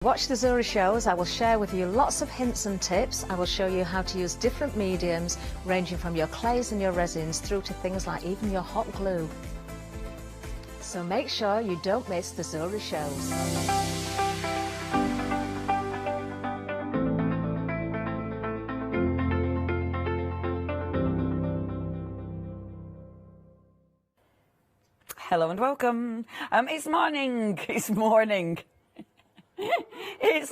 Watch the Zuri shows. I will share with you lots of hints and tips. I will show you how to use different mediums, ranging from your clays and your resins through to things like even your hot glue. So make sure you don't miss the Zuri shows. Hello and welcome. It's morning. It's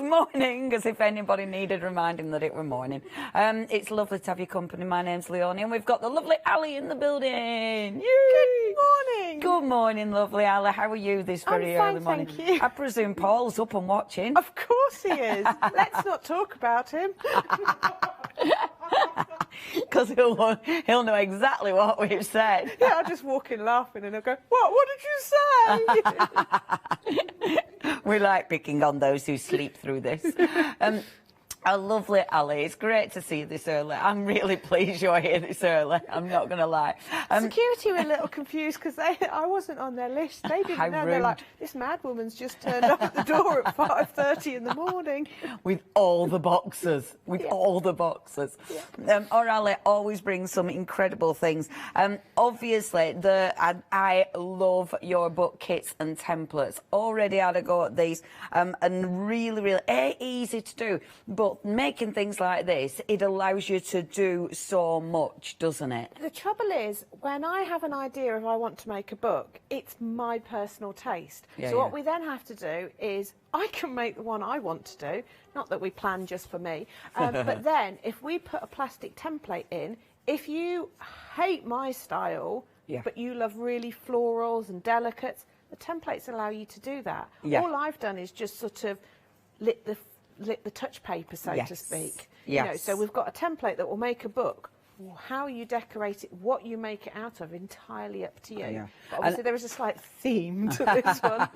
morning, as if anybody needed reminding that it were morning. It's lovely to have your company. My name's Leonie, and we've got the lovely Ali in the building. Yay! Good morning. Good morning, lovely Ali. How are you this very early morning? Thank you. I presume Paul's up and watching. Of course he is. Let's not talk about him. Because he'll know exactly what we've said. Yeah, I'll just walk in laughing and he'll go, What did you say? We like picking on those who sleep through this. Lovely Ali, it's great to see you this early. I'm really pleased you're here this early. I'm not going to lie. Security were a little confused because I wasn't on their list. They didn't know. Rude. They're like, this mad woman's just turned up at the door at 5:30 in the morning. With all the boxes. All the boxes. Yeah. Ali always brings some incredible things. Obviously, I love your book kits and templates. Already had a go at these and really easy to do. But making things like this, it allows you to do so much, doesn't it? The trouble is, when I have an idea if I want to make a book, it's my personal taste. What we then have to do is, I can make the one I want to do, not that we plan just for me, but then if we put a plastic template in, if you hate my style, but you love really florals and delicates, the templates allow you to do that. All I've done is just sort of lit the touch paper, so to speak. You know, so we've got a template that will make a book. How you decorate it, what you make it out of, entirely up to you. But obviously there is a slight theme to this one.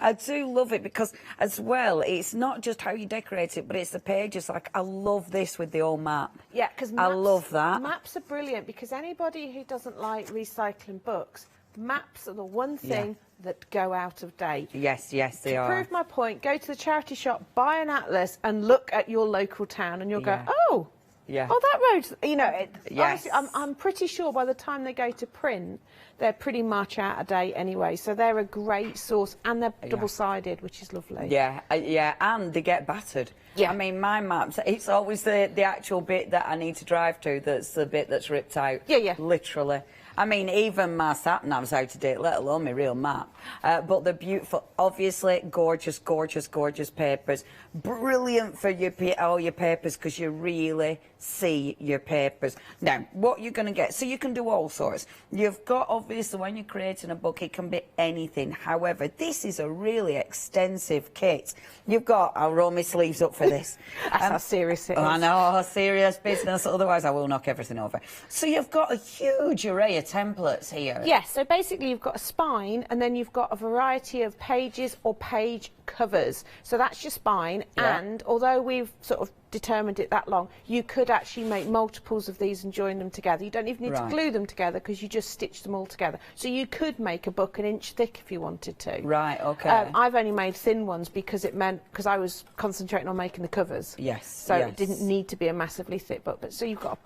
I do love it because, as well, it's not just how you decorate it, but it's the pages. Like, I love this with the old map. Yeah, because I love that. Maps are brilliant because anybody who doesn't like recycling books, maps are the one thing that go out of date. Yes, they are. To prove my point, go to the charity shop, buy an atlas and look at your local town and you'll go, oh, that road, you know, honestly, I'm pretty sure by the time they go to print, they're pretty much out of date anyway. So they're a great source and they're double-sided, which is lovely. Yeah, and they get battered. I mean, my maps, it's always the actual bit that I need to drive to that's the bit that's ripped out. Literally. I mean, even my sat-nav's out of date, let alone my real map. But they're beautiful, obviously, gorgeous papers. Brilliant for all your papers because you really see your papers. Now, what you're going to get, so you can do all sorts. You've got, obviously, when you're creating a book, it can be anything. However, this is a really extensive kit. You've got, I'll roll my sleeves up for this. That's how serious it is. I know, serious business, otherwise I will knock everything over. So you've got a huge array of templates here. Yes, so basically you've got a spine and then you've got a variety of pages or page covers. So that's your spine, and although we've sort of determined it that long, you could actually make multiples of these and join them together. You don't even need to glue them together because you just stitch them all together. So you could make a book an inch thick if you wanted to. Right, okay. I've only made thin ones because I was concentrating on making the covers. So it didn't need to be a massively thick book. But so you've got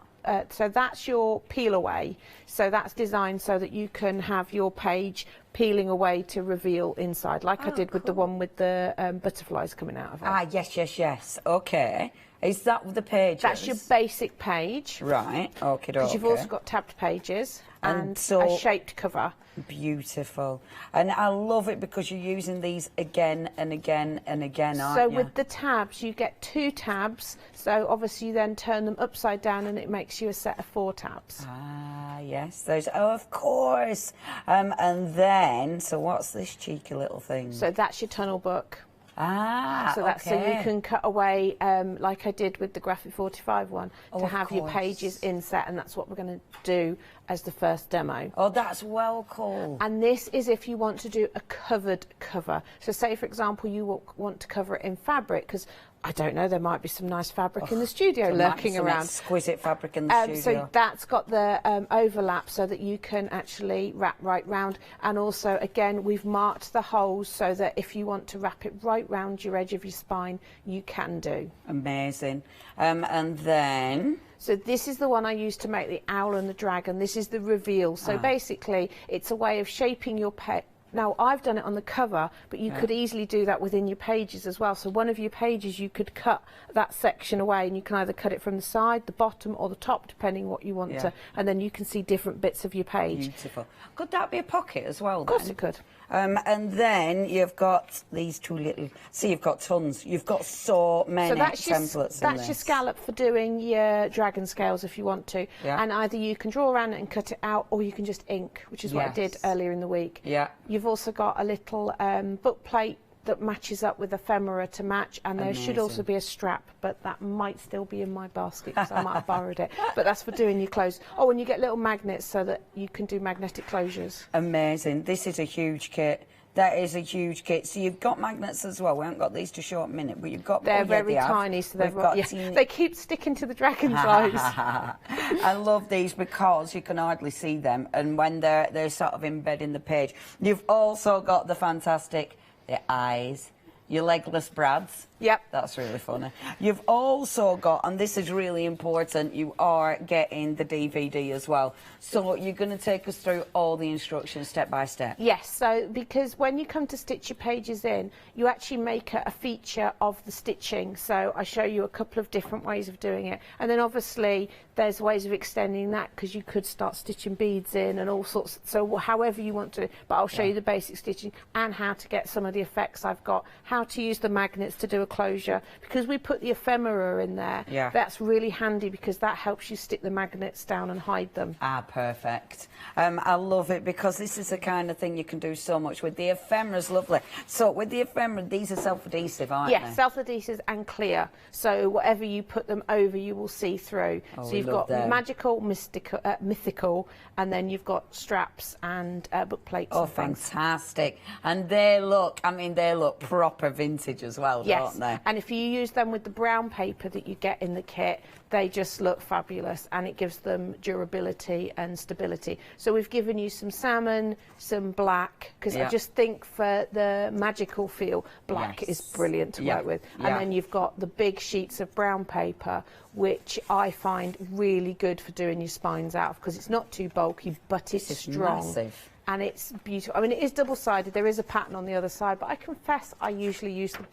so that's your peel away. So that's designed so that you can have your page peeling away to reveal inside, like I did with the one with the butterflies coming out of it. Yes. Okay. Is that the page? That's your basic page. Right. Okay. Because you've also got tabbed pages and a shaped cover. Beautiful. And I love it because you're using these again and again and again, aren't you? So with the tabs, you get 2 tabs. So obviously you then turn them upside down and it makes you a set of 4 tabs. Ah, yes. Those. Oh, of course. And then, so what's this cheeky little thing? So that's your tunnel book. Ah, so that's so you can cut away, like I did with the Graphic 45 one, to have your pages inset, and that's what we're going to do as the first demo. Oh, that's well cool. And this is if you want to do a covered cover. So say, for example, you want to cover it in fabric, because I don't know, there might be some nice fabric in the studio lurking around. Exquisite fabric in the studio. So that's got the overlap so that you can actually wrap right round. And also, again, we've marked the holes so that if you want to wrap it right round your edge of your spine, you can do. Amazing. And then... So this is the one I used to make the owl and the dragon. This is the reveal. So basically, it's a way of shaping your pet. Now, I've done it on the cover, but you could easily do that within your pages as well. So one of your pages, you could cut that section away, and you can either cut it from the side, the bottom, or the top, depending what you want to. And then you can see different bits of your page. Beautiful. Could that be a pocket as well, then? Of course it could. And then you've got these two little... See, you've got tons. You've got so many templates in this. That's your scallop for doing your dragon scales if you want to. And either you can draw around it and cut it out, or you can just ink, which is what I did earlier in the week. You've also got a little book plate that matches up with ephemera to match, and there should also be a strap, but that might still be in my basket because I might have borrowed it. But that's for doing your clothes. Oh, and you get little magnets so that you can do magnetic closures. Amazing. This is a huge kit. That is a huge kit. So you've got magnets as well. We haven't got these to show at a minute, but you've got... They're very tiny, so they've got... They keep sticking to the dragon's eyes. I love these because you can hardly see them, and when they're sort of embedding the page. You've also got the fantastic... the eyes, your legless brads. That's really funny. You've also got, and this is really important, you are getting the DVD as well. So you're going to take us through all the instructions step by step. Yes, so because when you come to stitch your pages in, you actually make a feature of the stitching. So I show you a couple of different ways of doing it. And then obviously there's ways of extending that, because you could start stitching beads in and all sorts. So however you want to, but I'll show you the basic stitching and how to get some of the effects I've got, how to use the magnets to do a closure, because we put the ephemera in there. That's really handy because that helps you stick the magnets down and hide them. Perfect. I love it because this is the kind of thing you can do so much with. The ephemera's lovely. So with the ephemera, these are self-adhesive, aren't they? Yes, self-adhesive and clear. So whatever you put them over, you will see through. So you've got magical, mythical, and then you've got straps and book plates. Oh, fantastic. And they look, I mean, they look proper vintage as well, don't they? And if you use them with the brown paper that you get in the kit, they just look fabulous, and it gives them durability and stability. So we've given you some salmon, some black, because I just think for the magical feel, black is brilliant to work with. And then you've got the big sheets of brown paper, which I find really good for doing your spines out of, because it's not too bulky, but it's strong. Massive. And it's beautiful. I mean, it is double-sided. There is a pattern on the other side, but I confess I usually use the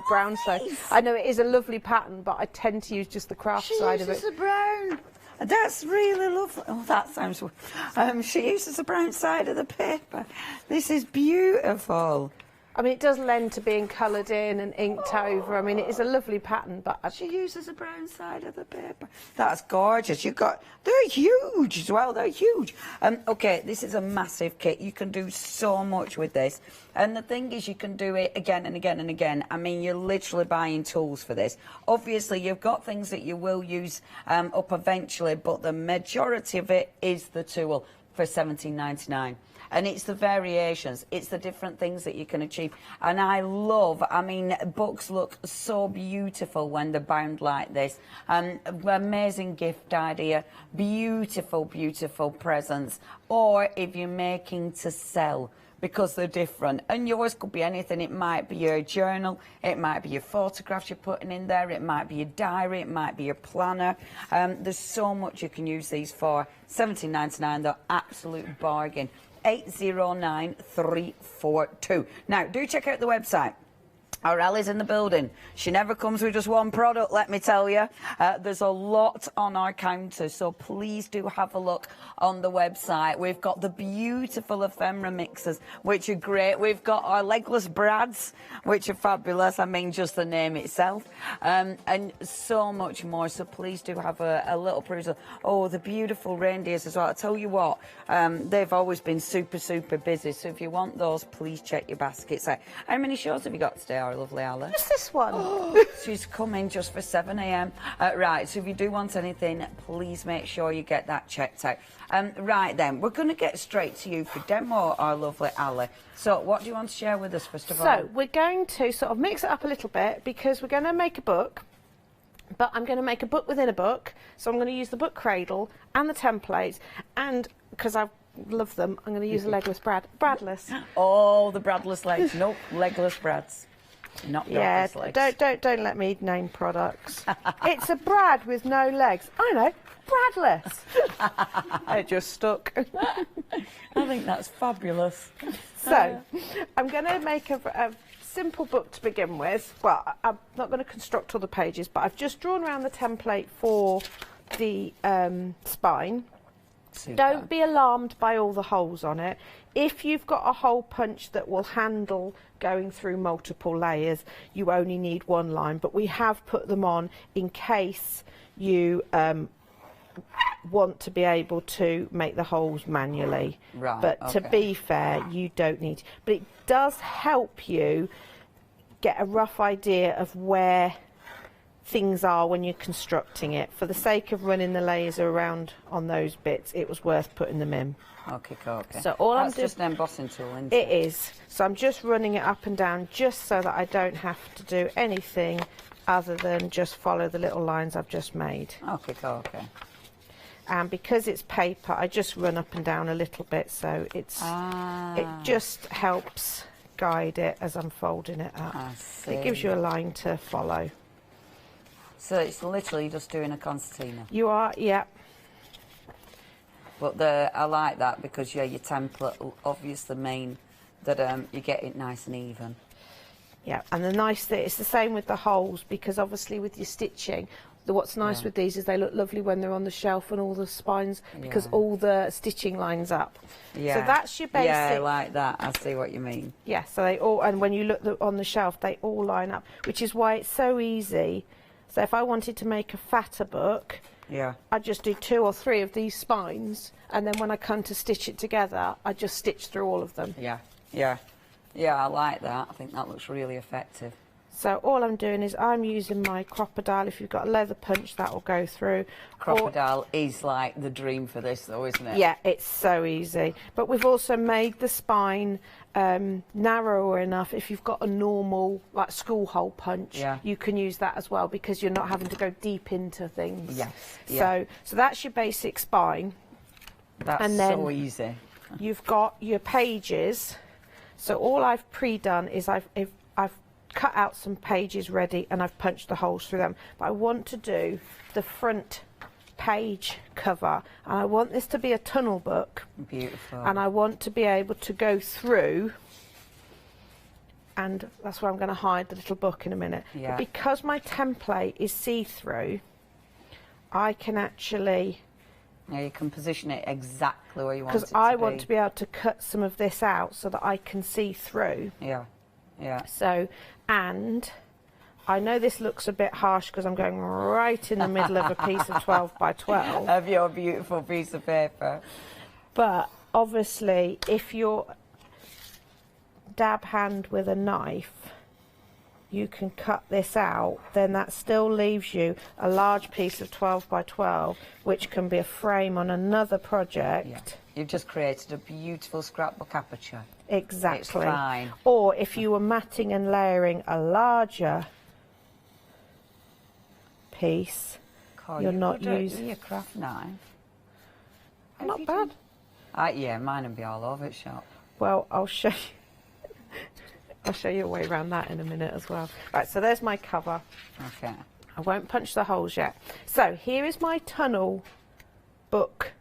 brown side. I know it is a lovely pattern, but I tend to use just the craft side of it. She uses the brown. That's really lovely. Oh, that sounds... she uses the brown side of the paper. This is beautiful. I mean, it does lend to being coloured in and inked over. I mean, it is a lovely pattern, but... She uses the brown side of the paper. That's gorgeous. You've got... They're huge as well. They're huge. OK, this is a massive kit. You can do so much with this. And the thing is, you can do it again and again and again. I mean, you're literally buying tools for this. Obviously, you've got things that you will use up eventually, but the majority of it is the tool for $17.99. And it's the variations, it's the different things that you can achieve. And I love, I mean, books look so beautiful when they're bound like this. Amazing gift idea, beautiful, beautiful presents. Or if you're making to sell, because they're different. And yours could be anything. It might be your journal, it might be your photographs you're putting in there, it might be your diary, it might be your planner. There's so much you can use these for. $17.99, they're absolute bargain. 809342. Now, do check out the website. Our Ellie's in the building. She never comes with just one product, let me tell you. There's a lot on our counter, so please do have a look on the website. We've got the beautiful ephemera mixers, which are great. We've got our legless brads, which are fabulous. I mean, just the name itself. And so much more, so please do have a little perusal. Oh, the beautiful reindeers as well. I tell you what, they've always been super, super busy, so if you want those, please check your baskets out. How many shows have you got today, Ari? our lovely Ali? What's this one? She's coming just for 7 a.m. Right, so if you do want anything, please make sure you get that checked out. Right then, we're going to get straight to you for demo, our lovely Ali. So what do you want to share with us first of all? So we're going to sort of mix it up a little bit because we're going to make a book, but I'm going to make a book within a book. So I'm going to use the book cradle and the templates, and because I love them, I'm going to use a legless Bradless. Oh, the Bradless legs. Nope, legless Brads. Not Bradless legs. Don't let me name products. It's a Brad with no legs. I know, Bradless. It just stuck. I think that's fabulous. So, I'm going to make a simple book to begin with. Well, I'm not going to construct all the pages, but I've just drawn around the template for the spine. Super. Don't be alarmed by all the holes on it. If you've got a hole punch that will handle going through multiple layers, you only need one line, but we have put them on in case you want to be able to make the holes manually. Right, but okay. To be fair, you don't need. But it does help you get a rough idea of where things are when you're constructing it. For the sake of running the laser around on those bits, it was worth putting them in. Okay, okay. So all That's I'm doing, just an embossing tool, isn't it is. So I'm just running it up and down just so that I don't have to do anything other than just follow the little lines I've just made. Okay, okay. And because it's paper, I just run up and down a little bit, so it's it just helps guide it as I'm folding it up. I see. It gives you a line to follow. So it's literally just doing a concertina. You are, yeah. But I like that because your template will obviously mean that you get it nice and even. Yeah, and the nice thing, it's the same with the holes, because obviously with your stitching, what's nice with these is they look lovely when they're on the shelf and all the spines, because all the stitching lines up. Yeah. So that's your basic. Yeah, I like that. I see what you mean. Yeah, so they all, and when you look on the shelf, they all line up, which is why it's so easy. So if I wanted to make a fatter book, I'd just do 2 or 3 of these spines, and then when I come to stitch it together, I just stitch through all of them. Yeah, I like that. I think that looks really effective. So all I'm doing is I'm using my crocodile. If you've got a leather punch, that will go through. Crocodile is like the dream for this, though, isn't it? Yeah, it's so easy. But we've also made the spine narrower enough. If you've got a normal, like, school hole punch, you can use that as well, because you're not having to go deep into things. Yes. So that's your basic spine. That's and then so easy. You've got your pages. So all I've pre-done is I've cut out some pages ready and I've punched the holes through them. But I want to do the front page cover, and I want this to be a tunnel book. Beautiful. And I want to be able to go through, and that's where I'm going to hide the little book in a minute. But because my template is see-through, I can actually... Yeah, you can position it exactly where you want it to be. Because I want to be able to cut some of this out so that I can see through. Yeah. So, and I know this looks a bit harsh because I'm going right in the middle of a piece of 12 by 12. Of your beautiful piece of paper. But obviously, if you're dab hand with a knife, you can cut this out, then that still leaves you a large piece of 12 by 12, which can be a frame on another project. Yeah. You've just created a beautiful scrapbook aperture. Exactly. It's fine. Or if you were matting and layering a larger piece, you're not using your craft knife. Not bad. Yeah, mine would be all over it, shop. Well, I'll show you. I'll show you a way around that in a minute as well. Right, so there's my cover. Okay. I won't punch the holes yet. So here is my tunnel book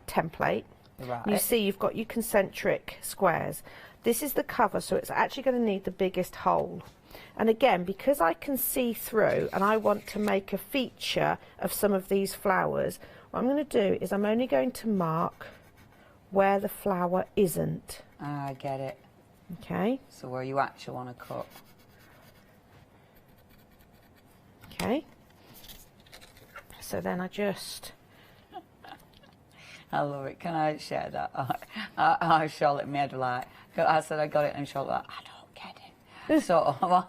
template. Right. You see you've got your concentric squares. This is the cover, so it's actually going to need the biggest hole. And again, because I can see through and I want to make a feature of some of these flowers, what I'm going to do is I'm only going to mark where the flower isn't. I get it. Okay. So where you actually want to cut. Okay. So then I just... I love it. Can I share that? Charlotte made like, I said I got it, and Charlotte like, I don't get it. sort of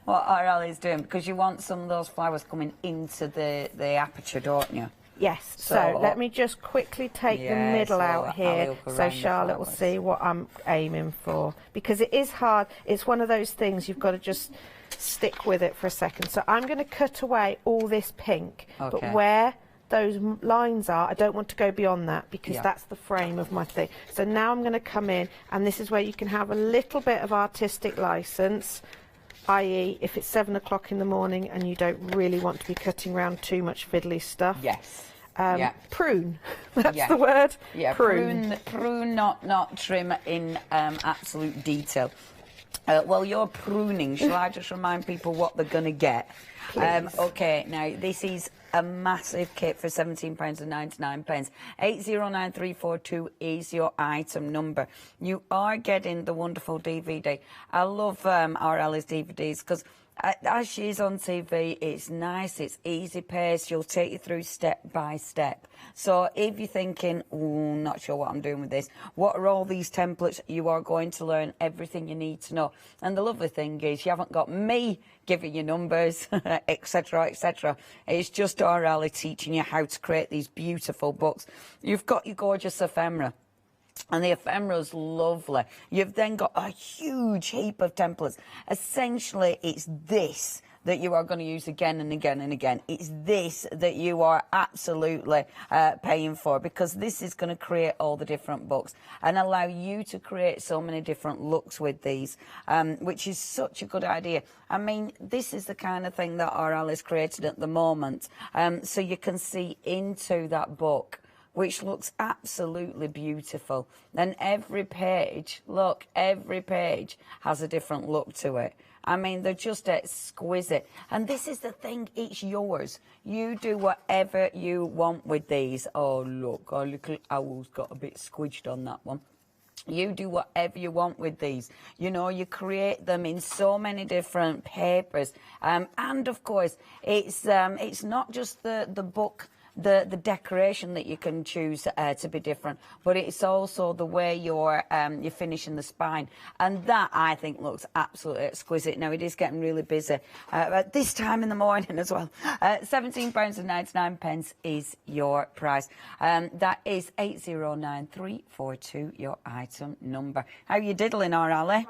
what RL is doing, because you want some of those flowers coming into the aperture, don't you? Yes, so let me just quickly take the middle out here so Charlotte will see what I'm aiming for, because it is hard. It's one of those things you've got to just stick with it for a second. So I'm going to cut away all this pink, but where those lines are, I don't want to go beyond that, because that's the frame of my thing. So now I'm going to come in, and this is where you can have a little bit of artistic license, i.e. if it's 7 o'clock in the morning and you don't really want to be cutting around too much fiddly stuff. Yes. Prune. That's the word. Yeah, prune, not trim in absolute detail. While you're pruning, shall I just remind people what they're going to get? Okay, now this is a massive kit for £17.99. 809342 is your item number. You are getting the wonderful DVD. I love RL's DVDs because as she's on TV, it's nice, it's easy paced, she'll take you through step by step. So if you're thinking, oh, not sure what I'm doing with this, what are all these templates? You are going to learn everything you need to know. And the lovely thing is, you haven't got me giving you numbers, etc., etc. It's just RL teaching you how to create these beautiful books. You've got your gorgeous ephemera. And the ephemera's lovely. You've then got a huge heap of templates. Essentially, it's this that you are going to use again and again and again. It's this that you are absolutely paying for, because this is going to create all the different books and allow you to create so many different looks with these, which is such a good idea. I mean, this is the kind of thing that RL is created at the moment, so you can see into that book, which looks absolutely beautiful. And every page, look, every page has a different look to it. I mean, they're just exquisite. And this is the thing, it's yours. You do whatever you want with these. Oh, look, our little owl's got a bit squidged on that one. You do whatever you want with these. You know, you create them in so many different papers. And, of course, it's not just the book, the decoration that you can choose to be different, but it's also the way you're finishing the spine, and that I think looks absolutely exquisite. Now it is getting really busy at this time in the morning as well. £17.99 is your price. That is 809342, your item number. How are you diddling, RL?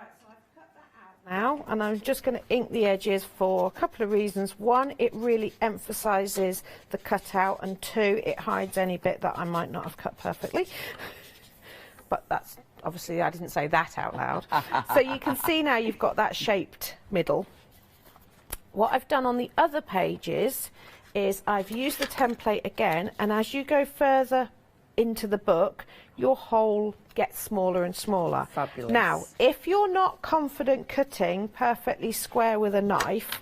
Now, and I'm just going to ink the edges for a couple of reasons. One, it really emphasises the cutout, and two, it hides any bit that I might not have cut perfectly. But that's obviously, I didn't say that out loud. So you can see now you've got that shaped middle. What I've done on the other pages is I've used the template again, and as you go further into the book, your hole gets smaller and smaller. Fabulous. Now, if you're not confident cutting perfectly square with a knife,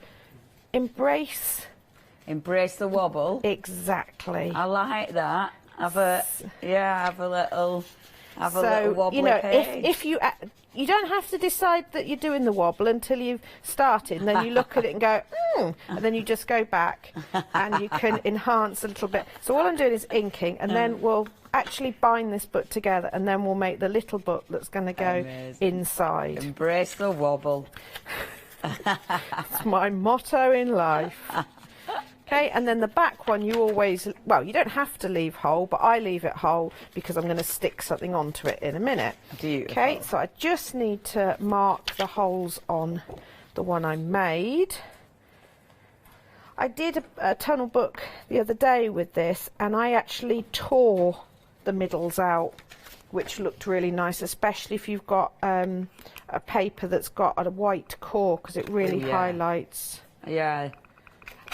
embrace the wobble. Exactly. I like that. Have a little wobbly you know, page. if you don't have to decide that you're doing the wobble until you've started, and then you look at it and go, and then you just go back and you can enhance a little bit. So all I'm doing is inking, and then we'll actually bind this book together, and then we'll make the little book that's going to go inside. Embrace the wobble. It's my motto in life. Okay, and then the back one you always, well, you don't have to leave whole, but I leave it whole because I'm going to stick something onto it in a minute. Beautiful. Okay, so I just need to mark the holes on the one I made. I did a tunnel book the other day with this, and I actually tore the middles out, which looked really nice, especially if you've got a paper that's got a white core, because it really highlights. Yeah.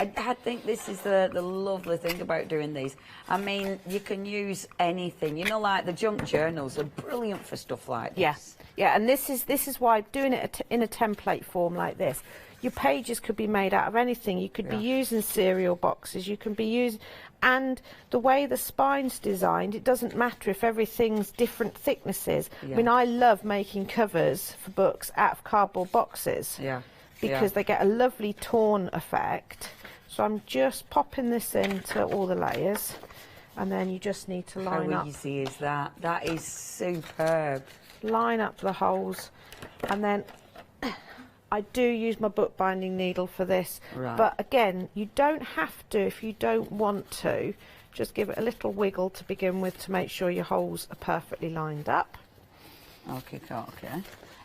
I think this is the lovely thing about doing these. I mean, you can use anything. You know, like the junk journals are brilliant for stuff like this. Yes, yeah, and this is why doing it in a template form like this. Your pages could be made out of anything. You could be using cereal boxes. You can be using, and the way the spine's designed, it doesn't matter if everything's different thicknesses. I mean, I love making covers for books out of cardboard boxes. Yeah. Because they get a lovely torn effect. So I'm just popping this into all the layers, and then you just need to line up. How easy is that? That is superb. Line up the holes, and then I do use my bookbinding needle for this, right. But again, you don't have to if you don't want to. Just give it a little wiggle to begin with to make sure your holes are perfectly lined up. Okay.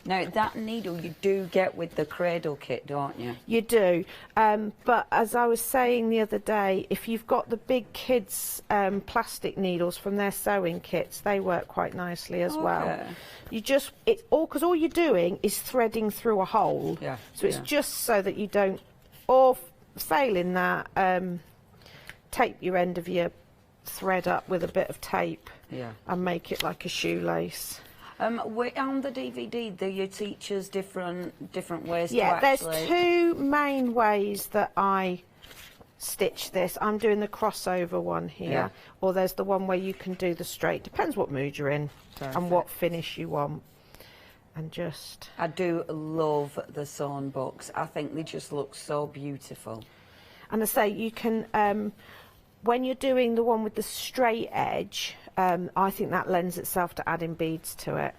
Now, that needle you do get with the Cradle kit, don't you? You do. But as I was saying the other day, if you've got the big kids' plastic needles from their sewing kits, they work quite nicely as well. You just, because all you're doing is threading through a hole. Yeah. So it's just so that you don't, or failing that, tape your end of your thread up with a bit of tape and make it like a shoelace. On the DVD, do you teach us different ways to actually... there's two main ways that I stitch this. I'm doing the crossover one here, or there's the one where you can do the straight. Depends what mood you're in and what finish you want. And just... I do love the sewn books. I think they just look so beautiful. And I say, you can... when you're doing the one with the straight edge, I think that lends itself to adding beads to it.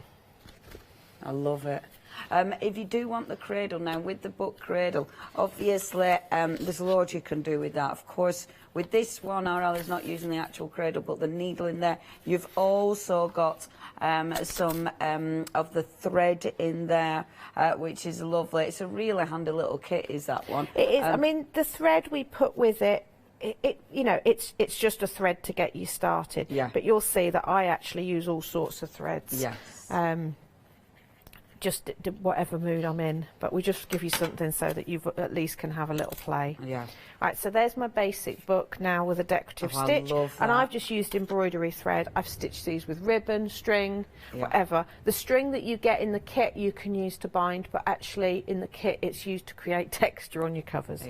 I love it. If you do want the cradle now, with the book cradle, obviously there's loads you can do with that. Of course, with this one, RL is not using the actual cradle, but the needle in there. You've also got some of the thread in there, which is lovely. It's a really handy little kit, is that one? It is. I mean, the thread we put with it, you know, it's just a thread to get you started. Yeah. But you'll see that I actually use all sorts of threads. Yes. Just whatever mood I'm in, but we just give you something so that you at least can have a little play. Yeah. Right, so there's my basic book now with a decorative stitch, and I've just used embroidery thread. I've stitched these with ribbon, string, whatever. The string that you get in the kit you can use to bind, but actually in the kit it's used to create texture on your covers.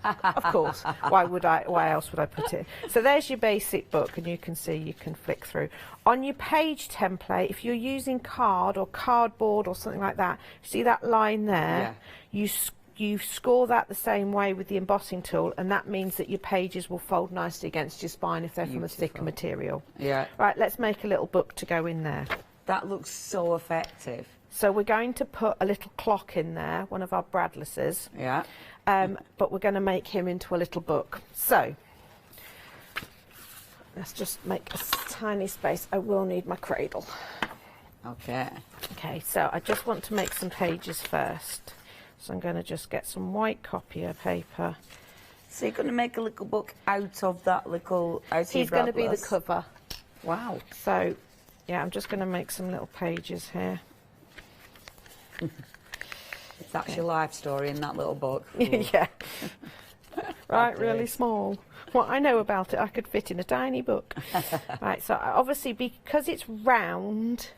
Of course. Why else would I put it? So there's your basic book, and you can see you can flick through. On your page template, if you're using card or cardboard or something like that, see that line there? You score that the same way with the embossing tool, and that means that your pages will fold nicely against your spine if they're from a thicker material. Yeah. Right, let's make a little book to go in there. That looks so effective. So we're going to put a little clock in there, one of our Bradlesses. Yeah. But we're going to make him into a little book. So let's just make a tiny space. I will need my cradle. Okay. Okay, so I just want to make some pages first. So I'm going to just get some white copier paper. So you're going to make a little book out of that little... He's going to be the cover. Wow. So, yeah, I'm just going to make some little pages here. That's your life story in that little book. Yeah. Right, really small. What I know about it, I could fit in a tiny book. Right, so obviously because it's round,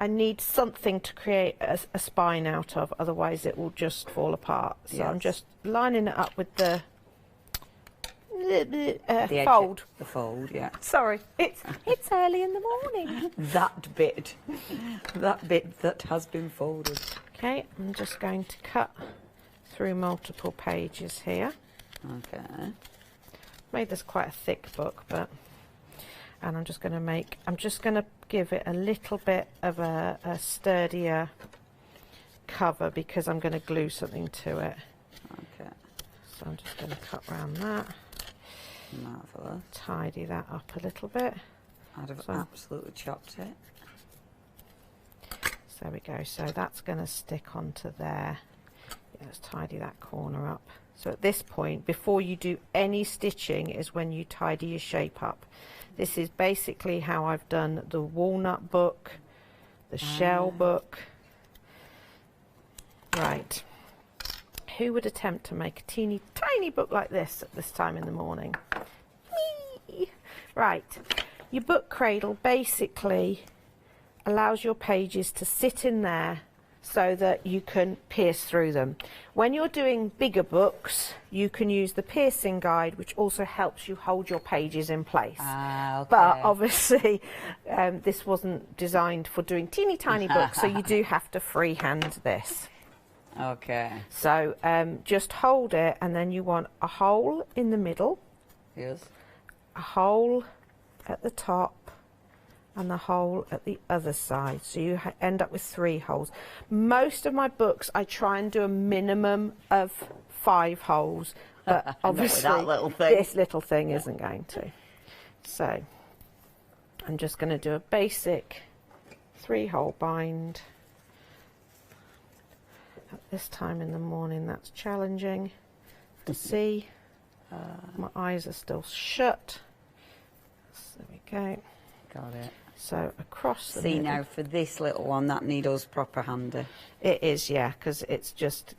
I need something to create a spine out of, otherwise it will just fall apart. So I'm just lining it up with the fold. The fold, yeah. Sorry, it's early in the morning. That bit that has been folded. Okay, I'm just going to cut through multiple pages here. Okay. Made this quite a thick book, and I'm just going to give it a little bit of a sturdier cover because I'm going to glue something to it. Okay. So I'm just going to cut around that. Marvellous. Tidy that up a little bit. I'd have absolutely chopped it. So there we go. So that's going to stick onto there. Yeah, let's tidy that corner up. So at this point, before you do any stitching, is when you tidy your shape up. This is basically how I've done the walnut book, the shell book. Right. Who would attempt to make a teeny tiny book like this at this time in the morning? Me! Right. Your book cradle basically allows your pages to sit in there so that you can pierce through them. When you're doing bigger books, you can use the piercing guide, which also helps you hold your pages in place. Okay. But obviously, this wasn't designed for doing teeny tiny books, so you do have to freehand this. Okay. So just hold it, and then you want a hole in the middle. Yes. A hole at the top, and the hole at the other side, so you end up with 3 holes. Most of my books I try and do a minimum of 5 holes, but obviously that little thing. This little thing isn't going to. So I'm just going to do a basic 3-hole bind. At this time in the morning that's challenging to see. My eyes are still shut. So there we go. Got it. So across the See middle. now for this little one, that needle's proper handy. It is, yeah, because it's just,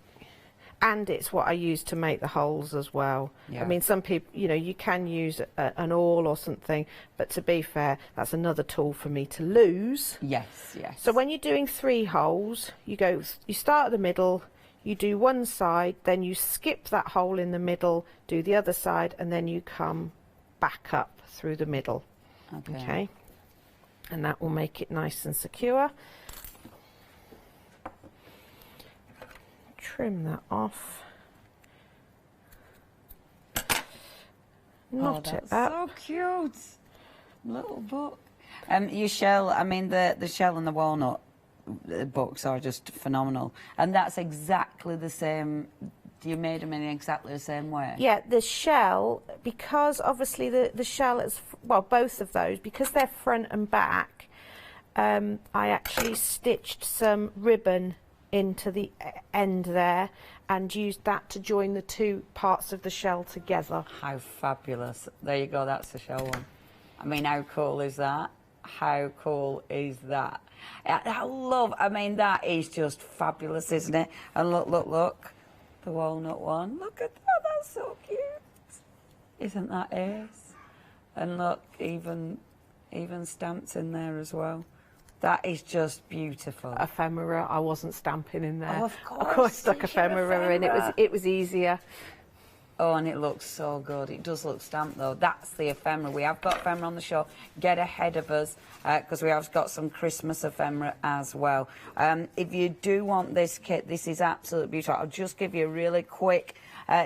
and it's what I use to make the holes as well. Yeah. I mean, some people, you know, you can use an awl or something, but to be fair, that's another tool for me to lose. Yes, yes. So when you're doing 3 holes, you start at the middle, you do one side, then you skip that hole in the middle, do the other side, and then you come back up through the middle. Okay. And that will make it nice and secure. Trim that off. Knot it up. So cute. Little book. Your shell, I mean the shell and the walnut books are just phenomenal. And that's exactly the same. You made them in exactly the same way? Yeah, the shell, because obviously the shell is, well, both of those, because they're front and back, I actually stitched some ribbon into the end there and used that to join the 2 parts of the shell together. How fabulous. There you go, that's the shell one. I mean, how cool is that? How cool is that? I love, I mean, that is just fabulous, isn't it? And look, look, look. The walnut one. Look at that, that's so cute. Isn't that ace? And look, even stamped in there as well. That is just beautiful. Ephemera, I wasn't stamping in there. Oh, of course. I stuck ephemera in. It was easier. Oh, and it looks so good. It does look stamped though. That's the ephemera. We have got ephemera on the show. Get ahead of us because we have got some Christmas ephemera as well. If you do want this kit, this is absolutely beautiful. I'll just give you really quick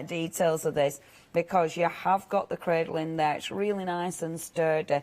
details of this because you have got the cradle in there. It's really nice and sturdy.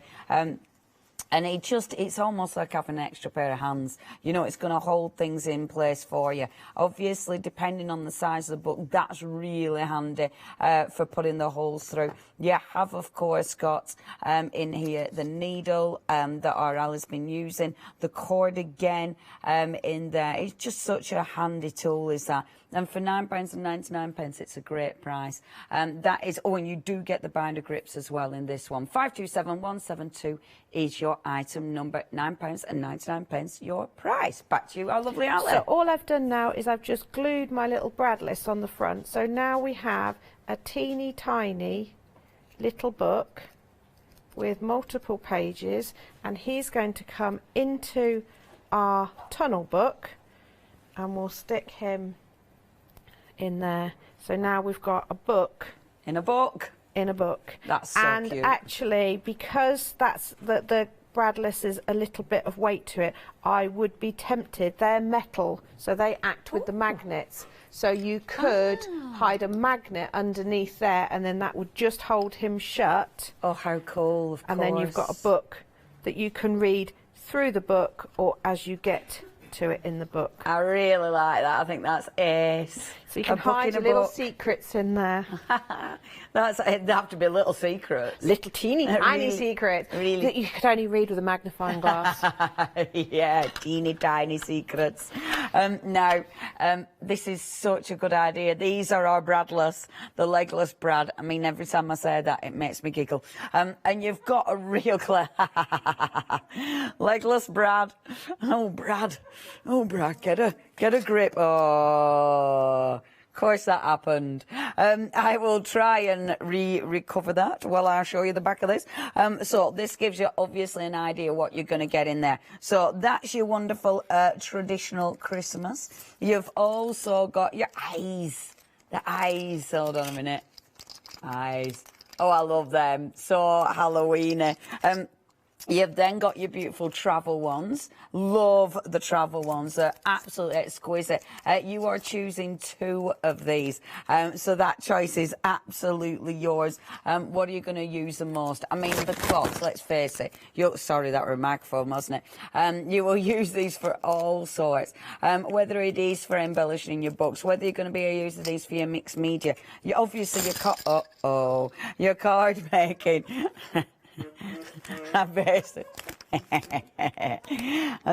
And it's almost like having an extra pair of hands. You know, it's going to hold things in place for you. Obviously, depending on the size of the book, that's really handy for putting the holes through. You have, of course, got in here the needle that RL has been using, the cord again in there. It's just such a handy tool, is that. And for £9.99, it's a great price. That is, oh, and you do get the binder grips as well in this one. 527172 is your item number. £9.99, your price. Back to you, our lovely Ali. So all I've done now is I've just glued my little Bradless on the front. So now we have a teeny tiny little book with multiple pages, and he's going to come into our tunnel book, and we'll stick him in there. So now we've got a book in a book. In a book. That's so and cute. Actually, because that's the Bradless is a little bit of weight to it, I would be tempted. They're metal, so they act with the magnets. So you could hide a magnet underneath there, and then that would just hold him shut. Oh, how cool! Of and course. then you've got a book that you can read through the book or as you get to it in the book. I really like that. I think that's ace. So you can hide your little secrets in there. It'd have to be little secrets. Little teeny tiny secrets that you could only read with a magnifying glass. Yeah, teeny tiny secrets. Now, this is such a good idea. These are our Bradless, the legless Brad. I mean, every time I say that, it makes me giggle. And you've got a real legless Brad. Oh, Brad. Oh, Brad, get a grip. Oh, of course that happened. I will try and recover that while I show you the back of this. So this gives you obviously an idea what you're going to get in there. So that's your wonderful traditional Christmas. You've also got your eyes. The eyes. Hold on a minute. Eyes. Oh, I love them. So Halloweeny. You've then got your beautiful travel ones. Love the travel ones. They're absolutely exquisite. You are choosing 2 of these. So that choice is absolutely yours. What are you going to use the most? I mean, the clocks, let's face it. Sorry, that was a microphone, wasn't it? You will use these for all sorts. Whether it is for embellishing your books, whether you're going to be using these for your mixed media. Obviously, your card making.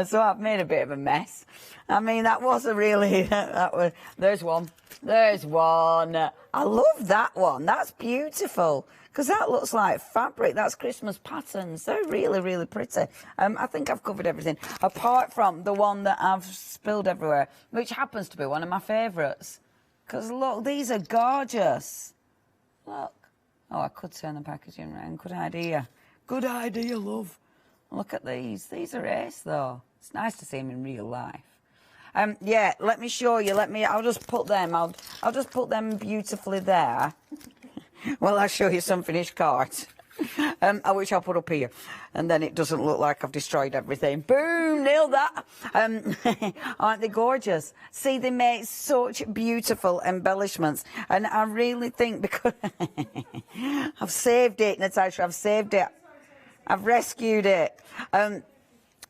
So I've made a bit of a mess. I mean, that wasn't really. There's one. There's one. I love that one. That's beautiful because that looks like fabric. That's Christmas patterns. They're really, really pretty. I think I've covered everything apart from the one that I've spilled everywhere, which happens to be one of my favourites. Because look, these are gorgeous. Look. Oh, I could turn the packaging around. Good idea. Good idea, love. Look at these. These are ace, though. It's nice to see them in real life. Yeah, let me show you. I'll just put them. I'll just put them beautifully there. Well, I'll show you some finished cards. Which I'll put up here. And then it doesn't look like I've destroyed everything. Boom! Nailed that. Aren't they gorgeous? See, they make such beautiful embellishments. And I really think because... I've saved it, Natasha. I've saved it. I've rescued it.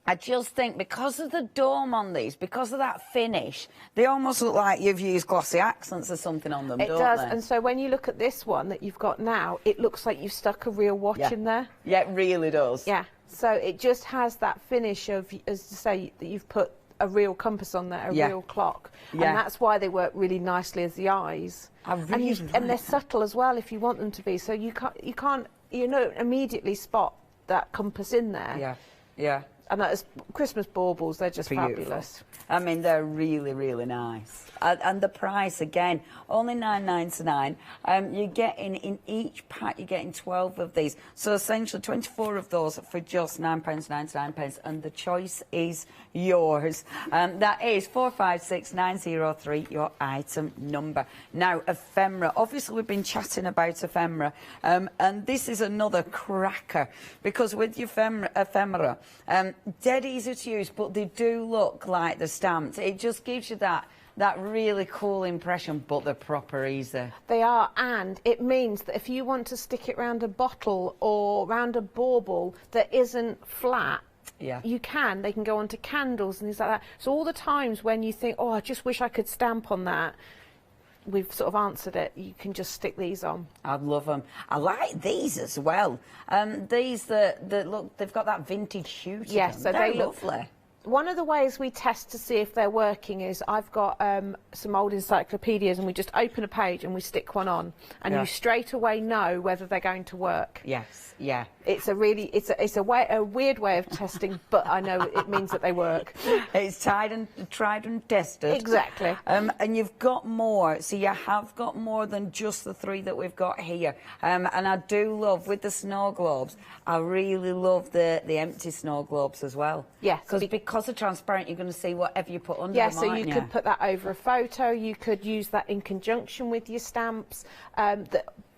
I just think because of the dome on these, because of that finish, they almost look like you've used glossy accents or something on them, don't they? It does, and so when you look at this one that you've got now, it looks like you've stuck a real watch in there. Yeah, it really does. Yeah, so it just has that finish of, as to say, that you've put a real compass on there, a real clock. And that's why they work really nicely as the eyes. And they're subtle as well if you want them to be, so you can't immediately spot that compass in there. Yeah, yeah. And that is Christmas baubles, they're just fabulous. I mean, they're really, really nice. And the price, again, only $9.99. You're getting, in each pack, you're getting 12 of these. So essentially, 24 of those for just £9.99, and the choice is yours. That is 456903, your item number. Now, ephemera. Obviously, we've been chatting about ephemera, and this is another cracker, because with your ephemera, dead easy to use, but they do look like they're stamped. It just gives you that really cool impression, but they're proper easy. They are, and it means that if you want to stick it round a bottle or round a bauble that isn't flat, you can. They can go onto candles and things like that. So all the times when you think, oh, I just wish I could stamp on that, we've sort of answered it. You can just stick these on. I love them. I like these as well. These that look, they've got that vintage hue to them. Yes, so they're they look lovely. One of the ways we test to see if they're working is I've got some old encyclopedias, and we just open a page and we stick one on, and you straight away know whether they're going to work. Yes, yeah. It's a weird way of testing, but I know it means that they work. It's tried and tested. Exactly. And you've got more, so you have got more than just the 3 that we've got here. And I do love, with the snow globes, I really love the empty snow globes as well. Yes. Because they're transparent, you're going to see whatever you put under them, yeah, so you could put that over a photo, you could use that in conjunction with your stamps.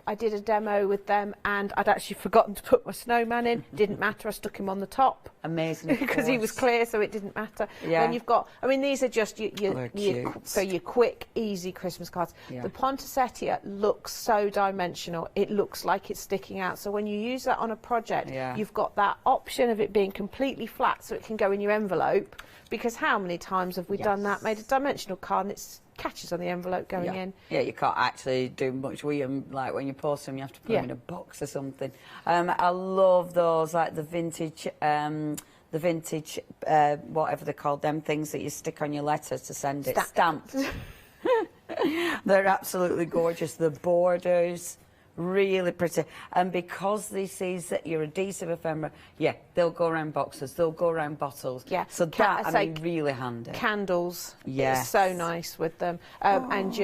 I did a demo with them, and I'd actually forgotten to put my snowman in. Didn't matter, I stuck him on the top. Amazing. Because he was clear, so it didn't matter. Yeah. When you've got, I mean, these are just your quick, easy Christmas cards. Yeah. The Poinsettia looks so dimensional. It looks like it's sticking out. So when you use that on a project, you've got that option of it being completely flat, so it can go in your envelope. Because how many times have we done that? Made a dimensional card, and it's catches on the envelope going in. Yeah, you can't actually do much with them. Like when you post them, you have to put them in a box or something. I love those, like the vintage, whatever they're called, them things that you stick on your letters to send it. Stamps. They're absolutely gorgeous. The borders, really pretty. And because this is your adhesive ephemera, they'll go around boxes, they'll go around bottles. Yeah. So that, I mean, really handy. Candles. Yes. It's so nice with them. And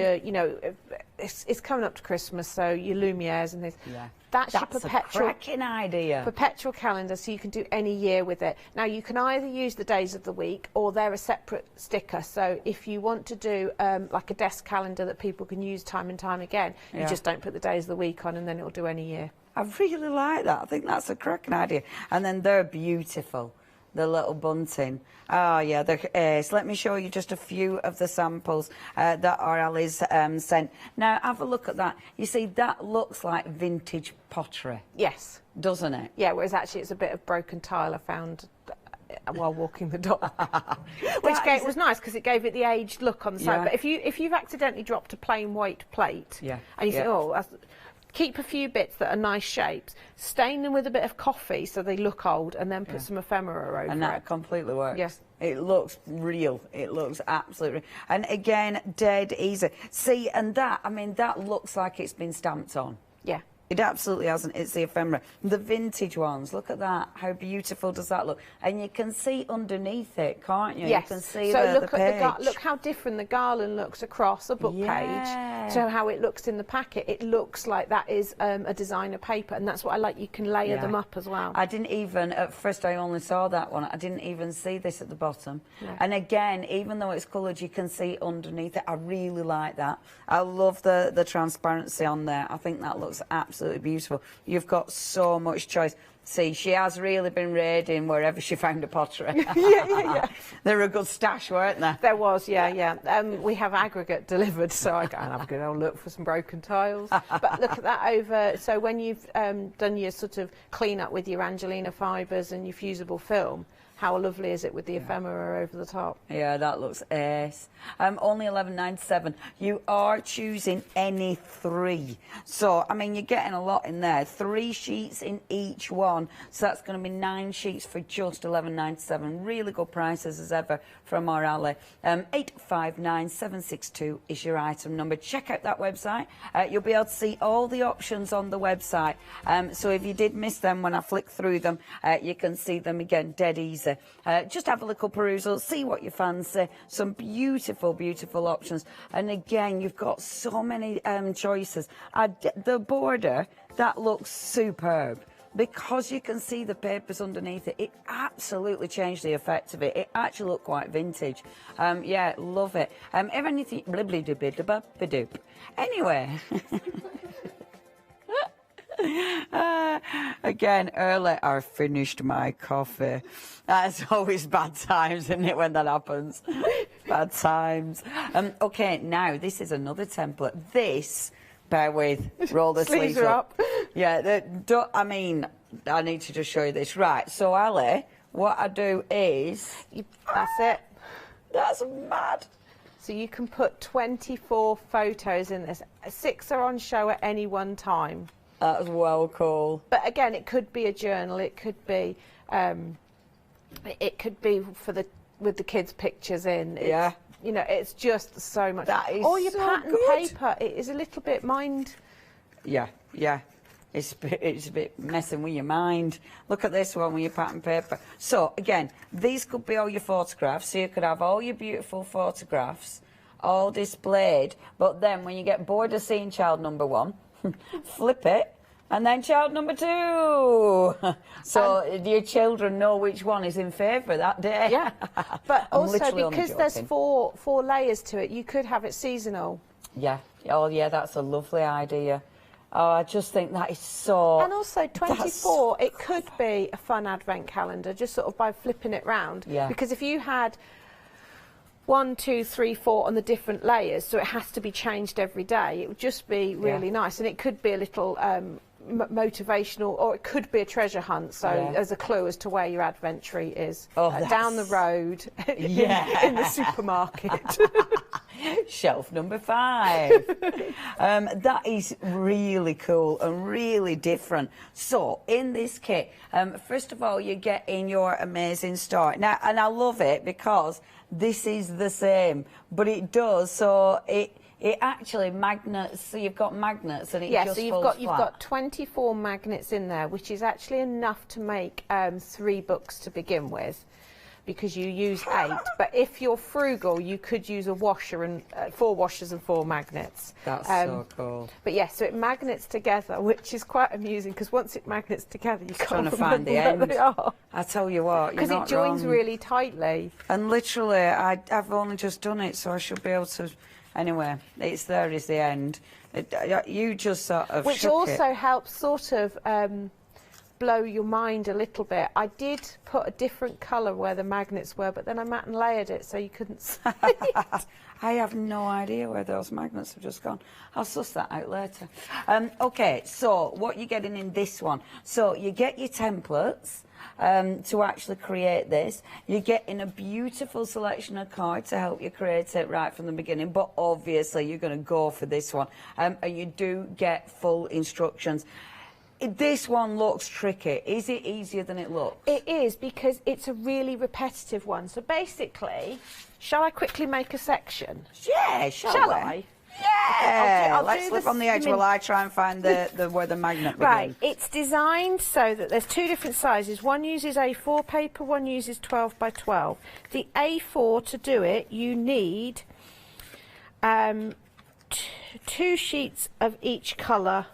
it's coming up to Christmas, so your Lumieres and things. Yeah. That's your a cracking idea. Perpetual calendar, so you can do any year with it. Now, you can either use the days of the week, or they're a separate sticker. So if you want to do like a desk calendar that people can use time and time again, you just don't put the days of the week on, and then it'll do any year. I really like that. I think that's a cracking idea. And then they're beautiful. The little bunting. Oh, yeah, so let me show you just a few of the samples that Ali's sent. Now, have a look at that. You see, that looks like vintage pottery. Yes. Doesn't it? Yeah, whereas actually it's a bit of broken tile I found while walking the dog. Which was nice because it gave it the aged look on the side. But if you've accidentally dropped a plain white plate, and you think, oh, keep a few bits that are nice shapes, stain them with a bit of coffee so they look old, and then put some ephemera over it. And that completely works. Yes. It looks real. It looks absolutely... And again, dead easy. See, and that, I mean, that looks like it's been stamped on. Yeah. It absolutely hasn't. It's the ephemera. The vintage ones, look at that. How beautiful does that look? And you can see underneath it, can't you? Yes. You can see so the page. Look how different the garland looks across a book page to how it looks in the packet. It looks like that is a designer paper, and that's what I like. You can layer them up as well. I didn't even, at first I only saw that one. I didn't even see this at the bottom. And again, even though it's coloured, you can see underneath it. I really like that. I love the transparency on there. I think that looks absolutely beautiful. You've got so much choice. See, she has really been raiding wherever she found a pottery. They're a good stash, weren't they? There was, we have aggregate delivered, so I go and have a good old look for some broken tiles. But look at that over. So when you've done your sort of clean up with your Angelina fibres and your fusible film, how lovely is it with the ephemera over the top? Yeah, that looks ace. Only $11.97. You are choosing any 3. So, I mean, you're getting a lot in there. 3 sheets in each one. So that's going to be 9 sheets for just $11.97. Really good prices as ever from our Ali. 859762 is your item number. Check out that website. You'll be able to see all the options on the website. So if you did miss them when I flick through them, you can see them again dead easy. Just have a little perusal, see what you fancy. Some beautiful, beautiful options. And again, you've got so many choices. The border, that looks superb. Because you can see the papers underneath it, it absolutely changed the effect of it. It actually looked quite vintage. Yeah, love it. If anything, blibbly-dibby-dibba-doop. Anyway. Again, early, I finished my coffee. That's always bad times, isn't it, when that happens? Bad times. Okay, now, this is another template. This, bear with, roll the sleeves up. Yeah, I mean, I need to just show you this. Right, so, Ali, what I do is... That's it. That's mad. So you can put 24 photos in this. 6 are on show at any one time. That's well cool. But again, it could be a journal. It could be for with the kids' pictures in. It's, you know, it's just so much. That is or your so pattern good. paper. It is a little bit mind. Yeah. It's a bit messing with your mind. Look at this one with your pattern paper. So again, these could be all your photographs. So you could have all your beautiful photographs all displayed. But then when you get bored of seeing child number 1. Flip it, and then child number 2. So your children know which one is in favour that day. Yeah, but also because there's four layers to it, you could have it seasonal. Yeah. Oh, yeah, that's a lovely idea. Oh, I just think that is so... And also 24, it could be a fun advent calendar, just sort of by flipping it round. Yeah. Because if you had 1, 2, 3, 4 on the different layers, so it has to be changed every day. It would just be really nice, and it could be a little motivational, or it could be a treasure hunt. So as a clue as to where your advent tree is, down the road, in the supermarket. Shelf number 5. That is really cool and really different. So in this kit, first of all, you get in your amazing store now, and I love it because this is the same, but it does, so it actually magnets, so you've got magnets and it just so falls you've got 24 magnets in there, which is actually enough to make 3 books to begin with, because you use 8. But if you're frugal, you could use a washer and 4 washers and 4 magnets. That's so cool. But yes, so it magnets together, which is quite amusing because once it magnets together, you can't trying to find the remember end. where they are. I tell you what, because it joins really tightly. And literally, I've only just done it, so I should be able to. Anyway, it's there is the end. You just sort of. Which also helps sort of blow your mind a little bit. I did put a different colour where the magnets were, but then I matte and layered it so you couldn't see it. I have no idea where those magnets have just gone. I'll suss that out later. Okay, so what you're getting in this one. So you get your templates to actually create this. You're getting a beautiful selection of cards to help you create it right from the beginning, but obviously you're going to go for this one. And you do get full instructions. This one looks tricky. Is it easier than it looks? It is, because it's a really repetitive one. So basically, shall I quickly make a section? Yeah, shall I? Yeah, I'll let's slip on the edge while I try and find where the magnet begins. Right, it's designed so that there's 2 different sizes. One uses A4 paper, one uses 12 by 12. The A4, to do it, you need 2 sheets of each colour.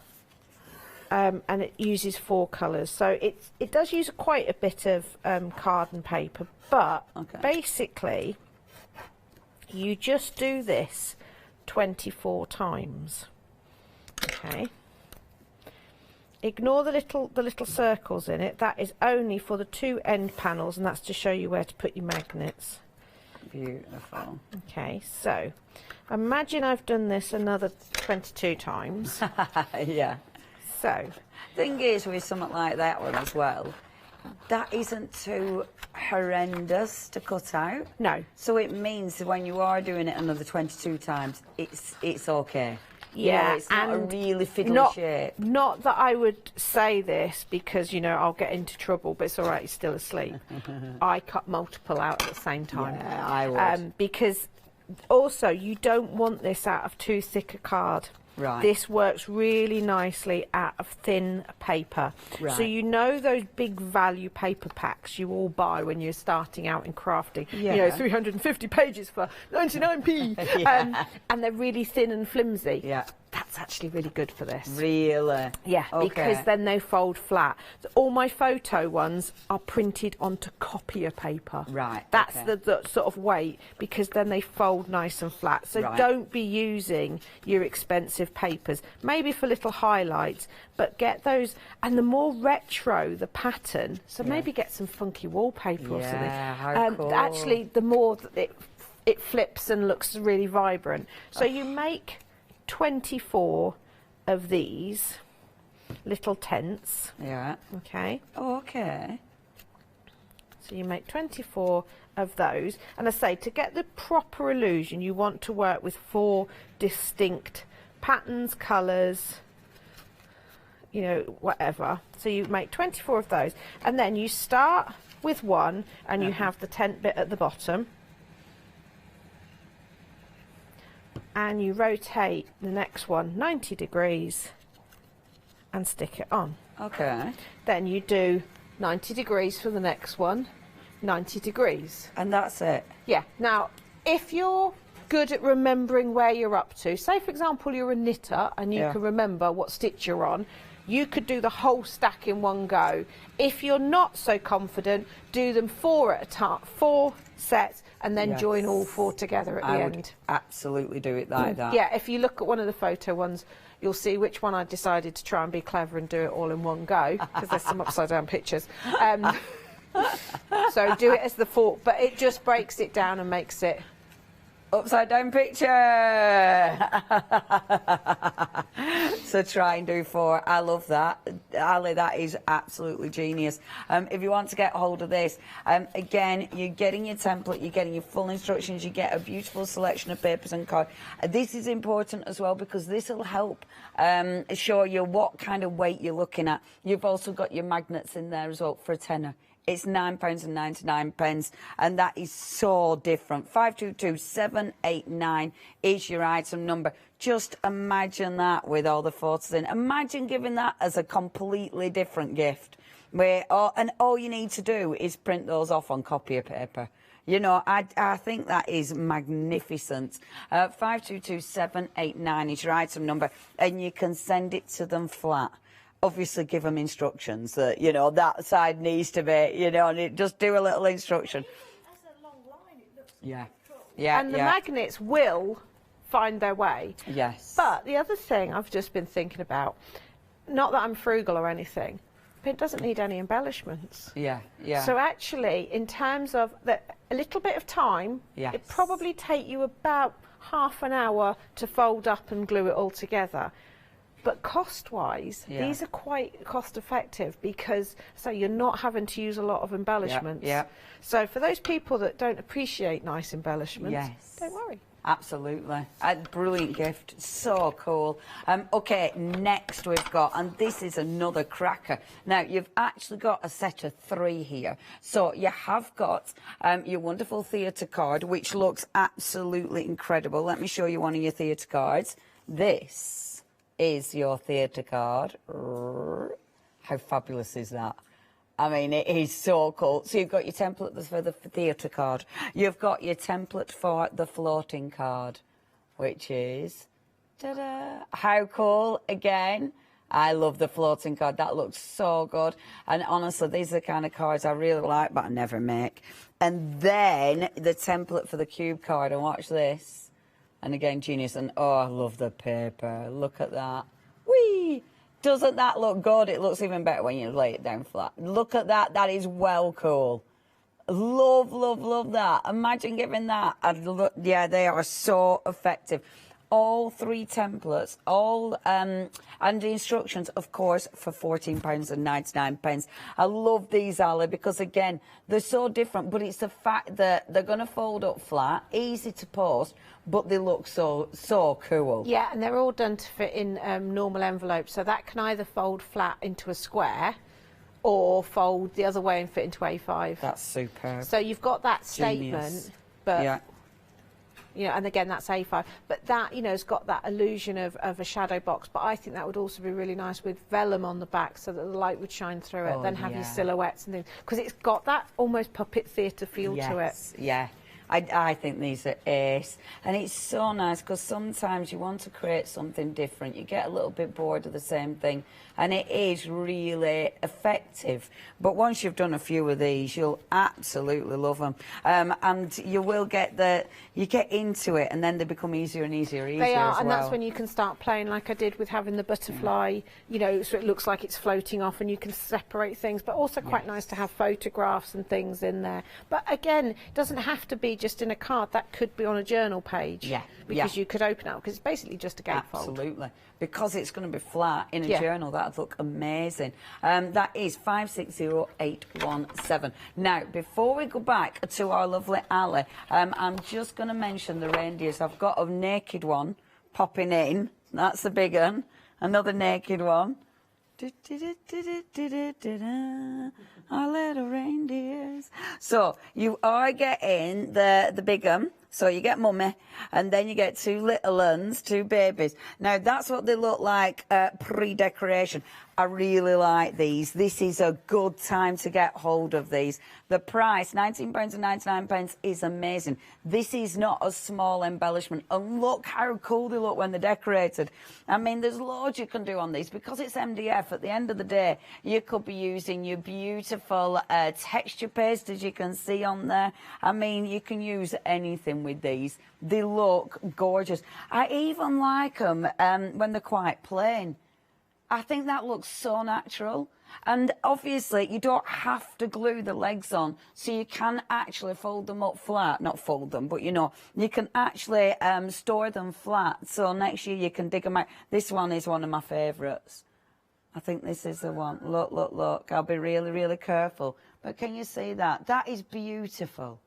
And it uses 4 colours, so it does use quite a bit of card and paper, but basically you just do this 24 times. Okay. Ignore the little circles in it. That is only for the 2 end panels, and that's to show you where to put your magnets. Beautiful. Okay, so imagine I've done this another 22 times. Yeah. So, thing is with something like that one as well, that isn't too horrendous to cut out. No. So it means that when you are doing it another 22 times, it's okay. Yeah, you know, it's not a really fiddly shape. Not that I would say this because, you know, I'll get into trouble, but it's all right, he's still asleep. I cut multiple out at the same time. Yeah, I would. Because also, you don't want this out of too thick a card. Right. This works really nicely out of thin paper. Right. So you know those big value paper packs you all buy when you're starting out in crafting. Yeah. You know, 350 pages for 99p. Yeah. And they're really thin and flimsy. Yeah. That's actually really good for this. Really? Yeah, okay. because then they fold flat. So all my photo ones are printed onto copier paper. Right. That's okay. the sort of weight, because then they fold nice and flat. So don't be using your expensive papers, maybe for little highlights, but get those, and the more retro the pattern, so maybe get some funky wallpaper or something. How cool. Actually, the more that it flips and looks really vibrant. So you make 24 of these little tents. Yeah. Okay. Oh, okay. So you make 24 of those, and I say to get the proper illusion you want to work with 4 distinct patterns, colours, you know, whatever. So you make 24 of those, and then you start with one and you have the tent bit at the bottom, and you rotate the next one 90 degrees and stick it on. Okay. Then you do 90 degrees for the next one, 90 degrees. And that's it? Yeah. Now, if you're good at remembering where you're up to, say for example you're a knitter and you can remember what stitch you're on, you could do the whole stack in one go. If you're not so confident, do them 4 at a time, 4 sets, and then join all 4 together at the end. I would absolutely do it like that. Yeah, if you look at one of the photo ones, you'll see which one I decided to try and be clever and do it all in one go, because there's some upside down pictures. So do it as the 4, but it just breaks it down and makes it upside down picture. So try and do 4. I love that. Ali, that is absolutely genius. If you want to get hold of this, again, you're getting your template, you're getting your full instructions, you get a beautiful selection of papers and cards. This is important as well, because this will help show you what kind of weight you're looking at. You've also got your magnets in there as well for a tenner. It's £9.99, and that is so different. 522789 is your item number. Just imagine that with all the photos in. Imagine giving that as a completely different gift. And all you need to do is print those off on copier paper. You know, I think that is magnificent. 522789 is your item number, and you can send it to them flat. Obviously, give them instructions that, you know, that side needs to be, you know, and just do a little instruction. That's a long line. It looks Yeah. And the magnets will find their way. Yes. But the other thing I've just been thinking about, not that I'm frugal or anything, but it doesn't need any embellishments. Yeah. So actually, in terms of a little bit of time, it probably take you about half an hour to fold up and glue it all together. But cost-wise, these are quite cost-effective because, so you're not having to use a lot of embellishments. So for those people that don't appreciate nice embellishments, don't worry. Absolutely. A brilliant gift. So cool. OK, next we've got, and this is another cracker. Now, you've actually got a set of 3 here. So you have got your wonderful theatre card, which looks absolutely incredible. Let me show you one of your theatre cards. This is your theatre card. How fabulous is that? I mean, it is so cool. So you've got your template for the theatre card. You've got your template for the floating card, which is, ta-da, how cool. Again, I love the floating card. That looks so good. And honestly, these are the kind of cards I really like, but I never make. And then the template for the cube card. And watch this. And again, genius. And oh, I love the paper. Look at that. Whee! Doesn't that look good? It looks even better when you lay it down flat. Look at that. That is well cool. Love, love, love that. Imagine giving that. Yeah, they are so effective. All 3 templates, all and the instructions, of course, for £14.99. I love these, Ali, because again, they're so different. But it's the fact that they're going to fold up flat, easy to post, but they look so cool. Yeah, and they're all done to fit in normal envelopes, so that can either fold flat into a square or fold the other way and fit into A5. That's superb. So you've got that Genius. statement, but you know, and again that's A5, but that, you know, has got that illusion of a shadow box. But I think that would also be really nice with vellum on the back, so that the light would shine through it. Then have your silhouettes and things, because it's got that almost puppet theatre feel to it. Yeah. I think these are ace, and it's so nice because sometimes you want to create something different. You get a little bit bored of the same thing, and it is really effective. But once you've done a few of these, you'll absolutely love them, and you will get you get into it, and then they become easier and easier They are, as and well. that's when you can start playing like I did with having the butterfly, you know, so it looks like it's floating off, and you can separate things, but also quite nice to have photographs and things in there. But again, it doesn't have to be just in a card. That could be on a journal page, because you could open it, because it's basically just a gatefold. Absolutely, because it's going to be flat in a journal. That'd look amazing. That is 560817. Now, before we go back to our lovely Ali, I'm just going to mention the reindeers. I've got a naked one popping in. That's the big one. Another naked one. Our little reindeers. So you are getting the big one. So you get mummy, and then you get 2 little ones, 2 babies. Now that's what they look like pre-decoration. I really like these. This is a good time to get hold of these. The price, £19.99, is amazing. This is not a small embellishment. And look how cool they look when they're decorated. I mean, there's loads you can do on these. Because it's MDF, at the end of the day, you could be using your beautiful texture paste, as you can see on there. I mean, you can use anything with these. They look gorgeous. I even like them when they're quite plain. I think that looks so natural. And obviously you don't have to glue the legs on, so you can actually fold them up flat. Not fold them, but you know, you can actually store them flat, so next year you can dig them out. This one is one of my favourites. I think this is the one. Look, look, look. I'll be really, really careful. But can you see that? That is beautiful.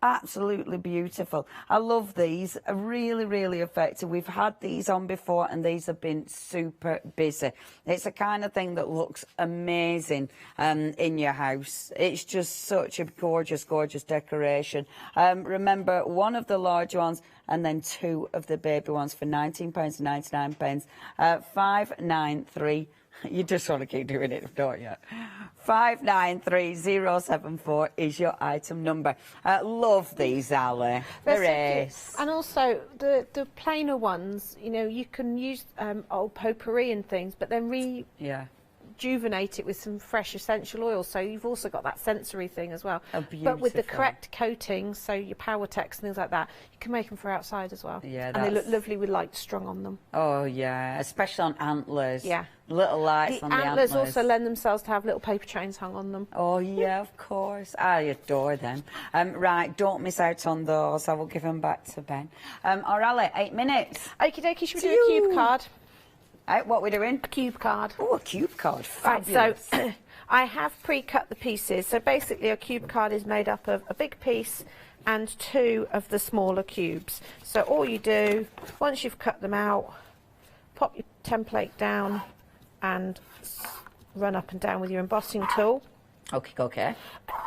Absolutely beautiful. I love these. Really, really effective. We've had these on before, and these have been super busy. It's the kind of thing that looks amazing in your house. It's just such a gorgeous, gorgeous decoration. Remember, 1 of the large ones and then 2 of the baby ones for £19.99. 593 You just want to keep doing it, don't you? 593074 is your item number. Love these, Ali. There is. And also, the plainer ones, you know, you can use old potpourri and things, but then rejuvenate it with some fresh essential oil, so you've also got that sensory thing as well. But with the correct coatings, so your power text and things like that, you can make them for outside as well. Yeah, and they look lovely with light strung on them. Oh yeah, especially on antlers. Yeah, little lights on the antlers. Also lend themselves to have little paper chains hung on them. Oh yeah, of course. I adore them. Right, don't miss out on those. I will give them back to Ben. Orally, 8 minutes. Okie dokie, should we do a cube card? What we're doing? A cube card. Oh, a cube card. Fabulous. Right, so I have pre-cut the pieces. So basically a cube card is made up of a big piece and 2 of the smaller cubes. So all you do, once you've cut them out, pop your template down and run up and down with your embossing tool. Okay.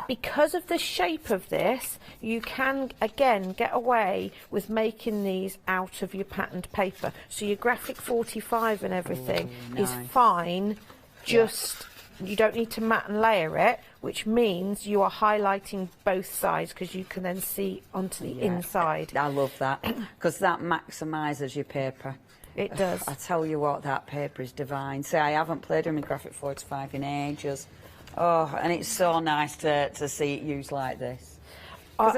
Because of the shape of this, you can again get away with making these out of your patterned paper. So your graphic 45 and everything is fine, just you don't need to mat and layer it, which means you are highlighting both sides because you can then see onto the inside. I love that because that maximises your paper. It does. I tell you what, that paper is divine. See, I haven't played with my graphic 45 in ages. Oh, and it's so nice to see it used like this. If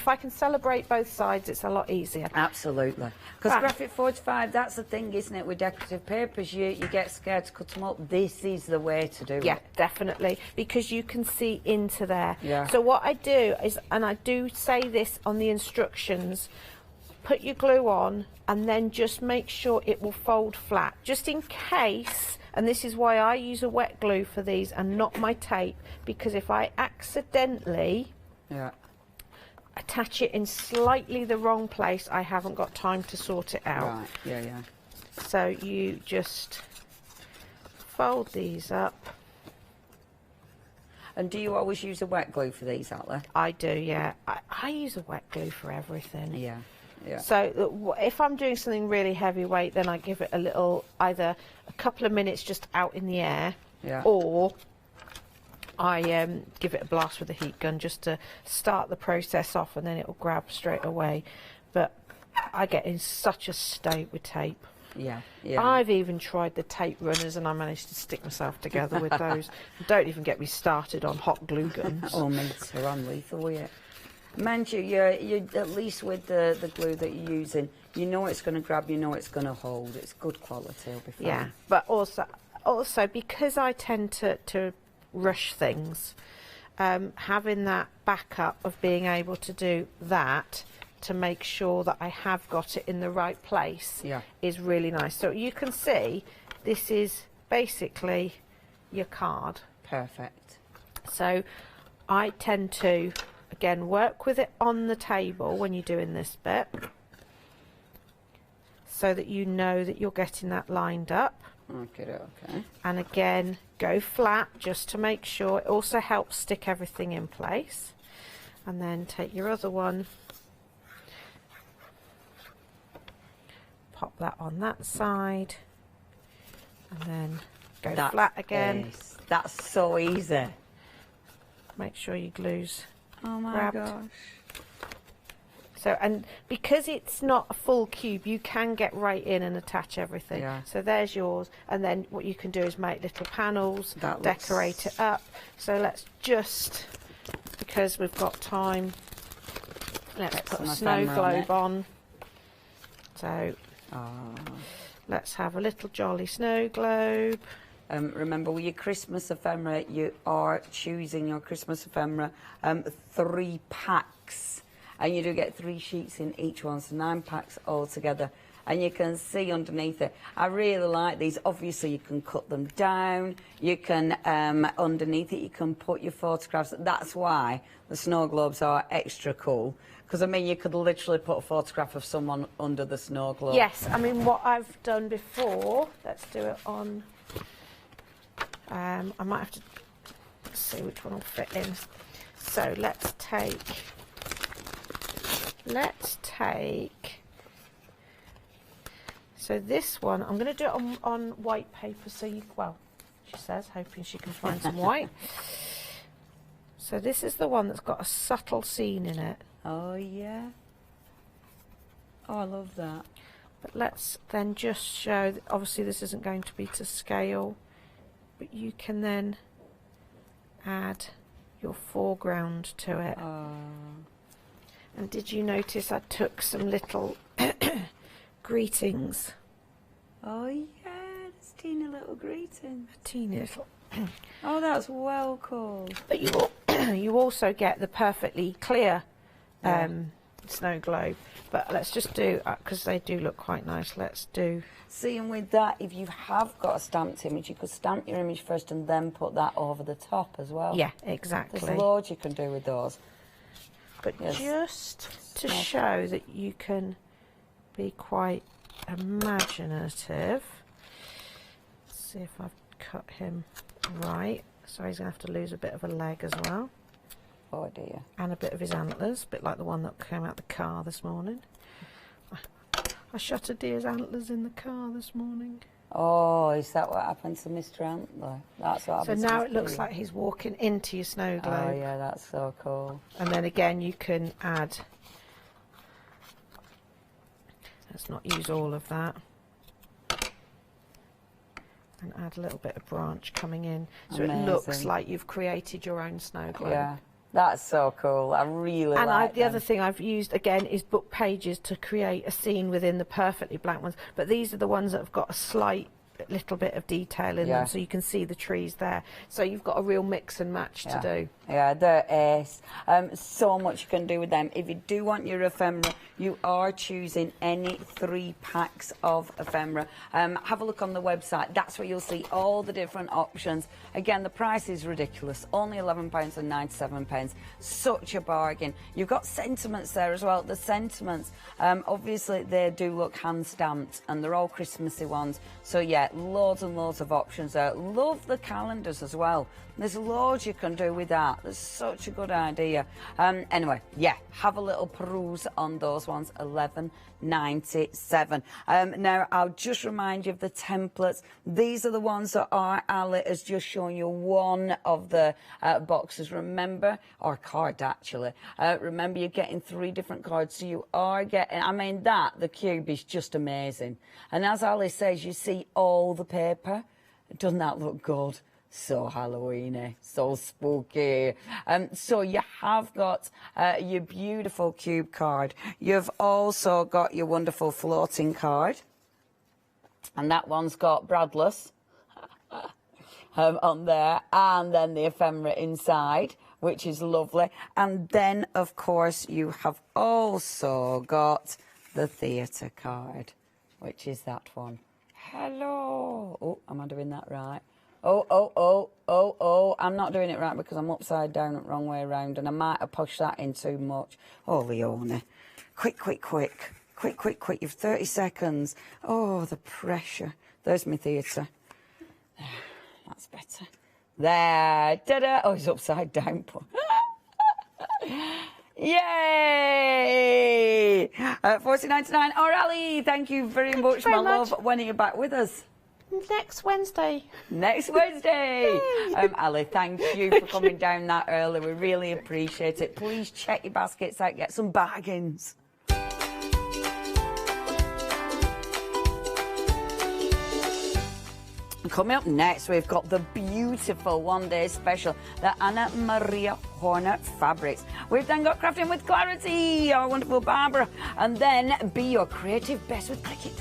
I can celebrate both sides, it's a lot easier. Absolutely. Because graphic 45, that's the thing, isn't it, with decorative papers, you get scared to cut them up. This is the way to do it. Yeah, definitely, because you can see into there. Yeah. So what I do is, and I do say this on the instructions, put your glue on and then just make sure it will fold flat, just in case. And this is why I use a wet glue for these and not my tape, because if I accidentally attach it in slightly the wrong place, I haven't got time to sort it out. Right, yeah. So you just fold these up. And do you always use a wet glue for these, Atla? I do, yeah. I use a wet glue for everything. Yeah. So if I'm doing something really heavyweight, then I give it a little, either a couple of minutes just out in the air, or I give it a blast with a heat gun just to start the process off, and then it will grab straight away. But I get in such a state with tape. Yeah. I've even tried the tape runners and I managed to stick myself together with those. Don't even get me started on hot glue guns. Oh, me too, I'm lethal, yeah. Mind you, you're at least with the glue that you're using, you know it's going to grab, you know it's going to hold. It's good quality, it'll be fine. Yeah, but also because I tend to rush things, having that backup of being able to do that to make sure that I have got it in the right place is really nice. So you can see this is basically your card. Perfect. So I tend to, again, work with it on the table when you're doing this bit so that you know that you're getting that lined up. Okay. And again, go flat just to make sure. It also helps stick everything in place. And then take your other one, pop that on that side, and then go flat again. That's so easy. Make sure your glue's grabbed. Gosh. So, and because it's not a full cube, you can get right in and attach everything. So there's yours, and then what you can do is make little panels, decorate it up. So let's just, because we've got time, let's put a snow globe on. So let's have a little jolly snow globe. Remember, with your Christmas ephemera, you are choosing your Christmas ephemera 3 packs. And you do get 3 sheets in each one, so 9 packs altogether. And you can see underneath it. I really like these. Obviously, you can cut them down. You can, underneath it, you can put your photographs. That's why the snow globes are extra cool. Because, I mean, you could literally put a photograph of someone under the snow globe. Yes, I mean, what I've done before, let's do it on, I might have to see which one will fit in. So let's take, So this one, I'm going to do it on white paper, so you, well, she says, hoping she can find some white. So this is the one that's got a subtle scene in it. Oh, yeah. Oh, I love that. But let's then just show, that obviously this isn't going to be to scale, but you can then add your foreground to it. Oh. And did you notice I took some little greetings? Oh, yeah, there's teeny little greetings. A teeny little. Oh, that's well cool. But you also get the perfectly clear snow globe. But let's just do, because they do look quite nice, let's do... See, and with that, if you have got a stamped image, you could stamp your image first and then put that over the top as well. Yeah, exactly. There's loads you can do with those. But just to show that you can be quite imaginative, let's see if I've cut him right. So he's going to have to lose a bit of a leg as well. Oh dear. And a bit of his antlers, a bit like the one that came out the car this morning. I shot a deer's antlers in the car this morning. Oh, is that what happened to Mr. Antler? That's what happened. So now it looks like he's walking into your snow globe. Oh yeah, that's so cool. And then again you can add, let's not use all of that, and add a little bit of branch coming in, so Amazing. it looks like you've created your own snow globe. Yeah, that's so cool. I really like the other thing I've used again is book pages to create a scene within the perfectly blank ones, but these are the ones that have got a slight little bit of detail in them, so you can see the trees there. So you've got a real mix and match to do. Yeah, they're ace. So much you can do with them. If you do want your ephemera, you are choosing any 3 packs of ephemera. Have a look on the website. That's where you'll see all the different options. Again, the price is ridiculous. Only £11.97. Such a bargain. You've got sentiments there as well. The sentiments, obviously, they do look hand-stamped, and they're all Christmassy ones. So, yeah, loads and loads of options there. Love the calendars as well. There's loads you can do with that. That's such a good idea. Anyway, yeah, have a little peruse on those ones. £11.97. Now, I'll just remind you of the templates. These are the ones that Ali has just shown you one of the boxes. Remember, or card actually. Remember, you're getting 3 different cards. So you are getting, I mean, the cube is just amazing. And as Ali says, you see all the paper. Doesn't that look good? So Halloweeny, so spooky. So you have got your beautiful cube card. You've also got your wonderful floating card. And that one's got Bradless on there. And then the ephemera inside, which is lovely. And then, of course, you have also got the theatre card, which is that one. Hello. Oh, am I doing that right? Oh, I'm not doing it right because I'm upside down, wrong way around, and I might have pushed that in too much. Oh, Leonie. Quick. You've 30 seconds. Oh, the pressure. There's my theatre. There, that's better. There. Ta-da. Oh, it's upside down. Yay! $14.99. Oh, Ali, thank you very much, my love. When are you back with us? Next Wednesday. Next Wednesday. Ali, thank you for coming down that early. We really appreciate it. Please check your baskets out, get some bargains. Coming up next, we've got the beautiful one-day special, the Anna Maria Horner fabrics. We've then got Crafting with Clarity, our wonderful Barbara, and then Be Your Creative Best with Cricut.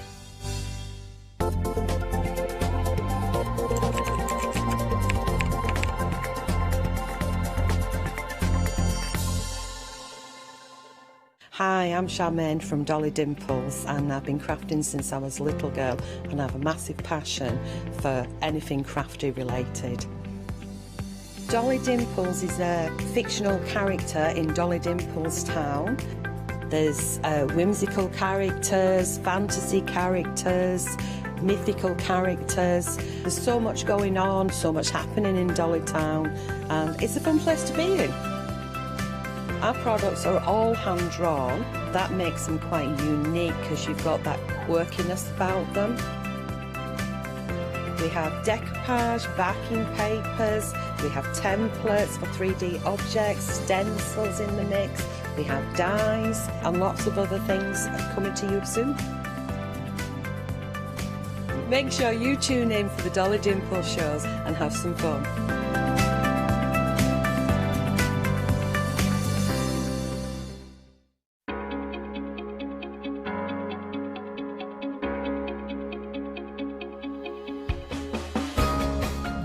Hi, I'm Charmaine from Dolly Dimples, and I've been crafting since I was a little girl, and I have a massive passion for anything crafty related. Dolly Dimples is a fictional character in Dolly Dimples Town. There's whimsical characters, fantasy characters, mythical characters. There's so much going on, so much happening in Dolly Town, and it's a fun place to be in. Our products are all hand-drawn, That makes them quite unique because you've got that quirkiness about them. We have decoupage, backing papers, we have templates for 3D objects, stencils in the mix, we have dies and lots of other things coming to you soon. Make sure you tune in for the Dolly Dimple shows and have some fun.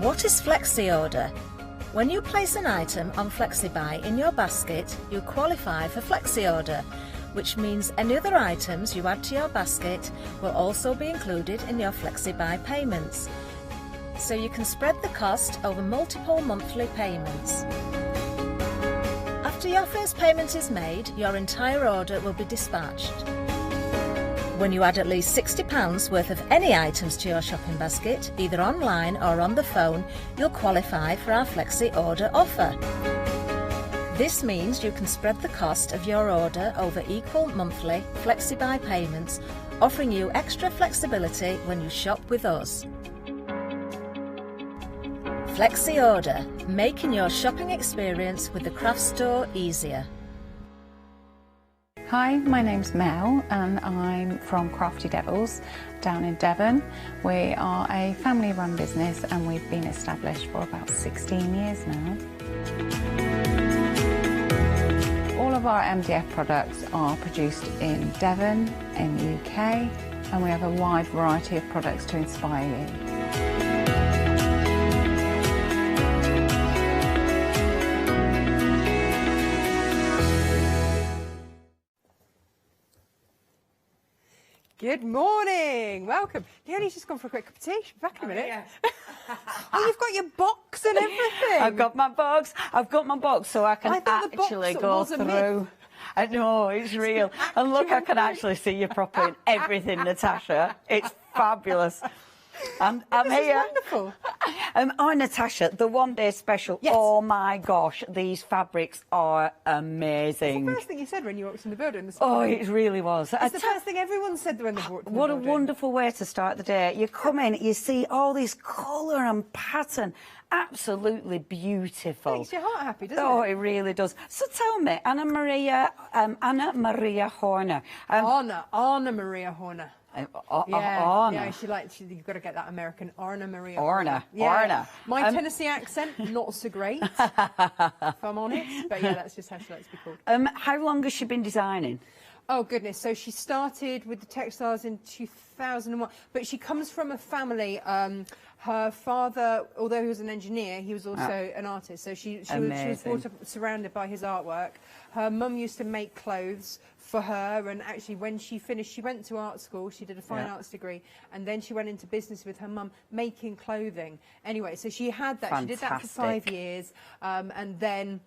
What is Flexi Order? When you place an item on FlexiBuy in your basket, you qualify for Flexi Order, which means any other items you add to your basket will also be included in your FlexiBuy payments. So you can spread the cost over multiple monthly payments. After your first payment is made, your entire order will be dispatched. When you add at least £60 worth of any items to your shopping basket, either online or on the phone, you'll qualify for our Flexi Order offer. This means you can spread the cost of your order over equal monthly FlexiBuy payments, offering you extra flexibility when you shop with us. Flexi Order, making your shopping experience with the craft store easier. Hi, my name's Mel and I'm from Crafty Devils down in Devon. We are a family-run business and we've been established for about 16 years now. All of our MDF products are produced in Devon, in the UK, and we have a wide variety of products to inspire you. Good morning, welcome. Leonie's just gone for a quick cup of tea. She'll be back in a minute. Yeah. Oh, you've got your box and everything. I've got my box so I can actually go through. I know, it's real. And look, I can actually see you properly in everything, Natasha. It's fabulous. And I'm here. Wonderful. Oh, Natasha, the one-day special. Yes. Oh my gosh, these fabrics are amazing. It's the first thing you said when you walked in the building this morning. Oh, it really was. It's the first thing everyone said when they walked in the What building. a wonderful way to start the day. You come in, you see all this colour and pattern. Absolutely beautiful. Makes your heart happy, doesn't it? Oh, it really does. So tell me, Anna Maria Horner. Anna Maria Horner. Orna. You've got to get that American Anna Maria. Orna. Yeah. Orna. My Tennessee accent, not so great, if I'm honest. But yeah, that's just how she likes to be called. How long has she been designing? Oh, goodness. So she started with the textiles in 2001. But she comes from a family. Her father, although he was an engineer, he was also an artist. So she was brought up surrounded by his artwork. Her mum used to make clothes for her, and actually when she finished, she went to art school, she did a fine arts degree, and then she went into business with her mum making clothing. Anyway, so she had that. Fantastic. She did that for 5 years, and then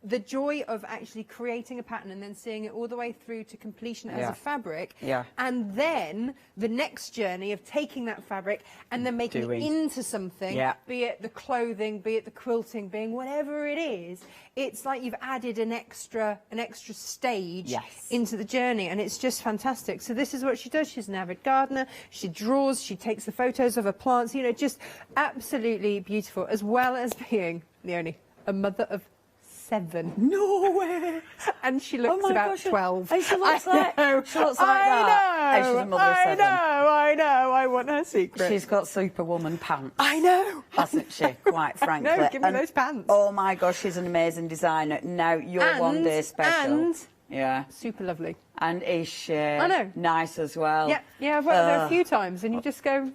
the joy of actually creating a pattern and then seeing it all the way through to completion as a fabric, and then the next journey of taking that fabric and then making it into something, be it the clothing, be it the quilting, being whatever it is. It's like you've added an extra stage into the journey, and it's just fantastic. So this is what she does. She's an avid gardener. She draws. She takes the photos of her plants. You know, just absolutely beautiful, as well as being, Leonie, a mother of 7. No way! And she looks about 12. And she looks like that. And she's a mother of 7. I know. I want her secret. She's got Superwoman pants. I know. Hasn't she? Quite frankly. No, give me those pants. Oh my gosh, she's an amazing designer. Now your one-day special. And super lovely. And is she? I know. Nice as well. Yeah. I've worked with her a few times, and you just go.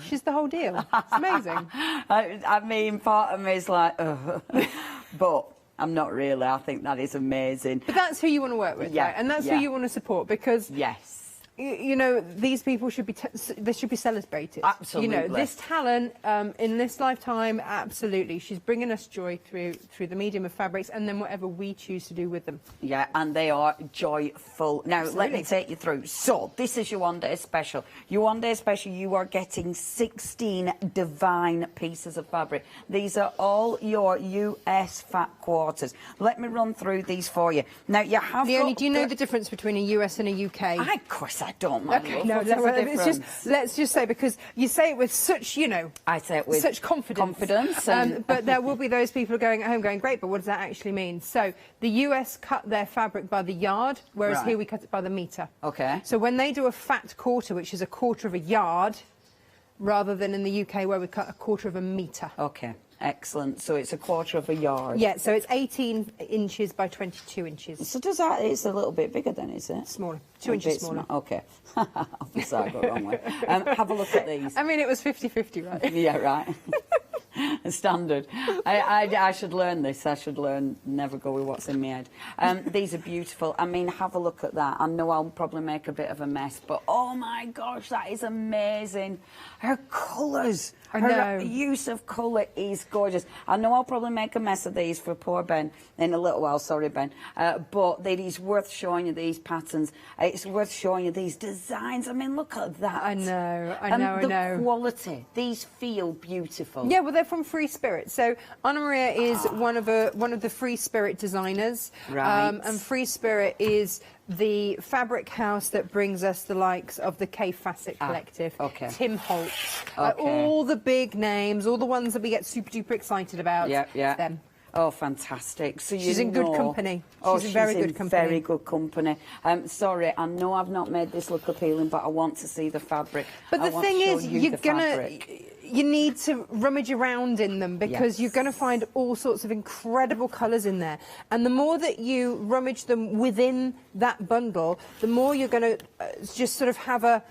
She's the whole deal. It's amazing. I mean, part of me is like, but I'm not really. I think that is amazing. But that's who you want to work with, right? And that's who you want to support, because you know, these people should be, they should be celebrated. Absolutely. You know, this talent in this lifetime, absolutely. She's bringing us joy through the medium of fabrics, and then whatever we choose to do with them. Yeah, and they are joyful. Now, let me take you through. So, this is your one-day special. Your one-day special, you are getting 16 divine pieces of fabric. These are all your US fat quarters. Let me run through these for you. Now, you have Leonie, do you know the difference between a US and a UK? Of course I don't, my Okay, love. no, It's just, let's just say, because you say it with such, you know, I say it with such confidence. But there will be those people going at home going, great, but what does that actually mean? So the US cut their fabric by the yard, whereas here we cut it by the metre. Okay. So when they do a fat quarter, which is a quarter of a yard, rather than in the UK where we cut a quarter of a metre. Okay. Excellent. So it's a quarter of a yard. Yeah, so it's 18 inches by 22 inches. So does that, it's a little bit bigger then, is it? Smaller. 2 inches smaller. Okay. Obviously I got the wrong way. Have a look at these. I mean, it was 50-50, right? Yeah, right. Standard. I should learn this. I should learn never go with what's in my head. These are beautiful. I mean, have a look at that. I know I'll probably make a bit of a mess, but oh my gosh, that is amazing. Her colours. I know. Her use of colour is gorgeous. I know I'll probably make a mess of these for poor Ben in a little while. Sorry, Ben. But it is worth showing you these patterns. It's worth showing you these designs. I mean, look at that. I know, I know. The quality. These feel beautiful. Yeah, well, they're from Free Spirit. So Anna Maria is one of the Free Spirit designers. Right. And Free Spirit is the fabric house that brings us the likes of the K Facet Collective, Tim Holtz, all the big names, all the ones that we get super duper excited about. Yeah. Them. Oh, fantastic. So she's in good company. She's in very good company. Sorry, I know I've not made this look appealing, but I want to see the fabric. But the thing is, you need to rummage around in them, because you're going to find all sorts of incredible colours in there. And the more that you rummage them within that bundle, the more you're going to just sort of have a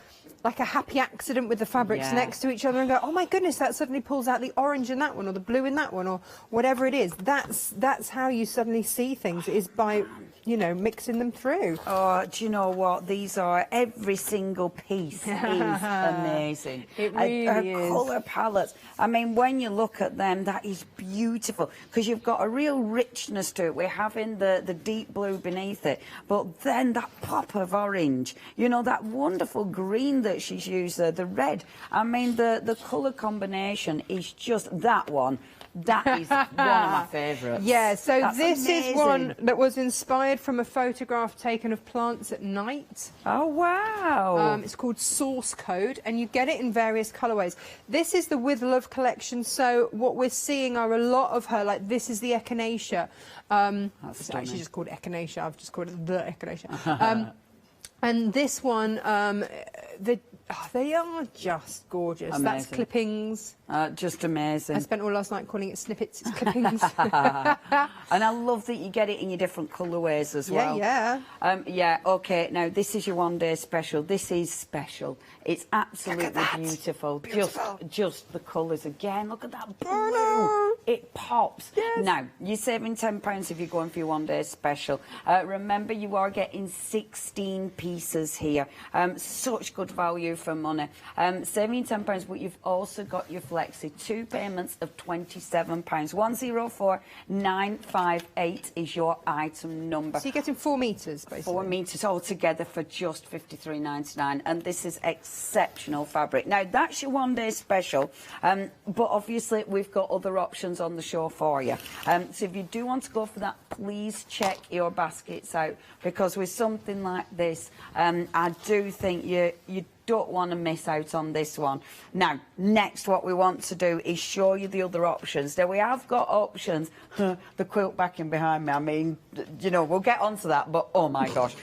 happy accident with the fabrics next to each other and go, oh my goodness, that suddenly pulls out the orange in that one, or the blue in that one, or whatever it is. That's how you suddenly see things, is by, you know, mixing them through. Oh, do you know what? These are, every single piece is amazing. It really is. Colour palettes. I mean, when you look at them, that is beautiful, because you've got a real richness to it. We're having the deep blue beneath it, but then that pop of orange, you know, that wonderful green that she's used there, the red. I mean, the colour combination is just that one. That is one of my favourites. Yeah, so That's this amazing. is one that was inspired from a photograph taken of plants at night. Oh, wow. It's called Source Code, and you get it in various colourways. This is the With Love collection, so what we're seeing are a lot of her, like this is the Echinacea. It's actually just called Echinacea, I've just called it the Echinacea. And this one, they are just gorgeous. Amazing. That's clippings. Just amazing. I spent all last night calling it snippets. It's clippings. And I love that you get it in your different colourways as well. Yeah. Okay, now this is your one-day special. This is special. It's absolutely beautiful. Just the colours again. Look at that blue. It pops. Yes. Now, you're saving £10 if you're going for your one-day special. Remember, you are getting 16 pieces here. Such good value for money. Saving £10, but you've also got your flexi. 2 payments of £27. 104958 is your item number. So you're getting 4 metres, basically. 4 metres altogether for just £53.99, and this is exceptional fabric. Now, that's your one-day special, but obviously we've got other options on the show for you. So if you do want to go for that, please check your baskets out, because with something like this, I do think you don't want to miss out on this one. Now, next, what we want to do is show you the other options. Now, we have got options. The quilt backing behind me, I mean, you know, we'll get onto that, but oh my gosh.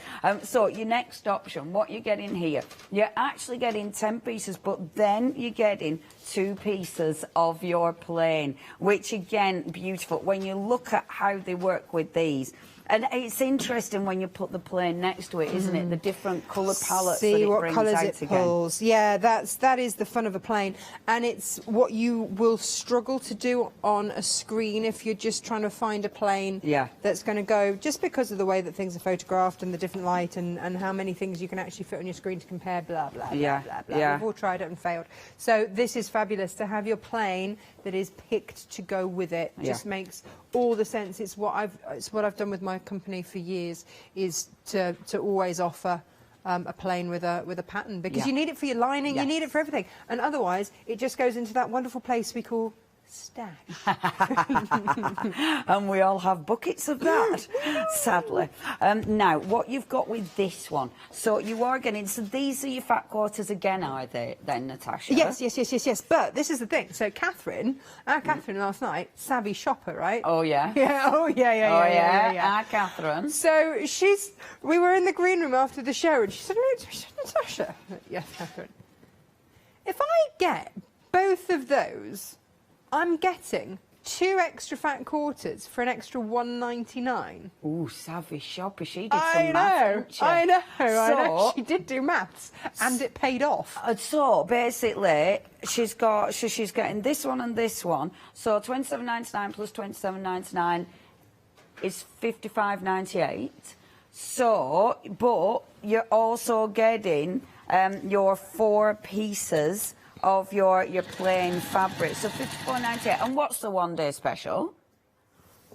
So your next option, what you're getting here, you're actually getting 10 pieces, but then you're getting 2 pieces of your plain, which again, beautiful. When you look at how they work with these, And it's interesting when you put the plain next to it, isn't it? The different colour palettes that See it what brings colours out it again. pulls. Yeah, that is the fun of a plane, and it's what you will struggle to do on a screen if you're just trying to find a plane that's going to go, just because of the way that things are photographed and the different light and how many things you can actually fit on your screen to compare, blah, blah, blah, blah, blah. We've all tried it and failed. So this is fabulous to have your plane that is picked to go with it. Just makes all the sense. It's what I've done with my company for years, is to always offer a plane with a pattern, because you need it for your lining, you need it for everything, and otherwise it just goes into that wonderful place we call stash. And we all have buckets of that, sadly. Now, what you've got with this one, so you are getting, so these are your fat quarters again, are they then, Natasha? Yes. But this is the thing. So Catherine last night, savvy shopper, right? Oh yeah. Yeah. Catherine. So we were in the green room after the show, and she said, Natasha, yes, Catherine, if I get both of those, I'm getting 2 extra fat quarters for an extra £1.99. Ooh, savvy shopper. She did some maths. I know. She did do maths, and it paid off. So basically, she's getting this one and this one. So £27.99 plus £27.99 is £55.98. So, but you're also getting your 4 pieces of your plain fabric, so £54.98. And what's the one-day special?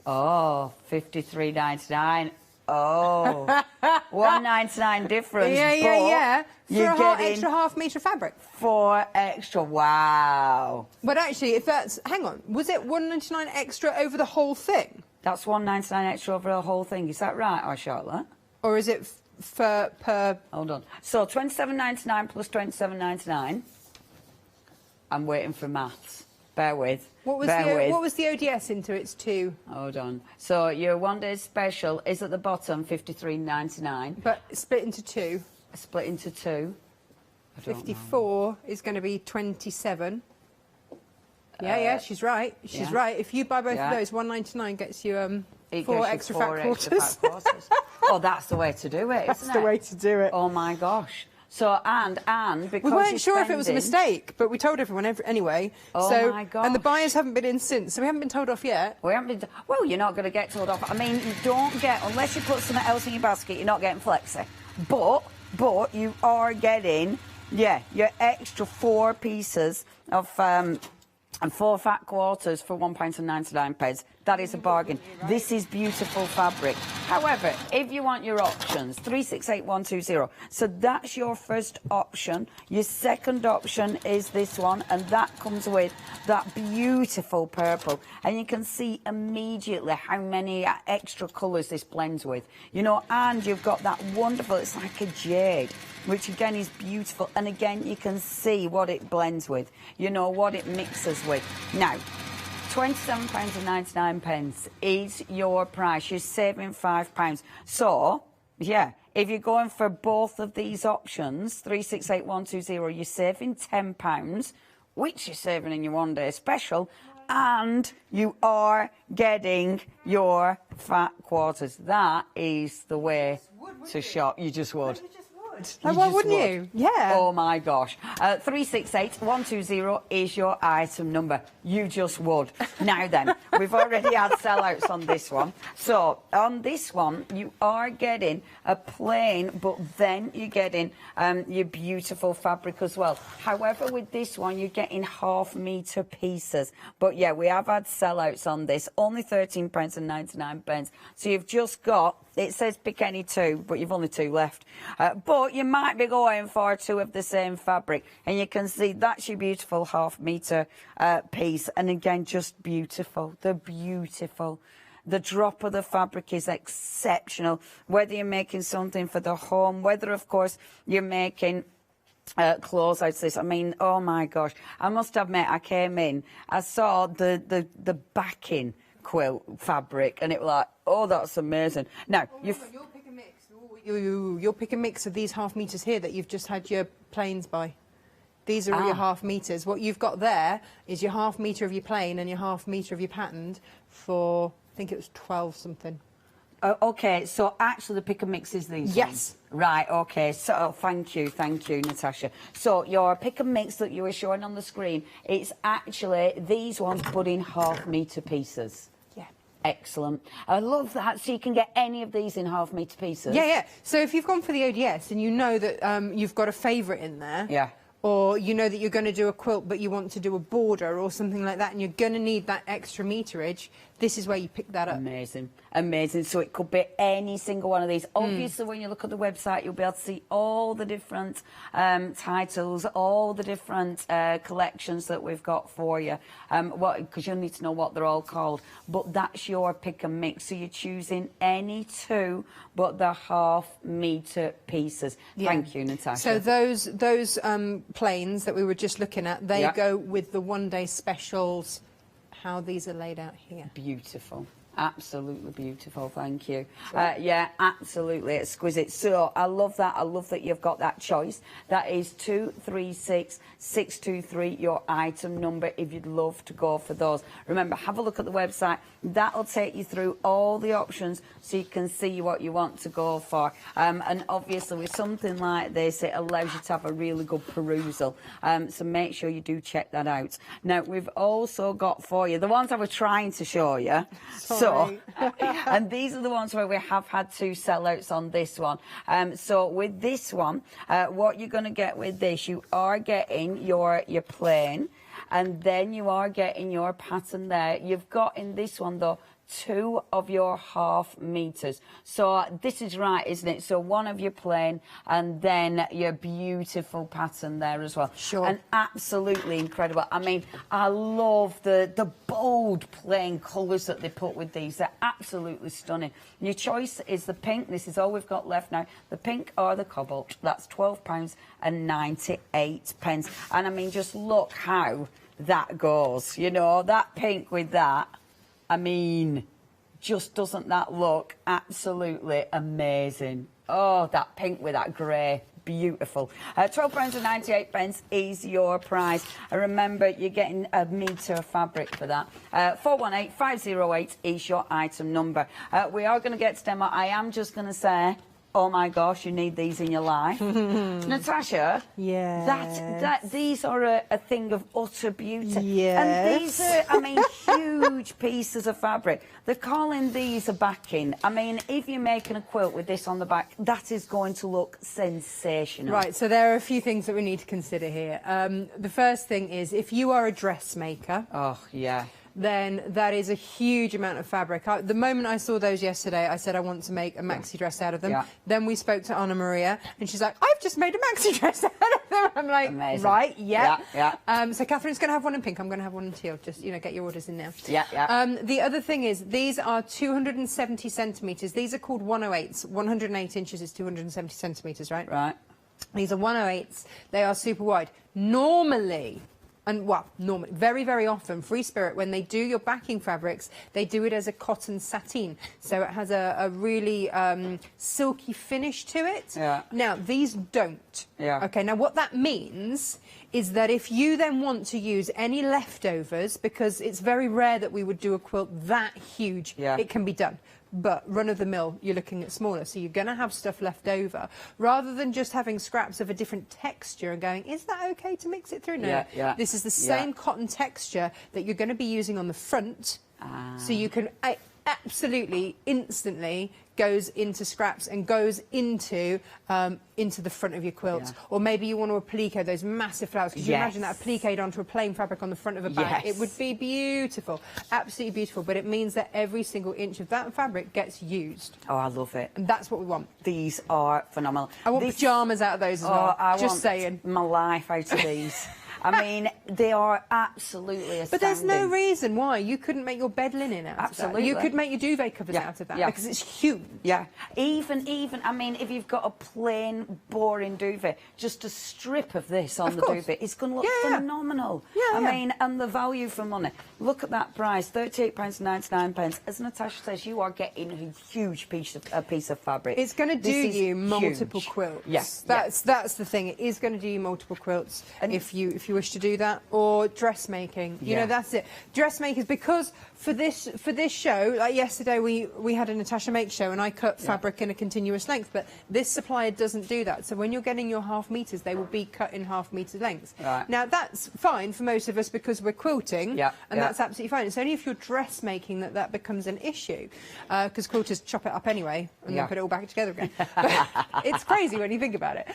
Oh, £53.99. Oh, £1.99 difference. Yeah. For you're getting extra half metre fabric. 4 extra. Wow. But actually, if that's, hang on, was it £1.99 extra over the whole thing? That's £1.99 extra over the whole thing. Is that right, or Charlotte? Or is it per? Hold on. So £27.99 plus £27.99. I'm waiting for maths. Bear with. What was the ODS into its 2? Hold on. So your one-day special is at the bottom, £53.99. But split into 2. Split into 2. 54 is going to be 27. Yeah, she's right. She's right. If you buy both of those, £1.99 gets you 4 extra fat quarters. Oh, that's the way to do it, That's the way to do it. Oh my gosh. So, and because we weren't sure if it was a mistake, but we told everyone anyway. Oh my gosh. And the buyers haven't been in since, so we haven't been told off yet. We haven't been. Well, you're not going to get told off. I mean, you don't get, unless you put something else in your basket, you're not getting flexi. But you are getting, your extra 4 pieces of and 4 fat quarters for £1.99. That is a bargain. This is beautiful fabric. However, if you want your options, 368120. So that's your first option. Your second option is this one, and that comes with that beautiful purple. And you can see immediately how many extra colours this blends with. You know, and you've got that wonderful, it's like a jade, which again is beautiful. And again, you can see what it blends with, you know, what it mixes with. Now, £27.99 is your price. You're saving £5. So, yeah, if you're going for both of these options, 368120, you're saving £10, which you're saving in your one-day special, and you are getting your fat quarters. That is the way to shop. You just would. Why wouldn't you? Yeah. Oh my gosh. 368120 is your item number. You just would. Now then, we've already had sellouts on this one. So on this one, you are getting a plain, but then you're getting your beautiful fabric as well. However, with this one, you're getting half-metre pieces. But yeah, we have had sellouts on this. Only £13.99. So you've just got, it says pick any 2, but you've only 2 left. But you might be going for 2 of the same fabric, and you can see that's your beautiful half-metre piece. And again, just beautiful. They're beautiful. The drop of the fabric is exceptional. Whether you're making something for the home, whether, of course, you're making clothes out of this. I mean, oh my gosh. I must admit, I came in, I saw the backing quilt fabric, and it was like, oh, that's amazing. Now, you'll pick a mix. You'll pick a mix of these half meters here that you've just had your plains by. These are all your half meters. What you've got there is your half meter of your plain and your half meter of your patterned for, I think it was 12 something. Okay, so actually the pick and mix is these ones? Right, okay, so thank you, Natasha. So your pick and mix that you were showing on the screen, it's actually these ones put in half-metre pieces. Yeah. Excellent. I love that, so you can get any of these in half-metre pieces. Yeah. So if you've gone for the ODS and you know that you've got a favourite in there, or you know that you're going to do a quilt but you want to do a border or something like that and you're going to need that extra meterage, this is where you pick that up. Amazing, amazing. So it could be any single one of these. Obviously, when you look at the website, you'll be able to see all the different titles, all the different collections that we've got for you, because you'll need to know what they're all called. But that's your pick and mix. So you're choosing any two, but the half-metre pieces. Thank you, Natasha. So those planes that we were just looking at, they go with the one-day specials. How these are laid out here. Beautiful. Absolutely beautiful, thank you. Yeah, absolutely exquisite. So I love that. I love that you've got that choice. That is 236623, your item number, if you'd love to go for those. Remember, have a look at the website. That'll take you through all the options so you can see what you want to go for. And obviously, with something like this, it allows you to have a really good perusal. So make sure you do check that out. Now, we've also got for you the ones I was trying to show you. So, and these are the ones where we have had 2 sellouts on this one. So with this one, what you're going to get with this, you are getting your plain, and then you are getting your pattern there. You've got in this one, though, 2 of your half-meters. So this is right, isn't it? So one of your plain and then your beautiful pattern there as well. Sure. And absolutely incredible. I mean, I love the bold plain colours that they put with these. They're absolutely stunning. Your choice is the pink. This is all we've got left now. The pink or the cobalt. That's £12.98. And I mean, just look how that goes. You know, that pink with that. I mean, just doesn't that look absolutely amazing? Oh, that pink with that grey. Beautiful. £12.98 is your price. And remember, you're getting a metre of fabric for that. 418508 is your item number. We are going to get to demo. I am just going to say, oh my gosh, you need these in your life. Natasha, these are a thing of utter beauty. And these are, I mean, huge pieces of fabric. They're calling these a backing. I mean, if you're making a quilt with this on the back, that is going to look sensational. Right, so there are a few things that we need to consider here. The first thing is, if you are a dressmaker... Oh, yeah. Then that is a huge amount of fabric. The moment I saw those yesterday, I said I want to make a maxi dress out of them. Then we spoke to Anna Maria, and she's like, I've just made a maxi dress out of them. I'm like, amazing. Right, so Catherine's going to have one in pink. I'm going to have one in teal. Just, you know, get your orders in now. The other thing is, these are 270 centimetres. These are called 108s. 108 inches is 270 centimetres, right? Right. These are 108s. They are super wide. Normally, very, very often, Free Spirit, when they do your backing fabrics, they do it as a cotton sateen. So it has a really silky finish to it. Now, these don't. Okay, now what that means is that if you then want to use any leftovers, because it's very rare that we would do a quilt that huge, it can be done. But run-of-the-mill, you're looking at smaller, so you're going to have stuff left over. Rather than just having scraps of a different texture and going, is that okay to mix it through? No, this is the same cotton texture that you're going to be using on the front, so you can absolutely, instantly goes into scraps and goes into the front of your quilt. Or maybe you want to applique those massive flowers. Could you imagine that appliqued onto a plain fabric on the front of a bag? It would be beautiful, absolutely beautiful. But it means that every single inch of that fabric gets used. Oh, I love it. And that's what we want. These are phenomenal. I want pyjamas out of those as well. I just saying. My life out of these. I mean, they are absolutely astounding. But there's no reason why you couldn't make your bed linen out of that. You could make your duvet covers out of that because it's huge. Even, I mean, if you've got a plain, boring duvet, just a strip of this on the duvet, it's going to look phenomenal. I mean, and the value for money. Look at that price, £38.99. As Natasha says, you are getting a huge piece of fabric. It's going to do you multiple quilts. That's the thing. It is going to do you multiple quilts if you you wish to do that, or dressmaking. You know, that's it. Dressmakers, because for this show, like yesterday we had a Natasha Make show and I cut fabric in a continuous length, but this supplier doesn't do that. So when you're getting your half meters, they will be cut in half meter lengths. Right. Now that's fine for most of us because we're quilting, and that's absolutely fine. It's only if you're dressmaking that becomes an issue, because quilters chop it up anyway and then put it all back together again. It's crazy when you think about it.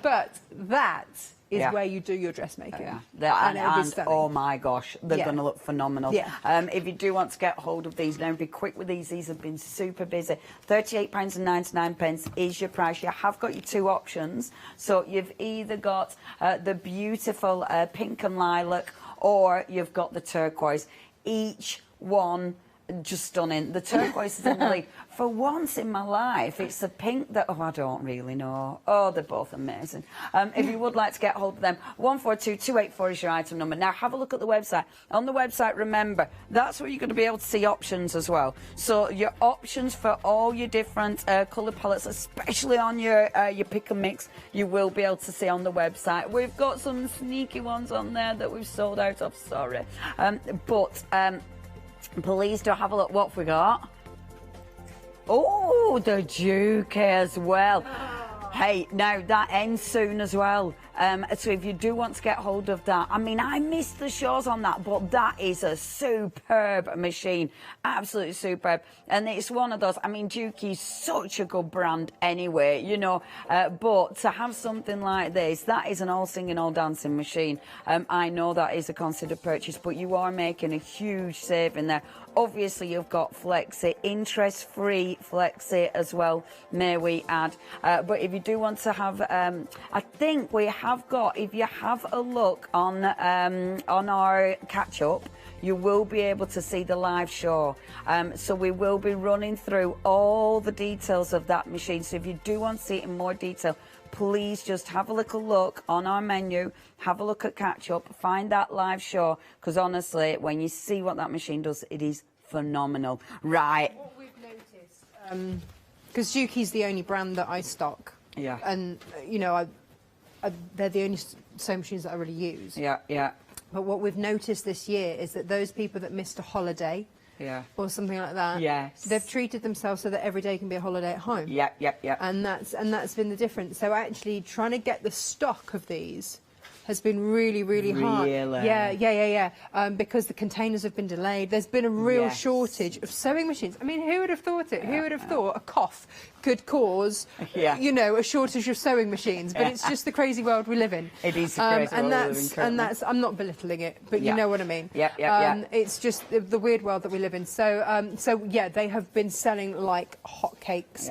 But that is where you do your dressmaking. And oh my gosh, they're going to look phenomenal. If you do want to get hold of these, now be quick with these. These have been super busy. £38.99 is your price. You have got your two options. So you've either got the beautiful pink and lilac, or you've got the turquoise. Each one just stunning. The turquoise is in the lead. For once in my life, it's the pink that, I don't really know. Oh, they're both amazing. If you would like to get hold of them, 142284 is your item number. Now, have a look at the website. On the website, remember, that's where you're going to be able to see options as well. So your options for all your different colour palettes, especially on your pick and mix, you will be able to see on the website. We've got some sneaky ones on there that we've sold out of, sorry. Please do have a look. What have we got? Oh, the Duke as well. Hey, now that ends soon as well. So if you do want to get hold of that, I mean, I missed the shows on that, but that is a superb machine. Absolutely superb. And it's one of those, I mean, Dukey's such a good brand anyway, you know, but to have something like this, that is an all singing, all dancing machine. I know that is a considered purchase, but you are making a huge saving there. Obviously, you've got Flexi, interest-free Flexi as well, may we add. But if you do want to have, I think we have got, if you have a look on our catch-up, you will be able to see the live show. So we will be running through all the details of that machine. So if you do want to see it in more detail, please just have a little look on our menu, have a look at catch-up, find that live show, because honestly, when you see what that machine does, it is phenomenal. Right. What we've noticed, because Dukey's the only brand that I stock. Yeah. And, you know, they're the only sewing machines that I really use. Yeah, yeah. But what we've noticed this year is that those people that missed a holiday, or something like that, they've treated themselves so that every day can be a holiday at home. Yeah, yeah, yeah. And that's been the difference. So actually trying to get the stock of these has been really, really hard. Because the containers have been delayed. There's been a real shortage of sewing machines. I mean, who would have thought it? Who would have thought a cough could cause, you know, a shortage of sewing machines? But it's just the crazy world we live in. It is the crazy world we live in currently. And that's, I'm not belittling it, but you know what I mean. It's just the weird world that we live in. So yeah, they have been selling like hotcakes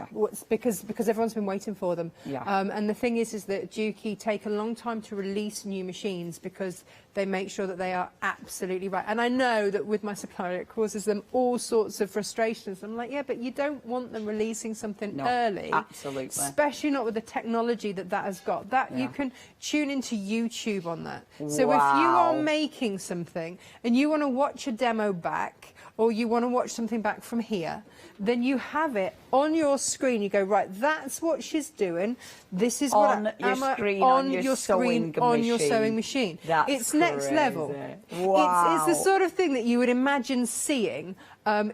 because everyone's been waiting for them. And the thing is that Dukey take a long time to release new machines because they make sure that they are absolutely right. And I know that with my supplier, it causes them all sorts of frustrations. I'm like, yeah, but you don't want them releasing something early. Absolutely. Especially not with the technology that has got. That you can tune into YouTube on that. So if you are making something and you want to watch a demo back, or you want to watch something back from here, then you have it on your screen. You go, right, that's what she's doing. This is on what your screen, on your sewing machine. That's it's next crazy. Level. Wow. It's the sort of thing that you would imagine seeing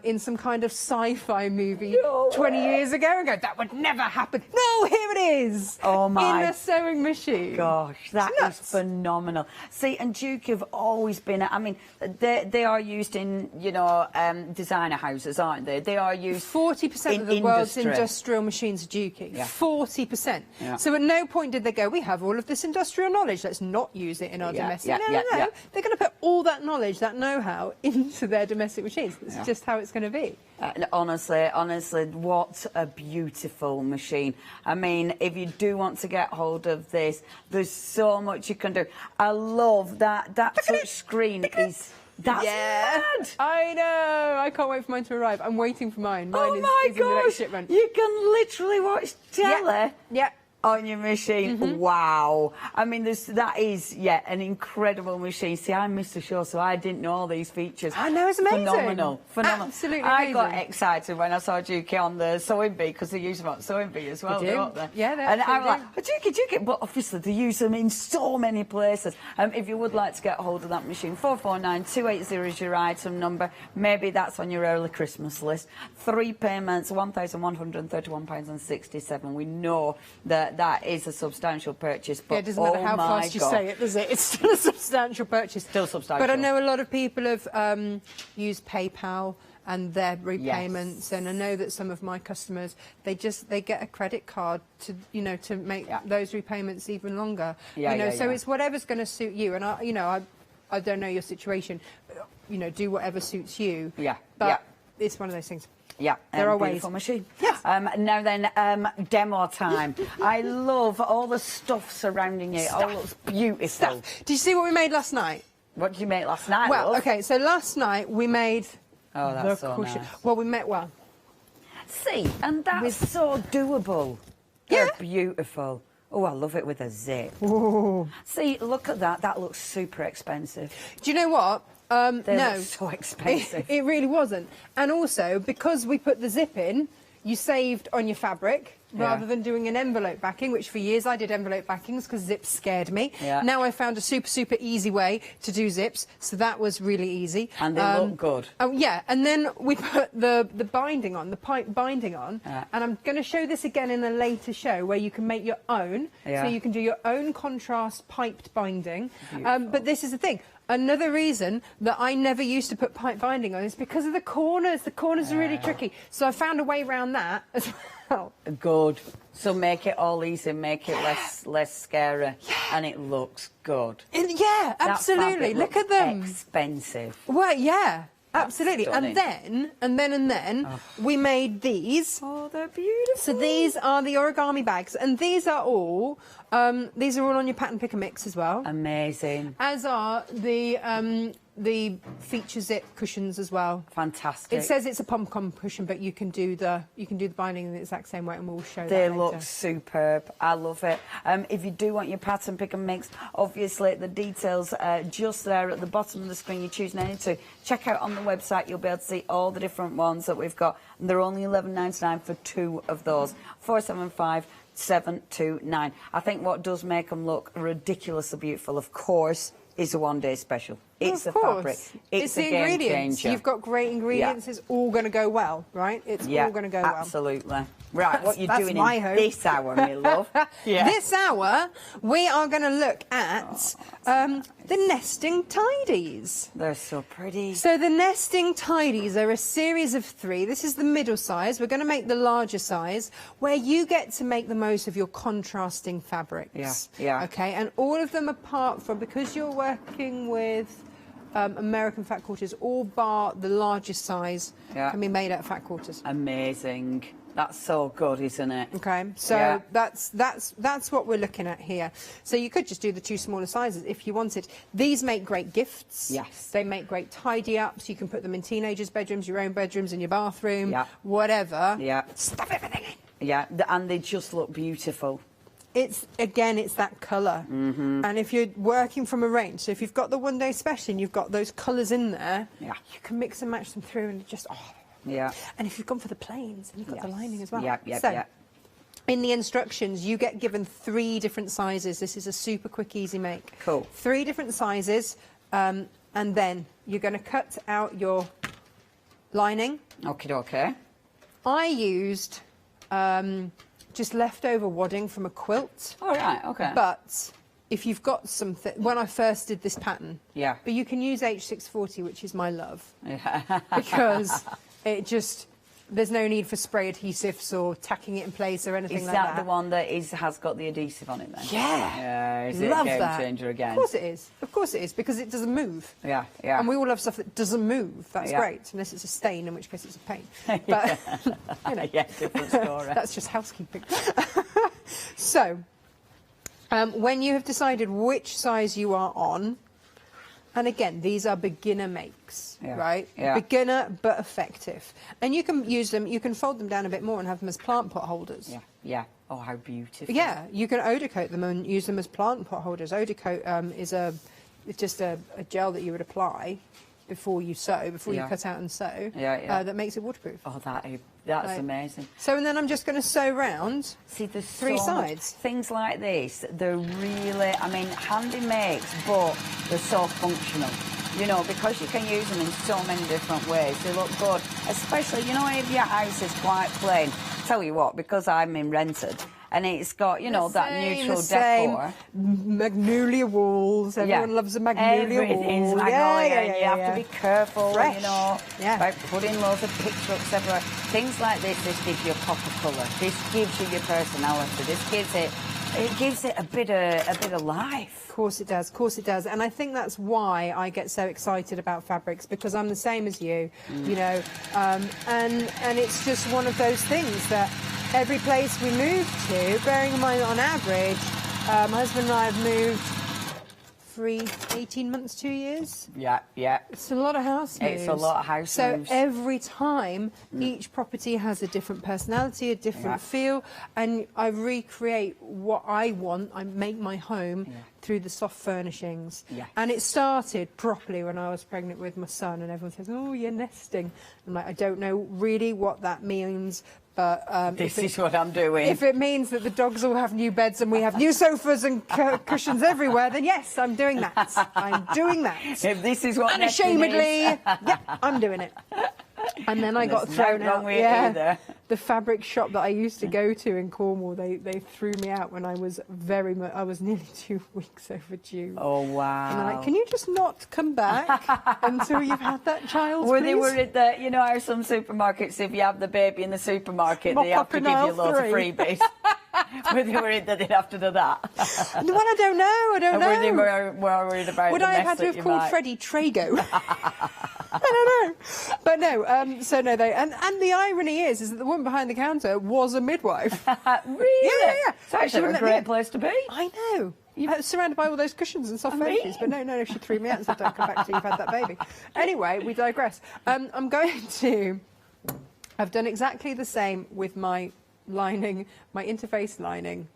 in some kind of sci-fi movie 20 years ago and go, that would never happen. No, here it is. Oh my. In a sewing machine. Gosh, that is phenomenal. See, and Duke have always been, I mean, they are used in, you know, designer houses, aren't they? They are used 40% of the world's industrial machines are Dukey. 40%. So at no point did they go, we have all of this industrial knowledge, let's not use it in our domestic. No. They're going to put all that knowledge, that know-how into their domestic machines. It's just how it's going to be. Honestly, what a beautiful machine. I mean, if you do want to get hold of this, there's so much you can do. I love that touch screen is... That's mad. I know. I can't wait for mine to arrive. I'm waiting for mine. Mine is in the next shipment. You can literally watch telly on your machine. Wow. I mean, that is, an incredible machine. See, I missed the show, so I didn't know all these features. I know, it's amazing. Phenomenal. Absolutely I amazing. got excited when I saw Dukey on the sewing bee, because they use them on sewing bee as well, don't they? Yeah, they And I'm like, do. oh, Dukey, but obviously they use them in so many places. If you would like to get hold of that machine, 449-280 is your item number. Maybe that's on your early Christmas list. 3 payments, £1,131.67. We know that is a substantial purchase, but it doesn't matter how fast you say it, does it? It's still a substantial purchase. Still substantial. But I know a lot of people have used PayPal and their repayments, and I know that some of my customers, they get a credit card to to make those repayments even longer. So it's whatever's going to suit you. And I don't know your situation, but, do whatever suits you. But it's one of those things. Yeah, there are ways. Beautiful machine. Yes. Now then, demo time. I love all the stuff surrounding it. It all looks beautiful. Did you see what we made last night? What did you make last night, Well, love? okay, so last night we made... Oh, that's so nice. Well, See, and that's so doable. Yeah. They're beautiful. Oh, I love it with a zip. Ooh. See, look at that. That looks super expensive. Do you know what? They no. look so expensive. It really wasn't. And also, because we put the zip in, you saved on your fabric rather than doing an envelope backing, which for years I did envelope backings because zips scared me. Yeah. Now I found a super easy way to do zips, so that was really easy. And they look good. Oh yeah, and then we put the binding on, the pipe binding on, and I'm going to show this again in a later show where you can make your own, so you can do your own contrast piped binding. But this is the thing. Another reason that I never used to put pipe binding on is because of the corners. The corners are really tricky. So I found a way around that as well. Good. So make it all easy, make it less scary, and it looks good. Yeah, absolutely. Look at them. Expensive. Well, yeah. Absolutely. Stunning. And then we made these. Oh, they're beautiful. So these are the origami bags, and these are all on your pattern pick and mix as well. Amazing. As are the feature zip cushions as well. Fantastic. It says it's a pom-pom cushion, but you can do the binding in the exact same way, and we'll show that They later. look superb. I love it. If you do want your pattern pick and mix, obviously the details are just there at the bottom of the screen. You choose any to check out on the website. You'll be able to see all the different ones that we've got, and they're only £11.99 for 2 of those. 475-729. I think what does make them look ridiculously beautiful, of course, is a one-day special. It's the fabric. It's the a game ingredients. changer. You've got great ingredients. It's all going to go well, right? It's all going to go well. Absolutely. Right, what you're That's doing my in hope. this hour, my love. This hour, we are going to look at the nesting tidies. They're so pretty. So the nesting tidies are a series of 3. This is the middle size. We're going to make the larger size, where you get to make the most of your contrasting fabrics. Yeah. Okay, and all of them, apart from, because you're working with American fat quarters, all bar the largest size can be made out of fat quarters. Amazing. That's so good, isn't it? Okay, so that's what we're looking at here. So you could just do the 2 smaller sizes if you wanted. These make great gifts. Yes. They make great tidy-ups. You can put them in teenagers' bedrooms, your own bedrooms, in your bathroom, whatever. Yeah. Stuff everything in. Yeah, and they just look beautiful. It's that colour. And if you're working from a range, so if you've got the one-day special and you've got those colours in there, you can mix and match them through, and just, And if you've gone for the plains, and you've got the lining as well. In the instructions, you get given 3 different sizes. This is a super quick, easy make. Cool. 3 different sizes, and then you're going to cut out your lining. Okay. I used just leftover wadding from a quilt. All right, okay. But if you've got something, when I first did this pattern, but you can use H640, which is my love, because it just, there's no need for spray adhesives or tacking it in place or anything like that. Is that the one that has got the adhesive on it then? Yeah. Is it Love a game that. changer again? Of course it is. Of course it is, because it doesn't move. Yeah. And we all have stuff that doesn't move. That's great, unless it's a stain, in which case it's a pain. But, different story. That's just housekeeping. So, when you have decided which size you are on, And again, these are beginner makes, right? Yeah. Beginner but effective. And you can use them, you can fold them down a bit more and have them as plant pot holders. Yeah, yeah. Oh, how beautiful. Yeah, you can eau de coat them and use them as plant pot holders. Eau de coat is it's just a gel that you would apply before you sew, before you cut out and sew, that makes it waterproof. Oh, that's amazing. So, and then I'm just going to sew round. See, there's three sides. Things like this, they're really, I mean, handy makes, but they're so functional. You know, because you can use them in so many different ways. They look good, especially, you know, if your house is quite plain. Tell you what, because I'm in rented, and it's got, you know, that neutral decor. Magnolia walls. Everyone loves a magnolia Everything's wall. magnolia, you have to be careful, Fresh. you know, about putting loads of pictures everywhere. Things like this gives you a pop of colour. This gives you your personality. This gives it a bit of life. Of course it does, of course it does. And I think that's why I get so excited about fabrics, because I'm the same as you, you know, and it's just one of those things that every place we move to, bearing in mind on average, my husband and I have moved 18 months, 2 years. Yeah, yeah. It's a lot of house moves. It's a lot of house moves. So every time, each property has a different personality, a different feel, and I recreate what I want. I make my home through the soft furnishings. And it started properly when I was pregnant with my son, and everyone says, oh, you're nesting. I'm like, I don't know really what that means. But this is what I'm doing. If it means that the dogs all have new beds and we have new sofas and cushions everywhere, then yes, I'm doing that. I'm doing that. If this is what unashamedly, yeah, I'm doing it. And then I got thrown out. The fabric shop that I used to go to in Cornwall, they threw me out when I was I was nearly 2 weeks overdue. Oh wow! And they're like, can you just not come back until you've had that child? Well, they were at the, you know how some supermarkets, if you have the baby in the supermarket, they have to give you loads of freebies. Were they worried that they'd have to do that? Well, I don't know. I don't know. Were they more worried about would the I have had to have called Freddie Trago? I don't know. But no, so no, and the irony is that the woman behind the counter was a midwife. Really? Yeah. It's actually a great place to be. I know. Surrounded by all those cushions and soft furnishings. But no, she threw me out and said, don't come back till you've had that baby. Anyway, we digress. I'm going to... I've done exactly the same with my lining, my interface lining,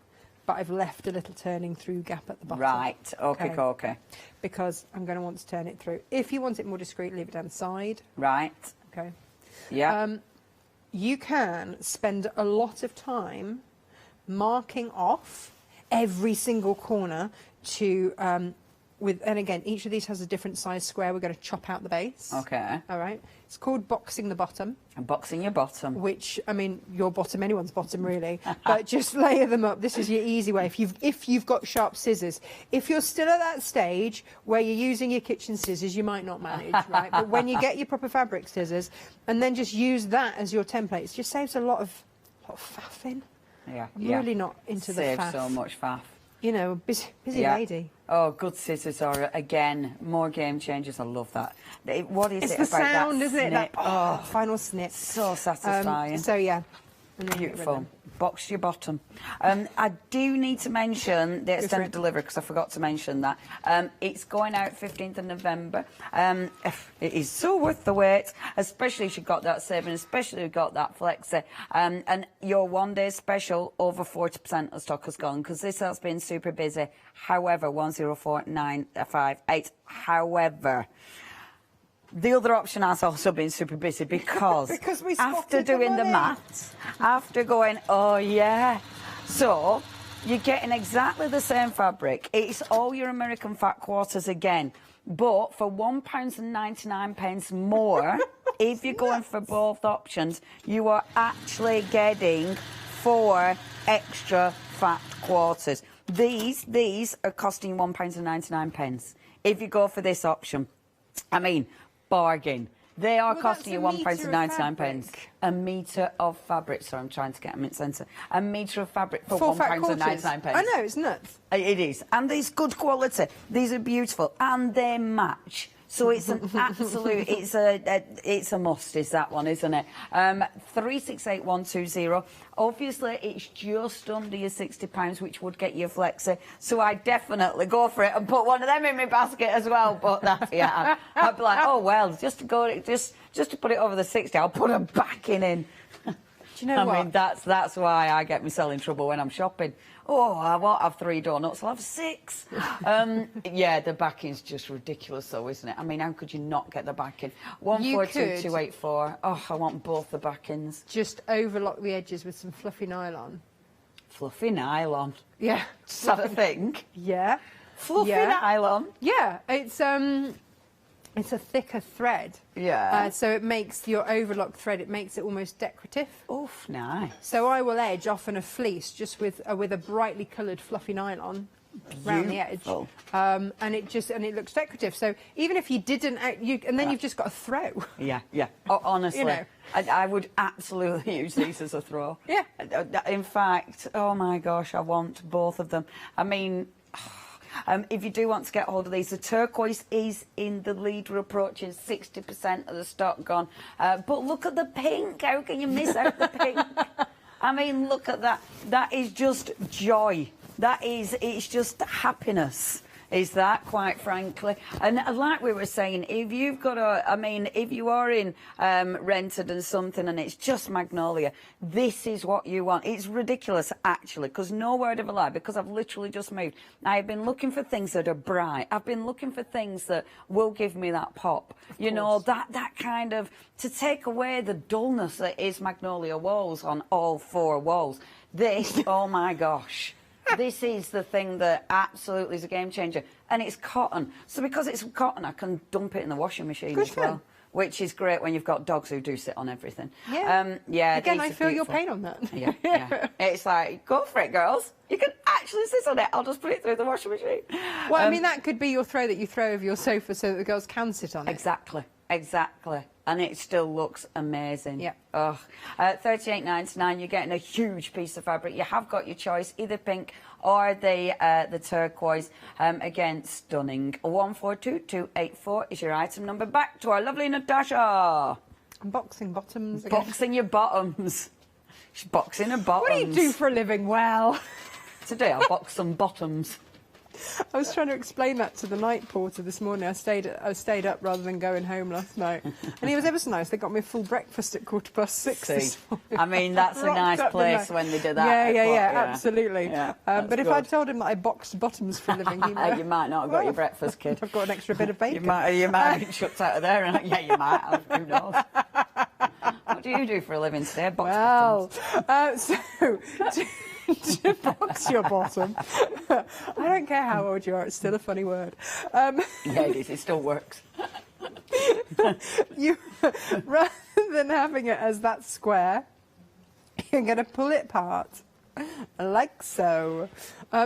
but I've left a little turning through gap at the bottom. Right, okay. Because I'm going to want to turn it through. If you want it more discreet, leave it down the side. Right. Okay. Yeah. You can spend a lot of time marking off every single corner to and again, each of these has a different size square. We're going to chop out the base. Okay. All right. It's called boxing the bottom. And boxing your bottom. Which, I mean, your bottom, anyone's bottom really. But just layer them up. This is your easy way. If you've got sharp scissors. If you're still at that stage where you're using your kitchen scissors, you might not manage, right? But when you get your proper fabric scissors, and then just use that as your template, it just saves a lot of faffing. Yeah. Really not into the faff. Saves so much faff. You know, busy lady. Oh, good scissors are, again, more game changers. I love that. What is it's it the about sound, that isn't snip? it? That final snip. So satisfying. So, yeah. Beautiful. Box your bottom. I do need to mention the extended delivery, because I forgot to mention that. It's going out 15th of November. It is so worth the wait, especially if you've got that saving, especially if you've got that flexi. And your one-day special, over 40% of stock has gone, because this has been super busy. However, 104958. However, the other option has also been super busy because we after doing the maths, after going, oh yeah, so you're getting exactly the same fabric. It's all your American fat quarters again, but for £1.99 more, if you're going for both options, you are actually getting 4 extra fat quarters. These are costing £1.99 if you go for this option. I mean, bargain. They are costing you £1.99. A metre of fabric. Sorry, I'm trying to get a mint sensor. A metre of fabric for £1.99. I know, it's nuts. It is. And it's good quality. These are beautiful. And they match So it's an absolute, it's a must, is that one, isn't it? 368120. Obviously, it's just under your £60, which would get you a flexi. So I definitely go for it and put one of them in my basket as well. But that's, yeah, I'd be like, oh well, just to put it over the 60, I'll put a backing in. Do you know what? I mean, that's why I get myself in trouble when I'm shopping. Oh, I won't have 3 donuts, I'll have 6. Yeah, the backing's just ridiculous though, isn't it? I mean, how could you not get the backing? 142284. Oh, I want both the backings. Just overlock the edges with some fluffy nylon. Fluffy nylon? Yeah. Is that a thing? Yeah. Fluffy nylon? Yeah, it's a thicker thread. Yeah. So it makes your overlock thread, it makes it almost decorative. Oof, nice. So I will edge often a fleece just with a brightly coloured fluffy nylon around the edge. And it looks decorative. So even if you didn't, you've just got a throw. Yeah, yeah. Oh, honestly, you know. I would absolutely use these as a throw. Yeah. In fact, oh my gosh, I want both of them. I mean, if you do want to get hold of these, the turquoise is in the lead. We're approaching 60% of the stock gone. But look at the pink. How can you miss out the pink? I mean, look at that. That is just joy. It's just happiness. Is that, quite frankly. And like we were saying, if you've got if you are in rented and something and it's just magnolia, this is what you want. It's ridiculous, actually, because no word of a lie, because I've literally just moved. I've been looking for things that are bright. I've been looking for things that will give me that pop. You know, that kind of, to take away the dullness that is magnolia walls on all 4 walls. This, oh my gosh. This is the thing that absolutely is a game changer. And it's cotton. So because it's cotton, I can dump it in the washing machine as well. Which is great when you've got dogs who do sit on everything. Yeah. Yeah. Again, I feel your pain on that. Yeah, yeah. It's like, go for it, girls. You can actually sit on it. I'll just put it through the washing machine. Well, I mean, that could be your throw that you throw over your sofa so that the girls can sit on it. Exactly. Exactly. And it still looks amazing. Yeah. Oh, $38.99. You're getting a huge piece of fabric. You have got your choice, either pink or the turquoise. Again, stunning. 142284 is your item number. Back to our lovely Natasha. Unboxing bottoms again. Boxing your bottoms. She's boxing her bottoms. What do you do for a living? Well, today I'll box some bottoms. I was trying to explain that to the night porter this morning. I stayed up rather than going home last night, and he was ever so nice. They got me a full breakfast at 6:15 this morning. I mean, that's a nice place when they do that. Yeah, absolutely. Yeah, but if I'd told him that I boxed bottoms for a living, he might. You might not have got your breakfast, kid. I've got an extra bit of bacon. You might have been chucked out of there. And, yeah, you might have. Who knows? What do you do for a living today? Box bottoms. To box your bottom. I don't care how old you are, it's still a funny word. Yeah, it is. It still works. Rather than having it as that square, you're going to pull it apart like so.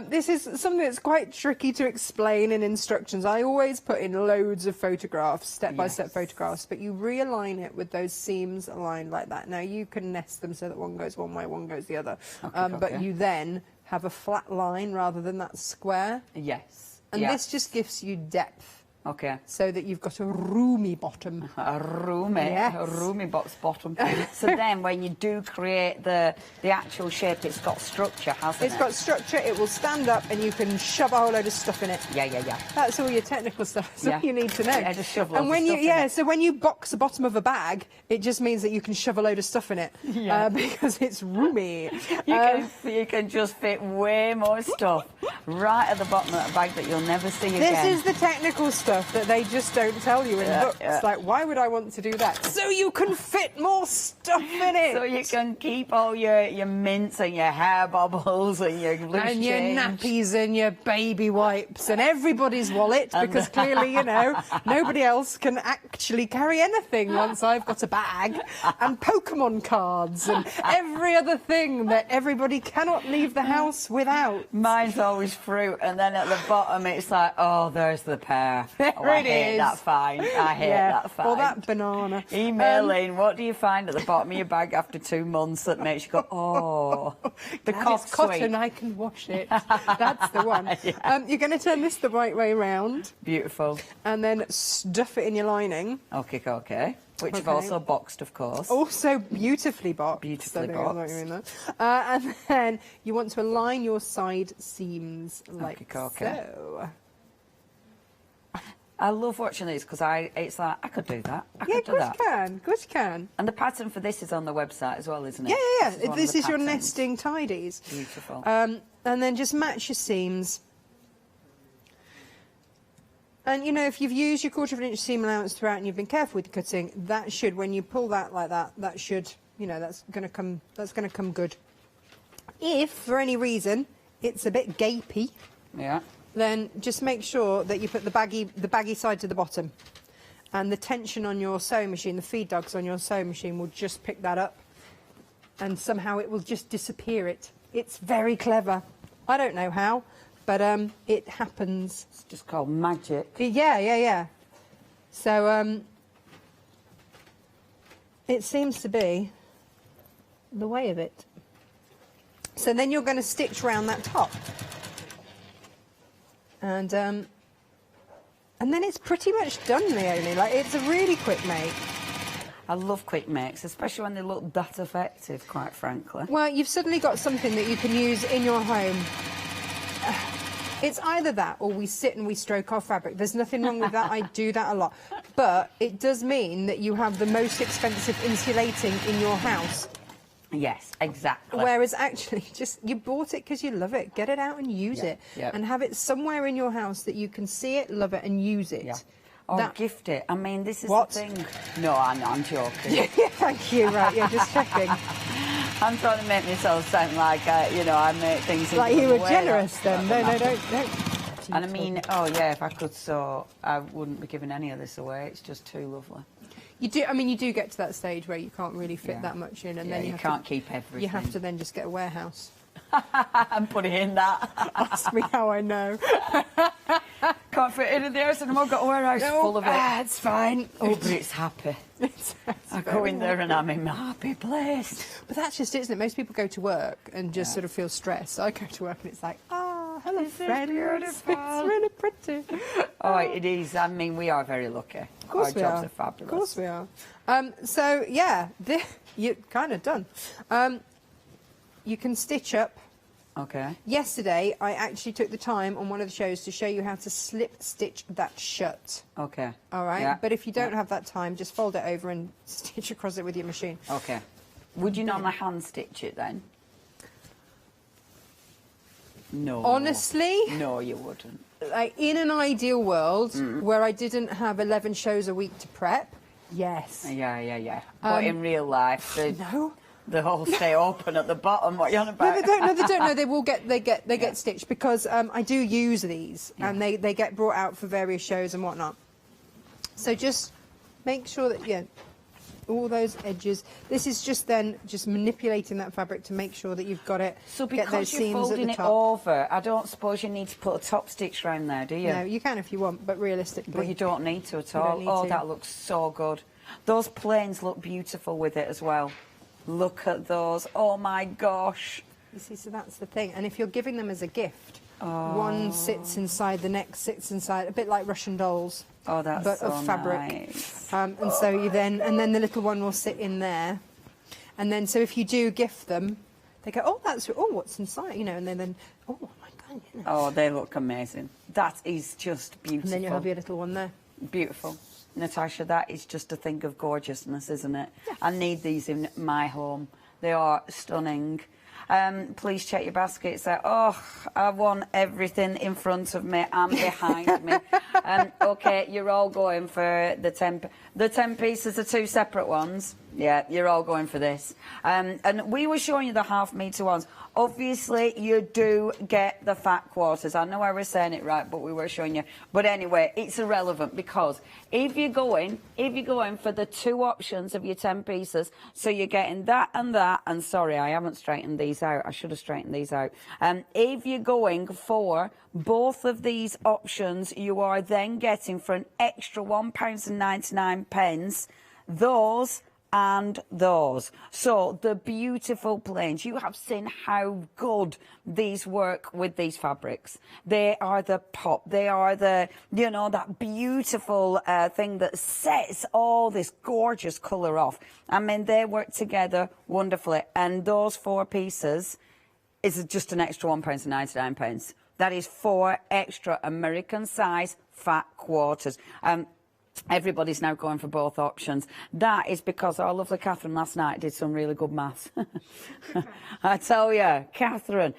This is something that's quite tricky to explain in instructions. I always put in loads of photographs, step-by-step photographs, but you realign it with those seams aligned like that. Now, you can nest them so that one goes one way, one goes the other, but you then have a flat line rather than that square. Yes. And this just gives you depth. Okay. So that you've got a roomy bottom. A roomy box bottom. So then when you do create the actual shape, it's got structure, hasn't it? It's got structure, it will stand up and you can shove a whole load of stuff in it. Yeah. That's all your technical stuff. That's all you need to know. Yeah, just shove loads and when of stuff you in it. So when you box the bottom of a bag, it just means that you can shove a load of stuff in it. Yeah. Because it's roomy. You can just fit way more stuff right at the bottom of a bag that you'll never see again. This is the technical stuff that they just don't tell you in books. Yeah. Like, why would I want to do that? So you can fit more stuff in it. So you can keep all your mints and your hair bubbles and your loose and your change. nappies and your baby wipes and everybody's wallet, because clearly, you know, nobody else can actually carry anything once I've got a bag, and Pokemon cards and every other thing that everybody cannot leave the house without. Mine's always fruit, and then at the bottom it's like, oh, there's the pear. There oh, I it hate is. that find. I hate that find. Or that banana. Emailing, what do you find at the bottom of your bag after 2 months that makes you go, oh, the cost cotton, I can wash it. That's the one. Yeah. You're going to turn this the right way round. Beautiful. And then stuff it in your lining. Okay. Which you've also boxed, of course. Also beautifully boxed. Beautifully boxed. And then you want to align your side seams like so. I love watching these because it's like, I could do that. I Yeah, could do that. Of course you can. And the pattern for this is on the website as well, isn't it? Yeah. This is your nesting tidies. Beautiful. And then just match your seams. And, you know, if you've used your 1/4 inch seam allowance throughout and you've been careful with the cutting, that should, when you pull that like that, that should, you know, that's going to come good. If, for any reason, it's a bit gapey, then just make sure that you put the baggy side to the bottom. And the tension on your sewing machine, the feed dogs on your sewing machine will just pick that up. And somehow it will just disappear it. It's very clever. I don't know how. But it happens. It's just called magic. Yeah. So it seems to be the way of it. So then you're going to stitch round that top. And then it's pretty much done, Leonie. Like, it's a really quick make. I love quick makes, especially when they look that effective, quite frankly. Well, you've suddenly got something that you can use in your home. It's either that or we sit and we stroke our fabric. There's nothing wrong with that. I do that a lot. But it does mean that you have the most expensive insulating in your house. Yes, exactly. Whereas actually, just you bought it because you love it. Get it out and use it. And have it somewhere in your house that you can see it, love it and use it. Or gift it. I mean, this is the thing. No, I'm joking. Thank you. Right, just checking. I'm trying to make myself sound like, you know, I make things... Like you were generous then. No, don't. And I mean, if I could sew, I wouldn't be giving any of this away. It's just too lovely. You do. I mean, you do get to that stage where you can't really fit that much in, and then you can't keep everything. You have to then just get a warehouse. And put it in that. Ask me how I know. Can't fit it in the house, and I've got a warehouse full of it. It's fine. Oh, but it's happy. I go in there and I'm in my happy place. But that's just it, isn't it? Most people go to work and just sort of feel stressed. I go to work and it's like, hello, friends. It's really pretty. Oh, it is. I mean, we are very lucky. Of course Our jobs are fabulous. Of course we are. So, yeah, you're kind of done. You can stitch up. Okay. Yesterday, I actually took the time on one of the shows to show you how to slip stitch that shut. Okay. All right? Yeah. But if you don't have that time, just fold it over and stitch across it with your machine. Okay. Would you normally hand stitch it then? No. Honestly? No, you wouldn't. Like, in an ideal world, where I didn't have 11 shows a week to prep, yes. Yeah. But in real life, no. The whole stay open at the bottom. What are you on about? No, they don't. No, they will get. They get stitched because I do use these, and they get brought out for various shows and whatnot. So just make sure that all those edges. This is just manipulating that fabric to make sure that you've got it. So because you're folding it over, I don't suppose you need to put a top stitch round there, do you? No, you can if you want, but realistically, but you don't need to at all. That looks so good. Those planes look beautiful with it as well. Look at those. Oh, my gosh. You see, so that's the thing. And if you're giving them as a gift, one sits inside, the next sits inside, a bit like Russian dolls. Oh, that's but so of fabric. Nice. And so you then the little one will sit in there. And then, so if you do gift them, they go, what's inside? You know, and then, oh, my God. You know. Oh, they look amazing. That is just beautiful. And then you'll have your little one there. Beautiful. Natasha, that is just a thing of gorgeousness, isn't it? Yeah. I need these in my home. They are stunning. Please check your baskets out. Oh, I want everything in front of me and behind me. Okay, you're all going for the 10... The 10 pieces are 2 separate ones. Yeah, you're all going for this. And we were showing you the 1/2 metre ones. Obviously, you do get the fat quarters. I know I was saying it right, but we were showing you. But anyway, it's irrelevant because if you're going for the 2 options of your 10 pieces, so you're getting that, and sorry, I haven't straightened these out. I should have straightened these out. If you're going for both of these options, you are then getting for an extra £1.99 those and those. So the beautiful plains, you have seen how good these work with these fabrics. They are the pop, they are the, you know, that beautiful thing that sets all this gorgeous colour off. I mean, they work together wonderfully, and those 4 pieces is just an extra £1.99. That is 4 extra American size fat quarters. Everybody's now going for both options. That is because our lovely Catherine last night did some really good maths. I tell you, Catherine,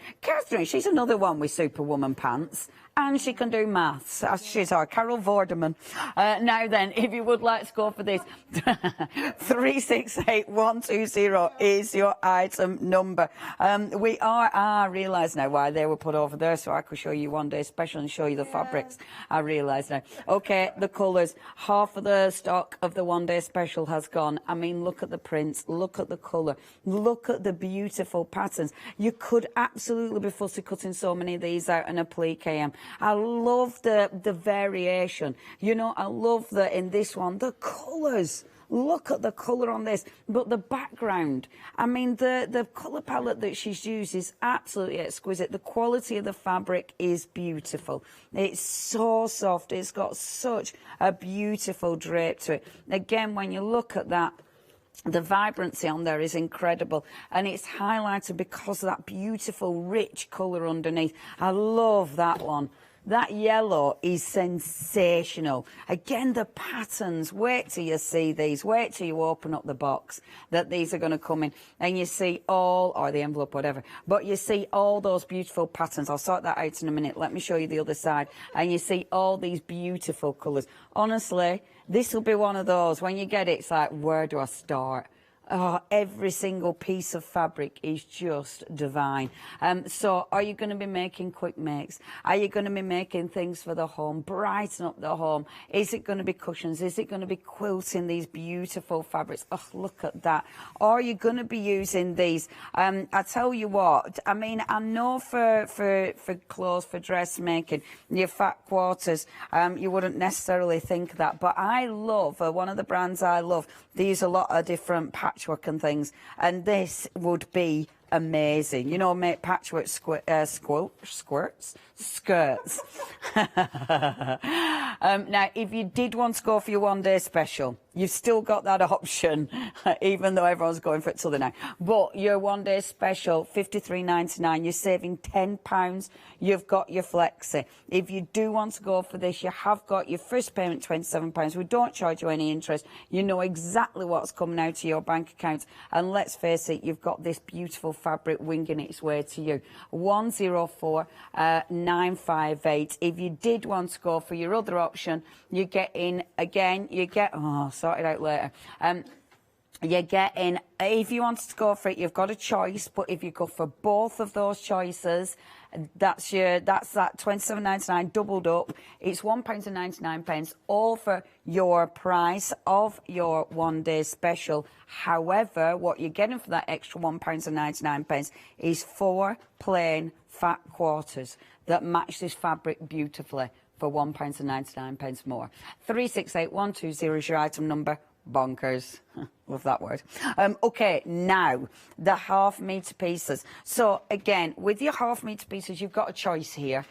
she's another one with Superwoman pants. And she can do maths. She's our Carol Vorderman. Now then, if you would like to go for this, 368120 is your item number. I realise now why they were put over there, so I could show you one day special and show you the fabrics. I realise now. Okay, the colours. Half of the stock of the one day special has gone. I mean, look at the prints, look at the colour, look at the beautiful patterns. You could absolutely be fussy cutting so many of these out in a plique. I love the variation. You know, I love that in this one, the colours. Look at the colour on this, but the background. I mean, the colour palette that she's used is absolutely exquisite. The quality of the fabric is beautiful. It's so soft. It's got such a beautiful drape to it. Again, when you look at that, the vibrancy on there is incredible, and it's highlighted because of that beautiful rich colour underneath. I love that one. That yellow is sensational. Again, the patterns, wait till you see these, wait till you open up the box that these are going to come in, and you see all, or the envelope, whatever, but you see all those beautiful patterns. I'll sort that out in a minute. Let me show you the other side, and you see all these beautiful colours. Honestly, this will be one of those, when you get it, it's like, where do I start? Oh, every single piece of fabric is just divine. So are you going to be making quick makes? Are you going to be making things for the home, brighten up the home? Is it going to be cushions? Is it going to be quilting these beautiful fabrics? Oh, look at that. Or are you going to be using these? I tell you what, I mean, I know for clothes, for dressmaking, your fat quarters, you wouldn't necessarily think that, but I love, one of the brands I love, they use a lot of different patchwork and things, and this would be amazing. You know, make patchwork skirts. Now, if you did want to go for your one day special, you've still got that option, even though everyone's going for it till the night. But your one day special, £53.99, you're saving £10. You've got your flexi. If you do want to go for this, you have got your first payment, £27. We don't charge you any interest. You know exactly what's coming out of your bank account. And let's face it, you've got this beautiful fabric winging its way to you. 104958. If you did want to go for your other option, you get in again, you get, oh, sort it out later. You're getting, if you wanted to go for it, you've got a choice, but if you go for both of those choices, that's that £27.99 doubled up. It's £1.99 over your price of your one day special. However, what you're getting for that extra £1.99 is 4 plain fat quarters that match this fabric beautifully for £1.99 more. 368120 is your item number. Bonkers. Love that word. Okay, now the half-metre pieces. So again, with your half-metre pieces, you've got a choice here.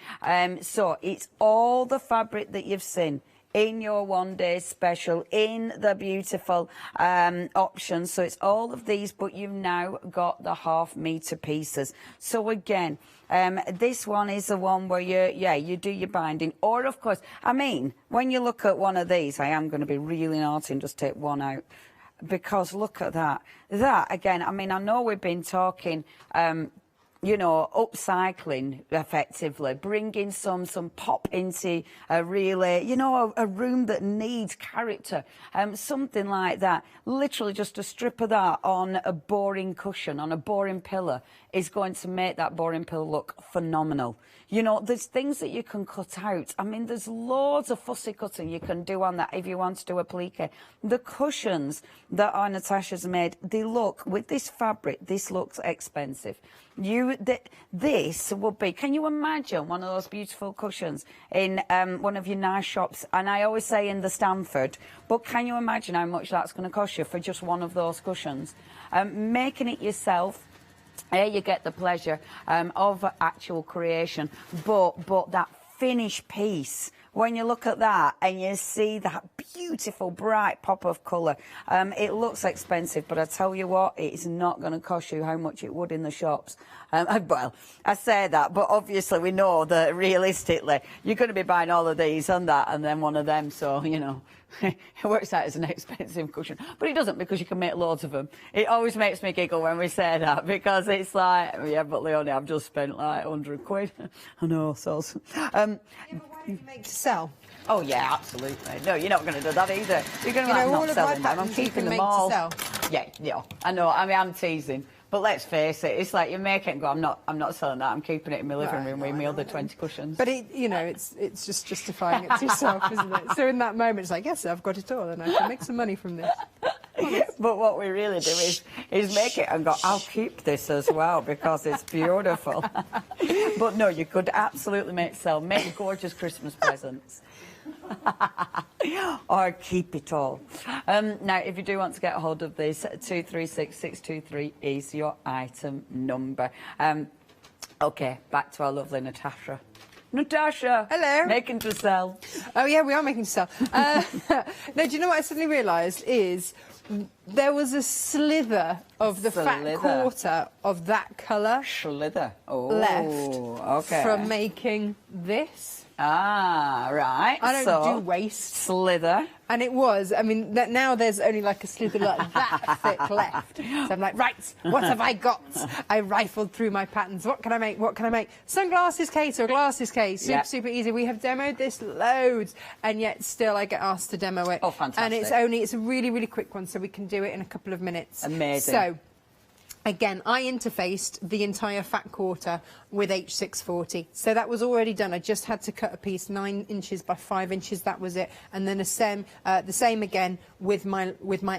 So it's all the fabric that you've seen in your one day special, in the beautiful options. So it's all of these, but you've now got the half-metre pieces. So again, this one is the one where you do your binding. Or of course, I mean, when you look at one of these, I am going to be really naughty and just take one out, because look at that. That again, I mean, I know we've been talking you know, upcycling effectively, bringing some pop into a really, you know, a room that needs character, something like that. Literally just a strip of that on a boring cushion, on a boring pillow, is going to make that boring pillow look phenomenal. You know, there's things that you can cut out. I mean, there's loads of fussy cutting you can do on that if you want to do a plique. The cushions that our Natasha's made, they look, with this fabric, this looks expensive. This would be, can you imagine one of those beautiful cushions in one of your nice shops? And I always say in the Stanford, but can you imagine how much that's going to cost you for just one of those cushions? Making it yourself, you get the pleasure of actual creation, but that finished piece, when you look at that and you see that beautiful bright pop of colour, it looks expensive, but I tell you what, it's not going to cost you how much it would in the shops. Well, I say that, but obviously we know that realistically you're going to be buying all of these and that and then one of them, so, you know, it works out as an expensive cushion. But it doesn't, because you can make loads of them. It always makes me giggle when we say that, because it's like, yeah, but Leonie, I've just spent like 100 quid. I know, so... Yeah, but why don't you make to sell? Oh, yeah, absolutely. No, you're not going to do that either. You're going to not selling them. I'm keeping them all. Yeah, I know. I mean, I'm teasing. But let's face it, it's like you make it and go, I'm not selling that. I'm keeping it in my living room with my other 20 cushions. But you know, it's just justifying it to yourself, isn't it? So in that moment, it's like, yes, I've got it all, and I can make some money from this. But what we really do is make it and go, I'll keep this as well because it's beautiful. But no, you could absolutely make gorgeous Christmas presents. Or keep it all. Now, if you do want to get a hold of this, 236623 is your item number. Okay, back to our lovely Natasha. Natasha! Hello! Making to sell. Oh, yeah, we are making to sell. No, do you know what I suddenly realised is there was a slither of the fat quarter of that colour left from making this. Ah, right. I don't do waste. Slither. And it was, I mean, now there's only like a slither like that thick left. So I'm like, right, what have I got? I rifled through my patterns. What can I make? What can I make? Sunglasses case or glasses case. Super easy. We have demoed this loads, and yet still I get asked to demo it. Oh, fantastic. And it's a really, really quick one, so we can do it in a couple of minutes. Amazing. So, again, I interfaced the entire fat quarter with H640. So that was already done. I just had to cut a piece 9 inches by 5 inches. That was it. And then the same again with my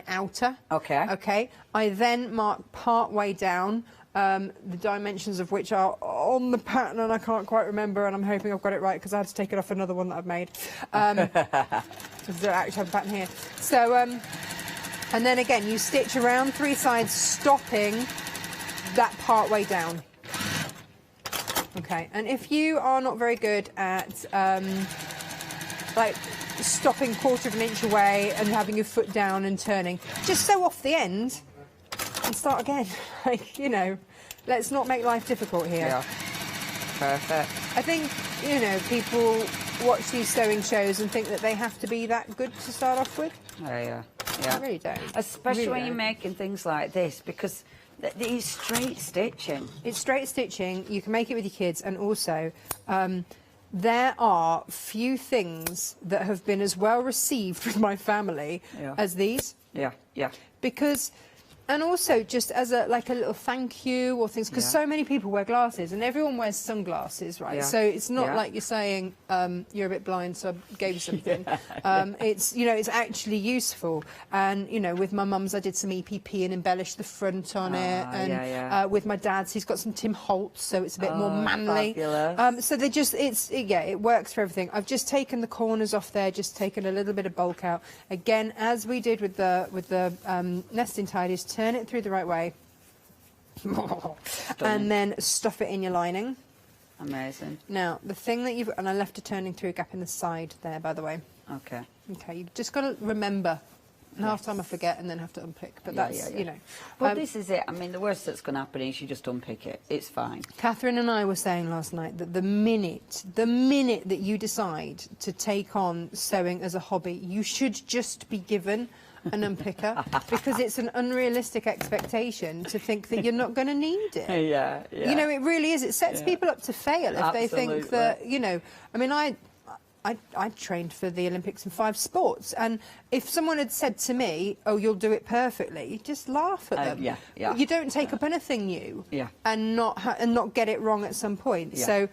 outer. Okay. Okay. I then marked part way down, the dimensions of which are on the pattern, and I can't quite remember, and I'm hoping I've got it right because I had to take it off another one that I've made. Because I actually have a pattern here. So, and then again, you stitch around 3 sides, stopping that part way down. Okay, and if you are not very good at like stopping 1/4 of an inch away and having your foot down and turning, just sew off the end and start again. Like, you know, let's not make life difficult here. Yeah. Perfect. I think, you know, people watch these sewing shows and think that they have to be that good to start off with. Yeah. I really don't. Especially when you're making things like this, because it's straight stitching. It's straight stitching. You can make it with your kids, and also there are few things that have been as well received with my family as these. Yeah. Because... And also, just as a little thank you or things, because so many people wear glasses and everyone wears sunglasses, right? So it's not like you're saying you're a bit blind, so I gave you something. It's, you know, it's actually useful. And, you know, with my mum's, I did some EPP and embellished the front on it. And with my dad's, he's got some Tim Holtz, so it's a bit more manly. So they just, it works for everything. I've just taken the corners off there, just taken a little bit of bulk out. Again, as we did with the nesting tidies, turn it through the right way and then stuff it in your lining. Amazing. Now, the thing that and I left a turning through gap in the side there, by the way. Okay. Okay, you've just got to remember. And half time I forget and then have to unpick, but that's, you know. Well, this is it. I mean, the worst that's going to happen is you just unpick it. It's fine. Catherine and I were saying last night that the minute that you decide to take on sewing as a hobby, you should just be given an unpicker because it's an unrealistic expectation to think that you're not going to need it. Yeah, yeah. You know, it really is. It sets people up to fail if they think that, you know, I mean, I trained for the Olympics in 5 sports, and if someone had said to me, "Oh, you'll do it perfectly," you just laugh at them. Yeah, yeah. You don't take up anything new, and not get it wrong at some point. Yeah. So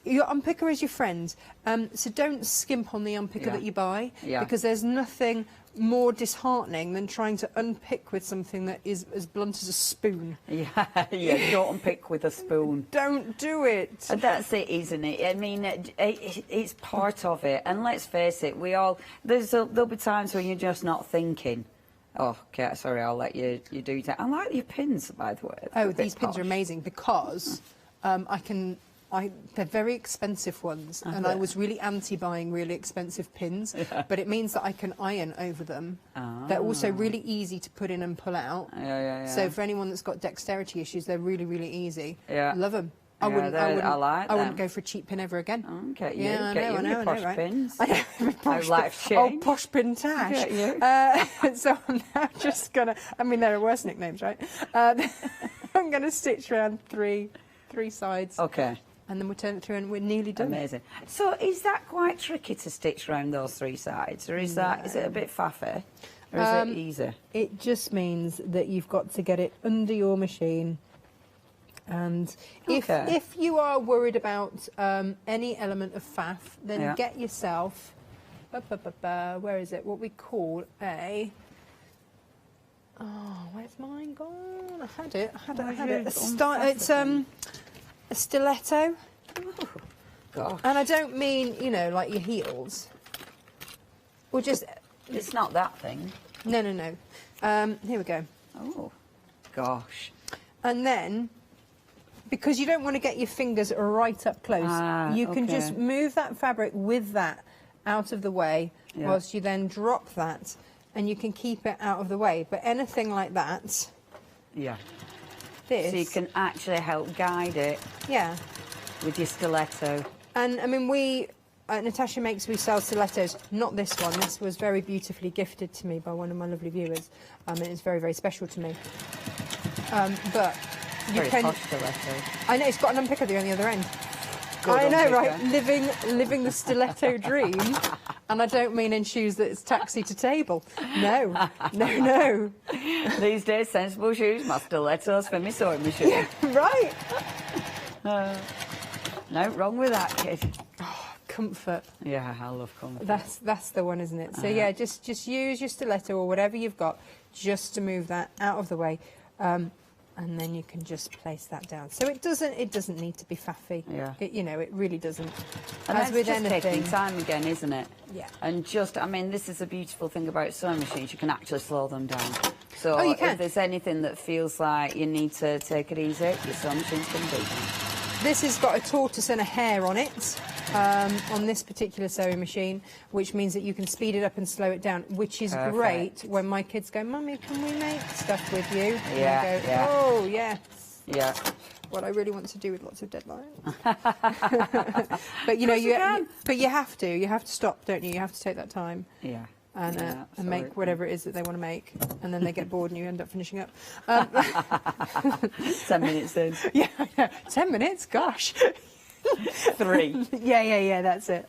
your unpicker is your friend. So don't skimp on the unpicker that you buy, because there's nothing more disheartening than trying to unpick with something that is as blunt as a spoon. Yeah, yeah, don't unpick with a spoon. Don't do it. And that's it, isn't it? I mean, it's part of it. And let's face it, there'll be times when you're just not thinking. Oh, okay, sorry, I'll let you do that. I like your pins, by the way. Oh, these pins are amazing because they're very expensive ones, and I was really anti-buying really expensive pins, but it means that I can iron over them. They're also really easy to put in and pull out. So for anyone that's got dexterity issues, they're really, really easy. Love them. I wouldn't go for a cheap pin ever again. Okay, I know, right? Pins. I know, posh pin tash. So I'm now just gonna. I mean, there are worse nicknames, right? I'm gonna stitch around three sides. Okay. And then we'll turn it through and we're nearly done. Amazing. So is that quite tricky to stitch around those 3 sides, or is it a bit faffy, or is it easy? It just means that you've got to get it under your machine, and if you are worried about any element of faff, then get yourself where is it? What we call a where's mine gone? I had it. It's a stiletto. Oh, gosh. And I don't mean, you know, like your heels. Or just... It's not that thing. No. Here we go. Oh, gosh. And then, because you don't want to get your fingers right up close, you can just move that fabric with that out of the way, whilst you then drop that, and you can keep it out of the way. But anything like that... Yeah. This. So you can actually help guide it. Yeah. With your stiletto. And I mean, we sell stilettos. Not this one. This was very beautifully gifted to me by one of my lovely viewers, and it's very, very special to me. But you very can. Posh stiletto. I know, it's got an unpicker there on the other end. Good I know, unpicker. right? Living the stiletto dream. And I don't mean in shoes that it's taxi to table. No. These days, sensible shoes, my stilettos for my sewing machine. Yeah, right. No, wrong with that, kid. Oh, comfort. Yeah, I love comfort. That's the one, isn't it? So yeah, just use your stiletto or whatever you've got just to move that out of the way. And then you can just place that down. So it doesn't need to be faffy. Yeah. It really doesn't. And as with just anything, taking time again, isn't it? Yeah. And I mean, this is a beautiful thing about sewing machines. You can actually slow them down. So you can. if there's anything that feels like you need to take it easy, your sewing machine's going to do that. This has got a tortoise and a hare on it, on this particular sewing machine, which means that you can speed it up and slow it down, which is great when my kids go, "Mummy, can we make stuff with you?" And I go, "Oh, yes." Yeah. What I really want to do with lots of deadlines. But, you have to. You have to stop, don't you? You have to take that time. Yeah. And make whatever it is that they want to make, and then they get bored and you end up finishing up. 10 minutes in. Yeah, 10 minutes? Gosh. 3. Yeah, that's it.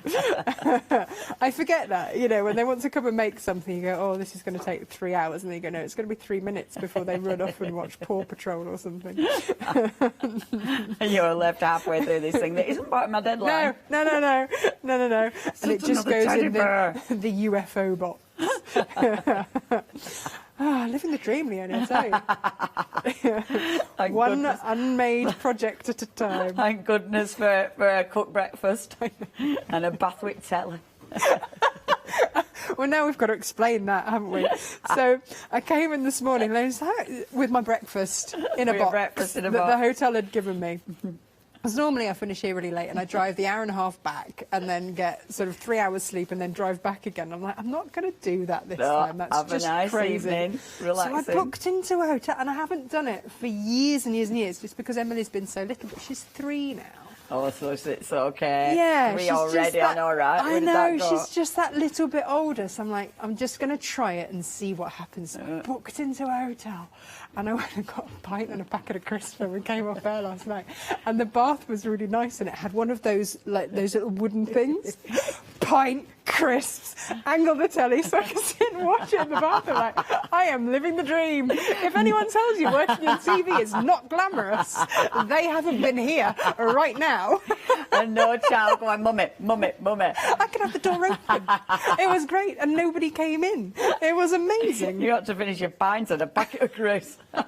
I forget that, when they want to come and make something, you go, "Oh, this is going to take 3 hours," and they go, "No, it's going to be 3 minutes," before they run off and watch Paw Patrol or something. And you're left halfway through this thing that isn't part of my deadline. No. And it just goes in the UFO box. Living the dream, Leonie, I tell you. One unmade project at a time. Thank goodness for a cooked breakfast and a bath with telly. Well, now we've got to explain that, haven't we? So I came in this morning with my breakfast in a box that the hotel had given me. Because normally I finish here really late and I drive the hour and a half back and then get sort of 3 hours sleep and then drive back again. I'm like, I'm not going to do that this time. That's just nice crazy. Evening. Relaxing. So I booked into a hotel and I haven't done it for years and years and years just because Emily's been so little, but she's 3 now. Oh, so it's okay. Yeah, 3 she's already, just I know, right? I know, she's just that little bit older. So I'm like, I'm just going to try it and see what happens. So I booked into a hotel, and I went and got a pint and a packet of crisps when we came off there last night. And the bath was really nice, and it had one of those, like, those little wooden things. Pint, crisps, angle the telly so I can sit and watch it in the bathroom. Like, I am living the dream. If anyone tells you working in TV is not glamorous, they haven't been here right now. And no child going, mummy, mummy, mummy. I could have the door open. It was great, and nobody came in. It was amazing. You got to finish your pints and a packet of crisps. And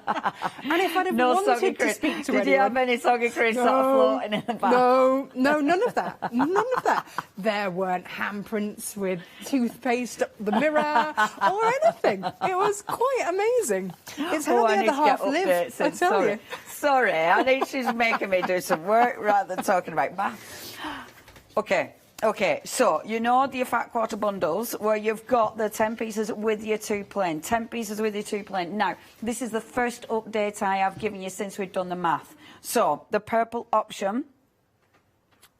if I'd have wanted to speak to anyone... Did you have any soggy crisps sort of floating in the bath? No, none of that. None of that. There weren't handprints with toothpaste up the mirror or anything. It was quite amazing. It's how the other half live, I tell you. Sorry, I think she's making me do some work rather than talking about math. Okay, so you know the fat quarter bundles where you've got the 10 pieces with your 2 plain, 10 pieces with your 2 plain. Now, this is the first update I have given you since we've done the math. So, the purple option,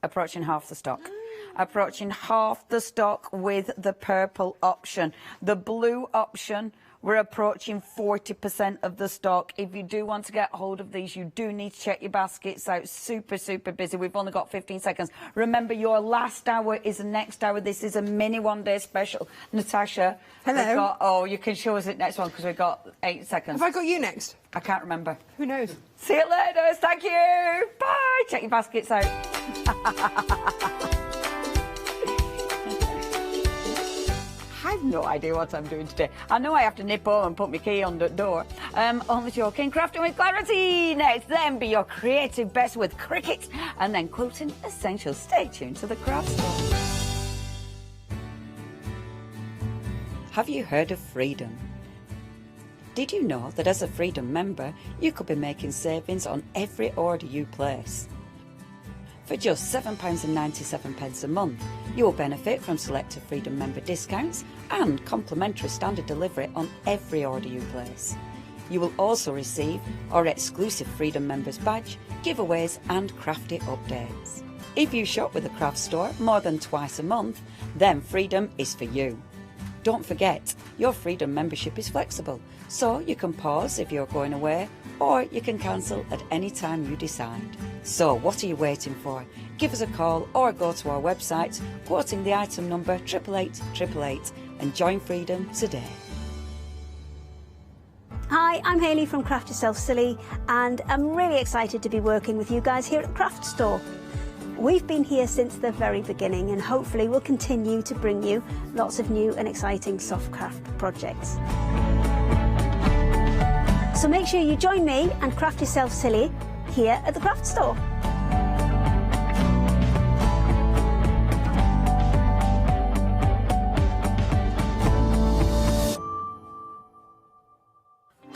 approaching half the stock. Approaching half the stock with the purple option. The blue option, we're approaching 40% of the stock. If you do want to get hold of these, you do need to check your baskets out. Super, super busy. We've only got 15 seconds. Remember, your last hour is the next hour. This is a mini one-day special. Natasha. Hello. Oh, you can show us it next one because we've got 8 seconds. Have I got you next? I can't remember. Who knows? See you later. Thank you. Bye. Check your baskets out. I have no idea what I'm doing today. I know I have to nip home and put my key on the door. Only joking. Crafting with clarity next. Then be your creative best with Cricut. And then quilting essentials. Stay tuned to the craft store. Have you heard of Freedom? Did you know that as a Freedom member, you could be making savings on every order you place? For just £7.97 a month, you will benefit from selected Freedom member discounts and complimentary standard delivery on every order you place. You will also receive our exclusive Freedom members badge, giveaways and crafty updates. If you shop with the craft store more than twice a month, then Freedom is for you. Don't forget, your Freedom membership is flexible, so you can pause if you're going away, or you can cancel at any time you decide. So what are you waiting for? Give us a call or go to our website, quoting the item number 88888 and join Freedom today. Hi, I'm Hayley from Craft Yourself Silly, and I'm really excited to be working with you guys here at Craft Store. We've been here since the very beginning, and hopefully we'll continue to bring you lots of new and exciting soft craft projects. So make sure you join me and Craft Yourself Silly here at the Craft Store.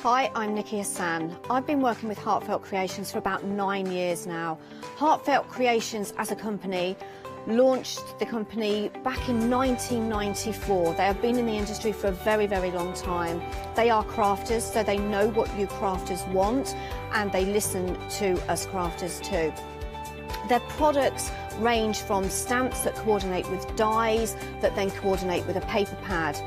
Hi, I'm Nikki Hassan. I've been working with Heartfelt Creations for about 9 years now. Heartfelt Creations as a company launched the company back in 1994. They have been in the industry for a very, very long time. They are crafters, so they know what you crafters want, and they listen to us crafters too. Their products range from stamps that coordinate with dies that then coordinate with a paper pad.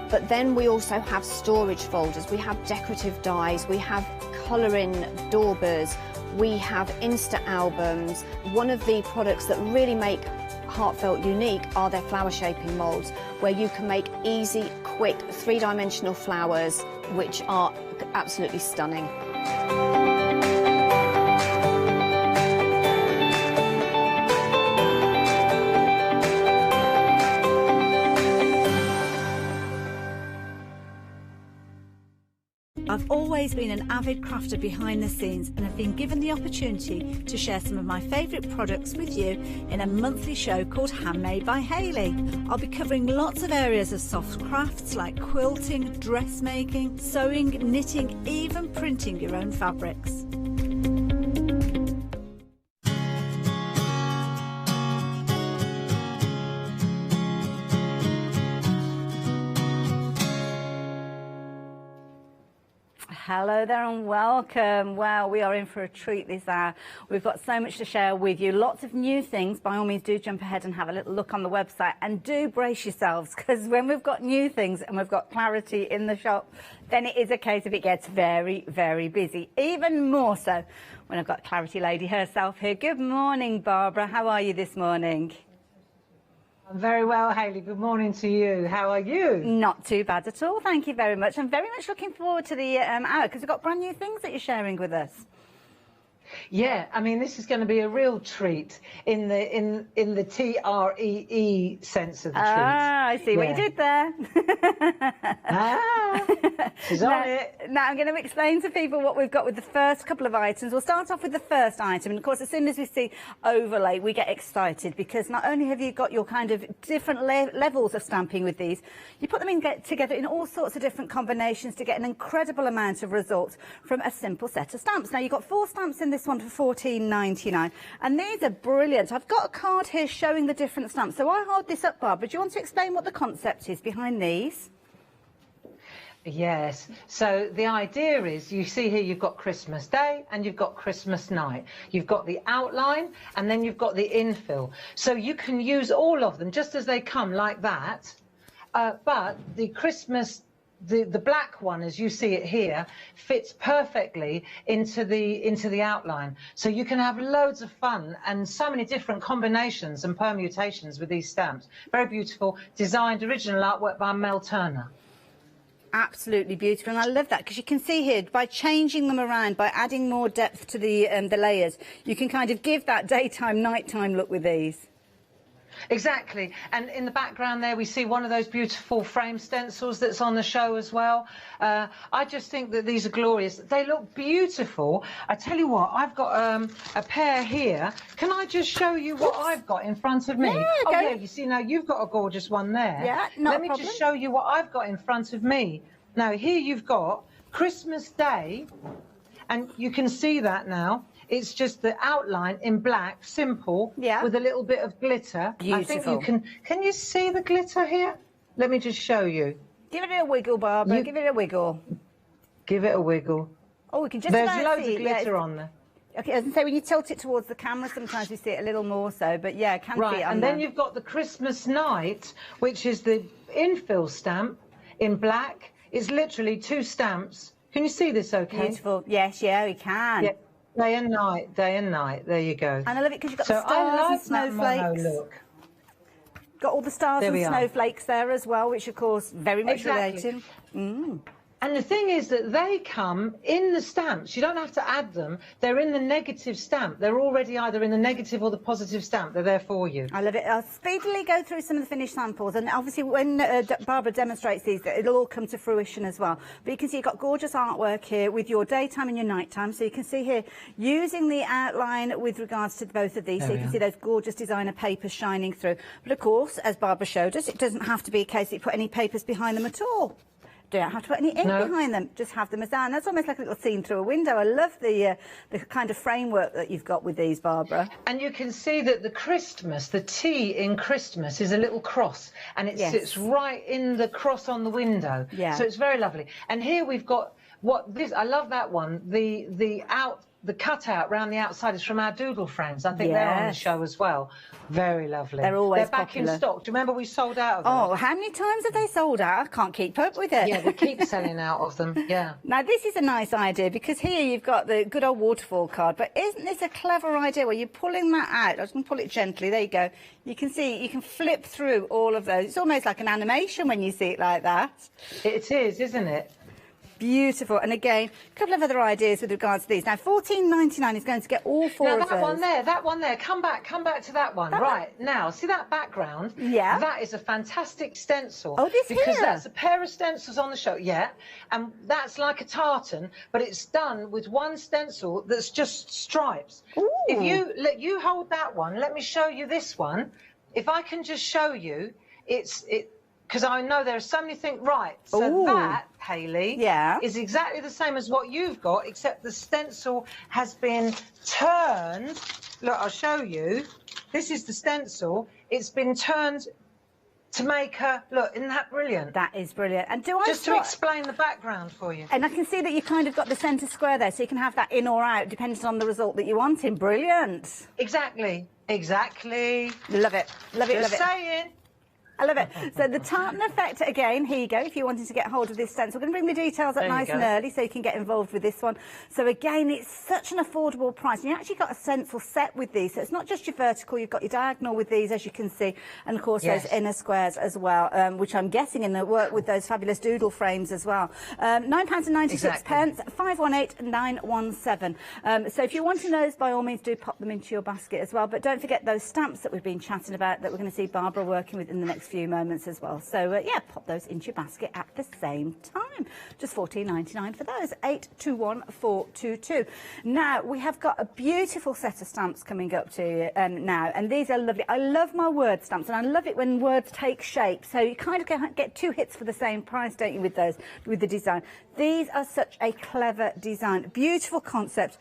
But then we also have storage folders, we have decorative dies, we have colouring daubers, we have Insta albums. One of the products that really make Heartfelt unique are their flower shaping moulds, where you can make easy, quick, three-dimensional flowers, which are absolutely stunning. I've always been an avid crafter behind the scenes, and have been given the opportunity to share some of my favourite products with you in a monthly show called Handmade by Hayley. I'll be covering lots of areas of soft crafts like quilting, dressmaking, sewing, knitting, even printing your own fabrics. Hello there and welcome. Well, we are in for a treat this hour. We've got so much to share with you. Lots of new things. By all means, do jump ahead and have a little look on the website. And do brace yourselves, because when we've got new things and we've got clarity in the shop, then it is a case of it gets very, very busy. Even more so when I've got Clarity Lady herself here. Good morning, Barbara. How are you this morning? I'm very well, Hayley. Good morning to you. How are you? Not too bad at all. Thank you very much. I'm very much looking forward to the hour, because we've got brand new things that you're sharing with us. Yeah, I mean, this is going to be a real treat in the TREE sense of the treat. Ah, I see what you did there. She's on it. Now I'm going to explain to people what we've got with the first couple of items. We'll start off with the first item, and of course, as soon as we see overlay, we get excited, because not only have you got your kind of different levels of stamping with these, you put them together in all sorts of different combinations to get an incredible amount of results from a simple set of stamps. Now, you've got 4 stamps in this one for $14.99, and these are brilliant. I've got a card here showing the different stamps, so I hold this up, Barbara. Do you want to explain what the concept is behind these? Yes, so the idea is, you see here you've got Christmas Day and you've got Christmas night. You've got the outline and then you've got the infill. So you can use all of them just as they come, like that. But the Christmas, the black one, as you see it here, fits perfectly into the outline. So you can have loads of fun and so many different combinations and permutations with these stamps. Very beautiful, designed, original artwork by Mel Turner. Absolutely beautiful, and I love that, because you can see here, by changing them around, by adding more depth to the layers, you can kind of give that daytime, nighttime look with these. Exactly, and in the background there we see one of those beautiful frame stencils that's on the show as well. I just think that these are glorious. They look beautiful. I tell you what, I've got a pair here. Can I just show you what I've got in front of me? Yeah, you see, now you've got a gorgeous one there. Yeah, Let me just show you what I've got in front of me. Now here you've got Christmas Day, and you can see that now. It's just the outline in black, simple, with a little bit of glitter. Beautiful. I think you can you see the glitter here? Let me just show you. Give it a wiggle, Barbara. Give it a wiggle. Give it a wiggle. Oh, we can just There's about loads see of glitter on there. Okay, as I say, when you tilt it towards the camera, sometimes you see it a little more so, but yeah, I can see it on there. And then you've got the Christmas Night, which is the infill stamp in black. It's literally 2 stamps. Can you see this okay? Beautiful. Yes, yeah, we can. Yeah. Day and night, day and night. There you go. And I love it because you've got the stars and snowflakes. Look. Got all the stars and snowflakes there as well, which of course very much related. And the thing is that they come in the stamps. You don't have to add them. They're in the negative stamp. They're already either in the negative or the positive stamp. They're there for you. I love it. I'll speedily go through some of the finished samples. And obviously when Barbara demonstrates these, it'll all come to fruition as well. But you can see you've got gorgeous artwork here with your daytime and your nighttime. So you can see here, using the outline with regards to both of these. So you can see those gorgeous designer papers shining through. But of course, as Barbara showed us, it doesn't have to be a case that you put any papers behind them at all. Don't have to put any ink behind them, just have them as down. That's almost like a little scene through a window. I love the kind of framework that you've got with these, Barbara. And you can see that the Christmas, the T in Christmas, is a little cross, and it sits right in the cross on the window. Yeah. So it's very lovely. And here we've got I love that one. The cutout round the outside is from our doodle frames. I think they're on the show as well. Very lovely. They're always back popular. in stock. Do you remember we sold out of them? Oh, how many times have they sold out? I can't keep up with it. Yeah, we keep selling out of them. Yeah. Now, this is a nice idea, because here you've got the good old waterfall card, but isn't this a clever idea where you're pulling that out? I was going to pull it gently. There you go. You can see, you can flip through all of those. It's almost like an animation when you see it like that. It is, isn't it? Beautiful. And again, a couple of other ideas with regards to these. Now, $14.99 is going to get all 4 of those. That one there. Come back to that one. Now, see that background? Yeah. That is a fantastic stencil. Oh, because that's a pair of stencils on the show. Yeah. And that's like a tartan, but it's done with one stencil that's just stripes. Ooh. If you hold that one, let me show you this one. If I can just show you, because I know there are so many things. Right, so that, Hayley, is exactly the same as what you've got, except the stencil has been turned. Look, I'll show you. This is the stencil. It's been turned to make her, look, isn't that brilliant? That is brilliant. And do I just to explain the background for you. And I can see that you kind of got the centre square there, so you can have that in or out, depending on the result that you want in. Brilliant. Exactly. Exactly. Love it. Love it, love it. Just saying. I love it. So the tartan effect, again, here you go, if you wanted to get hold of this stencil. We're going to bring the details up nice and early so you can get involved with this one. So again, it's such an affordable price. And you actually got a stencil set with these. So it's not just your vertical, you've got your diagonal with these, as you can see. And of course, those inner squares as well, which I'm guessing in the work with those fabulous doodle frames as well. £9.96, 518917. So if you're wanting those, by all means, do pop them into your basket as well. But don't forget those stamps that we've been chatting about that we're going to see Barbara working with in the next few moments as well. So yeah, pop those into your basket at the same time. Just £14.99 for those. 821422. Now we have got a beautiful set of stamps coming up to you now, and these are lovely. I love my word stamps, and I love it when words take shape. So you kind of get two hits for the same price, don't you, with those, with the design. These are such a clever design, beautiful concept,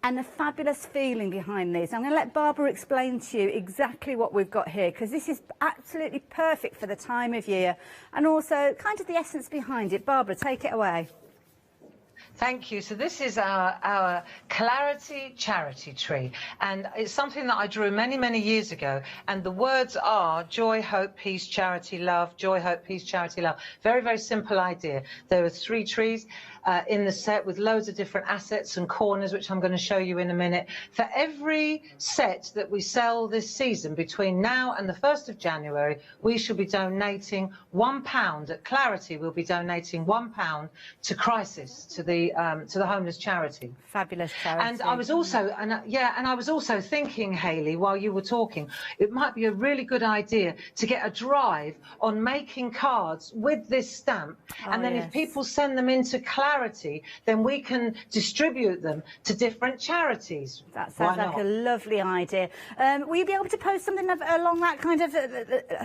and a fabulous feeling behind these. I'm going to let Barbara explain to you exactly what we've got here, because this is absolutely perfect for the time of year and also kind of the essence behind it. Barbara, take it away. Thank you. So this is our Clarity charity tree, and it's something that I drew many, many years ago, and the words are joy, hope, peace, charity, love. Joy, hope, peace, charity, love. Very, very simple idea. There are 3 trees in the set with loads of different assets and corners, which I'm going to show you in a minute. For every set that we sell this season, between now and the 1st of January, we shall be donating £1. At Clarity, we'll be donating £1 to Crisis, to the homeless charity. Fabulous charity. And I was also, I was also thinking, Hayley, while you were talking, it might be a really good idea to get a drive on making cards with this stamp, and then if people send them into Clarity, then we can distribute them to different charities. That sounds like a lovely idea. Will you be able to post something along that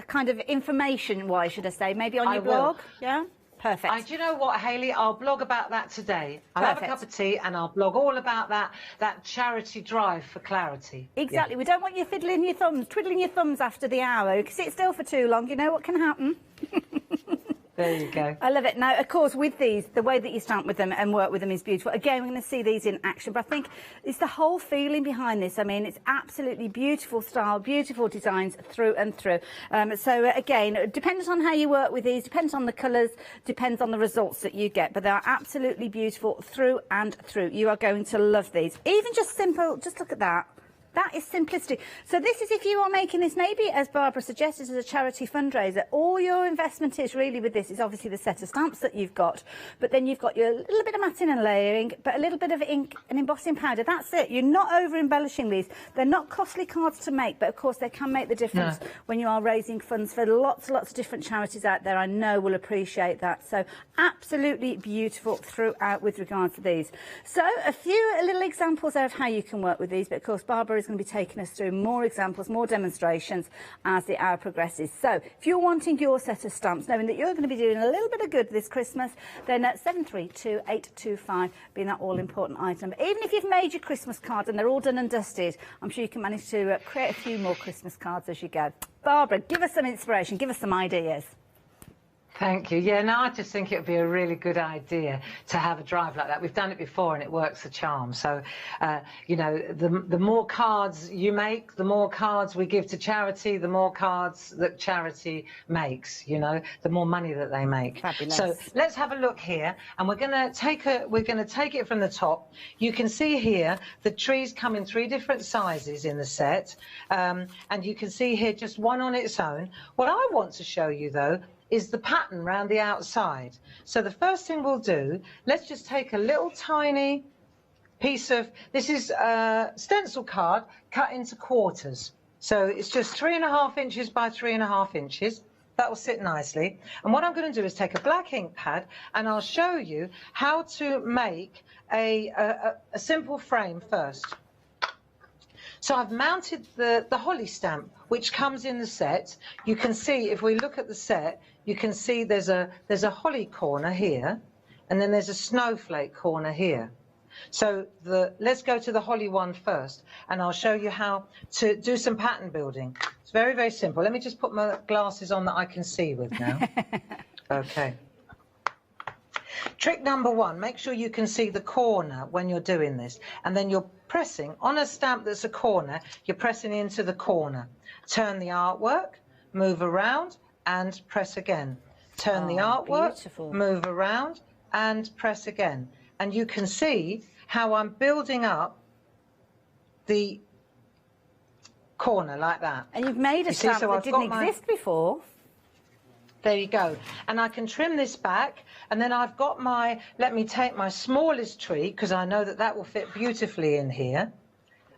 kind of information-wise, should I say, maybe on your blog? Yeah. Perfect. Do you know what, Hayley? I'll blog about that today. I'll have a cup of tea and I'll blog all about that charity drive for Clarity. Exactly. Yeah. We don't want you twiddling your thumbs after the hour. You can sit still for too long. You know what can happen. There you go. I love it. Now, of course, with these, the way that you stamp with them and work with them is beautiful. Again, we're going to see these in action, but I think it's the whole feeling behind this. I mean, it's absolutely beautiful style, beautiful designs through and through. So, again, depends on how you work with these, depends on the colours, depends on the results that you get, but they are absolutely beautiful through and through. You are going to love these. Even just simple, just look at that. That is simplicity. So this is if you are making this, maybe, as Barbara suggested, as a charity fundraiser, all your investment is really with this is obviously the set of stamps that you've got, but then you've got your little bit of matting and layering, but a little bit of ink and embossing powder. That's it. You're not over-embellishing these. They're not costly cards to make, but of course they can make the difference when you are raising funds for lots and lots of different charities out there. I know will appreciate that. So absolutely beautiful throughout with regards to these. So a few little examples there of how you can work with these, but of course Barbara is going to be taking us through more examples, more demonstrations as the hour progresses. So if you're wanting your set of stamps, knowing that you're going to be doing a little bit of good this Christmas, then at 732825 being that all-important item. But even if you've made your Christmas cards and they're all done and dusted, I'm sure you can manage to create a few more Christmas cards as you go. Barbara, give us some inspiration, give us some ideas. Thank you. Yeah, no, I just think it would be a really good idea to have a drive like that. We've done it before and it works a charm. So, you know, the more cards you make, the more cards we give to charity, the more cards that charity makes, you know, the more money that they make. Fabulous. So let's have a look here, and we're going to take it from the top. You can see here the trees come in 3 different sizes in the set, and you can see here just one on its own. What I want to show you, though, is the pattern around the outside. So the first thing we'll do, let's just take a little tiny piece of, this is a stencil card cut into quarters. So it's just 3.5 inches by 3.5 inches. That will sit nicely. And what I'm going to do is take a black ink pad and I'll show you how to make a simple frame first. So I've mounted the holly stamp, which comes in the set. You can see, if we look at the set, you can see there's a holly corner here, and then there's a snowflake corner here. So let's go to the holly one first, and I'll show you how to do some pattern building. It's very, very simple. Let me just put my glasses on that I can see with now. Okay. Trick number one, make sure you can see the corner when you're doing this, and then you're pressing on a stamp that's a corner, you're pressing into the corner. Turn the artwork, move around, and press again. Turn the artwork, beautiful. Move around, and press again. And you can see how I'm building up the corner like that. And you've made a stamp that didn't exist before. There you go. And I can trim this back, and then I've got my, let me take my smallest tree, because I know that that will fit beautifully in here,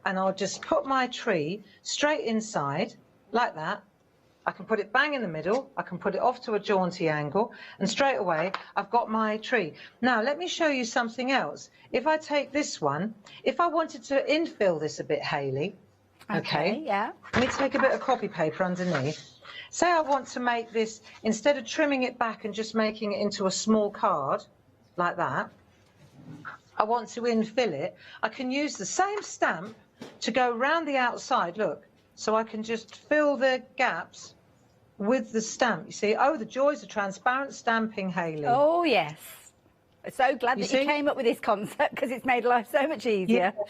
and I'll just put my tree straight inside, like that. I can put it bang in the middle, I can put it off to a jaunty angle, and straight away I've got my tree. Now let me show you something else. If I take this one, if I wanted to infill this a bit, Hayley, okay, yeah. Let me take a bit of copy paper underneath. Say I want to make this, instead of trimming it back and just making it into a small card, like that, I want to infill it. I can use the same stamp to go round the outside, look, so I can just fill the gaps with the stamp. You see, oh, the joys of transparent stamping, Hayley. Oh, yes. I'm so glad that you came up with this concept, because it's made life so much easier. Yeah.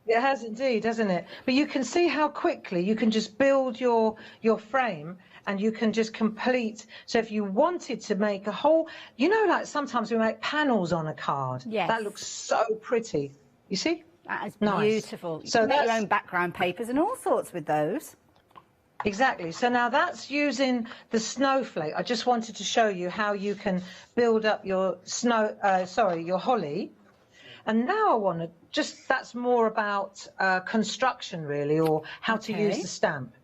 It has indeed, hasn't it? But you can see how quickly you can just build your frame, and you can just complete. So if you wanted to make a whole, you know, like sometimes we make panels on a card. Yes. That looks so pretty. You see? That is nice. Beautiful. You so can make your own background papers and all sorts with those. Exactly. So now that's using the snowflake. I just wanted to show you how you can build up your your holly. And now I want to just, that's more about construction really, or how to use the stamp.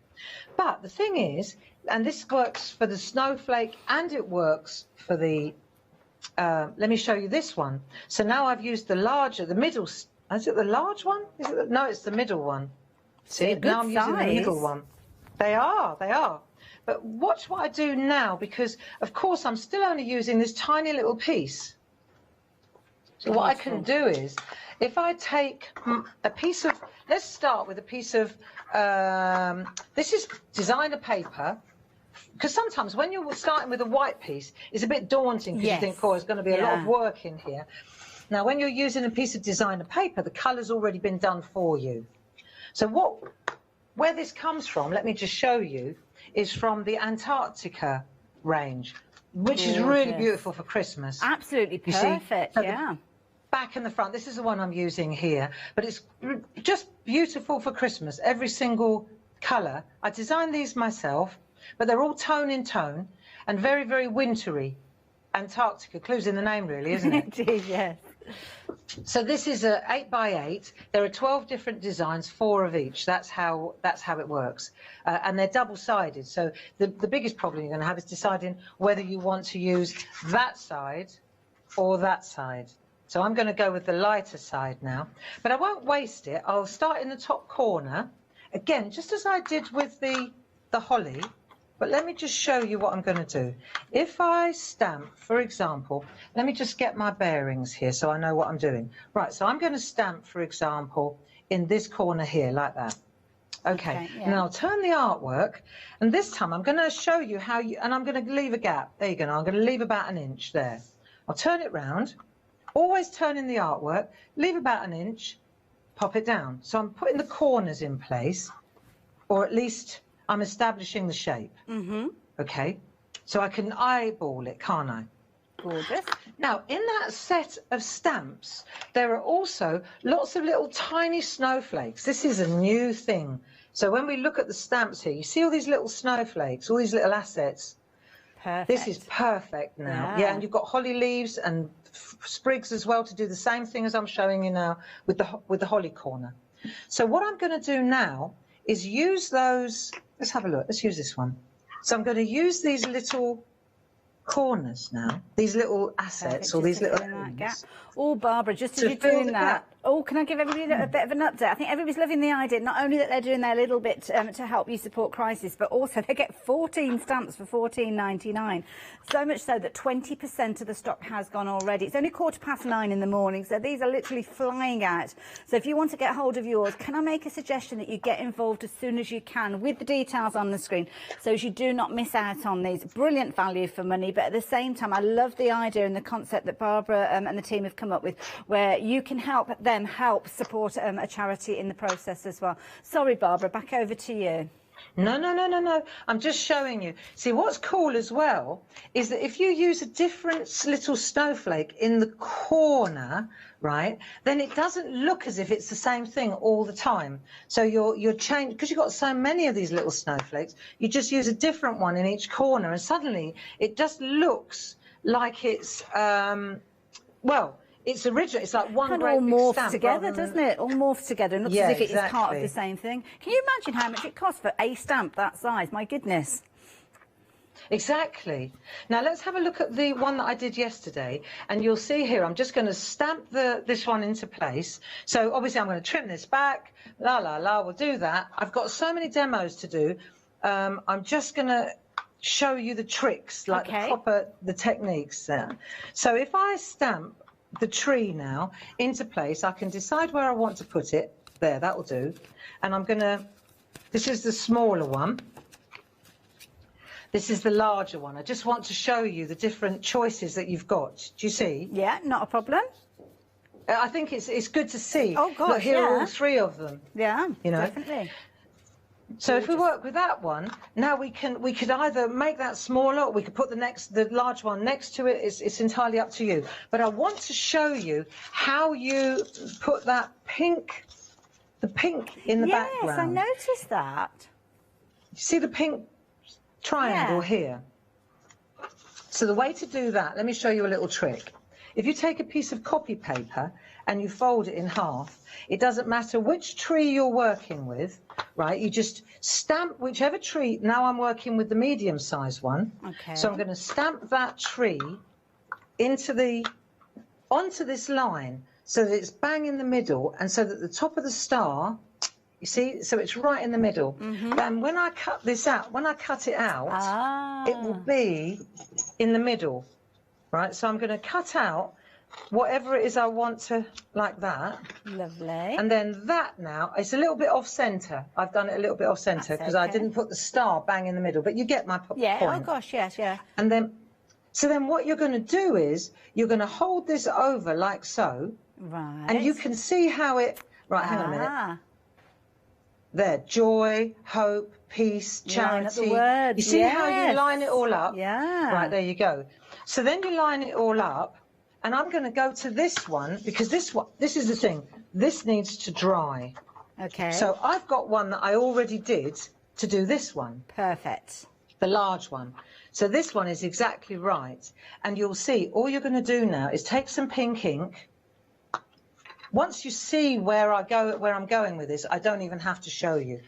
But the thing is, and this works for the snowflake and it works for the, let me show you this one. So now I've used the larger, the middle, is it the large one? Is it no, it's the middle one. See, now I'm using the middle one. They are. But watch what I do now, because of course I'm still only using this tiny little piece. So what I can do is, if I take a piece of, let's start with a piece of, this is designer paper, because sometimes when you're starting with a white piece, it's a bit daunting, because you think, oh, there's going to be a lot of work in here. Now, when you're using a piece of designer paper, the colour's already been done for you. So where this comes from, let me just show you, is from the Antarctica range, which is really beautiful for Christmas. Absolutely perfect, yeah. Back and the front, this is the one I'm using here, but it's just beautiful for Christmas, every single colour. I designed these myself, but they're all tone in tone and very, very wintry. Antarctica, clues in the name really, isn't it? It is, yes. So this is a 8x8. There are 12 different designs, 4 of each. That's how it works, and they're double-sided. So the biggest problem you're going to have is deciding whether you want to use that side or that side. So I'm going to go with the lighter side now, but I won't waste it. I'll start in the top corner again, just as I did with the holly. But let me just show you what I'm going to do. If I stamp, for example, let me just get my bearings here so I know what I'm doing. Right, so I'm going to stamp, for example, in this corner here, like that. Okay, and I'll turn the artwork, and this time I'm going to show you how you, and I'm going to leave a gap. There you go, I'm going to leave about 1 inch there. I'll turn it round, always turn in the artwork, leave about 1 inch, pop it down. So I'm putting the corners in place, or at least I'm establishing the shape. Okay, so I can eyeball it, can't I? Gorgeous. Now, in that set of stamps, there are also lots of little tiny snowflakes. This is a new thing. So when we look at the stamps here, you see all these little snowflakes, all these little assets. Perfect. This is perfect now. Yeah, and you've got holly leaves and sprigs as well to do the same thing as I'm showing you now with the holly corner. So what I'm going to do now is use those. Let's have a look. Let's use this one. So I'm going to use these little corners now, these little assets, or these little gap. Oh, Barbara, just as you're doing that, Oh, can I give everybody a bit of an update? I think everybody's loving the idea, not only that they're doing their little bit to help you support Crisis, but also they get 14 stamps for $14.99. So much so that 20% of the stock has gone already. It's only 9:15 in the morning, so these are literally flying out. So if you want to get hold of yours, can I make a suggestion that you get involved as soon as you can with the details on the screen, so as you do not miss out on these. Brilliant value for money, but at the same time, I love the idea and the concept that Barbara and the team have come up with, where you can help them help support a charity in the process as well. Sorry, Barbara, back over to you. No. I'm just showing you. See, what's cool as well is that if you use a different little snowflake in the corner, right, then it doesn't look as if it's the same thing all the time. So you're changing, because you've got so many of these little snowflakes, you just use a different one in each corner, and suddenly it just looks like it's, well, it's original. It's like one great big all morphs stamp together, doesn't it? All morphs together and looks as if it is part of the same thing. Can you imagine how much it costs for a stamp that size? My goodness. Exactly. Now let's have a look at the one that I did yesterday, and you'll see here I'm just going to stamp this one into place. So obviously I'm going to trim this back. We'll do that. I've got so many demos to do. I'm just going to show you the tricks, like the techniques there. So if I stamp the tree now into place, I can decide where I want to put it. There, that will do. And I'm going to, this is the smaller one. This is the larger one. I just want to show you the different choices that you've got. Do you see? Yeah, not a problem. I think it's good to see. Oh, gosh, Look, here are all three of them. Yeah, you know? Definitely. So if we work with that one, now we could either make that smaller, or we could put the large one next to it. It's entirely up to you. But I want to show you how you put that pink, the pink in the background. Yes, I noticed that. You see the pink triangle here? So the way to do that, let me show you a little trick. If you take a piece of copy paper and you fold it in half, it doesn't matter which tree you're working with, right? You just stamp whichever tree. Now I'm working with the medium-sized one. Okay. So I'm going to stamp that tree onto this line so that it's bang in the middle, and so that the top of the star, you see, so it's right in the middle. And when I cut this out, when I cut it out, it will be in the middle, right? So I'm going to cut out whatever it is I want to, like that. Lovely. And then that now, it's a little bit off centre. I've done it a little bit off centre because I didn't put the star bang in the middle, but you get my point. Yeah, oh gosh, yes, yeah. And then, so then what you're going to do is, you're going to hold this over like so. Right. And you can see how it, right, hang on a minute. There, joy, hope, peace, charity. Line up the words. You see how you line it all up? Yeah. Right, there you go. So then you line it all up, and I'm going to go to this one, because this is the thing. This needs to dry. Okay. So I've got one that I already did to do this one. Perfect. The large one. So this one is exactly right. And you'll see, all you're going to do now is take some pink ink. Once you see where I'm going with this, I don't even have to show you.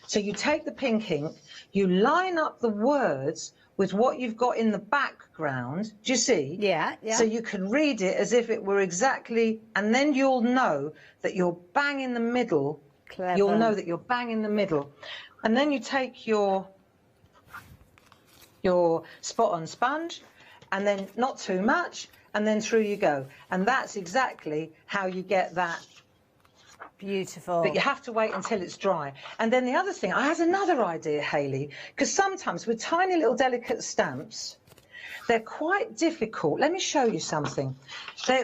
So you take the pink ink, you line up the words with what you've got in the background. Do you see? Yeah, yeah. So you can read it as if it were exactly, and then you'll know that you're bang in the middle. Clever. You'll know that you're bang in the middle. And then you take your spot-on sponge, and then not too much, and then through you go. And that's exactly how you get that. Beautiful. But you have to wait until it's dry. And then the other thing, I had another idea, Hayley, because sometimes with tiny little delicate stamps, they're quite difficult. Let me show you something.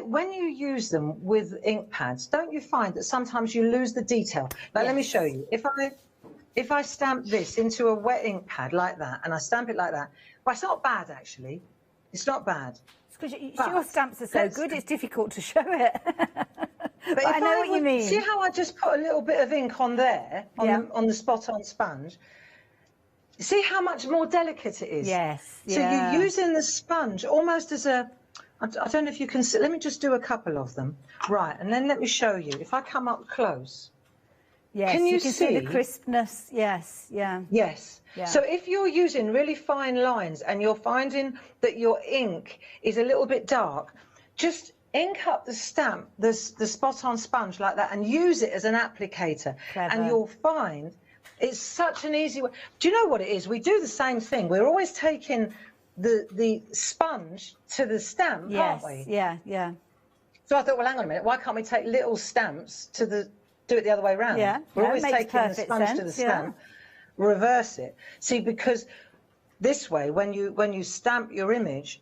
When you use them with ink pads, don't you find that sometimes you lose the detail? Like, let me show you. If I stamp this into a wet ink pad like that, and I stamp it like that, well, it's not bad, actually. It's not bad. It's because your stamps are so good, it's difficult to show it. But I know what you mean. See how I just put a little bit of ink on there, on the spot-on sponge? See how much more delicate it is? Yes. So you're using the sponge almost as a, I don't know if you can see, let me just do a couple of them. Right, and then let me show you. If I come up close. Yes, can you see the crispness? Yes, yeah. Yes. Yeah. So if you're using really fine lines and you're finding that your ink is a little bit dark, just ink up the stamp, the spot-on sponge like that, and use it as an applicator. Clever. And you'll find it's such an easy way. Do you know what it is? We do the same thing. We're always taking the sponge to the stamp, aren't we? Yeah, yeah. So I thought, well, hang on a minute. Why can't we take little stamps to do it the other way around? Yeah, we're always makes taking the sponge to the stamp, reverse it. See, because this way, when you stamp your image,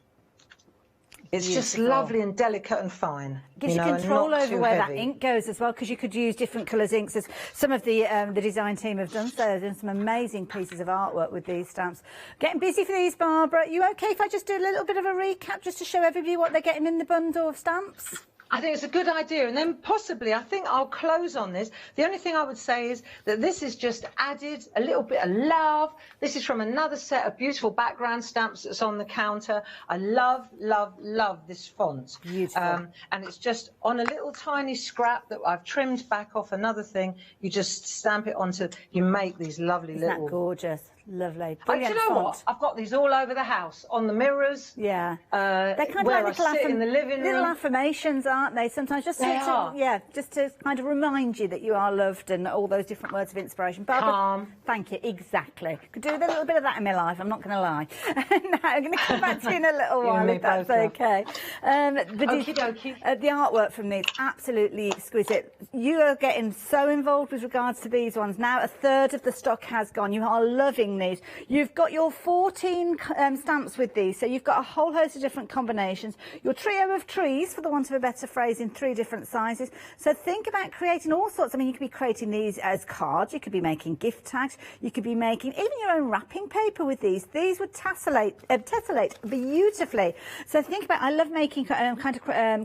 it's just lovely and delicate and fine. Gives you control over where that ink goes as well, because you could use different colours inks, as some of the design team have done. So they've done some amazing pieces of artwork with these stamps. Getting busy for these, Barbara. You okay if I just do a little bit of a recap just to show everybody what they're getting in the bundle of stamps? I think it's a good idea, and then possibly I think I'll close on this. The only thing I would say is that this is just added a little bit of love. This is from another set of beautiful background stamps that's on the counter. I love, love, love this font. Beautiful. And it's just on a little tiny scrap that I've trimmed back off another thing. You just stamp it onto, you make these lovely Isn't little... that gorgeous? Lovely. Do you know what? I've got these all over the house, on the mirrors. Yeah. They're kind of like little, in the living room. little affirmations, aren't they? Sometimes just just to kind of remind you that you are loved and all those different words of inspiration. Barbara, calm. Thank you. Exactly. Could do with a little bit of that in my life. I'm not going to lie. Now, I'm going to come back to you in a little while if that's okay. The artwork from these, absolutely exquisite. You are getting so involved with regards to these ones. Now a third of the stock has gone. You are loving these. You've got your 14 stamps with these, so you've got a whole host of different combinations. Your trio of trees, for the want of a better phrase, in 3 different sizes. So think about creating all sorts. I mean, you could be creating these as cards, you could be making gift tags, you could be making even your own wrapping paper with these. These would tessellate beautifully. So think about, I love making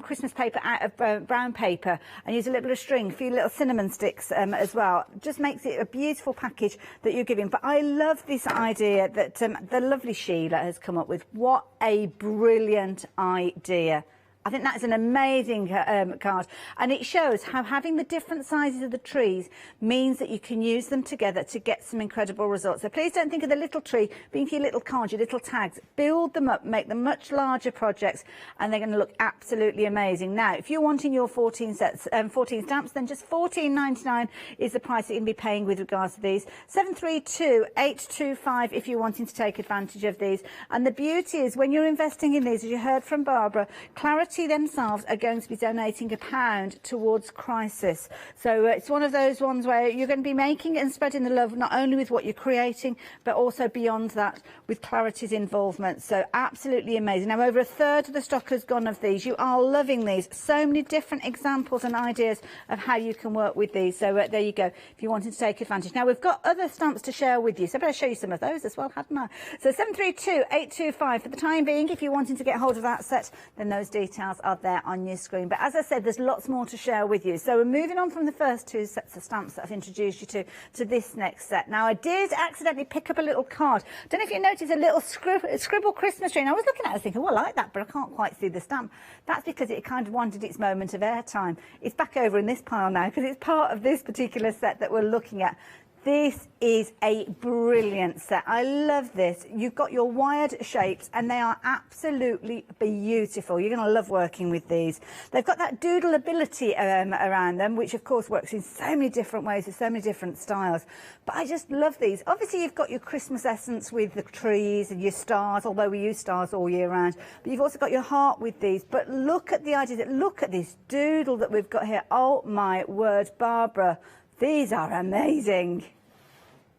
Christmas paper out of brown paper, and use a little bit of string, a few little cinnamon sticks as well. Just makes it a beautiful package that you're giving. But I love this idea that the lovely Sheila has come up with. What a brilliant idea. I think that's an amazing card, and it shows how having the different sizes of the trees means that you can use them together to get some incredible results. So please don't think of the little tree being for your little cards, your little tags. Build them up, make them much larger projects, and they're going to look absolutely amazing. Now, if you're wanting your 14 stamps, then just $14.99 is the price that you can be paying with regards to these. 732-825 if you're wanting to take advantage of these. And the beauty is, when you're investing in these, as you heard from Barbara, Clarity themselves are going to be donating £1 towards Crisis. So it's one of those ones where you're going to be making and spreading the love, not only with what you're creating, but also beyond that with Clarity's involvement. So absolutely amazing. Now, over a third of the stock has gone of these. You are loving these. So many different examples and ideas of how you can work with these. So there you go, if you wanted to take advantage. Now, we've got other stamps to share with you, so I better show you some of those as well, hadn't I? So 732-825 for the time being. If you're wanting to get hold of that set, then those details are there on your screen. But as I said, there's lots more to share with you. So we're moving on from the first 2 sets of stamps that I've introduced you to this next set. Now, I did accidentally pick up a little card. Don't know if you noticed a little scribble Christmas tree. And I was looking at it thinking, well, I like that, but I can't quite see the stamp. That's because it kind of wanted its moment of airtime. It's back over in this pile now because it's part of this particular set that we're looking at. This is a brilliant set. I love this. You've got your wired shapes and they are absolutely beautiful. You're going to love working with these. They've got that doodle ability around them, which of course works in so many different ways with so many different styles. But I just love these. Obviously, you've got your Christmas essence with the trees and your stars, although we use stars all year round. But you've also got your heart with these. But look at the idea, look at this doodle that we've got here. Oh my word, Barbara. These are amazing.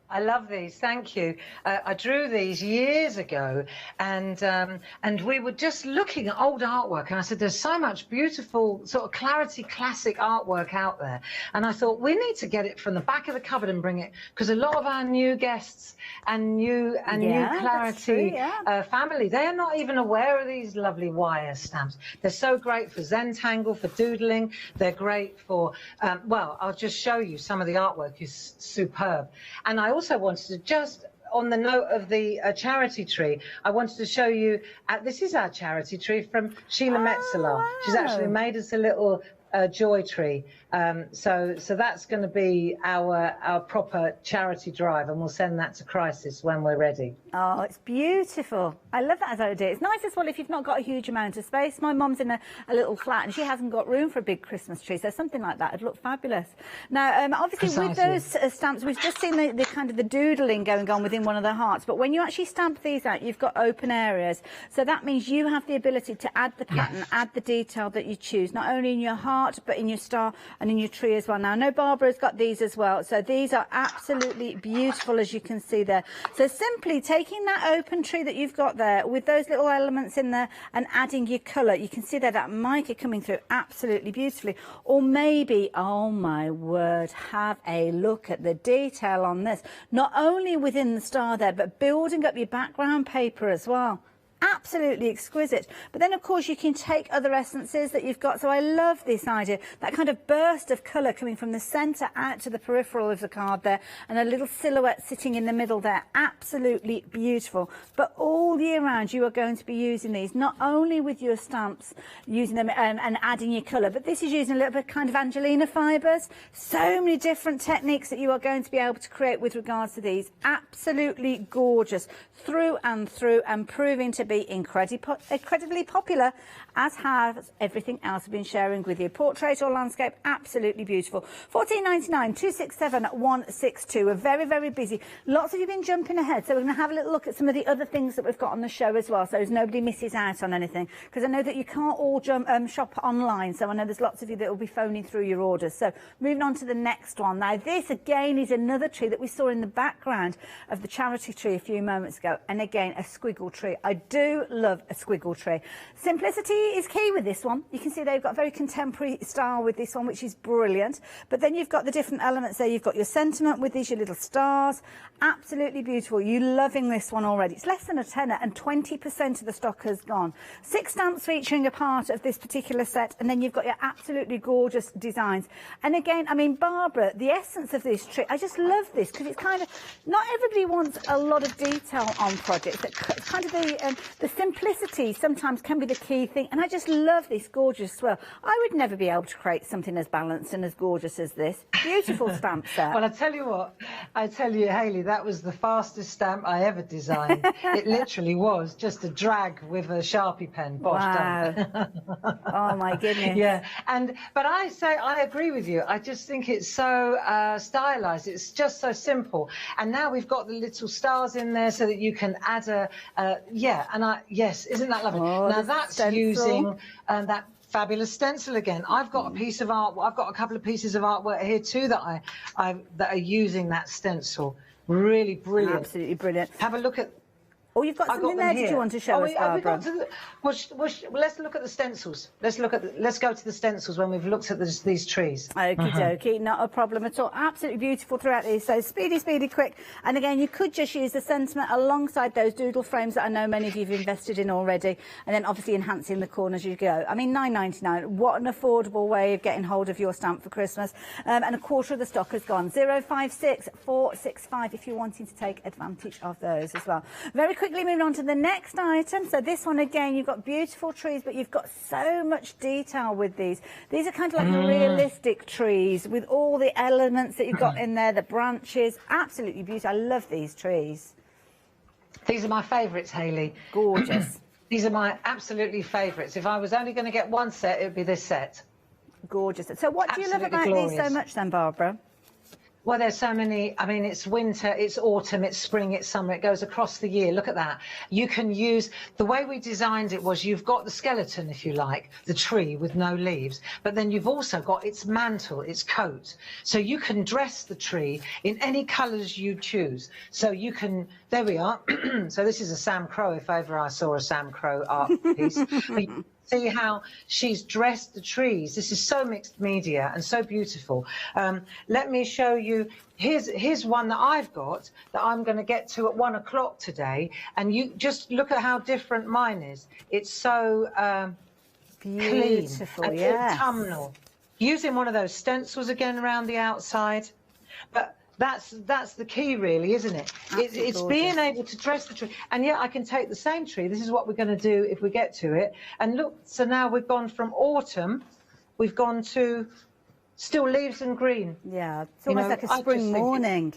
I love these, thank you. I drew these years ago, and we were just looking at old artwork, and I said, there's so much beautiful sort of Clarity classic artwork out there, and I thought we need to get it from the back of the cupboard and bring it, because a lot of our new guests and new Clarity family, they are not even aware of these lovely wire stamps. They're so great for Zentangle, for doodling. They're great for, well, I'll just show you some of the artwork is superb. And I also wanted to, just on the note of the charity tree, I wanted to show you, this is our charity tree from Sheila Metzeler. Wow. She's actually made us a little joy tree. So that's going to be our proper charity drive, and we'll send that to Crisis when we're ready. Oh, it's beautiful. I love that as an idea. It's nice as well if you've not got a huge amount of space. My mum's in a little flat and she hasn't got room for a big Christmas tree, so something like that would look fabulous. Now, obviously with those stamps, we've just seen the kind of the doodling going on within one of the hearts, but when you actually stamp these out, you've got open areas. So that means you have the ability to add the pattern, add the detail that you choose, not only in your heart, but in your star and in your tree as well. Now, I know Barbara's got these as well, so these are absolutely beautiful, as you can see there. So simply taking that open tree that you've got there with those little elements in there and adding your colour, you can see there that mica coming through absolutely beautifully. Or maybe, oh my word, have a look at the detail on this, not only within the star there, but building up your background paper as well. Absolutely exquisite. But then, of course, you can take other essences that you've got. So I love this idea, that kind of burst of colour coming from the centre out to the peripheral of the card there, and a little silhouette sitting in the middle there. Absolutely beautiful. But all year round, you are going to be using these, not only with your stamps, using them and adding your colour, but this is using a little bit kind of Angelina fibres. So many different techniques that you are going to be able to create with regards to these. Absolutely gorgeous through and through, and proving to be incredibly popular, as has everything else I've been sharing with you. Portrait or landscape, absolutely beautiful. $14.99, 267 162. We're very, very busy. Lots of you have been jumping ahead, so we're going to have a little look at some of the other things that we've got on the show as well, so as nobody misses out on anything, because I know that you can't all shop online, so I know there's lots of you that will be phoning through your orders. So moving on to the next one. Now, this again is another tree that we saw in the background of the charity tree a few moments ago, and again, a squiggle tree. I do love a squiggle tree. Simplicity is key with this one. You can see they've got a very contemporary style with this one, which is brilliant. But then you've got the different elements there. You've got your sentiment with these, your little stars. Absolutely beautiful. You're loving this one already. It's less than a tenner, and 20% of the stock has gone. 6 stamps featuring a part of this particular set, and then you've got your absolutely gorgeous designs. And again, I mean, Barbara, the essence of this tree, I just love this, because it's kind of, not everybody wants a lot of detail on projects. It's kind of the simplicity sometimes can be the key thing, and I just love this gorgeous swirl. I would never be able to create something as balanced and as gorgeous as this. Beautiful stamp set. Well, I tell you what, I tell you, Hayley, that was the fastest stamp I ever designed. It literally was just a drag with a Sharpie pen. Bosh, done. Oh my goodness. Yeah, but I agree with you. I just think it's so stylized. It's just so simple. And now we've got the little stars in there so that you can add yes, isn't that lovely? Oh, now that's stencil. Using that fabulous stencil again. I've got a piece of art. I've got a couple of pieces of artwork here too that that are using that stencil. Really brilliant. Absolutely brilliant. Have a look at. Oh, you've got something there. Did you want to show us, Barbara? Let's look at the stencils. Let's go to the stencils when we've looked at these trees. Okie dokie, not a problem at all. Absolutely beautiful throughout these. So speedy, quick. And again, you could just use the sentiment alongside those doodle frames that I know many of you have invested in already, and then obviously enhancing the corners as you go. I mean, $9.99. What an affordable way of getting hold of your stamp for Christmas. And a quarter of the stock has gone. 056 465 if you're wanting to take advantage of those as well. Very quickly moving on to the next item. So this one again, you've got beautiful trees, but you've got so much detail with these. These are kind of like realistic trees with all the elements that you've got in there, the branches. Absolutely beautiful. I love these trees. These are my favourites, Hayley. Gorgeous. These are my absolutely favourites. If I was only going to get one set, it would be this set. Gorgeous. So what do you love about these so much then, Barbara? Well, there's so many. I mean, it's winter, it's autumn, it's spring, it's summer. It goes across the year. Look at that. You can use, the way we designed it was you've got the skeleton, if you like, the tree with no leaves, but then you've also got its mantle, its coat. So you can dress the tree in any colours you choose. So you can, there we are. So this is a Sam Crow, if ever I saw a Sam Crow art piece. See how she's dressed the trees. This is so mixed media and so beautiful. Let me show you. Here's one that I've got that I'm going to get to at 1 o'clock today. And you just look at how different mine is. It's so beautiful, clean and autumnal. Using one of those stencils again around the outside. But that's the key, really, isn't it? It's being able to dress the tree. And yet I can take the same tree. This is what we're going to do if we get to it. And look, so now we've gone from autumn we've gone to still leaves and green. Yeah, it's almost like a spring morning.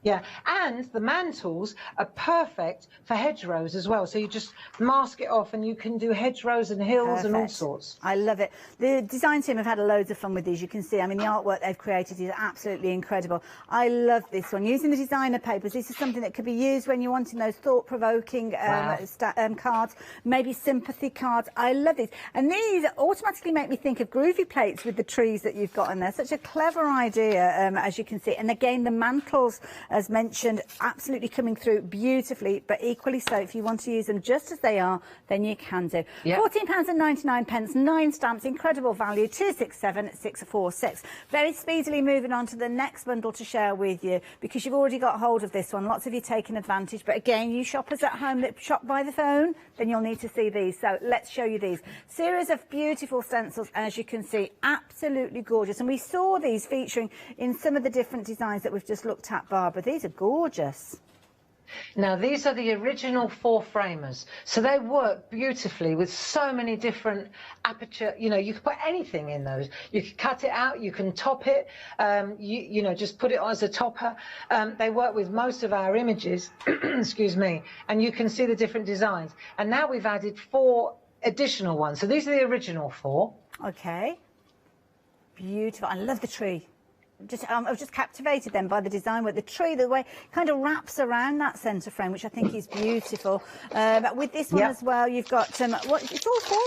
Yeah, and the mantles are perfect for hedgerows as well. So you just mask it off and you can do hedgerows and hills and all sorts. I love it. The design team have had loads of fun with these. You can see, I mean, the artwork they've created is absolutely incredible. I love this one. Using the designer papers, this is something that could be used when you're wanting those thought-provoking cards, maybe sympathy cards. I love these. And these automatically make me think of groovy plates with the trees that you've got in there. Such a clever idea, as you can see. And again, the mantles, as mentioned, absolutely coming through beautifully, but equally so, if you want to use them just as they are, then you can do. Yep. £14.99, 9 stamps, incredible value, 267646. Very speedily moving on to the next bundle to share with you, because you've already got hold of this one. Lots of you taking advantage, but again, you shoppers at home that shop by the phone, then you'll need to see these. So let's show you these. Series of beautiful stencils, as you can see, absolutely gorgeous. And we saw these featuring in some of the different designs that we've just looked at, Barbara. These are gorgeous. Now, these are the original 4 framers. So they work beautifully with so many different aperture. You know, you can put anything in those. You can cut it out, you can top it, you know, just put it on as a topper. They work with most of our images, excuse me, and you can see the different designs. And now we've added 4 additional ones. So these are the original 4. Okay. Beautiful. I love the tree. I was just captivated then by the design with the tree, the way it kind of wraps around that centre frame, which I think is beautiful. But with this one as well, you've got it's all 4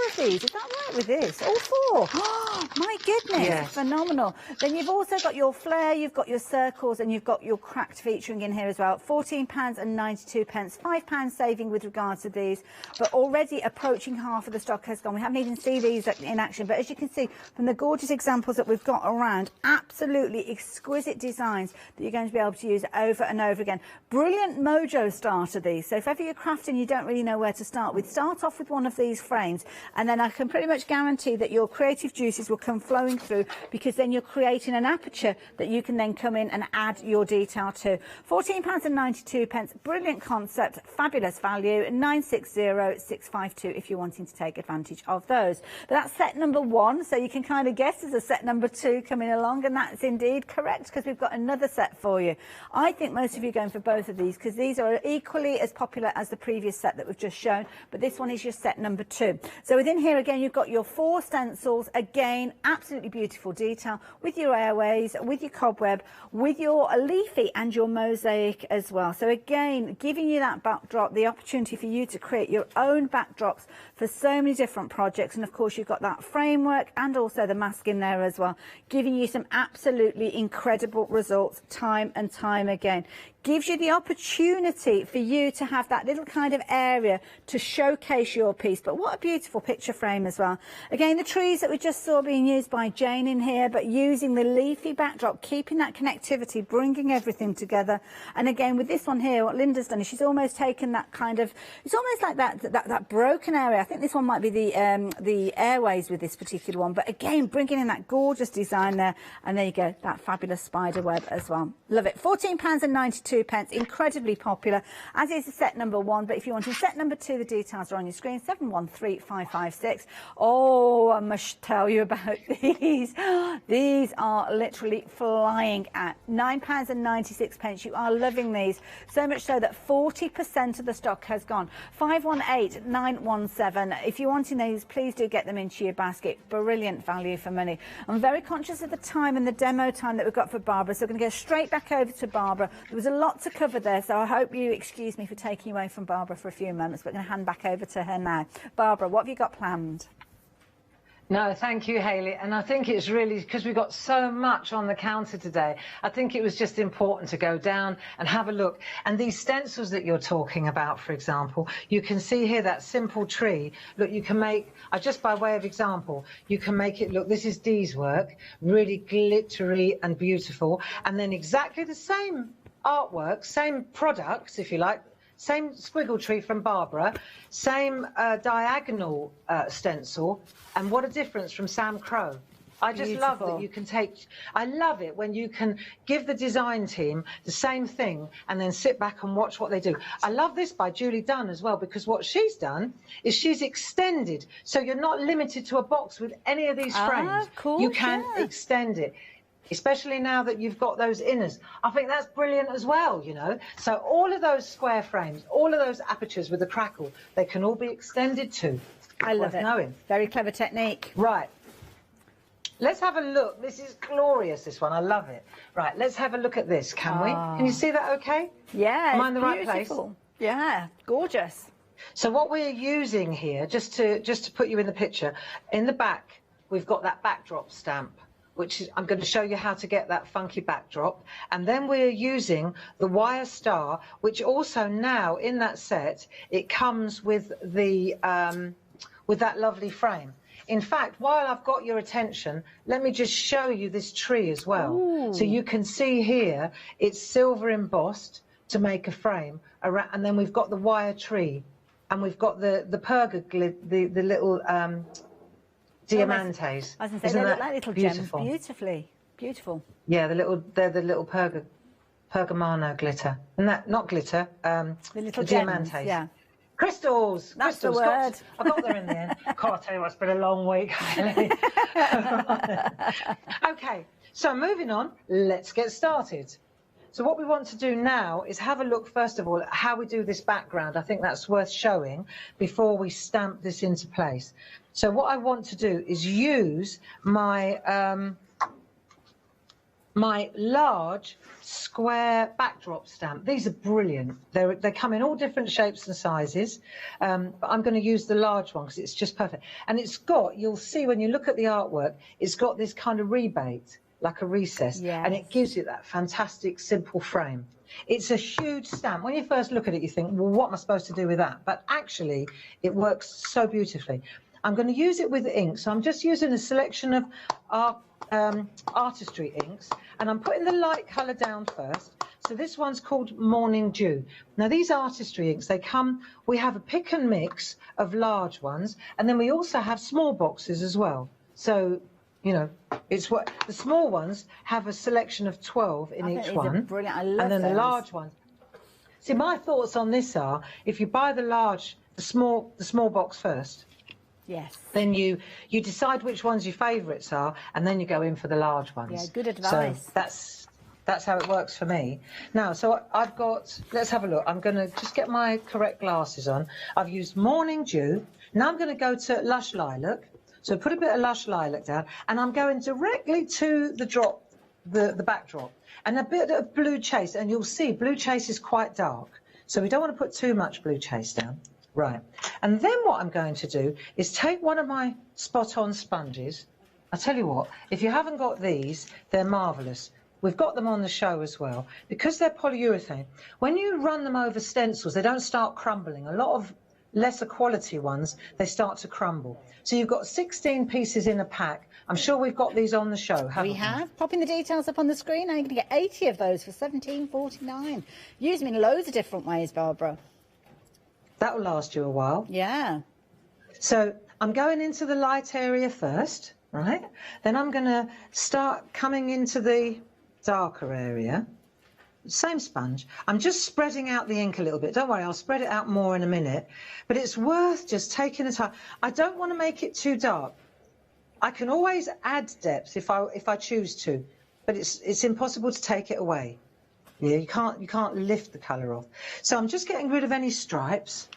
of these. Is that right with this? All 4. Oh, my goodness, yes. Phenomenal. Then you've also got your flare, you've got your circles, and you've got your cracked featuring in here as well. £14.92, £5 saving with regards to these, but already approaching half of the stock has gone. We haven't even seen these in action, but as you can see from the gorgeous examples that we've got around, absolutely exquisite designs that you're going to be able to use over and over again. Brilliant mojo starter, these. So if ever you're crafting, you don't really know where to start with, start off with one of these frames, and then I can pretty much guarantee that your creative juices will come flowing through, because then you're creating an aperture that you can then come in and add your detail to. £14.92, brilliant concept, fabulous value, 960652 if you're wanting to take advantage of those. But that's set number 1, so you can kind of guess there's a set number 2 coming along, and that's indeed correct, because we've got another set for you. I think most of you are going for both of these, because these are equally as popular as the previous set that we've just shown, but this one is your set number 2. So within here again, you've got your 4 stencils, again, absolutely beautiful detail, with your airways, with your cobweb, with your leafy and your mosaic as well. So again, giving you that backdrop, the opportunity for you to create your own backdrops for so many different projects. And of course, you've got that framework and also the mask in there as well, giving you some absolutely incredible results time and time again. Gives you the opportunity for you to have that little kind of area to showcase your piece. But what a beautiful picture frame as well. Again, the trees that we just saw being used by Jane in here, but using the leafy backdrop, keeping that connectivity, bringing everything together. And again, with this one here, what Linda's done is she's almost taken that kind of, it's almost like that broken area. I think this one might be the airways with this particular one. But again, bringing in that gorgeous design there. And there you go, that fabulous spider web as well. Love it. £14.92. Incredibly popular, as is the set number 1. But if you want to set number 2, the details are on your screen, 713556. Oh, I must tell you about these. These are literally flying at £9.96. You are loving these, so much so that 40% of the stock has gone. 518917. If you're wanting these, please do get them into your basket. Brilliant value for money. I'm very conscious of the time and the demo time that we've got for Barbara, so we're going to go straight back over to Barbara. There was a lot to cover there, so I hope you excuse me for taking away from Barbara for a few moments. We're going to hand back over to her now. Barbara, what have you got planned? No, thank you, Hayley. And I think it's really, because we've got so much on the counter today, I think it was just important to go down and have a look. And these stencils that you're talking about, for example, you can see here that simple tree. Look, you can make, just by way of example, you can make it look, this is Dee's work, really glittery and beautiful. And then exactly the same artwork, same products, if you like, same squiggle tree from Barbara, same diagonal stencil, and what a difference from Sam Crow. I just love that you can take, I love it when you can give the design team the same thing and then sit back and watch what they do. I love this by Julie Dunn as well, because what she's done is she's extended, so you're not limited to a box with any of these frames. Cool, you can extend it, especially now that you've got those inners. I think that's brilliant as well, you know. So all of those square frames, all of those apertures with the crackle, they can all be extended too. I love it. Knowing. Very clever technique. Right. Let's have a look. This is glorious, this one. I love it. Right, let's have a look at this, can we? Can you see that okay? Yeah, Am I in the right place? Yeah, gorgeous. So what we're using here, just to put you in the picture, in the back, we've got that backdrop stamp, which is, I'm going to show you how to get that funky backdrop. And then we're using the wire star, which also now in that set, it comes with the with that lovely frame. In fact, while I've got your attention, let me just show you this tree as well. Ooh. So you can see here, it's silver embossed to make a frame, and then we've got the wire tree, and we've got the perga the little diamantes. I was going to say, they look like little gems, beautiful. Yeah, they're the little pergamano glitter, and that not glitter, the little diamantes. Gems, yeah. Crystals. That's crystals. the word. I got there in the end. God, I tell you what, it's been a long week. Okay, so moving on, let's get started. So what we want to do now is have a look, first of all, at how we do this background. I think that's worth showing before we stamp this into place. So what I want to do is use my my large square backdrop stamp. These are brilliant. They come in all different shapes and sizes, but I'm going to use the large one because it's just perfect. And it's got, you'll see when you look at the artwork, it's got this kind of rebate, like a recess, and it gives you that fantastic simple frame. It's a huge stamp. When you first look at it, you think, well, what am I supposed to do with that? But actually, it works so beautifully. I'm going to use it with ink, so I'm just using a selection of artistry inks, and I'm putting the light colour down first. So this one's called Morning Dew. Now these artistry inks, we have a pick and mix of large ones, and then we also have small boxes as well. So, you know, it's what the small ones have a selection of 12 in each one. Brilliant. I love and then those. The large ones. See, my thoughts on this are, if you buy the small box first, yes, then you decide which ones your favourites are, and then you go in for the large ones. Yeah, good advice. So that's how it works for me. Now, so I've got, let's have a look. I'm going to just get my correct glasses on. I've used Morning Dew. Now I'm going to go to Lush Lilac. So put a bit of Lush Lilac down, and I'm going directly to the backdrop, and a bit of Blue Chase, and you'll see Blue Chase is quite dark, so we don't want to put too much Blue Chase down. Right, and then what I'm going to do is take one of my spot-on sponges. I tell you what, if you haven't got these, they're marvellous. We've got them on the show as well. Because they're polyurethane, when you run them over stencils, they don't start crumbling. A lot of lesser quality ones, they start to crumble. So you've got 16 pieces in a pack. I'm sure we've got these on the show, haven't we? We have. Popping the details up on the screen. Now you're going to get 80 of those for £17.49. Use them in loads of different ways, Barbara. That will last you a while. Yeah. So I'm going into the light area first, right? Then I'm going to start coming into the darker area. Same sponge. I'm just spreading out the ink a little bit. Don't worry, I'll spread it out more in a minute. But it's worth just taking the time. I don't want to make it too dark. I can always add depth if I choose to, but it's impossible to take it away. Yeah, you can't lift the colour off. So I'm just getting rid of any stripes.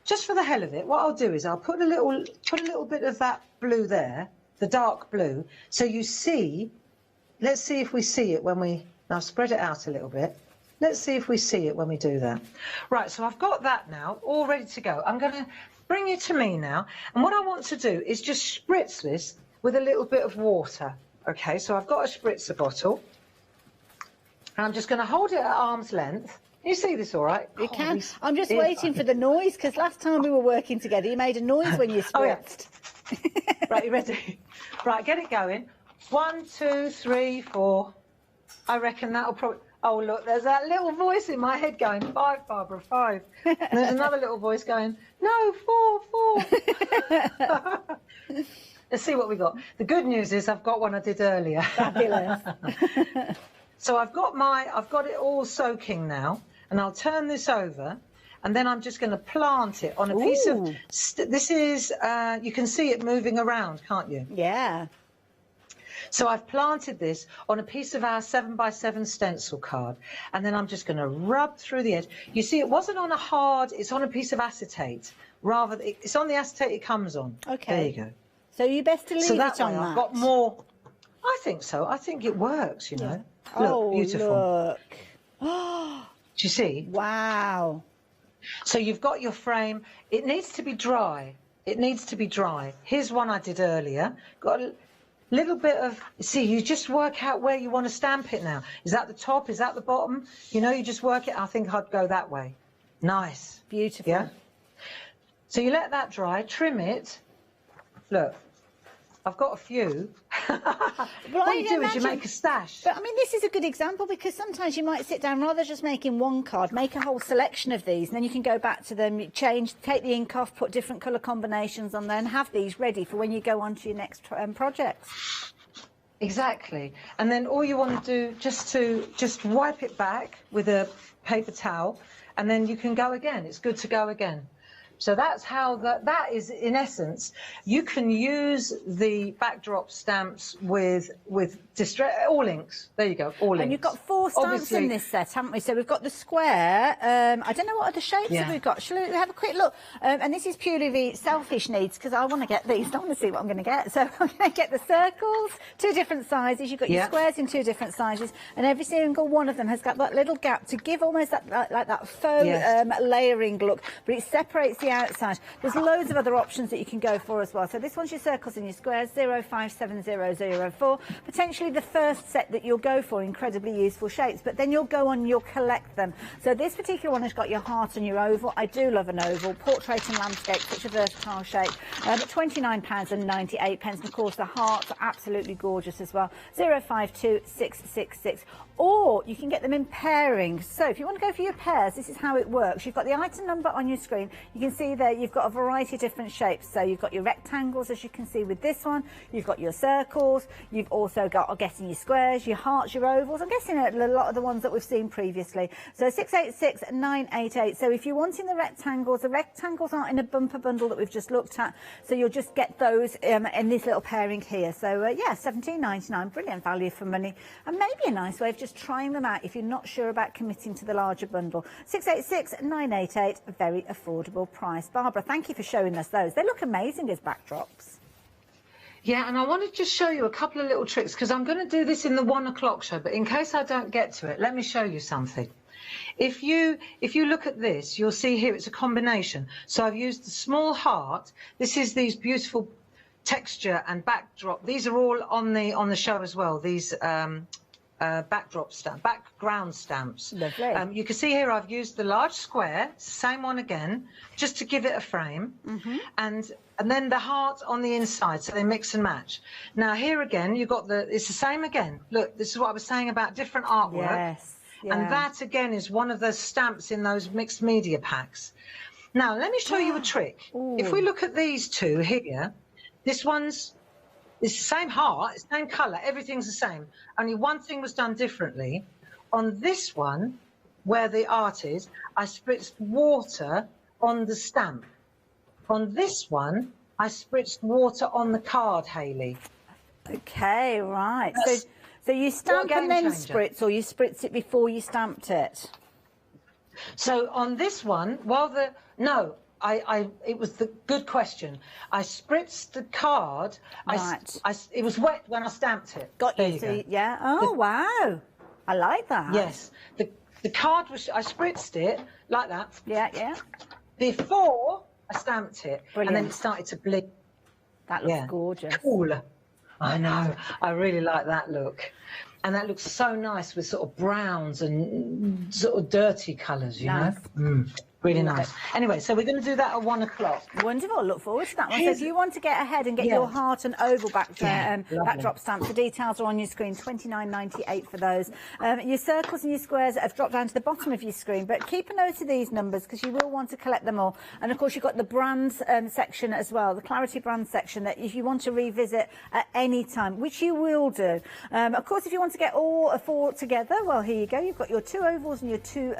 Just for the hell of it, what I'll do is I'll put a little bit of that blue there, the dark blue, so you see. Let's see if we see it when we. Now spread it out a little bit. Let's see if we see it when we do that. Right, so I've got that now, all ready to go. I'm going to bring you to me now, and what I want to do is just spritz this with a little bit of water. Okay, so I've got a spritzer bottle, and I'm just going to hold it at arm's length. Can you see this all right? You can. I'm just waiting for the noise, because last time we were working together, you made a noise when you spritzed. Oh, yeah. Right, you ready? Right, get it going. 1, 2, 3, 4. I reckon that'll probably... Oh, look, there's that little voice in my head going, 5, Barbara, 5. And there's another little voice going, no, 4, 4. Let's see what we got. The good news is I've got one I did earlier. Fabulous. So I've got it all soaking now, and I'll turn this over, and then I'm just going to plant it on a piece of. This is you can see it moving around, can't you? Yeah. So I've planted this on a piece of our 7x7 stencil card, and then I'm just going to rub through the edge. You see, it wasn't on a hard, it's on a piece of acetate. Rather, it's on the acetate it comes on. Okay. There you go. So you best to leave it on that. I've got more. I think so. I think it works, you know. Yeah. Look, beautiful. Look. Do you see? Wow. So you've got your frame. It needs to be dry. It needs to be dry. Here's one I did earlier. Got a little bit of, see, you just work out where you want to stamp it now. Is that the top? Is that the bottom? You know, you just work it. I think I'd go that way. Nice. Beautiful. Yeah. So you let that dry, trim it. Look, I've got a few. What you do is you make a stash. But I mean, this is a good example because sometimes you might sit down rather just making one card, make a whole selection of these, and then you can go back to them, change, take the ink off, put different colour combinations on there, and have these ready for when you go on to your next project. Exactly. And then all you want to do, just wipe it back with a paper towel, and then you can go again. It's good to go again. So that's how that is, in essence, you can use the backdrop stamps with all inks. There you go, all inks. And you've got 4 stamps in this set, haven't we? So we've got the square. I don't know what other shapes have we got. Shall we have a quick look? And this is purely the selfish needs because I want to get these. I want to see what I'm going to get. So I'm going to get the circles, 2 different sizes. You've got your squares in 2 different sizes, and every single one of them has got that little gap to give almost that like that faux layering look, but it separates the outside. There's loads of other options that you can go for as well. So this one's your circles and your squares, 057004. Potentially the first set that you'll go for, incredibly useful shapes, but then you'll go on and you'll collect them. So this particular one has got your heart and your oval. I do love an oval. Portrait and landscape, such a versatile shape. £29.98. And of course the hearts are absolutely gorgeous as well. 052666. Or you can get them in pairings. So if you want to go for your pairs, this is how it works. You've got the item number on your screen. You can see there you've got a variety of different shapes. So you've got your rectangles, as you can see with this one. You've got your circles. You've also got, I'm guessing, your squares, your hearts, your ovals. I'm guessing a lot of the ones that we've seen previously. So 686988. So if you're wanting the rectangles aren't in a bumper bundle that we've just looked at. So you'll just get those in this little pairing here. So yeah, £17.99. Brilliant value for money. And maybe a nice way of just trying them out if you're not sure about committing to the larger bundle. 686988, a very affordable price. Barbara, thank you for showing us those. They look amazing as backdrops. Yeah, and I want to just show you a couple of little tricks because I'm going to do this in the 1 o'clock show, but in case I don't get to it, let me show you something. If you look at this, you'll see here it's a combination. So I've used the small heart. This is these beautiful texture and backdrop. These are all on the show as well. These background stamps. Lovely. You can see here I've used the large square, same one again, just to give it a frame, and then the heart on the inside, so they mix and match. Now here again, you've got it's the same again. Look, this is what I was saying about different artwork. Yes. Yeah. And that again is one of those stamps in those mixed media packs. Now let me show you a trick. If we look at these two here, this one's it's the same heart, it's the same colour, everything's the same. Only one thing was done differently. On this one, where the art is, I spritzed water on the stamp. On this one, I spritzed water on the card, Hayley. Okay, right. So you stamp and then spritz, or you spritz it before you stamped it? So on this one, it was the good question. I spritzed the card. Right. It was wet when I stamped it. Got you. So, yeah. Oh, wow. I like that. Yes. The card was, I spritzed it like that. Yeah, yeah. Before I stamped it. Brilliant. And then it started to bleed. That looks gorgeous. Cool. I know. I really like that look. and that looks so nice with sort of browns and sort of dirty colours, you know. Really nice. Anyway, so we're going to do that at 1 o'clock. Wonderful. Look forward to that one. So if you want to get ahead and get your heart and oval backdrop stamps, the details are on your screen. £29.98 for those. Your circles and your squares have dropped down to the bottom of your screen, but keep a note of these numbers because you will want to collect them all. And of course, you've got the brands section as well, the Clarity brand section, that if you want to revisit at any time, which you will do. Of course, if you want to get all four together, well, here you go. You've got your 2 ovals and your 2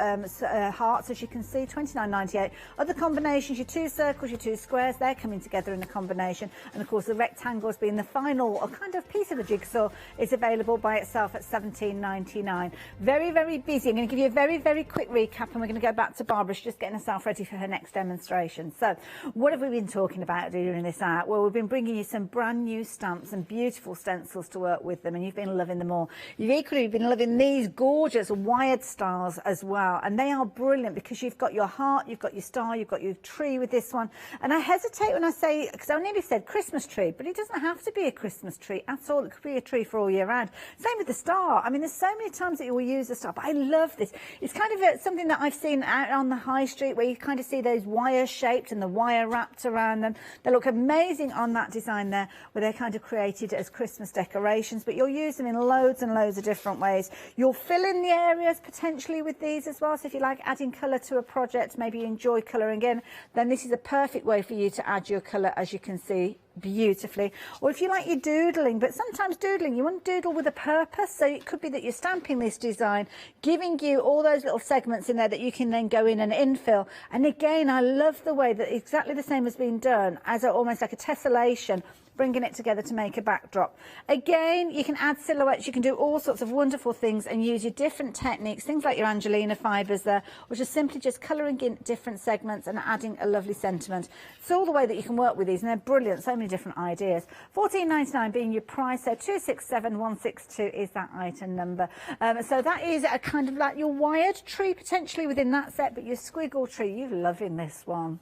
hearts, as you can see, £29.98. Other combinations, your 2 circles, your 2 squares, they're coming together in a combination. And of course, the rectangles being the final kind of piece of the jigsaw is available by itself at £17.99. Very, very busy. I'm going to give you a very, very quick recap, and we're going to go back to Barbara. She's just getting herself ready for her next demonstration. So what have we been talking about during this hour? Well, we've been bringing you some brand new stamps and beautiful stencils to work with them, and you've been loving them all. You've equally been loving these gorgeous wired stars as well, and they are brilliant because you've got your heart, you've got your star, you've got your tree with this one. And I hesitate when I say, because I nearly said Christmas tree, but it doesn't have to be a Christmas tree at all. It could be a tree for all year round. Same with the star. I mean, there's so many times that you will use the star, but I love this. It's kind of something that I've seen out on the high street where you kind of see those wire shaped and the wire wrapped around them. They look amazing on that design there, where they're kind of created as Christmas decorations, but you'll use them in loads and loads of different ways. You'll fill in the areas potentially with these as well. So if you like adding colour to a project, maybe you enjoy colouring in, then this is a perfect way for you to add your colour, as you can see beautifully. Or if you like your doodling, but sometimes doodling, you want to doodle with a purpose, so it could be that you're stamping this design, giving you all those little segments in there that you can then go in and infill. And again, I love the way that exactly the same has been done, as almost like a tessellation, bringing it together to make a backdrop. Again, you can add silhouettes, you can do all sorts of wonderful things and use your different techniques, things like your Angelina fibres there, or just simply just colouring in different segments and adding a lovely sentiment. It's all the way that you can work with these, and they're brilliant, so many different ideas. £14.99 being your price, so 267162 is that item number. So that is a kind of like your wired tree potentially within that set, but your squiggle tree, you're loving this one.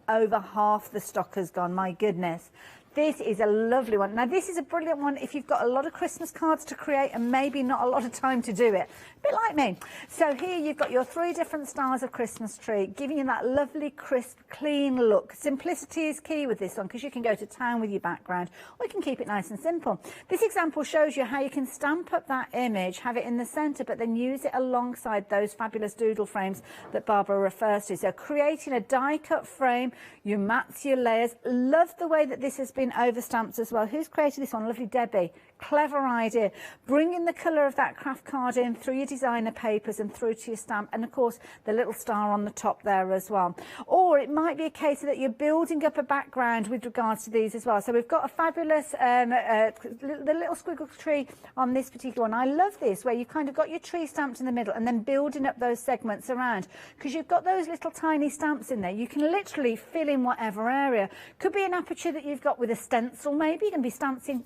Over half the stock has gone, my goodness. This is a lovely one. Now, this is a brilliant one if you've got a lot of Christmas cards to create and maybe not a lot of time to do it. A bit like me. So here you've got your 3 different styles of Christmas tree, giving you that lovely, crisp, clean look. Simplicity is key with this one because you can go to town with your background, or you can keep it nice and simple. This example shows you how you can stamp up that image, have it in the centre, but then use it alongside those fabulous doodle frames that Barbara refers to. So creating a die-cut frame, your mats, your layers. Love the way that this has been over stamped as well. Who's created this one? Lovely Debbie. Clever idea. Bringing the colour of that craft card in through your designer papers and through to your stamp, and of course the little star on the top there as well. Or it might be a case that you're building up a background with regards to these as well. So we've got a fabulous the little squiggle tree on this particular one. I love this, where you've kind of got your tree stamped in the middle and then building up those segments around, because you've got those little tiny stamps in there. You can literally fill in whatever area. Could be an aperture that you've got with a stencil, maybe. You can be stamping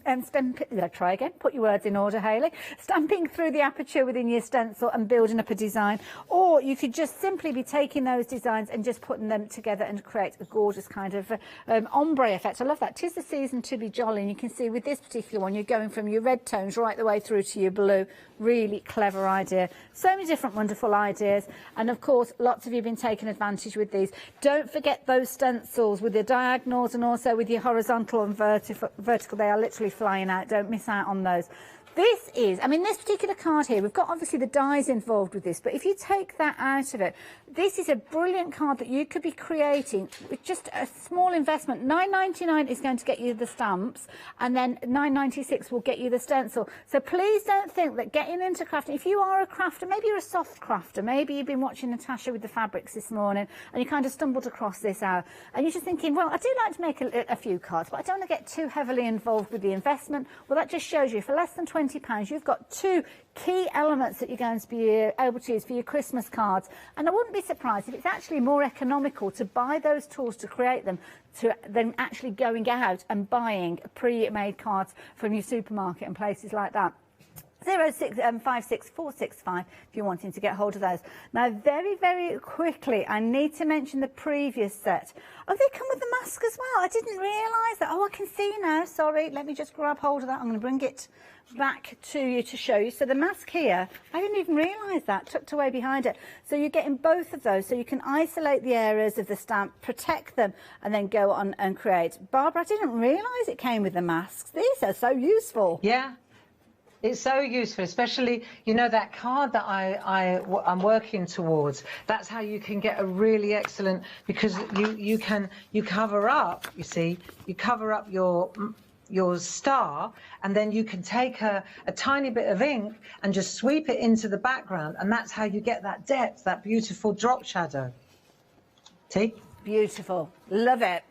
try again, put your words in order, Hayley. Stamping through the aperture within your stencil and building up a design. Or you could just simply be taking those designs and just putting them together and create a gorgeous kind of ombre effect. I love that. 'Tis the season to be jolly, and you can see with this particular one, you're going from your red tones right the way through to your blue. Really clever idea. So many different wonderful ideas. And of course, lots of you have been taking advantage with these. Don't forget those stencils with the diagonals and also with your horizontal and vertical. They are literally flying out. Don't miss out on those. This is, I mean, this particular card here, we've got obviously the dies involved with this, but if you take that out of it, this is a brilliant card that you could be creating with just a small investment. £9.99 is going to get you the stamps, and then £9.96 will get you the stencil. So please don't think that getting into crafting, if you are a crafter, maybe you're a soft crafter, maybe you've been watching Natasha with the fabrics this morning, and you kind of stumbled across this hour, and you're just thinking, well, I do like to make a few cards, but I don't want to get too heavily involved with the investment. Well, that just shows you, for less than £20, you've got 2 key elements that you're going to be able to use for your Christmas cards. And I wouldn't be surprised if it's actually more economical to buy those tools to create them than actually going out and buying pre-made cards from your supermarket and places like that. 56465 if you're wanting to get hold of those. Now, very, very quickly, I need to mention the previous set. Oh, they come with the mask as well. I didn't realise that. Oh, I can see now. Sorry, let me just grab hold of that. I'm going to bring it back to you to show you. So the mask here, I didn't even realise that, tucked away behind it. So you're getting both of those, so you can isolate the areas of the stamp, protect them, and then go on and create. Barbara, I didn't realise it came with the masks. These are so useful. Yeah. It's so useful, especially, you know, that card that I'm working towards. That's how you can get a really excellent, because you cover up, you see, you cover up your star, and then you can take a tiny bit of ink and just sweep it into the background, and that's how you get that depth, that beautiful drop shadow. See? Beautiful. Love it.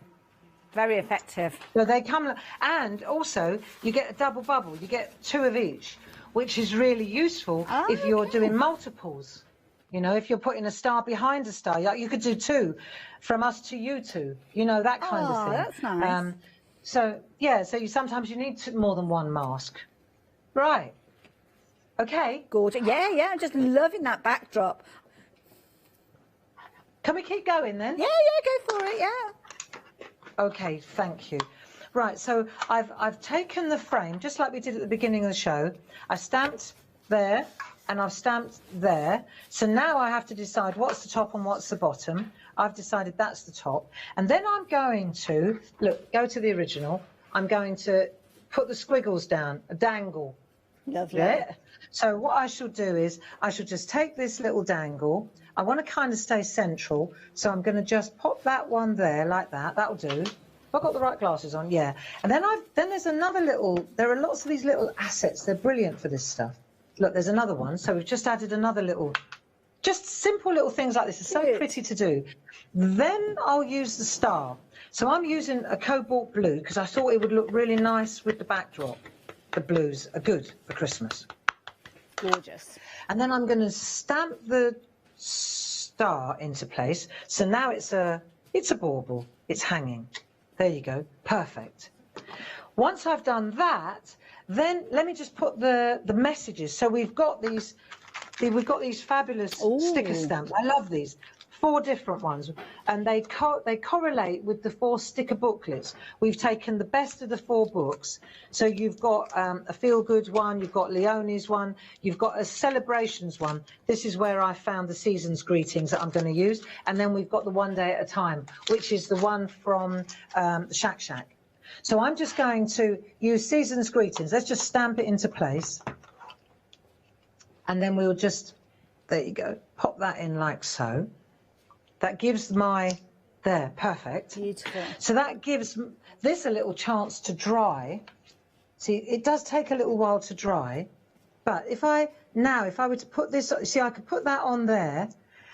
Very effective. So they come, and also you get a double bubble. You get 2 of each, which is really useful if you're doing multiples. You know, if you're putting a star behind a star, you could do 2, from us to you 2. You know, that kind of thing. That's nice. So yeah, so sometimes you need more than one mask. Right. Okay. Gorgeous. Yeah, yeah. I'm just loving that backdrop. Can we keep going then? Yeah, yeah. Go for it. Yeah. Okay, thank you. Right, so I've taken the frame, just like we did at the beginning of the show. I stamped there, and I've stamped there. So now I have to decide what's the top and what's the bottom. I've decided that's the top. And then I'm going to, look, go to the original. I'm going to put the squiggles down, a dangle. Lovely. Yeah? So what I shall do is, I shall just take this little dangle. I want to kind of stay central, so I'm going to just pop that one there like that. That'll do. Have I got the right glasses on? Yeah. And then there's another little, there are lots of these little assets. They're brilliant for this stuff. Look, there's another one. So we've just added another little, just simple little things like this. It's so pretty to do. Then I'll use the star. So I'm using a cobalt blue because I thought it would look really nice with the backdrop. The blues are good for Christmas. Gorgeous. And then I'm going to stamp the star into place. So now it's a bauble. It's hanging. There you go. Perfect. Once I've done that, then let me just put the messages. So we've got these fabulous sticker stamps. I love these. 4 different ones, and they correlate with the 4 sticker booklets. We've taken the best of the 4 books. So you've got a feel-good one, you've got Leonie's one, you've got a celebrations one. This is where I found the season's greetings that I'm going to use, and then we've got the One Day at a Time, which is the one from Shack Shack. So I'm just going to use season's greetings. Let's just stamp it into place, and then we'll just, there you go, pop that in like so. That gives there, perfect. Beautiful. So that gives this a little chance to dry. See, it does take a little while to dry, but if I were to put this, see, I could put that on there,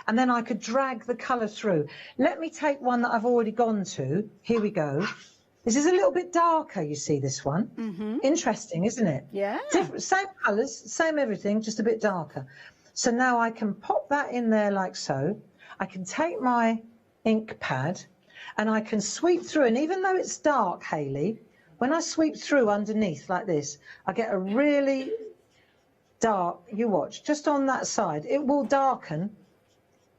and then I could drag the colour through. Let me take one that I've already gone to. Here we go. This is a little bit darker, you see, this one. Mm-hmm. Interesting, isn't it? Yeah. Same colours, same everything, just a bit darker. So now I can pop that in there like so. I can take my ink pad and I can sweep through, and even though it's dark, Hayley, when I sweep through underneath like this, I get a really dark, you watch, just on that side, it will darken,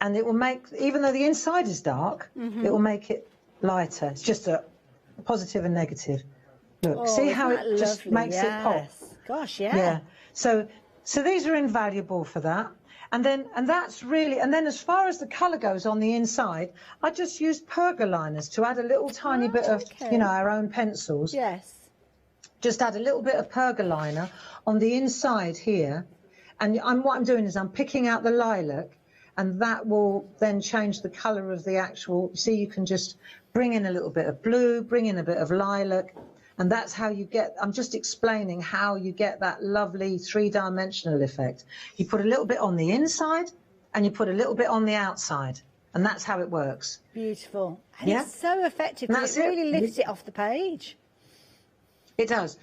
and it will make, even though the inside is dark, it will make it lighter. It's just a positive and negative. Look, see how it just makes it pop? Gosh, yeah. Yeah. So these are invaluable for that. And that's really, and then as far as the colour goes on the inside, I just used pergoliners to add a little tiny bit of, you know, our own pencils. Yes. Just add a little bit of pergoliner on the inside here. And what I'm doing is I'm picking out the lilac, and that will then change the colour of the actual, see, you can just bring in a little bit of blue, bring in a bit of lilac. And that's how you get, I'm just explaining how you get that lovely 3-dimensional effect. You put a little bit on the inside and you put a little bit on the outside. And that's how it works. Beautiful. And it's so effective. It really lifts it off the page. It does.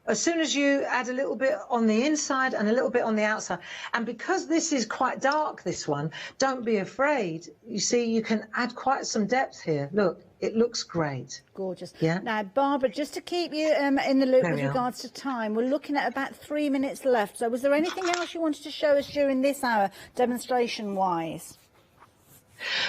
As soon as you add a little bit on the inside and a little bit on the outside, and because this is quite dark, this one, don't be afraid. You see, you can add quite some depth here. Look, It looks great. Gorgeous. Yeah. Now, Barbara, just to keep you in the loop with regards to time, we're looking at about 3 minutes left. So was there anything else you wanted to show us during this hour, demonstration-wise?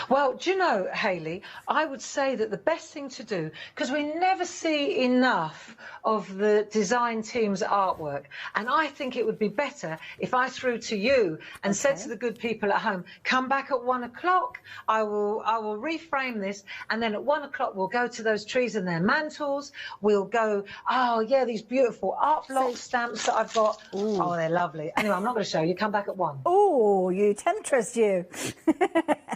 Well, do you know, Hayley, I would say that the best thing to do, because we never see enough of the design team's artwork, and I think it would be better if I threw to you and said to the good people at home, come back at 1 o'clock, I will reframe this, and then at 1 o'clock we'll go to those trees and their mantles, we'll go, oh yeah, these beautiful art block stamps that I've got. Ooh. Oh, they're lovely. Anyway, I'm not going to show you, come back at 1. Oh, you temptress, you.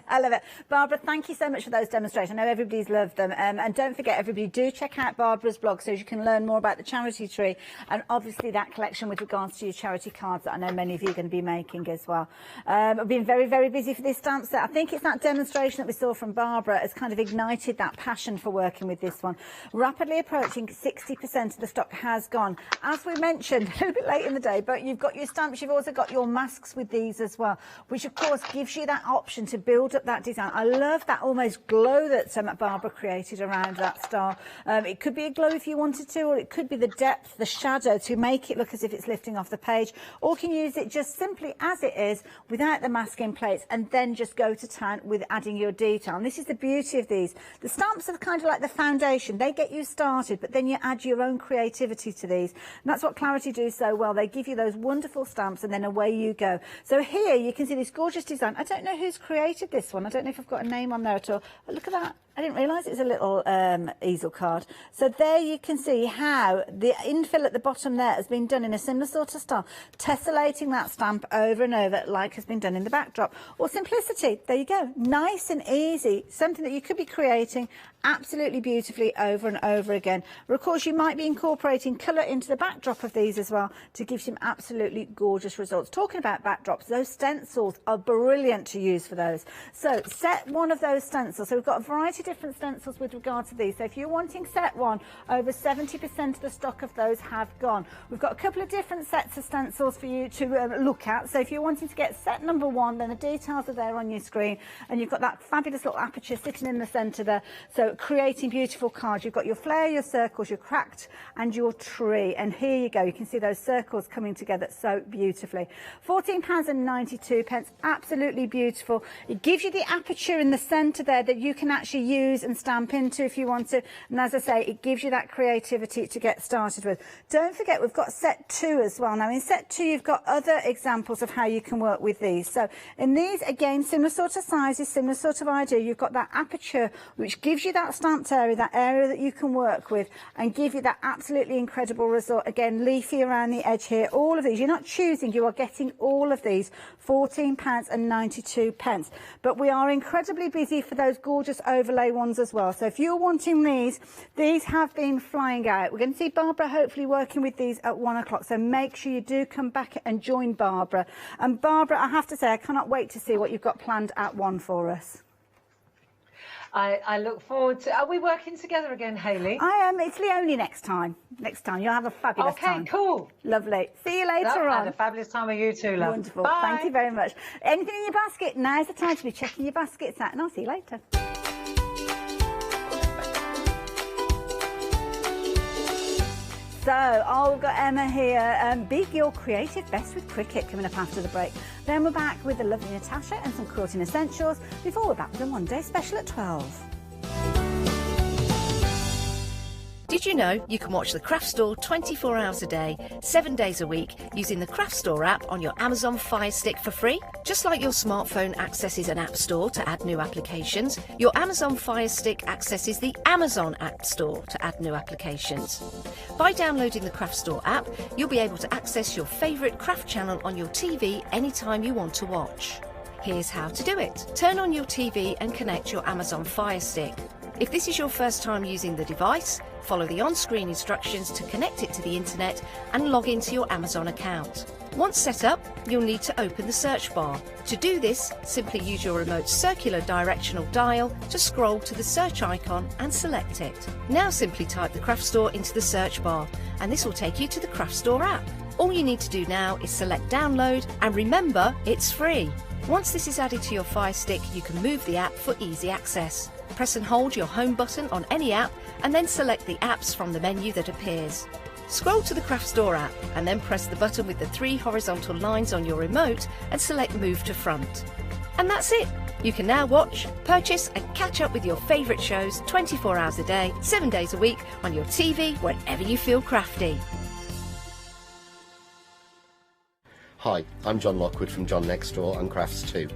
I love it. Barbara, thank you so much for those demonstrations. I know everybody's loved them. And don't forget, everybody, do check out Barbara's blog so you can learn more about the charity tree and obviously that collection with regards to your charity cards that I know many of you are going to be making as well. I've been very, very busy for this stamp set. I think it's that demonstration that we saw from Barbara has kind of ignited that passion for working with this one. Rapidly approaching 60% of the stock has gone. As we mentioned, a little bit late in the day, but you've got your stamps, you've also got your masks with these as well, which of course gives you that option to build up that design. I love that almost glow that Barbara created around that star. It could be a glow if you wanted to, or it could be the depth, the shadow to make it look as if it's lifting off the page, or you can use it just simply as it is without the masking plates and then just go to town with adding your detail. And this is the beauty of these. The stamps are kind of like the foundation. They get you started, but then you add your own creativity to these. And that's what Clarity do so well. They give you those wonderful stamps and then away you go. So here you can see this gorgeous design. I don't know who's created this one. I don't know if I've got a name on there at all. Oh, look at that. I didn't realise it was a little easel card. So there you can see how the infill at the bottom there has been done in a similar sort of style, tessellating that stamp over and over like has been done in the backdrop. Or simplicity, there you go, nice and easy, something that you could be creating absolutely beautifully over and over again. But of course you might be incorporating colour into the backdrop of these as well to give some absolutely gorgeous results. Talking about backdrops, those stencils are brilliant to use for those. So set one of those stencils. So we've got a variety of different stencils with regard to these. So if you're wanting set one, over 70% of the stock of those have gone. We've got a couple of different sets of stencils for you to look at. So if you're wanting to get set number 1, then the details are there on your screen, and you've got that fabulous little aperture sitting in the centre there. So creating beautiful cards. You've got your flare, your circles, your cracked and your tree. And here you go. You can see those circles coming together so beautifully. £14.92. Absolutely beautiful. It gives you the aperture in the centre there that you can actually use and stamp into if you want to. And as I say, it gives you that creativity to get started with. Don't forget, we've got set 2 as well. Now in set 2, you've got other examples of how you can work with these. So in these, again, similar sort of sizes, similar sort of idea. You've got that aperture, which gives you that stamped area, that area that you can work with and give you that absolutely incredible result. Again, leafy around the edge here. All of these, you're not choosing, you are getting all of these. £14.92. But we are incredibly busy for those gorgeous overlay ones as well. So if you're wanting these have been flying out. We're going to see Barbara hopefully working with these at 1 o'clock. So make sure you do come back and join Barbara. And Barbara, I have to say, I cannot wait to see what you've got planned at 1 for us. I look forward to... Are we working together again, Hayley? I am. It's Leonie next time. Next time. You'll have a fabulous time. Okay, cool. Lovely. See you later on. Have a fabulous time with you too, love. Wonderful. Bye. Thank you very much. Anything in your basket? Now's the time to be checking your baskets out, and I'll see you later. So, we've got Emma here. Be your creative best with Cricut coming up after the break. Then we're back with the lovely Natasha and some quilting essentials before we're back with a Monday special at 12. Did you know you can watch the Craft Store 24 hours a day, 7 days a week using the Craft Store app on your Amazon Fire Stick for free? Just like your smartphone accesses an app store to add new applications, your Amazon Fire Stick accesses the Amazon App Store to add new applications. By downloading the Craft Store app, you'll be able to access your favourite craft channel on your TV anytime you want to watch. Here's how to do it. Turn on your TV and connect your Amazon Fire Stick. If this is your first time using the device, follow the on-screen instructions to connect it to the internet and log into your Amazon account. Once set up, you'll need to open the search bar. To do this, simply use your remote circular directional dial to scroll to the search icon and select it. Now simply type the Craft Store into the search bar and this will take you to the Craft Store app. All you need to do now is select download and remember, it's free. Once this is added to your Fire Stick, you can move the app for easy access. Press and hold your home button on any app and then select the apps from the menu that appears. Scroll to the Craft Store app and then press the button with the 3 horizontal lines on your remote and select Move to Front. And that's it! You can now watch, purchase and catch up with your favourite shows 24 hours a day, 7 days a week on your TV whenever you feel crafty. Hi, I'm John Lockwood from John Next Door and Crafts 2.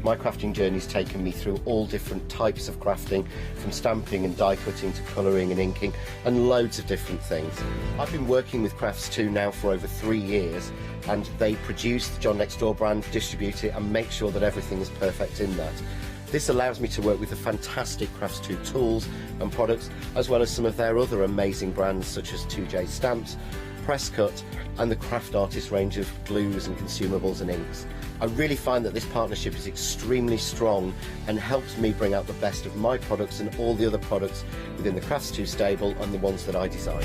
My crafting journey's taken me through all different types of crafting, from stamping and die cutting to colouring and inking, and loads of different things. I've been working with Crafts 2 now for over 3 years, and they produce the John Next Door brand, distribute it and make sure that everything is perfect in that. This allows me to work with the fantastic Crafts 2 tools and products, as well as some of their other amazing brands such as 2J Stamps, Presscut and the Craft Artist range of glues and consumables and inks. I really find that this partnership is extremely strong and helps me bring out the best of my products and all the other products within the Crafts 2 stable and the ones that I design.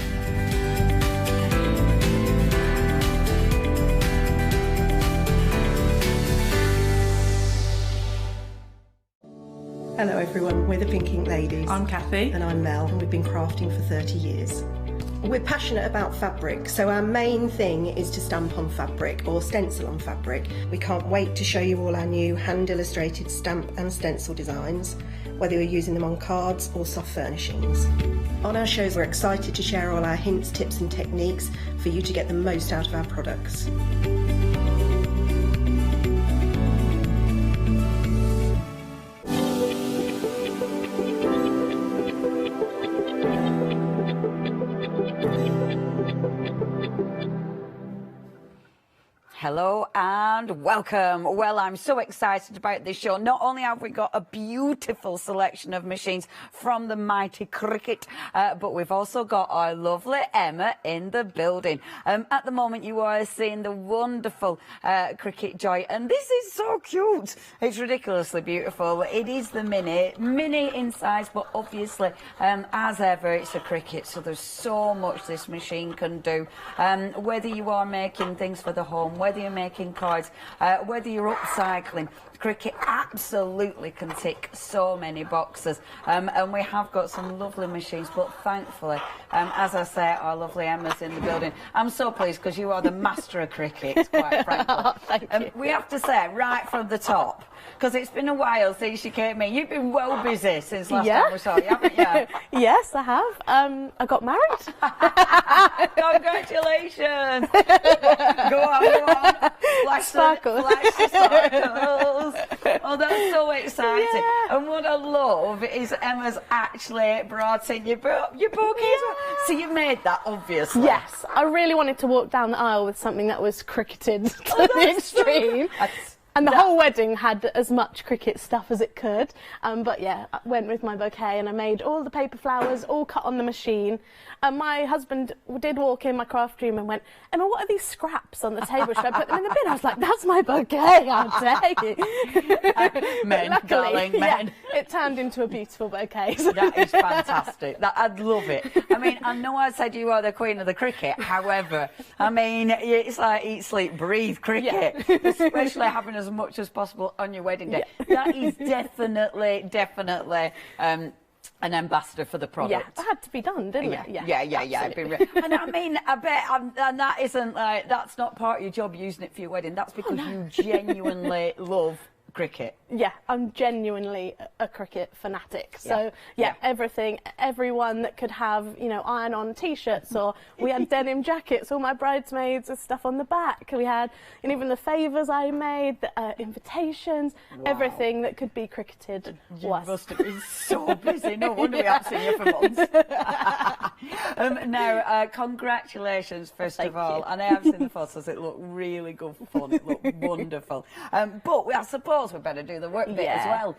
Hello everyone, we're the Pink Ink Ladies. I'm Kathy. And I'm Mel, and we've been crafting for 30 years. We're passionate about fabric, so our main thing is to stamp on fabric or stencil on fabric. We can't wait to show you all our new hand-illustrated stamp and stencil designs, whether you're using them on cards or soft furnishings. On our shows, we're excited to share all our hints, tips and techniques for you to get the most out of our products. Hello and welcome. Well, I'm so excited about this show. Not only have we got a beautiful selection of machines from the mighty Cricut, but we've also got our lovely Emma in the building. At the moment, you are seeing the wonderful Cricut Joy, and this is so cute. It's ridiculously beautiful. It is the mini in size, but obviously, as ever, it's a Cricut, so there's so much this machine can do. Whether you are making things for the home, whether you're making cards, whether you're upcycling, Cricut absolutely can tick so many boxes, and we have got some lovely machines, but thankfully, as I say, our lovely Emma's in the building. I'm so pleased because you are the master of Cricut, quite frankly. Thank you. We have to say right from the top, because it's been a while since you came in. You've been well busy since last time we saw you, haven't you? Yes, I have. I got married. Congratulations! Go on. Flash the sparkles. Oh, that's so exciting. Yeah. And what I love is Emma's actually brought in your bouquet as well. So you made that, obviously. Yes, I really wanted to walk down the aisle with something that was Cricketed to the extreme. And the whole wedding had as much Cricut stuff as it could. But yeah, I went with my bouquet and I made all the paper flowers, all cut on the machine. And my husband did walk in my craft room and went, Emma, what are these scraps on the table? Should I put them in the bin? I was like, that's my bouquet, I'll take it. Men, luckily, darling, men. Yeah, it turned into a beautiful bouquet. So. That is fantastic. I'd love it. I mean, I know I said you are the queen of the Cricut. However, I mean, it's like eat, sleep, breathe Cricut. Yeah. Especially having as much as possible on your wedding day. Yeah. That is definitely an ambassador for the product. Yeah, it had to be done, didn't it? Yeah. And I mean, I bet, and that isn't like, that's not part of your job using it for your wedding. That's because you genuinely love Cricut. Yeah, I'm genuinely a Cricut fanatic. So everything, everyone that could have, you know, iron-on T-shirts, or we had denim jackets. All my bridesmaids with stuff on the back. We had, and even the favours I made, the invitations, everything that could be Cricketed. You must have been so busy. No wonder we haven't seen you for months. Now, congratulations first of all. And I have seen the photos. It looked really good fun. It looked wonderful. But I suppose we better do the work bit as well.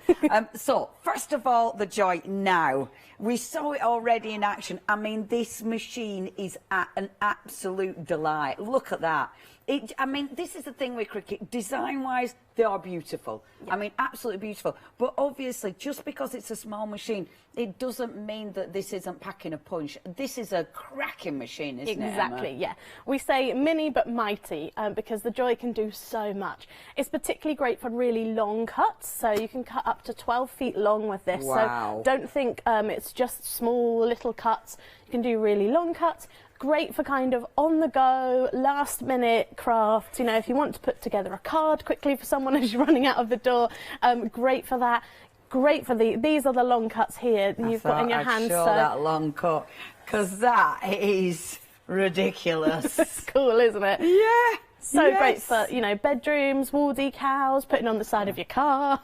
So, first of all, the Joy now. We saw it already in action. I mean, this machine is an absolute delight. Look at that. I mean, this is the thing with Cricut. Design-wise, They are beautiful. Yeah. I mean, absolutely beautiful. But obviously, just because it's a small machine, it doesn't mean that this isn't packing a punch. This is a cracking machine, isn't it, Exactly, Emma? yeah. We say mini but mighty because the Joy can do so much. It's particularly great for really long cuts, so you can cut up to 12 feet long with this. Wow. So don't think it's just small little cuts. You can do really long cuts. Great for kind of on-the-go, last-minute crafts. You know, if you want to put together a card quickly for someone as you're running out of the door, great for that. Great for these are the long cuts here you've got in your hands. Show that long cut, because that is ridiculous. It's cool, isn't it? Yeah. So great for, you know, bedrooms, wall decals, putting on the side of your car.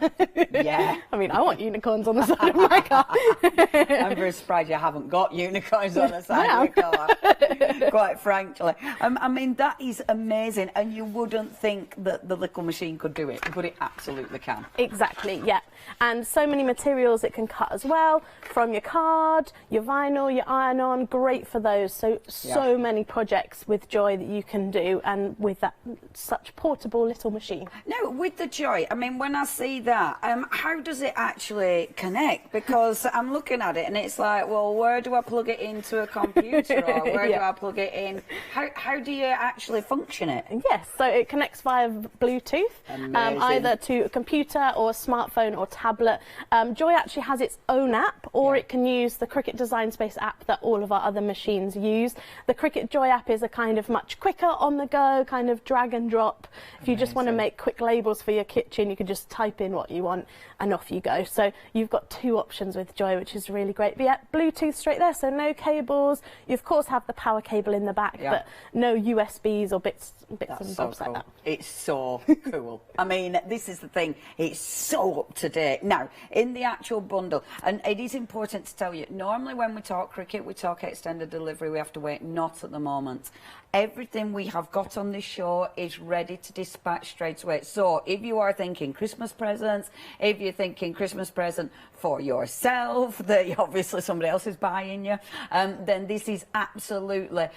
Yeah. I mean, I want unicorns on the side of my car. I'm very surprised you haven't got unicorns on the side of your car, quite frankly. I mean, that is amazing, and you wouldn't think that the little machine could do it, but it absolutely can. Exactly, yeah. And so many materials it can cut as well, from your card, your vinyl, your iron-on, great for those. So many projects with Joy that you can do, and with that such portable little machine. No, with the Joy, I mean, when I see that, how does it actually connect? Because I'm looking at it and it's like, well, where do I plug it into a computer, or where do I plug it in? How do you actually function it? Yes, so it connects via Bluetooth, either to a computer or a smartphone or tablet. Joy actually has its own app, or it can use the Cricut Design Space app that all of our other machines use. The Cricut Joy app is a kind of much quicker, on the go, kind of drag and drop. If you just want to make quick labels for your kitchen, you can just type in what you want and off you go. So you've got two options with Joy, which is really great. But yeah, Bluetooth straight there, so no cables. You of course have the power cable in the back, but no USBs or bits and bobs like that. It's so cool. I mean, this is the thing, it's so up to date. Now, in the actual bundle, and it is important to tell you, normally when we talk Cricut, we talk extended delivery, we have to wait, not at the moment. Everything we have got on this show is ready to dispatch straight away. So if you are thinking Christmas presents, if you're thinking Christmas present for yourself that obviously somebody else is buying you, then this is absolutely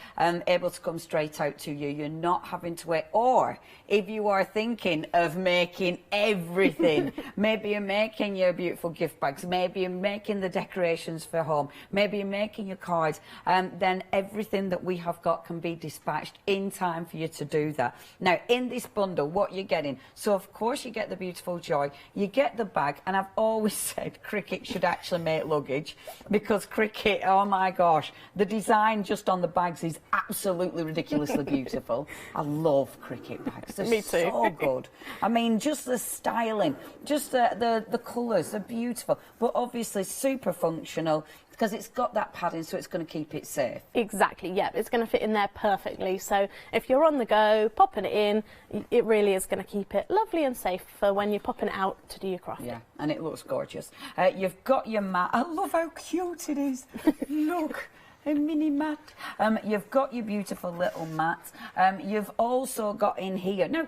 able to come straight out to you. You're not having to wait. Or if you are thinking of making everything, maybe you're making your beautiful gift bags, maybe you're making the decorations for home, maybe you're making your cards, then everything that we have got can be dispatched in time for you to do that. Now, in this bundle, what you're getting, so of course you get the beautiful Joy, you get the bag, and I've always said Cricut should actually make luggage, because Cricut, oh my gosh, the design just on the bags is absolutely ridiculously beautiful. I love Cricut bags. They're Me too. So good. I mean, just the styling, just the colours are beautiful, but obviously super functional, because it's got that padding, so it's going to keep it safe. Exactly, yeah, it's going to fit in there perfectly. So if you're on the go, popping it in, it really is going to keep it lovely and safe for when you're popping it out to do your craft. Yeah, and it looks gorgeous. You've got your mat. I love how cute it is. Look. A mini mat. You've got your beautiful little mat. You've also got in here. Now,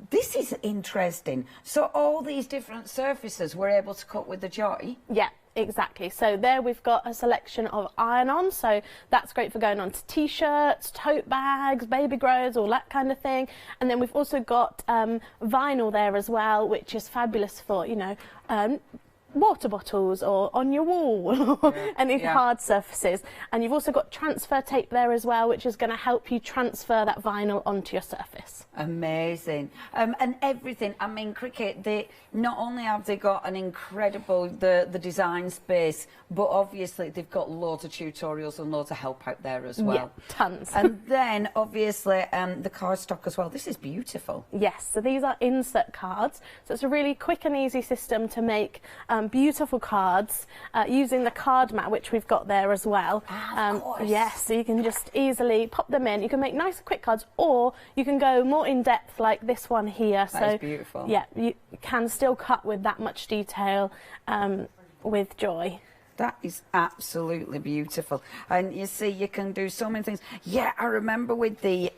this is interesting. So all these different surfaces we're able to cut with the Joy? Yeah. Exactly. So there we've got a selection of iron-on, so that's great for going on to t-shirts, tote bags, baby grows, all that kind of thing. And then we've also got vinyl there as well, which is fabulous for, you know, water bottles or on your wall, any hard surfaces. And you've also got transfer tape there as well, which is going to help you transfer that vinyl onto your surface. Amazing. And everything, I mean, Cricut, they not only have they got an incredible the design space, but obviously they've got loads of tutorials and loads of help out there as well. Yeah, tons. And then obviously the card stock as well. This is beautiful. Yes, so these are insert cards, so it's a really quick and easy system to make beautiful cards using the card mat, which we've got there as well. Of course. Yes, so you can just easily pop them in. You can make nice quick cards, or you can go more in depth like this one here. That is beautiful. Yeah, you can still cut with that much detail with Joy. That is absolutely beautiful. And you see, you can do so many things. Yeah, I remember with the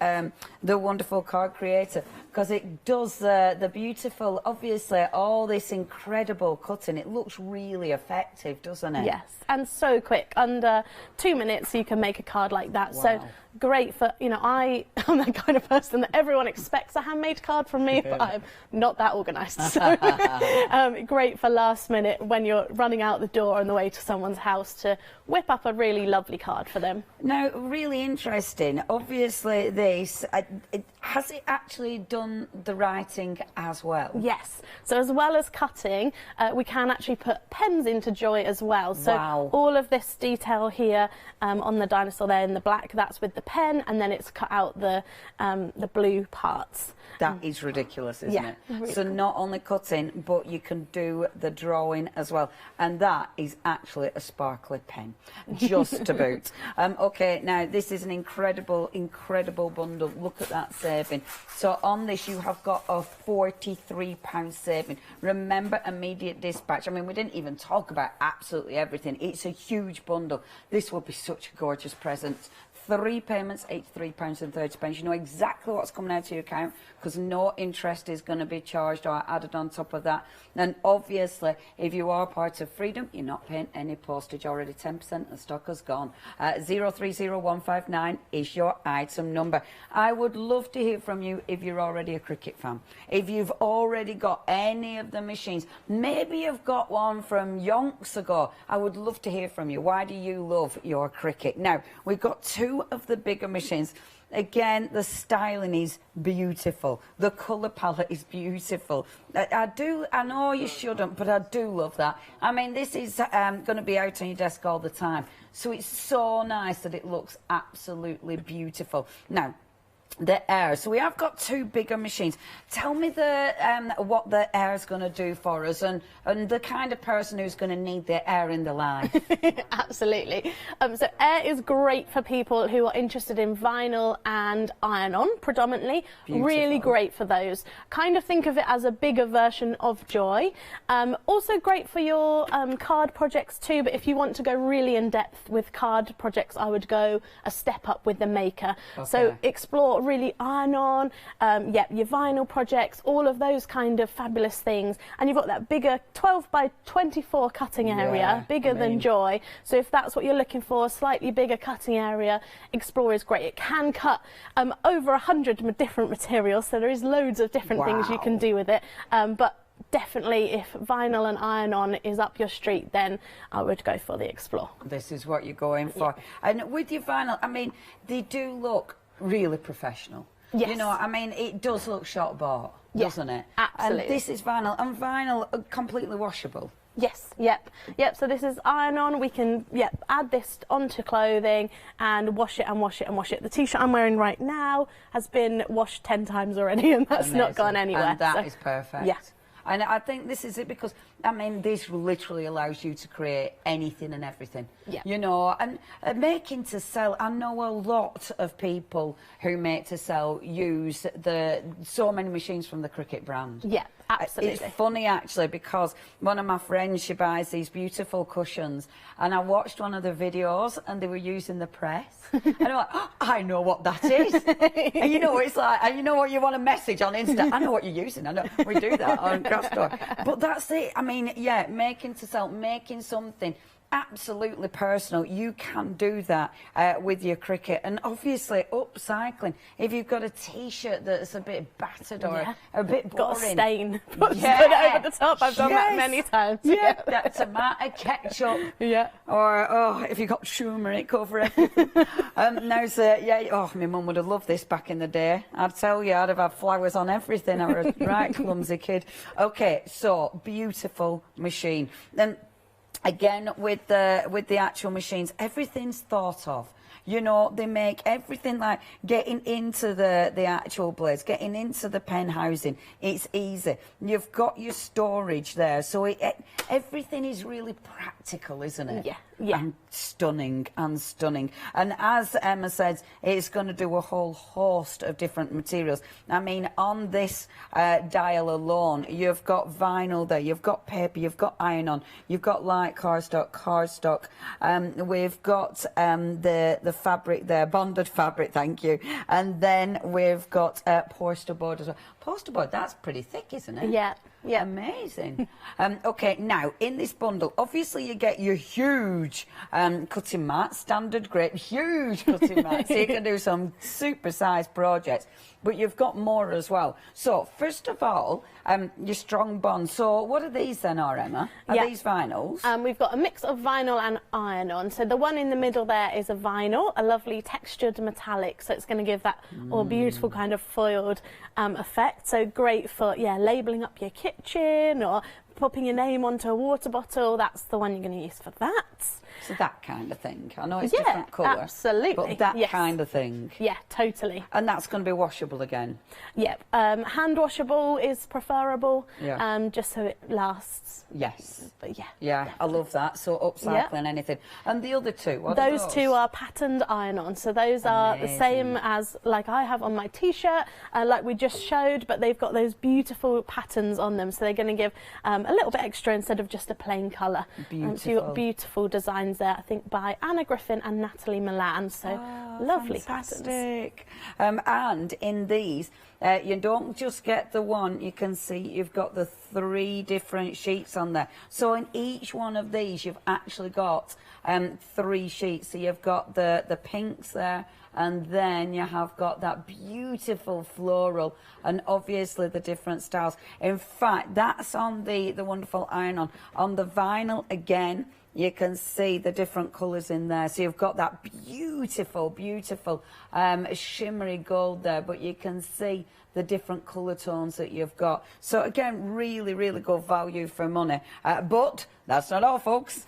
wonderful card creator, because it does the beautiful, obviously, all this incredible cutting. It looks really effective, doesn't it? Yes, and so quick. Under 2 minutes, you can make a card like that. Wow. So great for, you know, I'm that kind of person that everyone expects a handmade card from me, but I'm not that organised. So great for last minute when you're running out the door on the way to someone's house to whip up a really lovely card for them. Now, really interesting. Obviously, this, has it actually done the writing as well? Yes. So as well as cutting, we can actually put pens into Joy as well. So wow. all of this detail here on the dinosaur there in the black, that's with the pen, and then it's cut out the blue parts. That is ridiculous, isn't it? Really so cool. Not only cutting, but you can do the drawing as well. And that is actually a sparkly pen, just to boot. Okay, now this is an incredible, incredible bundle. Look at that saving. So on this, you have got a £43 saving. Remember, immediate dispatch. I mean, we didn't even talk about absolutely everything. It's a huge bundle. This will be such a gorgeous present. 3 payments, £83.30. You know exactly what's coming out of your account, because no interest is going to be charged or added on top of that. And obviously, if you are part of Freedom, you're not paying any postage. Already 10% of the stock has gone. 030159 is your item number. I would love to hear from you if you're already a Cricut fan. If you've already got any of the machines, maybe you've got one from yonks ago. I would love to hear from you. Why do you love your Cricut? Now, we've got 2 of the bigger machines. Again, the styling is beautiful. The colour palette is beautiful. I know you shouldn't, but I do love that. I mean, this is going to be out on your desk all the time. So it's so nice that it looks absolutely beautiful. Now, the air. So we have got 2 bigger machines. Tell me what the air is going to do for us, and the kind of person who's going to need the air in their life. Absolutely. So air is great for people who are interested in vinyl and iron-on predominantly. Beautiful. Really great for those. Kind of think of it as a bigger version of Joy. Also great for your card projects too, but if you want to go really in depth with card projects, I would go a step up with the Maker. Okay. So explore really iron-on, your vinyl projects, all of those kind of fabulous things. And you've got that bigger 12 by 24 cutting area, bigger than Joy. So if that's what you're looking for, slightly bigger cutting area, Explore is great. It can cut over 100 different materials, so there is loads of different things you can do with it. But definitely, if vinyl and iron-on is up your street, then I would go for the Explore. This is what you're going for. And with your vinyl, I mean, they do look really professional. Yes. You know, I mean, it does look shot bought, doesn't it? Absolutely. And this is vinyl, and vinyl are completely washable. Yes, yep. So this is iron-on. We can, add this onto clothing and wash it and wash it and wash it. The T-shirt I'm wearing right now has been washed 10 times already, and that's not gone anywhere. And that is perfect. Yeah. And I think this is it, because, I mean, this literally allows you to create anything and everything. Yeah. You know, and making to sell, I know a lot of people who make to sell use so many machines from the Cricut brand. Yeah, absolutely. It's funny, actually, because one of my friends, she buys these beautiful cushions, and I watched one of the videos, and they were using the press. And I'm like, oh, I know what that is. And you know, it's like, and you know what you want to message on Insta? I know what you're using. I know we do that on Craft Store. But that's it. I mean, yeah, making to sell, making something absolutely personal. You can do that with your Cricut. And obviously upcycling. If you've got a T-shirt that's a bit battered or a bit boring, got a stain, put it over the top. I've done that many times. Yeah, that tomato ketchup. Or if you've got turmeric over everything. My mum would have loved this back in the day. I'd tell you, I'd have had flowers on everything. I was a right clumsy kid. Okay, so beautiful machine. Then again, with the actual machines, everything's thought of. You know, they make everything like getting into the actual blades, getting into the pen housing. It's easy. You've got your storage there, so everything is really practical. practical, isn't it? Yeah, yeah. And stunning and stunning. And as Emma says, it's going to do a whole host of different materials. I mean, on this dial alone, you've got vinyl there, you've got paper, you've got iron-on, you've got light cardstock. We've got the fabric there, bonded fabric, thank you. And then we've got poster board as well. Poster board, that's pretty thick, isn't it? Yeah. Yeah. Amazing. Okay, now in this bundle, obviously you get your huge cutting mat, standard grade, huge cutting mat, so you can do some super sized projects, but you've got more as well. So first of all, your strong bond. So what are these then, Emma? Are these vinyls? We've got a mix of vinyl and iron-on. So the one in the middle there is a vinyl, a lovely textured metallic, so it's going to give that beautiful kind of foiled effect. So great for, labelling up your kitchen or popping your name onto a water bottle. That's the one you're going to use for that. So that kind of thing. I know it's different colour. Absolutely. But that kind of thing. Yeah, totally. And that's going to be washable again? Yep. Hand washable is preferable, Yeah. just so it lasts. Yes. But yeah. Yeah, I love that. So upcycling anything. And the other two, what are those? Two are patterned iron-on. So those are the same as like I have on my t-shirt, like we just showed, but they've got those beautiful patterns on them. So they're going to give a little bit extra instead of just a plain colour. Beautiful. So you've got beautiful designs there, I think, by Anna Griffin and Natalie Milan. So lovely patterns. And in these, you don't just get the one. You can see you've got the 3 different sheets on there. So in each one of these, you've actually got 3 sheets. So you've got the pinks there, and then you have got that beautiful floral, and obviously the different styles. In fact, that's on the wonderful iron-on. On the vinyl again, you can see the different colours in there. So you've got that beautiful, beautiful shimmery gold there, but you can see the different colour tones that you've got. So again, really, really good value for money. But that's not all, folks,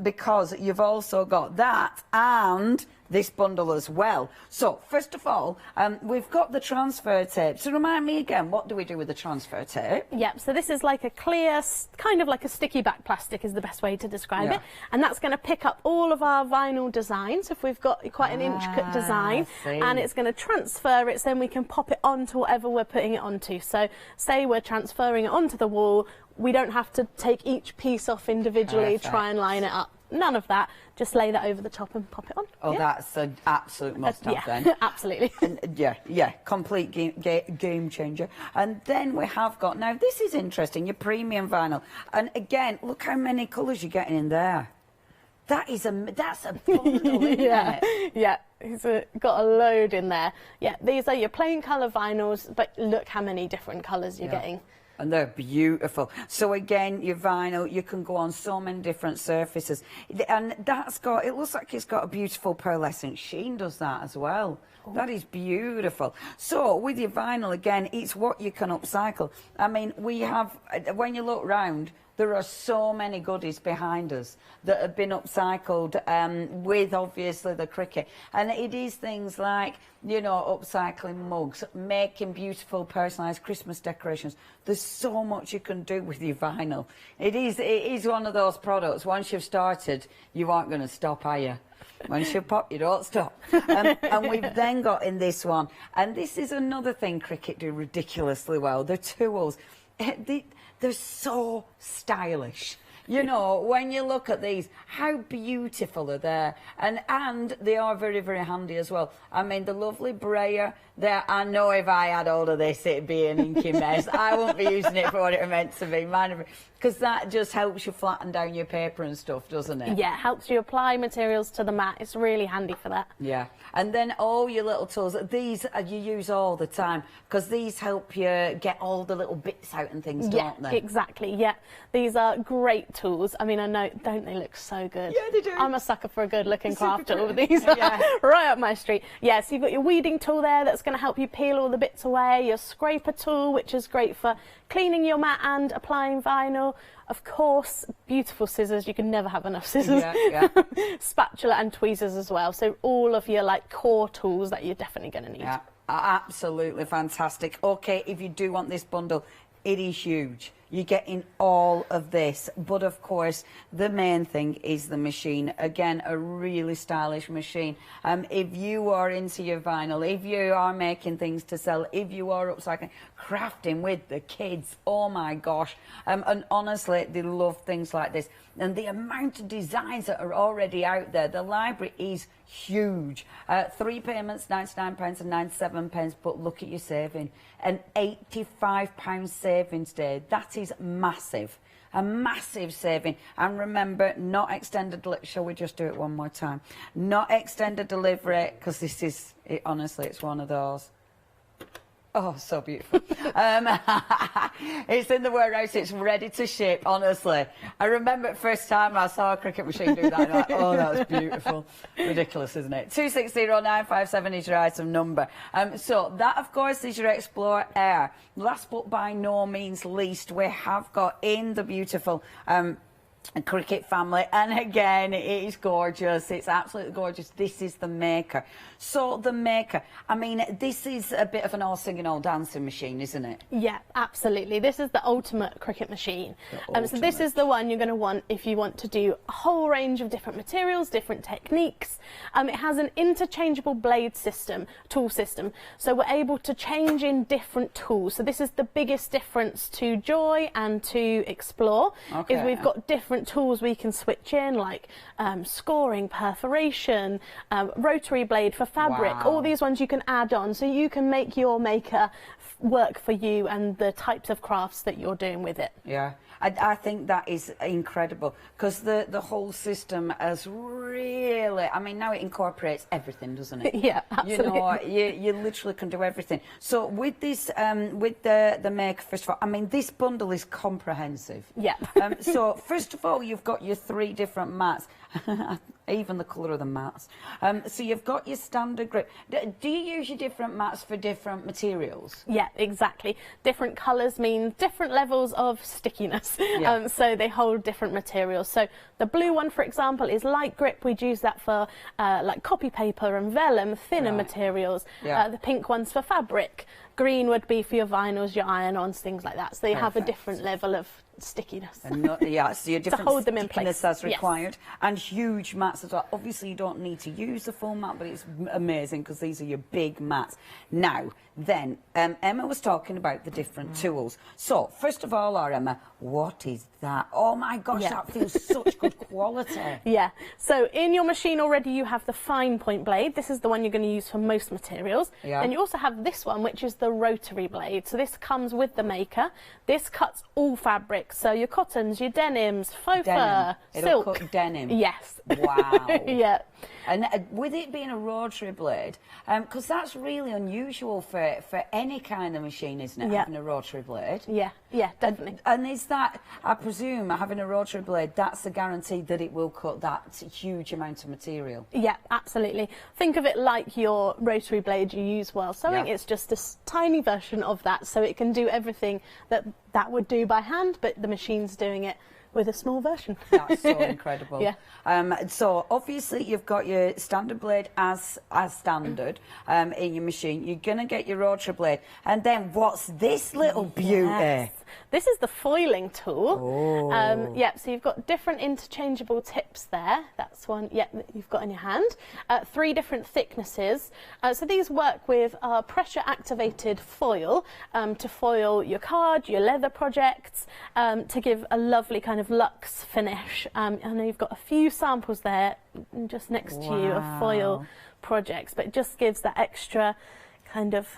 because you've also got that and this bundle as well. So first of all, we've got the transfer tape. So remind me again, what do we do with the transfer tape? Yep, so this is like a clear, kind of like a sticky back plastic is the best way to describe it. And that's going to pick up all of our vinyl designs if we've got quite an intricate design, and it's going to transfer it, so then we can pop it onto whatever we're putting it onto. So say we're transferring it onto the wall, we don't have to take each piece off individually, try and line it up. None of that. Just lay that over the top and pop it on. Oh, that's an absolute must-have then. Absolutely. And, complete game changer. And then we have got, now this is interesting, your premium vinyl. And again, look how many colours you're getting in there. That's a bundle, isn't it? Yeah, it's got a load in there. Yeah, these are your plain colour vinyls, but look how many different colours you're getting. And they're beautiful. So again, your vinyl, you can go on so many different surfaces. And that's got, it looks like it's got a beautiful pearlescent sheen, does that as well. That is beautiful. So with your vinyl, again, it's what you can upcycle. I mean, we have, when you look round, there are so many goodies behind us that have been upcycled with, obviously, the Cricut. And it is things like, you know, upcycling mugs, making beautiful personalised Christmas decorations. There's so much you can do with your vinyl. It is one of those products, once you've started, you aren't going to stop, are you? Once you pop, you don't stop. And we've then got in this one, and this is another thing Cricut do ridiculously well, the tools. They're so stylish. You know, when you look at these, how beautiful are they? And they are very, very handy as well. I mean, the lovely brayer there. I know if I had hold of this, it'd be an inky mess. I won't be using it for what it meant to be. Because that just helps you flatten down your paper and stuff, doesn't it? Yeah, helps you apply materials to the mat. It's really handy for that. Yeah. And then all your little tools, these you use all the time, because these help you get all the little bits out and things, don't they? Exactly, yeah. These are great tools. I mean, I know, don't they look so good? Yeah, they do. I'm a sucker for a good-looking craft tool. These are right up my street. Yeah, so you've got your weeding tool there that's going to help you peel all the bits away, your scraper tool, which is great for cleaning your mat and applying vinyl. Of course, beautiful scissors. You can never have enough scissors. Yeah. Spatula and tweezers as well. So all of your like core tools that you're definitely going to need. Yeah, absolutely fantastic. Okay, if you do want this bundle, it is huge. You're getting all of this, but of course the main thing is the machine. Again, a really stylish machine. If you are into your vinyl, if you are making things to sell, if you are upcycling, crafting with the kids, oh my gosh. And honestly, they love things like this. And the amount of designs that are already out there, the library is huge. 3 payments, £99 and £97, but look at your saving. An £85 savings day. That is massive. A massive saving. And remember, not extended delivery. Shall we just do it one more time? Not extended delivery, because this is, honestly, it's one of those. Oh, so beautiful. It's in the warehouse, it's ready to ship, honestly. I remember the first time I saw a Cricut machine do that, I'm like, oh, that's beautiful. Ridiculous, isn't it? 260957 is your item number. So that, of course, is your Explore Air. Last but by no means least, we have got in the beautiful Cricut family, and again, it is gorgeous. It's absolutely gorgeous. This is the Maker. So the Maker, I mean, this is a bit of an all singing, all dancing machine, isn't it? Yeah, absolutely. This is the ultimate Cricut machine. So this is the one you're going to want if you want to do a whole range of different materials, different techniques. It has an interchangeable blade system, tool system, so we're able to change in different tools. So this is the biggest difference to Joy and to Explore, is we've got different tools we can switch in, like scoring, perforation, rotary blade for fabric. All these ones you can add on, so you can make your Maker work for you and the types of crafts that you're doing with it. Yeah, I think that is incredible, because the whole system has really, I mean, now it incorporates everything, doesn't it? Yeah, absolutely. You know, you literally can do everything. So with this, with the Maker, first of all, I mean, this bundle is comprehensive. Yeah. So first of all, you've got your 3 different mats. Even the colour of the mats. So you've got your standard grip. Do you use your different mats for different materials? Yeah, exactly. Different colours mean different levels of stickiness. Yeah. So they hold different materials. So the blue one, for example, is light grip. We'd use that for like copy paper and vellum, thinner materials. Yeah. The pink one's for fabric. Green would be for your vinyls, your iron-ons, things like that. So they have a different level of stickiness. And not, so you're different to hold them in place as required. And huge mats as well. Obviously, you don't need to use the full mat, but it's amazing because these are your big mats. Now, then, Emma was talking about the different tools. So, first of all, Emma, what is that? Oh my gosh, that feels such good quality. Yeah. So in your machine already, you have the fine point blade. This is the one you're going to use for most materials. Yeah. And you also have this one, which is the rotary blade. So this comes with the Maker. This cuts all fabrics. So your cottons, your denims, faux fur, silk. It'll cut denim. Yes. Wow. Yeah. And with it being a rotary blade, because that's really unusual for any kind of machine, isn't it, having a rotary blade? Yeah, yeah, definitely. And is that, I presume, having a rotary blade, that's a guarantee that it will cut that huge amount of material? Yeah, absolutely. Think of it like your rotary blade you use while sewing. It's just a tiny version of that, so it can do everything that would do by hand, but the machine's doing it with a small version. That's so incredible. Yeah. So obviously you've got your standard blade as standard in your machine. You're going to get your rotary blade. And then what's this little beauty? Yes. This is the foiling tool. Oh. Yeah, so you've got different interchangeable tips there. That's one, that you've got in your hand. 3 different thicknesses. So these work with pressure-activated foil to foil your card, your leather projects, to give a lovely kind of luxe finish. I know you've got a few samples there just next to you of foil projects, but it just gives that extra kind of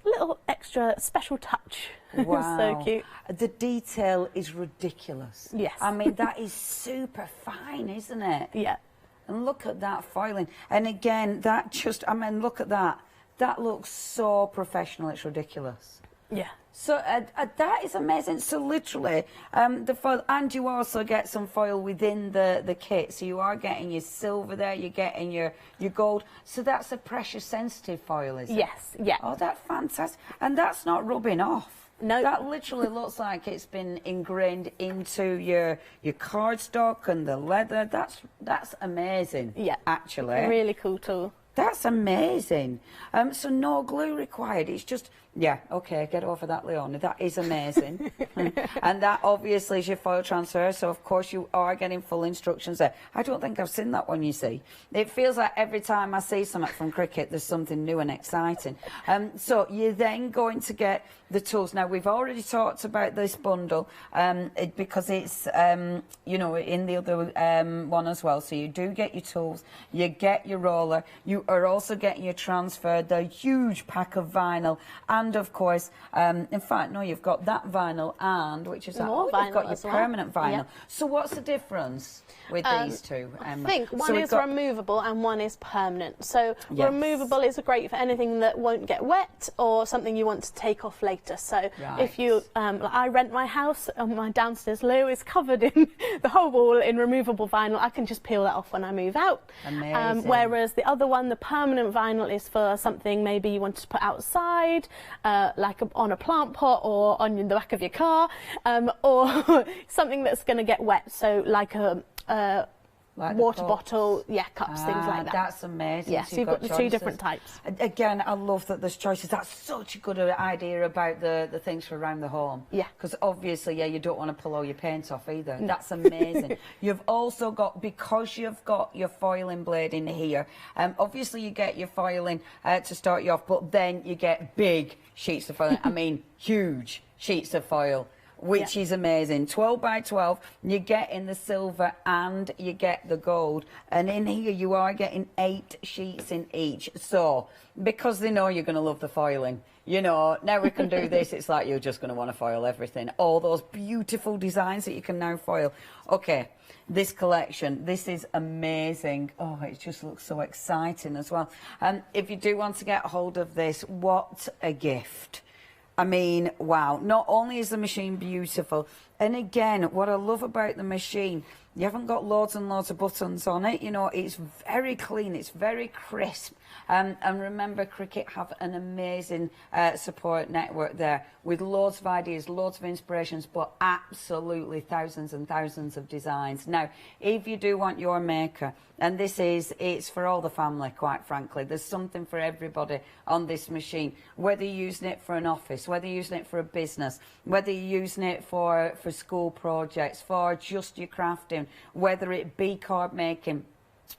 little extra special touch. Wow. So cute. The detail is ridiculous. Yes. I mean, that is super fine, isn't it? Yeah. And look at that foiling. And again, that just, I mean, look at that. That looks so professional, it's ridiculous. Yeah. So that is amazing. So literally, the foil, and you also get some foil within the kit. So you are getting your silver there, you're getting your gold. So that's a pressure sensitive foil, is it? Yes, yeah. Oh, that's fantastic. And that's not rubbing off. No. That literally looks like it's been ingrained into your cardstock and the leather. That's amazing. Yeah. Actually. Really cool tool. That's amazing. So no glue required. It's just, yeah, okay, get over that, Leona. That is amazing. And that obviously is your foil transfer, so of course you are getting full instructions there. I don't think I've seen that one, you see. It feels like every time I see something from Cricut, there's something new and exciting. So you're then going to get the tools. Now, we've already talked about this bundle because it's, you know, in the other one as well. So you do get your tools, you get your roller, you are also getting your transfer, the huge pack of vinyl, and of course, in fact, no, you've got that vinyl and, which is that, you've got your permanent vinyl. Yep. So what's the difference with these two, Emma? I think one is removable and one is permanent. So removable is great for anything that won't get wet or something you want to take off later. So if you, like I rent my house, my downstairs loo is covered in the whole wall in removable vinyl. I can just peel that off when I move out. Amazing. Whereas the other one, the permanent vinyl, is for something maybe you want to put outside, like on a plant pot or on the back of your car, or something that's going to get wet. So like a like water bottle, cups, things like that. That's amazing. Yeah, so you've got the two different types. Again, I love that there's choices. That's such a good idea about the things for around the home. Yeah. Because obviously, you don't want to pull all your paint off either. No. That's amazing. You've also got, because you've got your foiling blade in here, obviously you get your foiling to start you off, but then you get big sheets of foil. I mean, huge sheets of foil, which is amazing. 12 by 12, you get in the silver and you get the gold. And in here you are getting 8 sheets in each. So, because they know you're going to love the foiling, you know, now we can do this, it's like you're just going to want to foil everything. All those beautiful designs that you can now foil. Okay, this collection, this is amazing. Oh, it just looks so exciting as well. And if you do want to get hold of this, what a gift. I mean, wow, not only is the machine beautiful, and again, what I love about the machine, you haven't got loads and loads of buttons on it, you know, it's very clean, it's very crisp. And remember, Cricut have an amazing support network there with loads of ideas, loads of inspirations, but absolutely thousands and thousands of designs. Now, if you do want your maker, and it's for all the family, quite frankly. There's something for everybody on this machine, whether you're using it for an office, whether you're using it for a business, whether you're using it for school projects, for just your crafting, whether it be card making,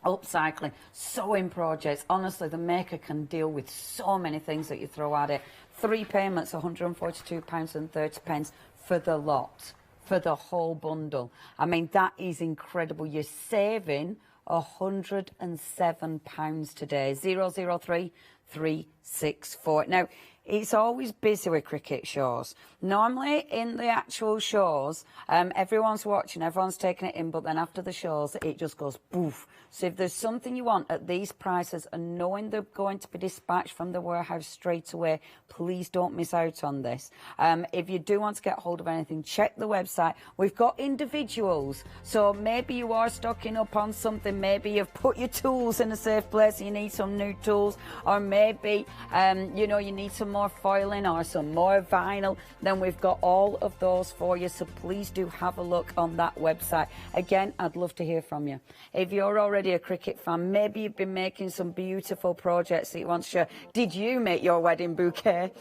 upcycling, sewing projects. Honestly, the maker can deal with so many things that you throw at it. 3 payments, £142.30 for the lot, for the whole bundle. I mean, that is incredible. You're saving £107 today. 003364. Now, it's always busy with Cricut shows. Normally in the actual shows, everyone's watching, everyone's taking it in, but then after the shows, it just goes poof. So if there's something you want at these prices and knowing they're going to be dispatched from the warehouse straight away, please don't miss out on this. If you do want to get hold of anything, check the website. We've got individuals. So maybe you are stocking up on something. Maybe you've put your tools in a safe place and you need some new tools. Or maybe, you know, you need some more foiling or some more vinyl. Then we've got all of those for you. So please do have a look on that website. Again, I'd love to hear from you. If you're already a Cricut fan, maybe you've been making some beautiful projects that you want to share. Did you make your wedding bouquet?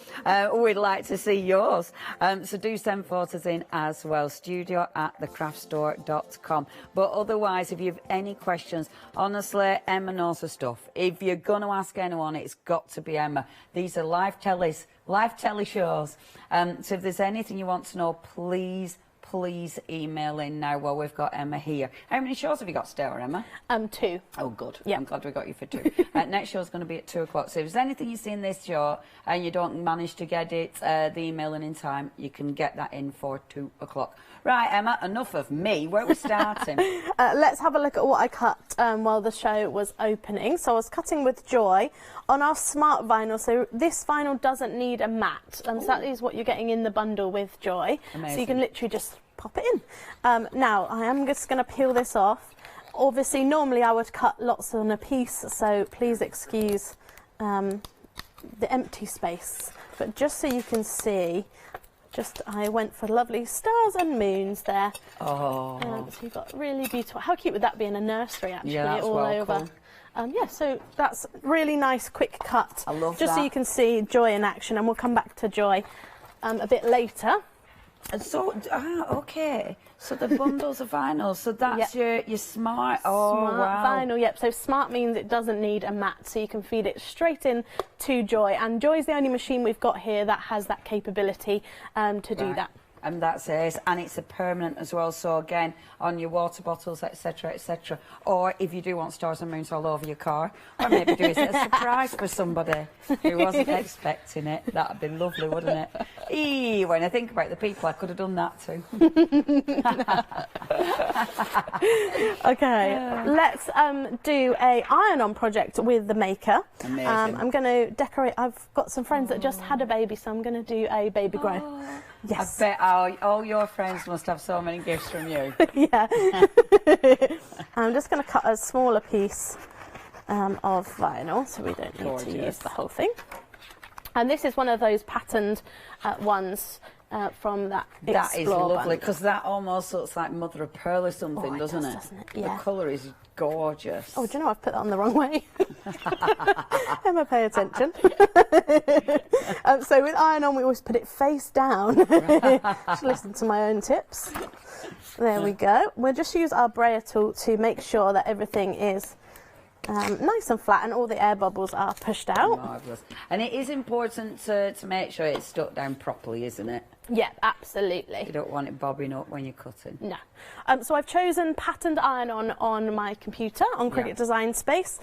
We'd like to see yours. So do send photos in as well. studio@thecraftstore.com. But otherwise, if you have any questions, honestly, Emma knows her stuff. If you're going to ask anyone, it's got to be Emma. These are live telly shows. So if there's anything you want to know, please email in now while we've got Emma here. How many shows have you got still, Emma? 2. Oh, good. Yeah. I'm glad we got you for 2. Next show's going to be at 2 o'clock. So if there's anything you see in this show and you don't manage to get it, the emailing in time, you can get that in for 2 o'clock. Right, Emma, enough of me. Where are we starting? Let's have a look at what I cut while the show was opening. So I was cutting with Joy on our smart vinyl. So this vinyl doesn't need a mat. So that is what you're getting in the bundle with Joy. Amazing. So you can literally just pop it in. Now, I am just going to peel this off. Obviously, normally I would cut lots on a piece, so please excuse the empty space. But just so you can see, I went for lovely stars and moons there. Oh. So you've got really beautiful. How cute would that be in a nursery, actually, yeah, that's all over? Cool. Yeah, so that's really nice, quick cut. I love just that. so you can see Joy in action, and we'll come back to Joy a bit later. And so, okay. So the bundles of vinyl. So that's your smart. Oh, smart wow. vinyl. Yep. So smart means it doesn't need a mat, so you can feed it straight in to Joy. And Joy's the only machine we've got here that has that capability to do that. And that's it, and it's a permanent as well. So again, on your water bottles, etc., etc. Or if you do want stars and moons all over your car, or maybe do it as a surprise for somebody who wasn't expecting it. That'd be lovely, wouldn't it? When I think about the people, I could have done that too. Okay, let's do a iron-on project with the maker. Amazing. I'm going to decorate. I've got some friends that just had a baby, so I'm going to do a baby grow. Yes. I bet all your friends must have so many gifts from you. Yeah. I'm just going to cut a smaller piece of vinyl, so we don't need to use the whole thing. And this is one of those patterned ones from that That Explore is lovely, bundle. because that almost looks like mother of pearl or something, doesn't it? Yeah. The colour is gorgeous. Oh, do you know I've put that on the wrong way? Emma, pay attention. So with iron-on, we always put it face down. Just listen to my own tips. There we go. We'll just use our brayer tool to make sure that everything is nice and flat and all the air bubbles are pushed out. Marvellous. And it is important to make sure it's stuck down properly, isn't it? Yeah, absolutely. You don't want it bobbing up when you're cutting. No. So I've chosen patterned iron-on my computer on Cricut Design Space,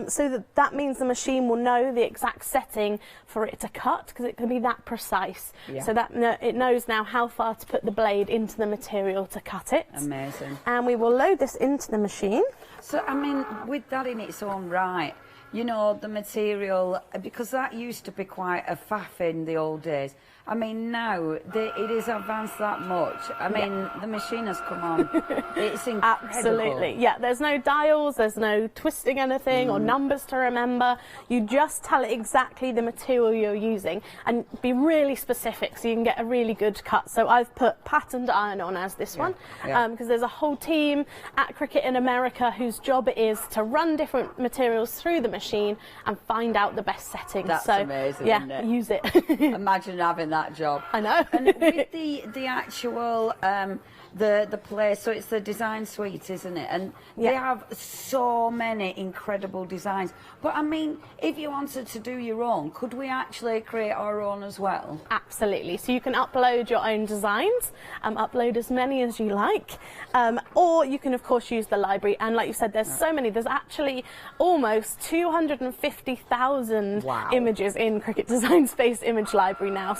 so that means the machine will know the exact setting for it to cut, because it can be that precise. Yeah. So that it knows now how far to put the blade into the material to cut it. Amazing. And we will load this into the machine. So, I mean, with that in its own right, you know, the material, because that used to be quite a faff in the old days. I mean, now it is advanced that much. I mean, the machine has come on. It's incredible. Absolutely. Yeah, there's no dials, there's no twisting anything or numbers to remember. You just tell it exactly the material you're using and be really specific so you can get a really good cut. So I've put patterned iron-on as this one, because there's a whole team at Cricut in America whose job it is to run different materials through the machine and find out the best settings. That's so, amazing, yeah, isn't it? use it. Imagine having that job. I know. And with the actual the place, so it's the design suite, isn't it? And they have so many incredible designs. But I mean, if you wanted to do your own, could we actually create our own as well? Absolutely. So you can upload your own designs, upload as many as you like, or you can of course use the library. And like you said, there's so many. There's actually almost 250,000 images in Cricut Design Space Image Library now.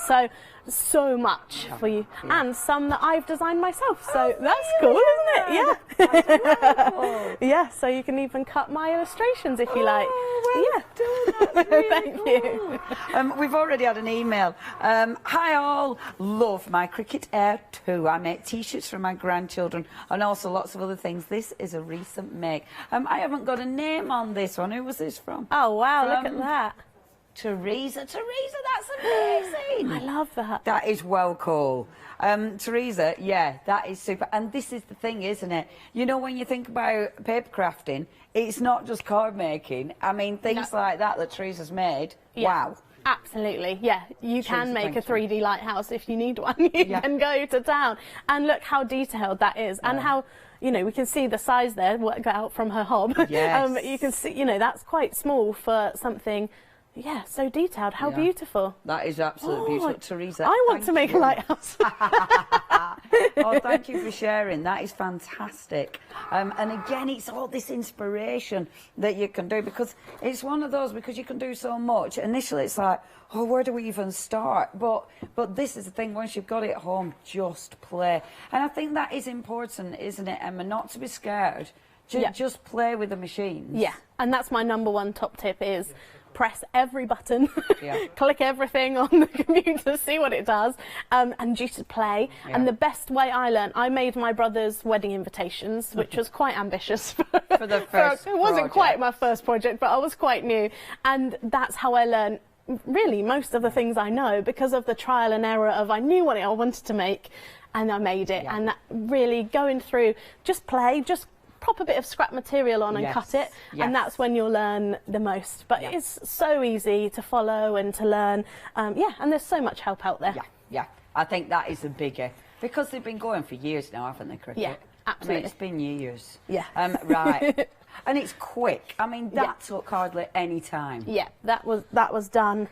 So much for you, and some that I've designed myself, so that's cool, isn't it? Yeah. That's Yeah, so you can even cut my illustrations if you like. Well done, that's really Thank you. We've already had an email. Hi all, love my Cricut Air 2. I make t-shirts for my grandchildren and also lots of other things. This is a recent make. I haven't got a name on this one. Who was this from? Oh wow, look at that. Teresa, that's amazing. I love that. That is well cool. Teresa, yeah, that is super. And this is the thing, isn't it? You know, when you think about paper crafting, it's not just card making. I mean, things like that Teresa's made. Yeah. Wow. Absolutely, yeah. You can make a 3D lighthouse if you need one. You can go to town. And look how detailed that is, and how, you know, we can see the size there, work out from her hob. Yes. You can see, you know, that's quite small for something. Yeah, so detailed. How beautiful. That is absolutely beautiful. Teresa, I want to make a lighthouse. Oh, thank you for sharing. That is fantastic. And again, it's all this inspiration that you can do, because it's one of those, because you can do so much. Initially, it's like, oh, where do we even start? But this is the thing, once you've got it at home, just play. And I think that is important, isn't it, Emma? Not to be scared. Just play with the machines. Yeah, and that's my #1 top tip is press every button, click everything on the computer, see what it does, and just play. And the best way I learned, I made my brother's wedding invitations, which was quite ambitious for the first it wasn't quite my first project, but I was quite new, and that's how I learned really most of the things I know, because of the trial and error of I knew what I wanted to make and I made it. And that really going through, just play, just proper bit of scrap material on and cut it, and that's when you'll learn the most. But it's so easy to follow and to learn. Yeah, and there's so much help out there. Yeah, I think that is a biggie, because they've been going for years now, haven't they, Cricut? Yeah, absolutely. I mean, it's been years. Yeah. Right. And it's quick. I mean, that took hardly any time. Yeah, that was done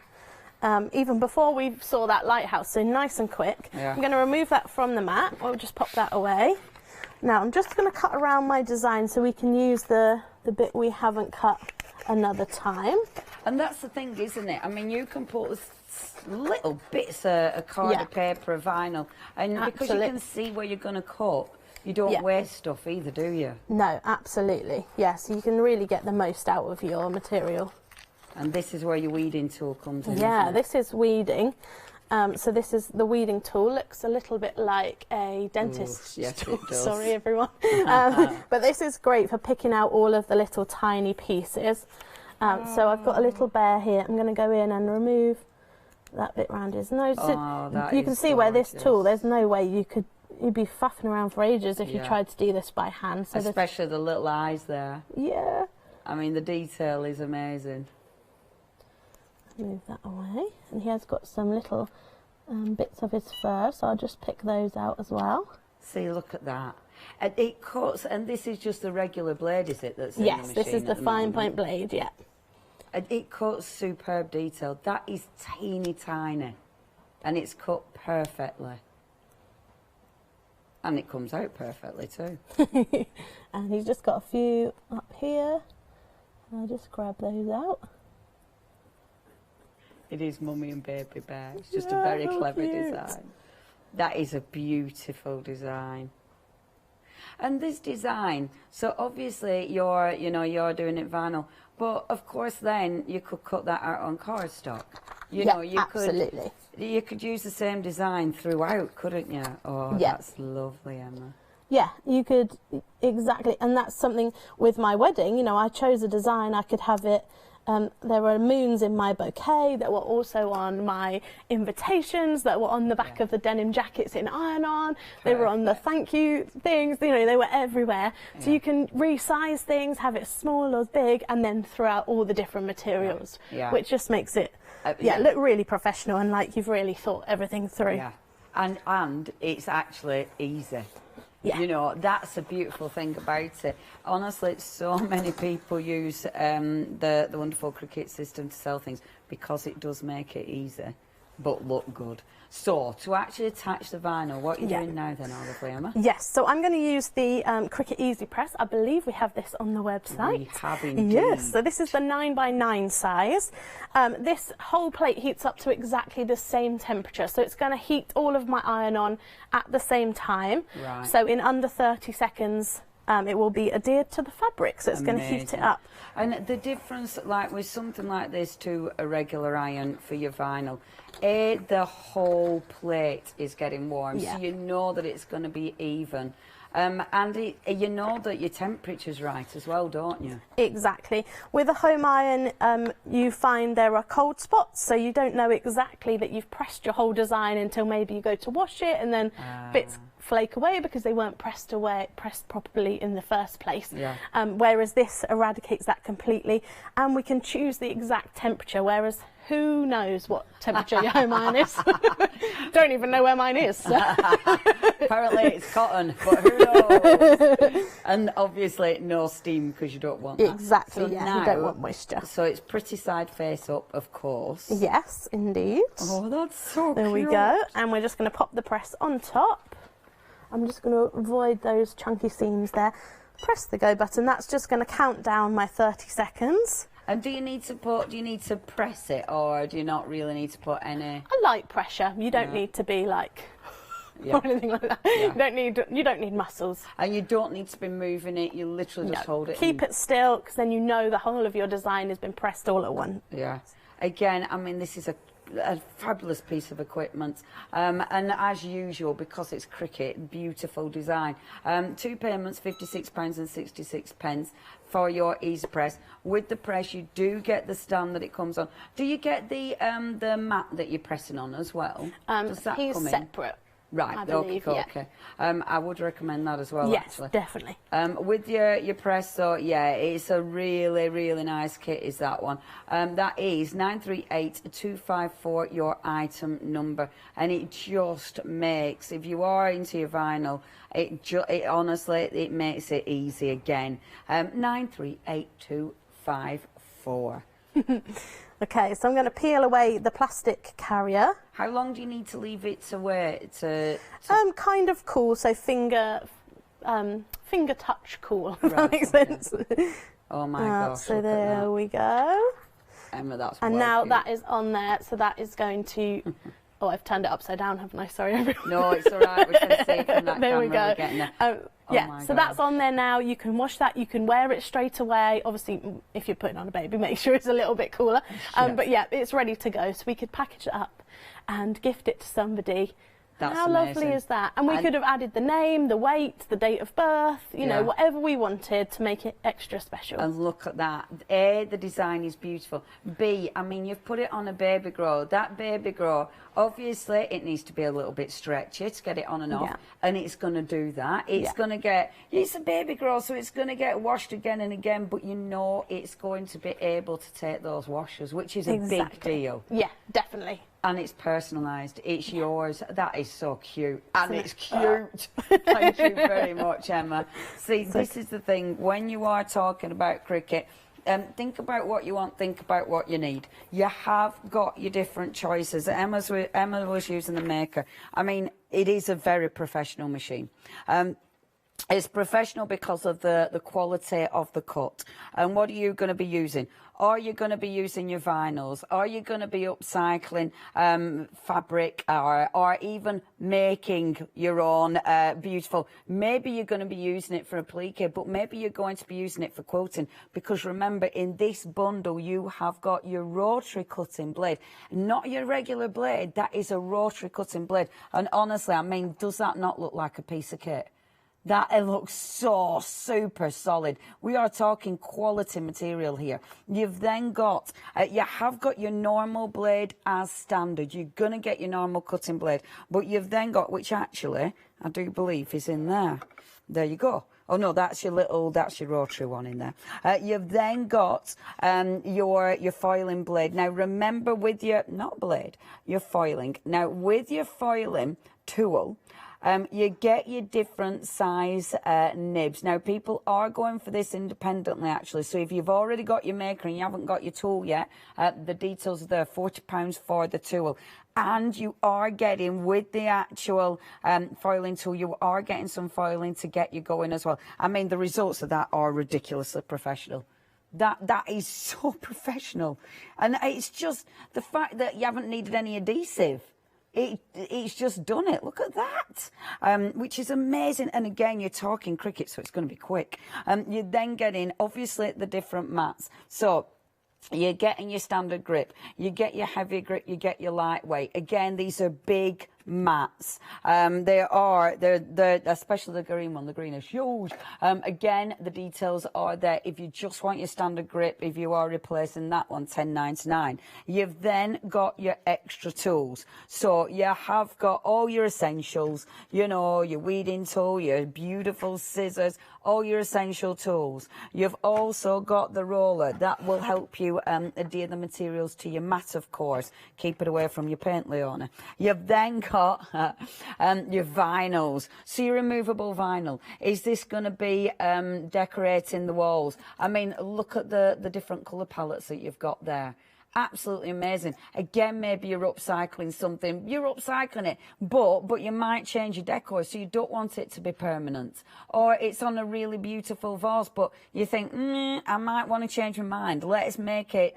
even before we saw that lighthouse, so nice and quick. Yeah. I'm going to remove that from the mat. We'll just pop that away. Now I'm just going to cut around my design so we can use the bit we haven't cut another time. And that's the thing, isn't it? I mean, you can put little bits of card, of paper, of vinyl, and because you can see where you're going to cut, you don't waste stuff either, do you? No, absolutely. Yes, you can really get the most out of your material. And this is where your weeding tool comes in. Yeah, this is weeding. So this is the weeding tool. Looks a little bit like a dentist's tool. It does. Sorry, everyone. But this is great for picking out all of the little tiny pieces. So I've got a little bear here. I'm going to go in and remove that bit around his nose. So you can see where this tool, there's no way you'd be faffing around for ages if you tried to do this by hand. So especially the little eyes there. Yeah. I mean, the detail is amazing. Move that away, and he has got some little bits of his fur, so I'll just pick those out as well. See, look at that. And it cuts, and this is just a regular blade, is it? That's in the machine? Yes, this is the fine point blade, yeah. And it cuts superb detail. That is teeny tiny, and it's cut perfectly. And it comes out perfectly too. And he's just got a few up here. I'll just grab those out. It is Mummy and Baby Bear. It's just a very clever design. That is a beautiful design. And this design, so obviously you're doing it vinyl, but of course then you could cut that out on cardstock. You know, you absolutely. You could use the same design throughout, couldn't you? Oh, that's lovely, Emma. Yeah, you could, exactly. And that's something with my wedding, you know, I chose a design, I could have it. There were moons in my bouquet that were also on my invitations, that were on the back of the denim jackets in iron-on. They were on the thank you things, you know, they were everywhere. So you can resize things, have it small or big, and then throughout all the different materials, which just makes it look really professional and like you've really thought everything through. Yeah, and it's actually easy. Yeah. You know, that's a beautiful thing about it. Honestly, so many people use the wonderful Cricut system to sell things because it does make it easy, but look good. So, to actually attach the vinyl, what are you doing now then, lovely Emma? Yes, so I'm going to use the Cricut Easy Press. I believe we have this on the website. We have indeed. Yes, so this is the 9x9 size. This whole plate heats up to exactly the same temperature, so it's going to heat all of my iron on at the same time. Right. So in under 30 seconds, it will be adhered to the fabric, so it's going to heat it up. And the difference, like with something like this to a regular iron for your vinyl, the whole plate is getting warm, so you know that it's going to be even. And you know that your temperature's right as well, don't you? Exactly. With a home iron, you find there are cold spots, so you don't know exactly that you've pressed your whole design until maybe you go to wash it, and then bits flake away because they weren't pressed properly in the first place. Yeah. Whereas this eradicates that completely, and we can choose the exact temperature, whereas who knows what temperature your home iron is? Don't even know where mine is. Apparently it's cotton, but who knows? And obviously no steam because you don't want that. Exactly, so now, you don't want moisture. So it's pretty side face up, of course. Yes, indeed. Oh, that's so There we go. And we're just going to pop the press on top. I'm just going to avoid those chunky seams there. Press the go button. That's just going to count down my 30 seconds. And do you need to press it, or do you not really need to put any? A light pressure. You don't need to be like or anything like that. Yeah. You don't need muscles. And you don't need to be moving it. You literally just hold it. Keep it still, because then you know the whole of your design has been pressed all at once. Yeah. Again, I mean, this is a fabulous piece of equipment, and as usual, because it's Cricut, beautiful design. 2 payments, £56.66 for your Easy Press. With the press, you do get the stand that it comes on. Do you get the mat that you're pressing on as well? Does that come in? Separate. Right, I believe, okay. I would recommend that as well, yes, actually. Definitely. With your press, so yeah, it's a really, really nice kit, is that one. That is 938254, your item number. And it just makes, if you are into your vinyl, it honestly, it makes it easy again. 938254. Okay, so I'm going to peel away the plastic carrier. How long do you need to leave it to wear? Kind of cool, so finger touch cool, if that makes sense. Oh my gosh, so there we go. Emma, that's and now that is on there, so that is going to... Oh, I've turned it upside down, haven't I? Sorry, everyone. No, it's all right. We can see from that there camera we go. We're getting there. Yeah, so that's on there now. You can wash that. You can wear it straight away. Obviously, if you're putting on a baby, make sure it's a little bit cooler. But yeah, it's ready to go. So we could package it up and gift it to somebody. That's How amazing. lovely is that? And we could have added the name, the weight, the date of birth, you know, whatever we wanted to make it extra special. And look at that. A, the design is beautiful. B, I mean, you've put it on a baby grow. That baby grow, obviously, it needs to be a little bit stretchy to get it on and off. And it's going to do that. It's going to get, it's a baby grow, so it's going to get washed again and again, but you know it's going to be able to take those washes, which is a big deal. Yeah, definitely. And it's personalised. It's yours. That is so cute. And it's cute. Thank you very much, Emma. See, this is the thing. When you are talking about Cricut, think about what you want, think about what you need. You have got your different choices. Emma was using the Maker. I mean, it is a very professional machine. It's professional because of the quality of the cut. And what are you going to be using? Are you going to be using your vinyls? Are you going to be upcycling fabric or even making your own beautiful? Maybe you're going to be using it for applique, but maybe you're going to be using it for quilting, because remember, in this bundle you have got your rotary cutting blade, not your regular blade. That is a rotary cutting blade. And honestly, I mean, does that not look like a piece of kit? That it looks so super solid. We are talking quality material here. You've then got, you have got your normal blade as standard. You're going to get your normal cutting blade. But you've then got, which actually, I do believe is in there. There you go. Oh no, that's your rotary one in there. You've then got your foiling blade. Now remember, with your, not blade, your foiling. Now with your foiling tool, you get your different size nibs. Now, people are going for this independently, actually. So if you've already got your Maker and you haven't got your tool yet, the details are there, £40 for the tool. And you are getting, with the actual foiling tool, you are getting some foiling to get you going as well. I mean, the results of that are ridiculously professional. That is so professional. And it's just the fact that you haven't needed any adhesive. It's just done it. Look at that, which is amazing. And again, you're talking Cricut, so it's going to be quick. You're then getting, obviously, the different mats. So you're getting your standard grip, you get your heavy grip, you get your lightweight. Again, these are big mats. They're especially the green one. The green is huge. Again, the details are there. If you just want your standard grip, if you are replacing that one, $10.99. You've then got your extra tools. So you have got all your essentials, you know, your weeding tool, your beautiful scissors, all your essential tools. You've also got the roller that will help you adhere the materials to your mat, of course. Keep it away from your paint, Leona. You've then got your vinyls. So your removable vinyl. Is this going to be decorating the walls? I mean, look at the different colour palettes that you've got there. Absolutely amazing. Again, maybe you're upcycling something. You're upcycling it, but you might change your decor, so you don't want it to be permanent. Or it's on a really beautiful vase, but you think, I might want to change my mind. Let's make it,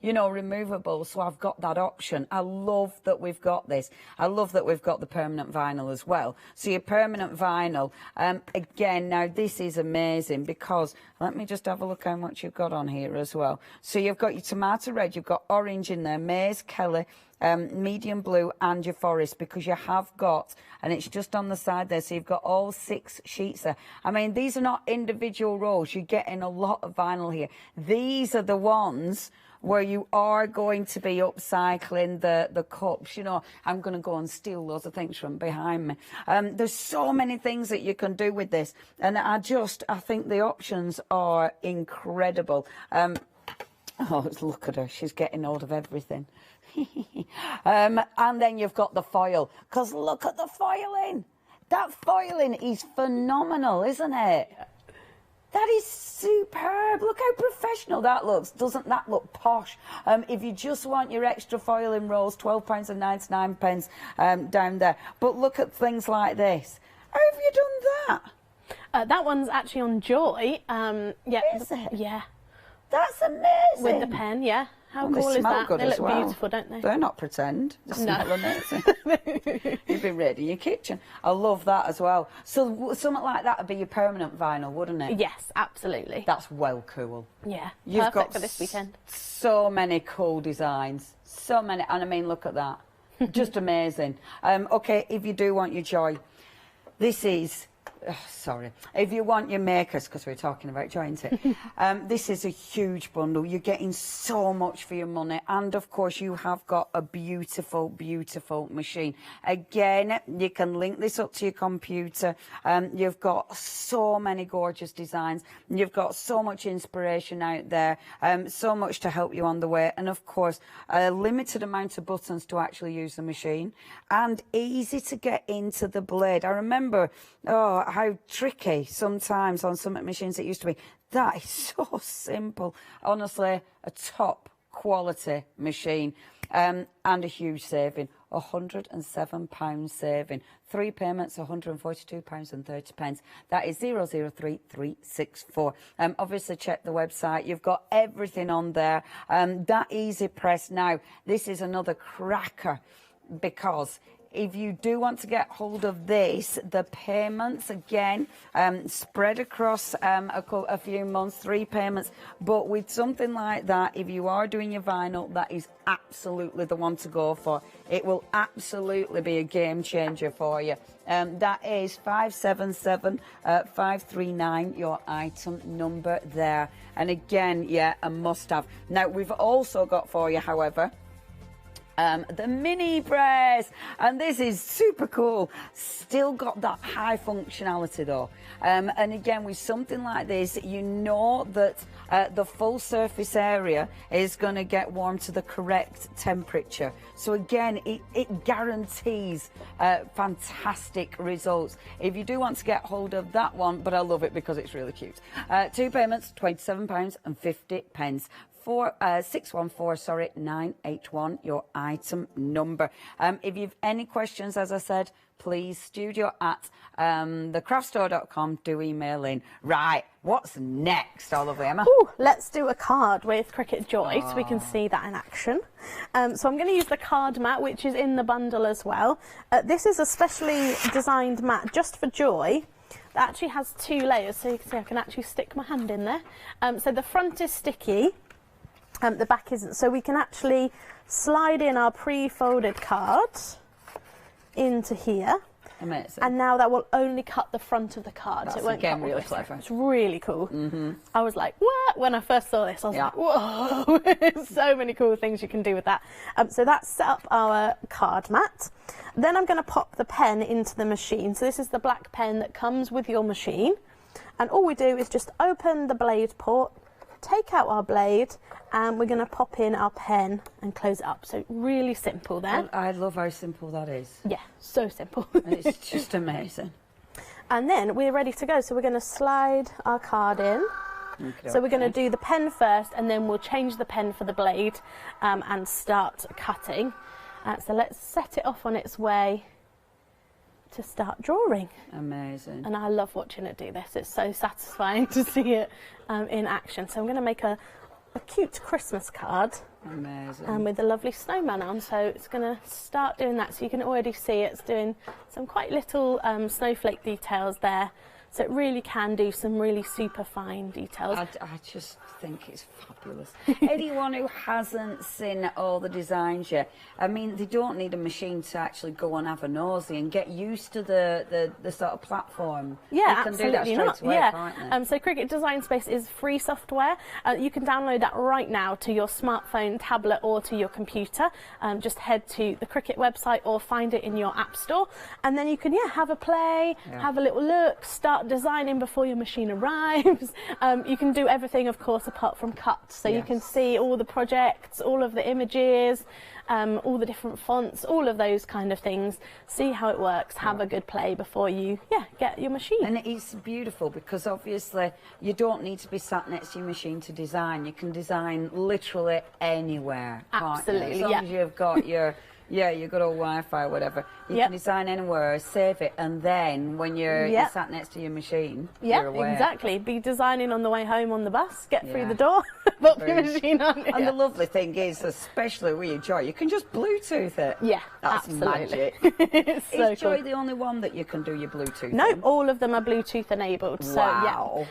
you know, removable, so I've got that option. I love that we've got this. I love that we've got the permanent vinyl as well. So your permanent vinyl, again, now this is amazing, because let me just have a look how much you've got on here as well. So you've got your tomato red, you've got orange in there, maize, Kelly, medium blue, and your forest, because you have got, and it's just on the side there, so you've got all 6 sheets there. I mean, these are not individual rolls. You're getting a lot of vinyl here. These are the ones where you are going to be upcycling the cups. You know, I'm going to go and steal loads of things from behind me. There's so many things that you can do with this, and I think the options are incredible. Oh, look at her, she's getting hold of everything. And then you've got the foil, because look at the foiling. That foiling is phenomenal, isn't it? That is superb. Look how professional that looks. Doesn't that look posh? If you just want your extra foiling rolls, £12.99 down there. But look at things like this. How have you done that? That one's actually on Joy. Yeah. Is it? Yeah. That's amazing. With the pen, yeah. How cool is that? They look beautiful, don't they? They're not pretend. They smell amazing. You've been ready in your kitchen. I love that as well. So something like that would be your permanent vinyl, wouldn't it? Yes, absolutely. That's well cool. Yeah, You've perfect got for this weekend. So many cool designs. So many. And I mean, look at that. Just amazing. Okay, if you do want your Joy, this is... Oh, sorry. If you want your makers, because we're talking about Joy, isn't it? This is a huge bundle. You're getting so much for your money. And, of course, you have got a beautiful, beautiful machine. Again, you can link this up to your computer. You've got so many gorgeous designs. You've got so much inspiration out there. So much to help you on the way. And, of course, a limited amount of buttons to actually use the machine. And easy to get into the blade. I remember... Oh, how tricky sometimes on some machines it used to be. That is so simple. Honestly, a top quality machine and a huge saving. £107 saving. 3 payments, £142.30. That is 003364. Obviously, check the website. You've got everything on there. That Easy Press now. This is another cracker because... If you do want to get hold of this, the payments, again, spread across a few months, 3 payments. But with something like that, if you are doing your vinyl, that is absolutely the one to go for. It will absolutely be a game changer for you. That is 577-539, your item number there. And again, yeah, a must-have. Now, we've also got for you, however... the mini press, and this is super cool. Still got that high functionality though, and again with something like this, you know that the full surface area is going to get warm to the correct temperature. So again, it guarantees fantastic results. If you do want to get hold of that one, but I love it because it's really cute. 2 payments, £27.50. 614-981, your item number. If you've any questions, as I said, please studio@thecraftstore.com. Do email in. Right, what's next, Oliver, Emma? Ooh, let's do a card with Cricut Joy so we can see that in action. So I'm going to use the card mat, which is in the bundle as well. This is a specially designed mat just for Joy. That actually has 2 layers, so you can see I can actually stick my hand in there. So the front is sticky. The back isn't, so we can actually slide in our pre-folded cards into here. Amazing. And now that will only cut the front of the card. That's so it won't again cut really clever. It's really cool. I was like, what? When I first saw this, I was like, whoa, so many cool things you can do with that. So that's set up our card mat. Then I'm going to pop the pen into the machine. So this is the black pen that comes with your machine. And all we do is just open the blade port, take out our blade, and we're going to pop in our pen and close it up. So really simple there. I love how simple that is. Yeah, so simple. It's just amazing. And then we're ready to go. So we're going to slide our card in. So we're going to do the pen first, and then we'll change the pen for the blade and start cutting. So let's set it off on its way to start drawing. Amazing. And I love watching it do this. It's so satisfying to see it in action. So I'm going to make a cute Christmas card. Amazing. With a lovely snowman on. So it's going to start doing that. So you can already see it's doing some quite little snowflake details there. So it really can do some really super fine details. I just think it's fabulous. Anyone who hasn't seen all the designs yet, I mean, they don't need a machine to actually go and have a nosy and get used to the sort of platform. Yeah, they can do that absolutely straight not. away, Yeah. can't they? So Cricut Design Space is free software. You can download that right now to your smartphone, tablet, or to your computer. Just head to the Cricut website or find it in your app store, and then you can have a play, have a little look, start designing before your machine arrives. You can do everything, of course, apart from cut. So you can see all the projects, all of the images, all the different fonts, all of those kind of things. See how it works, have a good play before you get your machine. And it's beautiful because obviously you don't need to be sat next to your machine to design. You can design literally anywhere. Absolutely, as long as you've got your you've got all Wi-Fi or whatever. You can design anywhere, save it, and then when you're sat next to your machine, you're aware. Exactly. Be designing on the way home on the bus, get through the door, put your machine on. And the lovely thing is, especially with your Joy, you can just Bluetooth it. Yeah, that's absolutely. magic. It's so Is Joy cool. the only one that you can do your Bluetooth No, on? all of them are Bluetooth enabled. So Wow.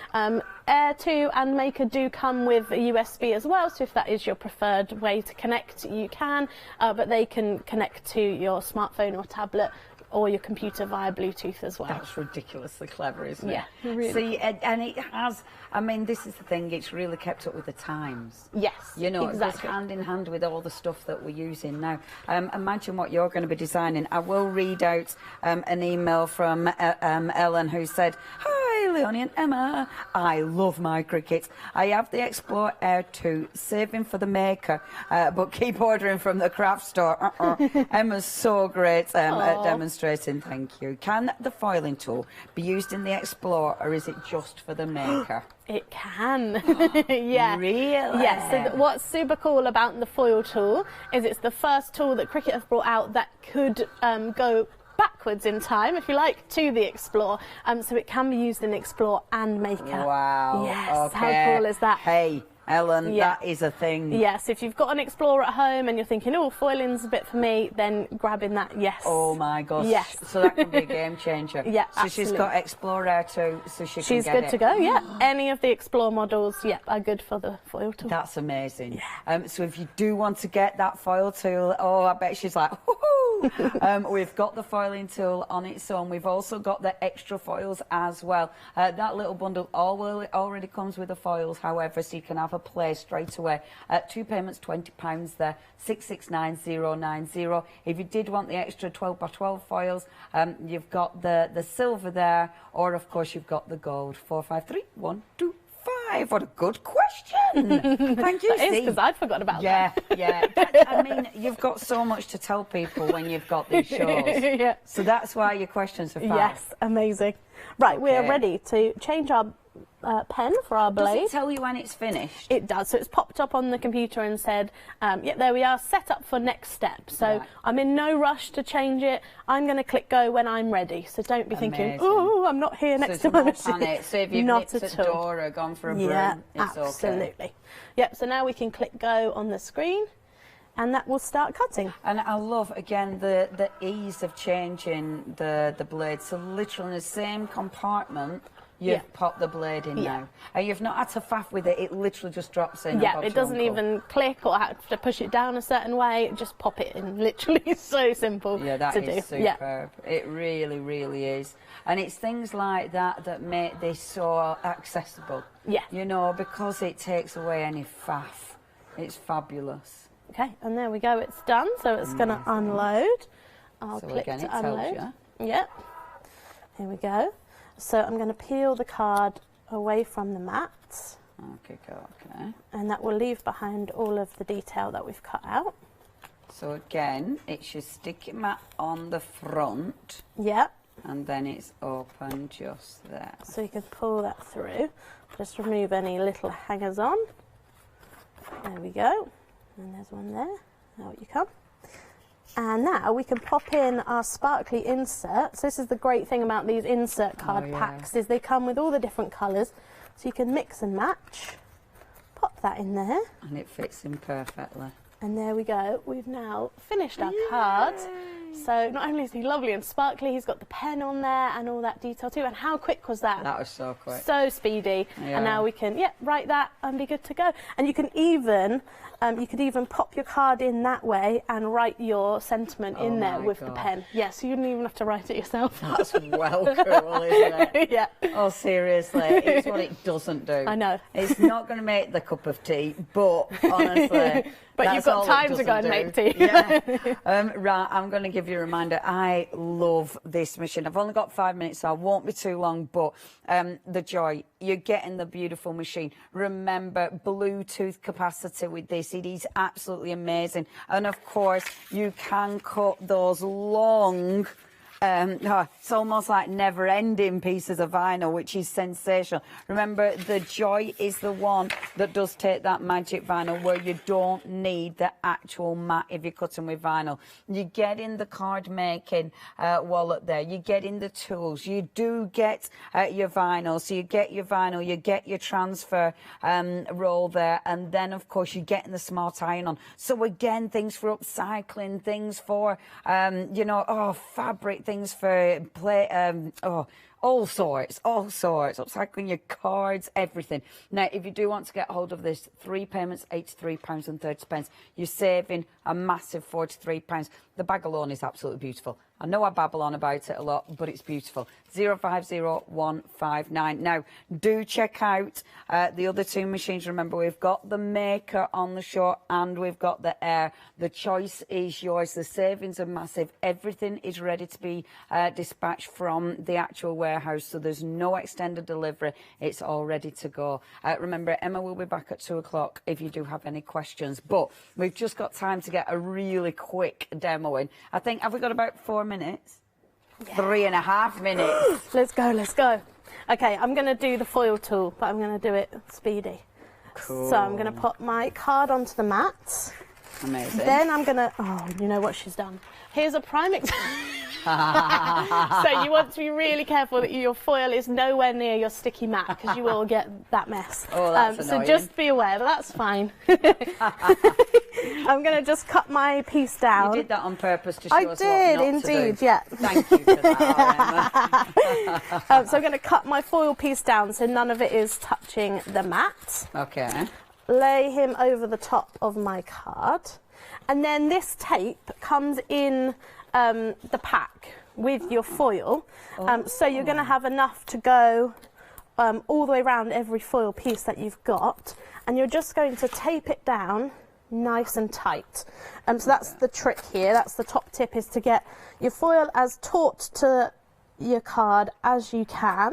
Air 2 and Maker do come with a USB as well, so if that is your preferred way to connect, you can, but they can connect to your smartphone or tablet or your computer via Bluetooth as well. That's ridiculously clever, isn't it? Yeah, really. See, and it has, I mean, this is the thing, it's really kept up with the times. Yes, You know, it exactly. goes hand in hand with all the stuff that we're using now. Imagine what you're going to be designing. I will read out an email from Ellen, who said, "Hi, Leonie and Emma. I love my Cricut. I have the Explore Air 2, saving for the Maker, but keep ordering from the craft store." Emma's so great at demonstrating. Thank you. Can the foiling tool be used in the Explore, or is it just for the Maker? It can. Yeah. Really? Yes. So what's super cool about the foil tool is it's the first tool that Cricut have brought out that could go backwards in time, if you like, to the Explore. So it can be used in Explore and Maker. Wow. Yes. Okay. How cool is that? Hey, Ellen, that is a thing. Yes, if you've got an Explorer at home and you're thinking, oh, foiling's a bit for me, then grabbing that, yes. Oh my gosh. Yes. So that can be a game changer. Yeah, So absolutely. she's got Explore Air 2, so she can She's get good it. to go, yeah. Any of the Explore models, are good for the foil tool. That's amazing. Yeah. So if you do want to get that foil tool, I bet she's like, woohoo! We've got the foiling tool on its own. We've also got the extra foils as well. That little bundle already comes with the foils, however, so you can have a play straight away. 2 payments, £20 there, 669090. If you did want the extra 12x12 foils, you've got the silver there, or of course you've got the gold. 453125. What a good question. Thank you, That is, because I'd forgotten about that. Yeah. I mean, you've got so much to tell people when you've got these shows. Yeah. So that's why your questions are fast. Yes, amazing. Right, we're ready to change our pen for our blade. Does it tell you when it's finished? It does. So it's popped up on the computer and said, there we are, set up for next step. So I'm in no rush to change it. I'm going to click go when I'm ready. So don't be thinking, oh, I'm not here next to my machine. Panic. So if you've nipped at the door or gone for a broom, it's absolutely. okay. Yep, so now we can click go on the screen and that will start cutting. And I love, again, the ease of changing the blade. So literally in the same compartment, you've popped the blade in now. And you've not had to faff with it, it literally just drops in. Yeah, it doesn't even click or have to push it down a certain way, just pop it in. Literally so simple to do. Yeah, that is superb. It really, really is. And it's things like that that make this so accessible. Yeah. You know, because it takes away any faff. It's fabulous. Okay, and there we go, it's done, so it's going to unload. I'll click again, to it unload. tells Yep. Here we go. So I'm going to peel the card away from the mat. Okay. And that will leave behind all of the detail that we've cut out. So again, it's your sticky mat on the front. Yep. And then it's open just there. So you can pull that through. Just remove any little hangers on. There we go. And there's one there. Out you come. And now we can pop in our sparkly inserts. This is the great thing about these insert card packs, is they come with all the different colours. So you can mix and match. Pop that in there. And it fits in perfectly. And there we go. We've now finished our cards. So not only is he lovely and sparkly, he's got the pen on there and all that detail too. And how quick was that? That was so quick. So speedy. Yeah. And now we can, write that and be good to go. And you can even, pop your card in that way and write your sentiment in there with the pen. Yeah, so you don't even have to write it yourself. That's well cool, isn't it? Yeah. Oh, seriously, it's what it doesn't do. I know. It's not going to make the cup of tea, but honestly... But you've got time to go and make tea. Yeah. Right, I'm going to give you a reminder. I love this machine. I've only got 5 minutes, so I won't be too long, but the joy, you're getting the beautiful machine. Remember, Bluetooth capacity with this. It is absolutely amazing. And, of course, you can cut those long... it's almost like never-ending pieces of vinyl, which is sensational. Remember, the joy is the one that does take that magic vinyl where you don't need the actual mat if you're cutting with vinyl. You get in the card-making wallet there. You get in the tools. You do get your vinyl. So you get your vinyl, you get your transfer roll there, and then, of course, you get in the smart iron-on. So, again, things for upcycling, things for, fabric, things for play, all sorts, upcycling your cards, everything. Now, if you do want to get hold of this, 3 payments, £83.30. You're saving a massive £43. The bag alone is absolutely beautiful. I know I babble on about it a lot, but it's beautiful. 050159. Now, do check out the other two machines. Remember, we've got the Maker on the show and we've got the Air. The choice is yours. The savings are massive. Everything is ready to be dispatched from the actual warehouse, so there's no extended delivery. It's all ready to go. Remember, Emma will be back at 2 o'clock if you do have any questions, but we've just got time to get a really quick demo in. I think, have we got about 4 minutes? Yeah. 3.5 minutes. Let's go. Okay, I'm going to do the foil tool, but I'm going to do it speedy. Cool. So I'm going to put my card onto the mat. Amazing. Then I'm going to... Oh, you know what she's done. Here's a prime example. So you want to be really careful that your foil is nowhere near your sticky mat because you will get that mess. Oh, that's so just be aware, but that's fine. I'm going to just cut my piece down. You did that on purpose to show us what not to do. Indeed, yeah. Thank you for that, Emma. So I'm going to cut my foil piece down so none of it is touching the mat. Okay. Lay him over the top of my card. And then this tape comes in the pack with your foil. So you're going to have enough to go all the way around every foil piece that you've got. And you're just going to tape it down nice and tight. So that's the trick here. That's the top tip, is to get your foil as taut to your card as you can.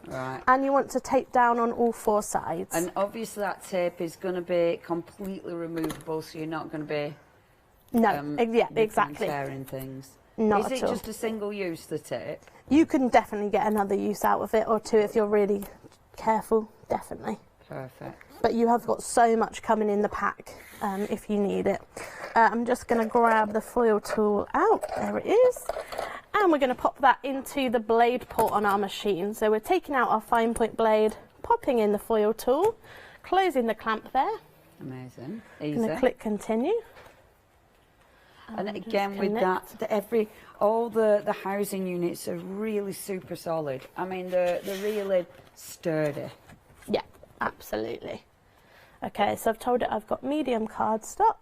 Right. And you want to tape down on all 4 sides. And obviously that tape is going to be completely removable, so you're not going to be... No, yeah, exactly. Tearing things. Not Is at it all. just a single use, the tape? You can definitely get another use out of it, or 2 if you're really careful, definitely. Perfect. But you have got so much coming in the pack if you need it. I'm just going to grab the foil tool out. There it is. And we're going to pop that into the blade port on our machine. So we're taking out our fine point blade, popping in the foil tool, closing the clamp there. Amazing. Easy. Going to click continue. And again, with that, all the housing units are really super solid. I mean, they're really sturdy. Yeah, absolutely. Okay, so I've told it I've got medium cardstock.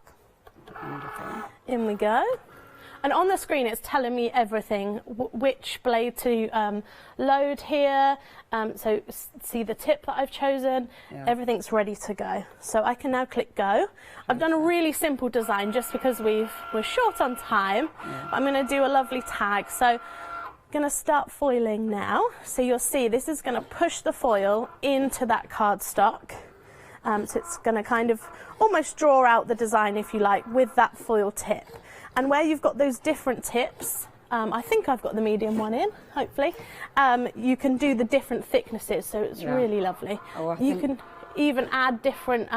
Wonderful. In we go. And on the screen, it's telling me everything, which blade to load here. So see the tip that I've chosen. Yeah. Everything's ready to go. So I can now click go. I've done a really simple design just because we're short on time. Yeah. I'm going to do a lovely tag. So I'm going to start foiling now. So you'll see this is going to push the foil into that cardstock. So it's going to kind of almost draw out the design, if you like, with that foil tip. And where you've got those different tips, I think I've got the medium one in, hopefully, you can do the different thicknesses, so it's really lovely. Oh, you can even add different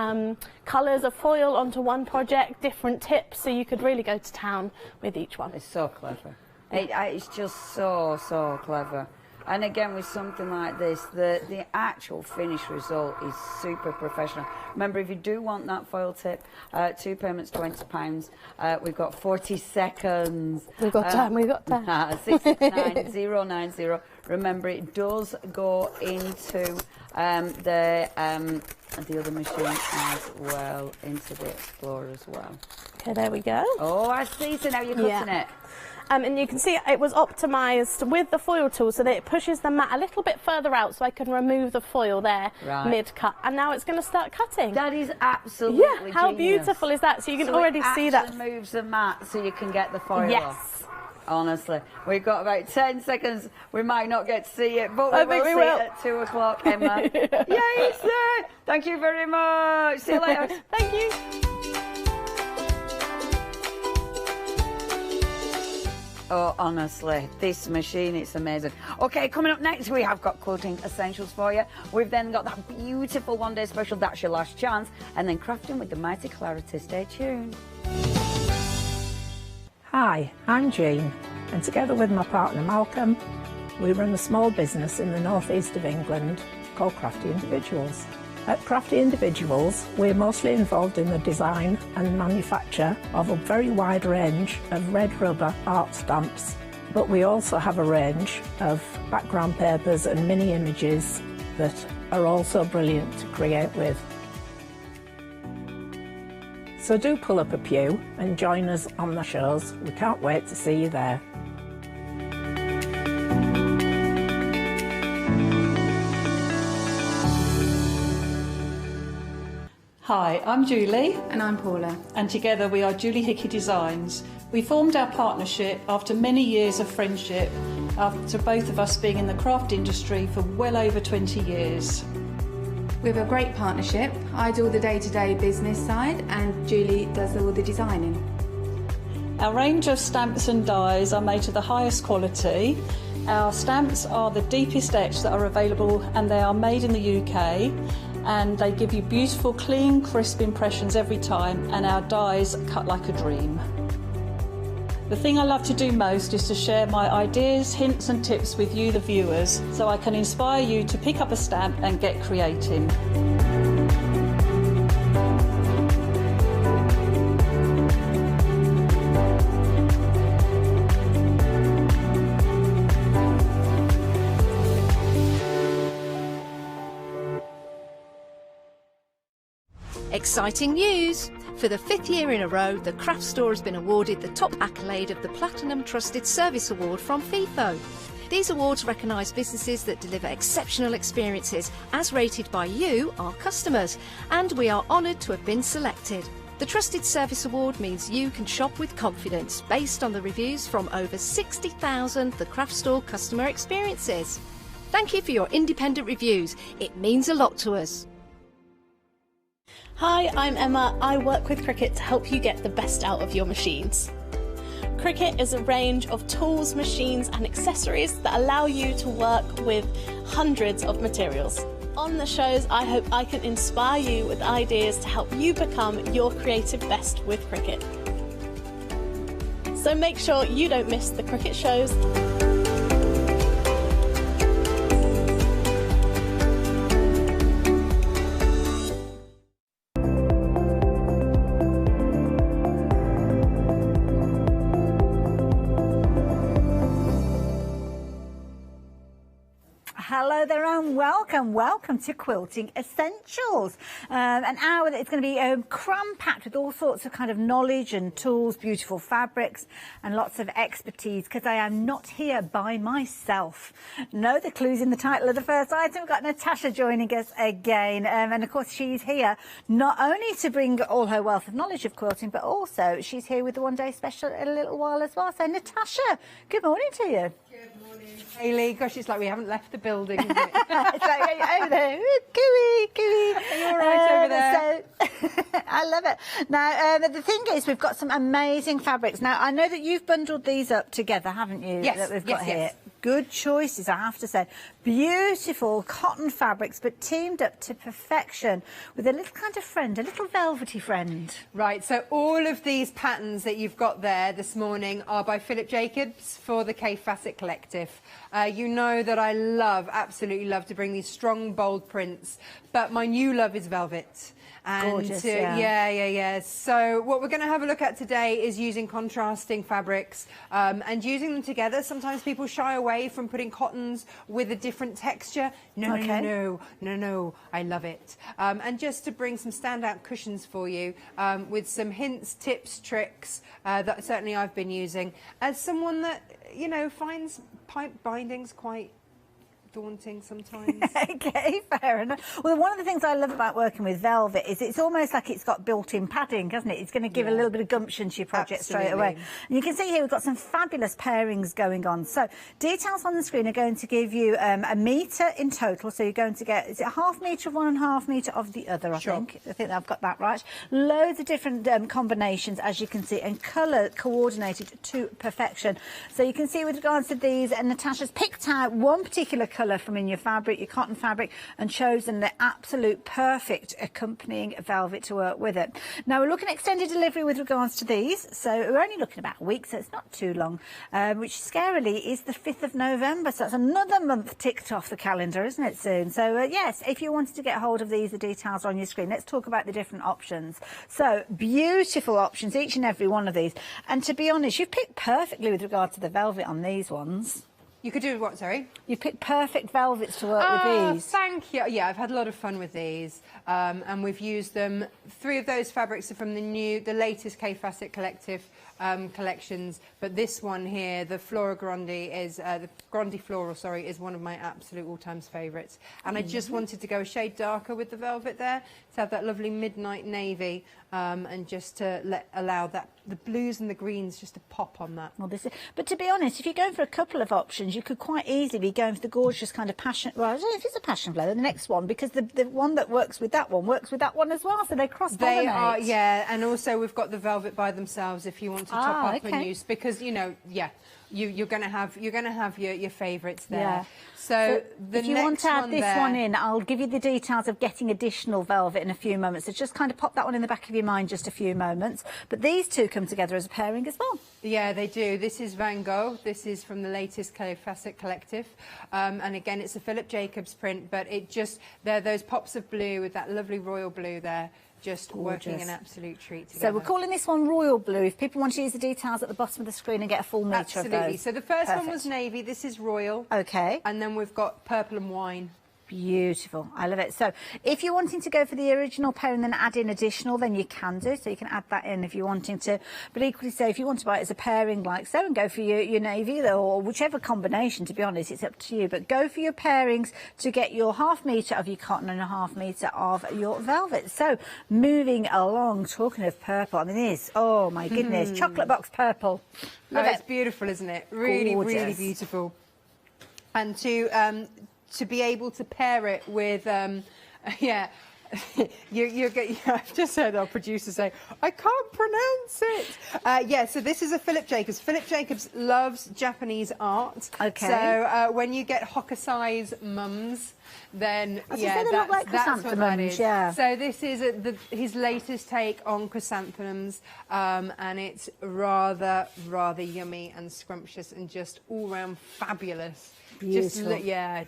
colours of foil onto one project, different tips, so you could really go to town with each one. It's so clever. It's just so clever. And again, with something like this, the actual finished result is super professional. Remember, if you do want that foil tip, 2 payments, £20. We've got 40 seconds. We've got time, we've got time. 669090. Remember, it does go into the other machine as well, into the Explorer as well. Okay, there we go. Oh, I see. So now you're cutting it. And you can see it was optimised with the foil tool so that it pushes the mat a little bit further out so I can remove the foil there mid-cut. And now it's going to start cutting. That is absolutely genius. How beautiful is that? So you can already see that. It actually moves the mat so you can get the foil yes. off. Honestly, we've got about 10 seconds. We might not get to see it, but we will see it at 2 o'clock, Emma. Yay, it's there. Thank you very much. See you later. Thank you. Oh, honestly, this machine, it's amazing. Okay, coming up next, we have got quilting essentials for you. We've then got that beautiful one-day special, That's Your Last Chance, and then crafting with the mighty Clarity. Stay tuned. Hi, I'm Jean, and together with my partner Malcolm, we run a small business in the northeast of England called Crafty Individuals. At Crafty Individuals, we're mostly involved in the design and manufacture of a very wide range of red rubber art stamps, but we also have a range of background papers and mini images that are also brilliant to create with. So do pull up a pew and join us on the shows. We can't wait to see you there. Hi, I'm Julie. And I'm Paula. And together we are Julie Hickey Designs. We formed our partnership after many years of friendship, after both of us being in the craft industry for well over 20 years. We have a great partnership. I do all the day-to-day business side and Julie does all the designing. Our range of stamps and dies are made to the highest quality. Our stamps are the deepest etch that are available and they are made in the UK. And they give you beautiful, clean, crisp impressions every time, and our dies cut like a dream. The thing I love to do most is to share my ideas, hints and tips with you, the viewers, so I can inspire you to pick up a stamp and get creating. Exciting news! For the 5th year in a row, the Craft Store has been awarded the top accolade of the Platinum Trusted Service Award from FIFO. These awards recognise businesses that deliver exceptional experiences as rated by you, our customers, and we are honoured to have been selected. The Trusted Service Award means you can shop with confidence based on the reviews from over 60,000 The Craft Store customer experiences. Thank you for your independent reviews. It means a lot to us. Hi, I'm Emma. I work with Cricut to help you get the best out of your machines. Cricut is a range of tools, machines and accessories that allow you to work with hundreds of materials. On the shows, I hope I can inspire you with ideas to help you become your creative best with Cricut. So make sure you don't miss the Cricut shows. Hello there and welcome to Quilting Essentials. An hour that is going to be cram-packed with all sorts of kind of knowledge and tools, beautiful fabrics and lots of expertise, because I am not here by myself. No, the clue's in the title of the first item. We've got Natasha joining us again, and of course she's here not only to bring all her wealth of knowledge of quilting, but also she's here with the one-day special in a little while as well. So Natasha, good morning to you. Good morning, Hayley. Gosh, it's like we haven't left the building, isn't it? It's like over there, gooey. Are you all right over there? So, I love it. Now, the thing is, we've got some amazing fabrics. Now, I know that you've bundled these up together, haven't you? Yes, that we've got here. yes. Good choices, I have to say. Beautiful cotton fabrics, but teamed up to perfection with a little kind of friend, a little velvety friend. Right, so all of these patterns that you've got there this morning are by Philip Jacobs for the K Facet Collective. You know that I absolutely love to bring these strong, bold prints, but my new love is velvet. And Gorgeous, yeah. So what we're going to have a look at today is using contrasting fabrics and using them together. Sometimes people shy away from putting cottons with a different texture. No, I love it. And just to bring some standout cushions for you with some hints, tips, tricks that certainly I've been using as someone that, you know, finds pipe bindings quite daunting sometimes. Okay, fair enough. Well, one of the things I love about working with velvet is it's almost like it's got built-in padding, doesn't it? It's going to give a little bit of gumption to your project straight away. And you can see here we've got some fabulous pairings going on. So details on the screen are going to give you a metre in total. So you're going to get, is it a half metre of one and a half metre of the other, I think I've got that right. Loads of different combinations, as you can see, and colour coordinated to perfection. So you can see with regards to these, and Natasha's picked out one particular colour from in your fabric, your cotton fabric, and chosen the absolute perfect accompanying velvet to work with it. Now we're looking at extended delivery with regards to these, so we're only looking about a week, so it's not too long, which scarily is the 5th of November, so that's another month ticked off the calendar, isn't it, soon? So yes, if you wanted to get hold of these, the details are on your screen. Let's talk about the different options. So beautiful options, each and every one of these, and to be honest, you've picked perfectly with regard to the velvet on these ones. You could do what, sorry? You picked perfect velvets to work with these. Thank you. Yeah, I've had a lot of fun with these, and we've used them. 3 of those fabrics are from the latest K Facet Collective collections, but this one here, the Flora Grande is the Grande Floral, sorry, is one of my absolute all-time favourites. And I just wanted to go a shade darker with the velvet there to have that lovely midnight navy, and just to allow that the blues and the greens just to pop on that. Well, but to be honest, if you're going for a couple of options, you could quite easily be going for the gorgeous kind of passion. Well, I don't know if it's a passion flower, the next one, because the one that works with that one as well, so they cross-pollinate. They are, yeah, and also we've got the velvet by themselves if you want to top up and use, because you know, you're going to have your favourites there. Yeah. So if you want to add this one in, I'll give you the details of getting additional velvet in a few moments. So just kind of pop that one in the back of your mind just a few moments. But these two come together as a pairing as well. Yeah, they do. This is Van Gogh. This is from the latest K Facet Collective. And again, it's a Philip Jacobs print, but they're those pops of blue with that lovely royal blue there. Just working an absolute treat together. So we're calling this one Royal Blue. If people want to use the details at the bottom of the screen and get a full metre of those. Absolutely. So the first one was navy. This is royal. Okay. And then we've got purple and wine. Beautiful. I love it. So if you're wanting to go for the original pair and then add in additional, then you can do. So you can add that in if you're wanting to. But equally so, if you want to buy it as a pairing like so and go for your navy or whichever combination, to be honest, it's up to you. But go for your pairings to get your half metre of your cotton and a half metre of your velvet. So moving along, talking of purple, I mean this, oh my goodness, chocolate box purple. Love it. It's beautiful, isn't it? Really, really beautiful. And to be able to pair it with, I've just heard our producer say, I can't pronounce it. So this is a Philip Jacobs. Philip Jacobs loves Japanese art. Okay. So when you get Hokusai's mums, then that's what that is. Yeah. So this is his latest take on chrysanthemums, and it's rather yummy and scrumptious and just all round fabulous. Beautiful. That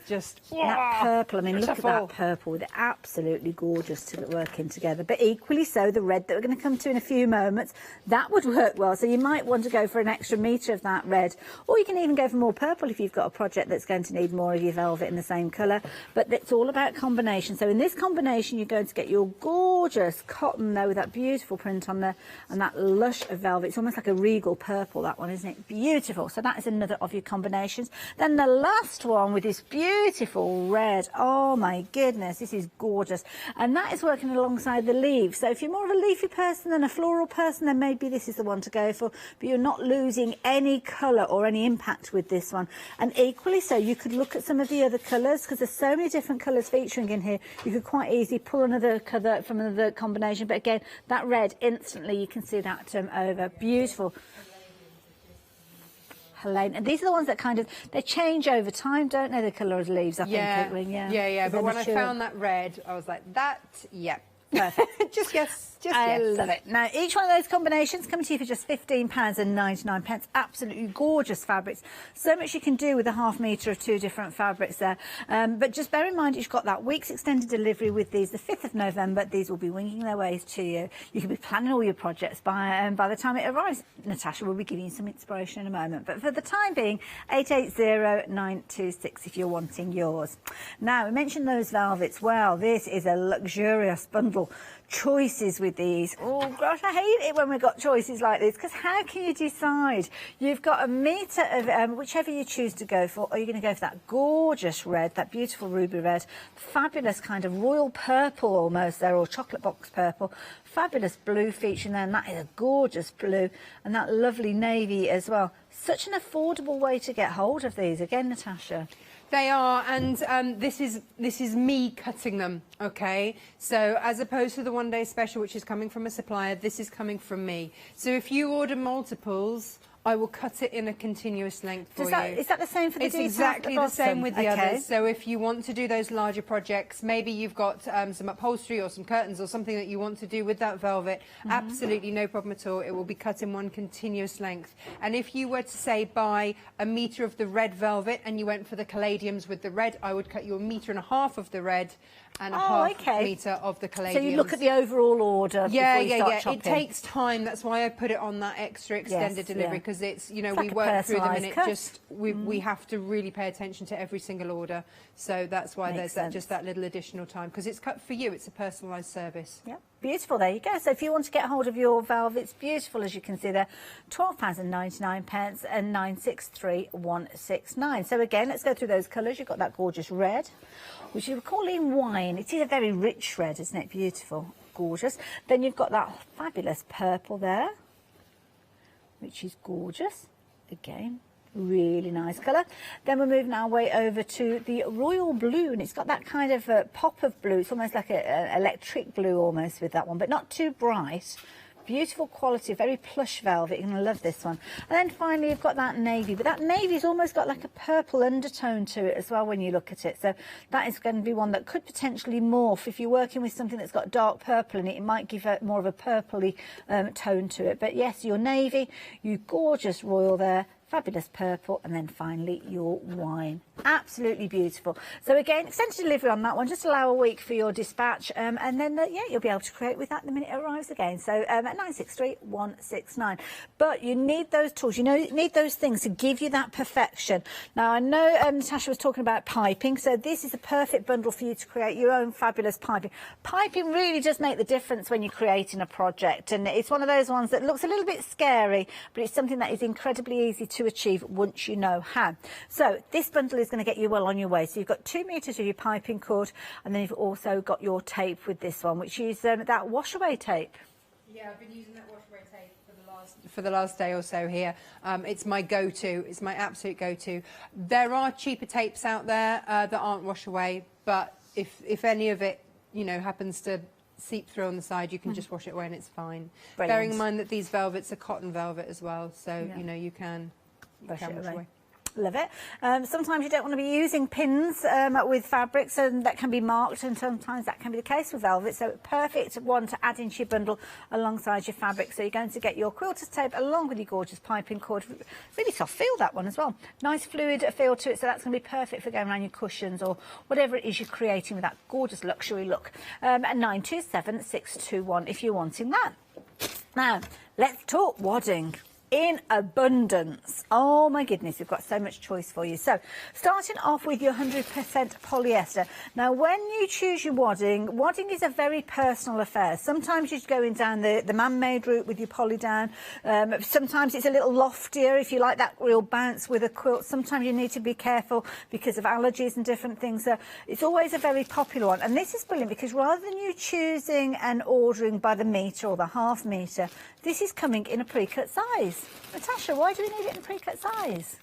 purple. I mean, look at that purple. They're absolutely gorgeous to working together. But equally so, the red that we're going to come to in a few moments, that would work well. So you might want to go for an extra metre of that red, or you can even go for more purple if you've got a project that's going to need more of your velvet in the same colour. But it's all about combination. So in this combination, you're going to get your gorgeous cotton there with that beautiful print on there and that lush of velvet. It's almost like a regal purple, that one, isn't it? Beautiful. So that is another of your combinations. Then the last one with this beautiful red. Oh my goodness, this is gorgeous. And that is working alongside the leaves. So if you're more of a leafy person than a floral person, then maybe this is the one to go for. But you're not losing any colour or any impact with this one. And equally so, you could look at some of the other colours, because there's so many different colours featuring in here. You could quite easily pull another colour from another combination. But again, that red, instantly you can see that over. Beautiful. plain. And these are the ones that kind of, they change over time, don't they, the colour of the leaves, I think. Yeah, but when I found that red, I was like, yeah. Perfect. Just yes. I love it. Now, each one of those combinations come to you for just £15.99. Absolutely gorgeous fabrics. So much you can do with a ½ metre of 2 different fabrics there. But just bear in mind, you've got that week's extended delivery with these. The 5th of November, these will be winging their ways to you. You can be planning all your projects by the time it arrives. Natasha will be giving you some inspiration in a moment. But for the time being, 880926 if you're wanting yours. Now, we mentioned those velvets. Well, this is a luxurious bundle. Choices with these. Oh gosh, I hate it when we've got choices like this, because how can you decide? You've got a metre of whichever you choose to go for. Are you going to go for that gorgeous red, that beautiful ruby red, fabulous kind of royal purple almost there, or chocolate box purple, fabulous blue featuring there, and that is a gorgeous blue, and that lovely navy as well. Such an affordable way to get hold of these again, Natasha. They are, and this is me cutting them, okay? So as opposed to the one-day special, which is coming from a supplier, this is coming from me. So if you order multiples, I will cut it in a continuous length for you. Is that the same for the details? It's exactly the same with the Okay. others. So if you want to do those larger projects, maybe you've got some upholstery or some curtains or something that you want to do with that velvet, absolutely no problem at all. It will be cut in one continuous length. And if you were to say buy a metre of the red velvet and you went for the caladiums with the red, I would cut you 1.5 metres of the red and a half metre of the caladiums. So you look at the overall order before you start chopping. It takes time. That's why I put it on that extra extended delivery, because it's, you know, we work through them and it just, we have to really pay attention to every single order. So that's why there's just that little additional time, because it's cut for you. It's a personalised service. Yeah. Beautiful, there you go. So if you want to get hold of your velvets, beautiful as you can see there, £12.99 and 963169. So again, let's go through those colours. You've got that gorgeous red, which you were calling wine. It is a very rich red, isn't it? Beautiful, gorgeous. Then you've got that fabulous purple there, which is gorgeous. Again, really nice colour. Then we're moving our way over to the royal blue, and it's got that kind of pop of blue. It's almost like an electric blue almost with that one, but not too bright. Beautiful quality, very plush velvet. You're going to love this one. And then finally you've got that navy, but that navy's almost got like a purple undertone to it as well when you look at it. So that is going to be one that could potentially morph. If you're working with something that's got dark purple in it, it might give more of a purpley tone to it. But yes, your navy, you gorgeous royal there, fabulous purple, and then finally your wine. Absolutely beautiful. So again, extended delivery on that one. Just allow a week for your dispatch, and then yeah, you'll be able to create with that the minute it arrives again. So at 963169. But you need those tools. You know, you need those things to give you that perfection. Now I know Natasha was talking about piping, so this is a perfect bundle for you to create your own fabulous piping. Piping really does make the difference when you're creating a project, and it's one of those ones that looks a little bit scary, but it's something that is incredibly easy to achieve once you know how. So this bundle is going to get you well on your way. So you've got 2 metres of your piping cord, and then you've also got your tape with this one, which is that wash away tape. Yeah, I've been using that wash away tape for the last day or so here. It's my go-to. It's my absolute go-to. There are cheaper tapes out there that aren't wash away, but if any of it, you know, happens to seep through on the side, you can just wash it away and it's fine. Brilliant. Bearing in mind that these velvets are cotton velvet as well, so you know you can wash away. Love it. Sometimes you don't want to be using pins with fabrics, and that can be marked, and sometimes that can be the case with velvet. So perfect one to add into your bundle alongside your fabric. So you're going to get your quilter's tape along with your gorgeous piping cord. Really soft feel, that one as well. Nice fluid feel to it, so that's going to be perfect for going around your cushions or whatever it is you're creating with that gorgeous luxury look. At 927621 if you're wanting that. Now, let's talk wadding. In abundance. Oh my goodness, we've got so much choice for you. So starting off with your 100% polyester. Now when you choose your wadding, wadding is a very personal affair. Sometimes you're going down the man-made route with your poly down. Sometimes it's a little loftier if you like that real bounce with a quilt. Sometimes you need to be careful because of allergies and different things. So it's always a very popular one. And this is brilliant because rather than you choosing and ordering by the metre or the ½ metre, this is coming in a pre-cut size. Natasha, why do we need it in a pre-cut size?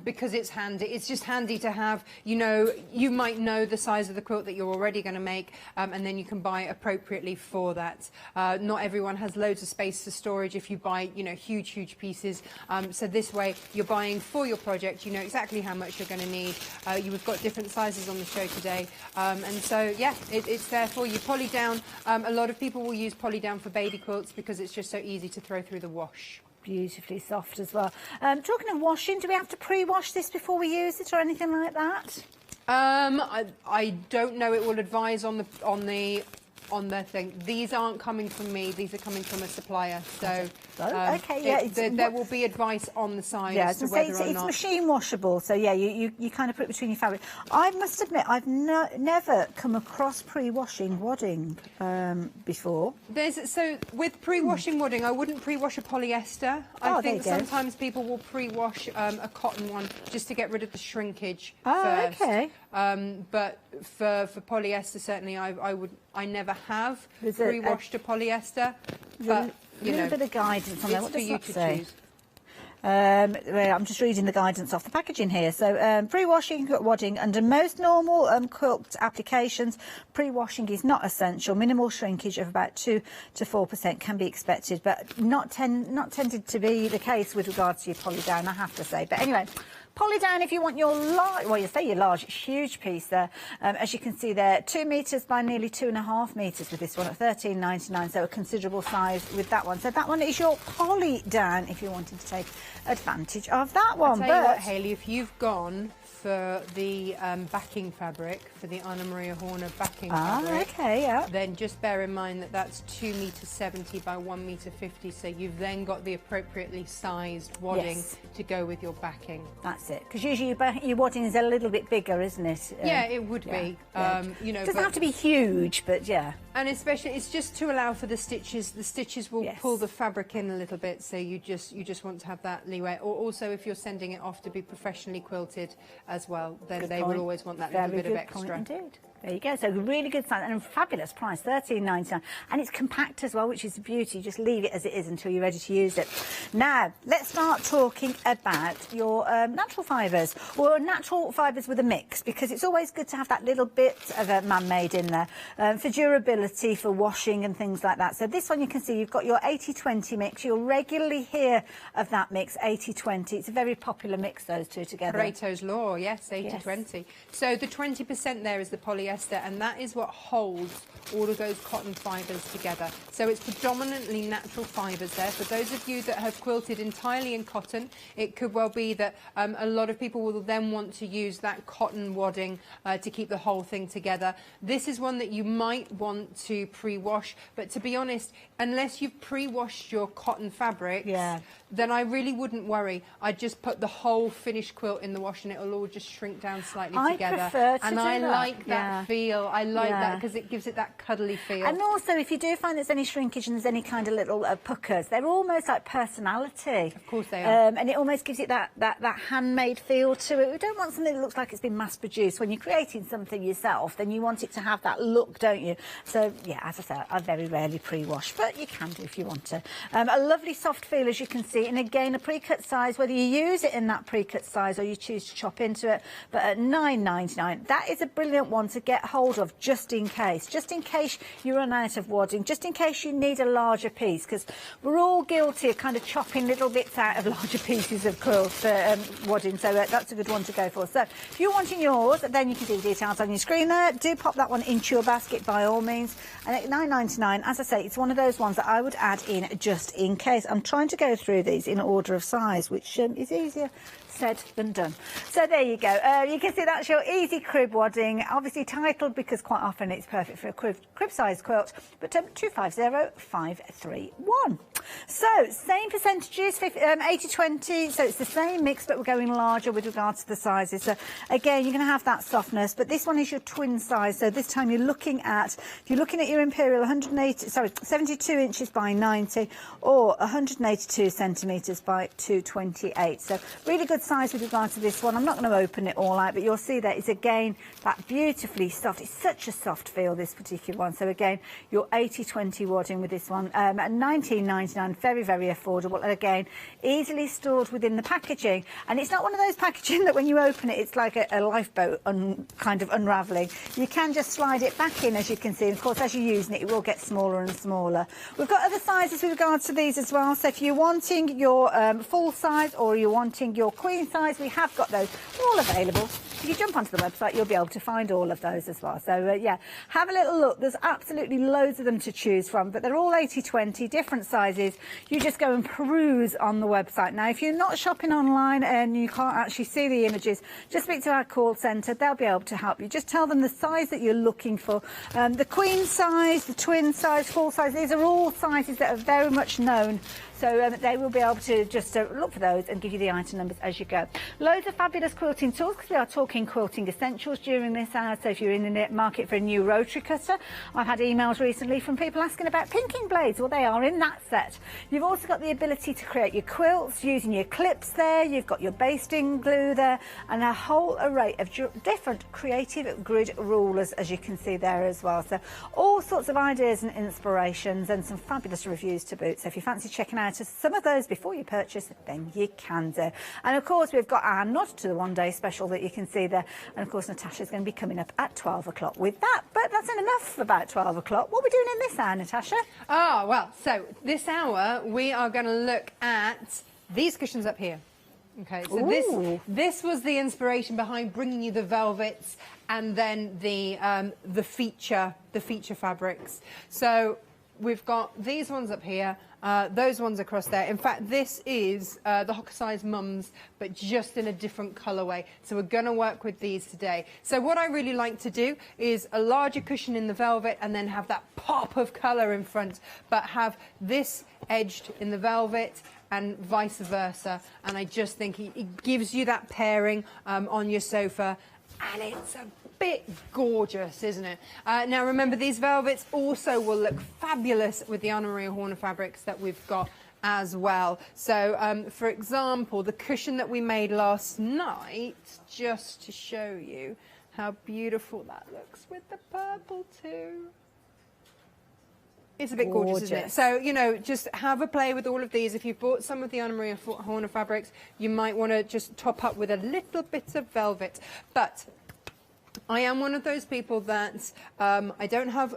Because it's handy. It's just handy to have, you know, you might know the size of the quilt that you're already going to make, and then you can buy appropriately for that. Not everyone has loads of space for storage if you buy, you know, huge pieces. So this way, you're buying for your project. You know exactly how much you're going to need. We've got different sizes on the show today, and so yeah, it's there for you. Poly down. A lot of people will use poly down for baby quilts because it's just so easy to throw through the wash. Beautifully soft as well. Talking of washing, do we have to pre-wash this before we use it or anything like that? I don't know. It will advise on the thing. These aren't coming from me. These are coming from a supplier. So okay, yeah, there will be advice on the side as to whether or not. It's machine washable. So yeah, you kind of put it between your fabric. I must admit, I've never come across pre-washing wadding before. So with pre-washing wadding, I wouldn't pre-wash a polyester. I think sometimes people will pre-wash a cotton one just to get rid of the shrinkage first. Okay. But for polyester, certainly I never have pre-washed a polyester. But a little bit of guidance on there. What does that say? Choose. I'm just reading the guidance off the packaging here. So pre-washing wadding under most normal quilt applications, pre-washing is not essential. Minimal shrinkage of about 2 to 4% can be expected, but not tended to be the case with regards to your poly down, I have to say. But anyway, poly down if you want your large, well, you say your large, huge piece there. As you can see there, 2 metres by nearly 2.5 metres with this one at £13.99, so a considerable size with that one. So that one is your poly down if you're wanting to take advantage of that one. I'll tell you what, Hayley, if you've gone for the backing fabric, for the Anna Maria Horner backing fabric, then just bear in mind that that's 2.70 by 1.50, so you've then got the appropriately sized wadding to go with your backing. That's it, because usually your wadding is a little bit bigger, isn't it? Yeah, it would be. You know, it doesn't have to be huge, but yeah. And especially, it's just to allow for the stitches. The stitches will pull the fabric in a little bit, so you just want to have that leeway. Or also, if you're sending it off to be professionally quilted as well, then they will always want that little bit of extra. Indeed. There you go. So really good size and a fabulous price, £13.99, and it's compact as well, which is a beauty. Just leave it as it is until you're ready to use it. Now let's start talking about your natural fibres, or natural fibres with a mix, because it's always good to have that little bit of a man-made in there for durability, for washing and things like that. So this one, you can see you've got your 80-20 mix. You'll regularly hear of that mix, 80-20. It's a very popular mix, those two together. Pareto's law, yes, 80-20. So the 20% there is the polyester, and that is what holds all of those cotton fibres together. So it's predominantly natural fibres there. For those of you that have quilted entirely in cotton, it could well be that a lot of people will then want to use that cotton wadding to keep the whole thing together. This is one that you might want to pre-wash, but to be honest, unless you've pre-washed your cotton fabrics, then I really wouldn't worry. I'd just put the whole finished quilt in the wash and it'll all just shrink down slightly together. Prefer to and do I that. like that feel. I like that because it gives it that cuddly feel. And also, if you do find there's any shrinkage and there's any kind of little puckers, they're almost like personality. Of course they are. And it almost gives it that handmade feel to it. We don't want something that looks like it's been mass-produced. When you're creating something yourself, then you want it to have that look, don't you? So, yeah, as I said, I very rarely pre-wash, but you can do if you want to. A lovely soft feel, as you can see, and again, a pre-cut size, whether you use it in that pre-cut size or you choose to chop into it, but at £9.99, that is a brilliant one to get hold of just in case you run out of wadding, just in case you need a larger piece, because we're all guilty of kind of chopping little bits out of larger pieces of quilt wadding, so that's a good one to go for. So if you're wanting yours, then you can see the details on your screen there. Do pop that one into your basket by all means, and at £9.99, as I say, it's one of those ones that I would add in just in case. I'm trying to go through these in order of size, which is easier said than done. So there you go. You can see that's your easy crib wadding, obviously titled because quite often it's perfect for a crib size quilt, but 250531. So same percentages, 80-20, so it's the same mix, but we're going larger with regards to the sizes. So again, you're going to have that softness, but this one is your twin size. So this time you're looking at, if you're looking at your imperial 72 inches by 90 or 182 centimetres by 228. So really good size with regard to this one. I'm not going to open it all out, but you'll see that it's again that beautifully soft. It's such a soft feel, this particular one. So again, your 80-20 wadding with this one at £19.99. £9.99, very, very affordable, and again, easily stored within the packaging. And it's not one of those packaging that when you open it, it's like a lifeboat kind of unravelling. You can just slide it back in, as you can see. Of course, as you're using it, it will get smaller and smaller. We've got other sizes with regards to these as well. So if you're wanting your full size or you're wanting your queen size, we have got those all available. If you jump onto the website, you'll be able to find all of those as well. So yeah, have a little look. There's absolutely loads of them to choose from, but they're all 80/20, different sizes. You just go and peruse on the website. Now, if you're not shopping online and you can't actually see the images, just speak to our call centre. They'll be able to help you. Just tell them the size that you're looking for. The queen size, the twin size, full size, these are all sizes that are very much known. So they will be able to just look for those and give you the item numbers as you go. Loads of fabulous quilting tools, because we are talking quilting essentials during this hour. So if you're in the market for a new rotary cutter, I've had emails recently from people asking about pinking blades. Well, they are in that set. You've also got the ability to create your quilts using your clips there. You've got your basting glue there, and a whole array of different creative grid rulers, as you can see there as well. So all sorts of ideas and inspirations, and some fabulous reviews to boot. So if you fancy checking out some of those before you purchase, then you can do. And of course, we've got our Nod to the One Day special that you can see there. And of course, Natasha's going to be coming up at 12 o'clock with that. But that's enough about 12 o'clock. What are we doing in this hour, Natasha? Oh, well, so this hour we are going to look at these cushions up here. Okay, so this was the inspiration behind bringing you the velvets and then the feature fabrics. So we've got these ones up here, those ones across there. In fact, this is the Hocker Size Mums, but just in a different colourway. So we're going to work with these today. So what I really like to do is a larger cushion in the velvet and then have that pop of colour in front, but have this edged in the velvet and vice versa. And I just think it gives you that pairing on your sofa, and it's a bit gorgeous, isn't it? Now remember, these velvets also will look fabulous with the Anna Maria Horner fabrics that we've got as well. So for example, the cushion that we made last night, just to show you how beautiful that looks with the purple too. It's a bit gorgeous, isn't it? So, you know, just have a play with all of these. If you've bought some of the Anna Maria Horner fabrics, you might want to just top up with a little bit of velvet. But I am one of those people that I don't have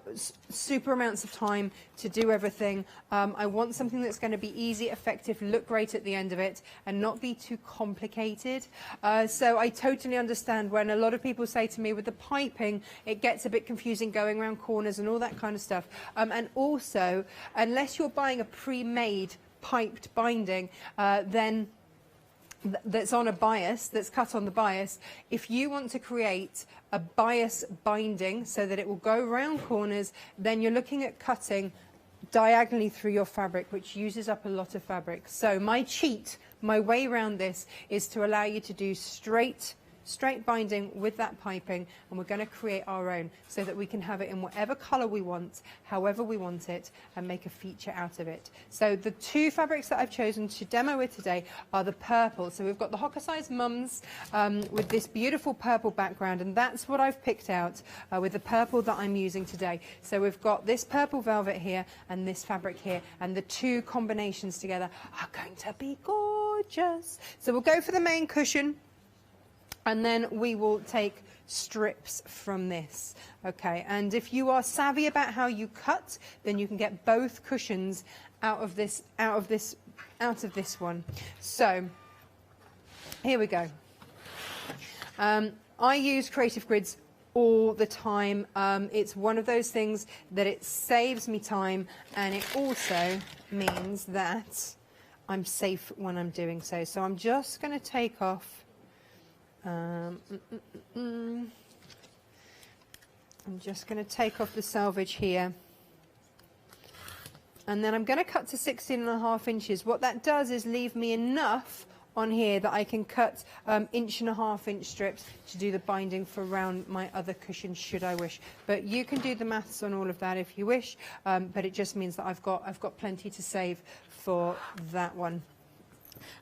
super amounts of time to do everything. I want something that's going to be easy, effective, look great at the end of it, and not be too complicated. So I totally understand when a lot of people say to me, with the piping, it gets a bit confusing going around corners and all that kind of stuff. And also, unless you're buying a pre-made piped binding, then that's on a bias, that's cut on the bias. If you want to create a bias binding so that it will go round corners, then you're looking at cutting diagonally through your fabric, which uses up a lot of fabric. So my cheat, my way around this, is to allow you to do straight binding with that piping, and we're going to create our own so that we can have it in whatever colour we want, however we want it, and make a feature out of it. So the two fabrics that I've chosen to demo with today are the purple. So we've got the Hocker Size Mums with this beautiful purple background, and that's what I've picked out with the purple that I'm using today. So we've got this purple velvet here and this fabric here, and the two combinations together are going to be gorgeous. So we'll go for the main cushion, and then we will take strips from this. Okay, and if you are savvy about how you cut, then you can get both cushions out of this one. So here we go. I use Creative Grids all the time. It's one of those things that it saves me time, and it also means that I'm safe when I'm doing so. So I'm just going to take off I'm just going to take off the selvage here, and then I'm going to cut to 16.5 inches. What that does is leave me enough on here that I can cut 1.5 inch strips to do the binding for around my other cushion, should I wish. But you can do the maths on all of that if you wish, but it just means that I've got plenty to save for that one.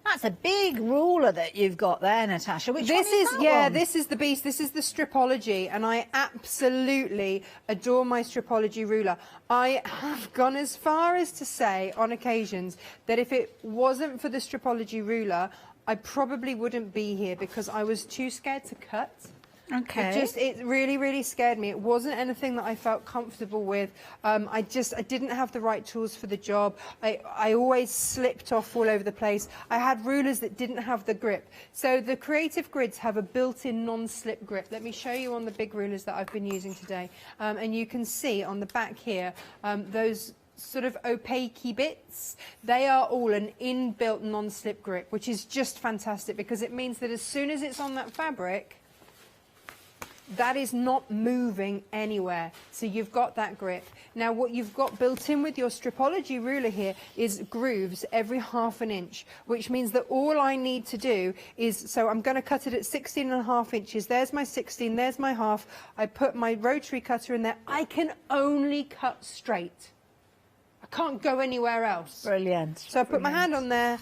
That's a big ruler that you've got there, Natasha. Which this one is that yeah, one? this is the beast. This is the Stripology, and I absolutely adore my Stripology ruler. I have gone as far as to say on occasions that if it wasn't for the Stripology ruler, I probably wouldn't be here because I was too scared to cut. Okay. It really scared me. It wasn't anything that I felt comfortable with. I didn't have the right tools for the job. I always slipped off all over the place. I had rulers that didn't have the grip. So the Creative Grids have a built-in non-slip grip. Let me show you on the big rulers that I've been using today. And you can see on the back here, those sort of opaque bits, they are all an inbuilt non-slip grip, which is just fantastic because it means that as soon as it's on that fabric, that is not moving anywhere. So you've got that grip. Now what you've got built in with your Stripology ruler here is grooves every ½ inch, which means that all I need to do is, so I'm going to cut it at 16½ inches. There's my 16, there's my half. I put my rotary cutter in there. I can only cut straight. I can't go anywhere else. Brilliant. So I put my hand on there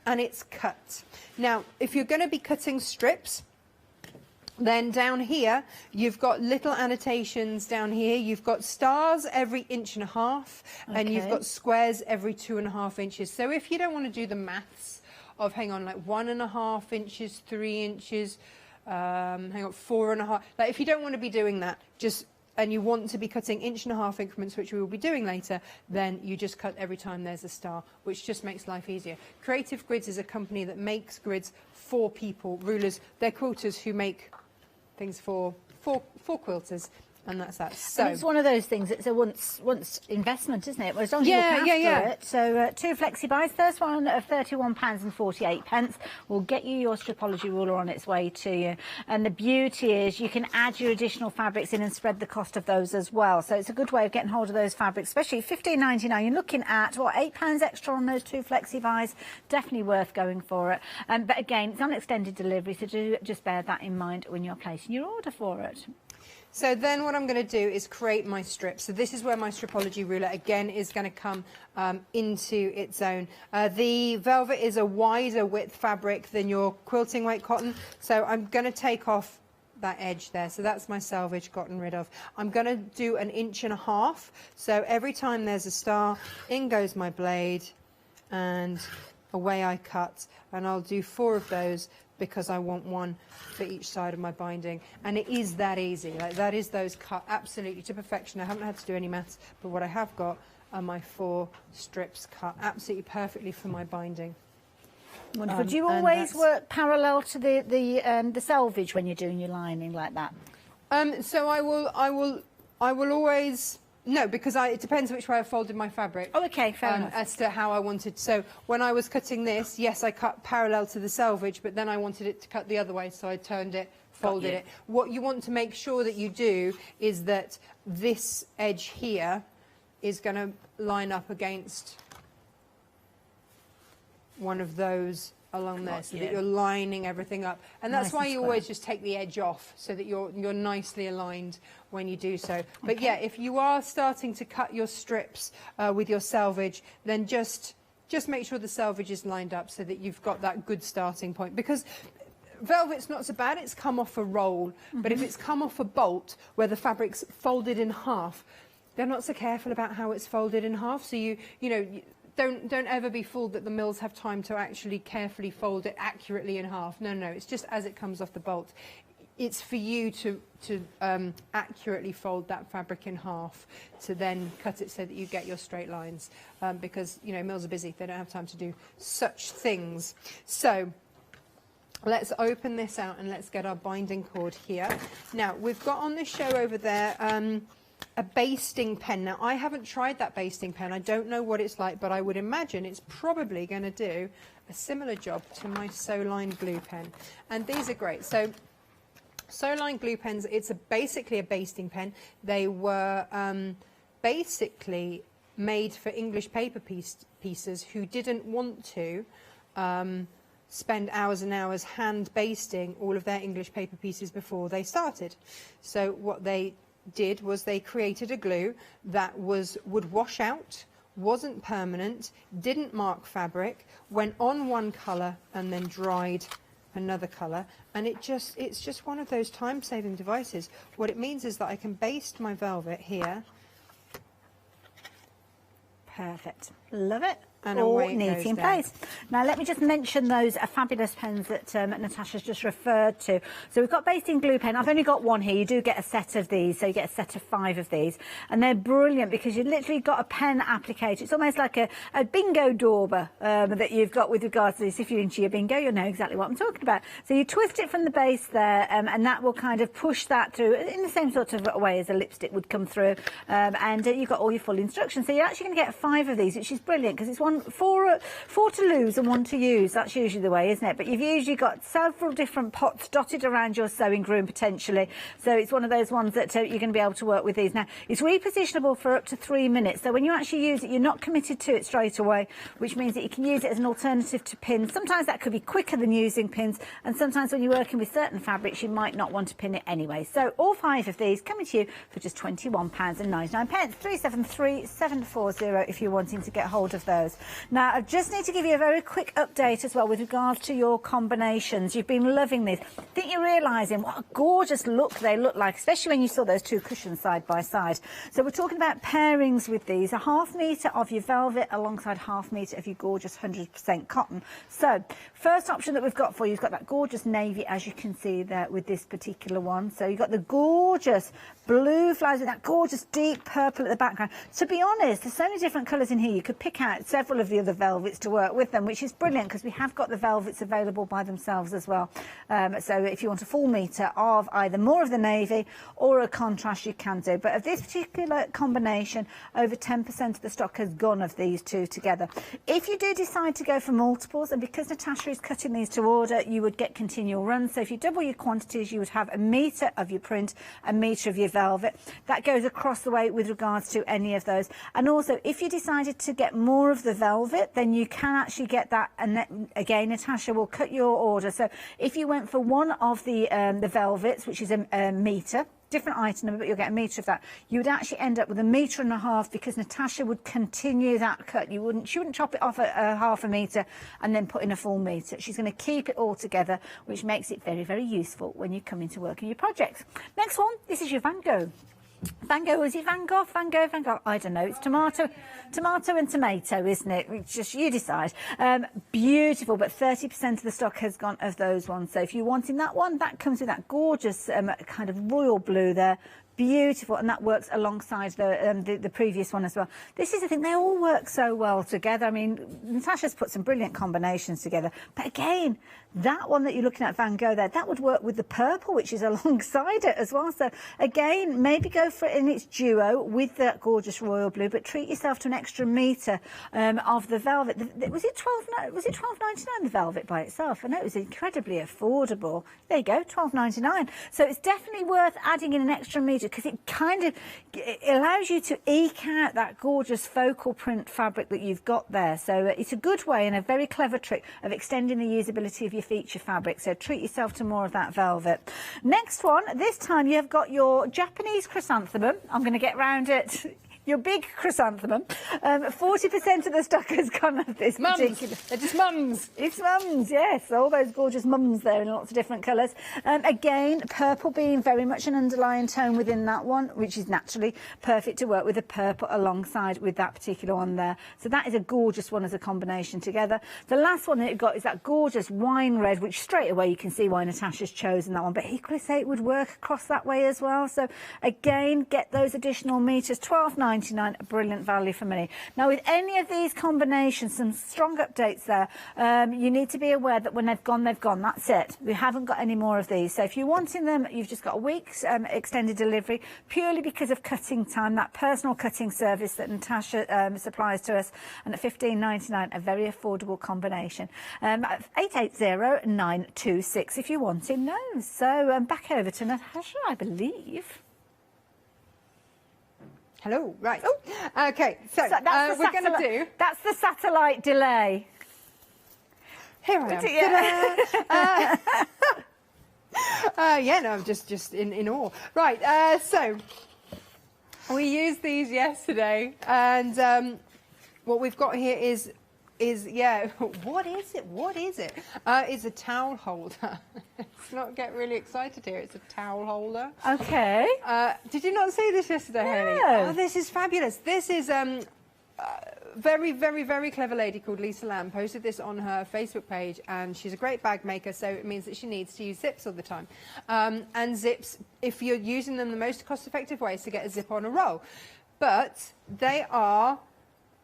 and it's cut. Now, if you're going to be cutting strips, then down here, you've got little annotations down here. You've got stars every 1.5 inches, and you've got squares every 2½ inches. So if you don't want to do the maths of, hang on, like 1½ inches, 3 inches, hang on, 4½. Like if you don't want to be doing that, and you want to be cutting 1.5 inch increments, which we will be doing later, then you just cut every time there's a star, which just makes life easier. Creative Grids is a company that makes grids for people, rulers. They're quilters who make things for quilters, and that's that. So and it's one of those things. It's a once investment, isn't it? Well, as long as you look after it. So 2 flexi buys. First one of £31.48 will get you your Stripology ruler on its way to you. And the beauty is you can add your additional fabrics in and spread the cost of those as well. So it's a good way of getting hold of those fabrics, especially £15.99. You're looking at what, £8 extra on those 2 flexi buys. Definitely worth going for it. But again, it's on extended delivery, so do just bear that in mind when you're placing your order for it. So then what I'm going to do is create my strip. So this is where my Stripology ruler, again, is going to come into its own. The velvet is a wider width fabric than your quilting weight cotton. So I'm going to take off that edge there. So that's my selvage gotten rid of. I'm going to do 1.5 inches. So every time there's a star, in goes my blade and away I cut. And I'll do 4 of those, because I want one for each side of my binding. And it is that easy. Like, that is those cut absolutely to perfection. I haven't had to do any maths, but what I have got are my 4 strips cut absolutely perfectly for my binding. Wonderful. Do you always work parallel to the selvage when you're doing your lining like that? So I will always. No, because it depends which way I folded my fabric. Oh, okay, fair enough. As to how I wanted. So when I was cutting this, yes, I cut parallel to the selvage, but then I wanted it to cut the other way, so I turned it, folded it. What you want to make sure that you do is that this edge here is going to line up against one of those along there, so that you're lining everything up, and that's why you always just take the edge off, so that you're nicely aligned when you do so. But yeah, if you are starting to cut your strips with your selvage, then just make sure the selvage is lined up so that you've got that good starting point, because velvet's not so bad, it's come off a roll, but if it's come off a bolt where the fabric's folded in half, they're not so careful about how it's folded in half, so you know, don't ever be fooled that the mills have time to actually carefully fold it accurately in half. No, it's just as it comes off the bolt. It's for you to accurately fold that fabric in half to then cut it so that you get your straight lines, because, you know, mills are busy. They don't have time to do such things. So let's open this out and let's get our binding cord here. Now, we've got on the show over there a basting pen. Now, I haven't tried that basting pen. I don't know what it's like, but I would imagine it's probably going to do a similar job to my Soline glue pen. And these are great. So Soline glue pens, it's basically a basting pen. They were basically made for English paper pieces who didn't want to spend hours and hours hand basting all of their English paper pieces before they started. So what they did was they created a glue that would wash out wasn't permanent, didn't mark fabric, went on one colour and then dried another colour, and it's just one of those time-saving devices. What it means is that I can baste my velvet here. Perfect. Love it. And all away it neat goes in down. place. Now let me just mention those fabulous pens that Natasha's just referred to. So we've got basting glue pen. I've only got one here. You do get a set of these, so you get a set of 5 of these, and they're brilliant because you've literally got a pen applicator. It's almost like a bingo dauber that you've got with regards to this. If you're into your bingo, you'll know exactly what I'm talking about. So you twist it from the base there, and that will kind of push that through in the same sort of way as a lipstick would come through, and you've got all your full instructions. So you're actually going to get 5 of these, which is brilliant because it's 4 to lose and 1 to use. That's usually the way, isn't it? But you've usually got several different pots dotted around your sewing room potentially. So it's one of those ones that you're going to be able to work with these. Now, it's repositionable for up to 3 minutes. So when you actually use it, you're not committed to it straight away, which means that you can use it as an alternative to pins. Sometimes that could be quicker than using pins, and sometimes when you're working with certain fabrics, you might not want to pin it anyway. So all 5 of these coming to you for just £21.99. 373 740 if you're wanting to get hold of those. Now, I just need to give you a very quick update as well with regards to your combinations. You've been loving these. I think you're realising what a gorgeous look they look like, especially when you saw those 2 cushions side by side. So we're talking about pairings with these. 1/2 metre of your velvet alongside 1/2 metre of your gorgeous 100% cotton. So first option that we've got for you, you've got that gorgeous navy, as you can see there with this particular one. So you've got the gorgeous blue flowers with that gorgeous deep purple at the background. To be honest, there's so many different colours in here. You could pick out several of the other velvets to work with them, which is brilliant because we have got the velvets available by themselves as well. So if you want a full metre of either more of the navy or a contrast, you can do. But of this particular combination, over 10% of the stock has gone of these 2 together. If you do decide to go for multiples, and because Natasha is cutting these to order, you would get continual runs. So if you double your quantities, you would have 1 metre of your print, 1 metre of your velvet. That goes across the way with regards to any of those. And also, if you decided to get more of the velvet, then you can actually get that. And then, again, Natasha will cut your order. So if you went for one of the velvets, which is a metre, different item number, but you'll get 1 metre of that, you would actually end up with 1.5 metres because Natasha would continue that cut. She wouldn't chop it off at 1/2 metre and then put in a full metre. She's going to keep it all together, which makes it very, very useful when you come into work in your projects. Next one, this is your Van Gogh. Van Gogh, is it Van Gogh? Van Gogh, Van Gogh? I don't know. It's tomato and tomato, isn't it? It's just, you decide. Beautiful, but 30% of the stock has gone of those ones. So if you're wanting that one, that comes with that gorgeous kind of royal blue there. Beautiful, and that works alongside the previous one as well. This is the thing, they all work so well together. I mean, Natasha's put some brilliant combinations together, but again, that one that you're looking at, Van Gogh there, that would work with the purple, which is alongside it as well. So again, maybe go for it in its duo with that gorgeous royal blue, but treat yourself to an extra metre of the velvet. Was it £12.99 the velvet by itself? I know it was incredibly affordable. There you go, £12.99. So it's definitely worth adding in an extra metre because it allows you to eke out that gorgeous focal print fabric that you've got there. So it's a good way and a very clever trick of extending the usability of your feature fabric. So treat yourself to more of that velvet. Next one, this time you've got your Japanese chrysanthemum. I'm going to get round it. Your big chrysanthemum. 40% of the stock has gone of this particular. They're just mums. It's mums, yes. All those gorgeous mums there in lots of different colours. Again, purple being very much an underlying tone within that one, which is naturally perfect to work with the purple alongside with that particular one there. So that is a gorgeous one as a combination together. The last one that you've got is that gorgeous wine red, which straight away you can see why Natasha's chosen that one. But equally say it would work across that way as well. So again, get those additional metres. £12.99, a brilliant value for money. Now, with any of these combinations, some strong updates there. You need to be aware that when they've gone, they've gone. That's it. We haven't got any more of these. So if you're wanting them, you've just got a week's extended delivery, purely because of cutting time, that personal cutting service that Natasha supplies to us, and at £15.99, a very affordable combination. 880926 if you're wanting those. So back over to Natasha, I believe. Hello, right. Oh, okay. So that's we're going to do. That's the satellite delay. Here I am. Yeah, no, I'm just in awe. Right. So we used these yesterday, and what we've got here is yeah, what is it? It's a towel holder. Let's not get really excited here. It's a towel holder. Okay. Did you not see this yesterday, Hayley? No. Oh, this is fabulous. This is very, very, very clever lady called Lisa Lamb posted this on her Facebook page, and she's a great bag maker, so it means that she needs to use zips all the time. And zips, if you're using them, the most cost-effective way is to get a zip on a roll. But they are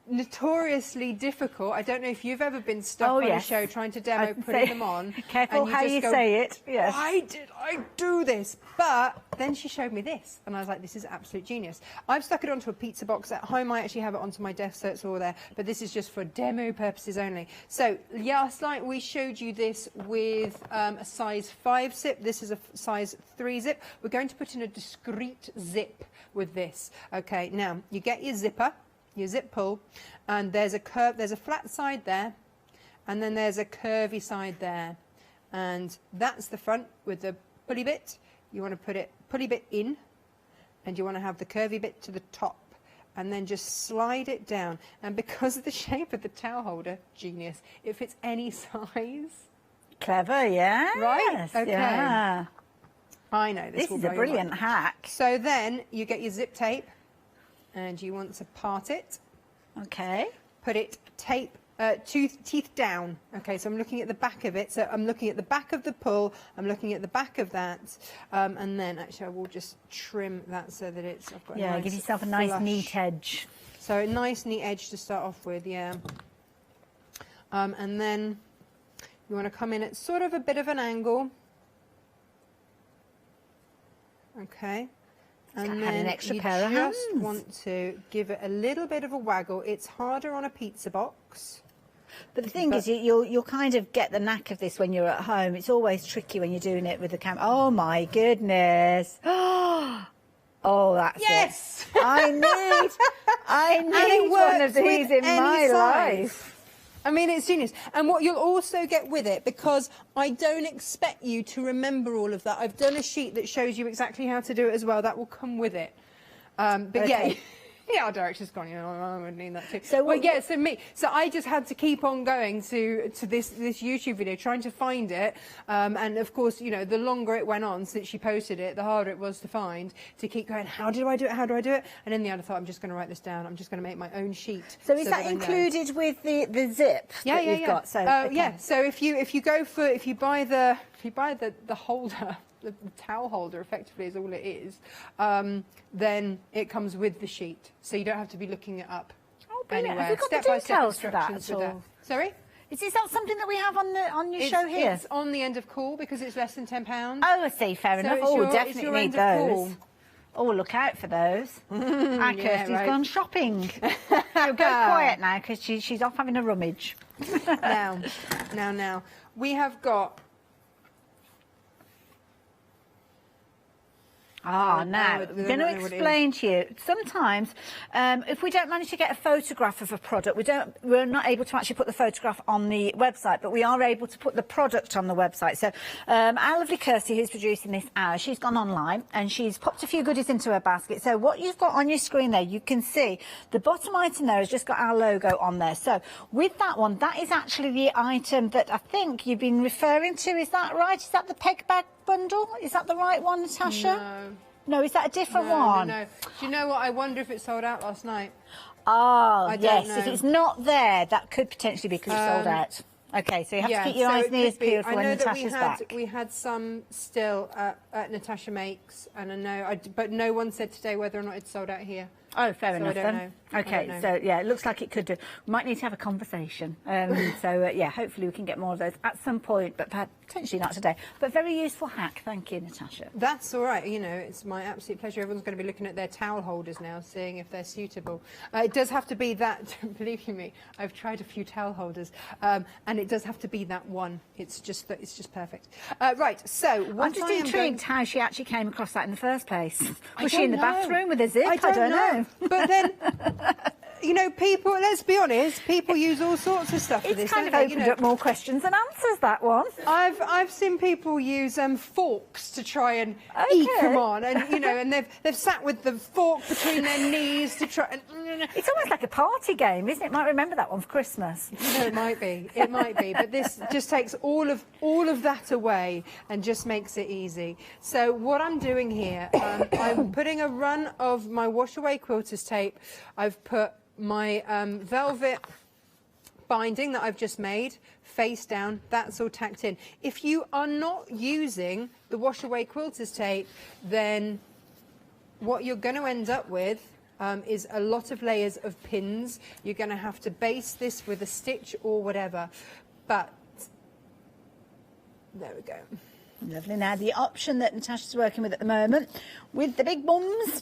notoriously difficult. I don't know if you've ever been stuck on a show trying to demo putting them on. Careful and how you say it. Yes. Why did I do this? But then she showed me this, and I was like, this is absolute genius. I've stuck it onto a pizza box at home. I actually have it onto my desk, so it's all there. But this is just for demo purposes only. So, last night we showed you this with a size 5 zip. This is a size 3 zip. We're going to put in a discreet zip with this. Okay, now, you get your zipper, your zip pull, and there's a flat side there, and then there's a curvy side there, and that's the front with the pulley bit. You want to put it pulley bit in, and you want to have the curvy bit to the top, and then just slide it down. And because of the shape of the towel holder, genius, it fits any size. Clever, yeah. Right? Okay. Yeah. I know this is a brilliant hack. So then you get your zip tape, and you want to part it. Okay. Put it teeth down. Okay, so I'm looking at the back of it. So I'm looking at the back of the pull. I'm looking at the back of that, and then actually I will just trim that so that it's. I've got a nice give yourself a nice flush. neat edge. So a nice neat edge to start off with, yeah. And then you want to come in at sort of a bit of an angle. Okay. And then an extra you pair of just hands. want to give it a little bit of a waggle. It's harder on a pizza box. But the thing is, you'll kind of get the knack of this when you're at home. It's always tricky when you're doing it with the camera. Oh, my goodness. Oh, that's yes! it. I need one of these in my life. I mean, it's genius. And what you'll also get with it, because I don't expect you to remember all of that, I've done a sheet that shows you exactly how to do it as well. That will come with it. But okay. Yeah, our director's gone, you know, I would need that too. So, well, yeah, so I just had to keep on going to this YouTube video, trying to find it. And of course, you know, the longer it went on since she posted it, the harder it was to find, to keep going, how do I do it? How do I do it? And in the end, I thought, I'm just going to write this down. I'm just going to make my own sheet. So is that included with the zip that you've got? So, yeah, so if you buy the holder, the towel holder effectively is all it is, then it comes with the sheet, so you don't have to be looking it up. Oh, brilliant. Anywhere. Have we got Step the by step details for that instructions at with all? Sorry? Is that something that we have on your show here? It's on the end of call because it's less than £10. Oh, I see. Fair enough. Oh, we'll definitely need those. Oh, look out for those. Our Kirsty's gone shopping. So go quiet now, because she's off having a rummage. Now, we have got... Now, I'm going to explain to you. Sometimes, if we don't manage to get a photograph of a product, we're not able to actually put the photograph on the website, but we are able to put the product on the website. So, our lovely Kirsty, who's producing this hour, she's gone online and she's popped a few goodies into her basket. So, what you've got on your screen there, you can see the bottom item there has just got our logo on there. So, with that one, that is actually the item that I think you've been referring to. Is that right? Is that the peg bag bundle? Is that the right one, Natasha? No, is that a different one? No. Do you know what? I wonder if it sold out last night. Oh, yes. If it's not there, that could potentially be because it sold out. Okay, so you have to keep your eyes and ears peeled for when Natasha's back. We had some still at Natasha Makes, and but no one said today whether or not it's sold out here. Oh, fair enough I don't then. know. Okay, so yeah, it looks like it could do. We might need to have a conversation. Yeah, hopefully we can get more of those at some point, but potentially not today. But very useful hack. Thank you, Natasha. That's all right. You know, it's my absolute pleasure. Everyone's going to be looking at their towel holders now, seeing if they're suitable. It does have to be that. Believe you me, I've tried a few towel holders, and it does have to be that one. It's just perfect. Right. So I'm just intrigued how she actually came across that in the first place. Was she in the bathroom with a zip? I don't know. But then, you know, people, let's be honest, people use all sorts of stuff for this. It's kind of opened up more questions than answers, that one. I've seen people use forks to try and eke them on, and you know, and they've sat with the fork between their knees to try and... It's almost like a party game, isn't it? Might remember that one for Christmas. No, it might be, but this just takes all of that away and just makes it easy. So what I'm doing here, I'm putting a run of my wash away quilter's tape. I've put my velvet binding that I've just made face down, that's all tacked in. If you are not using the wash away quilter's tape, then what you're going to end up with is a lot of layers of pins. You're going to have to base this with a stitch or whatever, but there we go. Lovely. Now, the option that Natasha's working with at the moment, with the big mums,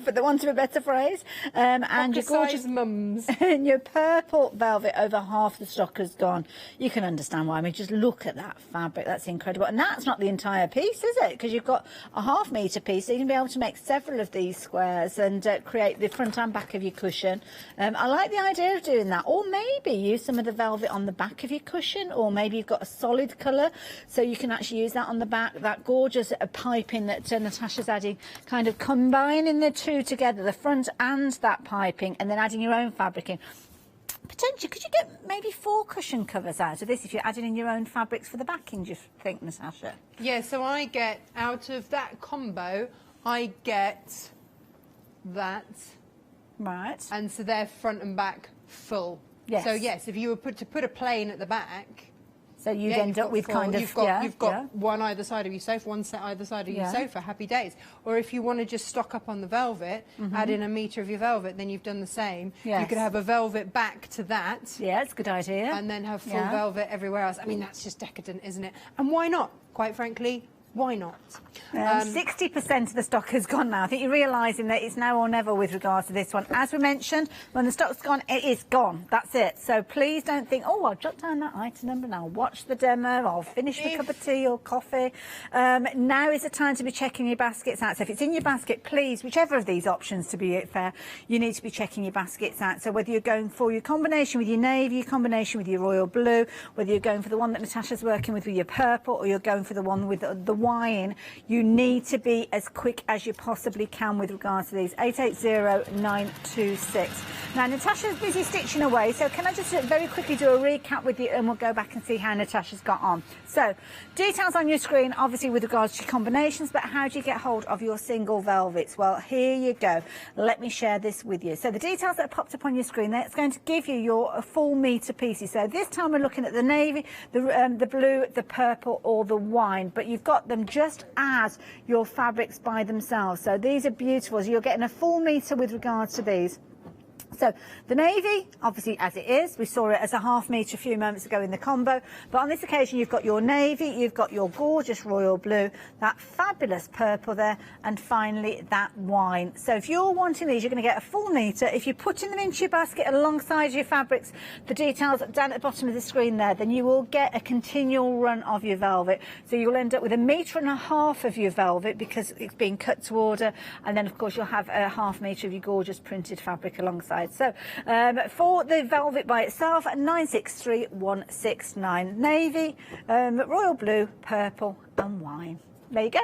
for the want of a better phrase, and your gorgeous mums, and your purple velvet over half the stock has gone. You can understand why. I mean, just look at that fabric. That's incredible. And that's not the entire piece, is it? Because you've got a half-metre piece, so you can be able to make several of these squares and create the front and back of your cushion. I like the idea of doing that. Or maybe use some of the velvet on the back of your cushion, or maybe you've got a solid colour, so you can actually use that on the back, that gorgeous piping that Natasha's adding, kind of combining the two together, the front and that piping, and then adding your own fabric in. Potentially, could you get maybe 4 cushion covers out of this if you're adding in your own fabrics for the backing, do you think, Natasha? Yeah, so I get, out of that combo, I get that. Right. And so they're front and back full. Yes. So yes, if you were to put a plain at the back, so you'd end up with kind of, you've got one either side of your sofa, one set either side of your sofa, happy days. Or if you want to just stock up on the velvet, add in a metre of your velvet, then you've done the same. Yes. You could have a velvet back to that. Yeah, it's a good idea. And then have full velvet everywhere else. I mean, that's just decadent, isn't it? And why not? Quite frankly, why not? 60% of the stock has gone now. I think you're realising that it's now or never with regards to this one. As we mentioned, when the stock's gone, it is gone. That's it. So please don't think, oh, I'll jot down that item number and I'll watch the demo, I'll finish my cup of tea or coffee. Now is the time to be checking your baskets out. So if it's in your basket, please, whichever of these options, to be fair, you need to be checking your baskets out. So whether you're going for your combination with your navy, your combination with your royal blue, whether you're going for the one that Natasha's working with your purple, or you're going for the one with the wine, you need to be as quick as you possibly can with regards to these. 880926. Now, Natasha's busy stitching away, so can I just very quickly do a recap with you, and we'll go back and see how Natasha's got on. So, details on your screen, obviously, with regards to combinations, but how do you get hold of your single velvets? Well, here you go. Let me share this with you. So, the details that are popped up on your screen, that's going to give you your full metre pieces. So, this time we're looking at the navy, the blue, the purple, or the wine, but you've got them just as your fabrics by themselves. So these are beautiful. So you're getting a full metre with regards to these. So the navy, obviously as it is, we saw it as a half metre a few moments ago in the combo, but on this occasion you've got your navy, you've got your gorgeous royal blue, that fabulous purple there, and finally that wine. So if you're wanting these, you're going to get a full metre. If you're putting them into your basket alongside your fabrics, the details down at the bottom of the screen there, then you will get a continual run of your velvet. So you'll end up with 1.5 metres of your velvet because it's been cut to order, and then of course you'll have a half metre of your gorgeous printed fabric alongside. So for the velvet by itself, 963169. Navy, royal blue, purple and wine. There you go.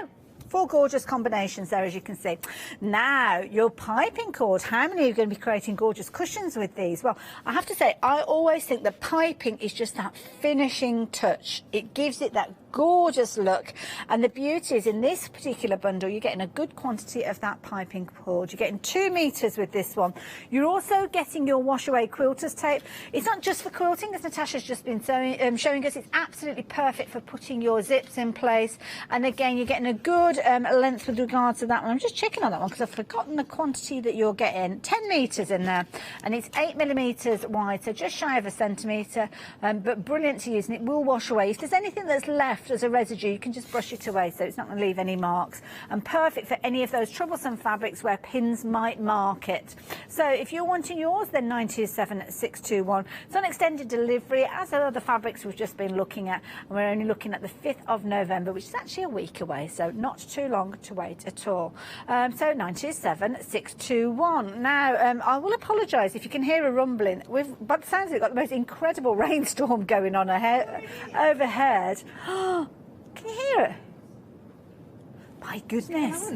4 gorgeous combinations there, as you can see. Now, your piping cord. How many are you going to be creating gorgeous cushions with these? Well, I have to say, I always think the piping is just that finishing touch. It gives it that gorgeous look, and the beauty is in this particular bundle you're getting a good quantity of that piping cord. You're getting 2 meters with this one. You're also getting your wash away quilter's tape. It's not just for quilting, as Natasha's just been showing us. It's absolutely perfect for putting your zips in place, and again you're getting a good length with regards to that one. I'm just checking on that one because I've forgotten the quantity that you're getting. 10 meters in there, and it's 8 millimeters wide, so just shy of a centimetre, but brilliant to use, and it will wash away. If there's anything that's left as a residue, you can just brush it away, so it's not going to leave any marks, and perfect for any of those troublesome fabrics where pins might mark it. So if you're wanting yours, then 927621. It's on extended delivery, as are other fabrics we've just been looking at, and we're only looking at the 5th of November, which is actually a week away, so not too long to wait at all. So 927-621. Now, I will apologise if you can hear a rumbling. By the sounds of it, got the most incredible rainstorm going on overhead. Can you hear it? My goodness.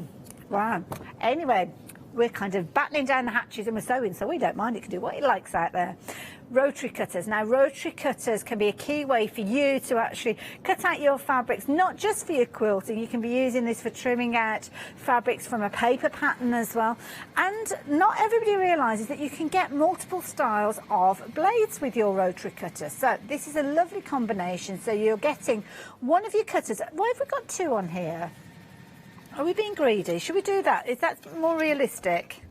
Wow. Anyway, we're kind of battening down the hatches and we're sewing, so we don't mind. It can do what it likes out there. Rotary cutters. Now, rotary cutters can be a key way for you to actually cut out your fabrics, not just for your quilting. You can be using this for trimming out fabrics from a paper pattern as well. And not everybody realises that you can get multiple styles of blades with your rotary cutter. So this is a lovely combination. So you're getting one of your cutters. Why have we got two on here? Are we being greedy? Should we do that? Is that more realistic?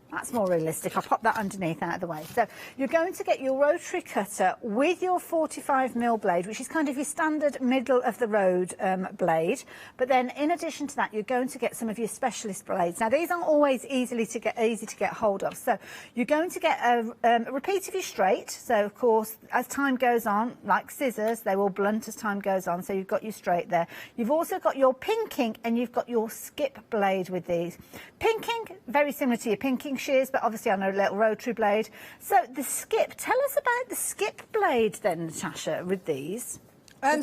That's more realistic. I'll pop that underneath out of the way. So you're going to get your rotary cutter with your 45mm blade, which is kind of your standard middle of the road blade. But then in addition to that, you're going to get some of your specialist blades. Now these aren't always easy to get hold of. So you're going to get a repeat of your straight. So of course, as time goes on, like scissors, they will blunt as time goes on. So you've got your straight there. You've also got your pinking and you've got your skip blade with these. Pinking, very similar to your pinking shears, but obviously on a little rotary blade. So the skip, tell us about the skip blade then, Natasha, with these.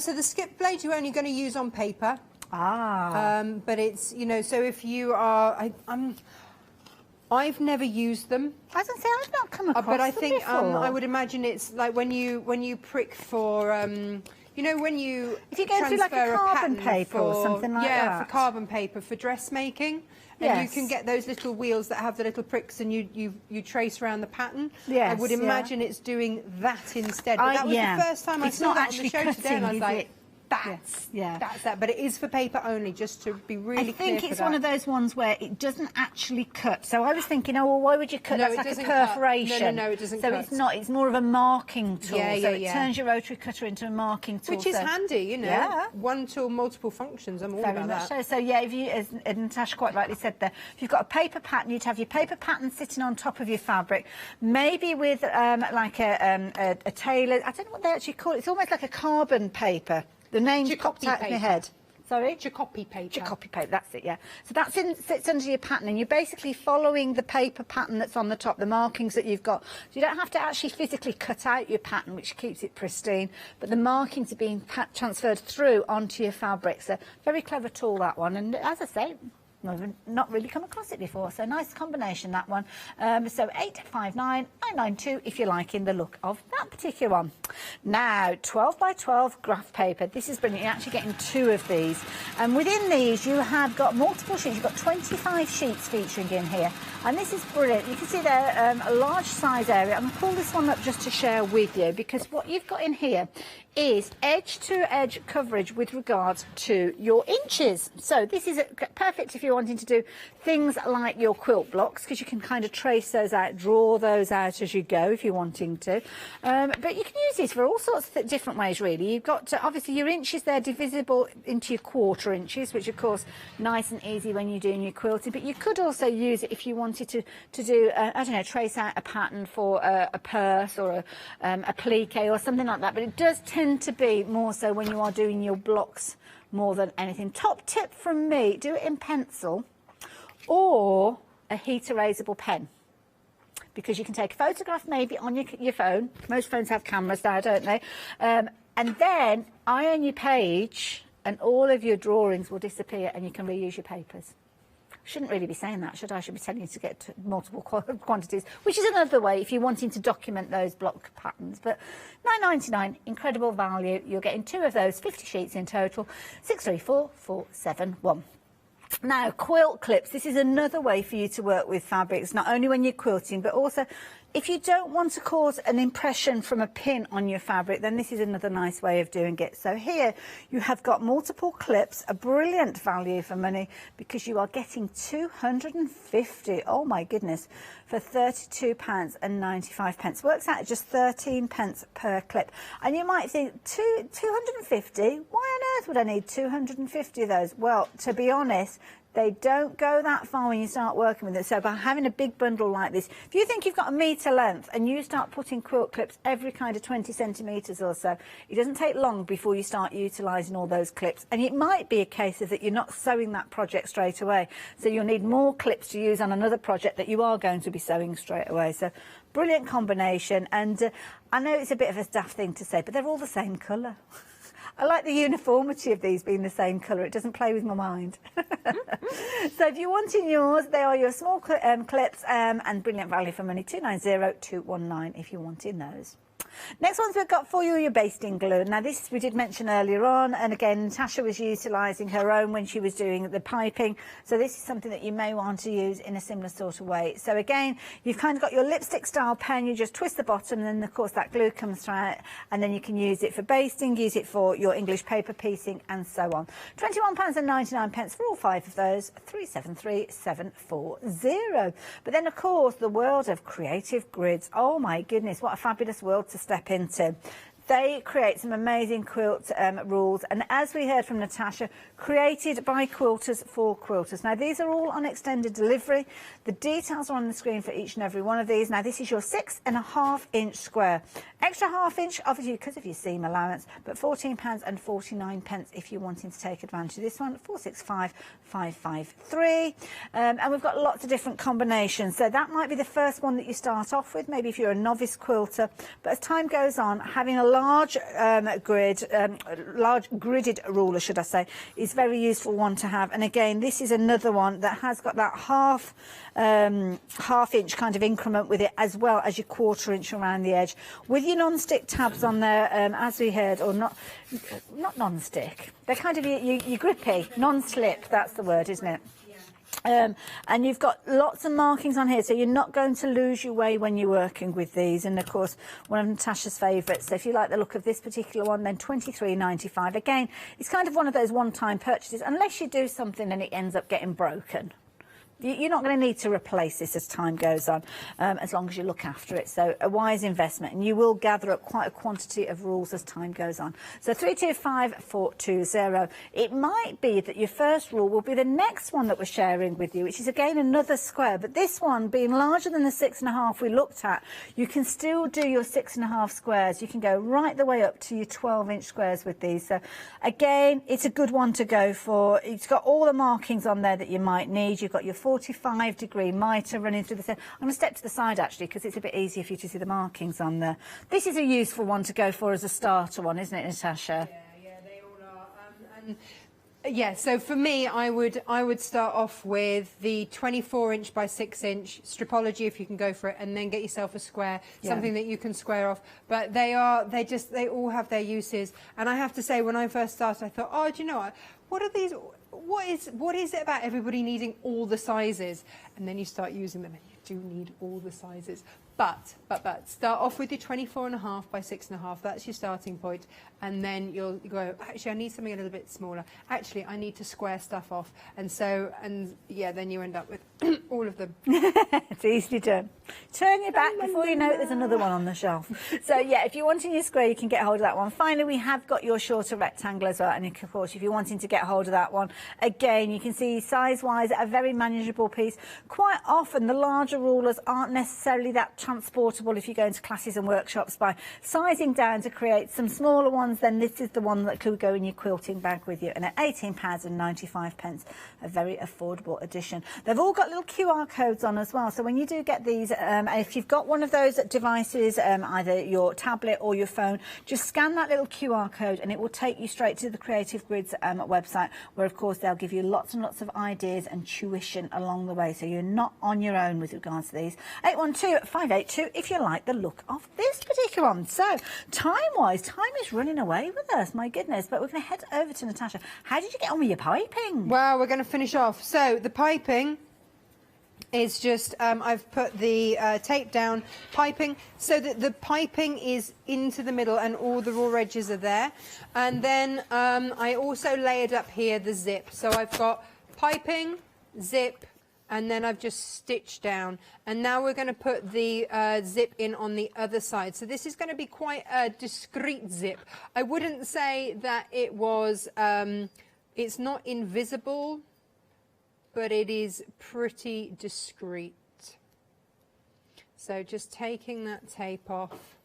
So the skip blade you're only going to use on paper. But it's, you know, so if you are, I've never used them. I was going to say, I've not come across but I them think before. I would imagine it's like when you prick for you know, when you if you go through like a carbon paper or something like that. Yeah, for carbon paper for dressmaking. And you can get those little wheels that have the little pricks and you trace around the pattern. Yes, I would imagine it's doing that instead. But that was the first time I saw that on the show today, and I was like, that's that. But it is for paper only, just to be really clear. I think it's one of those ones where it doesn't actually cut. So I was thinking, oh, well, why would you cut? No, That's like a perforation. No, it doesn't cut. So it's not. It's more of a marking tool. Yeah, so it turns your rotary cutter into a marking tool. Which is handy, you know. Yeah. One tool, multiple functions. I'm all about that. So yeah, if you, as Natasha quite rightly said there, if you've got a paper pattern, you'd have your paper pattern sitting on top of your fabric, maybe with like a tailor. I don't know what they actually call it. It's almost like a carbon paper. The name's popped out of my head. Sorry? Jacopi paper. Jacopi paper, that's it, yeah. So that sits under your pattern, and you're basically following the paper pattern that's on the top, the markings that you've got. So you don't have to actually physically cut out your pattern, which keeps it pristine, but the markings are being transferred through onto your fabric. So very clever tool, that one. And as I say, I've not really come across it before, so nice combination, that one. So 859-992 if you're liking the look of that particular one. Now, 12 by 12 graph paper. This is brilliant. You're actually getting two of these. And within these, you have got multiple sheets. You've got 25 sheets featuring in here. And this is brilliant. You can see there a large size area. I'm going to pull this one up just to share with you, because what you've got in here is edge-to-edge coverage with regards to your inches. So this is perfect if you're wanting to do things like your quilt blocks, because you can kind of trace those out, draw those out as you go if you're wanting to. But you can use these for all sorts of different ways, really. You've got, obviously, your inches there divisible into your quarter inches, which, of course, nice and easy when you're doing your quilting. But you could also use it if you wanted to do, I don't know, trace out a pattern for a purse or a plique or something like that. But it does tend to be more so when you are doing your blocks more than anything. Top tip from me, do it in pencil or a heat erasable pen, because you can take a photograph maybe on your phone. Most phones have cameras now, don't they? And then iron your page and all of your drawings will disappear and you can reuse your papers. Shouldn't really be saying that, should I? I should be telling you to get multiple quantities, which is another way if you're wanting to document those block patterns. But £9.99, incredible value. You're getting two of those, 50 sheets in total, 634471. Now, quilt clips. This is another way for you to work with fabrics, not only when you're quilting, but also if you don't want to cause an impression from a pin on your fabric, then this is another nice way of doing it. So here you have got multiple clips, a brilliant value for money, because you are getting 250, oh my goodness, for £32.95. Works out at just 13 pence per clip. And you might think, 250? Why on earth would I need 250 of those? Well, to be honest, They don't go that far when you start working with it. So by having a big bundle like this, if you think you've got a metre length and you start putting quilt clips every kind of 20 centimetres or so, it doesn't take long before you start utilising all those clips. And it might be a case of that you're not sewing that project straight away. So you'll need more clips to use on another project that you are going to be sewing straight away. So brilliant combination. And I know it's a bit of a daft thing to say, but they're all the same colour. I like the uniformity of these being the same colour. It doesn't play with my mind. So if you're wanting yours, they are your small clips and brilliant value for money, 290-219 if you're wanting those. Next ones we've got for you are your basting glue. Now this we did mention earlier on, and again Natasha was utilising her own when she was doing the piping, so this is something that you may want to use in a similar sort of way. So again, you've kind of got your lipstick style pen, you just twist the bottom and then of course that glue comes through, and then you can use it for basting, use it for your English paper piecing and so on. £21.99 for all 5 of those, 373740. But then of course the world of creative grids, oh my goodness, what a fabulous world to step into. They create some amazing quilt rules, and as we heard from Natasha, created by quilters for quilters. Now these are all on extended delivery. The details are on the screen for each and every one of these. Now this is your 6.5-inch square. Extra half-inch, obviously because of your seam allowance, but £14.49 if you're wanting to take advantage of this one. 465553, and we've got lots of different combinations. So that might be the first one that you start off with, maybe if you're a novice quilter. But as time goes on, having a large large gridded ruler, should I say, is very useful one to have. And again, this is another one that has got that half-inch kind of increment with it, as well as your 1/4 inch around the edge, with your non-stick tabs on there, as we heard, or not non-stick. They're kind of your grippy, non-slip. That's the word, isn't it? And you've got lots of markings on here, so you're not going to lose your way when you're working with these. And of course, one of Natasha's favourites, so if you like the look of this particular one, then £23.95. Again, it's kind of one of those one-time purchases, unless you do something and it ends up getting broken. You're not going to need to replace this as time goes on, as long as you look after it. So a wise investment, and you will gather up quite a quantity of rules as time goes on. So 325420. It might be that your first rule will be the next one that we're sharing with you, which is again another square. But this one being larger than the 6.5 we looked at, you can still do your 6.5 squares. You can go right the way up to your 12-inch squares with these. So again, it's a good one to go for. It's got all the markings on there that you might need. You've got your 45-degree mitre running through the centre. I'm going to step to the side actually, because it's a bit easier for you to see the markings on there. This is a useful one to go for as a starter one, isn't it, Natasha? Yeah, they all are. Yeah, so for me, I would start off with the 24-inch by 6-inch stripology, if you can go for it, and then get yourself a square, something that you can square off. But they all have their uses. And I have to say, when I first started, I thought, oh, do you know what are these? What is it about everybody needing all the sizes? And then you start using them, and you do need all the sizes. But start off with your 24.5 by 6.5. That's your starting point, and then you'll go, actually I need something a little bit smaller. Actually I need to square stuff off, and yeah, then you end up with all of them. It's easily done. Turn your back before you know it, there's another one on the shelf. So yeah, if you're wanting your square, you can get hold of that one. Finally, we have got your shorter rectangle as well, and of course if you're wanting to get hold of that one, again you can see size wise a very manageable piece. Quite often the larger rulers aren't necessarily that transportable if you go into classes and workshops. By sizing down to create some smaller ones, then this is the one that could go in your quilting bag with you, and at £18.95, a very affordable addition. They've all got little QR codes on as well, so when you do get these, if you've got one of those devices, either your tablet or your phone, just scan that little QR code and it will take you straight to the Creative Grids website, where of course they'll give you lots and lots of ideas and tuition along the way, so you're not on your own with regards to these. 812-582 if you like the look of this particular one. So time-wise, time is running away with us, my goodness, but we're going to head over to Natasha. How did you get on with your piping? Well, we're going to finish off. So the piping is just, I've put the tape down piping so that the piping is into the middle and all the raw edges are there. And then I also layered up here the zip. So I've got piping, zip, and then I've just stitched down. And now we're going to put the zip in on the other side. So this is going to be quite a discreet zip. I wouldn't say that it was, it's not invisible. but it is pretty discreet. So just taking that tape off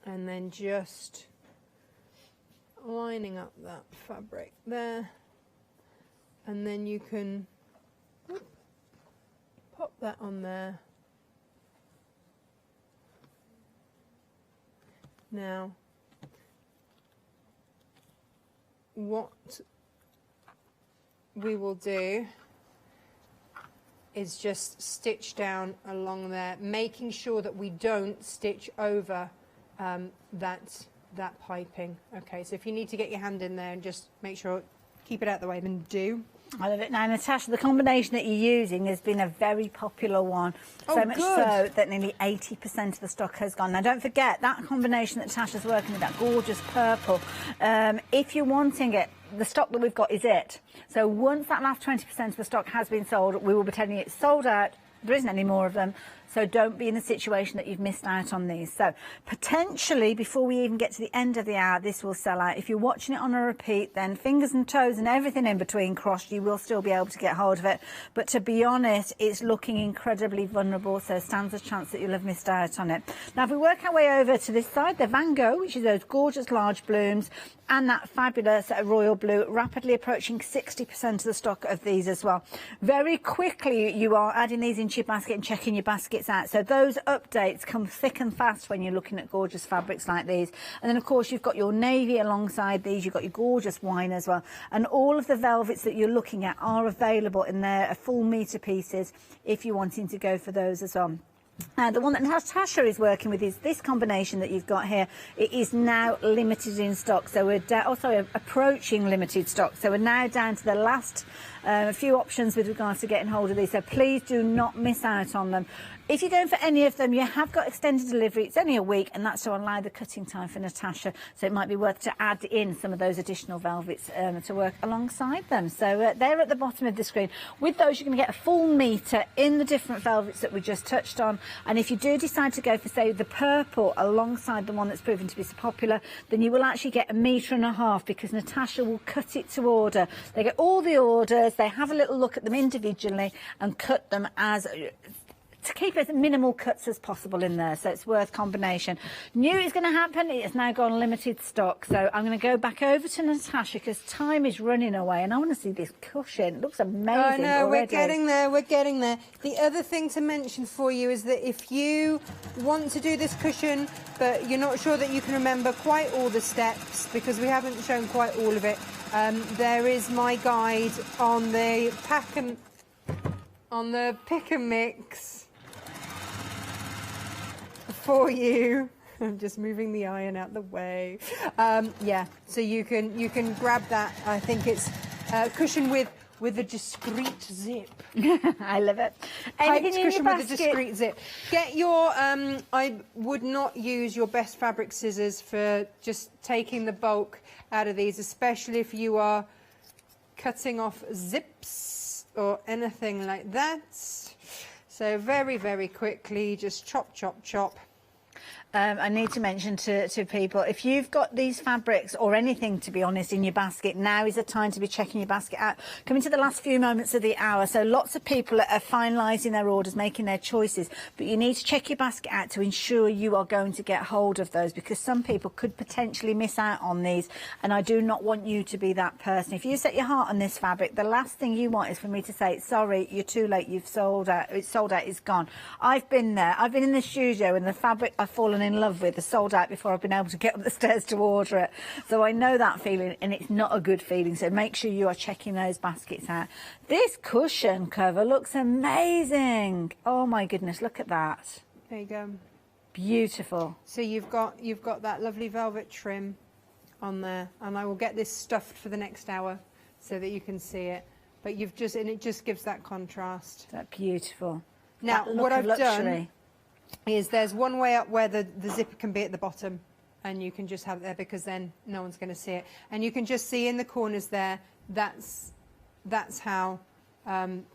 and then just lining up that fabric there, and then you can pop that on there. Now, what we will do is just stitch down along there, making sure that we don't stitch over that piping. Okay, so if you need to get your hand in there and just make sure, keep it out of the way, then do. I love it. Now, Natasha, the combination that you're using has been a very popular one. So much so that nearly 80% of the stock has gone. Now, don't forget, that combination that Natasha's working with, that gorgeous purple, if you're wanting it, the stock that we've got is it. So once that last 20% of the stock has been sold, we will be telling you it's sold out. There isn't any more of them. So don't be in the situation that you've missed out on these. So potentially, before we even get to the end of the hour, this will sell out. If you're watching it on a repeat, then fingers and toes and everything in between crossed, you will still be able to get hold of it. But to be honest, it's looking incredibly vulnerable, so stands a chance that you'll have missed out on it. Now, if we work our way over to this side, the Van Gogh, which is those gorgeous large blooms, and that fabulous royal blue, rapidly approaching 60% of the stock of these as well. Very quickly, you are adding these into your basket and checking your baskets out. So those updates come thick and fast when you're looking at gorgeous fabrics like these. And then, of course, you've got your navy alongside these. You've got your gorgeous wine as well. And all of the velvets that you're looking at are available in their full metre pieces if you're wanting to go for those as well. The one that Natasha is working with is this combination that you've got here. It is now limited in stock, so we're approaching limited stock. So we're now down to the last few options with regards to getting hold of these. So please do not miss out on them. If you're going for any of them, you have got extended delivery. It's only a week, and that's to allow the cutting time for Natasha. So it might be worth to add in some of those additional velvets to work alongside them. So they're at the bottom of the screen. With those, you're going to get a full metre in the different velvets that we just touched on. And if you do decide to go for, say, the purple alongside the one that's proven to be so popular, then you will actually get 1.5 metres because Natasha will cut it to order. They get all the orders, they have a little look at them individually and cut them as to keep as minimal cuts as possible in there, so it's worth combination. Knew it was going to happen. It has now gone limited stock, so I'm going to go back over to Natasha because time is running away and I want to see this cushion. It looks amazing. I know, already. we're getting there, we're getting there. The other thing to mention for you is that if you want to do this cushion but you're not sure that you can remember quite all the steps because we haven't shown quite all of it, there is my guide on the pick and mix for you. I'm just moving the iron out the way. Yeah, so you can grab that. I think it's cushion with a discreet zip. I love it. Piped cushion with a discreet zip. Get your. I would not use your best fabric scissors for just taking the bulk out of these, especially if you are cutting off zips or anything like that. So very, very quickly, just chop, chop, chop. I need to mention to people, if you've got these fabrics or anything, to be honest, in your basket, now is the time to be checking your basket out. Coming to the last few moments of the hour, so lots of people are finalising their orders, making their choices, but you need to check your basket out to ensure you are going to get hold of those, because some people could potentially miss out on these, and I do not want you to be that person. If you set your heart on this fabric, the last thing you want is for me to say, sorry, you're too late, you've sold out, it's sold out, it's gone. I've been there. I've been in the studio and the fabric I've fallen in love with is sold out before I've been able to get up the stairs to order it. So I know that feeling, and it's not a good feeling. So make sure you are checking those baskets out. This cushion cover looks amazing. Oh my goodness, look at that. There you go. Beautiful. So you've got that lovely velvet trim on there, and I will get this stuffed for the next hour so that you can see it. But and it just gives that contrast. That's beautiful. Now what I've done is there's one way up where the zipper can be at the bottom, and you can just have it there because then no one's going to see it. And you can just see in the corners there, that's how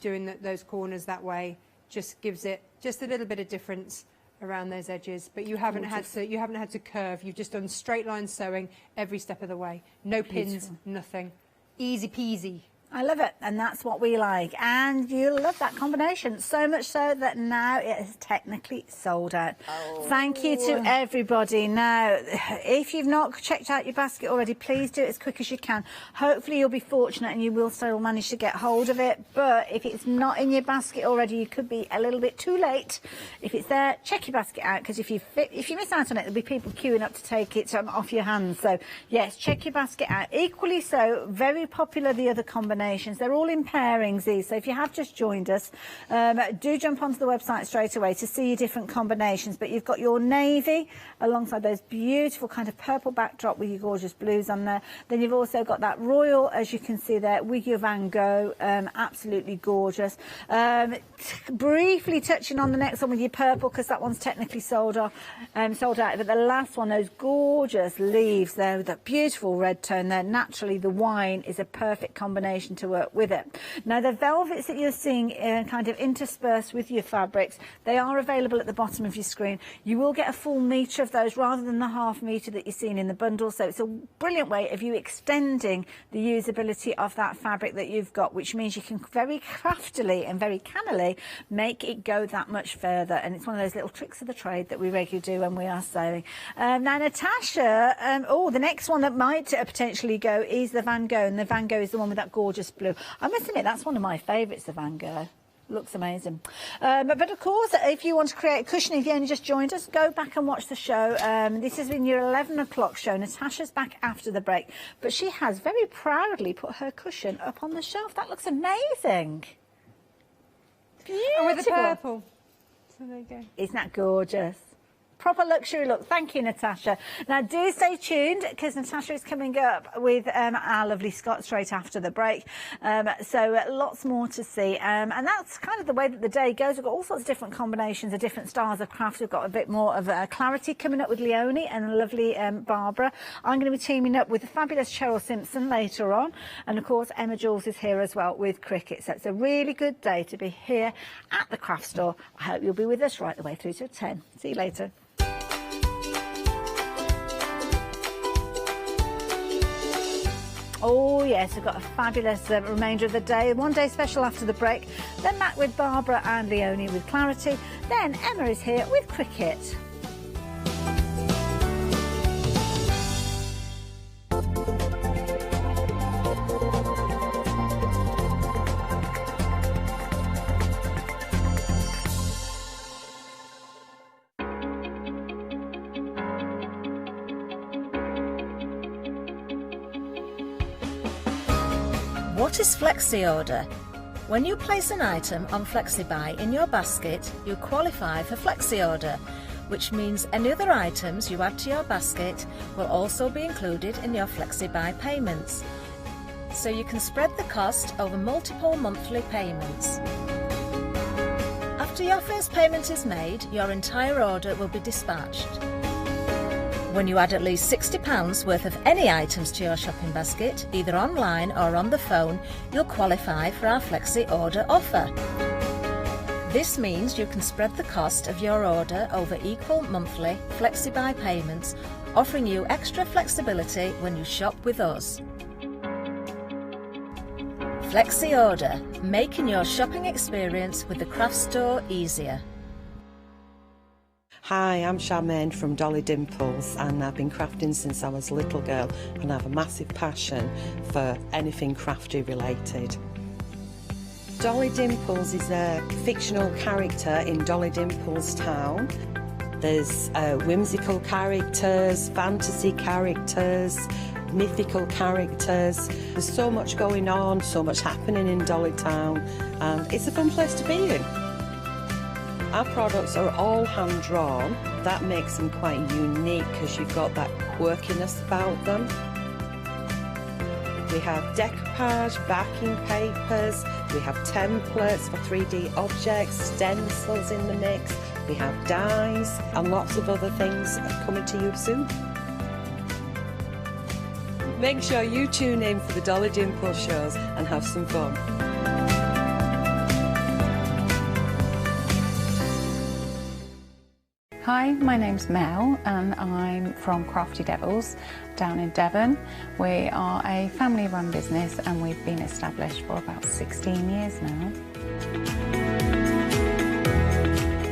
doing those corners that way just gives it just a little bit of difference around those edges. But you haven't had to curve. You've just done straight line sewing every step of the way. No pins, nothing. Easy peasy. I love it, and that's what we like, and you'll love that combination, so much so that now it is technically sold out. Thank you to everybody. Now, if you've not checked out your basket already, please do it as quick as you can. Hopefully you'll be fortunate and you will still manage to get hold of it, but if it's not in your basket already, you could be a little bit too late. If it's there, check your basket out, because if you miss out on it, there'll be people queuing up to take it off your hands. So yes, check your basket out. Equally so, very popular, the other combinations. They're all in pairings, these. So if you have just joined us, do jump onto the website straight away to see your different combinations. But you've got your navy alongside those beautiful kind of purple backdrop with your gorgeous blues on there. Then you've also got that royal, as you can see there, with your Van Gogh, absolutely gorgeous. Briefly touching on the next one with your purple, because that one's technically sold out. But the last one, those gorgeous leaves there with that beautiful red tone there. Naturally, the wine is a perfect combination to work with it. Now, the velvets that you're seeing kind of interspersed with your fabrics, they are available at the bottom of your screen. You will get a full metre of those rather than the half metre that you're seeing in the bundle. So it's a brilliant way of you extending the usability of that fabric that you've got, which means you can very craftily and very cannily make it go that much further. And it's one of those little tricks of the trade that we regularly do when we are sewing. Now, Natasha, the next one that might potentially go is the Van Gogh, and the Van Gogh is the one with that gorgeous blue. I must admit, that's one of my favourites, the Van Gogh. Looks amazing. But of course, if you want to create a cushion, if you only just joined us, go back and watch the show. This has been your 11 o'clock show. Natasha's back after the break, but she has very proudly put her cushion up on the shelf. That looks amazing. Beautiful. And with the purple. So there you go. Isn't that gorgeous? Proper luxury look. Thank you, Natasha. Now, do stay tuned, because Natasha is coming up with our lovely Scott straight after the break. So lots more to see. And that's kind of the way that the day goes. We've got all sorts of different combinations of different styles of craft. We've got a bit more of clarity coming up with Leonie and the lovely Barbara. I'm going to be teaming up with the fabulous Cheryl Simpson later on. And, of course, Emma Jules is here as well with Cricut. So it's a really good day to be here at the craft store. I hope you'll be with us right the way through to 10. See you later. Oh yes, we've got a fabulous remainder of the day. One day special after the break. Then back with Barbara and Leonie with Clarity. Then Emma is here with Cricut. What is Flexi Order? When you place an item on FlexiBuy in your basket, you qualify for Flexi Order, which means any other items you add to your basket will also be included in your FlexiBuy payments. So you can spread the cost over multiple monthly payments. After your first payment is made, your entire order will be dispatched. When you add at least £60 worth of any items to your shopping basket, either online or on the phone, you'll qualify for our Flexi Order offer. This means you can spread the cost of your order over equal monthly FlexiBuy payments, offering you extra flexibility when you shop with us. Flexi Order, making your shopping experience with the craft store easier. Hi, I'm Charmaine from Dolly Dimples, and I've been crafting since I was a little girl, and I have a massive passion for anything crafty related. Dolly Dimples is a fictional character in Dolly Dimples Town. There's whimsical characters, fantasy characters, mythical characters. There's so much going on, so much happening in Dolly Town, and it's a fun place to be in. Our products are all hand-drawn. That makes them quite unique because you've got that quirkiness about them. We have decoupage, backing papers, we have templates for 3D objects, stencils in the mix, we have dies and lots of other things coming to you soon. Make sure you tune in for the Dolly Dimples shows and have some fun. Hi, my name's Mel and I'm from Crafty Devils down in Devon. We are a family-run business and we've been established for about 16 years now.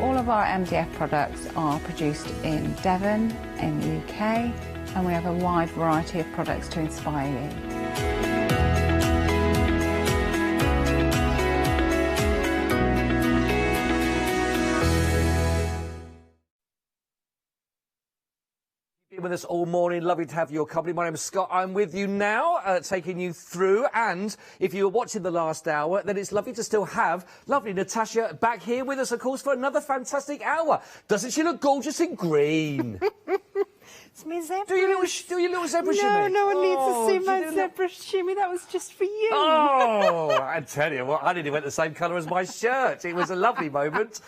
All of our MDF products are produced in Devon, in the UK, and we have a wide variety of products to inspire you. With us all morning, lovely to have your company. My name is Scott. I'm with you now, taking you through. And if you were watching the last hour, then it's lovely to still have lovely Natasha back here with us, of course, for another fantastic hour. Doesn't she look gorgeous in green? It's my zebra. Do your little zebra shimmy. No one needs to see my zebra shimmy. That was just for you. Oh, I tell you what, I nearly went the same colour as my shirt. It was a lovely moment.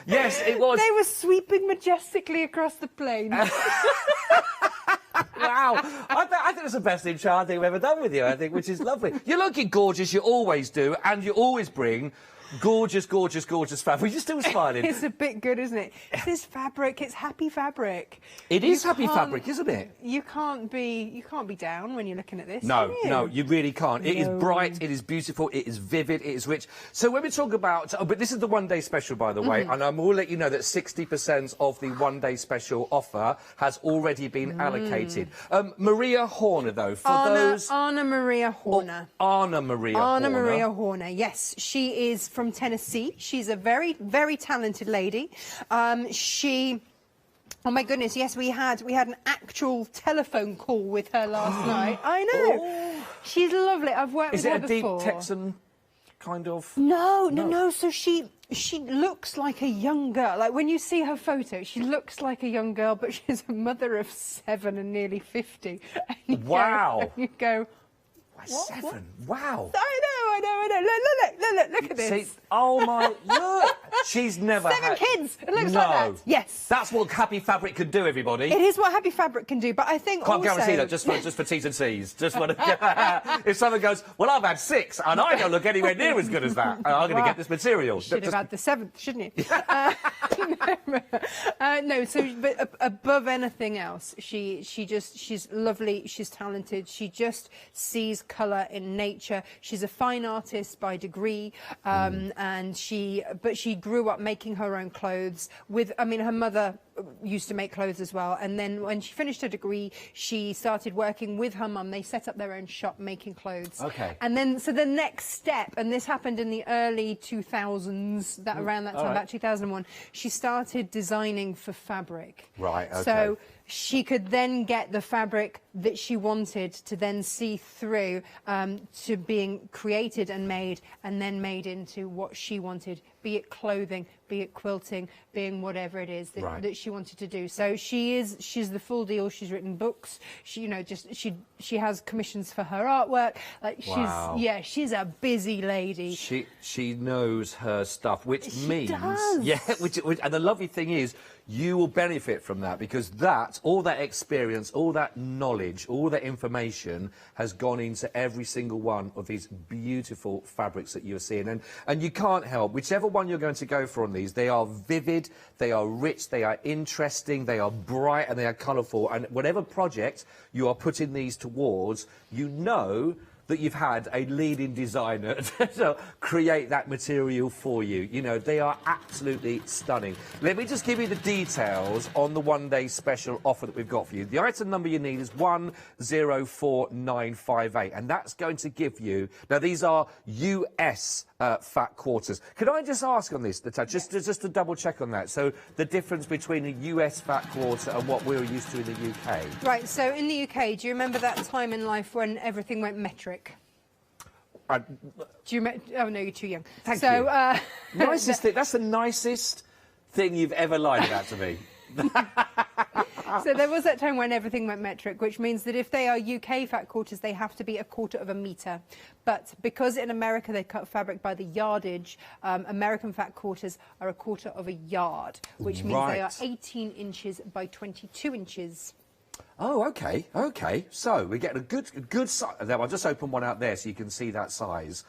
Yes, it was. They were sweeping majestically across the plain. Wow, I think it's the best intro I think we've ever done with you, I think, which is lovely. You're looking gorgeous, you always do, and you always bring gorgeous, gorgeous, gorgeous fabric. You're still smiling. It's a bit good, isn't it? This fabric, it's happy fabric. It is happy fabric, isn't it? You can't be down when you're looking at this. No, no, you really can't. It is bright, it is beautiful, it is vivid, it is rich. So when we talk about, but this is the one-day special, by the way, and I will let you know that 60% of the one-day special offer has already been allocated. Maria Horner, though, for those... Anna Maria Horner. Anna Maria Horner. Anna Maria Horner, yes. She is from Tennessee. She's a very, very talented lady. Oh my goodness, yes, we had an actual telephone call with her last night. I know. Oh. She's lovely. I've worked with her before. Is it a deep Texan kind of... No. So she looks like a young girl. Like, when you see her photo, she looks like a young girl, but she's a mother of 7 and nearly 50. And you go... 7? Wow. I know. Look at this. See, oh my, look. She's never 7 kids. It looks like that. Yes. That's what happy fabric could do, everybody. It is what happy fabric can do, but I think Can't guarantee that, just for T's and C's. Just for if someone goes, well, I've had 6 and I don't look anywhere near as good as that, I'm going to get this material. Should have had the 7th, shouldn't you? No, but above anything else, she's lovely, she's talented, she just sees colour in nature. She's a fine artist by degree, and she grew up making her own clothes with, her mother used to make clothes as well, and then when she finished her degree she started working with her mum. They set up their own shop making clothes. Okay. And then so the next step, and this happened in the early 2000s, around that time, about 2001, she started designing for fabric. Right, okay. So she could then get the fabric that she wanted to then see through to being created and then made into what she wanted, be it clothing, be it quilting, being whatever it is that she wanted to do. So she's the full deal. She's written books. She has commissions for her artwork. Like, wow. she's a busy lady. She knows her stuff, which means does. which and the lovely thing is you will benefit from that, because all that experience, all that knowledge, all that information has gone into every single one of these beautiful fabrics that you're seeing. And you can't help, whichever one you're going to go for on these, they are vivid, they are rich, they are interesting, they are bright, and they are colourful. And whatever project you are putting these towards, you know that you've had a leading designer to create that material for you. You know, they are absolutely stunning. Let me just give you the details on the one-day special offer that we've got for you. The item number you need is 104958, and that's going to give you... Now, these are US fat quarters. Could I just ask on this, just to double-check on that, so the difference between a US fat quarter and what we're used to in the UK? Right, so in the UK, do you remember that time in life when everything went metric? Do you oh no, you're too young. Thank you. Nicest thing. That's the nicest thing you've ever lied about to me. So there was that time when everything went metric, which means that if they are UK fat quarters, they have to be 1/4 of a metre. But because in America they cut fabric by the yardage, American fat quarters are 1/4 of a yard, which means they are 18 inches by 22 inches. Oh, okay, okay. So we get a good size. I'll just open one out there so you can see that size.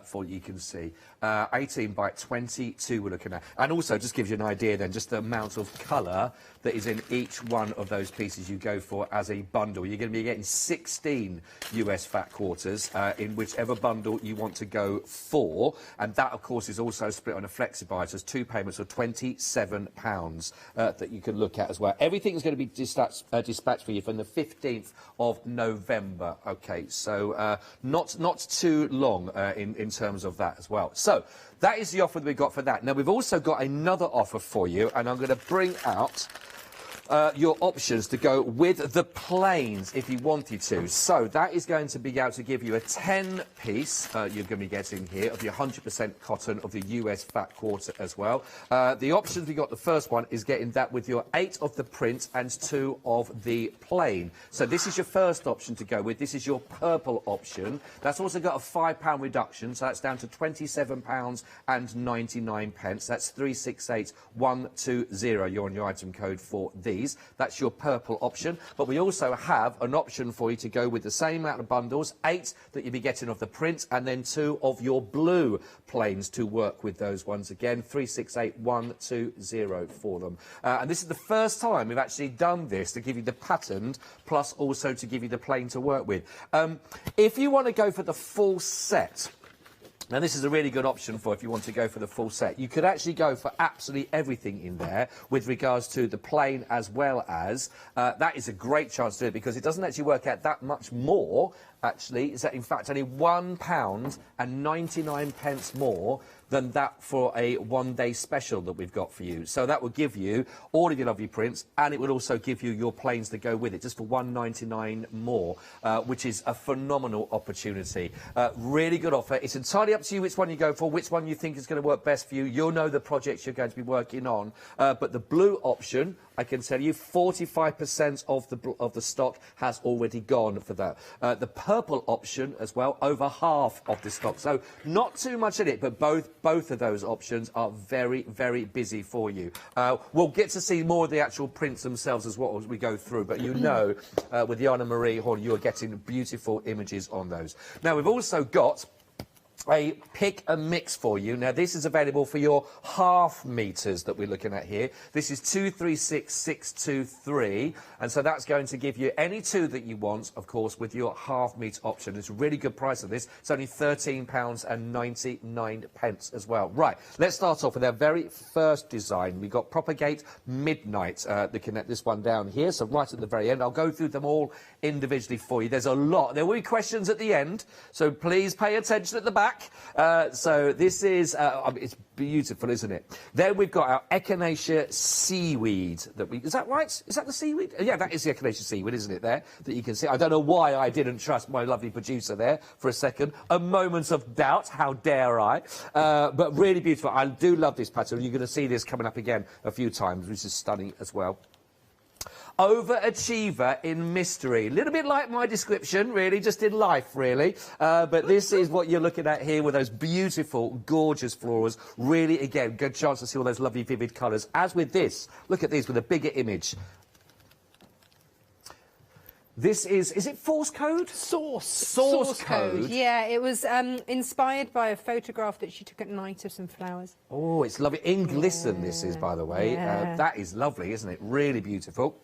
For you can see 18 by 22 we're looking at, and also just gives you an idea then just the amount of colour that is in each one of those pieces you go for as a bundle. You're going to be getting 16 US fat quarters in whichever bundle you want to go for, and that of course is also split on a flexi-buy, so there's 2 payments of £27 that you can look at as well. Everything is going to be dispatched for you from the 15th of November. Okay, so not too long in terms of that as well. So that is the offer that we've got for that. Now we've also got another offer for you, and I'm going to bring out your options to go with the planes if you wanted to. So that is going to be able to give you a 10-piece you're going to be getting here of your 100% cotton of the US fat quarter as well. The options we got, the first one is getting that with your 8 of the print and 2 of the plain. So this is your first option to go with. This is your purple option. That's also got a £5 reduction, so that's down to £27.99. That's 368120. You're on your item code for these. That's your purple option, but we also have an option for you to go with the same amount of bundles, 8 that you'll be getting of the print, and then 2 of your blue planes to work with those ones again, 368120 for them. And this is the first time we've actually done this to give you the patterned, plus also to give you the plain to work with. If you want to go for the full set, now, this is a really good option for if you want to go for the full set. You could actually go for absolutely everything in there with regards to the plain as well as. That is a great chance to do it because it doesn't actually work out that much more, actually. It's in fact only £1.99 more than that for a one-day special that we've got for you. So that will give you all of your lovely prints, and it will also give you your planes to go with it, just for £1.99 more, which is a phenomenal opportunity. Really good offer. It's entirely up to you which one you go for, which one you think is going to work best for you. You'll know the projects you're going to be working on. But the blue option, I can tell you, 45% of the stock has already gone for that. The purple option as well, over half of the stock. So not too much in it, but both of those options are very, very busy for you. We'll get to see more of the actual prints themselves as well as we go through, but you know, with the Anna Marie Hall, you are getting beautiful images on those. Now, we've also got a pick and mix for you. Now, this is available for your half meters that we're looking at here. This is 236623, and so that's going to give you any 2 that you want, of course, with your half meter option. It's a really good price of this. It's only £13.99 as well. Right, let's start off with our very first design. We've got Propagate Midnight, looking at this one down here, so right at the very end. I'll go through them all individually for you. There's a lot. There will be questions at the end, so please pay attention at the back. So this is, it's beautiful, isn't it? Then we've got our Echinacea seaweed. Is that right? Is that the seaweed? Yeah, that is the Echinacea seaweed, isn't it, there? That you can see. I don't know why I didn't trust my lovely producer there for a second. A moment of doubt, how dare I? But really beautiful. I do love this pattern. You're going to see this coming up again a few times, which is stunning as well. Overachiever in mystery. A little bit like my description, really, just in life, really. But this is what you're looking at here with those beautiful, gorgeous florals. Really, again, good chance to see all those lovely, vivid colours. As with this, look at these with a bigger image. This is it Force Code? Source Code. Yeah, it was inspired by a photograph that she took at night of some flowers. Oh, it's lovely. In glisten, this is, by the way. Yeah. That is lovely, isn't it? Really beautiful.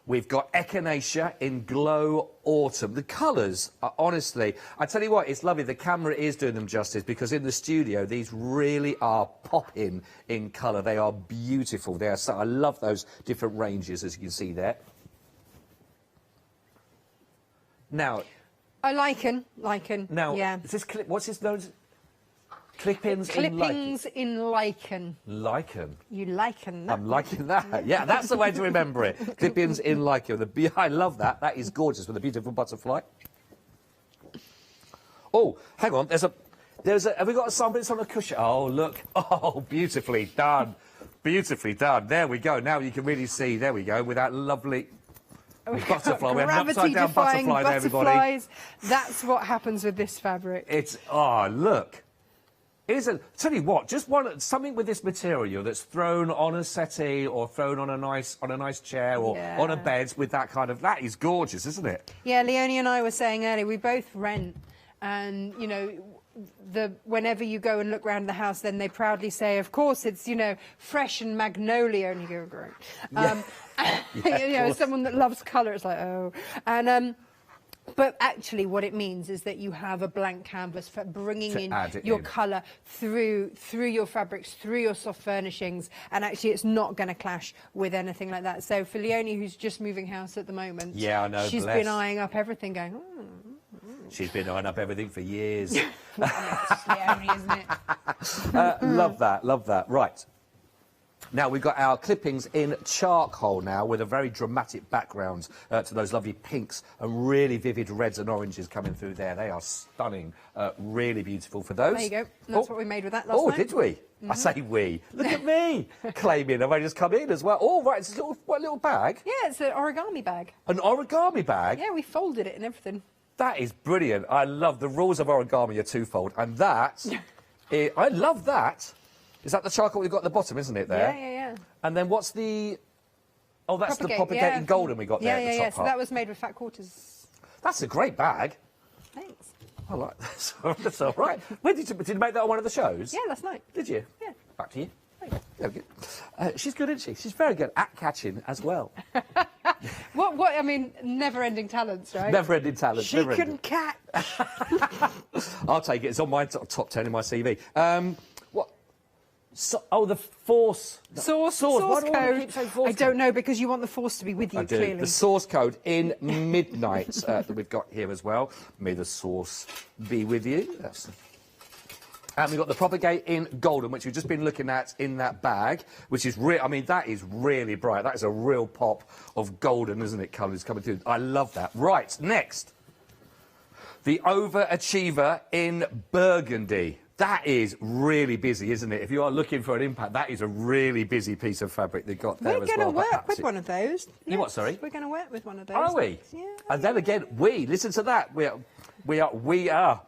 We've got Echinacea in Glow Autumn. The colours are, honestly, I tell you what, it's lovely. The camera is doing them justice because in the studio, these really are popping in colour. They are beautiful. They are so, I love those different ranges, as you can see there. Now... lichen. Now, yeah. is this what's his name? Clippings in lichen. Lichen. You lichen that. I'm liking that. Yeah, that's the way to remember it. Clippings in lichen. I love that. That is gorgeous with a beautiful butterfly. Oh, hang on. Have we got a sample? It's on a cushion. Oh, look. Oh, beautifully done. Beautifully done. There we go. Now you can really see. There we go with that lovely butterfly. We have an upside-down butterfly there, everybody. That's what happens with this fabric. Oh, look. Tell you what, just something with this material that's thrown on a settee or thrown on a nice chair or on a bed with that kind of, that is gorgeous, isn't it? Yeah, Leonie and I were saying earlier, we both rent, and you know, whenever you go and look around the house, then they proudly say, of course, it's, you know, fresh and magnolia, and you go, great. You know, someone that loves colour, it's like, oh. And but actually what it means is that you have a blank canvas for bringing in your colour through your fabrics, through your soft furnishings, and actually it's not going to clash with anything like that. So for Leonie, who's just moving house at the moment, I know, she's been eyeing up everything, going, She's been eyeing up everything for years. It's Leonie, isn't it? Love that, love that. Right. Now, we've got our clippings in charcoal now with a very dramatic background to those lovely pinks and really vivid reds and oranges coming through there. They are stunning, really beautiful for those. There you go. That's what we made with that last night. Oh, did we? I say we. Look at me claiming I've only just come in as well. Oh, right, it's a little bag. Yeah, it's an origami bag. An origami bag? Yeah, we folded it and everything. That is brilliant. I love the rules of origami are twofold, and that, I love that. Is that the charcoal we've got at the bottom, isn't it, there? Yeah. And then what's the... Oh, that's the propagating golden we got there at the top part. So that was made with fat quarters. That's a great bag. Thanks. I like that. That's all right. When did you make that on one of the shows? Yeah, last night. Did you? Yeah. Back to you. She's good, isn't she? She's very good at catching as well. What? I mean, never-ending talents, right? Never-ending talents. She can catch. I'll take it. It's on my top 10 in my CV. What? The force. Source code. I don't know, because you want the force to be with you, clearly. The source code in midnight that we've got here as well. May the source be with you. And we've got the propagate in golden, which we've just been looking at in that bag, which is I mean, that is really bright. That is a real pop of golden, isn't it, colours coming through. I love that. Right, next. The overachiever in burgundy. That is really busy, isn't it? If you are looking for an impact, that is a really busy piece of fabric they've got there as well. We're going to work with one of those. You what, sorry? We're going to work with one of those. Are we? Yeah. And then again, listen to that. We are.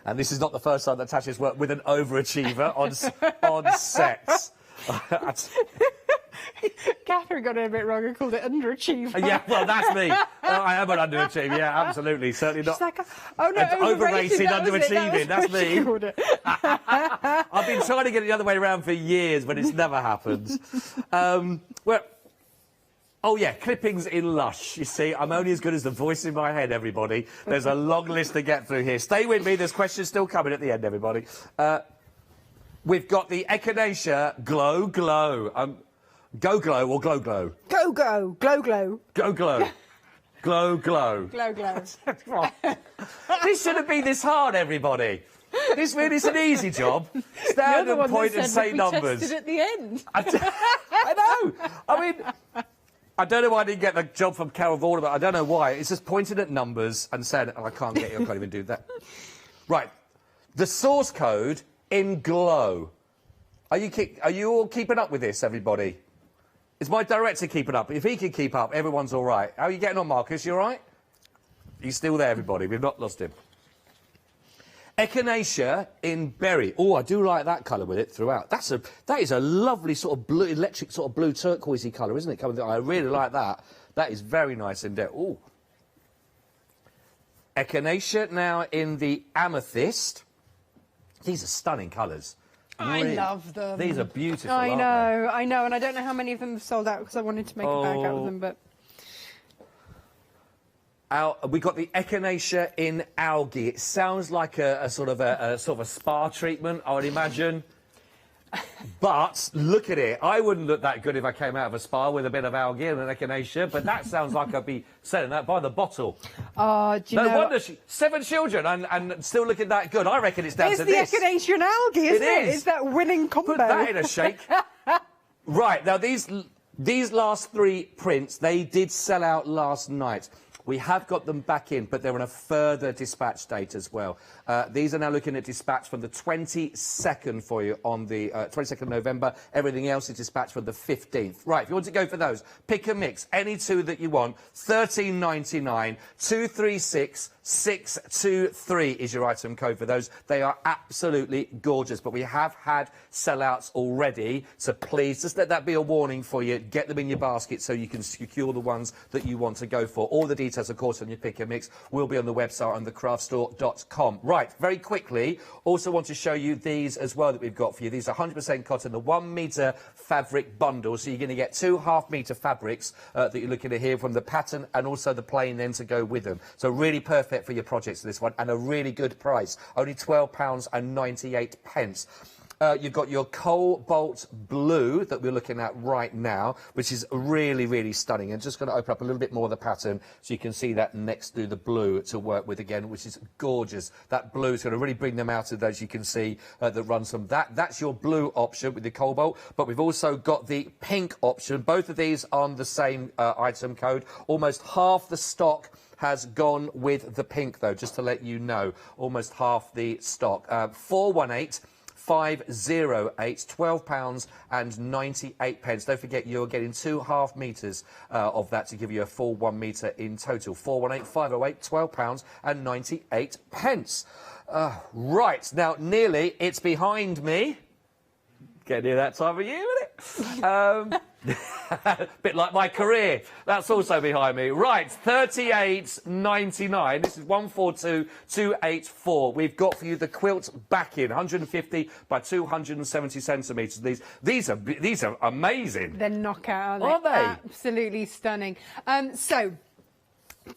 And this is not the first time that Tasha's worked with an overachiever on sets. Catherine got it a bit wrong and called it underachiever. Yeah, well, that's me. I am an underachiever, yeah, absolutely. Certainly not. She's like, oh no, overrated, underachieving, that's me. I've been trying to get it the other way around for years, but it's never happened. Oh, yeah, clippings in Lush. You see, I'm only as good as the voice in my head, everybody. There's a long list to get through here. Stay with me. There's questions still coming at the end, everybody. We've got the Echinacea Glow Glow. Go Glow or Glow Glow? Go Glow. Glow Glow. Go Glow. Glow Glow. Glow Glow. This shouldn't be this hard, everybody. This really is an easy job. Stand and point and say numbers. Tested at the end. I know. I mean... I don't know why I didn't get the job from Carol Vaughan, but I don't know why. It's just pointing at numbers and saying, oh, I can't get you, I can't even do that. Right. The source code in glow. Are you all keeping up with this, everybody? Is my director keeping up? If he can keep up, everyone's all right. How are you getting on, Marcus? You all right? He's still there, everybody. We've not lost him. Echinacea in berry. Oh, I do like that colour with it throughout. That is a lovely sort of blue, electric sort of blue turquoisey colour, isn't it? Coming through. I really like that. That is very nice in there. Oh. Echinacea now in the amethyst. These are stunning colours. I love them. These are beautiful. I know, and I don't know how many of them have sold out because I wanted to make a bag out of them, but. We got the Echinacea in algae. It sounds like a sort of a spa treatment, I would imagine. But look at it. I wouldn't look that good if I came out of a spa with a bit of algae and an Echinacea, but that sounds like I'd be selling that by the bottle. Oh, do you know? No wonder 7 children and still looking that good. I reckon it's down to this. It's the Echinacea and algae, isn't it? It's that winning combo. Put that in a shake. Right, now these last 3 prints, they did sell out last night. We have got them back in, but they're on a further dispatch date as well. These are now looking at dispatch from the 22nd for you on the 22nd of November. Everything else is dispatched from the 15th. Right, if you want to go for those, pick a mix, any two that you want. $13.99, 236 623 is your item code for those. They are absolutely gorgeous, but we have had sellouts already, so please just let that be a warning for you. Get them in your basket so you can secure the ones that you want to go for. All the details, of course, on your pick and mix will be on the website on thecraftstore.com. Right, very quickly, also want to show you these as well that we've got for you. These are 100% cotton, the 1 metre fabric bundle, so you're going to get 2 half-metre fabrics that you're looking at here from the pattern and also the plain then to go with them. So really perfect for your projects, this one, and a really good price, only £12.98. You've got your cobalt blue that we're looking at right now, which is really, really stunning. And just going to open up a little bit more of the pattern so you can see that next to the blue to work with again, which is gorgeous. That blue is going to really bring them out of those. You can see that runs from that. That's your blue option with the cobalt, but we've also got the pink option. Both of these on the same item code. Almost half the stock has gone with the pink, though, just to let you know. Almost half the stock. 418 508, £12.98. Don't forget you're getting 2 half metres of that to give you a full 1 metre in total. 418 508, £12.98. Right, now nearly it's behind me. Getting near that time of year, isn't it? Bit like my career. That's also behind me. Right, $38.99. This is 142284. We've got for you the quilt back in 150 by 270 centimetres. These are amazing. They're knockout, aren't they? Absolutely stunning. So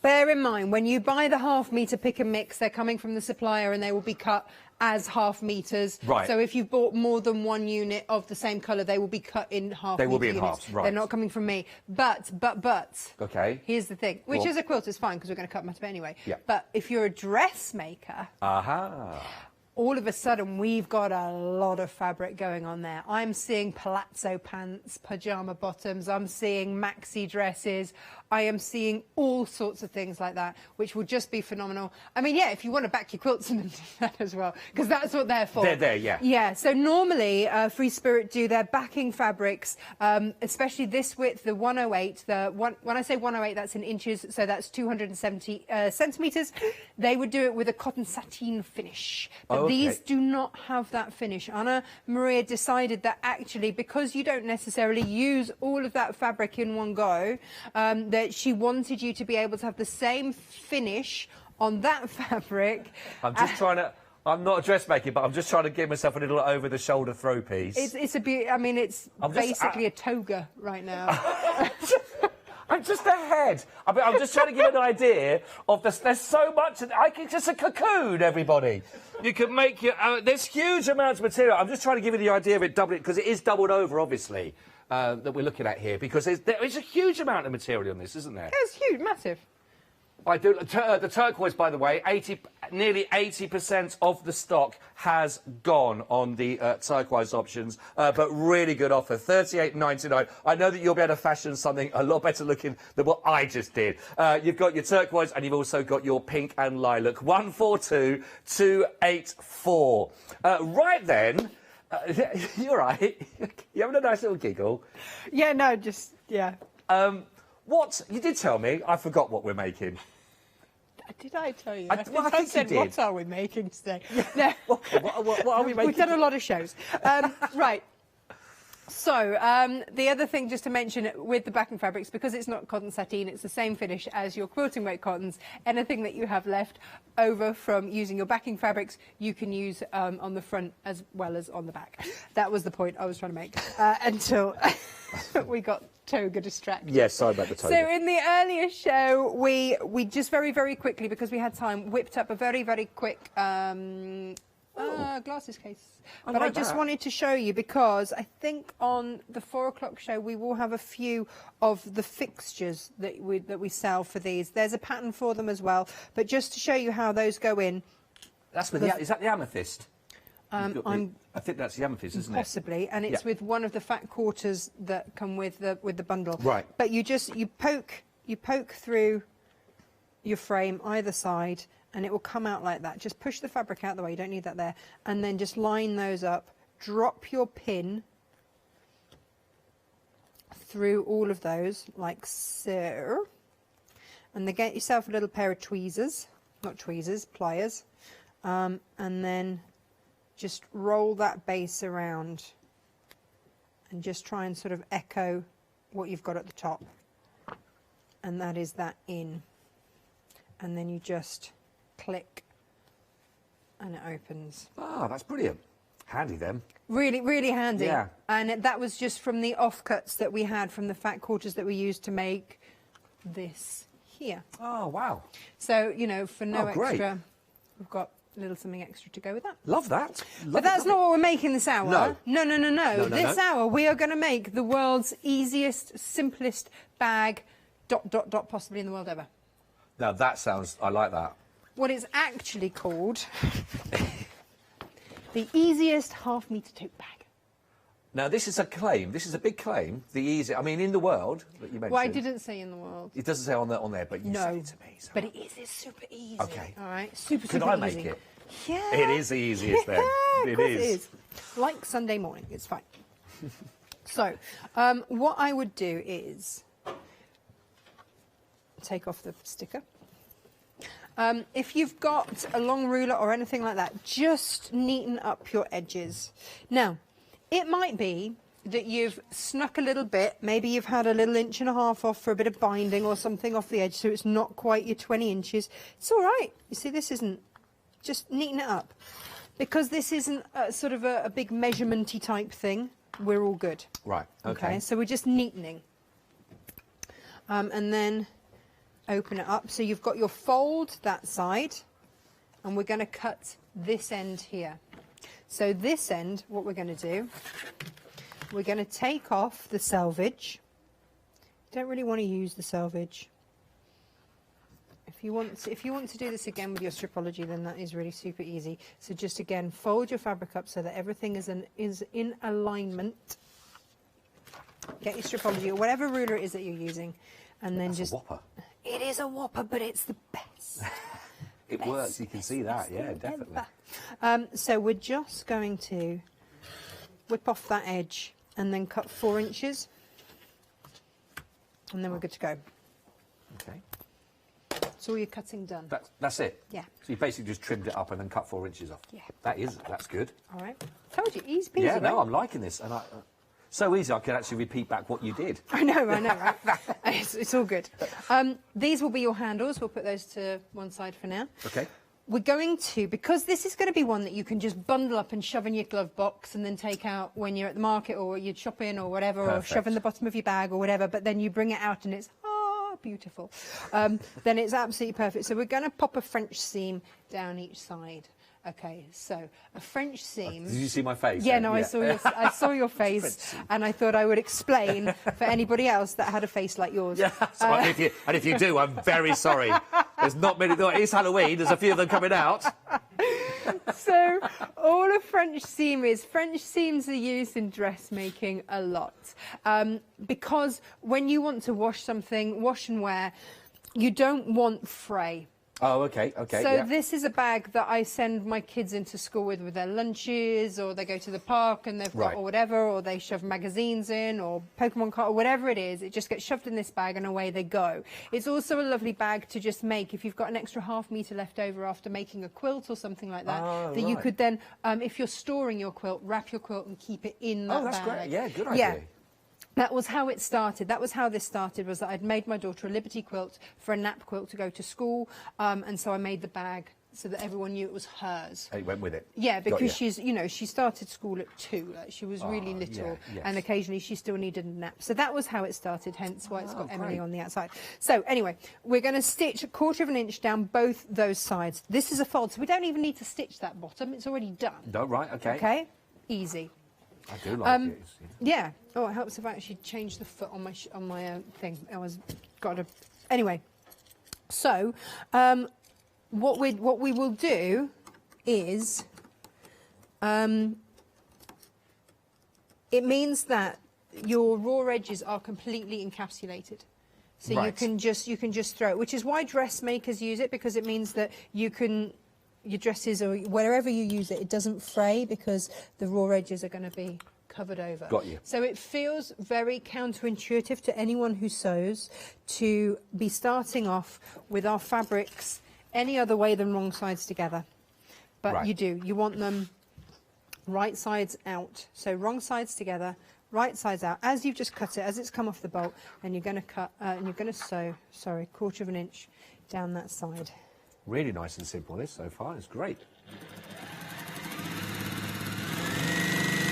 bear in mind, when you buy the half-metre pick and mix, they're coming from the supplier and they will be cut as half meters. Right. So if you've bought more than one unit of the same colour, they will be cut in half. They will be in units. halves, right. They're not coming from me. But. Okay. Here's the thing, which is a quilt is fine because we're going to cut them up anyway. Yeah. But if you're a dressmaker. Aha. All of a sudden, we've got a lot of fabric going on there. I'm seeing palazzo pants, pyjama bottoms. I'm seeing maxi dresses. I am seeing all sorts of things like that, which will just be phenomenal. I mean, yeah, if you want to back your quilts and do that as well, because that's what they're for. They're there, yeah. Yeah, so normally Free Spirit do their backing fabrics, especially this width, the 108. When I say 108, that's in inches, so that's 270 centimetres. They would do it with a cotton sateen finish. But these do not have that finish. Anna Maria decided that actually, because you don't necessarily use all of that fabric in one go, that she wanted you to be able to have the same finish on that fabric. I'm just trying to... I'm not a dressmaker, but I'm just trying to give myself a little over-the-shoulder throw piece. It's a bit... I mean, it's basically a toga right now. I'm just ahead. I'm just trying to give an idea of this. There's so much. It's just a cocoon, everybody. You can make your... there's huge amounts of material. I'm just trying to give you the idea of it doubling, because it is doubled over, obviously, that we're looking at here, because there is a huge amount of material on this, isn't there? It's huge, massive. I do. The turquoise, by the way, nearly 80% of the stock has gone on the turquoise options, but really good offer, $38.99. I know that you'll be able to fashion something a lot better looking than what I just did. You've got your turquoise and you've also got your pink and lilac. 142284. Right then, you're right. You having a nice little giggle? Yeah, no, just yeah. What you did tell me, I forgot what we're making. Did I tell you? I think said, you did. what are we making today? No. What are we making? We've done a lot of shows. Right. So, the other thing just to mention with the backing fabrics, because it's not cotton sateen, it's the same finish as your quilting weight cottons. Anything that you have left over from using your backing fabrics, you can use on the front as well as on the back. That was the point I was trying to make until we got toga distracted. Yes, sorry about the toga. So in the earlier show, we just very, very quickly, because we had time, whipped up a very, very quick glasses case. But I just wanted to show you, because I think on the 4 o'clock show we will have a few of the fixtures that we sell for these. There's a pattern for them as well, but just to show you how those go in. That's with is that the amethyst? I think that's the amethyst, isn't it? Possibly, and it's with one of the fat quarters that come with the bundle. Right. But you poke through your frame either side, and it will come out like that. Just push the fabric out the way, you don't need that there, and then just line those up. Drop your pin through all of those like so, and then get yourself a little pair of tweezers, not tweezers, pliers, and then just roll that base around and just try and sort of echo what you've got at the top, and that is that in, and then you just click and it opens. Ah, that's brilliant. Handy then. Really, really handy. Yeah. And that was just from the offcuts that we had from the fat quarters that we used to make this here. Oh, wow. So, you know, for no great. extra, we've got a little something extra to go with that. Love that. But that's not what we're making this hour. No. No. This hour we are going to make the world's easiest, simplest bag, ... possibly in the world ever. Now that sounds, I like that. What it's actually called, the easiest half-metre tote bag. Now this is a claim, this is a big claim, the easy, I mean in the world, that you mentioned. Well, I didn't say in the world. It doesn't say on there, but you said it to me. So. But it is, it's super easy. Okay. All right, super Could easy. I make it? Yeah. It is the easiest then. Of course it is. Like Sunday morning, it's fine. So, what I would do is take off the sticker. If you've got a long ruler or anything like that, just neaten up your edges. Now, it might be that you've snuck a little bit, maybe you've had a little 1.5 inches off for a bit of binding or something off the edge, so it's not quite your 20 inches. It's all right. You see, this isn't, just neaten it up. Because this isn't sort of a big measurement-y type thing, we're all good. Right, okay. So we're just neatening. And then open it up. So you've got your fold that side, and we're going to cut this end here. So this end, what we're going to do, we're going to take off the selvage. Don't really want to use the selvage. If you want to do this again with your stripology, then that is really super easy. So just again, fold your fabric up so that everything is in alignment. Get your stripology or whatever ruler it is that you're using, and then That's a whopper. It is a whopper, but it's the best. It works. You can see that. Yeah, definitely. So we're just going to whip off that edge and then cut 4 inches, and then we're good to go. Okay. So all your cutting done. That's it? Yeah. So you basically just trimmed it up and then cut 4 inches off? Yeah. That's good. All right. Told you, easy peasy. Yeah, no, right? I'm liking this. And so easy I could actually repeat back what you did. I know, right? It's all good. These will be your handles. We'll put those to one side for now. Okay. We're going to, because this is going to be one that you can just bundle up and shove in your glove box and then take out when you're at the market or you're shopping or whatever, Perfect. or shove in the bottom of your bag or whatever, but then you bring it out and it's, beautiful. Then it's absolutely perfect. So we're going to pop a French seam down each side. Okay, so a French seam. Did you see my face? Yeah, no, yeah. I saw your face, and I thought I would explain for anybody else that had a face like yours. Yeah, and if you do, I'm very sorry. There's not many. It's Halloween. There's a few of them coming out. So all a French seam is, French seams are used in dressmaking a lot, because when you want to wash something, wash and wear, you don't want fray. Oh, okay. So this is a bag that I send my kids into school with their lunches, or they go to the park and they've got, or whatever, or they shove magazines in, or Pokemon card, or whatever it is. It just gets shoved in this bag and away they go. It's also a lovely bag to just make if you've got an extra ½ metre left over after making a quilt or something like that, that you could then, if you're storing your quilt, wrap your quilt and keep it in that bag. Oh, that's great. Yeah, good idea. Yeah. That was how it started. That was how this started, was that I'd made my daughter a Liberty quilt for a nap quilt to go to school, and so I made the bag so that everyone knew it was hers. And it went with it. Yeah, because she's, you know, she started school at 2, like she was really little, yes. and occasionally she still needed a nap. So that was how it started, hence why it's got Emily on the outside. So anyway, we're going to stitch 1/4 inch down both those sides. This is a fold, so we don't even need to stitch that bottom. It's already done. No, right, okay. Okay, easy. I do like it. Yeah. Oh, it helps if I actually change the foot on my thing. Anyway. So, what we will do is, it means that your raw edges are completely encapsulated. So right. you can just throw it, which is why dressmakers use it, because it means that you can, your dresses or wherever you use it, it doesn't fray because the raw edges are going to be covered over. Got you. So it feels very counterintuitive to anyone who sews to be starting off with our fabrics any other way than wrong sides together. But right. you do. You want them right sides out. So wrong sides together, right sides out. As you've just cut it, as it's come off the bolt, and you're going to cut, and you're going to sew, sorry, 1/4 of an inch down that side. Really nice and simple, this so far. It's great.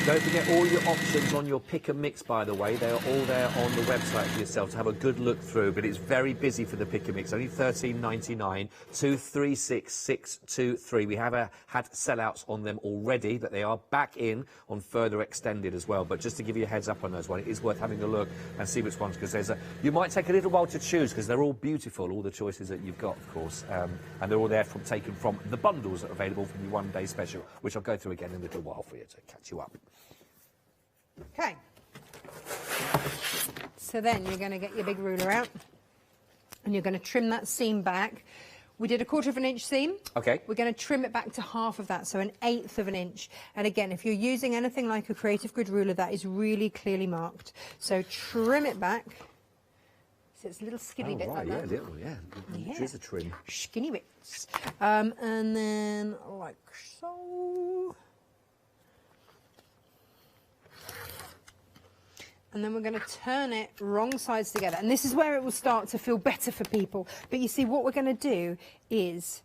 Don't forget all your options on your pick and mix, by the way. They're all there on the website for yourself to have a good look through, but it's very busy for the pick and mix. Only $13.99, 236623. We have had sellouts on them already, but they are back in on further extended as well. But just to give you a heads up on those ones, it is worth having a look and see which ones, because you might take a little while to choose, because they're all beautiful, all the choices that you've got, of course. And they're all there taken from the bundles that are available from your one-day special, which I'll go through again in a little while for you to catch you up. Okay. So then you're going to get your big ruler out and you're going to trim that seam back. We did a 1/4 of an inch seam. Okay. We're going to trim it back to half of that, so 1/8 of an inch. And again, if you're using anything like a Creative Grid ruler, that is really clearly marked. So trim it back. So it's a little skinny bit like that. Yeah. It is a trim. Skinny bits. And then like so. And then we're going to turn it wrong sides together. And this is where it will start to feel better for people. But you see, what we're going to do is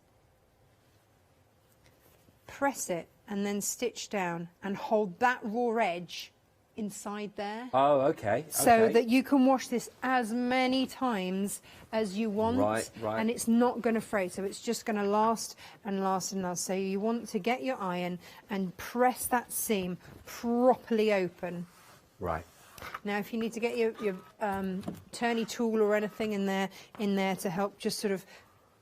press it and then stitch down and hold that raw edge inside there. Oh, okay. So that you can wash this as many times as you want. Right. And it's not going to fray. So it's just going to last and last and last. So you want to get your iron and press that seam properly open. Right. Now, if you need to get your turny tool or anything in there to help just sort of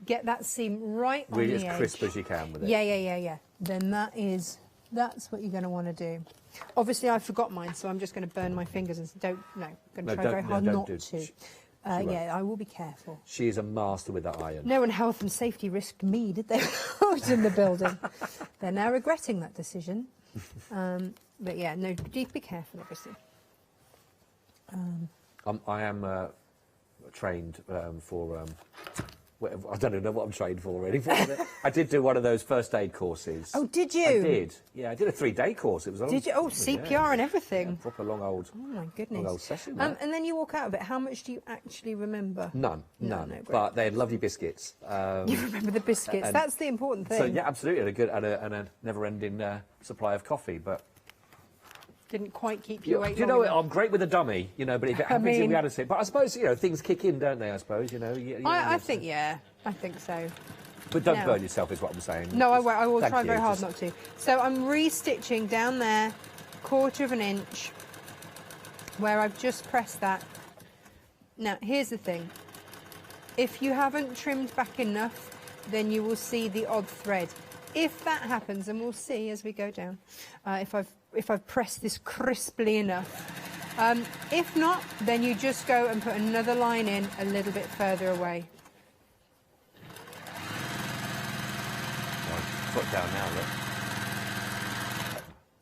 get that seam right on the edge. Really as crisp as you can with it. Yeah. Then that's what you're going to want to do. Obviously, I forgot mine, so I'm just going to burn my fingers and I'm going to try very hard not to. Yeah, I will be careful. She is a master with that iron. No one health and safety risked me, did they? I was in the building. They're now regretting that decision. But yeah, no, be careful, obviously. I am trained for I don't even know what I'm trained for really. I did do one of those first aid courses. Oh, did you? I did. Yeah, I did a 3-day course. It was. Did you? Oh, CPR and everything. Yeah, proper long old. Oh my goodness. Long old session. And then you walk out of it. How much do you actually remember? None. No, but they had lovely biscuits. You remember the biscuits. That's the important thing. So yeah, absolutely, and a never-ending supply of coffee, but. Didn't quite keep you awake. You know, I'm great with a dummy, you know, but if it happens in reality, but I suppose, you know, things kick in, don't they, I suppose, you know. I think, yeah, I think so. But don't burn yourself is what I'm saying. No, I won't. I will try very hard not to. So I'm re-stitching down there, 1/4 of an inch, where I've just pressed that. Now, here's the thing. If you haven't trimmed back enough, then you will see the odd thread. If that happens, and we'll see as we go down, if I've pressed this crisply enough. If not, then you just go and put another line in a little bit further away. Foot down now, look.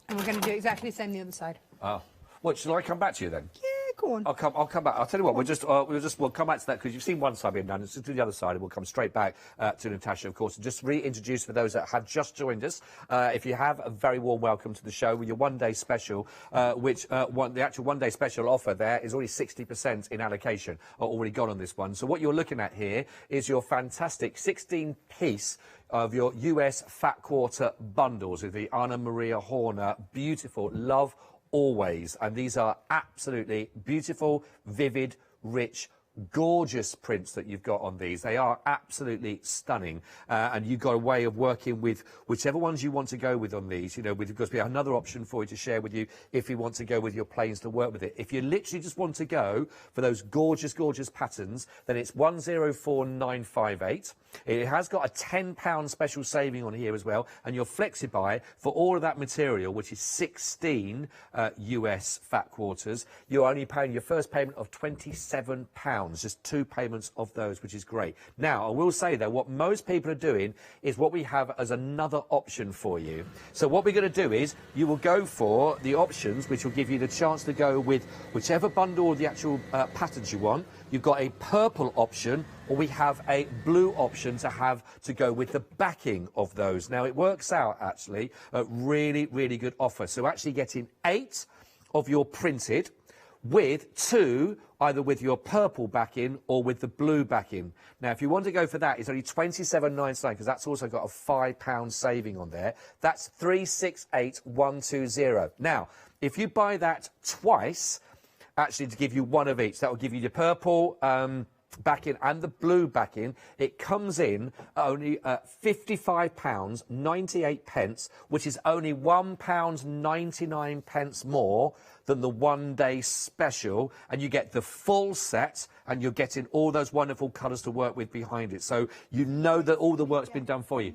And we're going to do exactly the same the other side. Oh. Well, shall I come back to you then? Yeah, go on. I'll come back. I'll tell you what. We'll come back to that because you've seen one side being done. Let's just do the other side, and we'll come straight back to Natasha, of course, and just reintroduce for those that have just joined us. If you have, a very warm welcome to the show with your one-day special, the actual one-day special offer there is already 60% in allocation, already gone on this one. So what you're looking at here is your fantastic 16-piece of your US Fat Quarter bundles with the Anna Maria Horner beautiful Love Always, and these are absolutely beautiful, vivid, rich, gorgeous prints that you've got on these. They are absolutely stunning, and you've got a way of working with whichever ones you want to go with on these, you know, because we have another option for you to share with you if you want to go with your planes to work with it. If you literally just want to go for those gorgeous, gorgeous patterns, then it's 104958. It has got a £10 special saving on here as well, and your flexi-buy for all of that material, which is 16 US Fat Quarters, you're only paying your first payment of £27. £2, just 2 payments of those, which is great. Now, I will say, though, what most people are doing is what we have as another option for you. So what we're going to do is you will go for the options, which will give you the chance to go with whichever bundle or the actual patterns you want. You've got a purple option, or we have a blue option to go with the backing of those. Now, it works out, actually, a really, really good offer. So actually getting 8 of your printed with 2, either with your purple backing or with the blue backing. Now, if you want to go for that, it's only £27.99, because that's also got a £5 saving on there. That's 368120. Now, if you buy that twice, actually to give you 1 of each, that will give you the purple backing and the blue backing. It comes in only £55.98, which is only £1.99 more than the one-day special, and you get the full set, and you're getting all those wonderful colours to work with behind it. So you know that all the work's been done for you.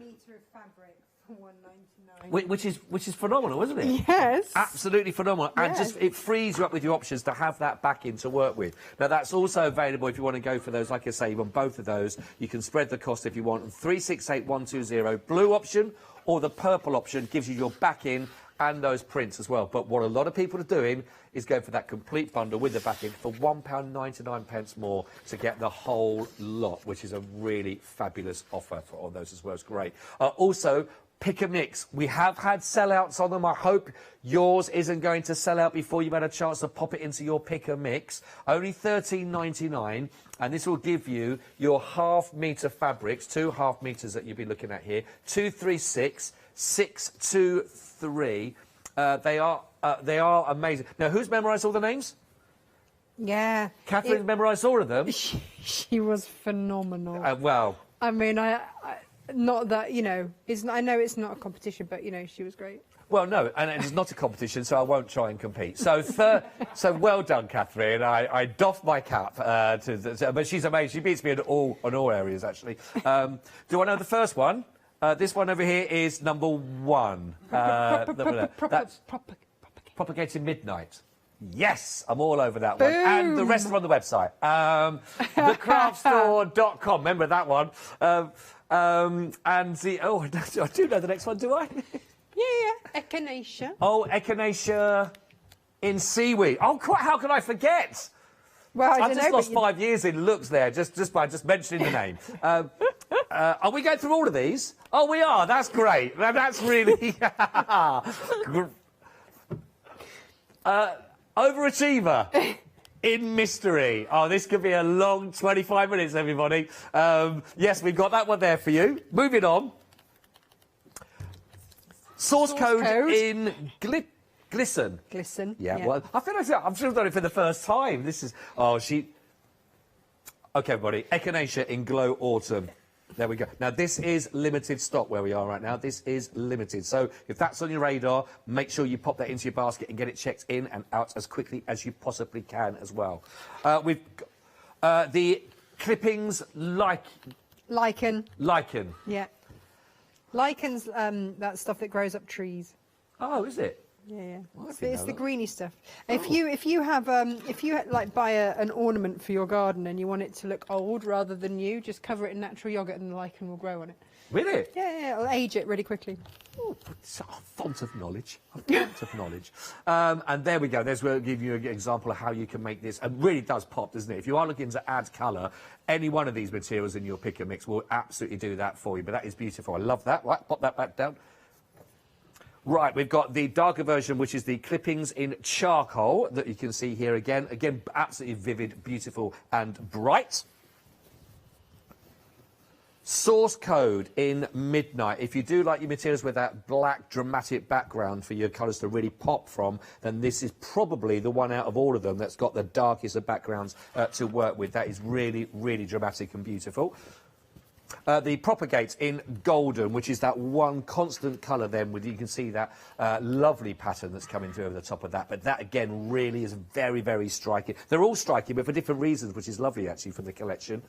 Which is phenomenal, isn't it? Yes. Absolutely phenomenal. Yes. And just it frees you up with your options to have that backing to work with. Now, that's also available if you want to go for those. Like I say, on both of those, you can spread the cost if you want. 368120, blue option, or the purple option gives you your backing and those prints as well. But what a lot of people are doing is going for that complete bundle with the backing for £1.99 more to get the whole lot, which is a really fabulous offer for all those as well. It's great. Also, Pick a Mix. We have had sellouts on them. I hope yours isn't going to sell out before you've had a chance to pop it into your Pick a Mix. Only £13.99, and this will give you your half-metre fabrics, 2 half metres that you'll be looking at here, 236, 623. They are amazing. Now, who's memorised all the names? Yeah. Catherine memorised all of them? She was phenomenal. Well... I mean, not that, you know, I know it's not a competition, but, you know, she was great. Well, no, and it's not a competition, so I won't try and compete. So, so well done, Catherine. I doff my cap, but she's amazing. She beats me in all areas, actually. Do I know the first one? This one over here is number 1. That's Propagating Midnight. Yes, I'm all over that one. And the rest are on the website. Thecraftstore.com. Remember that one. And the... Oh, I do know the next one, do I? Yeah. Echinacea. Oh, Echinacea in seaweed. Oh, how can I forget? Well, I've just lost 5 years in looks there, just by mentioning the name. Are we going through all of these? Oh, we are. That's great. That's really... Overachiever in mystery. Oh, this could be a long 25 minutes, everybody. Yes, we've got that one there for you. Moving on. Source code in Glisten. Glisten. Yeah, well, I feel like I've still done it for the first time. This is... Oh, OK, everybody. Echinacea in Glow Autumn. There we go. Now, this is limited stock where we are right now. This is limited. So if that's on your radar, make sure you pop that into your basket and get it checked in and out as quickly as you possibly can as well. We've got the clippings Lichen. Lichen. Yeah. Lichen's that stuff that grows up trees. Oh, is it? Yeah. It's the greeny stuff. If you like buy an ornament for your garden and you want it to look old rather than new, just cover it in natural yogurt and the lichen will grow on it. Really? Yeah, it'll age it really quickly. Oh, it's a font of knowledge. And there we go. We'll give you an example of how you can make this. It really does pop, doesn't it? If you are looking to add colour, any one of these materials in your pick and mix will absolutely do that for you. But that is beautiful. I love that. Right, pop that back down. Right, we've got the darker version, which is the clippings in charcoal that you can see here again. Again, absolutely vivid, beautiful and bright. Source code in Midnight. If you do like your materials with that black dramatic background for your colours to really pop from, then this is probably the one out of all of them that's got the darkest of backgrounds to work with. That is really, really dramatic and beautiful. The Propagate in Golden, which is that one constant colour then, with you can see that lovely pattern that's coming through over the top of that. But that, again, really is very, very striking. They're all striking, but for different reasons, which is lovely, actually, from the collection.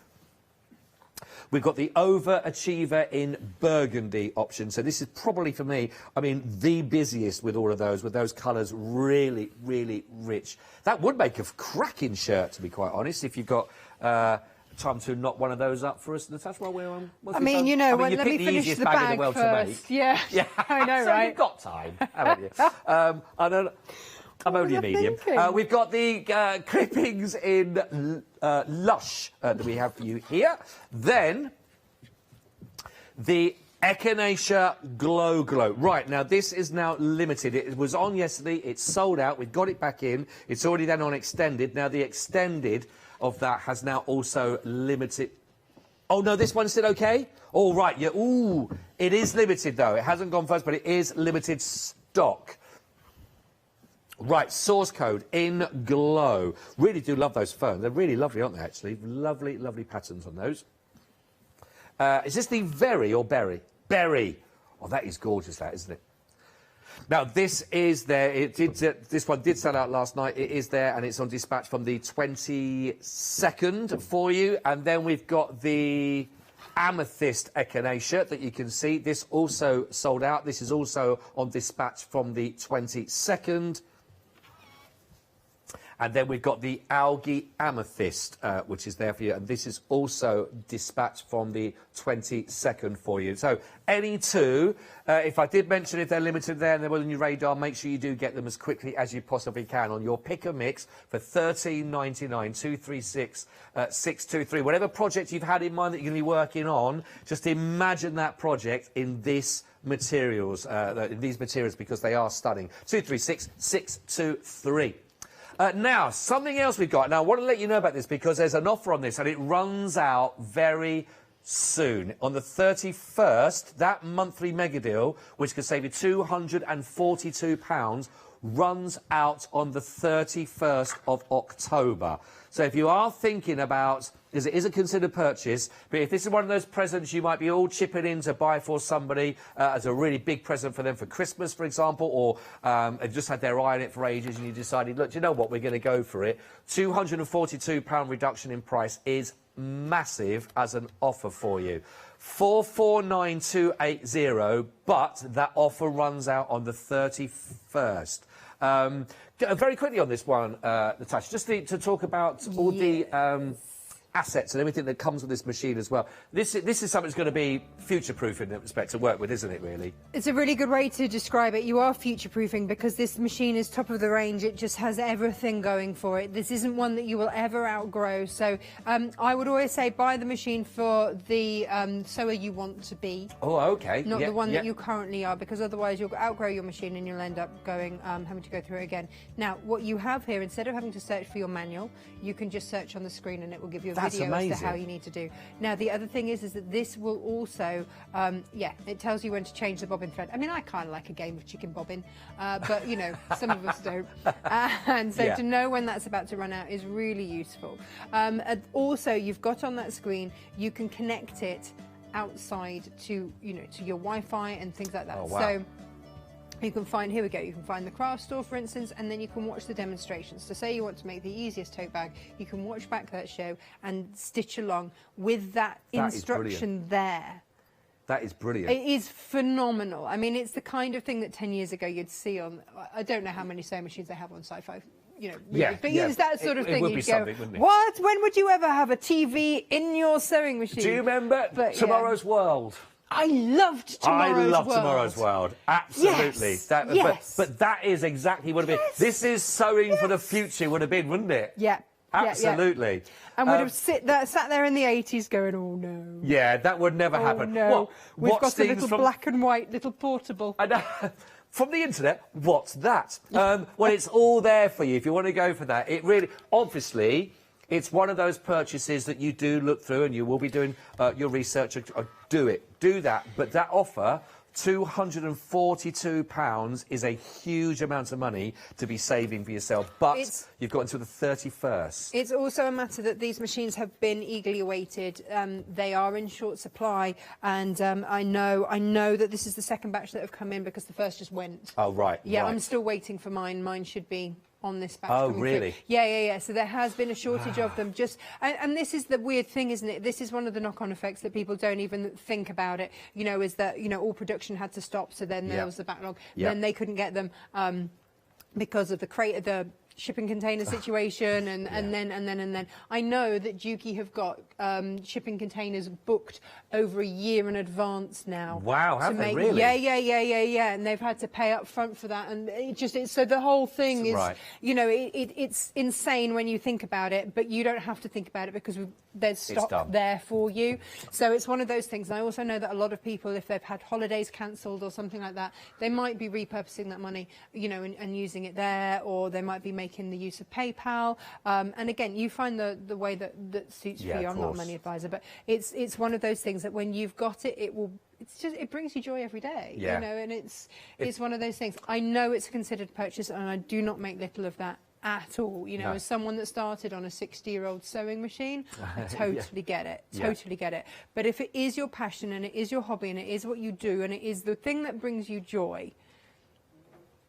We've got the Overachiever in Burgundy option. So this is probably, for me, I mean, the busiest with all of those, with those colours really, really rich. That would make a cracking shirt, to be quite honest, if you've got time to knock one of those up for us, Natasha, while we're on? I mean, you know, let me finish the bag first. Yeah, yeah. I know, so right? You've got time, haven't you? I'm only a medium. We've got the clippings in Lush that we have for you here. Then the Echinacea Glow. Right, now this is now limited. It was on yesterday, it's sold out, we've got it back in. It's already then on extended. Now the extended of that has now also limited. Oh no, this one's still okay? All right, yeah, ooh, it is limited though. It hasn't gone first, but it is limited stock. Right, source code in Glow. Really do love those ferns. They're really lovely, aren't they, actually? Lovely, lovely patterns on those. Is this the Very or Berry? Berry. Oh, that is gorgeous, that, isn't it? Now, this is there. This one did sell out last night. It is there, and it's on dispatch from the 22nd for you. And then we've got the Amethyst Echinacea that you can see. This also sold out. This is also on dispatch from the 22nd. And then we've got the Algae Amethyst, which is there for you. And this is also dispatched from the 22nd for you. So any two, if I did mention if they're limited there and they're on your radar, make sure you do get them as quickly as you possibly can on your pick and mix for $13.99, 236 623. Whatever project you've had in mind that you're going to be working on, just imagine that project in this materials, these materials, because they are stunning. 236 623. Now, something else we've got. Now, I want to let you know about this because there's an offer on this and it runs out very soon. On the 31st, that monthly mega deal, which could save you £242, runs out on the 31st of October. So if you are thinking about, because it is a considered purchase, but if this is one of those presents you might be all chipping in to buy for somebody as a really big present for them for Christmas, for example, or they've just had their eye on it for ages and you decided, look, do you know what, we're going to go for it. £242 reduction in price is massive as an offer for you. 449280, but that offer runs out on the 31st. Very quickly on this one, Natasha, just to talk about all the assets and everything that comes with this machine as well. This is something that's going to be future-proof in that respect to work with, isn't it, really? It's a really good way to describe it. You are future-proofing because this machine is top of the range. It just has everything going for it. This isn't one that you will ever outgrow. So I would always say buy the machine for the sewer you want to be. Oh, OK. Not the one that you currently are, because otherwise you'll outgrow your machine and you'll end up going having to go through it again. Now, what you have here, instead of having to search for your manual, you can just search on the screen and it will give you a video as to how you need to do. Now, the other thing is that this will also, it tells you when to change the bobbin thread. I mean, I kind of like a game of chicken bobbin, but, you know, some of us don't. And so to know when that's about to run out is really useful. Also, you've got on that screen, you can connect it outside to, you know, to your Wi-Fi and things like that. Oh, wow. So you can find, here we go, you can find the craft store, for instance, and then you can watch the demonstrations. So say you want to make the easiest tote bag, you can watch back that show and stitch along with that instruction there. That is brilliant. It is phenomenal. I mean, it's the kind of thing that 10 years ago you'd see on, I don't know how many sewing machines they have on Sci-Fi. You know, really, but it's that sort of thing. You'd go, what? When would you ever have a TV in your sewing machine? Do you remember Tomorrow's World? I loved Tomorrow's World. Absolutely. Yes. But that is exactly what it would be. This is sewing for the future would have been, wouldn't it? Yeah. Absolutely. And would have sat there in the 80s going, oh no. Yeah, that would never happen. No. We've got a little black and white little portable. I know. From the internet, what's that? Well, it's all there for you if you want to go for that. It really, obviously, it's one of those purchases that you do look through and you will be doing your research. Do that. But that offer, £242, is a huge amount of money to be saving for yourself. But you've got until the 31st. It's also a matter that these machines have been eagerly awaited. They are in short supply, and I know that this is the second batch that have come in because the first just went. Oh, right. Yeah, right. I'm still waiting for mine. Mine should be on this batch. Oh, really? Through. Yeah. So there has been a shortage of them. And this is the weird thing, isn't it? This is one of the knock-on effects that people don't even think about it. You know, is that all production had to stop, so then there was the backlog. Then they couldn't get them because of the shipping container situation, and then I know that Juki have got shipping containers booked over a year in advance now. Wow, have they really? Yeah, and they've had to pay up front for that, and so the whole thing is, you know, it's insane when you think about it, but you don't have to think about it because there's stock there for you. So it's one of those things. And I also know that a lot of people, if they've had holidays cancelled or something like that, they might be repurposing that money, you know, and using it there, or they might be making the use of PayPal. And again, you find the way that suits for you. I'm not a money advisor, but it's one of those things that when you've got it, it brings you joy every day. You know, and it's one of those things. I know it's a considered purchase, and I do not make little of that at all. You know, as someone that started on a 60-year-old sewing machine, I totally get it. Totally get it. But if it is your passion and it is your hobby and it is what you do and it is the thing that brings you joy,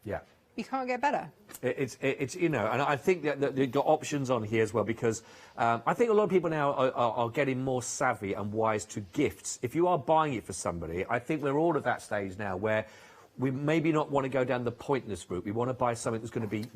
you can't get better. It's you know, and I think that you've got options on here as well, because I think a lot of people now are getting more savvy and wise to gifts. If you are buying it for somebody, I think we're all at that stage now where we maybe not want to go down the pointless route. We want to buy something that's going to be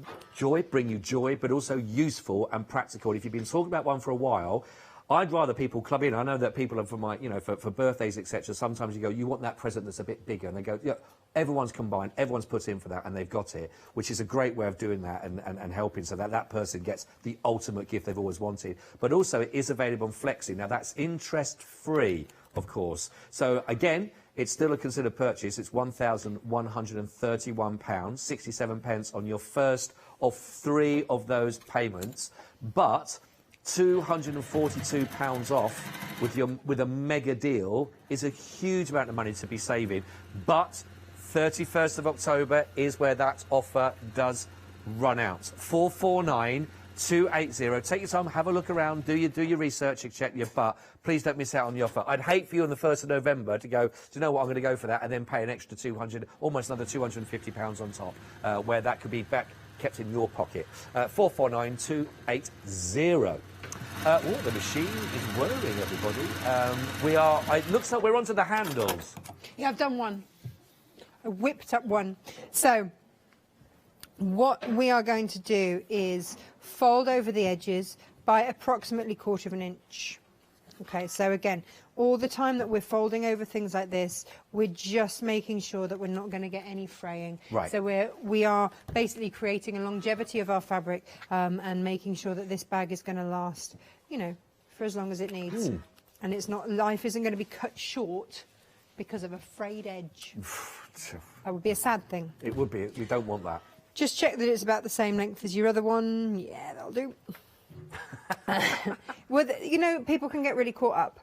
bring you joy, but also useful and practical. If you've been talking about one for a while, I'd rather people club in. I know that people are for birthdays, etc. Sometimes you go, you want that present that's a bit bigger, and they go, yeah, everyone's combined, everyone's put in for that, and they've got it, which is a great way of doing that and helping, so that person gets the ultimate gift they've always wanted. But also, it is available on Flexi. Now, that's interest-free, of course. So again, it's still a considered purchase. It's £1,131, 67 pence on your first of 3 of those payments, but £242 off with a mega deal is a huge amount of money to be saving. But 31st of October is where that offer does run out. 449280. Take your time, have a look around, do your research, check your butt. Please don't miss out on the offer. I'd hate for you on the 1st of November to go, do you know what, I'm going to go for that, and then pay an extra 200, almost another £250 on top, where that could be kept in your pocket. 449280. The machine is whirring, everybody. It looks like we're onto the handles. Yeah, I've done one. I whipped up one. So what we are going to do is fold over the edges by approximately 1/4 inch. Okay, so again, all the time that we're folding over things like this, we're just making sure that we're not going to get any fraying. Right. So we are basically creating a longevity of our fabric and making sure that this bag is going to last, you know, for as long as it needs. And life isn't going to be cut short because of a frayed edge. That would be a sad thing. It would be. We don't want that. Just check that it's about the same length as your other one. Yeah, that'll do. Well, you know, people can get really caught up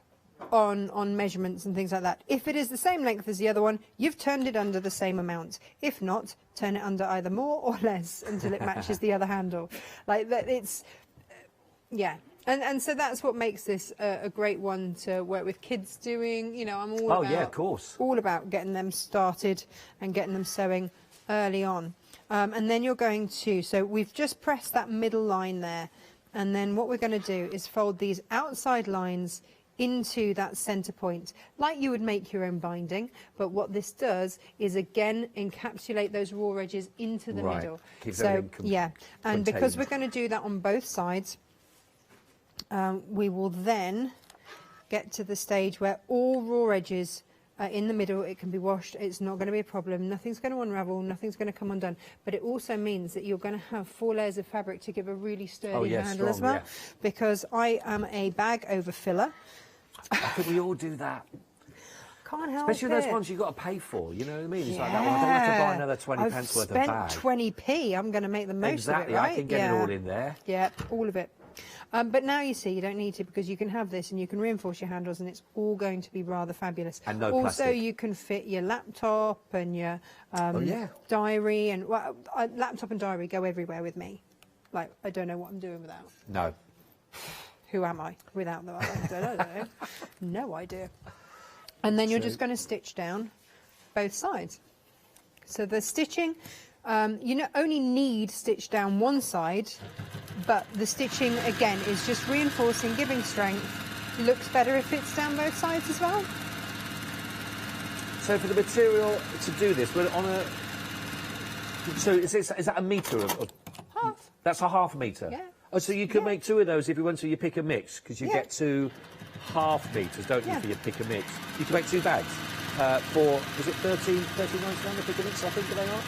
on measurements and things like that. If it is the same length as the other one, you've turned it under the same amount. If not, turn it under either more or less until it matches the other handle. Like that, it's and so that's what makes this a great one to work with kids doing. You know, I'm all about getting them started and getting them sewing early on. And then you're going to, so we've just pressed that middle line there, and then what we're going to do is fold these outside lines into that center point, like you would make your own binding. But what this does is, again, encapsulate those raw edges into the middle. So, and because we're going to do that on both sides, we will then get to the stage where all raw edges are in the middle. It can be washed. It's not going to be a problem. Nothing's going to unravel. Nothing's going to come undone. But it also means that you're going to have 4 layers of fabric to give a really sturdy handle as well. Because I am a bag over filler. I think we all do that. Can't help Especially those ones you've got to pay for, you know what I mean? It's like that one. I don't have to buy another 20 pence worth of bag. I've spent 20p. I'm going to make the most of it, right? I can get it all in there. Yeah, all of it. But now you see, you don't need to, because you can have this and you can reinforce your handles, and it's all going to be rather fabulous. And no plastic. Also, plastic. you can fit your laptop and your diary, and laptop and diary go everywhere with me. Like, I don't know what I'm doing without. No. Who am I without them? I don't know. No idea. And then you're just going to stitch down both sides. So the stitching, you only need stitch down one side, but the stitching, again, is just reinforcing, giving strength. Looks better if it's down both sides as well. So for the material to do this, we're on a... So is that a metre of half. That's a half metre? Yeah. Oh, so you could make 2 of those if you want to, you pick a mix, because you get 2 half metres, don't you, for your pick a mix. You can make 2 bags for, was it $13.99 the pick a mix, I think they are?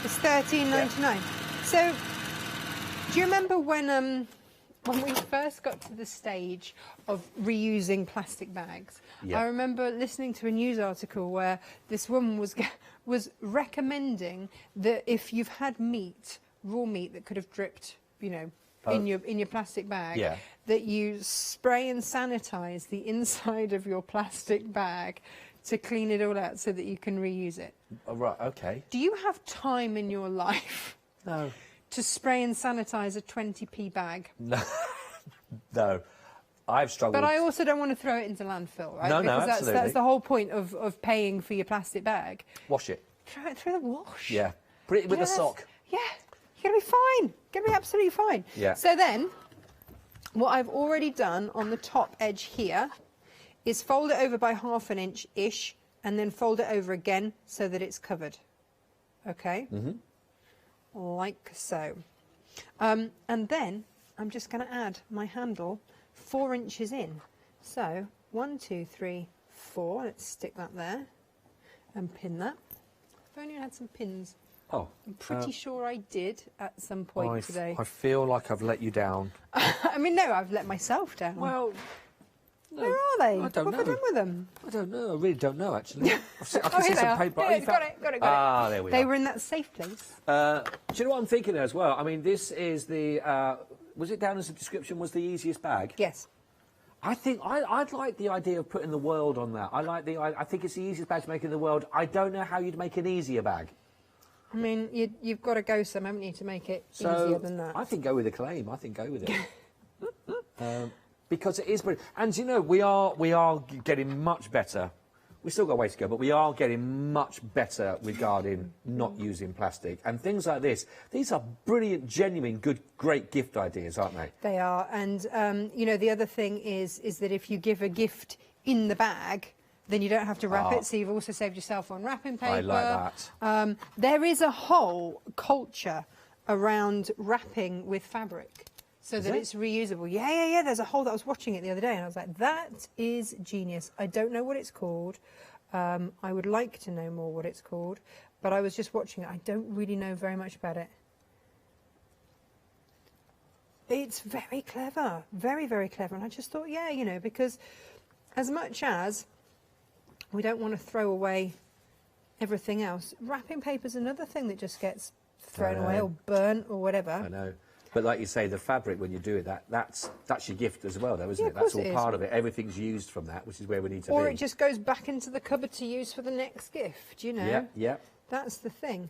It's $13.99. So, do you remember when we first got to the stage of reusing plastic bags? I remember listening to a news article where this woman was recommending that if you've had meat, raw meat that could have dripped, you know, in your plastic bag, that you spray and sanitize the inside of your plastic bag to clean it all out so that you can reuse it. Oh, right, okay. Do you have time in your life to spray and sanitize a 20p bag? No. No. I've struggled. But I also don't want to throw it into landfill, right? No, because absolutely. that's the whole point of paying for your plastic bag. Wash it. Throw it through the wash. Yeah. Put it with a sock. Yeah. You're going to be fine. You're going to be absolutely fine. Yeah. So then, what I've already done on the top edge here is fold it over by ½ an inch-ish, and then fold it over again so that it's covered. Okay? Like so. And then I'm just going to add my handle 4 inches in. So 1, 2, 3, 4. Let's stick that there and pin that. If only I had some pins. Oh, I'm pretty sure I did at some point today. I feel like I've let you down. I mean, no, I've let myself down. Well, where are they? I don't know. What have I done with them? I don't know. I really don't know, actually. I can see here they some are. paper. Yeah, got it. Ah, there we are. They were in that safe place. Do you know what I'm thinking as well? I mean, this is the... was it down as a description was the easiest bag? Yes. I think I'd like the idea of putting the world on that. I think it's the easiest bag to make in the world. I don't know how you'd make an easier bag. I mean, you've got to go some, haven't you, to make it easier than that? I think go with the claim. I think go with it. Because it is brilliant. And, you know, we are getting much better. We've still got a way to go, but we are getting much better regarding not using plastic. And things like this, these are brilliant, genuine, good, great gift ideas, aren't they? They are. And, you know, the other thing is that if you give a gift in the bag, then you don't have to wrap it, so you've also saved yourself on wrapping paper. I like that. There is a whole culture around wrapping with fabric so that it's reusable. Yeah. There's a whole... I was watching it the other day and I was like, that is genius. I don't know what it's called. I would like to know more what it's called, but I was just watching it. I don't really know very much about it. It's very clever. Very, very clever. And I just thought, yeah, you know, because as much as we don't want to throw away everything else, wrapping paper's another thing that just gets thrown away or burnt or whatever. I know. But like you say, the fabric, when you do it, that's your gift as well, though, isn't it? That's all part of it. Everything's used from that, which is where we need to be. Or it just goes back into the cupboard to use for the next gift, you know? Yeah. That's the thing.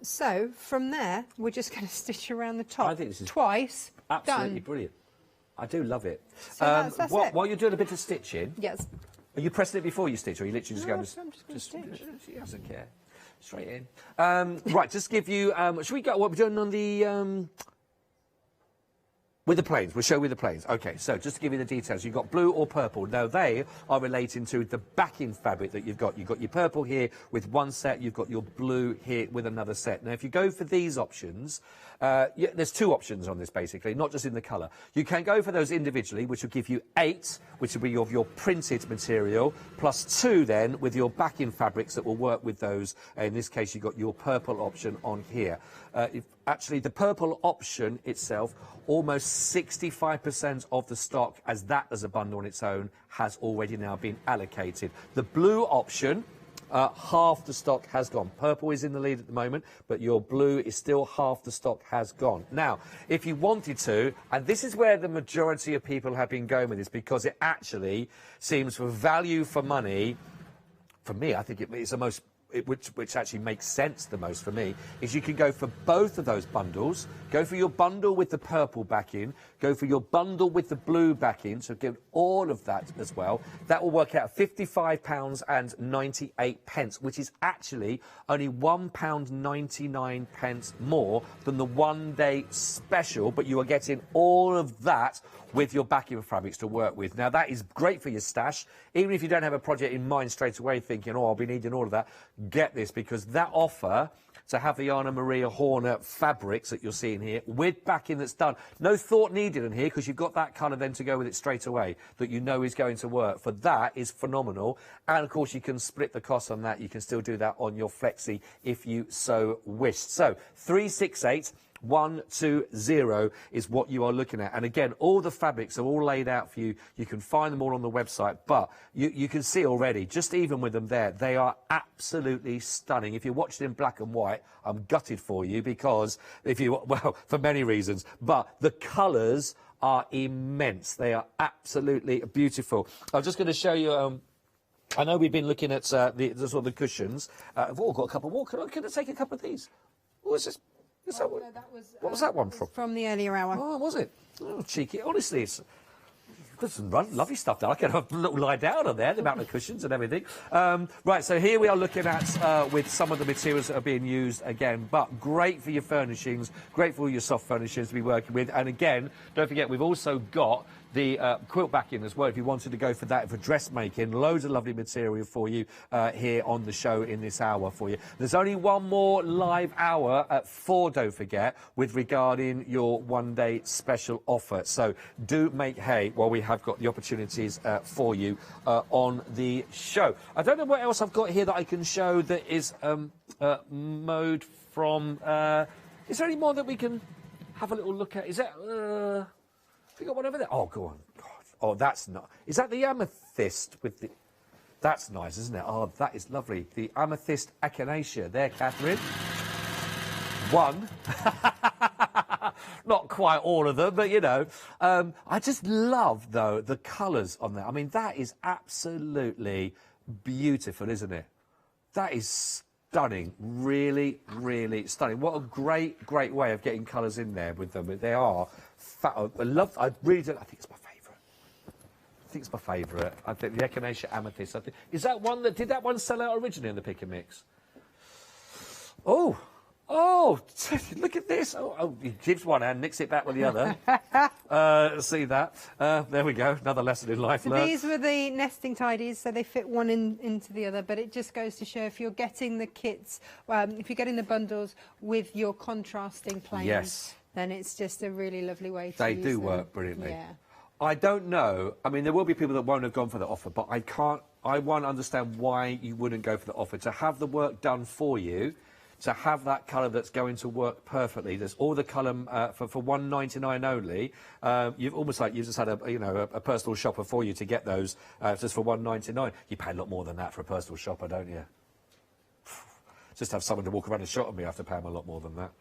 So, from there, we're just going to stitch around the top I think this is twice. Absolutely done. brilliant. I do love it. So that's it. While you're doing a bit of stitching... Yes. Are you pressing it before you stitch, or are you literally just going to... I'm just going to stitch. She doesn't care. Straight in. Right, just give you... should we go... What we're doing on the... With the planes, we'll show with the planes. Okay, so just to give you the details, you've got blue or purple. Now, they are relating to the backing fabric that you've got. You've got your purple here with one set, you've got your blue here with another set. Now, if you go for these options, there's 2 options on this, basically, not just in the colour. You can go for those individually, which will give you 8, which will be of your printed material, plus 2, then, with your backing fabrics that will work with those. In this case, you've got your purple option on here. Actually, the purple option itself, almost 65% of the stock as a bundle on its own has already now been allocated. The blue option, half the stock has gone. Purple is in the lead at the moment, but your blue is still half the stock has gone. Now, if you wanted to, and this is where the majority of people have been going with this, because it actually seems for value for money, for me, I think it's the most... Which actually makes sense the most for me, is you can go for both of those bundles. Go for your bundle with the purple backing, go for your bundle with the blue backing, so give all of that as well. That will work out £55.98, which is actually only £1.99 more than the one-day special, but you are getting all of that with your backing fabrics to work with. Now, that is great for your stash. Even if you don't have a project in mind straight away thinking, oh, I'll be needing all of that, get this, because that offer to have the Anna Maria Horner fabrics that you're seeing here with backing that's done. No thought needed in here because you've got that colour then to go with it straight away that you know is going to work. For that is phenomenal. And, of course, you can split the cost on that. You can still do that on your Flexi if you so wish. So, 368 120 is what you are looking at. And again, all the fabrics are all laid out for you. You can find them all on the website, but you can see already, just even with them there, they are absolutely stunning. If you're watching in black and white, I'm gutted for you because well, for many reasons, but the colours are immense. They are absolutely beautiful. I'm just going to show you, I know we've been looking at the sort of the cushions. I've all got a couple more. Can I take a couple of these? What was this? What was that one from? From the earlier hour. Oh, was it? Oh, cheeky. Honestly, it's... There's some lovely stuff there. I can have a little lie down on there, the amount of cushions and everything. Right, so here we are looking at with some of the materials that are being used again, but great for your furnishings, great for all your soft furnishings to be working with. And again, don't forget, we've also got the quilt backing as well, if you wanted to go for that, for dressmaking. Loads of lovely material for you here on the show in this hour for you. There's only one more live hour at 4, don't forget, with regarding your one-day special offer. So do make hay while we have got the opportunities for you on the show. I don't know what else I've got here that I can show that is mode from... is there any more that we can have a little look at? Is that... we got one over there. Oh, go on. God. Oh, that's not... Is that the amethyst with the... That's nice, isn't it? Oh, that is lovely. The amethyst echinacea there, Catherine. One. Not quite all of them, but, you know. I just love, though, the colours on there. I mean, that is absolutely beautiful, isn't it? That is stunning. Really, really stunning. What a great, great way of getting colours in there with them. They are... I really do. I think it's my favourite. I think it's my favourite. I think the echinacea amethyst. Is that one that did that one sell out originally in the pick and mix? Oh, look at this. Oh, he gives one hand, nicks it back with the other. See that? There we go. Another lesson in life so learned. These were the nesting tidies, so they fit one into the other, but it just goes to show if you're getting the kits, if you're getting the bundles with your contrasting planes. Yes. Then it's just a really lovely way to use them. They do work brilliantly. Yeah. I don't know. I mean, there will be people that won't have gone for the offer, but I won't understand why you wouldn't go for the offer. To have the work done for you, to have that colour that's going to work perfectly. There's all the colour for $1.99 only. You've almost like you've just had a personal shopper for you to get those just for $1.99. You pay a lot more than that for a personal shopper, don't you? Just have someone to walk around and shop at me. I have to pay them a lot more than that.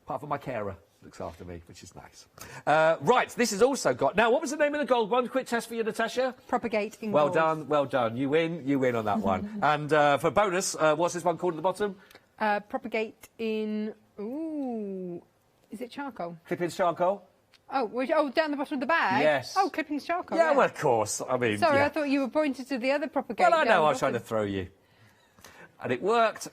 Apart from my carer looks after me, which is nice. Right, this has also got... Now, what was the name of the gold one? Quick test for you, Natasha. Propagate in Well gold. done, well done. You win on that one. And for bonus, what's this one called at the bottom? Propagate in... Ooh, is it charcoal? Clippings charcoal. Oh, down the bottom of the bag? Yes. Oh, clippings charcoal. Yeah, well, of course. I mean... Sorry, yeah. I thought you were pointing to the other propagate. Well, I know, I was trying to throw you. And it worked.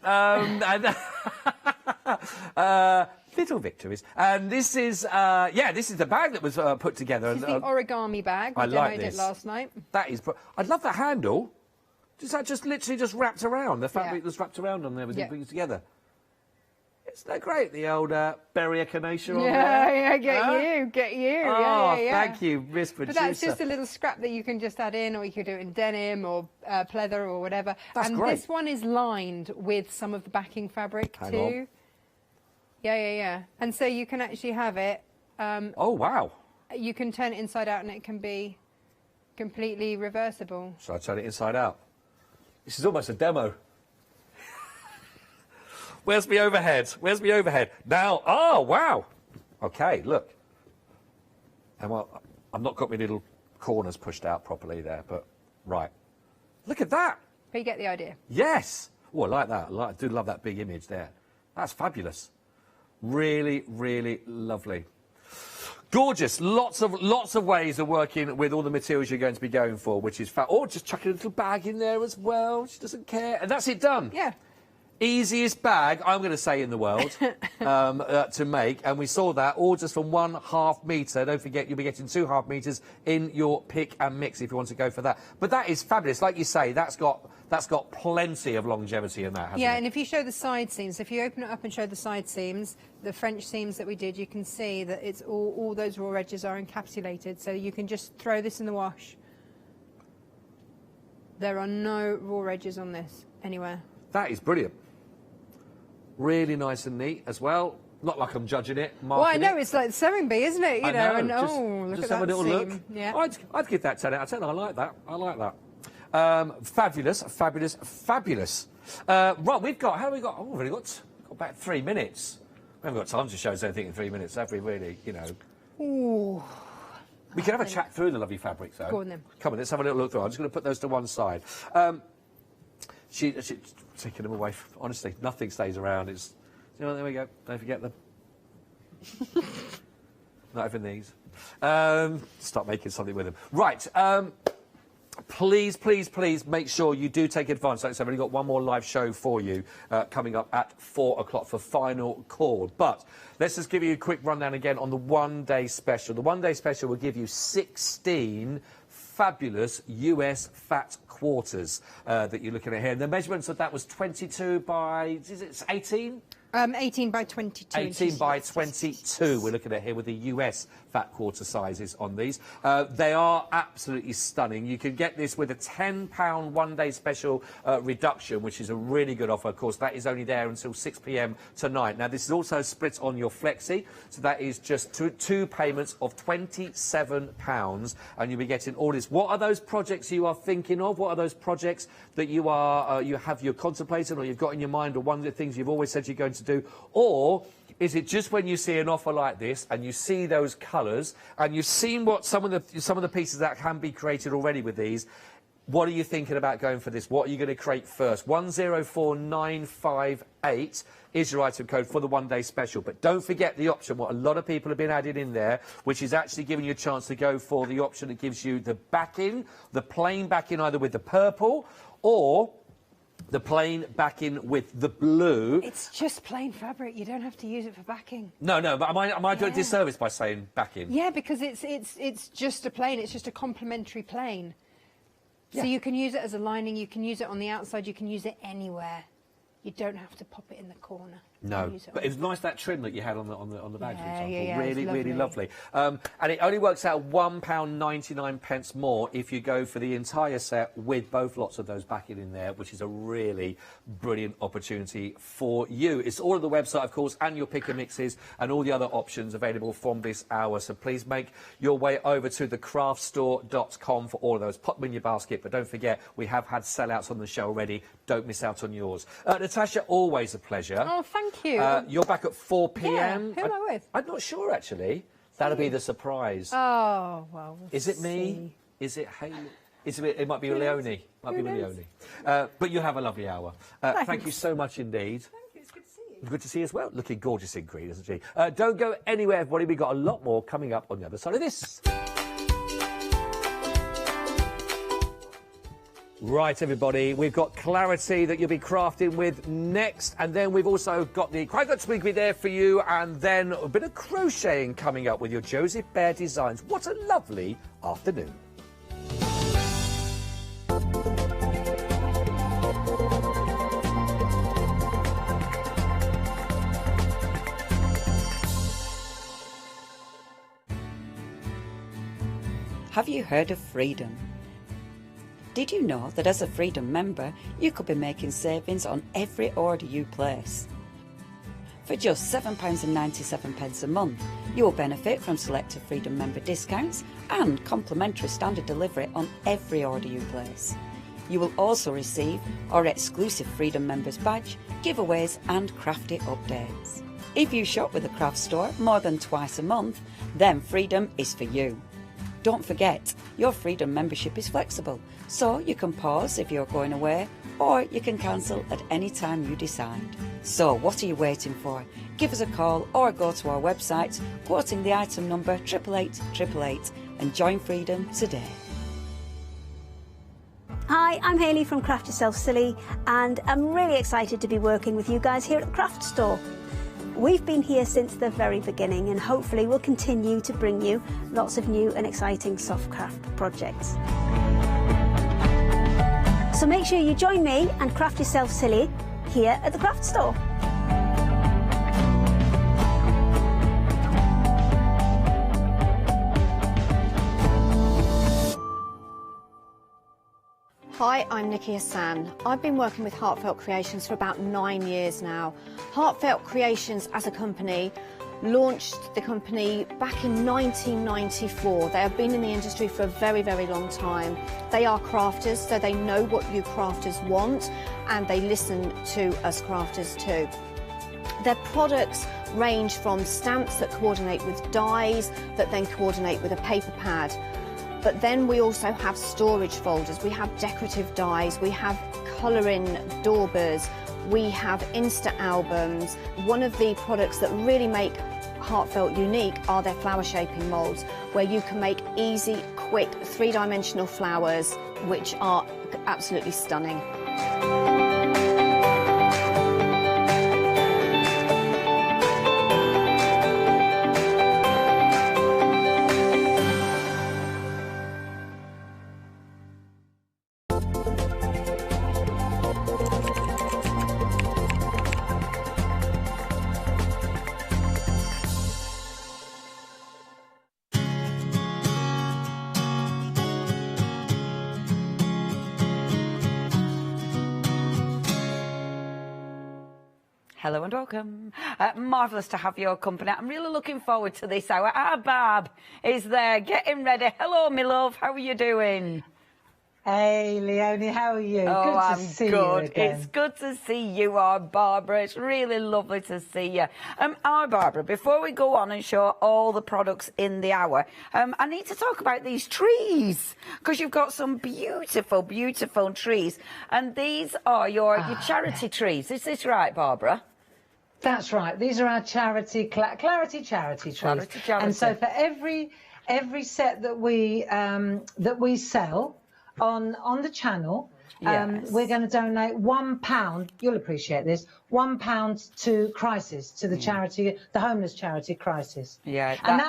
Little victories. And this is, this is the bag that was put together. This is the origami bag. We demoed it last night. That is... I love the handle. Is that just literally just wrapped around? The fabric that's wrapped around on there with everything together. Isn't that great? The old berry echinacea on there. Yeah, get you. Oh, yeah. Thank you, Miss Producer. But that's just a little scrap that you can just add in, or you could do it in denim or pleather or whatever. That's and great. This one is lined with some of the backing fabric Hang too. on. Yeah. And so you can actually have it. Oh, wow. You can turn it inside out and it can be completely reversible. Shall I turn it inside out? This is almost a demo. Where's my overhead? Where's my overhead? Now, oh, wow. Okay, look. And well, I've not got my little corners pushed out properly there, but right. Look at that. But you get the idea. Yes. Oh, I like that. I do love that big image there. That's fabulous. Really, really lovely. Gorgeous. Lots of ways of working with all the materials you're going to be going for, which is fab. Or just chuck a little bag in there as well. She doesn't care. And that's it done. Yeah. Easiest bag, I'm going to say, in the world to make, and we saw that all just from 1/2 metre. Don't forget, you'll be getting 2 half metres in your pick and mix if you want to go for that. But that is fabulous. Like you say, that's got plenty of longevity in that, hasn't it? Yeah, and if you show the side seams, if you open it up and show the side seams, the French seams that we did, you can see that it's all those raw edges are encapsulated, so you can just throw this in the wash. There are no raw edges on this anywhere. That is brilliant. Really nice and neat as well. Not like I'm judging it, Well, I know, it. it's like the sewing bee, isn't it? You know, and look just at have that a little seam. look. Yeah. I'd give that 10 out of 10. I like that. I like that. Fabulous, fabulous, fabulous. Right, we've got, how have we got? Oh, we've only got about 3 minutes. We haven't got time to show us anything in 3 minutes, have we, really? You know. Ooh. We can have a chat through the lovely fabrics, though. Go on, then. Come on, let's have a little look through. I'm just going to put those to one side. She's taking them away. Honestly, nothing stays around. It's, you know, there we go. Don't forget them. Not even these. Start making something with them. Right. Please, please, please make sure you do take advantage. Like I said, I've only got one more live show for you coming up at 4 o'clock for final call. But let's just give you a quick rundown again on the one-day special. The one-day special will give you 16 fabulous US fat quarters that you're looking at here. And the measurements of that was 22 by, is it 18? 18 by 22. 18 by 22 we're looking at here with the US fat quarter sizes on these. They are absolutely stunning. You can get this with a £10 one-day special reduction, which is a really good offer. Of course, that is only there until 6 p.m. tonight. Now, this is also split on your flexi, so that is just two payments of £27, and you'll be getting all this. What are those projects you are thinking of? What are those projects that you're contemplating, or you've got in your mind, or one of the things you've always said you're going to do? Or is it just when you see an offer like this and you see those colours and you've seen what some of the pieces that can be created already with these, what are you thinking about going for this? What are you going to create first? 104958 is your item code for the one-day special. But don't forget the option, what a lot of people have been adding in there, which is actually giving you a chance to go for the option that gives you the backing, the plain backing either with the purple or the plain backing with the blue. It's just plain fabric. You don't have to use it for backing. No, but am I doing a disservice by saying backing? Yeah, because it's just a plain. It's just a complementary plain. Yeah. So you can use it as a lining. You can use it on the outside. You can use it anywhere. You don't have to pop it in the corner. No, but it was nice, that trim that you had on the bag, for example. Yeah, really lovely. And it only works out £1.99 more if you go for the entire set with both lots of those backing in there, which is a really brilliant opportunity for you. It's all on the website, of course, and your pick and mixes and all the other options available from this hour. So please make your way over to thecraftstore.com for all of those. Pop them in your basket, but don't forget, we have had sellouts on the show already. Don't miss out on yours. Natasha, always a pleasure. Oh, thank you. You're back at 4 p.m. Yeah. Who am I with? I'm not sure, actually. That'll be the surprise. Oh, well, Is it me? Is it Hayley? It might be Leone. Might be Leone. But you'll have a lovely hour. Thank you so much indeed. Thank you. It's good to see you. Good to see you as well. Looking gorgeous in green, isn't she? Don't go anywhere, everybody. We've got a lot more coming up on the other side of this. Right, everybody, we've got clarity that you'll be crafting with next, and then we've also got the Cricut Twigby there for you, and then a bit of crocheting coming up with your Joseph Bear designs. What a lovely afternoon. Have you heard of Freedom? Did you know that as a Freedom member, you could be making savings on every order you place? For just £7.97 a month, you will benefit from selected Freedom member discounts and complimentary standard delivery on every order you place. You will also receive our exclusive Freedom members badge, giveaways and crafty updates. If you shop with the Craft Store more than twice a month, then Freedom is for you. Don't forget, your Freedom membership is flexible, so you can pause if you're going away, or you can cancel at any time you decide. So what are you waiting for? Give us a call or go to our website, quoting the item number 88888, and join Freedom today. Hi, I'm Hayley from Craft Yourself Silly, and I'm really excited to be working with you guys here at the Craft Store. We've been here since the very beginning, and hopefully we'll continue to bring you lots of new and exciting soft craft projects. So make sure you join me and Craft Yourself Silly here at the Craft Store. Hi, I'm Nikki Hassan. I've been working with Heartfelt Creations for about 9 years now. Heartfelt Creations as a company launched the company back in 1994. They have been in the industry for a very, very long time. They are crafters, so they know what you crafters want, and they listen to us crafters too. Their products range from stamps that coordinate with dies, that then coordinate with a paper pad. But then we also have storage folders, we have decorative dies, we have colouring daubers, we have Insta albums. One of the products that really make Heartfelt unique are their flower shaping moulds, where you can make easy, quick, three-dimensional flowers, which are absolutely stunning. Hello and welcome. Marvellous to have your company. I'm really looking forward to this hour. Our Barb is there, getting ready. Hello, my love. How are you doing? Hey, Leonie, how are you? Oh, good to I'm see good. you again. It's good to see you, our Barbara. It's really lovely to see you. Our Barbara, before we go on and show all the products in the hour, I need to talk about these trees, because you've got some beautiful, beautiful trees. And these are your charity trees. Is this right, Barbara? That's right. These are our charity, Clarity charity trees. Clarity charity. And so for every set that we sell on the channel, Yes. we're going to donate £1. You'll appreciate this. £1 to Crisis, to the charity, the homeless charity Crisis. Yeah. And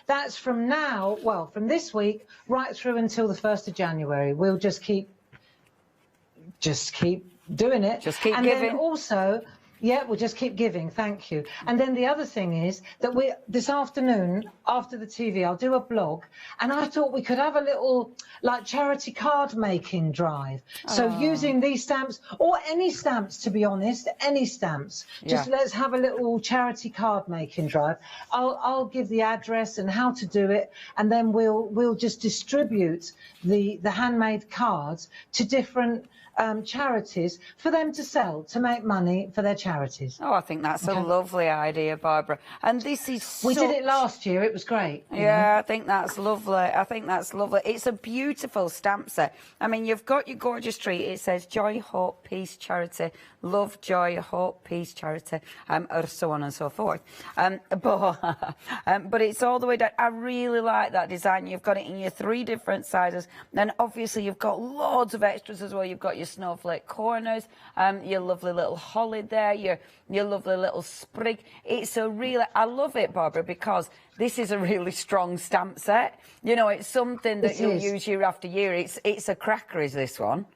that's from now, well, from this week right through until the 1st of January. We'll just keep doing it. Just keep and giving. Then also. Yeah, we'll just keep giving, thank you. And then the other thing is that this afternoon, after the TV, I'll do a blog, and I thought we could have a little, like, charity card making drive. So using these stamps, or any stamps, to be honest, any stamps. Just let's have a little charity card making drive. I'll give the address and how to do it, and then we'll just distribute the handmade cards to different charities for them to sell, to make money for their charities. Oh, I think that's a lovely idea, Barbara. And this is We did it last year, it was great. Yeah, I think that's lovely. I think that's lovely. It's a beautiful stamp set. I mean, you've got your gorgeous tree. It says Joy, Hope, Peace, Charity, Love, Joy, Hope, Peace, Charity, or so on and so forth. But it's all the way down. I really like that design. You've got it in your 3 different sizes. Then obviously you've got loads of extras as well. You've got your snowflake corners, your lovely little holly there, your lovely little sprig. It's a really, I love it, Barbara, because this is a really strong stamp set. You know, it's something that you'll use year after year. It's a cracker, is this one?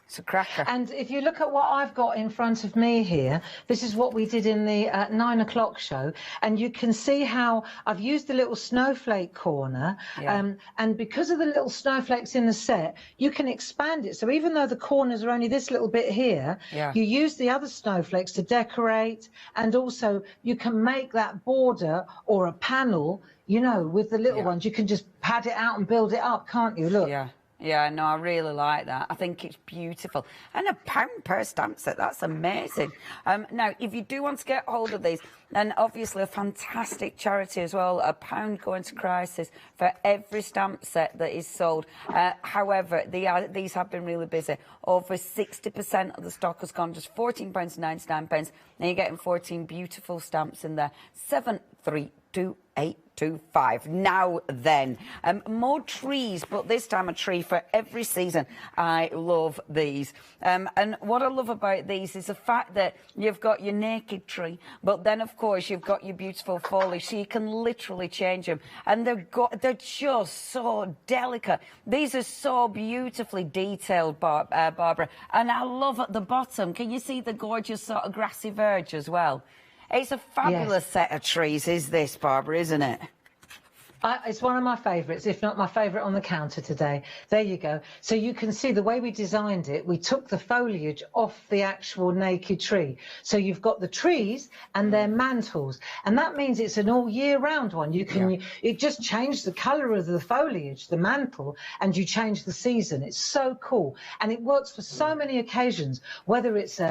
It's a cracker. And if you look at what I've got in front of me here, this is what we did in the 9 o'clock show, and you can see how I've used the little snowflake corner, and because of the little snowflakes in the set, you can expand it. So even though the corners are only this little bit here, you use the other snowflakes to decorate, and also you can make that border or a panel, you know, with the little ones. You can just pad it out and build it up, can't you? Look. Yeah, no, I really like that. I think it's beautiful. And £1 per stamp set, that's amazing. Now, if you do want to get hold of these, then obviously a fantastic charity as well, £1 going to Crisis for every stamp set that is sold. However, these have been really busy. Over 60% of the stock has gone, just £14.99, and you're getting 14 beautiful stamps in there. 73288. 25. Now then, more trees, but this time a tree for every season. I love these. And what I love about these is the fact that you've got your naked tree, but then of course you've got your beautiful foliage, so you can literally change them. And they're just so delicate. These are so beautifully detailed, Barbara. And I love at the bottom, can you see the gorgeous sort of grassy verge as well? It's a fabulous set of trees, is this, Barbara, isn't it? It's one of my favourites, if not my favourite on the counter today. There you go. So you can see the way we designed it, we took the foliage off the actual naked tree. So you've got the trees and their mantles. And that means it's an all year round one. You can, it just changed the colour of the foliage, the mantle, and you change the season. It's so cool. And it works for so many occasions, whether it's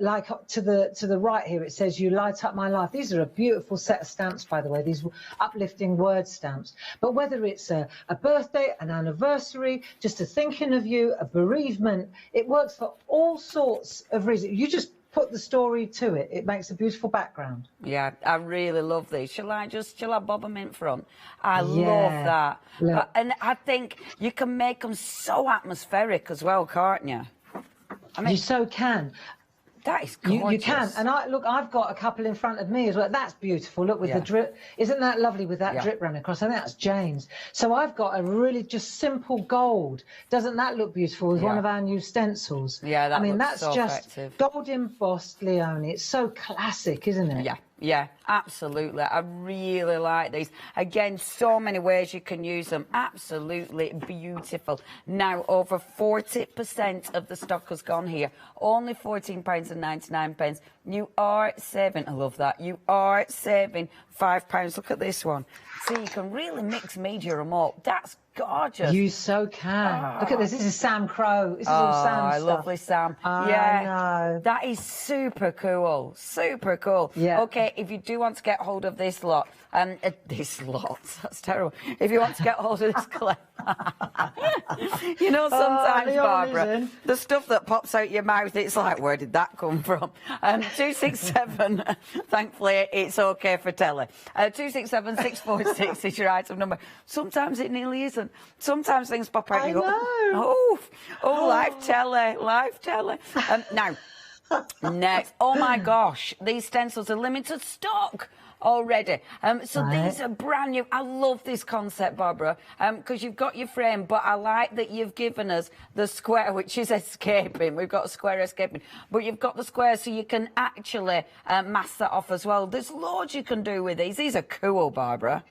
like to the right here, it says, "You light up my life." These are a beautiful set of stamps, by the way, these uplifting words stamps. But whether it's a birthday, an anniversary, just a thinking of you, a bereavement, it works for all sorts of reasons. You just put the story to it. It makes a beautiful background. Yeah, I really love these. Shall I bob them in front? I love that. And I think you can make them so atmospheric as well, can't you? I mean, you so can. That is gorgeous. You can. And look, I've got a couple in front of me as well. That's beautiful. Look, with the drip. Isn't that lovely with that drip running across? I think that's Jane's. So I've got a really just simple gold. Doesn't that look beautiful with one of our new stencils? Yeah, that I mean, looks that's so just effective. gold embossed Leone. It's so classic, isn't it? Yeah. Yeah, absolutely. I really like these. Again, so many ways you can use them. Absolutely beautiful. Now, over 40% of the stock has gone here. Only £14.99. You are saving, I love that, you are saving £5. Look at this one. See, you can really mix media them up. That's gorgeous. You so can. Look at this. This is Sam Crow. This is all Sam stuff. Lovely Sam. I know. That is super cool. Super cool. Yeah. Okay, if you do want to get hold of this lot, that's terrible. If you want to get hold of this collection, you know, sometimes, Barbara, the stuff that pops out your mouth, it's like, where did that come from? 267, thankfully, it's okay for telly. 267 646 is your item number. Sometimes it nearly isn't. Sometimes things pop out and you go, live telly. Now, next, oh my gosh, these stencils are limited stock already. So these are brand new. I love this concept, Barbara, because you've got your frame, but I like that you've given us the square, which is escaping. We've got a square escaping, but you've got the square so you can actually mask that off as well. There's loads you can do with these. These are cool, Barbara.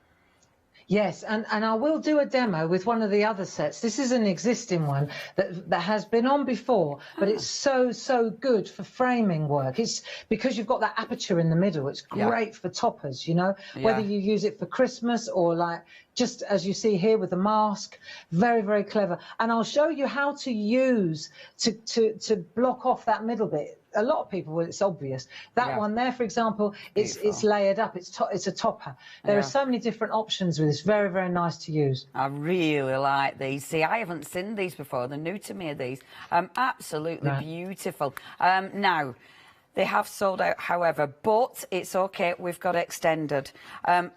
Yes, and I will do a demo with one of the other sets. This is an existing one that has been on before, but it's so good for framing work. It's because you've got that aperture in the middle. It's great for toppers, you know, whether you use it for Christmas or like just as you see here with the mask. Very, very clever. And I'll show you how to use to block off that middle bit. A lot of people, well, it's obvious. That one there, for example, it's layered up. It's a topper. There are so many different options with this. Very, very nice to use. I really like these. See, I haven't seen these before. They're new to me, these. Absolutely beautiful. Now, they have sold out, however, but it's okay. We've got extended.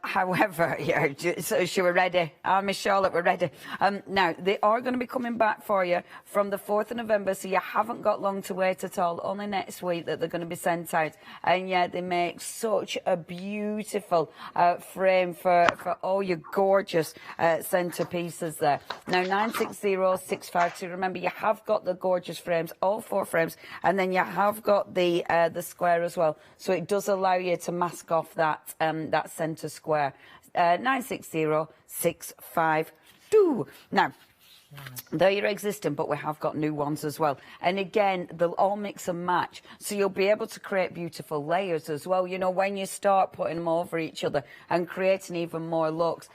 However, so we're ready. Miss Charlotte, we're ready. Now, they are going to be coming back for you from the 4th of November, so you haven't got long to wait at all. Only next week that they're going to be sent out. And yeah, they make such a beautiful frame for all your gorgeous centerpieces there. Now, 960652. Remember, you have got the gorgeous frames, all 4 frames, and then you have got the square as well, so it does allow you to mask off that that center square. 960652. Now, they're existing, but we have got new ones as well. And again, they'll all mix and match, so you'll be able to create beautiful layers as well. You know, when you start putting them over each other and creating even more looks.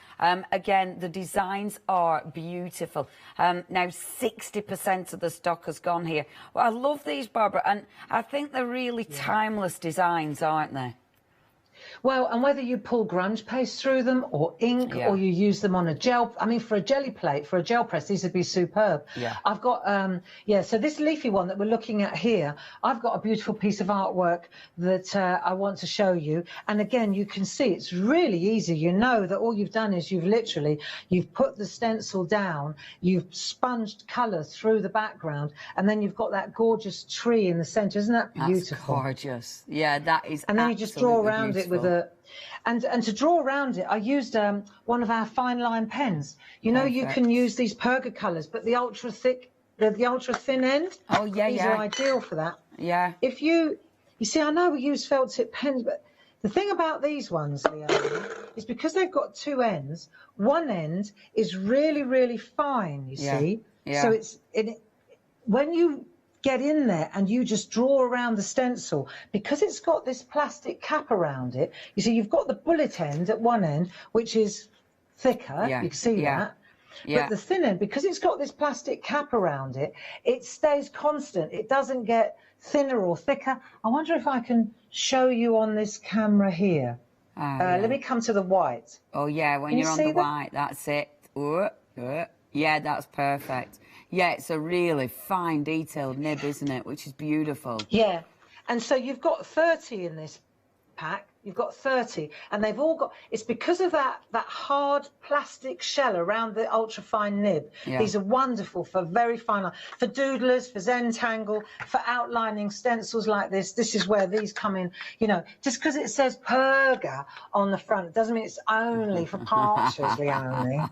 Again, the designs are beautiful. Now, 60% of the stock has gone here. Well, I love these, Barbara, and I think they're really timeless designs, aren't they? Well, and whether you pull grunge paste through them or ink, or you use them on a gel, I mean, for a jelly plate, for a gel press, these would be superb. Yeah. I've got, so this leafy one that we're looking at here, I've got a beautiful piece of artwork that I want to show you. And again, you can see it's really easy. You know that all you've done is you've put the stencil down, you've sponged colour through the background, and then you've got that gorgeous tree in the centre. Isn't that beautiful? That's gorgeous. Yeah, that is. And then you just draw around it with and to draw around it, I used one of our fine line pens. You know, you can use these Perga colours, but the ultra thick, the ultra thin end. Oh yeah, these are ideal for that. Yeah. If you see, I know we use felt tip pens, but the thing about these ones, Leonie, is because they've got two ends. One end is really, really fine. You see, so when you get in there and you just draw around the stencil, because it's got this plastic cap around it, you see you've got the bullet end at one end, which is thicker, you can see that. But the thin end, because it's got this plastic cap around it, it stays constant. It doesn't get thinner or thicker. I wonder if I can show you on this camera here. Let me come to the white. Oh yeah, when you're on the white, that's it. Yeah, that's perfect. Yeah, it's a really fine, detailed nib, isn't it? Which is beautiful. Yeah, and so you've got 30 in this pack. You've got 30, and they've all got. It's because of that hard plastic shell around the ultra fine nib. Yeah. These are wonderful for very fine line, for doodlers, for Zentangle, for outlining stencils like this. This is where these come in. You know, just because it says Perga on the front doesn't mean it's only for Parchers, Leonie.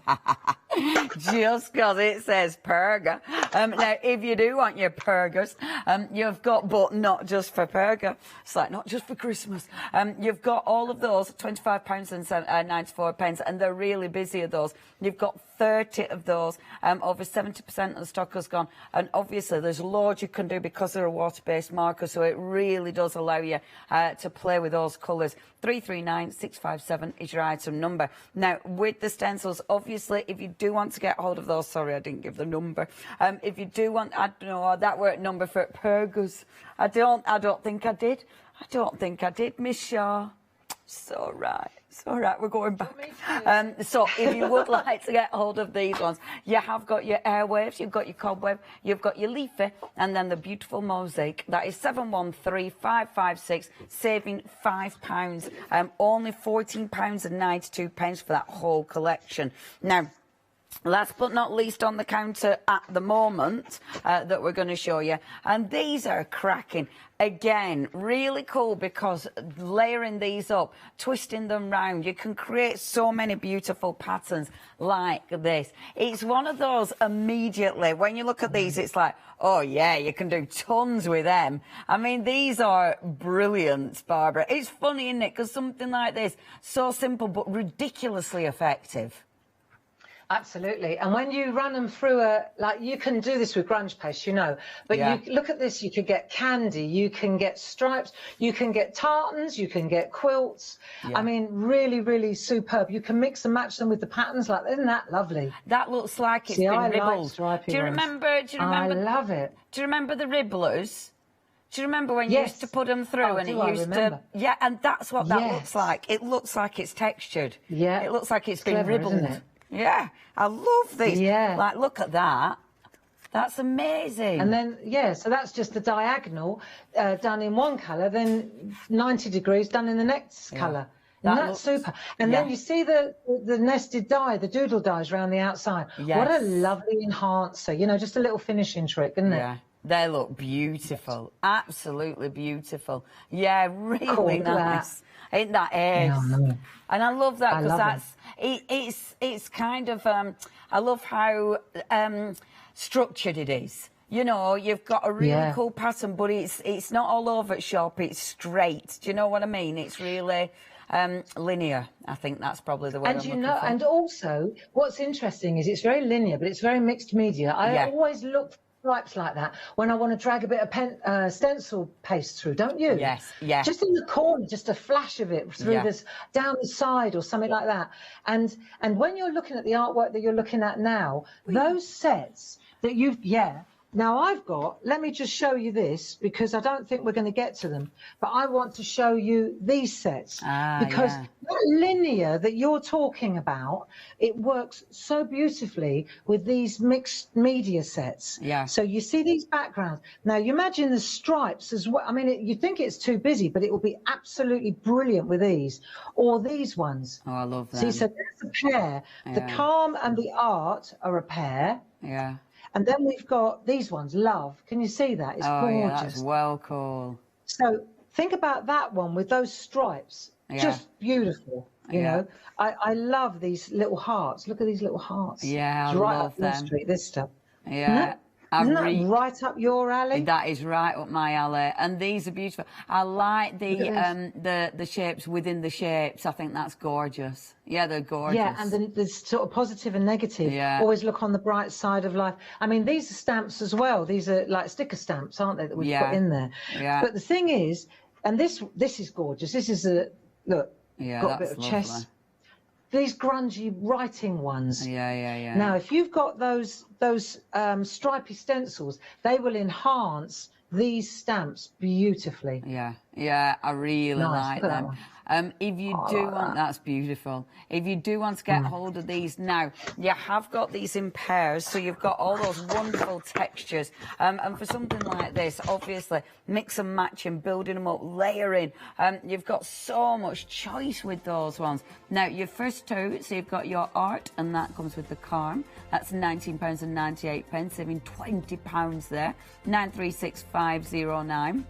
Just because it says Perga. Now, if you do want your Pergas, you've got, but not just for Perga. It's like not just for Christmas. You've got all of those, £25 and 94 pence, and they're really busy of those. You've got 30 of those. Over 70% of the stock has gone. And obviously, there's loads you can do because they're a water-based marker, so it really does allow you to play with those colours. 339657 is your item number. Now, with the stencils, obviously, if you do want to get hold of those, sorry, I didn't give the number. If you do want, I don't know, that word number for Pergas. I don't think I did. I don't think I did, Miss Shaw. It's all right. It's all right, we're going back. So if you would like to get hold of these ones, you have got your airwaves, you've got your cobweb, you've got your leafy, and then the beautiful mosaic. That is 713556, saving £5. Only £14.92 for that whole collection. Now, last but not least on the counter at the moment that we're going to show you, and these are cracking. Again, really cool because layering these up, twisting them round, you can create so many beautiful patterns like this. It's one of those immediately, when you look at these, it's like, oh yeah, you can do tons with them. I mean, these are brilliant, Barbara. It's funny, isn't it? Because something like this, so simple but ridiculously effective. Absolutely. And when you run them through you can do this with grunge paste, you know, but you look at this, you could get candy, you can get stripes, you can get tartans, you can get quilts. I mean, really, really superb. You can mix and match them with the patterns. Like, isn't that lovely? That looks like it's been ribbled. Do you remember? I love it. Do you remember the ribblers? Do you remember when you used to put them through and it used to... Yeah, and that's what that looks like. It looks like it's textured. Yeah. It looks like it's been clever, ribbled. Isn't it? Yeah, I love these. Yeah. Like, look at that. That's amazing. And then, so that's just the diagonal done in one colour, then 90 degrees done in the next colour. And that's super. And then you see the nested die, the doodle dies around the outside. Yes. What a lovely enhancer. You know, just a little finishing trick, isn't it? Yeah. They look beautiful. Absolutely beautiful. Yeah, really nice. Ain't that ace? No. And I love that because it's kind of I love how structured it is. You know, you've got a really cool pattern, but it's not all over the shop. It's straight. Do you know what I mean? It's really linear. I think that's probably the word. And and also what's interesting is it's very linear, but it's very mixed media. I always look for stripes like that when I want to drag a bit of stencil paste through, don't you? Yes, yeah. Just in the corner, just a flash of it through this down the side or something like that. And when you're looking at the artwork that you're looking at now, those sets that Now let me just show you this, because I don't think we're going to get to them, but I want to show you these sets, because that linear that you're talking about, it works so beautifully with these mixed media sets. Yeah. So you see these backgrounds. Now you imagine the stripes as well. I mean, you think it's too busy, but it will be absolutely brilliant with these, or these ones. Oh, I love them. See, so there's a pair. Yeah. The Calm and the Art are a pair. Yeah. And then we've got these ones, Love. Can you see that? It's gorgeous. Yeah, that's well cool. So think about that one with those stripes. Yeah. Just beautiful, you know. I love these little hearts. Look at these little hearts. Yeah, I it's right love up your them. street, this stuff. Yeah. Isn't that right up your alley? That is right up my alley, and these are beautiful. I like the shapes within the shapes. I think that's gorgeous. Yeah, they're gorgeous. Yeah, and then there's sort of positive and negative. Yeah. Always look on the bright side of life. I mean, these are stamps as well. These are like sticker stamps, aren't they, that we've put in there? Yeah. But the thing is, and this is gorgeous. This is look. Yeah, got a that's bit of lovely. chest. These grungy writing ones. Yeah. Now, if you've got those stripy stencils, they will enhance these stamps beautifully. Yeah, I really like them. If you do want, that's beautiful. If you do want to get hold of these now, you have got these in pairs, so you've got all those wonderful textures. And for something like this, obviously, mix and match and building them up, layering. You've got so much choice with those ones. Now, your first two, so you've got your Art, and that comes with the Calm. That's £19.98, saving £20 there. 936509.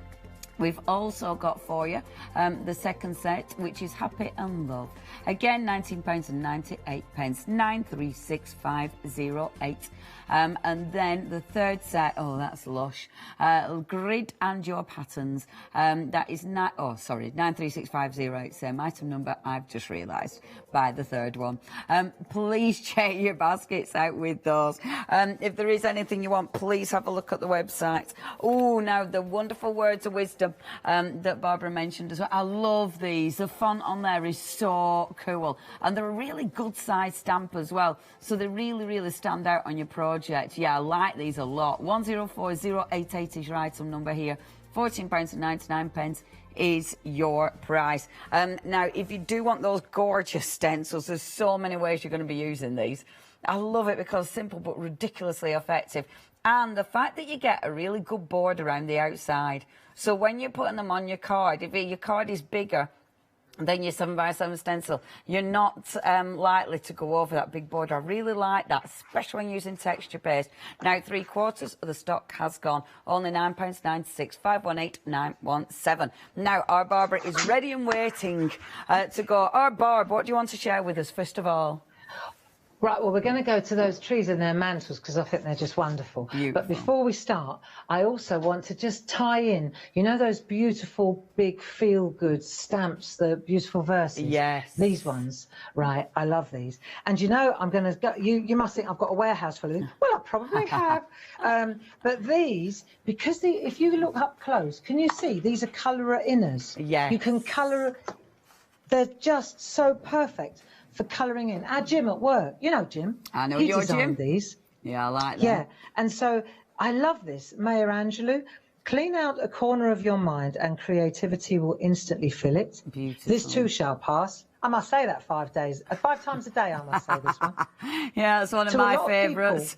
We've also got for you the second set, which is Happy and Love. Again, £19.98, 936508. And then the third set, oh, that's lush. Grid and Your Patterns. That is 936508. Same item number, I've just realised, by the third one. Please check your baskets out with those. If there is anything you want, please have a look at the website. Oh, now the wonderful words of wisdom that Barbara mentioned as well. I love these. The font on there is so cool. And they're a really good size stamp as well. So they really, really stand out on your project. Yeah, I like these a lot. 104088 is your item number here. £14.99 is your price. Now, if you do want those gorgeous stencils, there's so many ways you're going to be using these. I love it because simple but ridiculously effective. And the fact that you get a really good board around the outside. So when you're putting them on your card, if your card is bigger than your 7x7 stencil, you're not likely to go over that big border. I really like that, especially when using texture paste. Now, 3/4 of the stock has gone. Only £9.96, 518917. Now, our Barbara is ready and waiting to go. Our Barb, what do you want to share with us, first of all? Right, well, we're going to go to those trees and their mantles because I think they're just wonderful. Beautiful. But before we start, I also want to just tie in, you know, those beautiful, big, feel-good stamps, the beautiful verses? Yes. These ones, right, I love these. And, you know, I'm going to go, you must think I've got a warehouse full of these. Well, I probably have. But these, because if you look up close, can you see these are colour inners? Yes. You can colour, they're just so perfect for colouring in. Our Jim at work, you know Jim. I know he your designed Jim. These. Yeah, I like that. Yeah, and so I love this. Maya Angelou, clean out a corner of your mind and creativity will instantly fill it. Beautiful. This too shall pass. I must say that 5 times a day, I must say this one. Yeah, it's one of my favourites.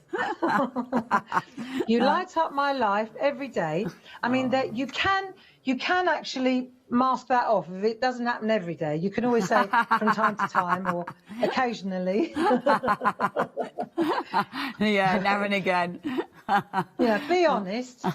You light up my life every day. I mean, that you can actually mask that off. If it doesn't happen every day, you can always say from time to time or occasionally. Yeah, now and again. Yeah, be honest.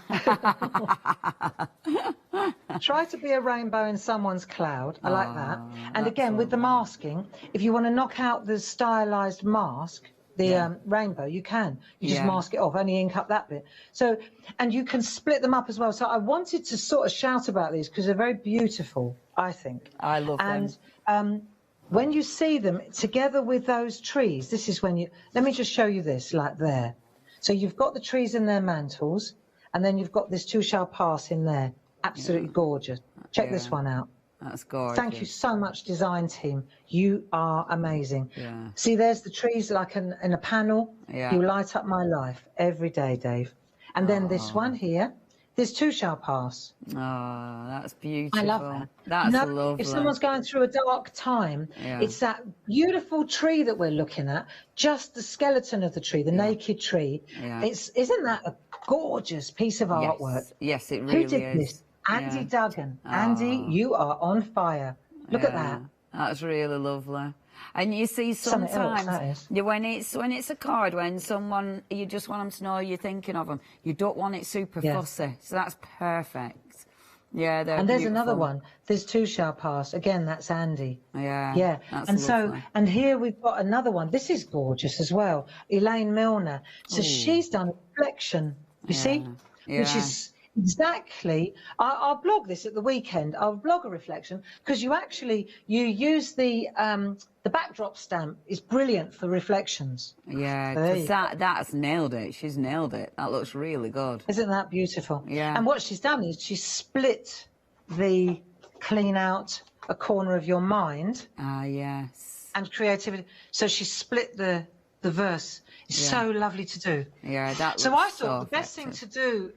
Try to be a rainbow in someone's cloud. I like that. And again, with the masking, if you want to knock out the stylised mask, the rainbow, you can. You just mask it off, only ink up that bit. So, and you can split them up as well. So I wanted to sort of shout about these because they're very beautiful, I think. I love them. And when you see them together with those trees, this is when you... Let me just show you this, like there. So you've got the trees in their mantles, and then you've got this too shall pass in there. Absolutely gorgeous. Check this one out. That's gorgeous. Thank you so much, design team. You are amazing. Yeah. See, there's the trees like in a panel. Yeah. You light up my life every day, Dave. And then this one here, there's 2 shall pass. Oh, that's beautiful. I love that. That's lovely. If someone's going through a dark time, it's that beautiful tree that we're looking at, just the skeleton of the tree, the naked tree. Isn't that a gorgeous piece of artwork? Yes, it really is. Who did this? Andy Duggan. Andy, you are on fire. Look at that. That's really lovely. And you see sometimes when it's a card, when someone, you just want them to know you're thinking of them. You don't want it super fussy. So that's perfect. Yeah, and there's another one. There's 2 shall pass. Again, that's Andy. Yeah. That's and lovely. And here we've got another one. This is gorgeous as well. Elaine Milner. So she's done a reflection, you see? Which is exactly, I'll blog this at the weekend. I'll blog a reflection because you use the backdrop stamp is brilliant for reflections. Yeah, because that's nailed it. She's nailed it. That looks really good. Isn't that beautiful? Yeah. And what she's done is she's split the clean out a corner of your mind. Yes. And creativity. So she split the verse. It's so lovely to do. Yeah, that looks so I thought the best effective. thing to do,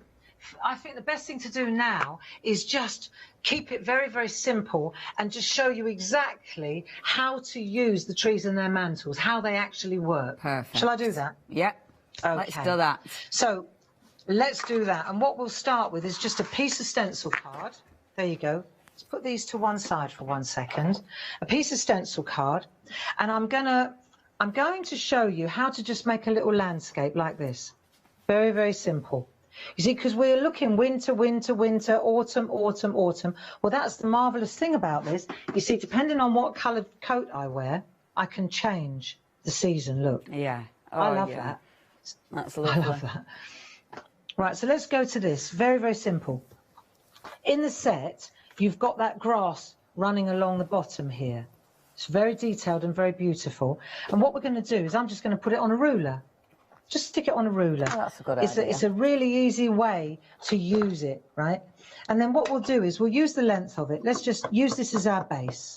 I think the best thing to do now is just keep it very, very simple and just show you exactly how to use the trees and their mantles, how they actually work. Perfect. Shall I do that? Yeah. Okay. Let's do that. So let's do that. And what we'll start with is just a piece of stencil card. There you go. Let's put these to one side for 1 second. A piece of stencil card. And I'm going to show you how to just make a little landscape like this. Very, very simple. You see, because we're looking winter, winter, winter, autumn, autumn, autumn. Well, that's the marvellous thing about this. You see, depending on what coloured coat I wear, I can change the season look. Yeah. Oh, I love that. That's lovely. I love that. Right, so let's go to this. Very, very simple. In the set, you've got that grass running along the bottom here. It's very detailed and very beautiful. And what we're going to do is I'm just going to put it on a ruler. Just stick it on a ruler. Oh, that's a good idea. It's a really easy way to use it, right? And then what we'll do is we'll use the length of it. Let's just use this as our base.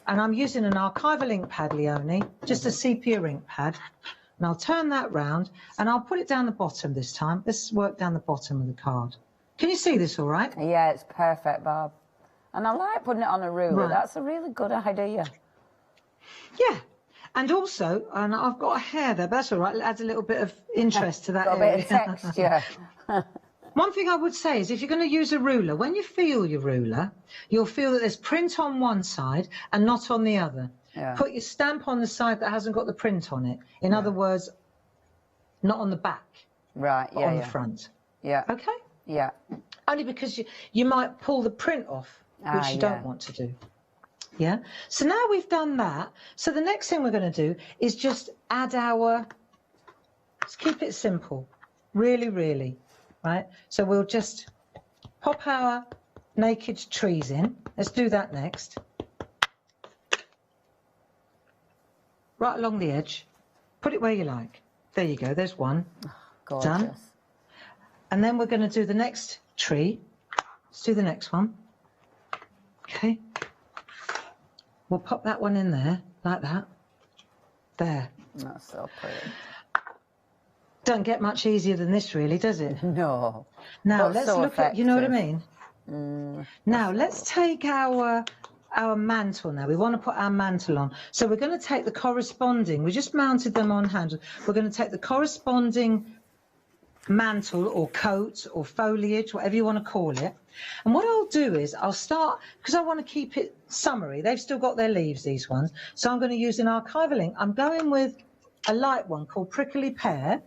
And I'm using an archival ink pad, Leonie, just a sepia ink pad. And I'll turn that round and I'll put it down the bottom this time. Let's work down the bottom of the card. Can you see this all right? Yeah, it's perfect, Barb. And I like putting it on a ruler. Right. That's a really good idea. Yeah. And also, and I've got a hair there, but that's all right. It adds a little bit of interest to that got area. A bit of texture. One thing I would say is if you're going to use a ruler, when you feel your ruler, you'll feel that there's print on one side and not on the other. Yeah. Put your stamp on the side that hasn't got the print on it. In other words, not on the back. Right, but on the front. Yeah. Okay? Yeah. Only because you might pull the print off, which you don't want to do. Yeah. So now we've done that. So the next thing we're going to do is just add let's keep it simple. Really, really. Right. So we'll just pop our naked trees in. Let's do that next. Right along the edge. Put it where you like. There you go. There's one. Gorgeous. Done. And then we're going to do the next tree. Let's do the next one. Okay. We'll pop that one in there, like that. There. That's so pretty. Don't get much easier than this, really, does it? No. Now, But let's so look at, you know what I effective. mean? Now, let's take our mantle now. We want to put our mantle on. So we're going to take the corresponding, we just mounted them on hand. We're going to take the corresponding mantle or coat or foliage, whatever you want to call it. And what I'll do is I'll start, because I want to keep it summery. They've still got their leaves, these ones. So I'm going to use an archival ink. I'm going with a light one called Prickly Pear,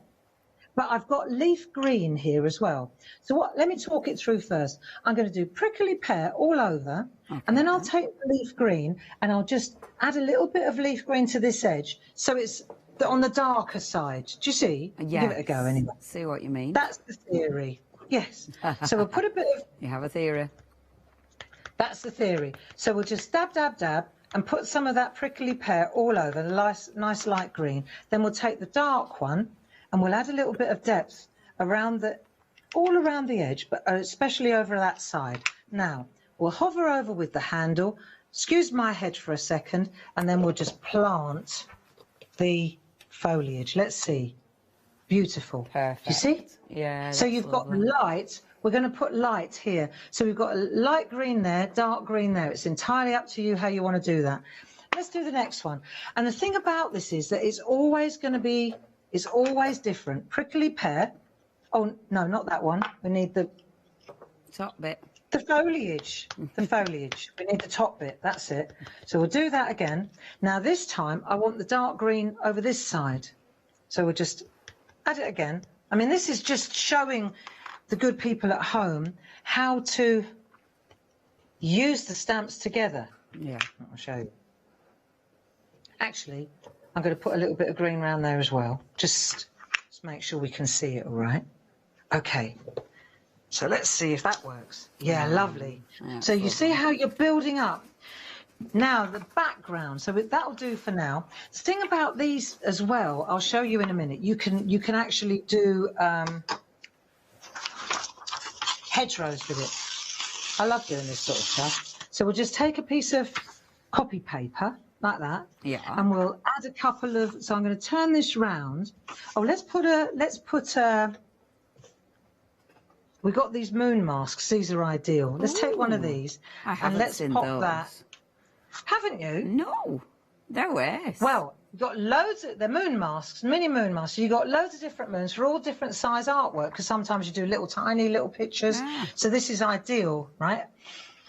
but I've got leaf green here as well. So let me talk it through first. I'm going to do Prickly Pear all over, and then I'll take the leaf green and I'll just add a little bit of leaf green to this edge. So it's on the darker side. Do you see? Yes. Give it a go anyway. See what you mean. That's the theory. Yes. So we'll put a bit of... You have a theory. That's the theory. So we'll just dab, dab, dab, and put some of that Prickly Pear all over, the nice light green. Then we'll take the dark one, and we'll add a little bit of depth all around the edge, but especially over that side. Now, we'll hover over with the handle, excuse my head for a second, and then we'll just plant the foliage. Let's see. Beautiful. Perfect. You see? Yeah. So you've got light. We're going to put light here. So we've got a light green there, dark green there. It's entirely up to you how you want to do that. Let's do the next one. And the thing about this is that it's always going to be, it's always different. Prickly pear. Oh, no, not that one. We need the top bit. The foliage. The foliage. We need the top bit. That's it. So we'll do that again. Now this time I want the dark green over this side. So we'll just add it again. I mean, this is just showing the good people at home how to use the stamps together. Yeah. I'll show you. Actually, I'm going to put a little bit of green around there as well. Just make sure we can see it all right. Okay. So let's see if that works. Yeah, lovely. Yeah, so you see how you're building up. Now, the background, so that'll do for now. The thing about these as well, I'll show you in a minute. You can actually do hedgerows with it. I love doing this sort of stuff. So we'll just take a piece of copy paper like that. Yeah. And we'll add a couple of, so I'm going to turn this round. Oh, let's put a, we've got these moon masks. These are ideal. Let's take one of these and let's pop that. Haven't you? No. No way. Well, you've got loads of, they're moon masks, mini moon masks. So you've got loads of different moons for all different size artwork, because sometimes you do little tiny little pictures. Yeah. So this is ideal, right?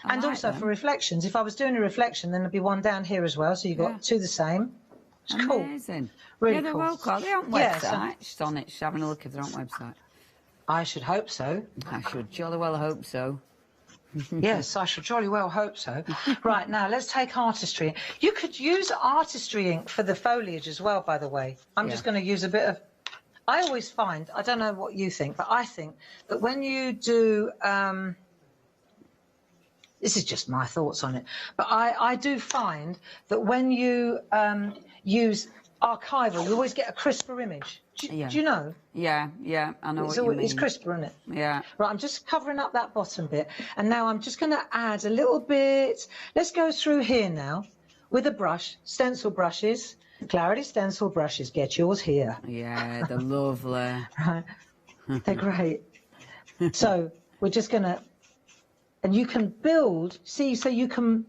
And like also for reflections. If I was doing a reflection, then there'd be one down here as well. So you've got two the same. It's cool. Amazing. Really yeah, they're cool. well called. They're on website. She's on it. She's having a look at their own website. I should hope so. I should jolly well hope so. Yes, I should jolly well hope so. Right, now let's take artistry. You could use artistry ink for the foliage as well, by the way. I'm just going to use a bit of... I always find, I don't know what you think, but I think that when you do... this is just my thoughts on it, but I do find that when you use archival, you always get a crisper image. Do you know? Yeah, I know what you mean. It's crisper, isn't it? Yeah. Right, I'm just covering up that bottom bit, and now I'm just going to add a little bit. Let's go through here now with a brush, stencil brushes, Clarity stencil brushes. Get yours here. Yeah, they're lovely. Right, they're great. So we're just going to, and you can build, see, so you can,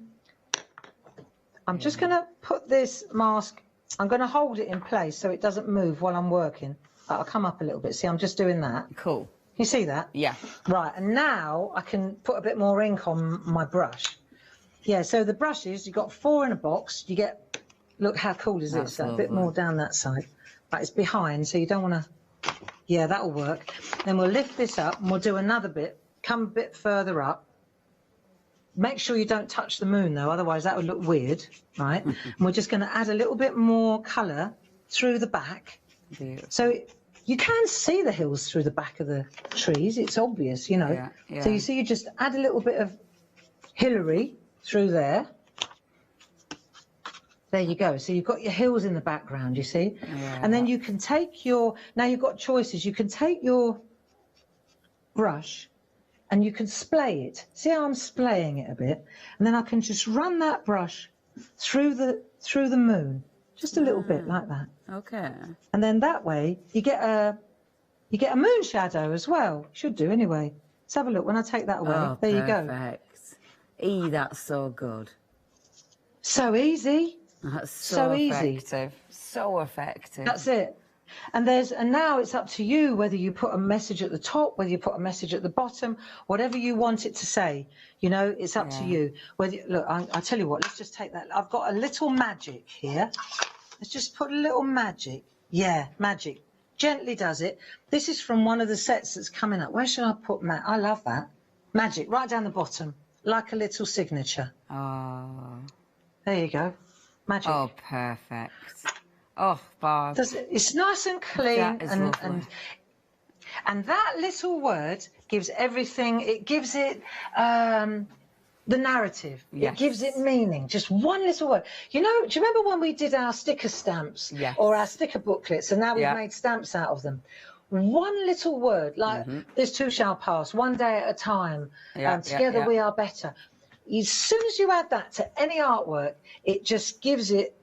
I'm just going to put this mask, I'm going to hold it in place so it doesn't move while I'm working. I'll come up a little bit. See, I'm just doing that. Cool. You see that? Yeah. Right, and now I can put a bit more ink on my brush. Yeah, so the brushes, you've got 4 in a box. You get, look how cool is this? A bit more down that side. Right, it's behind, so you don't want to, yeah, that'll work. Then we'll lift this up and we'll do another bit, come a bit further up. Make sure you don't touch the moon, though, otherwise that would look weird, right? And we're just going to add a little bit more colour through the back. Beautiful. So you can see the hills through the back of the trees. It's obvious, you know. Yeah. So you see, you just add a little bit of Hillary through there. There you go. So you've got your hills in the background, you see. Yeah. And then you can take your, now you've got choices. You can take your brush and you can splay it. See how I'm splaying it a bit? And then I can just run that brush through the moon, just a little bit like that. Okay. And then that way you get a moon shadow as well. Should do anyway. Let's have a look when I take that away. Oh, there you perfect. go. That's so good. So easy. That's so easy. Effective. So effective. That's it. And now it's up to you whether you put a message at the top, whether you put a message at the bottom, whatever you want it to say. You know, it's up to you. Look, I'll tell you what, let's just take that. I've got a little magic here. Let's just put a little magic. Yeah, magic. Gently does it. This is from one of the sets that's coming up. Where should I put I love that. Magic, right down the bottom, like a little signature. Oh. There you go. Magic. Oh, perfect. Oh, Barb. It's nice and clean. That is lovely. And that little word gives everything, it gives it the narrative. Yes. It gives it meaning. Just one little word. You know, do you remember when we did our sticker stamps? Yes. Or our sticker booklets, and now we've made stamps out of them? One little word, like this too shall pass, one day at a time, together we are better. As soon as you add that to any artwork, it just gives it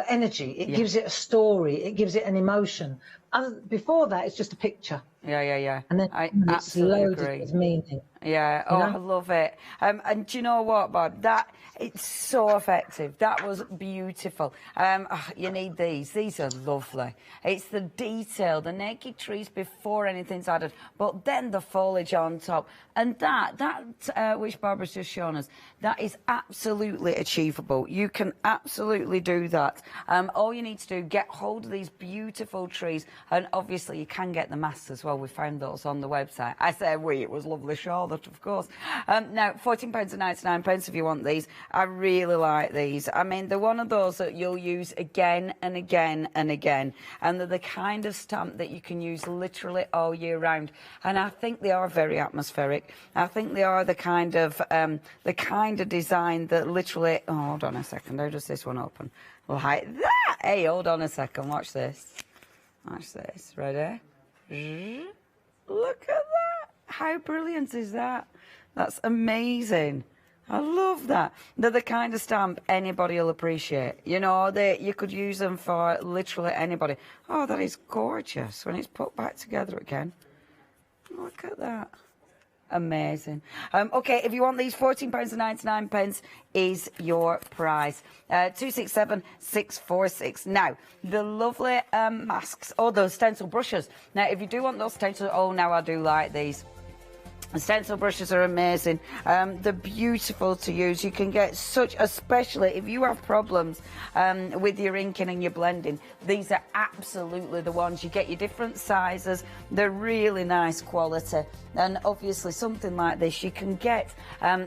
energy. It Yeah. gives it a story. It gives it an emotion. Before that, it's just a picture. Yeah. And then I it's absolutely loaded agree. with meaning. Yeah, You oh, know? I love it. And do you know what, Bob? It's so effective. That was beautiful. You need these. These are lovely. It's the detail, the naked trees before anything's added, but then the foliage on top. And that which Barbara's just shown us, that is absolutely achievable. You can absolutely do that. All you need to do, get hold of these beautiful trees, and obviously you can get the masks as well. We found those on the website. I say it was lovely Charlotte, of course. Now, £14.99 if you want these. I really like these. I mean, they're one of those that you'll use again and again and again, and they're the kind of stamp that you can use literally all year round. And I think they are very atmospheric. I think they are the kind of design that literally... Oh, hold on a second. How does this one open? Like that. Hey, hold on a second. Watch this. Watch this. Ready? Look at that. How brilliant is that? That's amazing. I love that. They're the kind of stamp anybody will appreciate. You know, you could use them for literally anybody. Oh, that is gorgeous when it's put back together again. Look at that. Amazing. Okay, if you want these, £14.99 is your price. 267646. Now, the lovely masks. Oh, those stencil brushes. Now, if you do want those stencil... Oh, now I do like these. The stencil brushes are amazing. They're beautiful to use. You can get such, especially if you have problems with your inking and your blending, these are absolutely the ones. You get your different sizes. They're really nice quality. And obviously something like this, you can get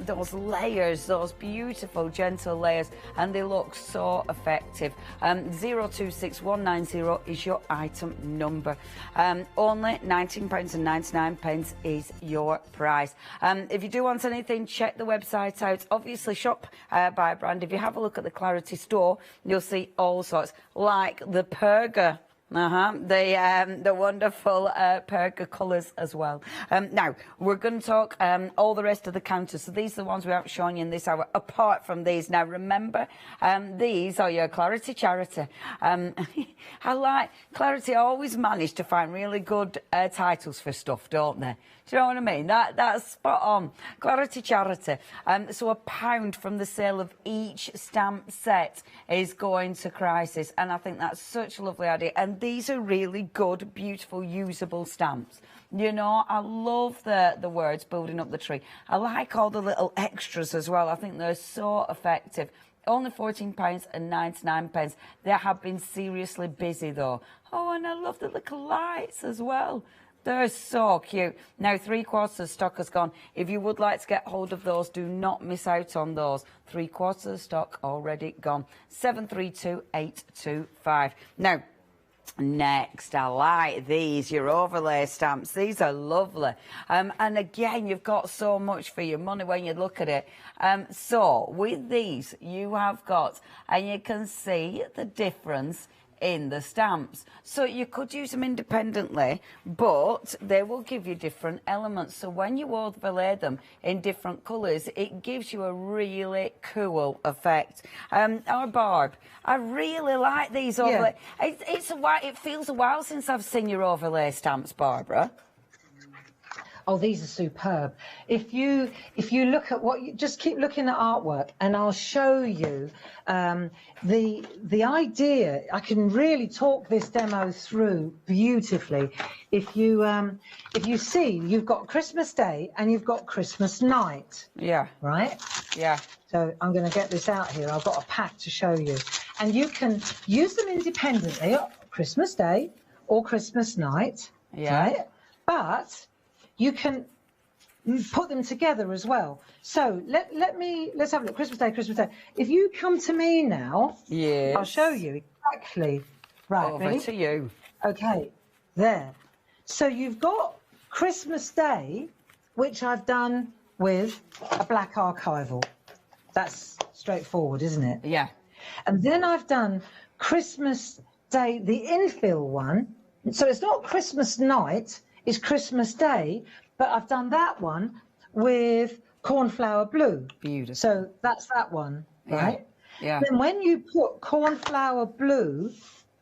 those layers, those beautiful gentle layers, and they look so effective. 026190 is your item number. Only £19.99 is your price. If you do want anything, check the website out. Obviously shop by brand. If you have a look at the Clarity store, you'll see all sorts, like the Perga. The wonderful Perga colours as well. Now, we're going to talk all the rest of the counters. So these are the ones we haven't shown you in this hour, apart from these. Now, remember, these are your Clarity charity. I like... Clarity always manage to find really good titles for stuff, don't they? Do you know what I mean? That's spot on. Clarity charity. So £1 from the sale of each stamp set is going to Crisis, and I think that's such a lovely idea. And these are really good, beautiful, usable stamps. You know, I love the words building up the tree. I like all the little extras as well. I think they're so effective. Only £14.99. They have been seriously busy though. Oh, and I love the little lights as well. They're so cute. Now, 3/4 of stock has gone. If you would like to get hold of those, do not miss out on those. 3/4 of stock already gone. 732825. Now, next, I like these, your overlay stamps. These are lovely. And again, you've got so much for your money when you look at it. So, with these, you have got, and you can see the difference in the stamps. So you could use them independently, but they will give you different elements. So when you overlay them in different colours, it gives you a really cool effect. Our Barb, I really like these overlay. Yeah. It feels a while since I've seen your overlay stamps, Barbara. Oh, these are superb. If you look at what, just keep looking at artwork, and I'll show you the idea. I can really talk this demo through beautifully. If you see, you've got Christmas Day and you've got Christmas night. Yeah. Right. Yeah. So I'm going to get this out here. I've got a pack to show you, and you can use them independently, Christmas Day or Christmas night. Yeah. Right? But you can put them together as well. So let's have a look. Christmas Day, Christmas Day. If you come to me now, yes, I'll show you exactly. Right, over ready? to you. Okay, there. So you've got Christmas Day, which I've done with a black archival. That's straightforward, isn't it? Yeah. And then I've done Christmas Day, the infill one. So it's not Christmas night, it's Christmas Day, but I've done that one with cornflower blue. Beautiful. So that's that one, right? Yeah. Then when you put cornflower blue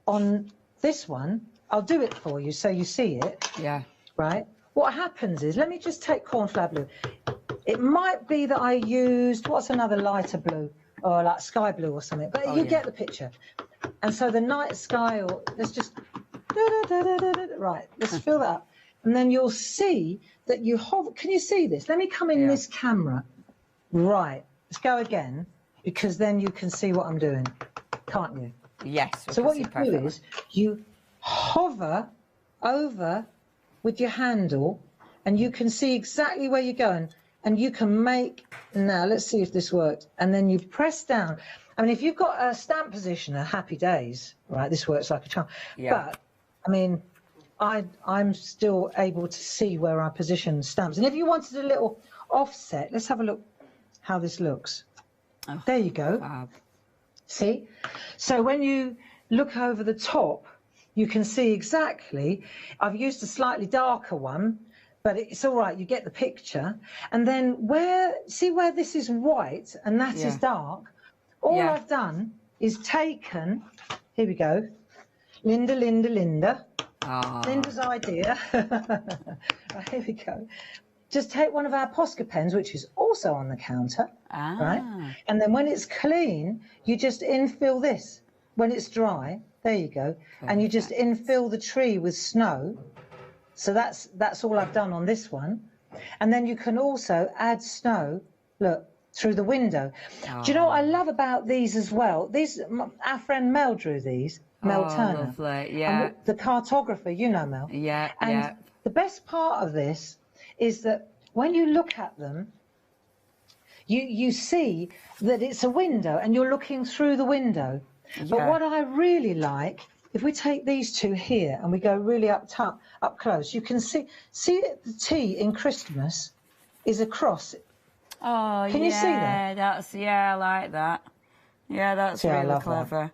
on this one, I'll do it for you so you see it. Yeah. Right? What happens is, let me just take cornflower blue. It might be that I used, what's another lighter blue? Or like sky blue or something. But you get the picture. And so the night sky, or let's just, right, let's fill that up. And then you'll see that you hover. Can you see this? Let me come in this camera. Right, let's go again, because then you can see what I'm doing, can't you? Yes. So what you do is you hover over with your handle, and you can see exactly where you're going, and you can make, now let's see if this worked, and then you press down. I mean, if you've got a stamp positioner, happy days, right, this works like a charm. But, I mean, I'm still able to see where I position stamps. And if you wanted a little offset, let's have a look how this looks. Oh, there you go. Wow. See? So when you look over the top, you can see exactly. I've used a slightly darker one, but it's all right. You get the picture. And then see where this is white and that is dark? All I've done is taken, here we go, Linda. Linda's idea. Right, here we go. Just take one of our Posca pens, which is also on the counter, right? And then when it's clean, you just infill this. When it's dry, there you go. And you just infill the tree with snow. So that's all I've done on this one. And then you can also add snow, look, through the window. Do you know what I love about these as well? These, our friend Mel drew these. Mel Turner. Lovely, yeah. And the cartographer, you know Mel. Yeah, and the best part of this is that when you look at them, you see that it's a window and you're looking through the window. But what I really like, if we take these two here and we go really up close, you can see the T in Christmas is a cross. Oh, can you see that? I like that. Yeah, that's really clever.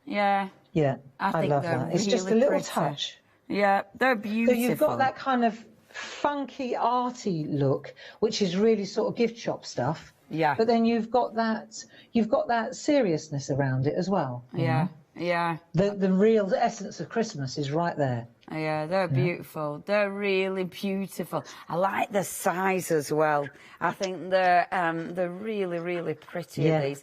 Yeah. Yeah, I love that. It's just a little touch. Yeah, they're beautiful. So you've got that kind of funky, arty look, which is really sort of gift shop stuff. Yeah. But then you've got that seriousness around it as well. Yeah, yeah. The real essence of Christmas is right there. Yeah, they're beautiful. They're really beautiful. I like the size as well. I think they're really, really pretty.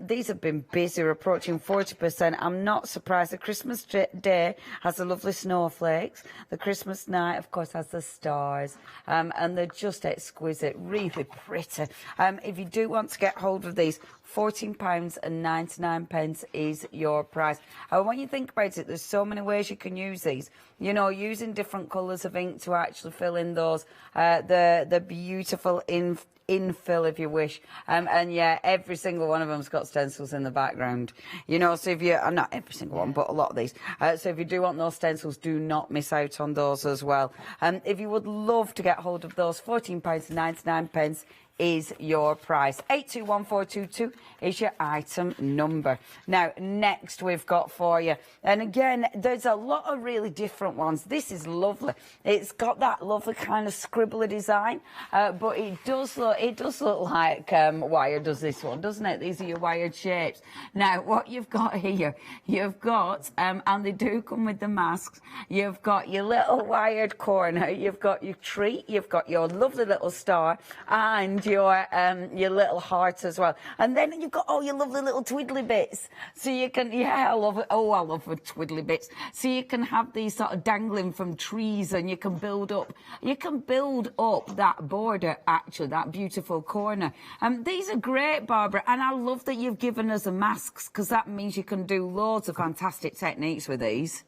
These have been busy. We're approaching 40%. I'm not surprised. The Christmas day has the lovely snowflakes. The Christmas night, of course, has the stars. And they're just exquisite, really pretty. If you do want to get hold of these, £14.99 is your price. And when you think about it, there's so many ways you can use these. You know, using different colours of ink to actually fill in those, the beautiful infill, if you wish. And yeah, every single one of them's got stencils in the background. You know, so if you, not every single one, but a lot of these. So if you do want those stencils, do not miss out on those as well. If you would love to get hold of those, £14.99 is your price. 821422 is your item number. Now, next we've got for you, and again, there's a lot of really different ones. This is lovely. It's got that lovely kind of scribbly design, but it does look like wire does this one, doesn't it? These are your wired shapes. Now, what you've got here, you've got, and they do come with the masks, you've got your little wired corner, you've got your tree, you've got your lovely little star, and your little heart as well. And then you've got all your lovely little twiddly bits. So you can, I love it. Oh, I love the twiddly bits. So you can have these sort of dangling from trees, and you can build up that border, actually, that beautiful corner. These are great, Barbara, and I love that you've given us the masks, because that means you can do loads of fantastic techniques with these.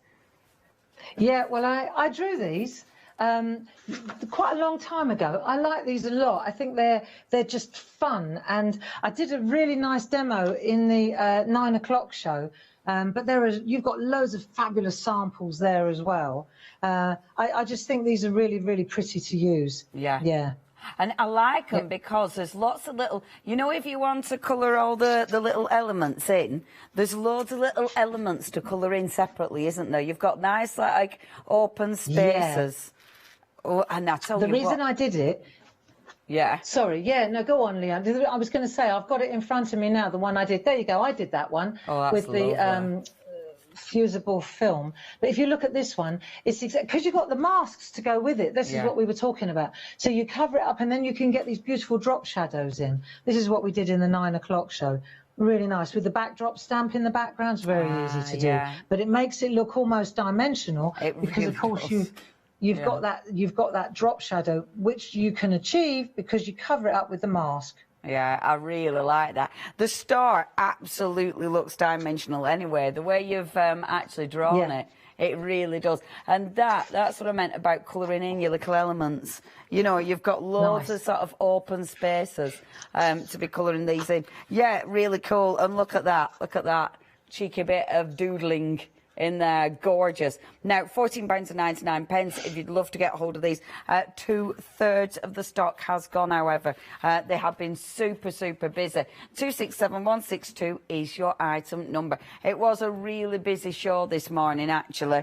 Yeah, well, I drew these quite a long time ago. I like these a lot. I think they're just fun, and I did a really nice demo in the 9 o'clock show. But you've got loads of fabulous samples there as well. I just think these are really, really pretty to use. Yeah. Yeah. And I like them because there's lots of little, you know, if you want to colour all the little elements in, there's loads of little elements to colour in separately, isn't there? You've got nice, like, open spaces. Yeah. Oh, and I tell you what. The reason I did it, Yeah. Sorry, yeah, no, go on, Leanne. I was going to say, I've got it in front of me now, the one I did. There you go, I did that one with the fusible film. But if you look at this one, it's because you've got the masks to go with it. This is what we were talking about. So you cover it up and then you can get these beautiful drop shadows in. This is what we did in the 9 o'clock show. Really nice with the backdrop stamp in the background. It's very easy to do, but it makes it look almost dimensional because, of course, you've got that drop shadow which you can achieve because you cover it up with the mask. Yeah, I really like that. The star absolutely looks dimensional anyway. The way you've actually drawn it, it really does. And that's what I meant about colouring in your little elements. You know, you've got loads of sort of open spaces to be colouring these in. Yeah, really cool. And look at that cheeky bit of doodling in there. Gorgeous. Now, £14.99 if you'd love to get hold of these. 2/3 of the stock has gone, however. They have been super busy. 267162 is your item number. It was a really busy show this morning, actually.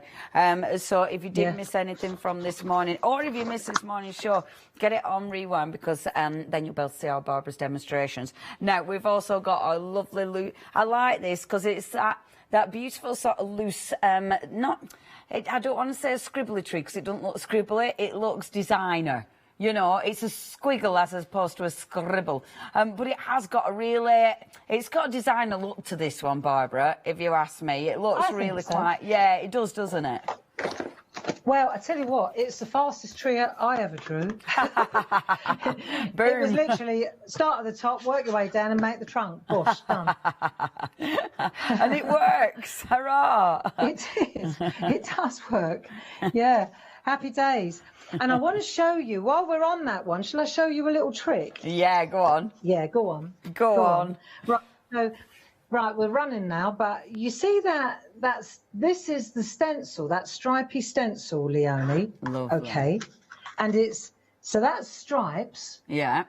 So if you did miss anything from this morning, or if you missed this morning's show, get it on rewind, because then you'll be able to see our Barbara's demonstrations. Now, we've also got a lovely loot. I like this because it's that beautiful sort of loose, I don't want to say a scribbly tree because it doesn't look scribbly, it looks designer. You know, it's a squiggle as opposed to a scribble. But it has got it's got a designer look to this one, Barbara, if you ask me. It looks really quite, it does, doesn't it? Well, I tell you what, it's the fastest tree I ever drew. It was literally start at the top, work your way down and make the trunk. Bush, done. And it works. Hurrah! It is. It does work. Yeah. Happy days. And I want to show you, while we're on that one, shall I show you a little trick? Yeah, go on. Yeah, go on. Go on. Right, so, right, we're running now, but you see this is the stencil, that stripy stencil, Leonie. Lovely. Okay. And so that's stripes. Yeah.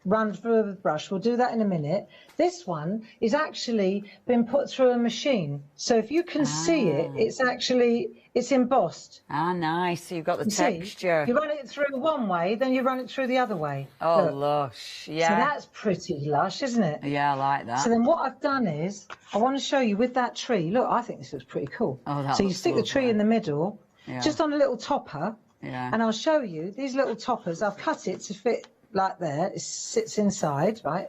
Run through with a brush. We'll do that in a minute. This one is actually been put through a machine. So if you can see it, it's embossed. Ah, nice. So you've got the texture. You run it through one way, then you run it through the other way. Oh, look. Lush. Yeah. So that's pretty lush, isn't it? Yeah, I like that. So then what I've done is, I want to show you with that tree. Look, I think this looks pretty cool. Oh, so you stick the tree in the middle, just on a little topper, Yeah. and I'll show you these little toppers. I've cut it to fit like there. It sits inside, right?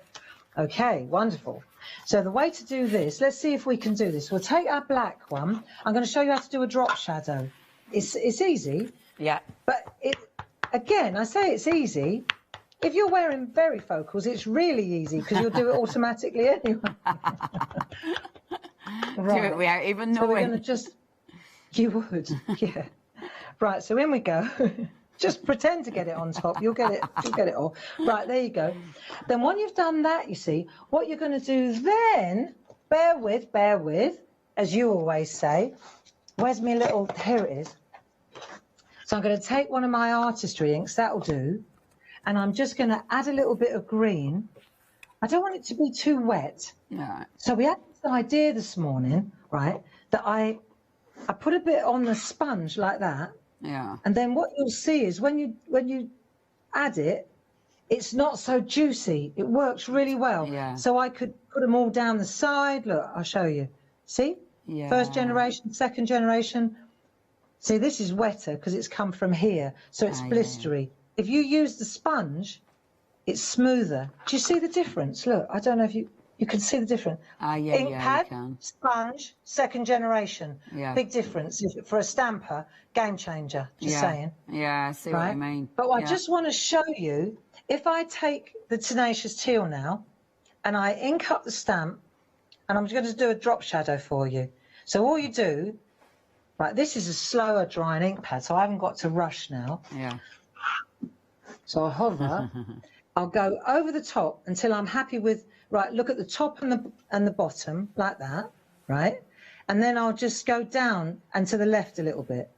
Okay, wonderful. So the way to do this, let's see if we can do this. We'll take our black one. I'm going to show you how to do a drop shadow. It's easy. Yeah. But again, I say it's easy. If you're wearing varifocals, it's really easy because you'll do it automatically anyway. Right. Do it without even knowing. So we're going to you would, yeah. Right, so in we go. Just pretend to get it on top. You'll get it all. Right, there you go. Then when you've done that, you see, what you're going to do then, bear with, as you always say. Where's my little, here it is. So I'm going to take one of my artistry inks, that'll do. And I'm just going to add a little bit of green. I don't want it to be too wet. Yeah. So we had this idea this morning, right, that I put a bit on the sponge like that. Yeah. And then what you'll see is when you add it, it's not so juicy. It works really well. Yeah. So I could put them all down the side. Look, I'll show you. See? Yeah. First generation, second generation. See, this is wetter because it's come from here. So it's blistery. Yeah. If you use the sponge, it's smoother. Do you see the difference? Look, I don't know if you can see the difference. Ink pad, sponge, second generation. Yeah. Big difference. For a stamper, game changer, just saying. Yeah, I see what you mean. But I just want to show you, if I take the Tenacious Teal now, and I ink up the stamp, and I'm going to do a drop shadow for you. So all you do, right, this is a slower drying ink pad, so I haven't got to rush now. Yeah. So I'll hover, I'll go over the top until I'm happy with, right, look at the top and the bottom, like that, right? And then I'll just go down and to the left a little bit.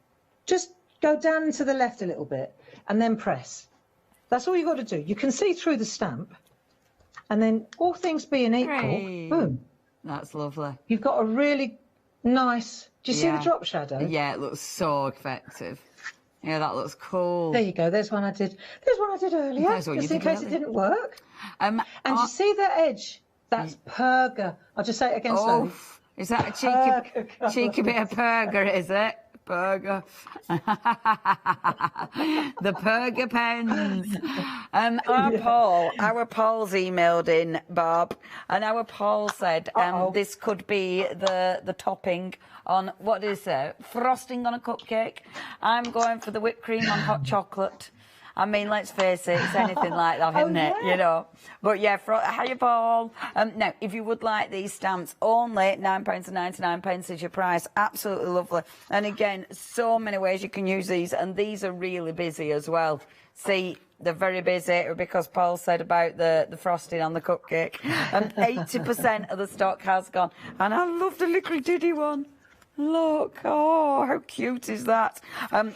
Just go down and to the left a little bit, and then press. That's all you've got to do. You can see through the stamp, and then all things being equal, boom. That's lovely. You've got a really nice, do you see the drop shadow? Yeah, it looks so effective. Yeah, that looks cool. There you go. There's one I did. There's one I did earlier, There's one you just in did case it earlier. didn't work. And you see the edge? That's perga. I'll just say it again slowly. Is that a cheeky bit of perga, is it? Perga. The perga pens. Our Paul's emailed in, Barb, and our Paul said this could be the topping on, what is it, frosting on a cupcake. I'm going for the whipped cream on hot chocolate. I mean, let's face it, it's anything like that, isn't it? You know. But yeah, hiya, Paul. Now, if you would like these stamps, only £9.99 is your price. Absolutely lovely. And again, so many ways you can use these, and these are really busy as well. See, they're very busy because Paul said about the frosting on the cupcake. 80% of the stock has gone. And I love the Liquid Diddy one. Look, oh, how cute is that?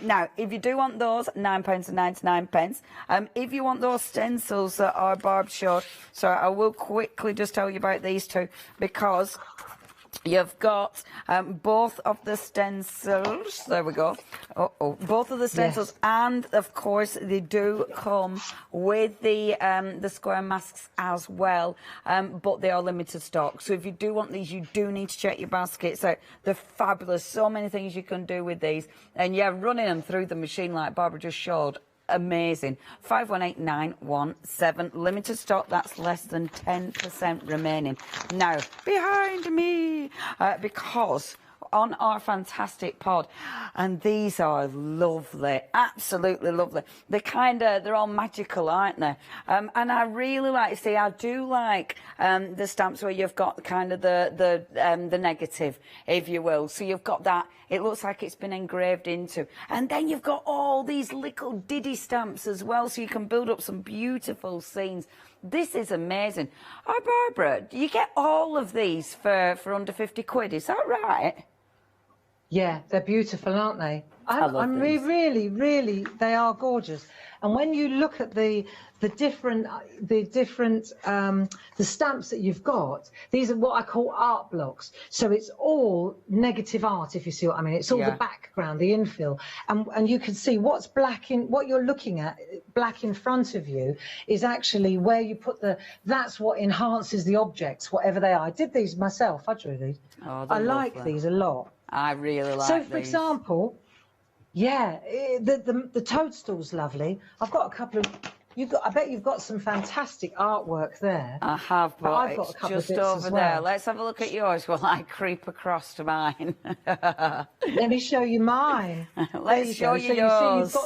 Now, if you do want those, £9.99. If you want those stencils that our Barb showed, so I will quickly just tell you about these two, because you've got both of the stencils. There we go. Both of the stencils, yes. And of course they do come with the square masks as well. But they are limited stock. So if you do want these, you do need to check your baskets out. They're fabulous. So many things you can do with these. And yeah, running them through the machine like Barbara just showed. Amazing. 518917 limited stock. That's less than 10% remaining. Now behind me, because on our fantastic pod, and these are lovely, absolutely lovely. They're all magical, aren't they? And I really like, see, I do like the stamps where you've got kind of the negative, if you will. So you've got that. It looks like it's been engraved into. And then you've got all these little diddy stamps as well, so you can build up some beautiful scenes. This is amazing. Oh, Barbara, you get all of these for under 50 quid, is that right? Yeah, they're beautiful, aren't they? I love these. Really, they are gorgeous. And when you look at the stamps that you've got, these are what I call art blocks. So it's all negative art, if you see what I mean. It's all the background, the infill, and you can see what's black in what you're looking at. Black in front of you is actually where you put that's what enhances the objects, whatever they are. I did these myself. I drew these. Oh, I like these a lot. I really like these. So, for example, yeah, the toadstool's lovely. I've got a couple of. I bet you've got some fantastic artwork there. I have, but I've got a couple just of bits over as well. there. Let's have a look at yours while I creep across to mine. Let me show you mine. Let's show you yours.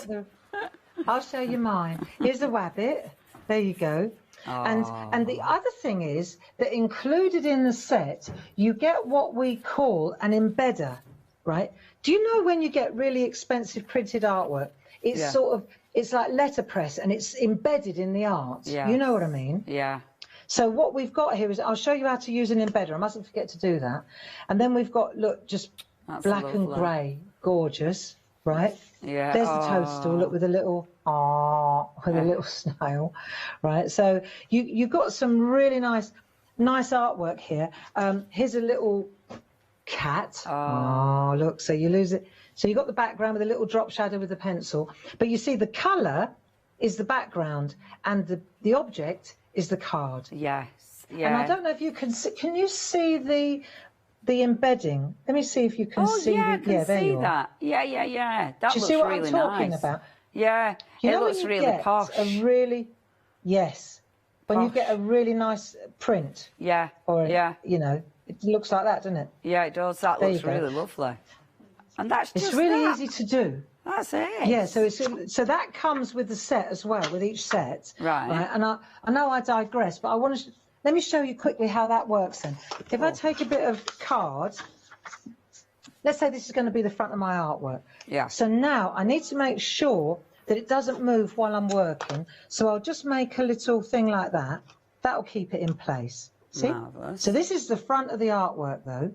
I'll show you mine. Here's a wabbit. There you go. And the other thing is that included in the set, you get what we call an embedder, right? Do you know when you get really expensive printed artwork, it's sort of, it's like letterpress and it's embedded in the art. Yeah. You know what I mean? Yeah. So what we've got here is, I'll show you how to use an embedder. I mustn't forget to do that. And then we've got, look, just black and grey, gorgeous, right? Yeah. There's the toadstool, look, with a little, with a little snail, right? So you've got some really nice artwork here. Here's a little cat. Oh, look, so you lose it. So you've got the background with a little drop shadow with the pencil. But you see the colour is the background and the object is the card. Yes, yeah. And I don't know if you can you see the embedding? Let me see if you can see. Yeah, I can see that. Yeah. That Do you looks see what really I'm talking nice. about? Yeah, You know it looks when you really get posh. When you get a really nice print. Yeah. Or you know, it looks like that, doesn't it? Yeah, it does. That There looks you go. really lovely. And that's just It's really easy to do. That's it. Yeah, so that comes with the set as well, with each set. Right. And I know I digress, but I want to let me show you quickly how that works then. If I take a bit of card, let's say this is going to be the front of my artwork. Yeah. So now I need to make sure that it doesn't move while I'm working. So I'll just make a little thing like that. That'll keep it in place. See? Marvellous. So this is the front of the artwork though.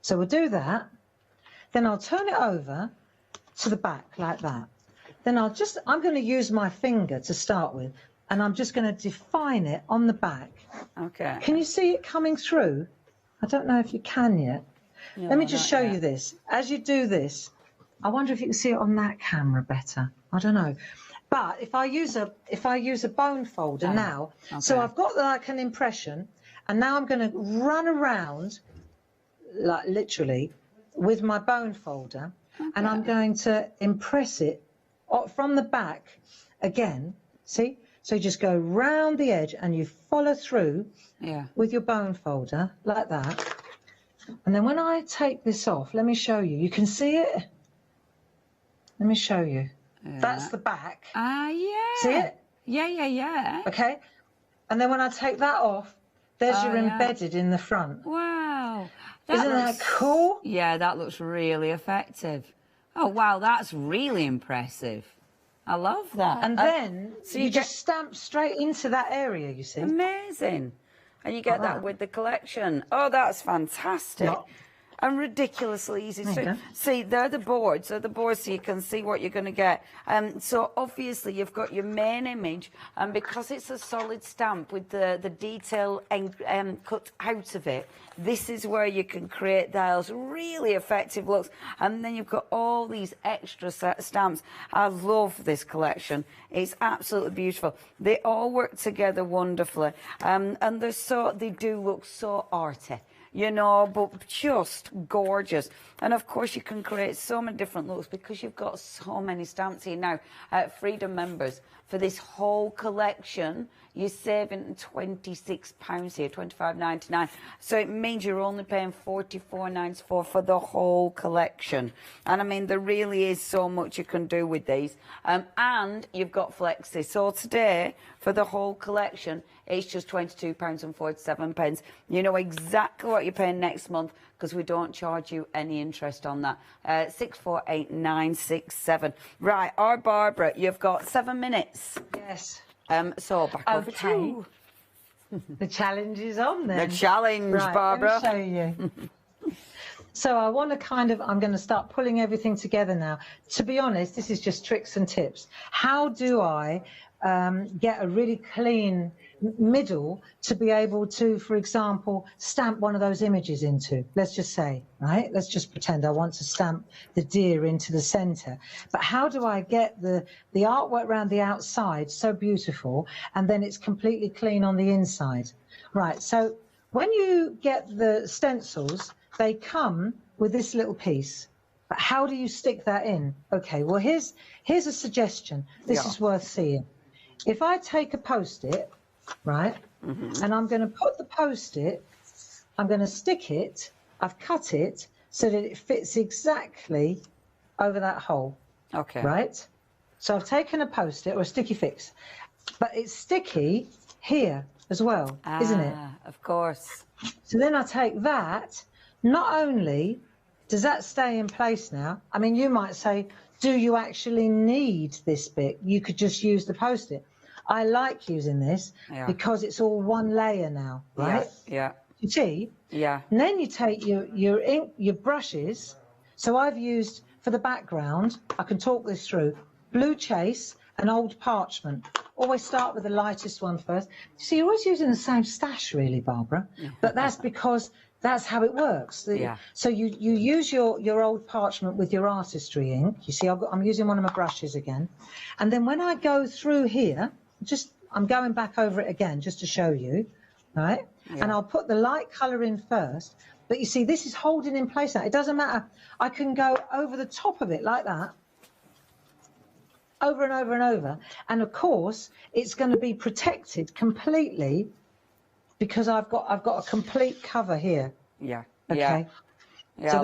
So we'll do that. Then I'll turn it over to the back like that. Then I'm going to use my finger to start with, and I'm just going to define it on the back. Okay. Can you see it coming through? I don't know if you can yet. No, Let me just not show yet. you this. As you do this, I wonder if you can see it on that camera better. I don't know. But if I use a bone folder now, so I've got like an impression, and now I'm going to run around, like literally, with my bone folder, and I'm going to impress it from the back again. See? So you just go round the edge and you follow through with your bone folder like that. And then when I take this off, let me show you. You can see it? Let me show you. That's the back. Ah, yeah. See it? Yeah. Okay. And then when I take that off, there's your embedded in the front. Wow. Isn't that cool? Yeah, that looks really effective. Oh, wow, that's really impressive. I love that. And then so you just stamp straight into that area, you see. Amazing. And you get that with the collection. Oh, that's fantastic. Yeah. And ridiculously easy. So, see, they're the boards. So you can see what you're going to get. So obviously you've got your main image, and because it's a solid stamp with the detail cut out of it, this is where you can create those really effective looks. And then you've got all these extra stamps. I love this collection. It's absolutely beautiful. They all work together wonderfully, and they do look so arty. You know, but just gorgeous. And of course you can create so many different looks because you've got so many stamps here now. Freedom members, for this whole collection, you're saving £26 here, £25.99. So it means you're only paying £44.94 for the whole collection. And I mean, there really is so much you can do with these. And you've got Flexi. So today, for the whole collection, it's just £22.47. You know exactly what you're paying next month because we don't charge you any interest on that. 648967. Right, our Barbara, you've got 7 minutes. Yes. So back over to you. The challenge is on then. The challenge, right, Barbara. Let me show you. So I want to I'm going to start pulling everything together now. To be honest, this is just tricks and tips. How do I get a really clean middle to be able to, for example, stamp one of those images into, let's just say, right? Let's just pretend I want to stamp the deer into the center. But how do I get the artwork around the outside so beautiful and then it's completely clean on the inside? Right, so when you get the stencils, they come with this little piece. But how do you stick that in? Okay, well, here's a suggestion. This is worth seeing. If I take a Post-it, right, and I'm going to put the Post-it, I'm going to stick it, I've cut it so that it fits exactly over that hole. Okay. Right? So I've taken a Post-it or a sticky fix, but it's sticky here as well, isn't it? Of course. So then I take that, not only does that stay in place now, I mean, you might say, do you actually need this bit? You could just use the Post-it. I like using this because it's all one layer now, right? Yeah. You see? Yeah. And then you take your ink, your brushes. So I've used, for the background, I can talk this through, Blue Chase and Old Parchment. Always start with the lightest one first. You see, you're always using the same stash, really, Barbara. But that's because that's how it works. So you use your Old Parchment with your artistry ink. You see, I'm using one of my brushes again. And then when I go through here, I'm going back over it again just to show you, right? And I'll put the light colour in first. But you see, this is holding in place now. It doesn't matter. I can go over the top of it like that, over and over and over. And of course, it's going to be protected completely because I've got a complete cover here. Yeah. Okay. Yeah, so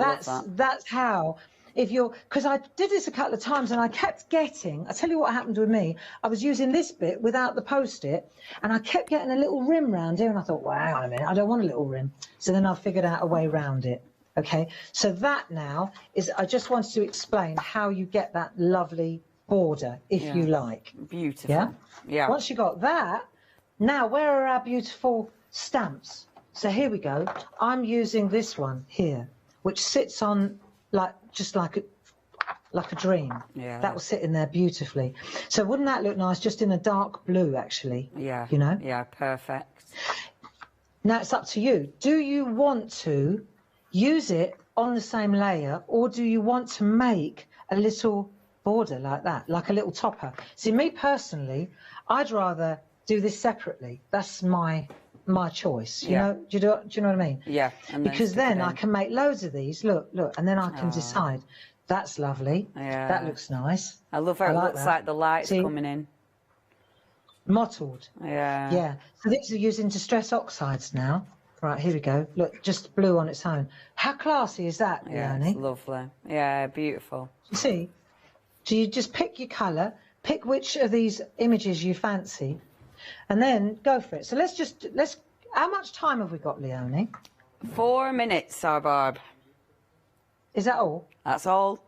that's how. Because I did this a couple of times and I kept getting, I tell you what happened with me, I was using this bit without the Post-it and I kept getting a little rim round here and I thought, well, hang on a minute, I don't want a little rim. So then I figured out a way around it. Okay, so that now is, I just wanted to explain how you get that lovely border, if you like. Beautiful. Yeah? Once you got that, now where are our beautiful stamps? So here we go. I'm using this one here, which sits on just like a dream. Yeah. That will sit in there beautifully. So wouldn't that look nice just in a dark blue, actually? Yeah. You know? Yeah, perfect. Now it's up to you. Do you want to use it on the same layer or do you want to make a little border like that, like a little topper. See, me personally, I'd rather do this separately. That's my choice. You know, do you know what I mean? Yeah. And because then I can make loads of these. Look, and then I can decide. That's lovely. Yeah. That looks nice. I love how it looks like the light's coming in. Mottled. Yeah. Yeah. So these are using distress oxides now. Right, here we go. Look, just blue on its own. How classy is that, Yeah, Leonie? it's lovely. Yeah, beautiful. You see? So you just pick your colour, pick which of these images you fancy, and then go for it. So let's. How much time have we got, Leonie? 4 minutes, our Barb. Is that all? That's all.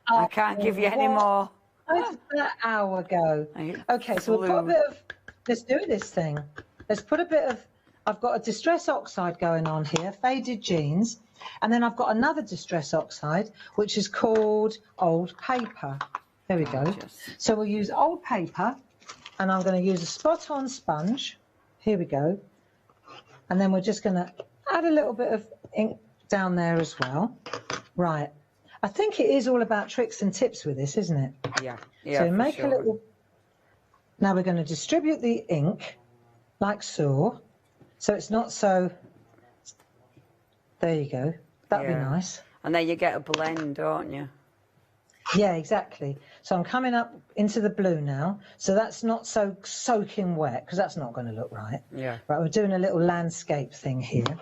I can't give you any more. How did that hour go? Okay, so we'll put a bit of. Let's do this thing. Let's put a bit of. I've got a distress oxide going on here, faded jeans, and then I've got another distress oxide, which is called old paper. There we go. So we'll use old paper, and I'm going to use a spot-on sponge. Here we go. And then we're just going to add a little bit of ink down there as well. Right. I think it is all about tricks and tips with this, isn't it? Yeah. So make a little. Now we're going to distribute the ink like so. So it's not so. There you go. That'd be nice. And then you get a blend, don't you? Yeah, exactly. So I'm coming up into the blue now. So that's not so soaking wet, because that's not going to look right. Yeah. Right, we're doing a little landscape thing here.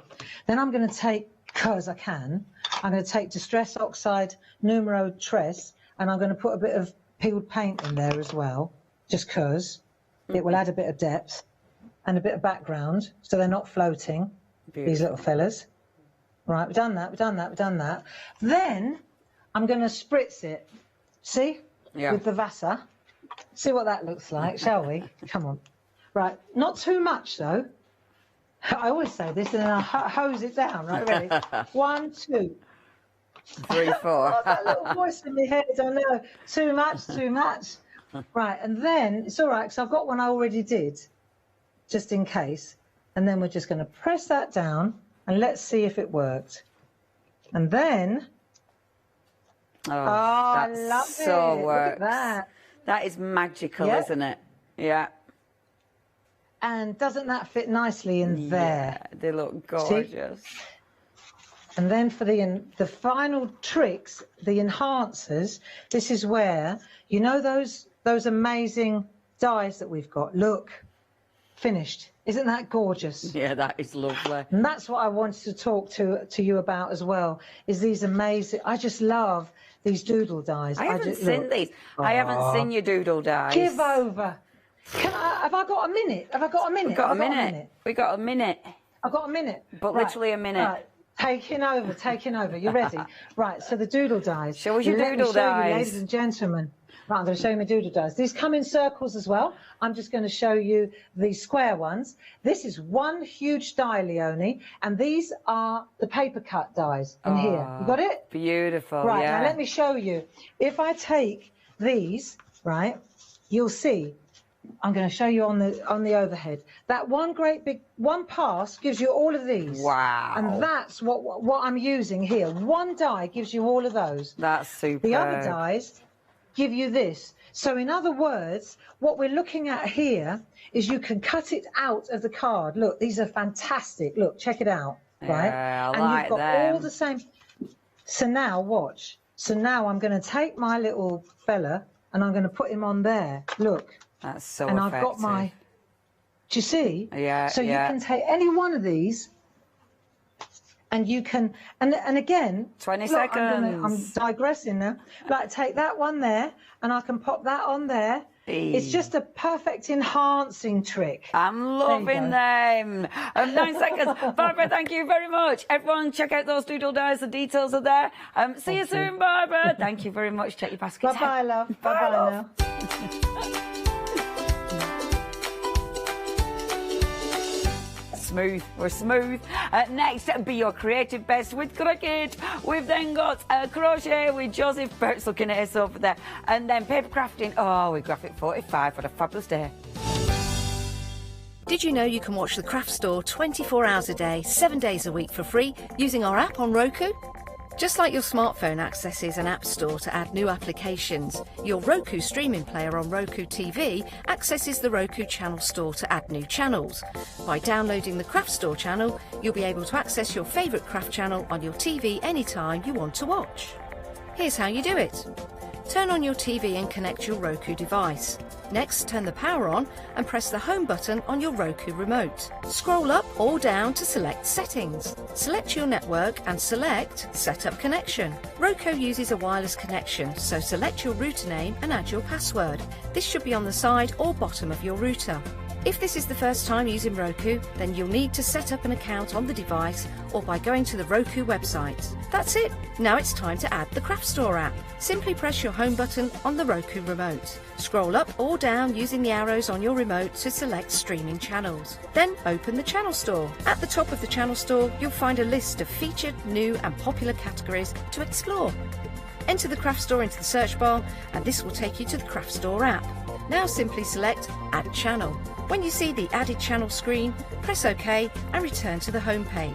Then I'm going to take, because I can, I'm going to take Distress Oxide Numero Tres, and I'm going to put a bit of peeled paint in there as well, just because it will add a bit of depth and a bit of background, so they're not floating, these little fellas. Right, we've done that, we've done that, we've done that. Then I'm going to spritz it, see, with the Vasa. See what that looks like, shall we? Come on. Right, not too much, though. I always say this, and then I'll hose it down. Right, ready? 1, 2. 3, 4. Oh, that little voice in my head, I know. Too much, too much. Right, and then, it's all right, because I've got one I already did, just in case. And then we're just going to press that down, and let's see if it worked. And then... Oh, I that love so it. works. Look at that. That is magical, isn't it? Yeah. And doesn't that fit nicely in there? Yeah, they look gorgeous. See? And then for the final tricks, the enhancers, this is where, you know those amazing dies that we've got? Look, finished. Isn't that gorgeous? Yeah, that is lovely. And that's what I wanted to talk to you about as well, is these amazing, I just love these doodle dies. I haven't seen these. I haven't seen your doodle dies. Give over. Have I got a minute? Have I got a minute? We've got a minute. We got a minute. I've got a minute. But literally a minute. Right. Taking over. You ready? Right, so the doodle dies. Show us your doodle dies. Ladies and gentlemen. Right, I'm going to show you my doodle dies. These come in circles as well. I'm just going to show you the square ones. This is one huge die, Leonie, and these are the paper cut dies in here. You got it? Beautiful, right, yeah. Now let me show you. If I take these, right, you'll see. I'm going to show you on the overhead. That one great big one pass gives you all of these. Wow. And that's what I'm using here. One die gives you all of those. That's super. The other dies give you this. So in other words, what we're looking at here is you can cut it out of the card. Look, these are fantastic. Look, check it out. Right? Yeah, I and like you've got them. all the same. So now watch. So now I'm going to take my little fella and I'm going to put him on there. Look. That's so and effective. I've got my. Do you see? Yeah. So you can take any one of these, and you can, and again. 20 look, seconds. I'm digressing now. Like take that one there, and I can pop that on there. It's just a perfect enhancing trick. I'm loving them. 9 seconds. Barbara, thank you very much. Everyone, check out those doodle dies. The details are there. See you soon, Barbara. Thank you very much. Check your baskets. Bye-bye, love. Bye-bye now. Smooth. We're smooth. Next, be your creative best with Cricut. We've then got crochet with Joseph Burt's looking at us over there. And then paper crafting. Oh, with Graphic 45. What a fabulous day. Did you know you can watch the craft store 24 hours a day, 7 days a week for free using our app on Roku? Just like your smartphone accesses an app store to add new applications, your Roku streaming player on Roku TV accesses the Roku channel store to add new channels. By downloading the Craft Store channel, you'll be able to access your favourite craft channel on your TV anytime you want to watch. Here's how you do it. Turn on your TV and connect your Roku device. Next, turn the power on and press the home button on your Roku remote. Scroll up or down to select Settings. Select your network and select Set Up Connection. Roku uses a wireless connection, so select your router name and add your password. This should be on the side or bottom of your router. If this is the first time using Roku, then you'll need to set up an account on the device or by going to the Roku website. That's it. Now it's time to add the Craft Store app. Simply press your home button on the Roku remote. Scroll up or down using the arrows on your remote to select streaming channels. Then open the Channel Store. At the top of the Channel Store, you'll find a list of featured, new and popular categories to explore. Enter the Craft Store into the search bar and this will take you to the Craft Store app. Now simply select Add Channel. When you see the Added Channel screen, press OK and return to the home page.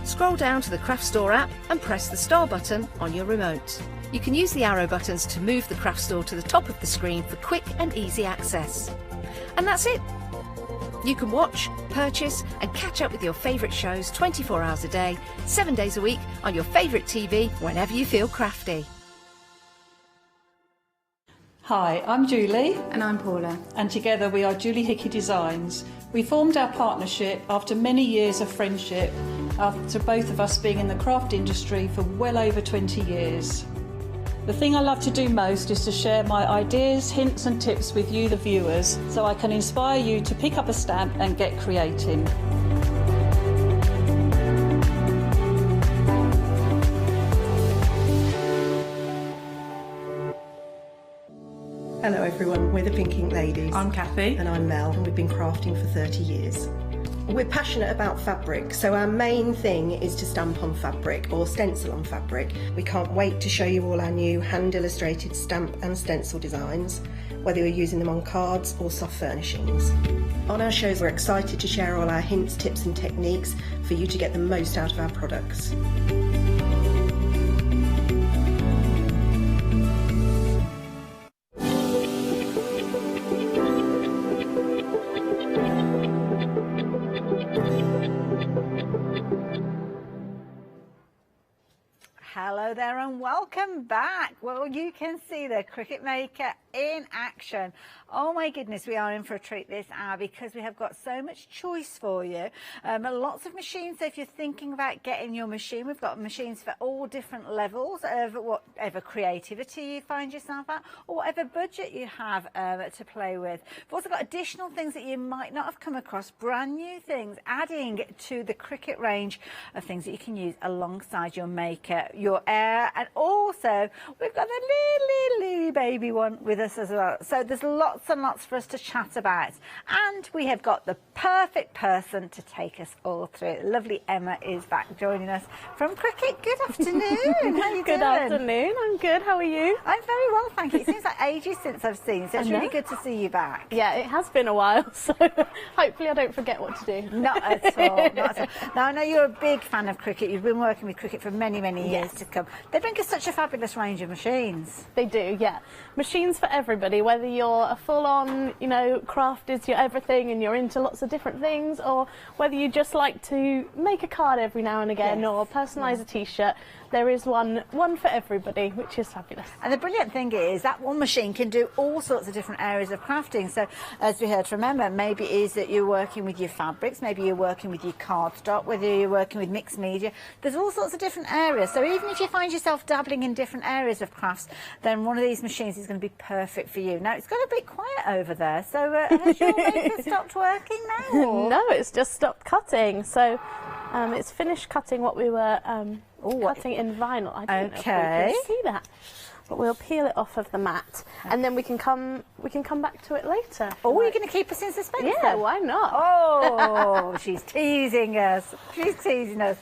Scroll down to the Craft Store app and press the star button on your remote. You can use the arrow buttons to move the Craft Store to the top of the screen for quick and easy access. And that's it! You can watch, purchase and catch up with your favourite shows 24 hours a day, 7 days a week on your favourite TV whenever you feel crafty. Hi, I'm Julie. And I'm Paula. And together we are Julie Hickey Designs. We formed our partnership after many years of friendship, after both of us being in the craft industry for well over 20 years. The thing I love to do most is to share my ideas, hints and tips with you, the viewers, so I can inspire you to pick up a stamp and get creating. Hello everyone, we're the Pink Ink Ladies. I'm Kathy. And I'm Mel, and we've been crafting for 30 years. We're passionate about fabric, so our main thing is to stamp on fabric or stencil on fabric. We can't wait to show you all our new hand-illustrated stamp and stencil designs, whether you're using them on cards or soft furnishings. On our shows, we're excited to share all our hints, tips and techniques for you to get the most out of our products. Hello there and welcome back. Well, you can see the Cricut Maker in action. Oh my goodness, we are in for a treat this hour because we have got so much choice for you. Lots of machines, so if you're thinking about getting your machine, we've got machines for all different levels of whatever creativity you find yourself at or whatever budget you have to play with. We've also got additional things that you might not have come across, brand new things, adding to the Cricut range of things that you can use alongside your Maker, your Air, and also we've got a little baby one with us as well. So there's lots and lots for us to chat about, and we have got the perfect person to take us all through it. Lovely Emma is back joining us from Cricut. Good afternoon. How are you doing? Good afternoon. I'm good. How are you? I'm very well, thank you. It seems like ages since I've seen you, so it's really good to see you back. Yeah, it has been a while, so hopefully I don't forget what to do. Not at all. Not at all. Now I know you're a big fan of Cricut. You've been working with Cricut for many years to come. They bring us such a fabulous range of machines. They do, yeah. Machines for everybody, whether you're a full-on, you know, craft is your everything and you're into lots of different things, or whether you just like to make a card every now and again or personalise a t-shirt. There is one for everybody, which is fabulous. And the brilliant thing is that one machine can do all sorts of different areas of crafting. So as we heard from Emma, maybe it is that you're working with your fabrics, maybe you're working with your cardstock, whether you're working with mixed media. There's all sorts of different areas. So even if you find yourself dabbling in different areas of crafts, then one of these machines is going to be perfect for you. Now it's got a bit quiet over there, so has your Maker stopped working now? Or? No, it's just stopped cutting. So it's finished cutting what we were cutting in vinyl. I don't know if we can see that, but we'll peel it off of the mat, and then we can come back to it later. Oh, you're going to keep us in suspense? Yeah, why not? Oh, she's teasing us. She's teasing us.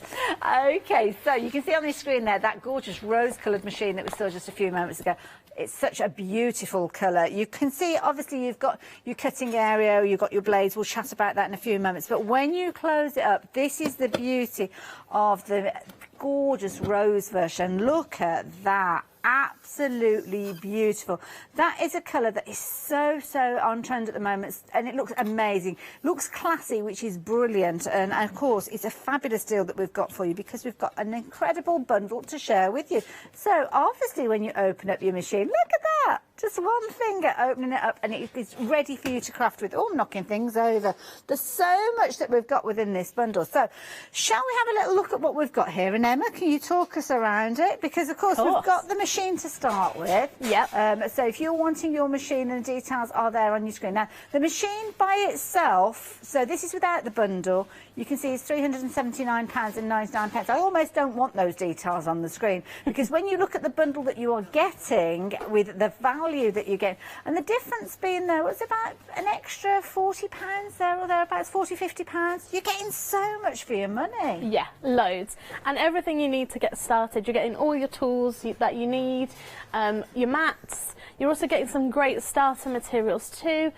Okay, so you can see on the screen there that gorgeous rose-coloured machine that we saw just a few moments ago. It's such a beautiful colour. You can see, obviously, you've got your cutting area, you've got your blades. We'll chat about that in a few moments. But when you close it up, this is the beauty of the gorgeous rose version. Look at that. Absolutely beautiful. That is a colour that is so on trend at the moment, and it looks amazing. Looks classy, which is brilliant, and of course it's a fabulous deal that we've got for you because we've got an incredible bundle to share with you. So obviously when you open up your machine, look at that, just one finger opening it up and it is ready for you to craft with. Oh, I'm knocking things over. There's so much that we've got within this bundle. So shall we have a little look at what we've got here? And Emma, can you talk us around it? Because of course we've got the machine to start with. Yep. So if you're wanting your machine, and the details are there on your screen. Now, the machine by itself, so this is without the bundle, you can see it's £379.99. I almost don't want those details on the screen because when you look at the bundle that you are getting with the value that you get, and the difference being there was about an extra £40 there or thereabouts, £40–50, you're getting so much for your money. Yeah, loads. And everything you need to get started. You're getting all your tools that you need, your mats. You're also getting some great starter materials too,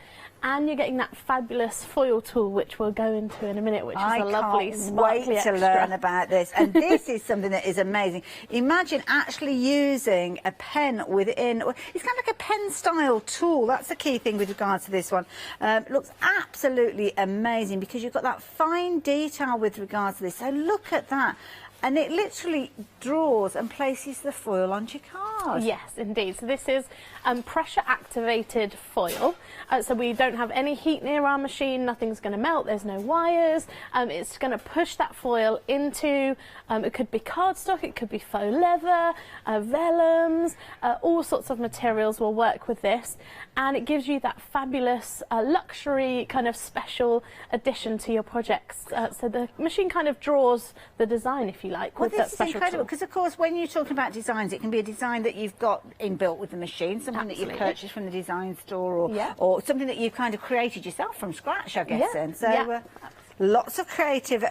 and you're getting that fabulous foil tool, which we'll go into in a minute, which is a lovely sparkly extra. I can't wait to learn about this, and this is something that is amazing. Imagine actually using a pen within, it's kind of like a pen style tool. That's the key thing with regards to this one. Looks absolutely amazing because you've got that fine detail with regards to this. So look at that. And it literally draws and places the foil onto your card. Yes, indeed. So this is pressure activated foil. So we don't have any heat near our machine, nothing's going to melt, there's no wires. It's going to push that foil into, it could be cardstock, it could be faux leather, vellums, all sorts of materials will work with this. And it gives you that fabulous luxury kind of special addition to your projects. So the machine kind of draws the design, if you like, with that special tool. This is incredible because, of course, when you're talking about designs, it can be a design that you've got inbuilt with the machine, something that you've purchased from the design store, or something that you've kind of created yourself from scratch, I guess. And so lots of creative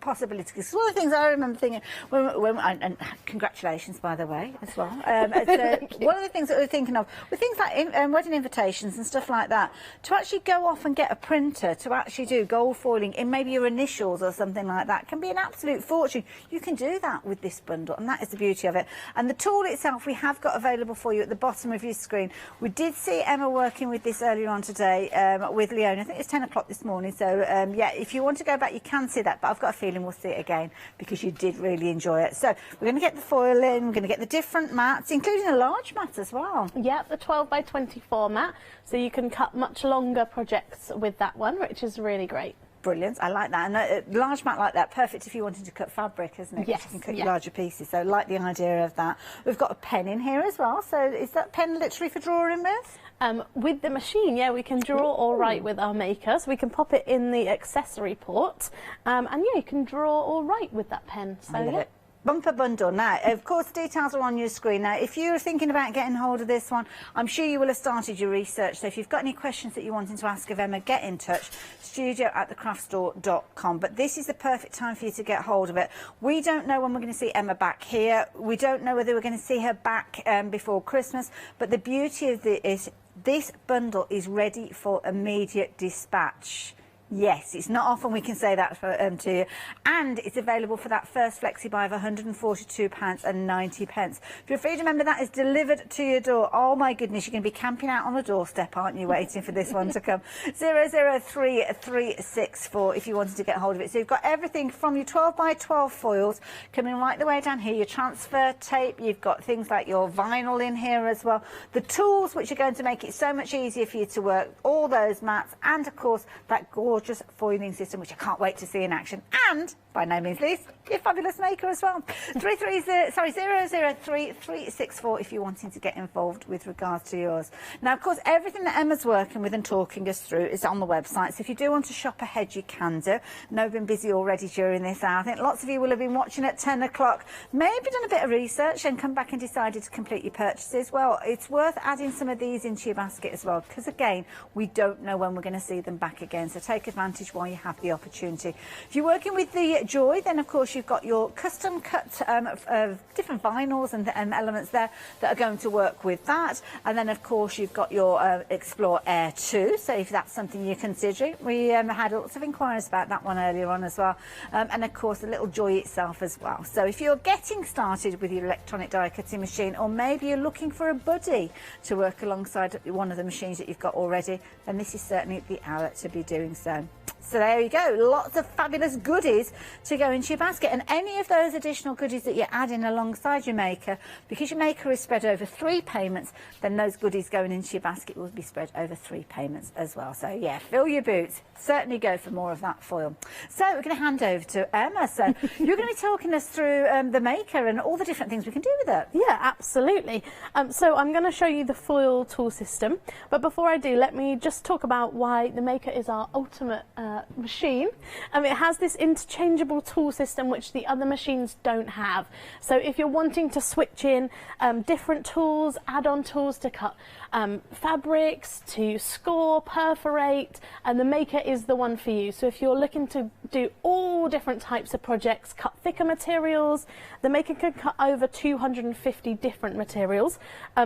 possibilities. Because one of the things I remember thinking, and congratulations, by the way, as well. One of the things that we're thinking of were things like wedding invitations and stuff like that. To actually go off and get a printer to actually do gold foiling in maybe your initials or something like that can be an absolute fortune. You can do that with this bundle, and that is the beauty of it. And the tool itself we have got available for you at the bottom of your screen. We did see Emma working with this earlier on today with Leona. I think it's 10 o'clock this morning. So yeah, if you want to go back, you can see that, but I've got a feeling we'll see it again because you did really enjoy it. So we're going to get the foil in, we're going to get the different mats, including a large mat as well. Yeah, the 12x24 mat, so you can cut much longer projects with that one, which is really great. Brilliant, I like that. And a large mat like that, perfect if you wanted to cut fabric, isn't it? Yes, you can cut larger pieces, so I like the idea of that. We've got a pen in here as well, so is that pen literally for drawing with? With the machine, yeah, we can draw or write with our makers. We can pop it in the accessory port, and yeah, you can draw or write with that pen. So, I love it. Bumper bundle. Now, of course, details are on your screen. Now, if you're thinking about getting hold of this one, I'm sure you will have started your research. So if you've got any questions that you're wanting to ask of Emma, get in touch, studio@thecraftstore.com. But this is the perfect time for you to get hold of it. We don't know when we're going to see Emma back here. We don't know whether we're going to see her back before Christmas. But the beauty of it is this bundle is ready for immediate dispatch. Yes, it's not often we can say that to you. And it's available for that first flexi buy of £142.90. Feel free to remember that is delivered to your door. Oh my goodness, you're going to be camping out on the doorstep, aren't you, waiting for this one to come. 003364 if you wanted to get hold of it. So you've got everything from your 12x12 foils coming right the way down here, your transfer tape, you've got things like your vinyl in here as well. The tools which are going to make it so much easier for you to work, all those mats, and of course that gorgeous foiling system, which I can't wait to see in action. And by no means least, your fabulous maker as well. 003364 if you're wanting to get involved with regards to yours. Now, of course, everything that Emma's working with and talking us through is on the website. So if you do want to shop ahead, you can do. I know I've been busy already during this hour. I think lots of you will have been watching at 10 o'clock, maybe done a bit of research and come back and decided to complete your purchases. Well, it's worth adding some of these into your basket as well, because again, we don't know when we're going to see them back again. So take advantage while you have the opportunity. If you're working with the Joy, then of course you've got your custom cut different vinyls and elements there that are going to work with that. And then of course you've got your Explore Air 2, so if that's something you're considering. We had lots of inquiries about that one earlier on as well. And of course the little Joy itself as well. So if you're getting started with your electronic die cutting machine, or maybe you're looking for a buddy to work alongside one of the machines that you've got already, then this is certainly the hour to be doing so. So there you go, lots of fabulous goodies to go into your basket, and any of those additional goodies that you're adding alongside your maker, because your maker is spread over 3 payments, then those goodies going into your basket will be spread over 3 payments as well. So yeah, fill your boots, certainly go for more of that foil. So we're going to hand over to Emma. So you're going to be talking us through the maker and all the different things we can do with it. Yeah, absolutely. So I'm going to show you the foil tool system, but before I do, let me just talk about why the maker is our ultimate machine. It has this interchangeable tool system which the other machines don't have. So if you're wanting to switch in different tools, add-on tools to cut fabrics, to score, perforate, and the maker is the one for you. So if you're looking to do all different types of projects, cut thicker materials, the maker can cut over 250 different materials.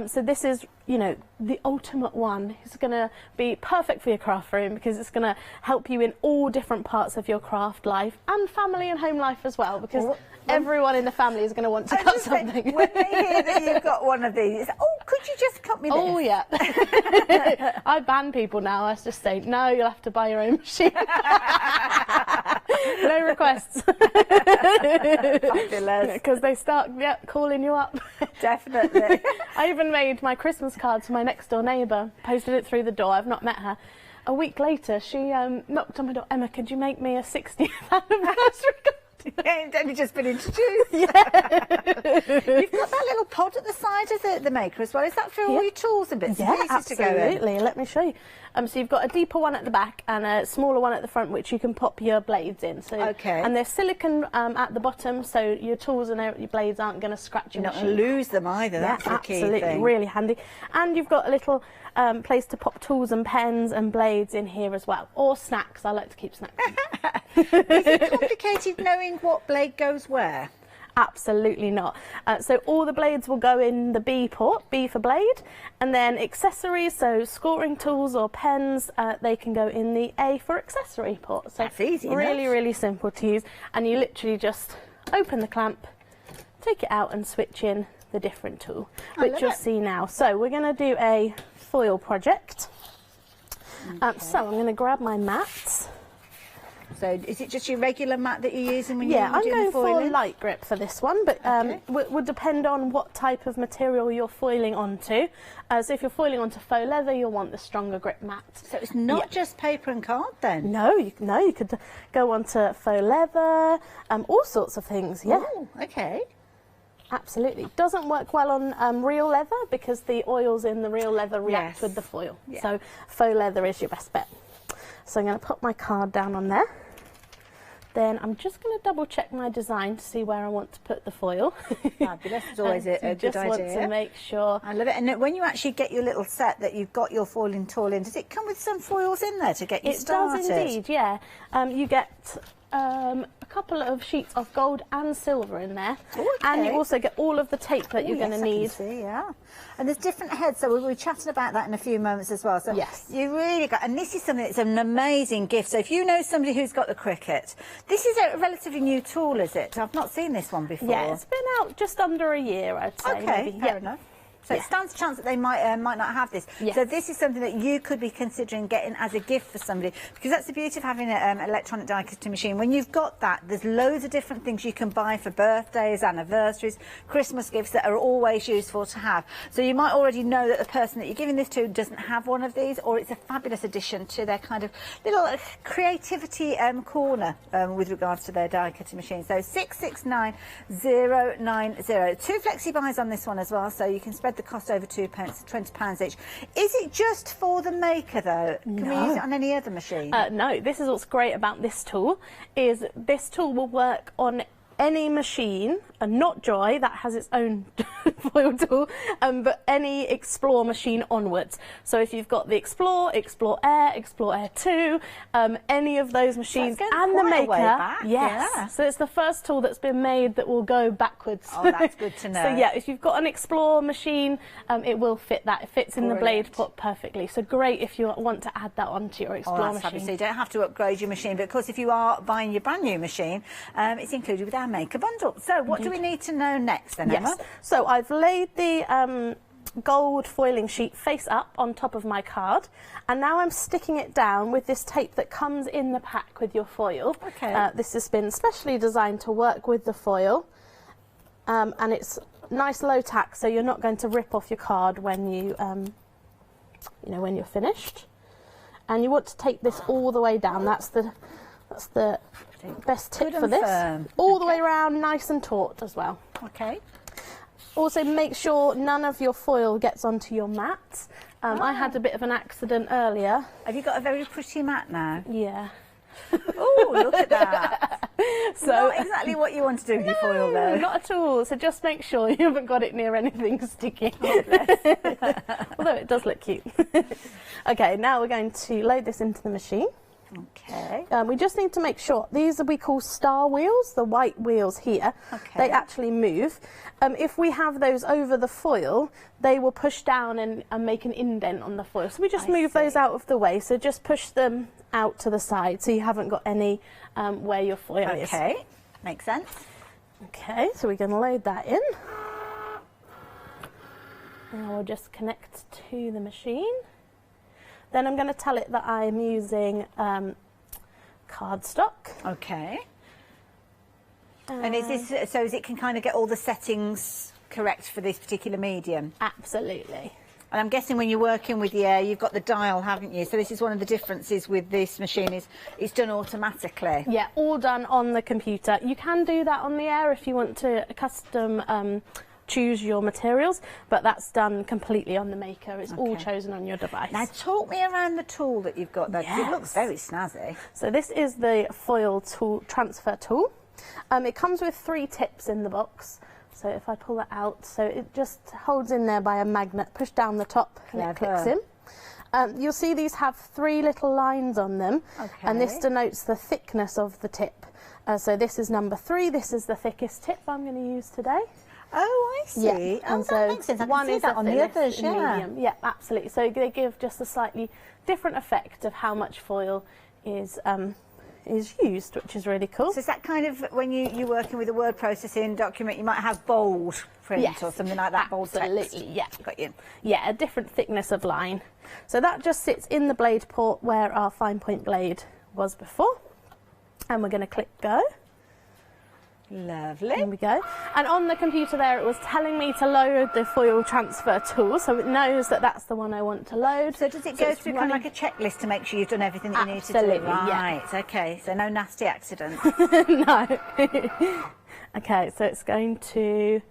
So this is, you know, the ultimate one. It's going to be perfect for your craft room because it's going to help you in all different parts of your craft life and family and home life as well, because everyone in the family is going to want to cut something. When they hear that you've got one of these, oh, could you just cut me this? Oh yeah. I ban people now. I just say, no, you'll have to buy your own machine. No requests. Because they start calling you up. Definitely. I even made my Christmas card to my next door neighbour, posted it through the door. I've not met her. A week later, she knocked on my door. Emma, could you make me a 60th anniversary card? It's only just been introduced. Yeah. You've got that little pod at the side of the maker as well. Is that for all your tools and bits and pieces absolutely. to go in? Absolutely. Let me show you. So you've got a deeper one at the back and a smaller one at the front, which you can pop your blades in. So, and there's silicone at the bottom, so your tools and your blades aren't going to scratch your machine. You're not going to lose them either. That's the key absolutely, thing. Really handy. And you've got a little place to pop tools and pens and blades in here as well, or snacks. I like to keep snacks. Is it complicated knowing what blade goes where? Absolutely not. So all the blades will go in the B port, B for blade, and then accessories, so scoring tools or pens, they can go in the A for accessory port. So that's easy really, enough. really simple to use, and you literally just open the clamp, take it out and switch in the different tool, which you'll see now. So we're going to do a foil project. So I'm going to grab my mats. So is it just your regular mat that you're using when you're doing I'm going the foiling? for light grip for this one, but would depend on what type of material you're foiling onto. So if you're foiling onto faux leather, you'll want the stronger grip mat. So it's not just paper and card then? No, you could go onto faux leather, all sorts of things. Yeah. Ooh, okay. Absolutely. Doesn't work well on real leather because the oils in the real leather react with the foil. Yeah. So faux leather is your best bet. So I'm going to put my card down on there. Then I'm just going to double check my design to see where I want to put the foil. Fabulous. It's always a good idea. Just want to make sure. I love it. And when you actually get your little set that you've got your foiling tool in, does it come with some foils in there to get you started? It does indeed, yeah. You get a couple of sheets of gold and silver in there. And you also get all of the tape that you're going to need. And there's different heads, so we'll be chatting about that in a few moments as well. So you really got, and this is something that's an amazing gift. So if you know somebody who's got the Cricut, this is a relatively new tool, is it? I've not seen this one before. Yeah, it's been out just under a year, I'd say. Okay, maybe. fair enough. So it stands a chance that they might not have this. So this is something that you could be considering getting as a gift for somebody, because that's the beauty of having an electronic die cutting machine. When you've got that, there's loads of different things you can buy for birthdays, anniversaries, Christmas gifts that are always useful to have. So you might already know that the person that you're giving this to doesn't have one of these, or it's a fabulous addition to their kind of little creativity corner with regards to their die cutting machine. So 669090. 2 flexi buys on this one as well, so you can spread the cost over £20 each. Is it just for the maker though? Can we use it on any other machine? No, this is what's great about this tool, is this tool will work on any machine, and not Joy, that has its own foil tool, but any Explore machine onwards. So if you've got the Explore, Explore Air 2, any of those machines, and the Maker, yes. So it's the first tool that's been made that will go backwards. Oh, that's good to know. So yeah, if you've got an Explore machine, it will fit that. It fits in the blade pot perfectly. So great if you want to add that onto your Explore machine. Fabulous. So you don't have to upgrade your machine, but of course if you are buying your brand new machine, it's included with our Maker bundle. So what do we need to know next then, Emma? So I've laid the gold foiling sheet face up on top of my card, and now I'm sticking it down with this tape that comes in the pack with your foil. Okay. This has been specially designed to work with the foil, and it's nice low tack, so you're not going to rip off your card when you, you know, when you're finished. And you want to take this all the way down. That's the best tip for this. All the way around, nice and taut as well. Okay. Also, make sure none of your foil gets onto your mat. I had a bit of an accident earlier. Have you got a very pretty mat now? Yeah. Oh, look at that. So, not exactly what you want to do with your foil, though. Not at all. So just make sure you haven't got it near anything sticky. Although it does look cute. Okay, now we're going to load this into the machine. Okay. We just need to make sure, these we call star wheels, the white wheels here, they actually move. If we have those over the foil, they will push down and make an indent on the foil. So we just move those out of the way. So just push them out to the side so you haven't got any where your foil is. Okay, makes sense. Okay, so we're going to load that in. And we'll just connect to the machine. Then I'm going to tell it that I'm using cardstock. Okay. And is this so as it can kind of get all the settings correct for this particular medium? Absolutely. And I'm guessing when you're working with the air, you've got the dial, haven't you? So this is one of the differences with this machine, is it's done automatically. Yeah, all done on the computer. You can do that on the air if you want to custom choose your materials, but that's done completely on the Maker. It's all chosen on your device. Now talk me around the tool that you've got there, because it looks very snazzy. So this is the foil tool, transfer tool. It comes with 3 tips in the box. So if I pull that out, so it just holds in there by a magnet, push down the top and it clicks in. You'll see these have 3 little lines on them, and this denotes the thickness of the tip. So this is number 3, this is the thickest tip I'm going to use today. Oh, I see. Yeah. Oh, and that makes sense. I can see that on the others, medium. Yeah, absolutely. So they give just a slightly different effect of how much foil is used, which is really cool. So is that kind of when you're working with a word processing document, you might have bold print or something like that, bold text? Absolutely, yeah. Got you. Yeah, a different thickness of line. So that just sits in the blade port where our fine point blade was before. And we're going to click go. Lovely. There we go. And on the computer there, it was telling me to load the foil transfer tool, so it knows that that's the one I want to load. So does it go through kind of like a checklist to make sure you've done everything that you need to do? Absolutely, right, okay. So no nasty accidents. No. Okay, so it's going to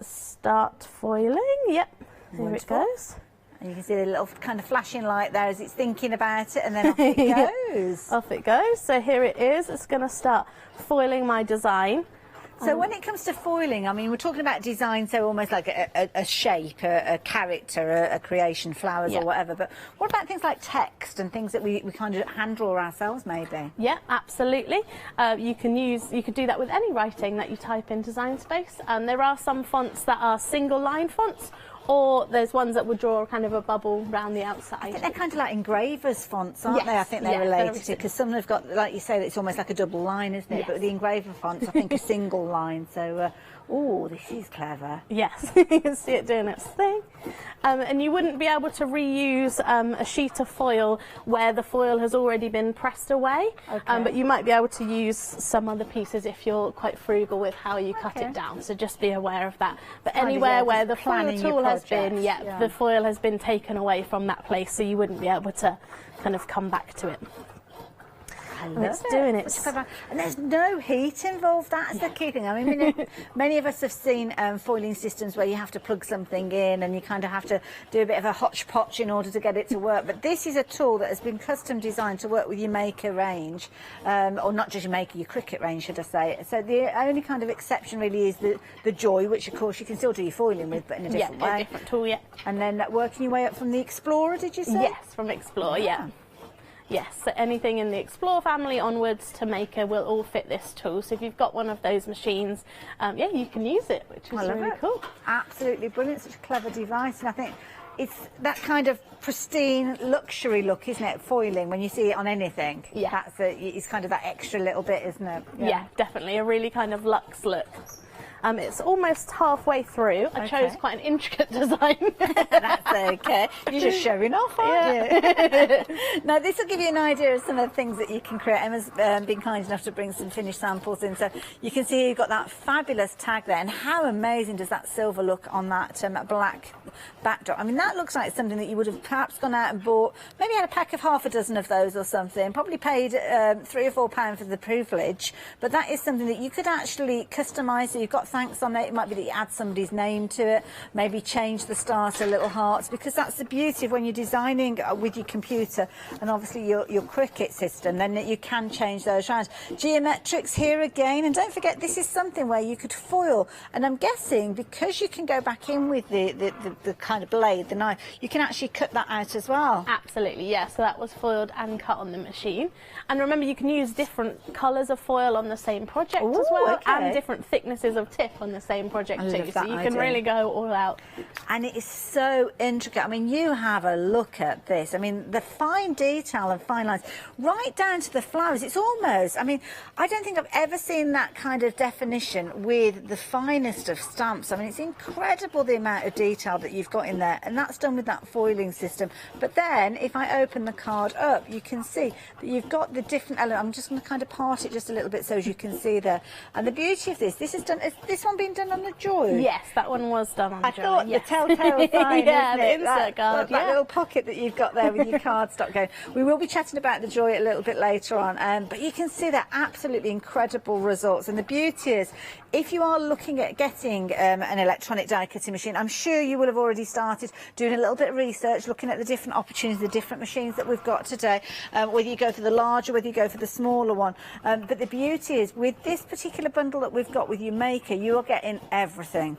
start foiling. Yep, here it goes. And you can see the little kind of flashing light there as it's thinking about it, and then off it goes. Off it goes. So here it is. It's going to start foiling my design. So when it comes to foiling, I mean, we're talking about design, so almost like a shape, a character, a creation, flowers or whatever. But what about things like text and things that we kind of hand draw ourselves, maybe? Yeah, absolutely. You could do that with any writing that you type in Design Space. There are some fonts that are single line fonts, or there's ones that would draw kind of a bubble around the outside. I think they're kind of like engravers fonts, aren't they? I think they're related to, because some have got, like you say, it's almost like a double line, isn't it? Yes. But the engraver fonts, I think, are single line. So, oh, this is clever. Yes, you can see it doing its thing. And you wouldn't be able to reuse a sheet of foil where the foil has already been pressed away, but you might be able to use some other pieces if you're quite frugal with how you cut it down, so just be aware of that. But anywhere where the foil tool has been, the foil has been taken away from that place, so you wouldn't be able to kind of come back to it. I love and it's doing it. And there's no heat involved. That's the key thing. I mean, many of us have seen foiling systems where you have to plug something in and you kind of have to do a bit of a hodgepodge in order to get it to work. But this is a tool that has been custom designed to work with your maker range, or not just your maker, your Cricut range, should I say. So the only kind of exception really is the Joy, which of course you can still do your foiling with, but in a different way. Yeah, a different tool, yeah. And then working your way up from the Explorer, did you say? Yes, from Explorer, yeah. Yes, so anything in the Explorer family onwards to Maker will all fit this tool. So if you've got one of those machines, yeah, you can use it, which is really cool. Absolutely brilliant, such a clever device. And I think it's that kind of pristine luxury look, isn't it, foiling, when you see it on anything? Yeah. It's kind of that extra little bit, isn't it? Yeah, definitely, a really kind of luxe look. It's almost halfway through. I chose quite an intricate design. That's okay. You're just showing off, aren't you? Now, this will give you an idea of some of the things that you can create. Emma's been kind enough to bring some finished samples in. So you can see you've got that fabulous tag there. And how amazing does that silver look on that black backdrop? I mean, that looks like something that you would have perhaps gone out and bought, maybe had a pack of half a dozen of those or something, probably paid £3 or £4 for the privilege. But that is something that you could actually customise. So you've got thanks on it. It might be that you add somebody's name to it, maybe change the star to little hearts, because that's the beauty of when you're designing with your computer and obviously your Cricut system, then you can change those around. Geometrics here again, and don't forget this is something where you could foil, and I'm guessing because you can go back in with the kind of blade, the knife, you can actually cut that out as well. Absolutely, yeah, so that was foiled and cut on the machine. And remember, you can use different colours of foil on the same project as well, and different thicknesses of tip on the same project too, so you can really go all out. And it is so intricate. I mean, you have a look at this. I mean, the fine detail and fine lines, right down to the flowers. It's almost, I mean, I don't think I've ever seen that kind of definition with the finest of stamps. I mean, it's incredible the amount of detail that you've got in there, and that's done with that foiling system. But then, if I open the card up, you can see that you've got the different elements. I'm just going to kind of part it just a little bit so as you can see there. And the beauty of this is done, is this one being done on the Joy? Yes, that one was done on the Joy. I thought the telltale sign, yeah, isn't the it? insert card, that little pocket that you've got there with your cardstock going. We will be chatting about the Joy a little bit later on, but you can see they're absolutely incredible results. And the beauty is, if you are looking at getting an electronic die cutting machine, I'm sure you will have already started doing a little bit of research, looking at the different opportunities, the different machines that we've got today, whether you go for the larger, whether you go for the smaller one. But the beauty is, with this particular bundle that we've got with your Maker, you are getting everything.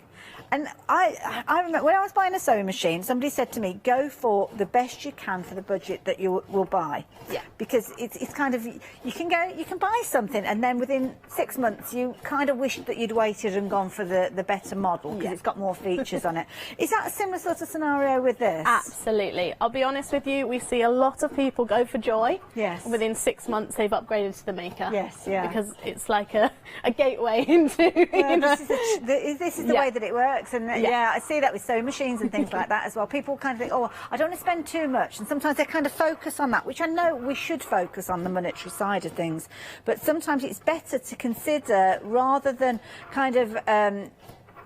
And I remember when I was buying a sewing machine, somebody said to me, go for the best you can for the budget that you will buy. Yeah. Because it's kind of, you can buy something and then within 6 months you kind of wish that you'd waited and gone for the better model because it's got more features on it. Is that a similar sort of scenario with this? Absolutely. I'll be honest with you, we see a lot of people go for Joy. Yes. Within 6 months they've upgraded to the Maker. Yes, yeah. Because it's like a gateway into, you know. This is the way that it works. And yeah, I see that with sewing machines and things like that as well. People kind of think, oh, I don't want to spend too much, and sometimes they kind of focus on that, which I know we should focus on the monetary side of things, but sometimes it's better to consider, rather than kind of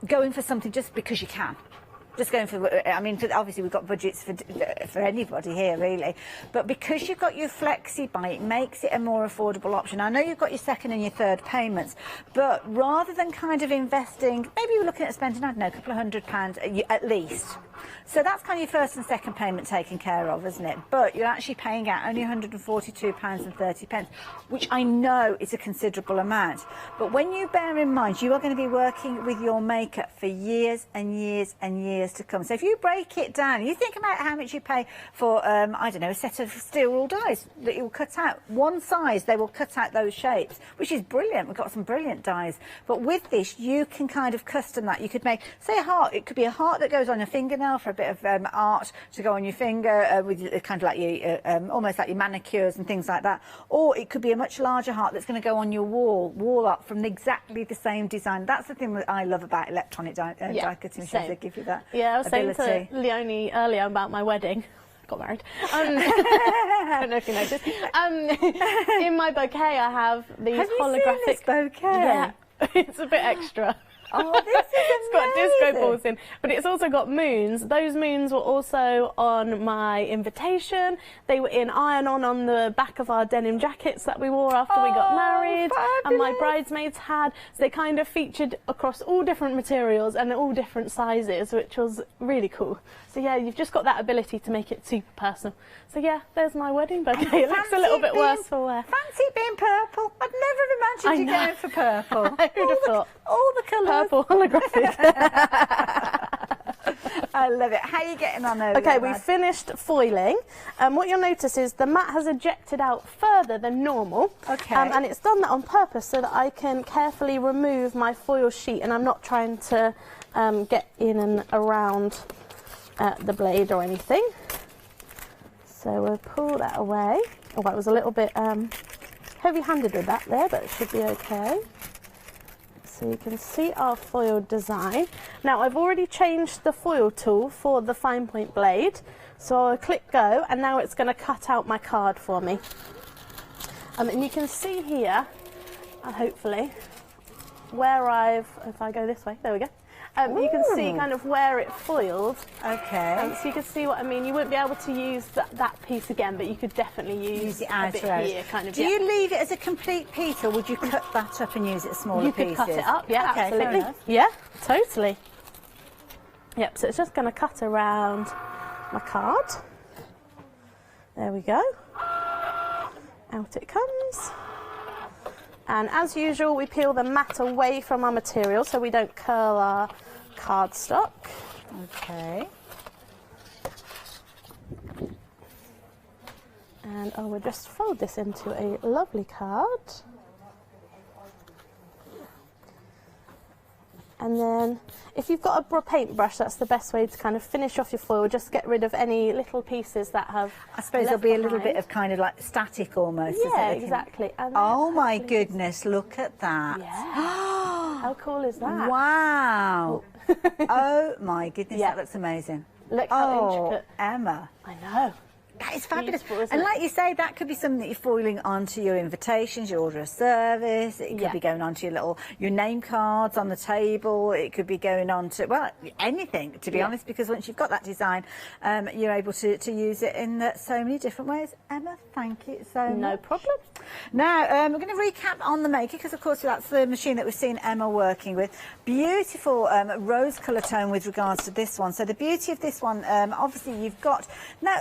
going for something just because you can. Just going for, I mean, obviously we've got budgets for anybody here, really. But because you've got your flexi buy, it makes it a more affordable option. I know you've got your second and your third payments, but rather than kind of investing, maybe you're looking at spending, I don't know, a couple of £100 at least. So that's kind of your first and second payment taken care of, isn't it? But you're actually paying out only £142.30, which I know is a considerable amount. But when you bear in mind, you are going to be working with your Maker for years and years and years to come. So if you break it down, you think about how much you pay for, I don't know, a set of steel rule dies that you will cut out. One size, they will cut out those shapes, which is brilliant. We've got some brilliant dies. But with this, you can kind of custom that. You could make, say, a heart. It could be a heart that goes on your fingernail for a bit of art to go on your finger, with kind of like your, almost like your manicures and things like that. Or it could be a much larger heart that's going to go on your wall art from exactly the same design. That's the thing that I love about electronic die cutting machines. They give you that. Yeah, I was saying to Leonie earlier about my wedding. Got married. I don't know if you noticed. In my bouquet, I have these holographic. Have you seen this bouquet? Yeah, it's a bit extra. Oh, this is It's got disco balls in, but it's also got moons. Those moons were also on my invitation. They were in iron-on the back of our denim jackets that we wore after we got married, and my bridesmaids had. So they kind of featured across all different materials and all different sizes, which was really cool. So yeah, you've just got that ability to make it super personal. So yeah, there's my wedding bouquet. It looks a little bit worse for wear. Fancy being purple. I'd never imagined you going for purple. I would have thought. All the colours. Purple holographic. I love it. How are you getting on over Okay, there, we finished foiling. What you'll notice is the mat has ejected out further than normal. Okay. And it's done that on purpose so that I can carefully remove my foil sheet, and I'm not trying to get in and around the blade or anything. So we'll pull that away. Oh, that was a little bit heavy-handed with that there, but it should be okay. So you can see our foil design. Now I've already changed the foil tool for the fine point blade. So I'll click go, and now it's going to cut out my card for me. And you can see here, hopefully, where if I go this way, there we go. You can see kind of where it foiled. Okay. So you can see what I mean. You wouldn't be able to use that piece again, but you could definitely use the a bit here. Kind of, Do you leave it as a complete piece, or would you cut that up and use it smaller pieces? You could cut it up, yeah, okay, absolutely. Yeah, totally. Yep, so it's just going to cut around my card. There we go. Out it comes. And as usual, we peel the mat away from our material so we don't curl our cardstock. Okay. And I will just fold this into a lovely card. And then if you've got a paintbrush, that's the best way to kind of finish off your foil. Just get rid of any little pieces that have I suppose there'll be a little bit of kind of like static almost. Yeah, exactly. And oh my goodness, look at that. Yeah. How cool is that? Wow. Oh my goodness, that looks amazing. Look how intricate. Emma. I know. That is fabulous. Beautiful, and like you say, that could be something that you're foiling onto your invitations, your order of service. It could be going onto your name cards on the table. It could be going on to, well, anything, to be honest, because once you've got that design, you're able to use it in so many different ways. Emma, thank you so much. No problem. Now, we're going to recap on the Maker, because, of course, that's the machine that we've seen Emma working with. Beautiful rose colour tone with regards to this one. So the beauty of this one, obviously, you've got... Now,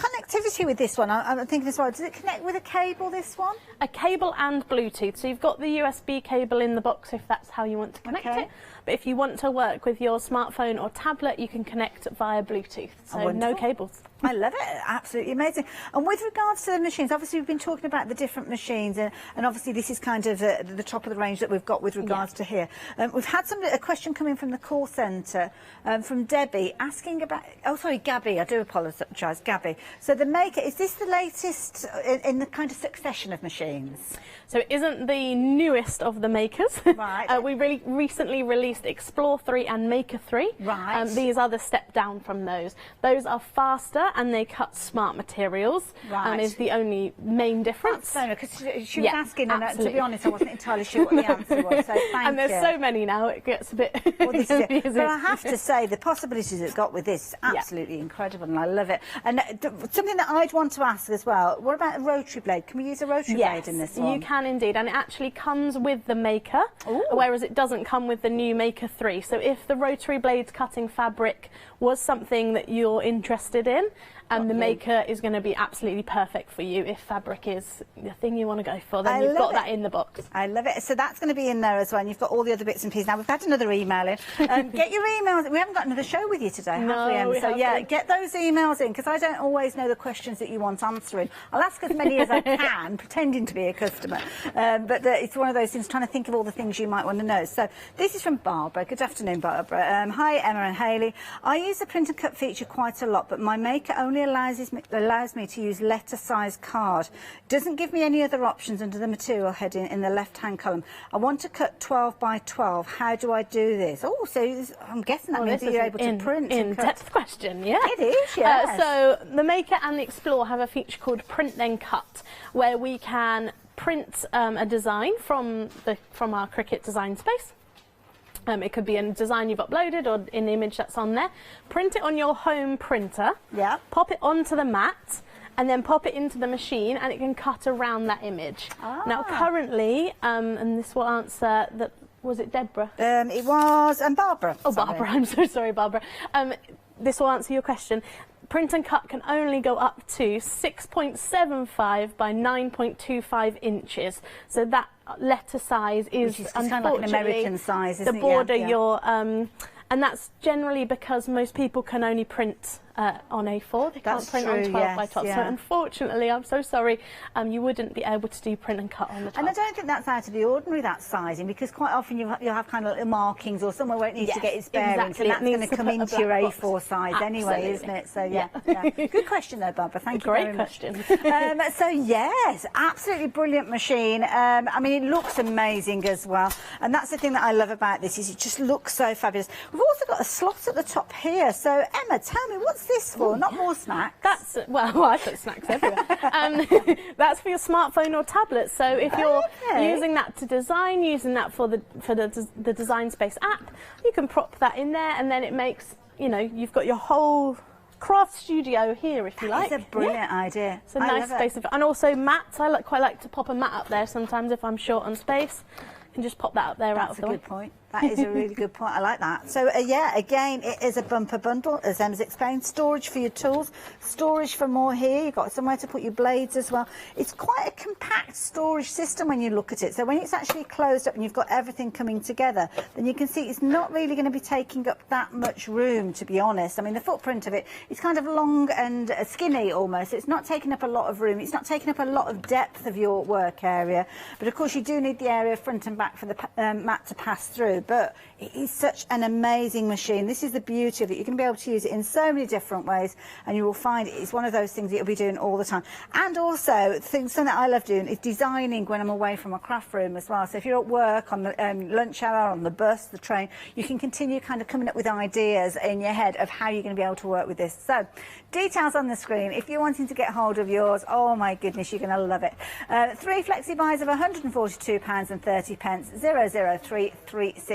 connectivity with this one, I'm thinking as well, does it connect with a cable, this one? A cable and Bluetooth. So you've got the USB cable in the box if that's how you want to connect it. But if you want to work with your smartphone or tablet, you can connect via Bluetooth. So no cables. I love it. Absolutely amazing. And with regards to the machines, obviously we've been talking about the different machines, and obviously this is kind of the top of the range that we've got with regards to here. We've had a question from the call centre from Debbie asking about, oh sorry, Gabby, I do apologise, Gabby. So the Maker, is this the latest in the kind of succession of machines? So it isn't the newest of the Makers. Right. We really recently released Explore 3 and Maker 3. Right. These are the step down from those. Those are faster and they cut smart materials. Right. Is the only main difference. Because she was asking, and to be honest, I wasn't entirely sure what the answer was. So thank and there's so many now, it gets a bit confusing. But I have to say, the possibilities it's got with this is absolutely incredible, and I love it. And something that I'd want to ask as well, what about a rotary blade? Can we use a rotary blade in this one? You can indeed, and it actually comes with the Maker, whereas it doesn't come with the new Maker 3. So if the rotary blades cutting fabric was something that you're interested in, and the Maker is going to be absolutely perfect for you if fabric is the thing you want to go for, then you've got that in the box. I love it. So that's going to be in there as well, and you've got all the other bits and pieces. Now, we've had another email in. Get your emails. We haven't got another show with you today, have we, Em? So, yeah, get those emails in, because I don't always know the questions that you want answering. I'll ask as many as I can, pretending to be a customer. But it's one of those things, trying to think of all the things you might want to know. So this is from Barbara. Good afternoon, Barbara. Hi, Emma and Hayley. I use the print and cut feature quite a lot, but my Maker only allows me to use letter-size card. Doesn't give me any other options under the material heading in the left-hand column. I want to cut 12 by 12. How do I do this? Oh, so I'm guessing that means that you're able to print and cut. In-depth question, yeah. It is, yes. So the Maker and the Explore have a feature called Print Then Cut, where we can print a design from our Cricut design space. It could be a design you've uploaded or an image that's on there. Print it on your home printer. Yeah. Pop it onto the mat and then pop it into the machine and it can cut around that image. Now currently, and this will answer that, was it Deborah? It was, and Barbara. Oh, Barbara, I'm so sorry, Barbara. This will answer your question. Print and cut can only go up to 6.75 by 9.25 inches. So that letter size is kind of like an American size, isn't the it? border Yeah. you're, and that's generally because most people can only print on A4. They can't print on 12 by 12. So unfortunately, I'm so sorry, you wouldn't be able to do print and cut on the top. And I don't think that's out of the ordinary, that sizing, because quite often you'll have kind of little markings or somewhere where it needs to get its bearings, and that's going to come into your A4 size anyway, isn't it? So yeah. Good question though, Barbara. Thank you very much. Great question. So yes, absolutely brilliant machine. I mean, it looks amazing as well, and that's the thing that I love about this, is it just looks so fabulous. We've also got a slot at the top here. So Emma, tell me, what's this for? Not more snacks? That's, well, I put snacks everywhere. That's for your smartphone or tablet. So if you're using that to design, using that for the Design Space app, you can prop that in there, and then it makes, you know, you've got your whole craft studio here, if you like. It's a brilliant idea. It's a nice space. And also mats. I quite like to pop a mat up there sometimes if I'm short on space. You can just pop that up there out of the way. That's a good point. That is a really good point. I like that. So, yeah, again, it is a bumper bundle, as Emma's explained. Storage for your tools, storage for more here. You've got somewhere to put your blades as well. It's quite a compact storage system when you look at it. So when it's actually closed up and you've got everything coming together, then you can see it's not really going to be taking up that much room, to be honest. I mean, the footprint of it is kind of long and skinny almost. It's not taking up a lot of room. It's not taking up a lot of depth of your work area. But, of course, you do need the area front and back for the mat to pass through. But it is such an amazing machine. This is the beauty of it. You're going to be able to use it in so many different ways, and you will find it's one of those things that you'll be doing all the time. And also, something that I love doing is designing when I'm away from a craft room as well. So if you're at work, on the lunch hour, on the bus, the train, you can continue kind of coming up with ideas in your head of how you're going to be able to work with this. So details on the screen. If you're wanting to get hold of yours, oh my goodness, you're going to love it. 3 flexi buys of £142.30, 003364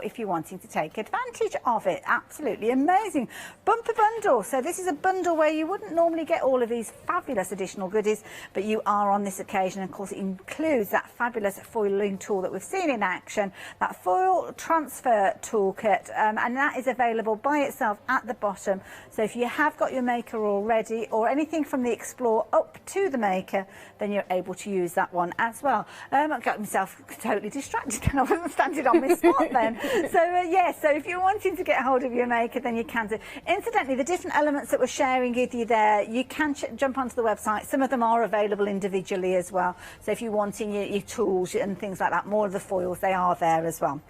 if you're wanting to take advantage of it. Absolutely amazing. Bumper bundle. So this is a bundle where you wouldn't normally get all of these fabulous additional goodies, but you are on this occasion. Of course, it includes that fabulous foiling tool that we've seen in action, that foil transfer toolkit, and that is available by itself at the bottom. So if you have got your maker already, or anything from the Explore up to the maker, then you're able to use that one as well. I got myself totally distracted and I wasn't standing on my spot then. So yeah, so if you're wanting to get hold of your maker, then you can do. Incidentally, the different elements that we're sharing with you there, you can jump onto the website. Some of them are available individually as well. So if you're wanting your tools and things like that, more of the foils, they are there as well.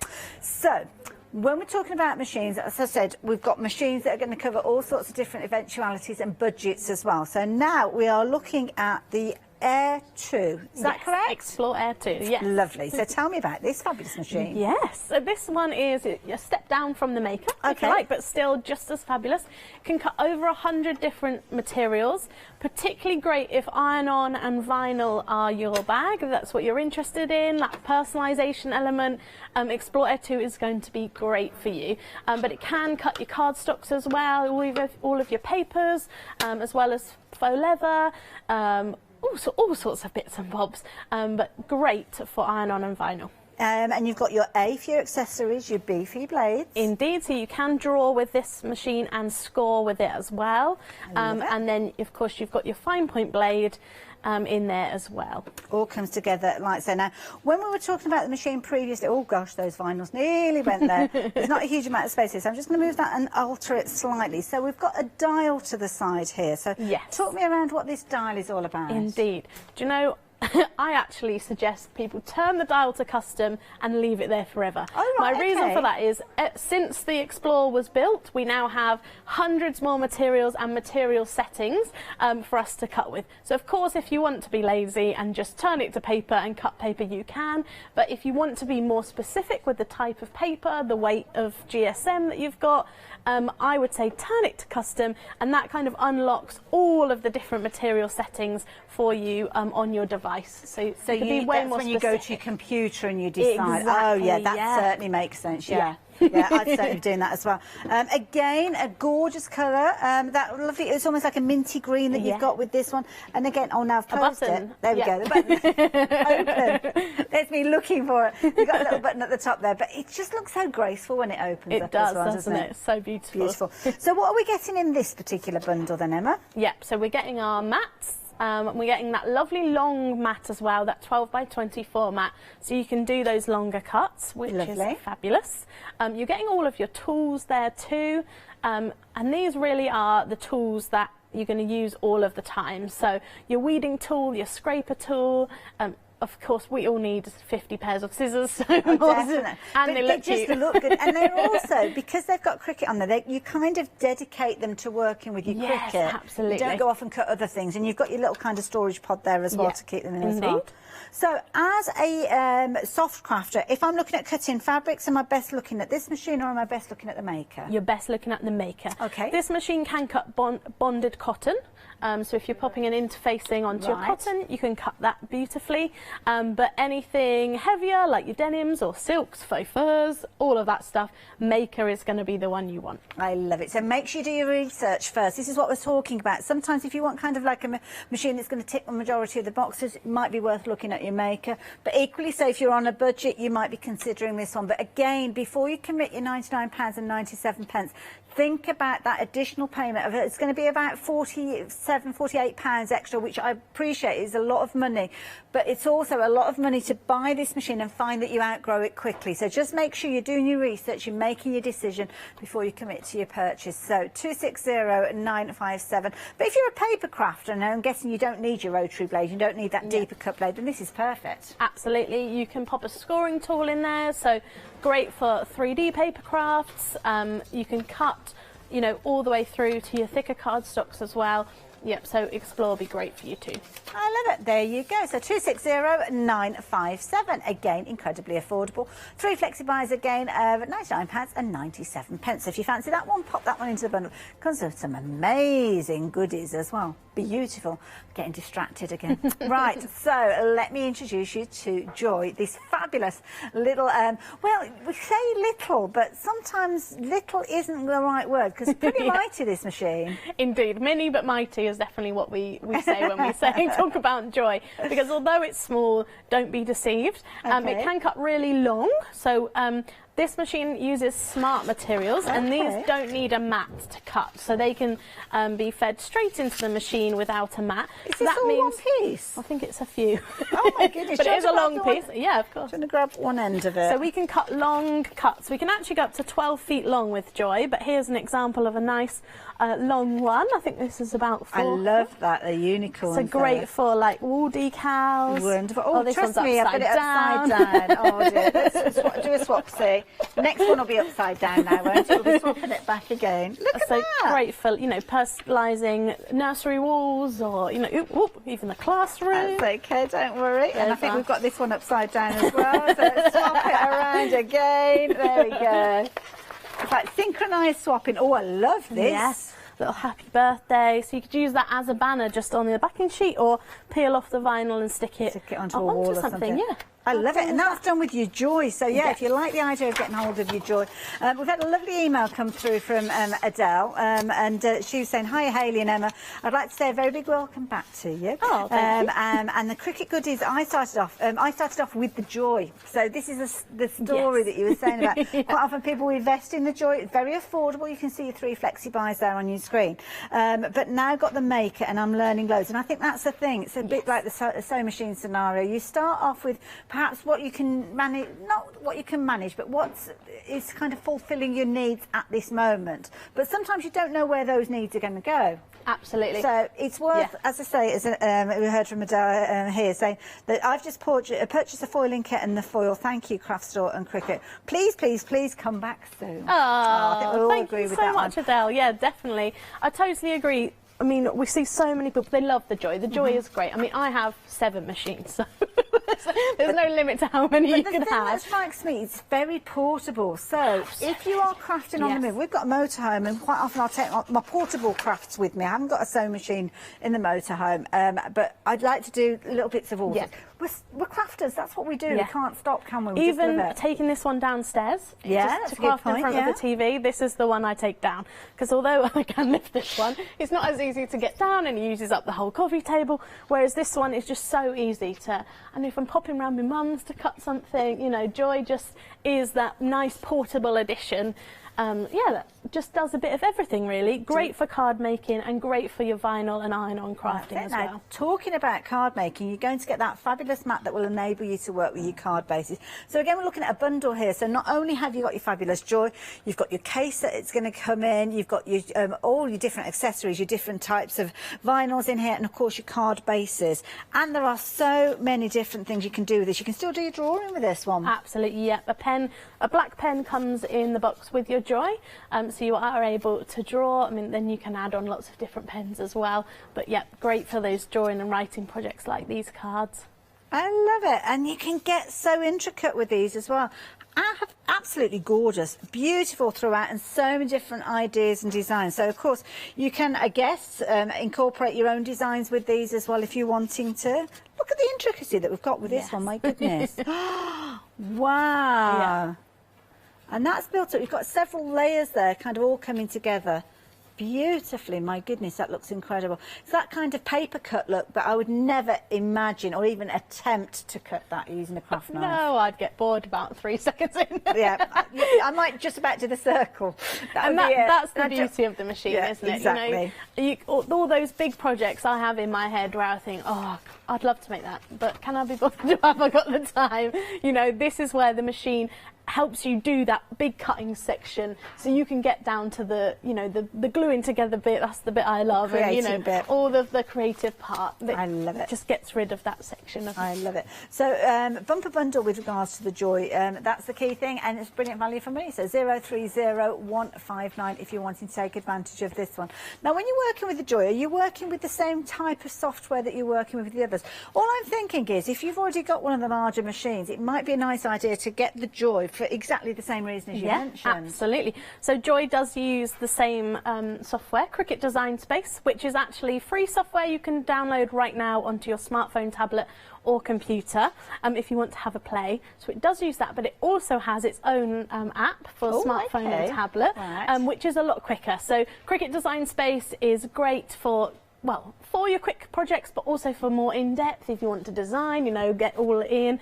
So when we're talking about machines, as I said, we've got machines that are going to cover all sorts of different eventualities and budgets as well. So now we are looking at the Air 2. Is that correct? Explore Air 2, yes. Lovely. So tell me about this fabulous machine. Yes. So this one is a step down from the maker, if you like, but still just as fabulous. Can cut over 100 different materials. Particularly great if iron-on and vinyl are your bag, if that's what you're interested in, that personalisation element. Explore Air 2 is going to be great for you. But it can cut your cardstocks as well, all of your papers, as well as faux leather, all sorts of bits and bobs, but great for iron-on and vinyl. And you've got your A for your accessories, your B for your blades. Indeed, so you can draw with this machine and score with it as well. And then, of course, you've got your fine point blade in there as well. All comes together like so. Now, when we were talking about the machine previously, oh gosh, those vinyls nearly went there. There's not a huge amount of space here, so I'm just going to move that and alter it slightly. So we've got a dial to the side here. So talk me around what this dial is all about. Indeed. Do you know, I actually suggest people turn the dial to custom and leave it there forever. Oh, right, My reason for that is, since the Explorer was built, we now have hundreds more materials and material settings for us to cut with. So of course, if you want to be lazy and just turn it to paper and cut paper, you can. But if you want to be more specific with the type of paper, the weight of GSM that you've got, I would say turn it to custom, and that kind of unlocks all of the different material settings for you on your device. device. So you that's when you go to your computer and you decide. Exactly, oh yeah, that certainly makes sense. Yeah. Yeah, I'd certainly be doing that as well. Again, a gorgeous colour. That lovely. It's almost like a minty green that you've got with this one. And again, oh, now I've closed it. There we go. The button open. There's me looking for it. You've got a little button at the top there, but it just looks so graceful when it opens up as well, doesn't it? It's so beautiful. Beautiful. So what are we getting in this particular bundle then, Emma? Yep. So we're getting our mats. We're getting that lovely long mat as well, that 12 by 24 mat, so you can do those longer cuts, which is fabulous. You're getting all of your tools there too, and these really are the tools that you're going to use all of the time. So your weeding tool, your scraper tool, of course, we all need 50 pairs of scissors. So definitely. And they look just look good. And they're also, because they've got Cricut on there, you kind of dedicate them to working with your Cricut. Absolutely. You don't go off and cut other things. And you've got your little kind of storage pod there as well to keep them in as well. So as a soft crafter, if I'm looking at cutting fabrics, am I best looking at this machine or am I best looking at the maker? You're best looking at the maker. Okay. This machine can cut bonded cotton. So if you're popping an interfacing onto your cotton, you can cut that beautifully. But anything heavier, like your denims or silks, faux furs, all of that stuff, maker is going to be the one you want. I love it. So make sure you do your research first. This is what we're talking about. Sometimes if you want kind of like a machine that's going to tick the majority of the boxes, it might be worth looking at your maker. But equally so, if you're on a budget, you might be considering this one. But again, before you commit your £99.97, think about that additional payment of it. It's going to be about £48 extra, which I appreciate is a lot of money, but it's also a lot of money to buy this machine and find that you outgrow it quickly. So just make sure you're doing your research, you're making your decision before you commit to your purchase. So 260957. But if you're a paper crafter, and I'm guessing you don't need your rotary blade, you don't need that deeper cut blade, then this is perfect. Absolutely. You can pop a scoring tool in there, so great for 3D paper crafts. You can cut, you know, all the way through to your thicker cardstocks as well. Yep, so Explore will be great for you too. I love it. There you go. So 260957. Again, incredibly affordable. 3 flexi buys again of £99.97. So if you fancy that one, pop that one into the bundle. Comes with some amazing goodies as well. Beautiful. Getting distracted again. Right, so let me introduce you to Joy, this fabulous little, well, we say little, but sometimes little isn't the right word, because it's pretty mighty, this machine. Indeed, mini but mighty is definitely what we say when we talk about Joy, because although it's small, don't be deceived. It can cut really long, so this machine uses smart materials, and these don't need a mat to cut, so they can be fed straight into the machine without a mat. Is this all one piece? I think it's a few. Oh my goodness. But it is a long piece. Yeah, of course. I'm going to grab one end of it. So we can cut long cuts. We can actually go up to 12 feet long with Joy, but here's an example of a nice long one. I think this is about 4. I love that, the unicorn. So great for like wall decals. Wonderful. Oh, this trust one's me, I've got it upside down. Oh dear, let's do a swap, see. The next one will be upside down now, won't it? We'll be swapping it back again. Look at that. Great for, you know, personalising nursery walls, or, you know, even the classroom. That's okay, don't worry. And I think we've got this one upside down as well. So let's swap it around again. There we go. It's like synchronised swapping. Oh, I love this. Yes. Little happy birthday. So you could use that as a banner just on the backing sheet, or peel off the vinyl and stick it onto a wall or something. Yeah. I love it, and that's done with your Joy. So yeah, if you like the idea of getting hold of your Joy, we've had a lovely email come through from Adele, and she was saying, "Hi Hayley and Emma, I'd like to say a very big welcome back to you." Oh, thank you. And the Cricut goodies, I started off with the Joy. So this is the story that you were saying about. Quite often people invest in the Joy. It's very affordable. You can see your 3 flexi buys there on your screen. But now got the maker, and I'm learning loads. And I think that's the thing. It's a bit like the sewing machine scenario. You start off with perhaps what you can manage, not what you can manage, but what is kind of fulfilling your needs at this moment. But sometimes you don't know where those needs are going to go. Absolutely. So it's worth, as I say, we heard from Adele here saying that I've just purchased a foiling kit and the foil. Thank you, Craft Store and Cricut. Please, please, please come back soon. Oh, I think we'll all thank agree you with so that much, one. Adele. Yeah, definitely. I totally agree. I mean, we see so many people, they love the Joy. The Joy is great. I mean, I have 7 machines, so there's no limit to how many you can have. The thing that strikes me, it's very portable. So if you are crafting on the move, we've got a motorhome, and quite often I'll take my portable crafts with me. I haven't got a sewing machine in the motorhome, but I'd like to do little bits of all. We're crafters, that's what we do. We can't stop, can we? Even taking this one downstairs, just to craft in front of the TV, this is the one I take down. Because although I can lift this one, it's not as easy to get down and it uses up the whole coffee table, whereas this one is just so easy to, and if I'm popping around my mum's to cut something, you know, Joy just is that nice portable addition. That just does a bit of everything really. Great for card making and great for your vinyl and iron-on crafting as well. Now, talking about card making, you're going to get that fabulous mat that will enable you to work with your card bases. So again, we're looking at a bundle here. So not only have you got your fabulous Joy, you've got your case that it's going to come in, you've got your all your different accessories, your different types of vinyls in here, and of course your card bases. And there are so many different things you can do with this. You can still do your drawing with this one. Absolutely, yeah. A black pen comes in the box with your Joy, so you are able to draw. I mean, then you can add on lots of different pens as well. But yeah, great for those drawing and writing projects like these cards. I love it, and you can get so intricate with these as well. Absolutely gorgeous, beautiful throughout, and so many different ideas and designs. So of course you can, I guess, incorporate your own designs with these as well if you're wanting to. Look at the intricacy that we've got with this one, my goodness. Wow. Yeah. And that's built up, you've got several layers there, kind of all coming together beautifully. My goodness, that looks incredible. It's that kind of paper cut look, but I would never imagine or even attempt to cut that using a craft knife. No, I'd get bored about 3 seconds in. I might just about do the circle. That's the beauty of the machine, isn't it? Exactly. You know, all those big projects I have in my head where I think, oh, I'd love to make that, but can I be bothered? Have I got the time? You know, this is where the machine helps you do that big cutting section, so you can get down to the, you know, the gluing together bit. That's the bit I love, and you know, bit. all of the creative part. I love it. Just gets rid of that section. I love it. So bumper bundle with regards to the Joy, that's the key thing, and it's brilliant value for money. So 030159 if you're wanting to take advantage of this one. Now, when you're working with the Joy, are you working with the same type of software that you're working with the others? All I'm thinking is, if you've already got one of the larger machines, it might be a nice idea to get the Joy for exactly the same reason as you mentioned. Absolutely. So Joy does use the same software, Cricut Design Space, which is actually free software you can download right now onto your smartphone, tablet or computer if you want to have a play. So it does use that, but it also has its own app for smartphone and tablet, which is a lot quicker. So Cricut Design Space is great for, well, for your quick projects, but also for more in-depth if you want to design, you know, get all in.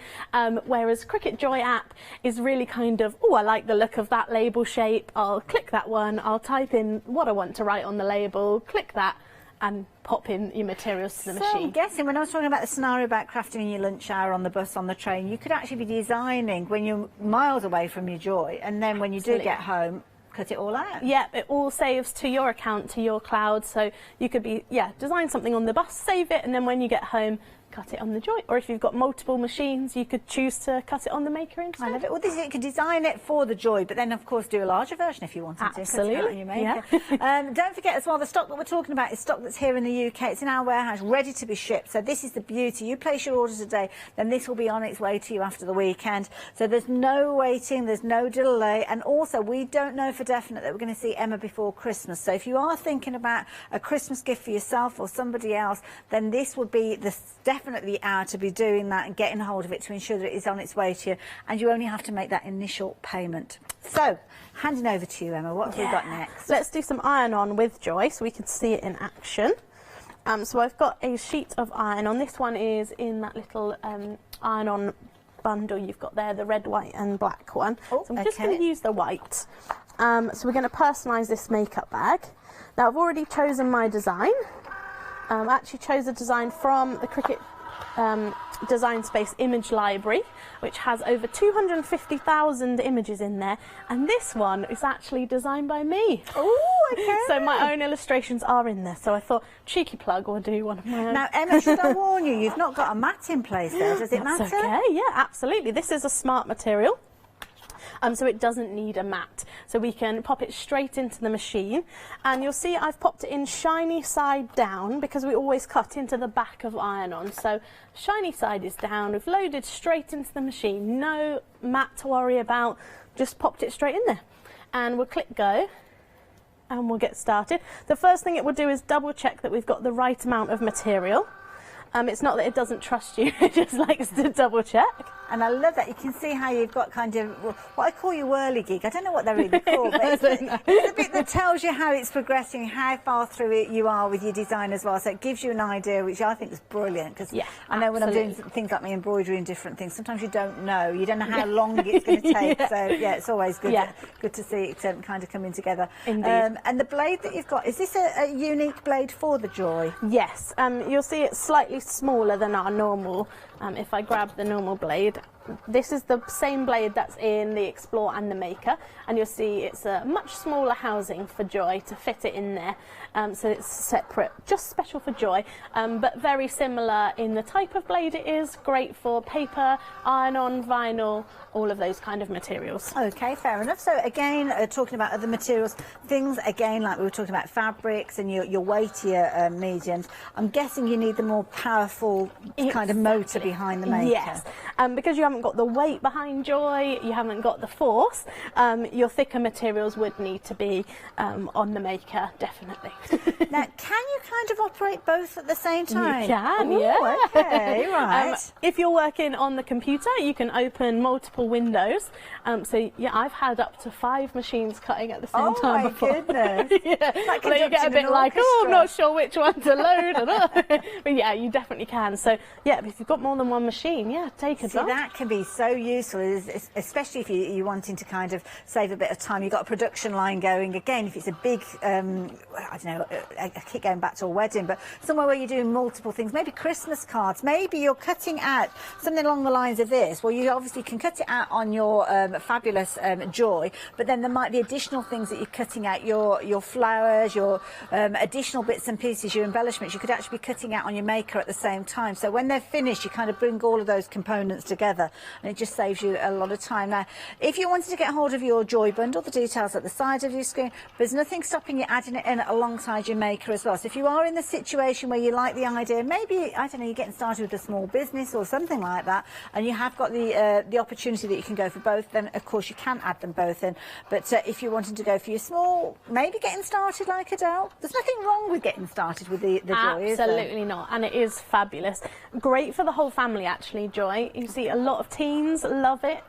Whereas Cricut Joy app is really kind of, oh, I like the look of that label shape, I'll click that one, I'll type in what I want to write on the label, click that, and pop in your materials to the machine. I'm guessing, when I was talking about the scenario about crafting in your lunch hour, on the bus, on the train, you could actually be designing when you're miles away from your Joy, and then when you do get home, cut it all out. Yeah, it all saves to your account, to your cloud, so you could be, design something on the bus, save it, and then when you get home, cut it on the Joy. Or if you've got multiple machines, you could choose to cut it on the Maker instead. I love it. Well, you could design it for the Joy, but then of course do a larger version if you wanted to. Absolutely. Cut it out on your Maker. Don't forget as well, the stock that we're talking about is stock that's here in the UK. It's in our warehouse, ready to be shipped. So this is the beauty. You place your order today, then this will be on its way to you after the weekend. So there's no waiting, there's no delay, and also we don't know for definite that we're going to see Emma before Christmas. So if you are thinking about a Christmas gift for yourself or somebody else, then this would be definitely the hour to be doing that and getting hold of it to ensure that it is on its way to you, and you only have to make that initial payment. So handing over to you, Emma, what have we got next? Let's do some iron-on with Joy so we can see it in action. So I've got a sheet of iron-on. This one is in that little iron-on bundle you've got there, the red, white and black one. So I'm just going to use the white. So we're going to personalise this makeup bag. Now I've already chosen my design. I actually chose a design from the Cricut Design Space image library, which has over 250,000 images in there, and this one is actually designed by me. Oh, okay. So my own illustrations are in there, so I thought, cheeky plug, or do one of my own. Now, Emma, should I warn you, you've not got a mat in place there, does it matter? That's okay, yeah, absolutely. This is a smart material. so it doesn't need a mat. So we can pop it straight into the machine, and you'll see I've popped it in shiny side down because we always cut into the back of iron-on. So shiny side is down, we've loaded straight into the machine, no mat to worry about, just popped it straight in there. And we'll click go, and we'll get started. The first thing it will do is double check that we've got the right amount of material. It's not that it doesn't trust you, it just likes to double check. And I love that. You can see how you've got kind of what I call your whirligig. I don't know what they're really called, but it's a bit that tells you how it's progressing, how far through it you are with your design as well. So it gives you an idea, which I think is brilliant, because I know when I'm doing things like my embroidery and different things, sometimes you don't know. You don't know how long it's going to take. So yeah, it's always good, good to see it kind of coming together. Indeed. And the blade that you've got, is this a unique blade for the Joy? Yes. You'll see it's slightly smaller than our normal. If I grab the normal blade, this is the same blade that's in the Explore and the Maker, and you'll see it's a much smaller housing for Joy to fit it in there. So it's separate, just special for Joy, but very similar in the type of blade it is. Great for paper, iron-on, vinyl, all of those kind of materials. Okay, fair enough. So again, talking about other materials, things again like we were talking about fabrics and your weightier mediums. I'm guessing you need the more powerful kind of motor behind the Maker. Yes, because you haven't got the weight behind Joy, you haven't got the force. Your thicker materials would need to be on the Maker, definitely. Now, can you kind of operate both at the same time? You can, yeah. Okay, right. If you're working on the computer, you can open multiple windows. So yeah, I've had up to 5 machines cutting at the same time before. Oh my goodness. Like so you get a bit like, oh, I'm not sure which one to load. But yeah, you definitely can. So yeah, if you've got more than one machine, yeah, take advantage. See, that can be so useful, especially if you're wanting to kind of save a bit of time. You've got a production line going. Again, if it's a big, I don't know, I keep going back to a wedding, but somewhere where you're doing multiple things, maybe Christmas cards, maybe you're cutting out something along the lines of this. Well, you obviously can cut it out on your fabulous Joy, but then there might be additional things that you're cutting out, your flowers, your additional bits and pieces, your embellishments, you could actually be cutting out on your Maker at the same time. So when they're finished, you kind of bring all of those components together, and it just saves you a lot of time. Now, if you wanted to get hold of your Joy bundle, the details at the side of your screen, there's nothing stopping you adding it in alongside your Maker as well. So if you are in the situation where you like the idea, maybe, I don't know, you're getting started with a small business or something like that, and you have got the opportunity that you can go for both, then of course you can add them both in. But if you're wanting to go for your small, maybe getting started like Adele, there's nothing wrong with getting started with the Joy, is there? Absolutely not, and it is fabulous. Great for the whole family, actually, Joy. You see a lot of teens love it.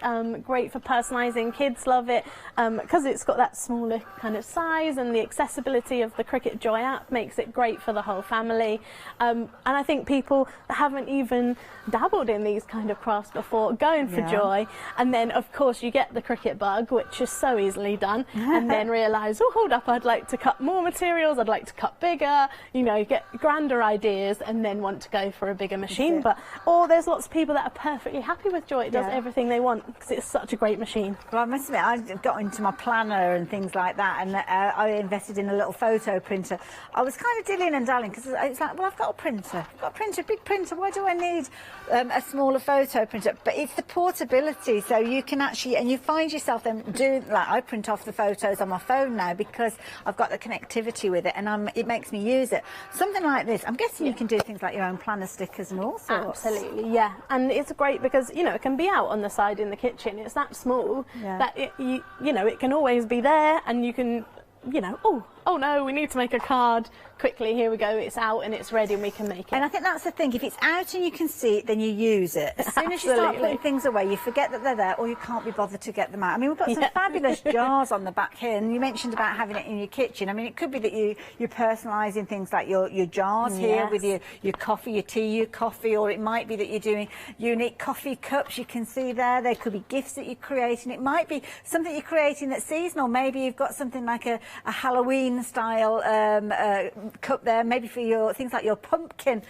Great for personalising, kids love it, because it's got that smaller kind of size, and the accessibility of the Cricut Joy app makes it great for the whole family. And I think people that haven't even dabbled in these kind of crafts before, going for Joy, and then of course you get the Cricut bug, which is so easily done, and then realise, oh, hold up, I'd like to cut more materials, I'd like to cut bigger, you know, get grander ideas, and then want to go for a bigger machine. Or there's lots of people that are perfectly happy with Joy. It does everything they want because it's such a great machine. Well, I must admit, I got into my planner and things like that, and I invested in a little photo printer. I was kind of dillying and dallying because it's like, well, I've got a printer, big printer, why do I need a smaller photo printer? But it's the portability, so you can actually, and you find yourself then doing, like, I print off the photos on my phone now because I've got the connectivity with it, and it makes me use it. Something like this, I'm guessing you can do things like your own planner stickers and all sorts. Absolutely, yeah, and it's great because, you know, it can be out on the side in the kitchen. It's that small that you know, it can always be there, and you can, you know, oh no, we need to make a card. Quickly, here we go, it's out and it's ready and we can make it. And I think that's the thing, if it's out and you can see it, then you use it. As soon as you start putting things away, you forget that they're there, or you can't be bothered to get them out. I mean, we've got some fabulous jars on the back here, and you mentioned about having it in your kitchen. I mean, it could be that you're personalising things like your jars here with your coffee, your tea, your coffee, or it might be that you're doing unique coffee cups you can see there. There could be gifts that you're creating. It might be something you're creating that's seasonal. Maybe you've got something like a Halloween Halloween style cup there, maybe for your things like your pumpkin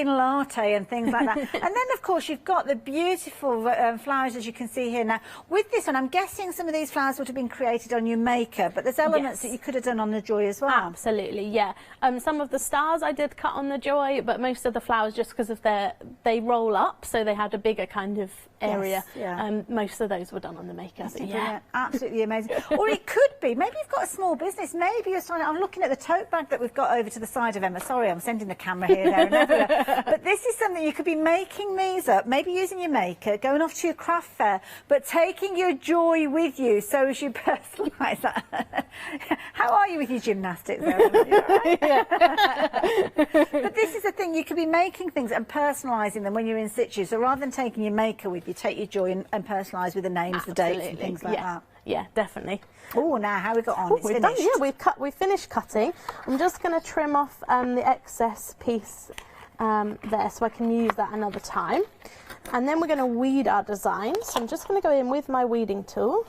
latte and things like that. And then of course you've got the beautiful flowers, as you can see here now. With this one, I'm guessing some of these flowers would have been created on your maker, but there's elements that you could have done on the Joy as well. Absolutely, yeah. Some of the stars I did cut on the Joy, but most of the flowers, just because of they roll up, so they had a bigger kind of area. Most of those were done on the maker. Yeah, absolutely amazing. Or it could be, maybe you've got a small business, maybe you're starting, I'm looking at the tote bag that we've got over to the side of Emma. Sorry, I'm sending the camera here, there and everywhere. But this is something you could be making these up, maybe using your maker, going off to your craft fair, but taking your Joy with you so as you personalise that. How are you with your gymnastics there? But this is the thing, you could be making things and personalising them when you're in situ. So rather than taking your maker with you, take your Joy and personalise with the names, the dates and things like that. Yeah, definitely. Oh, now how we got on? It's we've finished. Done, yeah, we've finished cutting. I'm just going to trim off the excess piece there, so I can use that another time. And then we're going to weed our design. So I'm just going to go in with my weeding tool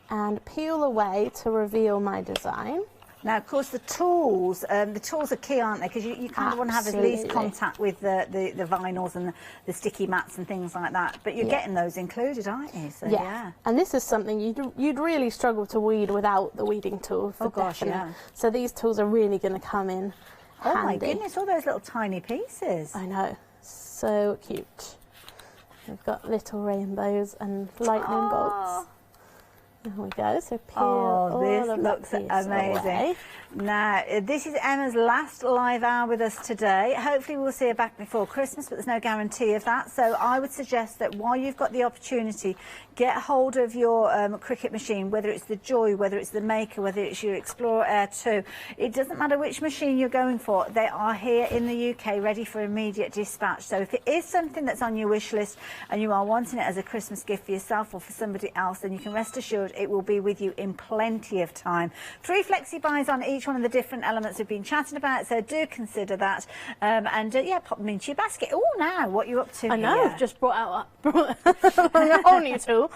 and peel away to reveal my design. Now, of course, the tools are key, aren't they? Because you kind of want to have as least contact with the vinyls and the sticky mats and things like that. But you're getting those included, aren't you? So, yeah. And this is something you'd really struggle to weed without the weeding tool. Oh, gosh, yeah. So these tools are really going to come in handy. Oh, my goodness, all those little tiny pieces. I know. So cute. We've got little rainbows and lightning bolts. There we go, so peel all this of looks that piece amazing. away. Now, this is Emma's last live hour with us today. Hopefully we'll see her back before Christmas, but there's no guarantee of that. So I would suggest that while you've got the opportunity, get hold of your Cricut machine, whether it's the Joy, whether it's the Maker, whether it's your Explorer Air 2. It doesn't matter which machine you're going for. They are here in the UK, ready for immediate dispatch. So if it is something that's on your wish list and you are wanting it as a Christmas gift for yourself or for somebody else, then you can rest assured it will be with you in plenty of time. 3 flexi buys on each one of the different elements we've been chatting about, so do consider that. Yeah, pop them into your basket. Oh, now, what are you up to I know, here? I've just brought out a whole new tool.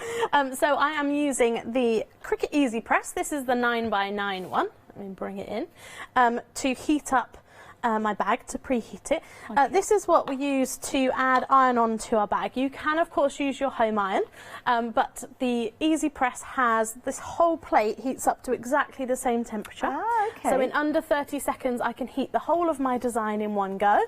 So I am using the Cricut Easy Press. This is the 9x9 one. Let me bring it in. To heat up my bag, to preheat it. This is what we use to add iron on to our bag. You can of course use your home iron, but the Easy Press has this whole plate heats up to exactly the same temperature. So in under 30 seconds I can heat the whole of my design in one go,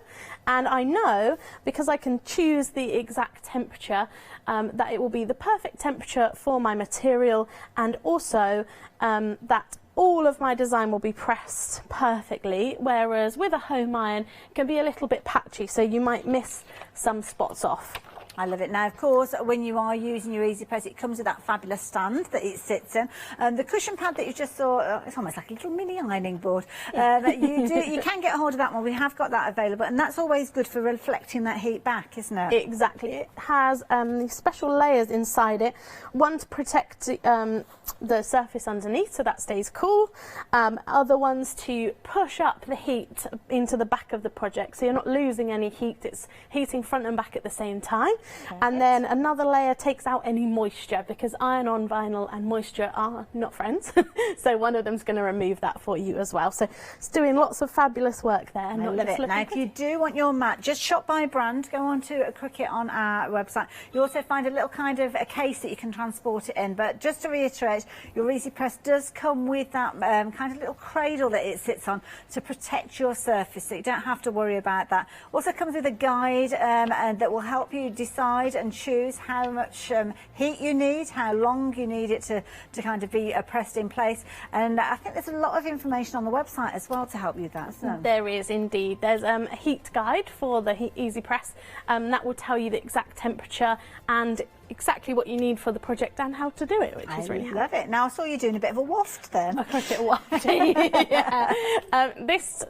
and I know, because I can choose the exact temperature, that it will be the perfect temperature for my material, and also that all of my design will be pressed perfectly, whereas with a home iron it can be a little bit patchy, so you might miss some spots off. I love it. Now, of course, when you are using your Easy Press, it comes with that fabulous stand that it sits in. The cushion pad that you just saw, it's almost like a little mini ironing board. You can get a hold of that one. We have got that available, and that's always good for reflecting that heat back, isn't it? Exactly. It has these special layers inside it. One to protect the surface underneath, so that stays cool. Other ones to push up the heat into the back of the project, so you're not losing any heat. It's heating front and back at the same time. And then another layer takes out any moisture, because iron-on vinyl and moisture are not friends. So one of them's going to remove that for you as well. So it's doing lots of fabulous work there. I love it. Now, if you do want your mat, just shop by brand, go on to Cricut on our website. You also find a little kind of a case that you can transport it in. But just to reiterate, your Easy Press does come with that kind of little cradle that it sits on to protect your surface, so you don't have to worry about that. Also comes with a guide and that will help you decide and choose how much heat you need, how long you need it to kind of be pressed in place. And I think there's a lot of information on the website as well to help you with that, isn't there? There is indeed. There's a heat guide for the Easy Press. That will tell you the exact temperature and exactly what you need for the project and how to do it, which is really love it. Now, I saw you doing a bit of a waft then. A Cricut waft. Yeah. This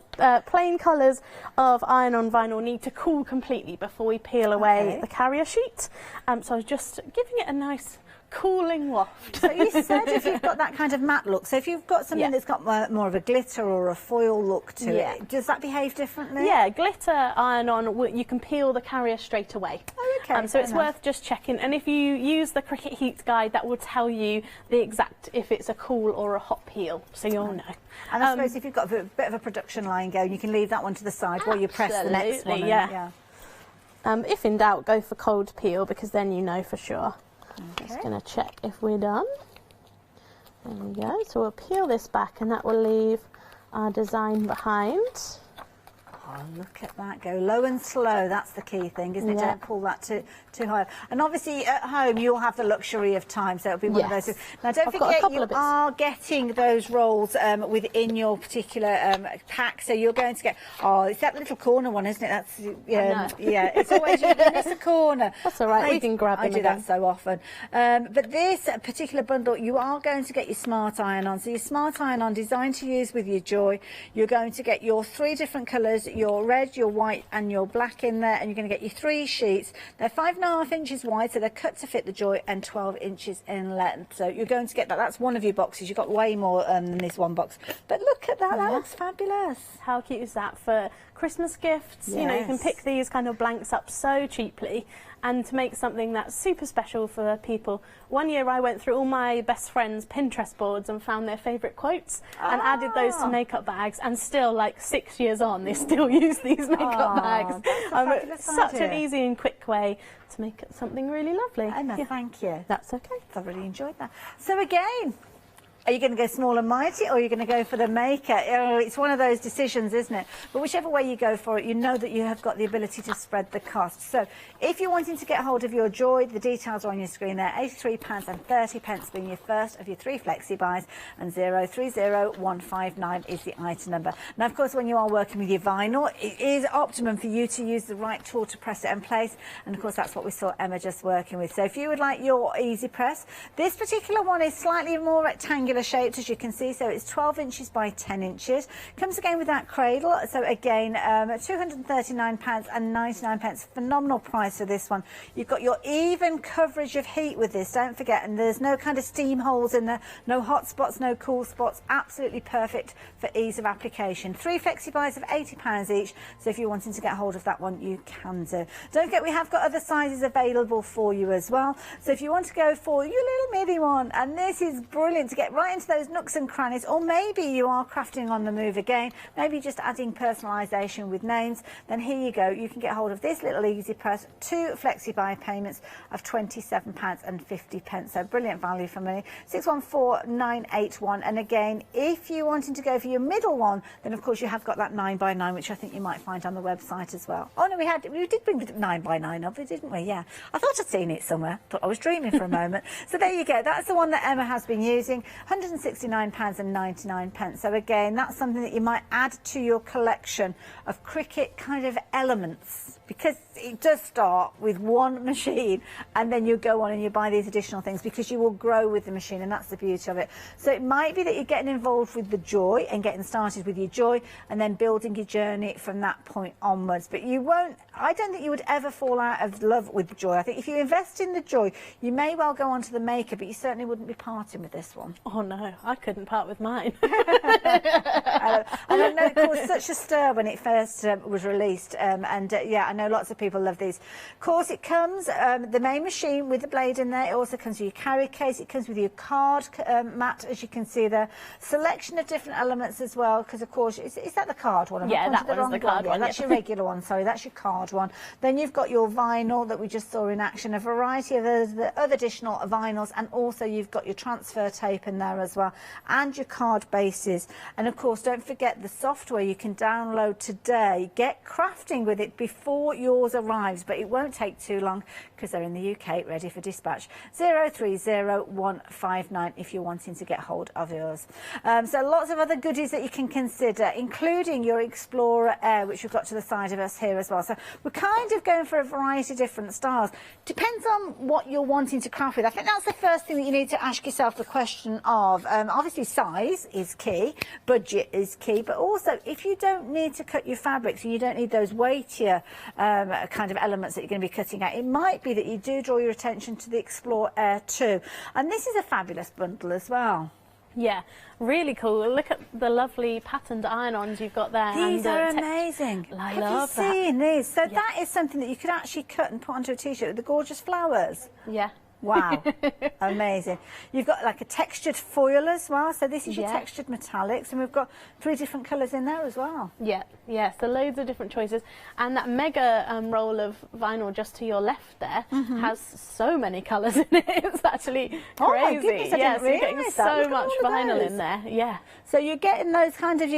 plain colours of iron-on vinyl need to cool completely before we peel away the carrier sheet. So I was just giving it a nice cooling waft. So you said if you've got that kind of matte look, so if you've got something that's got more of a glitter or a foil look to it, does that behave differently? Yeah, glitter iron-on, you can peel the carrier straight away. Oh, okay. So it's worth just checking. And if you use the Cricut Heat Guide, that will tell you the exact if it's a cool or a hot peel, so you'll know. And I suppose if you've got a bit of a production line going, you can leave that one to the side while you press the next one. Yeah. If in doubt, go for cold peel, because then you know for sure. Okay. Just going to check if we're done. There we go. So we'll peel this back, and that will leave our design behind. Oh, look at that, go low and slow, that's the key thing, isn't it? Don't pull that too high. And obviously at home you'll have the luxury of time, so it'll be one of those. Now don't forget you are getting those rolls within your particular pack, so you're going to get, it's that little corner one, isn't it? That's it's always you miss a corner. That's all right, we can grab them. I do that so often. But this particular bundle, you are going to get your smart iron on. So your smart iron on, designed to use with your Joy. You're going to get your 3 different colours, your red, your white and your black in there, and you're going to get your 3 sheets. They're 5.5 inches wide, so they're cut to fit the Joy, and 12 inches in length. So you're going to get that. That's one of your boxes. You've got way more than this one box. But look at that, that looks fabulous. How cute is that for Christmas gifts? You know, you can pick these kind of blanks up so cheaply, and to make something that's super special for people. One year I went through all my best friends' Pinterest boards and found their favourite quotes and added those to makeup bags, and still, like 6 years on, they still use these makeup bags. Such an easy and quick way to make it something really lovely. Emma, thank you. That's okay. I've really enjoyed that. So again, are you going to go small and mighty, or are you going to go for the maker? It's one of those decisions, isn't it? But whichever way you go for it, you know that you have got the ability to spread the cost. So if you're wanting to get hold of your Joy, the details are on your screen there. £83.30 being your first of your 3 flexi buys, and 030159 is the item number. Now, of course, when you are working with your vinyl, it is optimum for you to use the right tool to press it in place. And of course, that's what we saw Emma just working with. So if you would like your easy press, this particular one is slightly more rectangular shaped, as you can see, so it's 12 inches by 10 inches. Comes again with that cradle, so again £239.99, phenomenal price for this one. You've got your even coverage of heat with this, don't forget, and there's no kind of steam holes in there, no hot spots, no cool spots, absolutely perfect for ease of application. 3 flexi buys of £80 each, so if you're wanting to get hold of that one, you can do. Don't forget, we have got other sizes available for you as well, so if you want to go for your little mini one, and this is brilliant to get right into those nooks and crannies, or maybe you are crafting on the move again, maybe just adding personalisation with names, then here you go, you can get hold of this little easy press, 2 flexi buy payments of £27.50, so brilliant value for money. 614981, and again, if you're wanting to go for your middle one, then of course you have got that 9x9, which I think you might find on the website as well. Oh no, we did bring the 9x9 of it, didn't we? Yeah, I thought I'd seen it somewhere, thought I was dreaming for a moment. So there you go, that's the one that Emma has been using, £169.99. So again, that's something that you might add to your collection of Cricut kind of elements, because it does start with one machine, and then you go on and you buy these additional things, because you will grow with the machine, and that's the beauty of it. So it might be that you're getting involved with the Joy and getting started with your Joy, and then building your journey from that point onwards. But you won't, I don't think you would ever fall out of love with the Joy. I think if you invest in the Joy, you may well go on to the Maker, but you certainly wouldn't be parting with this one. Oh no, I couldn't part with mine. And I know it caused such a stir when it first was released, yeah, I know lots of people love these. Of course, it comes, the main machine with the blade in there, it also comes with your carry case, it comes with your card mat, as you can see there, selection of different elements as well, because of course, is that the card one? Yeah, that one's the card one. That's your regular one, sorry, that's your card one. Then you've got your vinyl that we just saw in action, a variety of other additional vinyls, and also you've got your transfer tape in there as well, and your card bases. And of course, don't forget the software you can download today. Get crafting with it before yours arrives, but it won't take too long, because they're in the UK ready for dispatch. 030159 if you're wanting to get hold of yours. So lots of other goodies that you can consider, including your Explorer Air, which we've got to the side of us here as well. So we're kind of going for a variety of different styles. Depends on what you're wanting to craft with. I think that's the first thing that you need to ask yourself the question of. Obviously size is key, budget is key, but also if you don't need to cut your fabrics and you don't need those weightier kind of elements that you're going to be cutting out. It might be that you do draw your attention to the Explore Air 2. And this is a fabulous bundle as well. Yeah, really cool. Look at the lovely patterned iron-ons you've got there. These are amazing. I love that. Have you seen these? So that is something that you could actually cut and put onto a T-shirt with the gorgeous flowers. Yeah. Wow, amazing. You've got like a textured foil as well, so this is your textured metallics, and we've got 3 different colours in there as well. Yeah, yeah, so loads of different choices. And that mega roll of vinyl just to your left there has so many colours in it, it's actually crazy. Oh my goodness, I didn't so you're getting realise that. so much vinyl in there, yeah. So you're getting those kind of,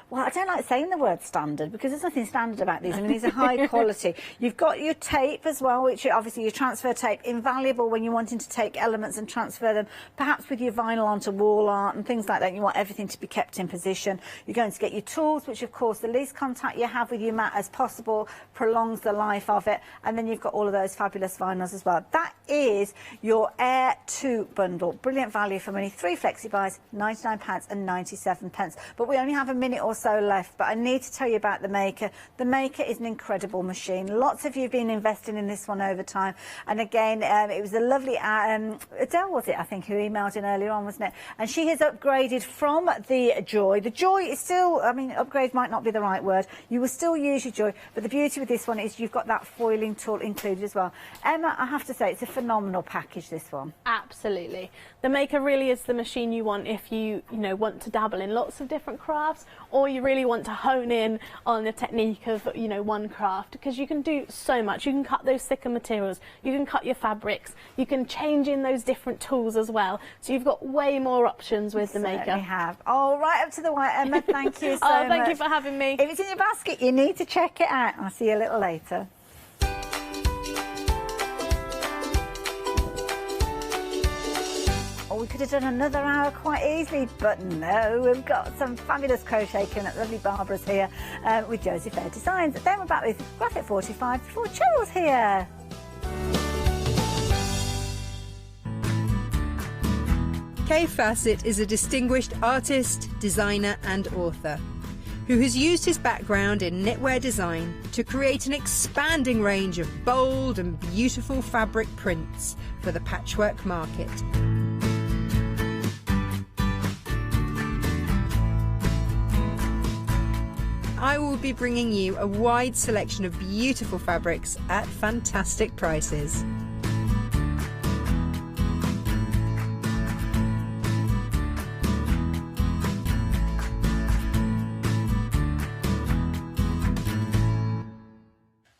well, I don't like saying the word standard because there's nothing standard about these. I mean, these are high quality. You've got your tape as well, which obviously your transfer tape, invaluable when you're wanting to take elements and transfer them, perhaps with your vinyl onto wall art and things like that. You want everything to be kept in position. You're going to get your tools, which of course the least contact you have with your mat as possible prolongs the life of it. And then you've got all of those fabulous vinyls as well. That is your Air 2 bundle. Brilliant value for money. 3 flexi buys, £99.97. But we only have a minute or so left. But I need to tell you about the Maker. The Maker is an incredible machine. Lots of you have been investing in this one over time. And again, it was a lovely Adele, was it, I think, who emailed in earlier on, wasn't it? And she has upgraded from the Joy. The Joy is still, I mean, upgrade might not be the right word. You will still use your Joy, but the beauty with this one is you've got that foiling tool included as well. Emma, I have to say, it's a phenomenal package, this one. Absolutely. The Maker really is the machine you want if you want to dabble in lots of different crafts, or you really want to hone in on the technique of, one craft, because you can do so much. You can cut those thicker materials, you can cut your fabrics, you can change in those different tools as well. So you've got way more options with the Maker. We have. Oh, right up to the white, Emma. Thank you so much. Thank you for having me. If it's in your basket, you need to check it out. I'll see you a little later. We could have done another hour quite easily, but no, we've got some fabulous crochet coming up. Lovely Barbara's here with Josie Fair Designs. Then we're back with Graphic 45 before Cheryl's here. Kay Fassett is a distinguished artist, designer and author who has used his background in knitwear design to create an expanding range of bold and beautiful fabric prints for the patchwork market. I will be bringing you a wide selection of beautiful fabrics at fantastic prices.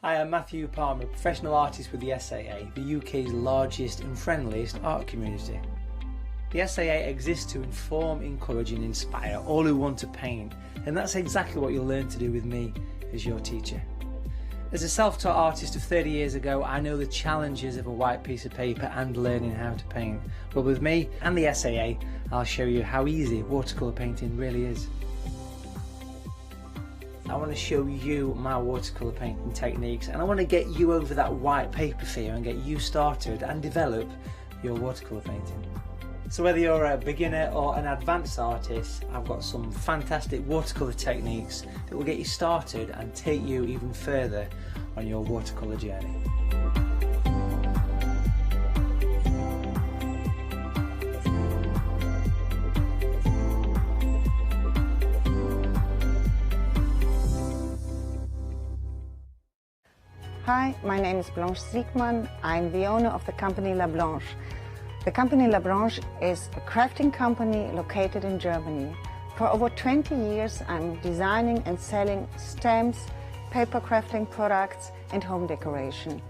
Hi, I'm Matthew Palmer, professional artist with the SAA, the UK's largest and friendliest art community. The SAA exists to inform, encourage and inspire all who want to paint, and that's exactly what you'll learn to do with me as your teacher. As a self-taught artist of 30 years ago, I know the challenges of a white piece of paper and learning how to paint. But with me and the SAA, I'll show you how easy watercolour painting really is. I want to show you my watercolour painting techniques, and I want to get you over that white paper fear and get you started and develop your watercolour painting. So whether you're a beginner or an advanced artist, I've got some fantastic watercolour techniques that will get you started and take you even further on your watercolour journey. Hi, my name is Blanche Siegmann. I'm the owner of the company La Blanche. The company La Blanche is a crafting company located in Germany. For over 20 years, I'm designing and selling stamps, paper crafting products, and home decoration.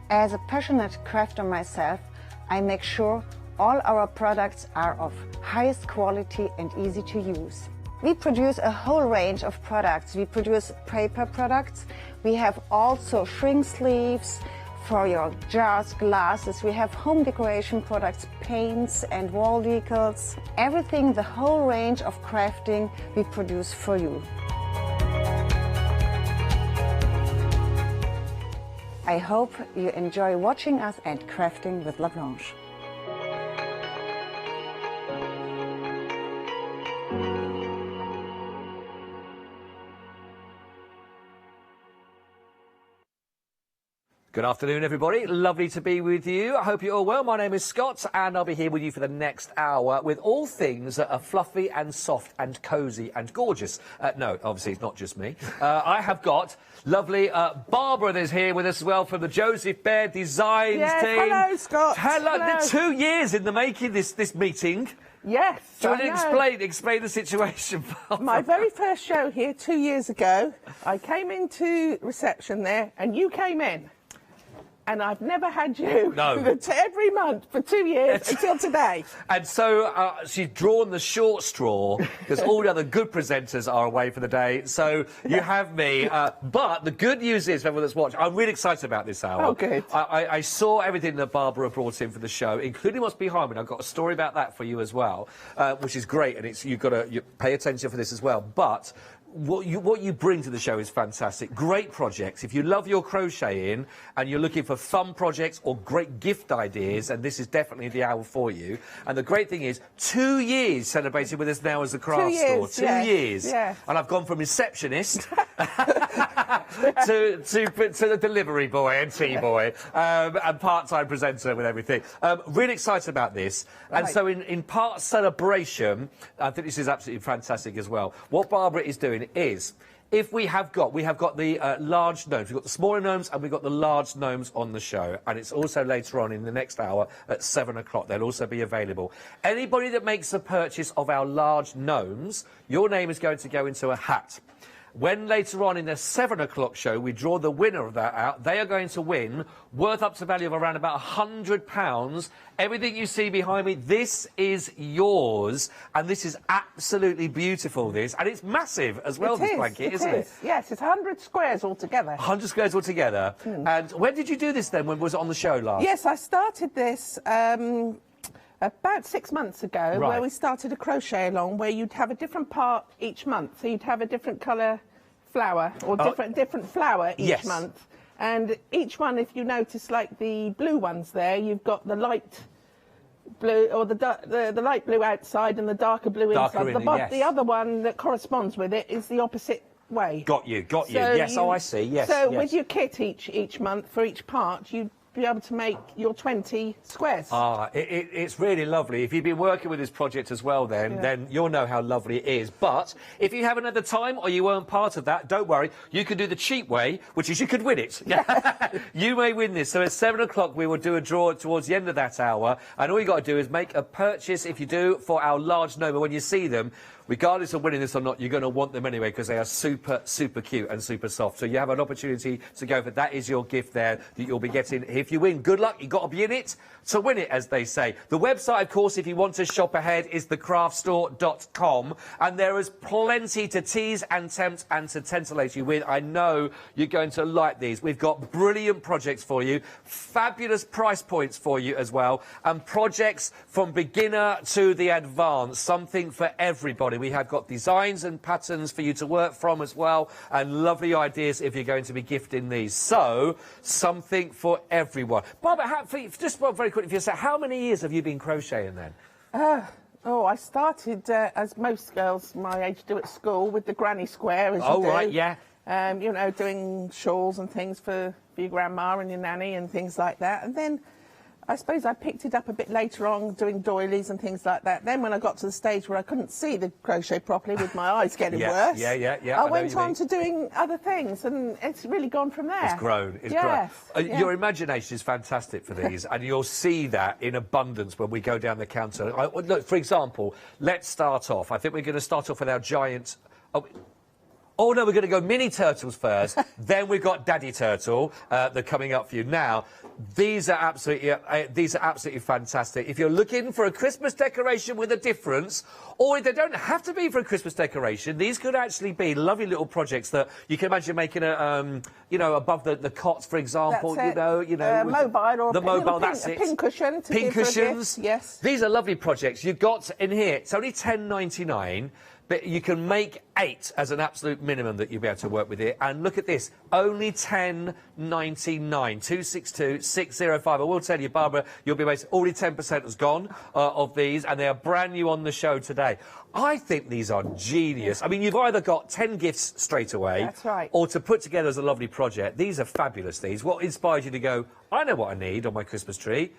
As a passionate crafter myself, I make sure all our products are of highest quality and easy to use. We produce a whole range of products. We produce paper products. We have also shrink sleeves for your jars, glasses. We have home decoration products, paints and wall decals. Everything, the whole range of crafting we produce for you. I hope you enjoy watching us and crafting with La Blanche. Good afternoon, everybody. Lovely to be with you. I hope you're all well. My name is Scott, and I'll be here with you for the next hour with all things that are fluffy and soft and cosy and gorgeous. No, obviously, it's not just me. I have got lovely Barbara that's here with us as well from the Joseph Baird Designs team. Hello, Scott. Hello. 2 years in the making, this meeting. Yes, Do you want to explain the situation, Barbara? My very first show here 2 years ago, I came into reception there, and you came in. And I've never had you every month for 2 years until today. And so she's drawn the short straw because all the other good presenters are away for the day. So you have me. But the good news is, for everyone that's watching, I'm really excited about this hour. Oh, good. I saw everything that Barbara brought in for the show, including what's behind me. And I've got a story about that for you as well, which is great. And you've got to pay attention for this as well. But what you bring to the show is fantastic. Great projects. If you love your crocheting and you're looking for fun projects or great gift ideas, and this is definitely the hour for you. And the great thing is, 2 years celebrated with us now as a craft store. 2 years. Yeah. And I've gone from receptionist to the delivery boy and tea boy and part-time presenter with everything. Really excited about this. Right. And so in part celebration, I think this is absolutely fantastic as well. What Barbara is doing is, if we have got the large gnomes, we've got the smaller gnomes and we've got the large gnomes on the show, and it's also later on in the next hour at 7 o'clock. They'll also be available. Anybody that makes a purchase of our large gnomes, your name is going to go into a hat. When later on in the 7 o'clock show we draw the winner of that out, they are going to win, worth up to the value of around about £100. Everything you see behind me, this is yours, and this is absolutely beautiful, this, and it's massive as well, this blanket, isn't it? Yes, it's 100 squares altogether. 100 squares altogether. And when did you do this then? When was it on the show last? Yes, I started this about 6 months ago, where we started a crochet along, where you'd have a different part each month. So you'd have a different colour flower, or different flower each month. And each one, if you notice, like the blue ones there, you've got the light blue, or the light blue outside and the darker blue inside. The other one that corresponds with it is the opposite way. Got you. So yes, I see, yes. So with your kit each month, for each part, you be able to make your 20 squares. It's really lovely. If you've been working with this project as well, then you'll know how lovely it is. But if you haven't had the time or you weren't part of that, don't worry. You can do the cheap way, which is you could win it. You may win this. So at 7 o'clock, we will do a draw towards the end of that hour. And all you got to do is make a purchase, if you do, for our large gnome. And when you see them, regardless of winning this or not, you're going to want them anyway because they are super, super cute and super soft. So you have an opportunity to go for that. Is your gift there that you'll be getting. If you win, good luck. You've got to be in it to win it, as they say. The website, of course, if you want to shop ahead, is thecraftstore.com. And there is plenty to tease and tempt and to tantalize you with. I know you're going to like these. We've got brilliant projects for you, fabulous price points for you as well, and projects from beginner to the advanced, something for everybody. We have got designs and patterns for you to work from as well, and lovely ideas if you're going to be gifting these. So, something for everyone. Barbara, just very quickly for yourself, how many years have you been crocheting then? I started, as most girls my age do at school, with the granny square, as you do. Right, yeah. You know, doing shawls and things for your grandma and your nanny and things like that. And then I suppose I picked it up a bit later on, doing doilies and things like that. Then when I got to the stage where I couldn't see the crochet properly with my eyes getting worse, I went on to doing other things, and it's really gone from there. It's grown. It's grown. Your imagination is fantastic for these, and you'll see that in abundance when we go down the counter. Look, for example, let's start off. I think we're going to start off with our giant... Oh, no, we're going to go mini turtles first. Then we've got Daddy Turtle. They're coming up for you now. These are absolutely fantastic. If you're looking for a Christmas decoration with a difference, or they don't have to be for a Christmas decoration, these could actually be lovely little projects that you can imagine making you know, above the cots, for example. That's you know, mobile or the mobile. That's it. Pin cushion. Pin cushions. Yes. These are lovely projects. You've got in here. It's only £10.99. But you can make 8 as an absolute minimum that you'll be able to work with it. And look at this, only £10.99, 262 605. I will tell you, Barbara, you'll be amazed. Already 10% has gone of these, and they are brand new on the show today. I think these are genius. I mean, you've either got 10 gifts straight away, that's right, or to put together as a lovely project. These are fabulous, these. What inspires you to go, I know what I need on my Christmas tree?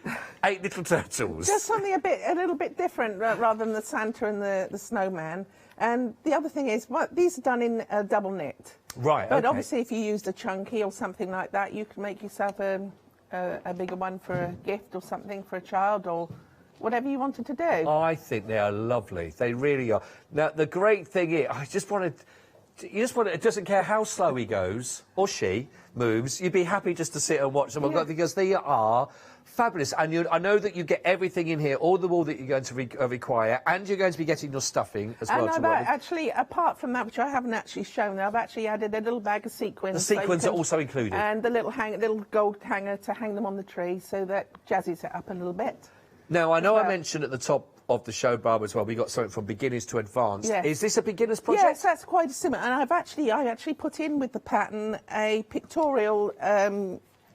8 little turtles. Just something a little bit different rather than the Santa and the snowman. And the other thing is, these are done in double knit. Right, But okay. obviously, if you used a chunky or something like that, you can make yourself a bigger one for a gift or something for a child, or whatever you wanted to do. I think they are lovely. They really are. Now, the great thing is, it doesn't care how slow he goes, or she moves, you'd be happy just to sit and watch them, because they are fabulous. And I know that you get everything in here, all the wool that you're going to require, and you're going to be getting your stuffing as well. And I've actually, apart from that, which I haven't actually shown, I've actually added a little bag of sequins. The sequins are also included. And the little gold hanger to hang them on the tree, so that jazzies it up a little bit. Now, I know I mentioned at the top of the show, Barbara, as well, we got something from beginners to advanced. Yes. Is this a beginner's project? Yes, that's quite similar. And I actually put in with the pattern a pictorial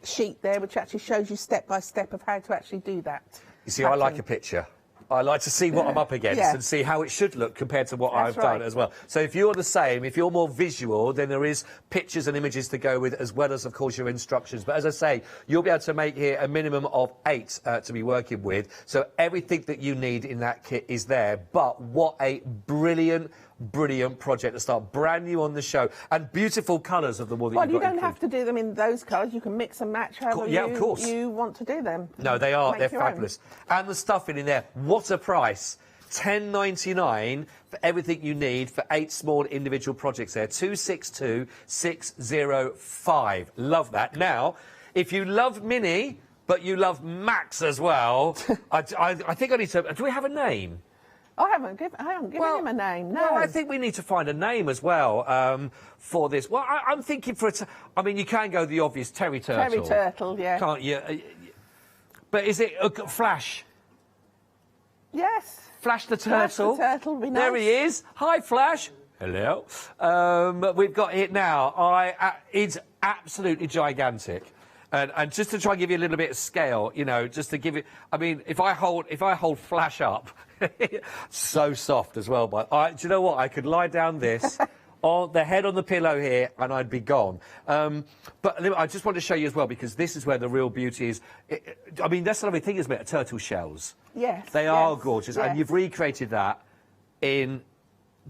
sheet there, which actually shows you step by step of how to actually do that. You see, I like a picture. I like to see what I'm up against and see how it should look compared to what I've done as well. So if you're the same, if you're more visual, then there is pictures and images to go with, as well as, of course, your instructions. But as I say, you'll be able to make here a minimum of 8 to be working with. So everything that you need in that kit is there. But what a brilliant project to start, brand new on the show, and beautiful colours of the wool that you've got. Well, you don't have to do them in those colours. You can mix and match however you want to do them. No, they are. They're fabulous. And the stuffing in there, what a price. £10.99 for everything you need for 8 small individual projects there. 262 605. Love that. Now, if you love Mini, but you love Max as well, I think I need to... Do we have a name? I haven't given him a name, no. Well, I think we need to find a name as well for this. Well, I'm thinking for I mean, you can go the obvious Terry Turtle. Terry Turtle, yeah. Can't you? But is it Flash? Yes. Flash the Turtle. Flash the Turtle would be nice. There he is. Hi, Flash. Hello. We've got it now. It's absolutely gigantic. And just to try and give you a little bit of scale, you know, just to give it... I mean, if I hold Flash up, so soft as well. But do you know what? I could lie down this, on the head on the pillow here, and I'd be gone. But I just want to show you as well, because this is where the real beauty is. I mean, that's the lovely thing, isn't it? Turtle shells. Yes. They are gorgeous, yes. and you've recreated that in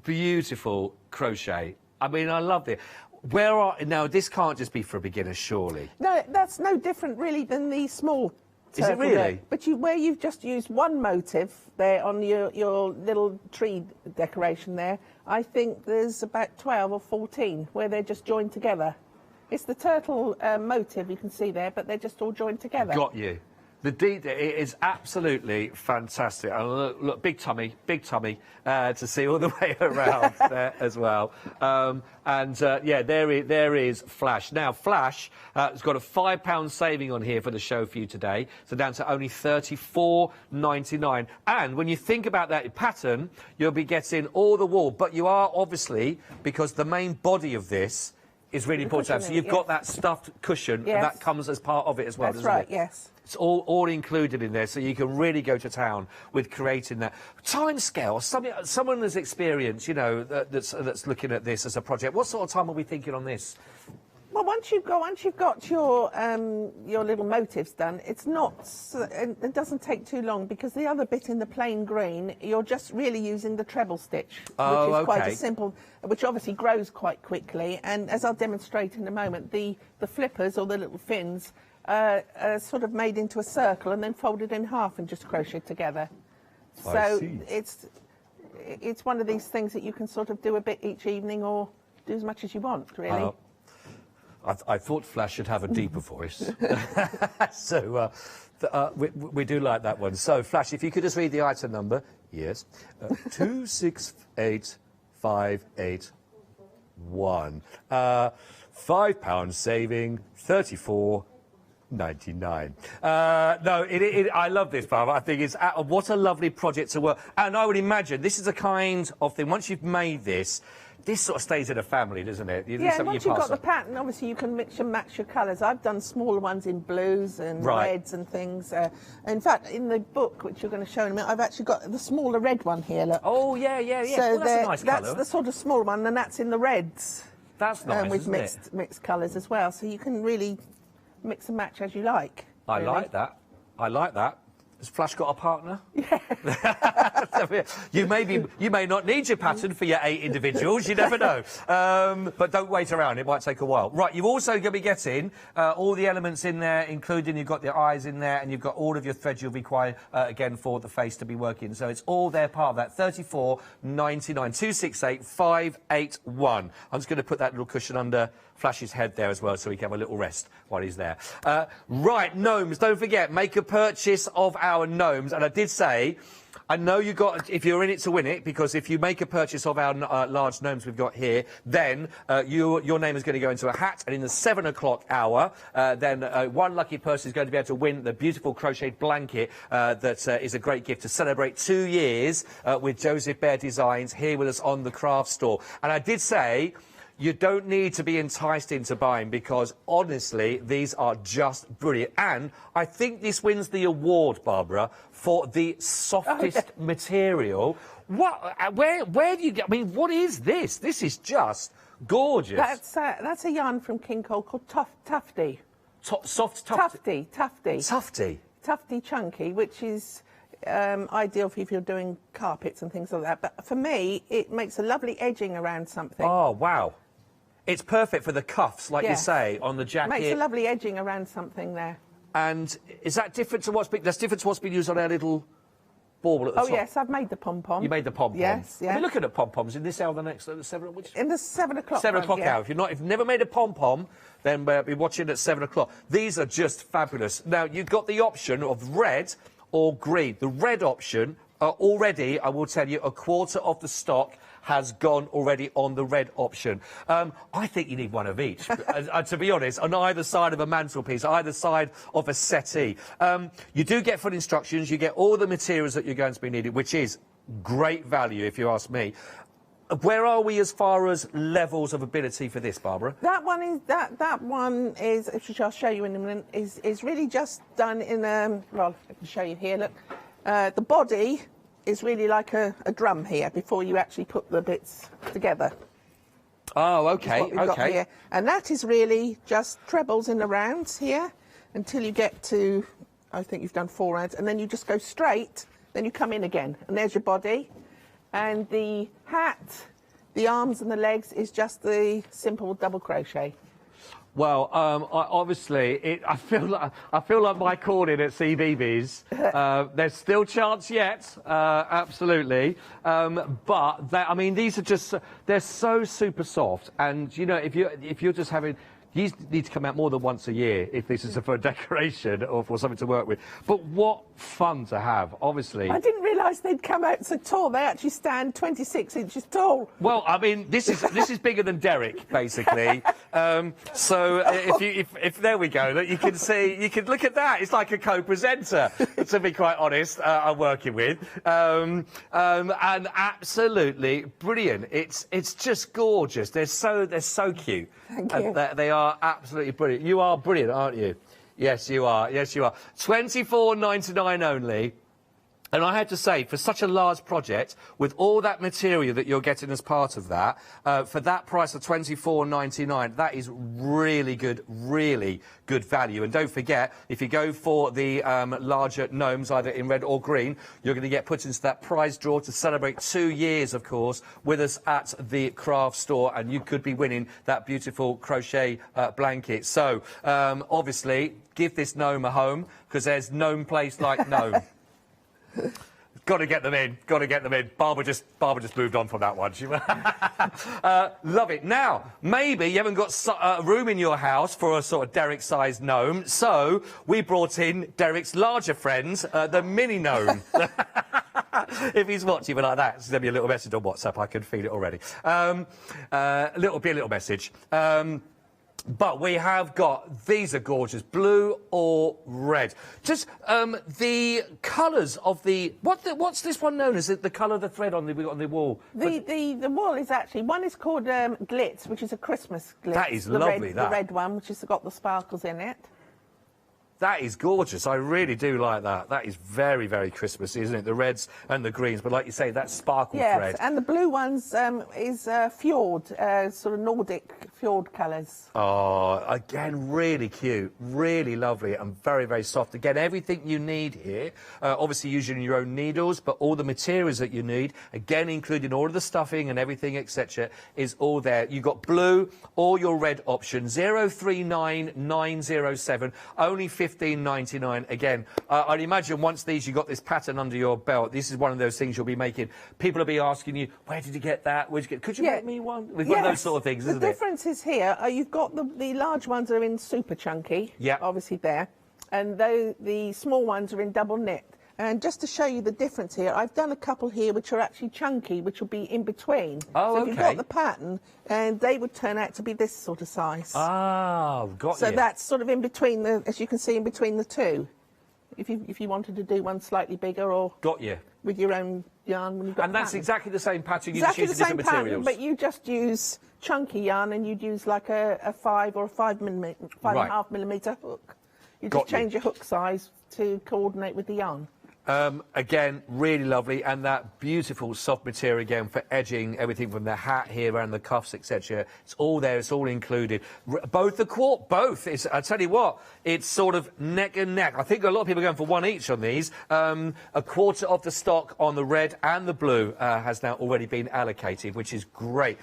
beautiful crochet. I mean, I love it. Now, this can't just be for a beginner, surely. No, that's no different, really, than the small turtle. Is it really? There. But where you've just used one motive there on your little tree decoration there, I think there's about 12 or 14 where they're just joined together. It's the turtle motive you can see there, but they're just all joined together. Got you. It is absolutely fantastic. And look, big tummy to see all the way around there as well. Yeah, there is Flash. Now, Flash has got a £5 saving on here for the show for you today, so down to only $34.99. And when you think about that pattern, you'll be getting all the wool, but you are obviously, because the main body of this is really important to have. So you've got that stuffed cushion, and that comes as part of it as well, doesn't it? That's right, yes. It's all included in there, so you can really go to town with creating that. Timescale, someone that's experienced, you know, that's looking at this as a project. What sort of time are we thinking on this? Well, once you've got your little motifs done, it doesn't take too long, because the other bit in the plain green, you're just really using the treble stitch, which is quite a simple, which obviously grows quite quickly. And as I'll demonstrate in a moment, the flippers, or the little fins, are sort of made into a circle and then folded in half and just crocheted together. So it's one of these things that you can sort of do a bit each evening, or do as much as you want, really. I thought Flash should have a deeper voice. So we do like that one. So, Flash, if you could just read the item number. Yes. 268581. £5 saving, 34. 99. No, I love this, Barbara. I think it's what a lovely project to work. And I would imagine this is a kind of thing. Once you've made this sort of stays in a family, doesn't it? Yeah, and once you've got the pattern, obviously you can mix and match your colours. I've done smaller ones in blues and reds and things. In fact, in the book, which you're going to show in a minute, I've actually got the smaller red one here, look. Oh, yeah. So well, that's a nice colour. That's the sort of small one, and that's in the reds. That's nice, with mixed colours as well, so you can really mix and match as you like. I like that. I like that. Has Flash got a partner? Yeah. you may not need your pattern for your 8 individuals. You never know. But don't wait around. It might take a while. Right. You've also going to be getting all the elements in there, including you've got the eyes in there, and you've got all of your threads you'll require again for the face to be working. So it's all there, part of that. 34.99 268 581. I'm just going to put that little cushion under Flash's head there as well, so he can have a little rest while he's there. Right, gnomes. Don't forget, make a purchase of our gnomes. And I did say, I know you got, if you're in it to win it, because if you make a purchase of our large gnomes we've got here, then your name is going to go into a hat, and in the 7 o'clock hour, then one lucky person is going to be able to win the beautiful crocheted blanket that is a great gift to celebrate 2 years with Joseph Bear Designs here with us on the craft store. And I did say, you don't need to be enticed into buying, because, honestly, these are just brilliant. And I think this wins the award, Barbara, for the softest material. Where do you get... I mean, what is this? This is just gorgeous. That's a yarn from King Cole called Tufty. Soft Tufty? Tufty. Tufty Chunky, which is... ideal for if you're doing carpets and things like that. But for me, it makes a lovely edging around something. Oh, wow. It's perfect for the cuffs, like you say, on the jacket. Makes a lovely edging around something there. And is that different to what's been used on our little bauble at the top? Oh, yes, I've made the pom-pom. You made the pom-pom? Yes, yeah. I've been looking at pom-poms in this hour, the next, the 7 o'clock. In the 7 o'clock 7 o'clock hour. If you've never made a pom-pom, then be watching at 7 o'clock. These are just fabulous. Now, you've got the option of red or green. The red option, already, I will tell you, a quarter of the stock has gone already on the red option. I think you need one of each, to be honest, on either side of a mantelpiece, either side of a settee. You do get full instructions. You get all the materials that you're going to be needing, which is great value, if you ask me. Where are we as far as levels of ability for this, Barbara? That one is, which I'll show you in a minute, is really just done in well, I can show you here. Look, the body is really like a drum here before you actually put the bits together. Oh, okay, okay. Here. And that is really just trebles in the rounds here until you get to, I think you've done 4 rounds, and then you just go straight, then you come in again, and there's your body. And the hat, the arms and the legs is just the simple double crochet. Well, obviously, I feel like my calling at CBeebies. There's still chance yet, absolutely. But I mean, these are just—they're so super soft. And you know, if you're just having, you need to come out more than once a year if this is for a decoration or for something to work with. But what fun to have, obviously. I didn't realise they'd come out so tall. They actually stand 26 inches tall. Well, I mean, this is bigger than Derek, basically. So if there we go, that you can see, you can look at that. It's like a co-presenter, to be quite honest. I'm working with, and absolutely brilliant. It's just gorgeous. They're so cute. Thank you. They are absolutely brilliant. You are brilliant, aren't you? Yes, you are. Yes, you are. £24.99 only. And I had to say, for such a large project, with all that material that you're getting as part of that, for that price of £24.99, that is really good value. And don't forget, if you go for the larger gnomes, either in red or green, you're going to get put into that prize draw to celebrate 2 years, of course, with us at the craft store, and you could be winning that beautiful crochet blanket. So, obviously, give this gnome a home, because there's gnome place like gnome. Got to get them in. Got to get them in. Barbara just moved on from that one. Love it. Now, maybe you haven't got room in your house for a sort of Derek-sized gnome, so we brought in Derek's larger friends, the mini gnome. If he's watching me like that, send me a little message on WhatsApp. I can feel it already. Be a little message. But we have got, these are gorgeous, blue or red. Just the colours of the, what's this one known as? The colour of the thread on the wall? The wall is actually, one is called glitz, which is a Christmas glitz. That is lovely, The red one, which has got the sparkles in it. That is gorgeous. I really do like that. That is very, very Christmassy, isn't it? The reds and the greens, but like you say, that sparkle thread. Yes, and the blue ones is fjord, sort of Nordic fjord colours. Oh, again, really cute, really lovely and very, very soft. Again, everything you need here, obviously using your own needles, but all the materials that you need, again, including all of the stuffing and everything, etc., is all there. You've got blue or your red option, 039907, only $15.99. Again, I'd imagine once you got this pattern under your belt, this is one of those things you'll be making. People will be asking you, where did you get that? Where'd you get? Could you make me one? With one of those sort of things, isn't it? The difference is here, you've got the large ones are in super chunky, obviously there, and the small ones are in double knit. And just to show you the difference here, I've done a couple here which are actually chunky, which will be in between. Oh, so if you've got the pattern, and they would turn out to be this sort of size. Ah, got you. So that's sort of in between as you can see, in between the two. If you wanted to do one slightly bigger or with your own yarn when you've got. And that's exactly the same pattern. You exactly just use different materials. But you just use chunky yarn, and you'd use like a 5 or a 5.5 millimeter hook. You just change your hook size to coordinate with the yarn. Again, really lovely, and that beautiful soft material again for edging everything from the hat here and the cuffs, etc. It's all there, it's all included. Both it's, I tell you what, it's sort of neck and neck. I think a lot of people are going for one each on these. A quarter of the stock on the red and the blue has now already been allocated, which is great.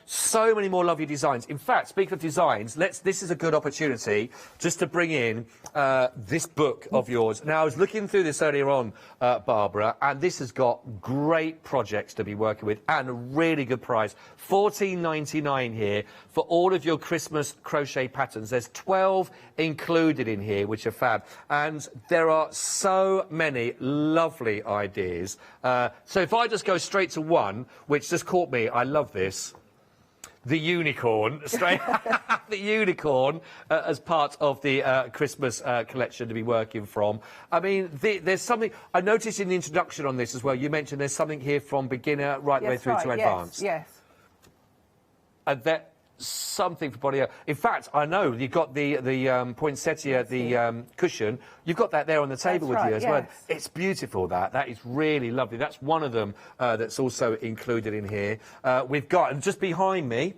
So many more lovely designs. In fact, speaking of designs, this is a good opportunity just to bring in this book of yours. Now, I was looking through this earlier on, Barbara, and this has got great projects to be working with and a really good price. $14.99 here for all of your Christmas crochet patterns. There's 12 included in here, which are fab, and there are so many lovely ideas. So if I just go straight to one, which just caught me, I love this. The unicorn, the unicorn as part of the Christmas collection to be working from. I mean, there's something I noticed in the introduction on this as well. You mentioned there's something here from beginner right the way through to advanced. Yes. And that's something for body. In fact, I know you've got the poinsettia, the cushion. You've got that there on the table with you as well. It's beautiful. That is really lovely. That's one of them that's also included in here. We've got, and just behind me,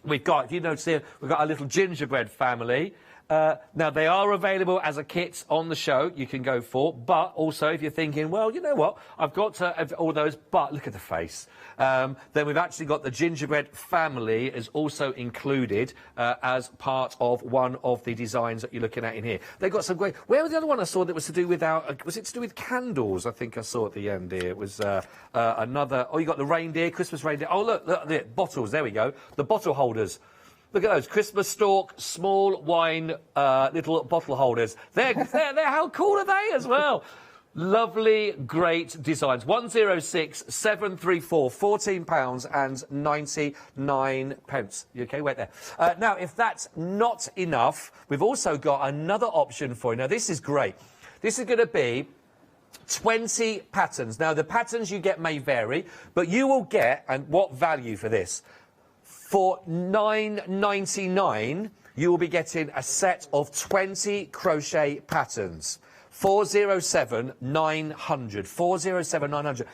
we've got, if you notice here, we've got a little gingerbread family. Now, they are available as a kit on the show you can go for, but also if you're thinking, well, you know what, I've got all those, but look at the face. Then we've actually got the gingerbread family is also included as part of one of the designs that you're looking at in here. They've got some great... Where was the other one I saw that was to do with was it to do with candles? I think I saw at the end here. It was another... Oh, you got the reindeer, Christmas reindeer. Oh, look, the bottles, there we go. The bottle holders. Look at those, Christmas stalk, small wine, little bottle holders. They're how cool are they as well? Lovely, great designs. 106734, £14.99. You okay? Wait there. Now, if that's not enough, we've also got another option for you. Now, this is great. This is going to be 20 patterns. Now, the patterns you get may vary, but you will get, and what value for this? For $9.99, you will be getting a set of 20 crochet patterns. 407-900. 407-900.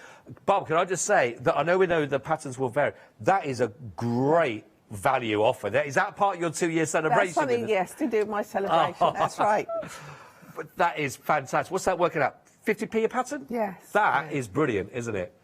Bob, can I just say that I know we know the patterns will vary. That is a great value offer. Is that part of your 2-year celebration? That's something, yes, to do with my celebration. That's right. But that is fantastic. What's that working out? 50p a pattern? Yes. That is brilliant, isn't it?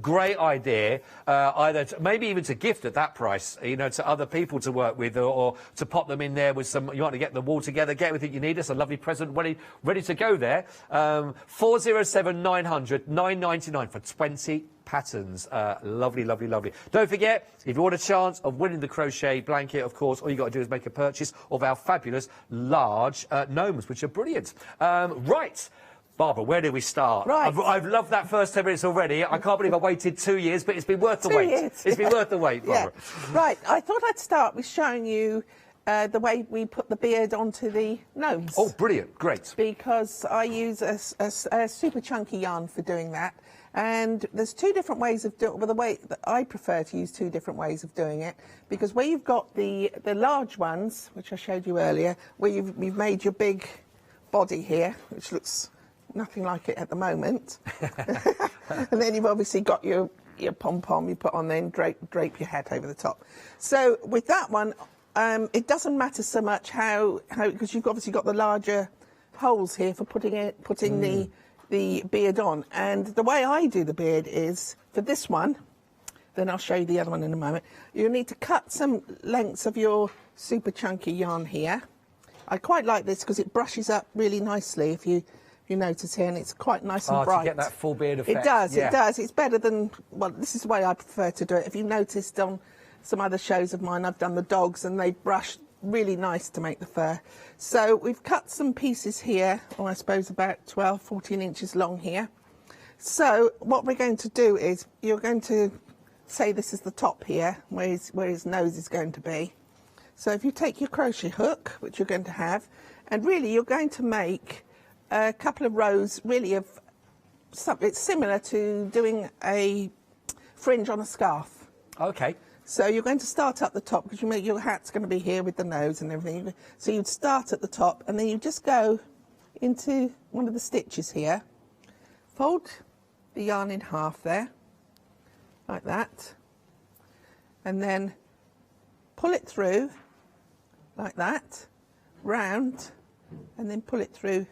Great idea, either maybe even to gift at that price, you know, to other people to work with, or to pop them in there with some. You want to get the wall together, get everything you need. It's a lovely present, ready to go there. 407-900, $9.99 for 20 patterns. Lovely, lovely, lovely. Don't forget, if you want a chance of winning the crochet blanket, of course, all you got to do is make a purchase of our fabulous large gnomes, which are brilliant. Right. Barbara, where do we start? Right. I've loved that first 10 minutes already. I can't believe I waited 2 years, but it's been worth the wait. It's been worth the wait, Barbara. Yeah. Right, I thought I'd start with showing you the way we put the beard onto the gnomes. Oh, brilliant, great. Because I use a super chunky yarn for doing that. And there's two different ways of doing it. Well, the way that I prefer to use two different ways of doing it, because where you've got the large ones, which I showed you earlier, where you've made your big body here, which looks nothing like it at the moment. And then you've obviously got your pom-pom you put on, then drape your hat over the top. So with that one, it doesn't matter so much how because you've obviously got the larger holes here for putting the beard on. And the way I do the beard is, for this one, then I'll show you the other one in a moment, you need to cut some lengths of your super chunky yarn here. I quite like this because it brushes up really nicely, if you notice here, and it's quite nice and bright. To get that full beard effect. It does, yeah. it does. It's better than, well, this is the way I prefer to do it. If you noticed on some other shows of mine, I've done the dogs and they brush really nice to make the fur. So we've cut some pieces here, or I suppose about 12, 14 inches long here. So what we're going to do is, you're going to say this is the top here, where his nose is going to be. So if you take your crochet hook, which you're going to have, and really you're going to make a couple of rows really of something similar to doing a fringe on a scarf. Okay. So you're going to start up the top, because your hat's going to be here with the nose and everything. So you'd start at the top, and then you just go into one of the stitches here, fold the yarn in half there, like that, and then pull it through like that, round, and then pull it through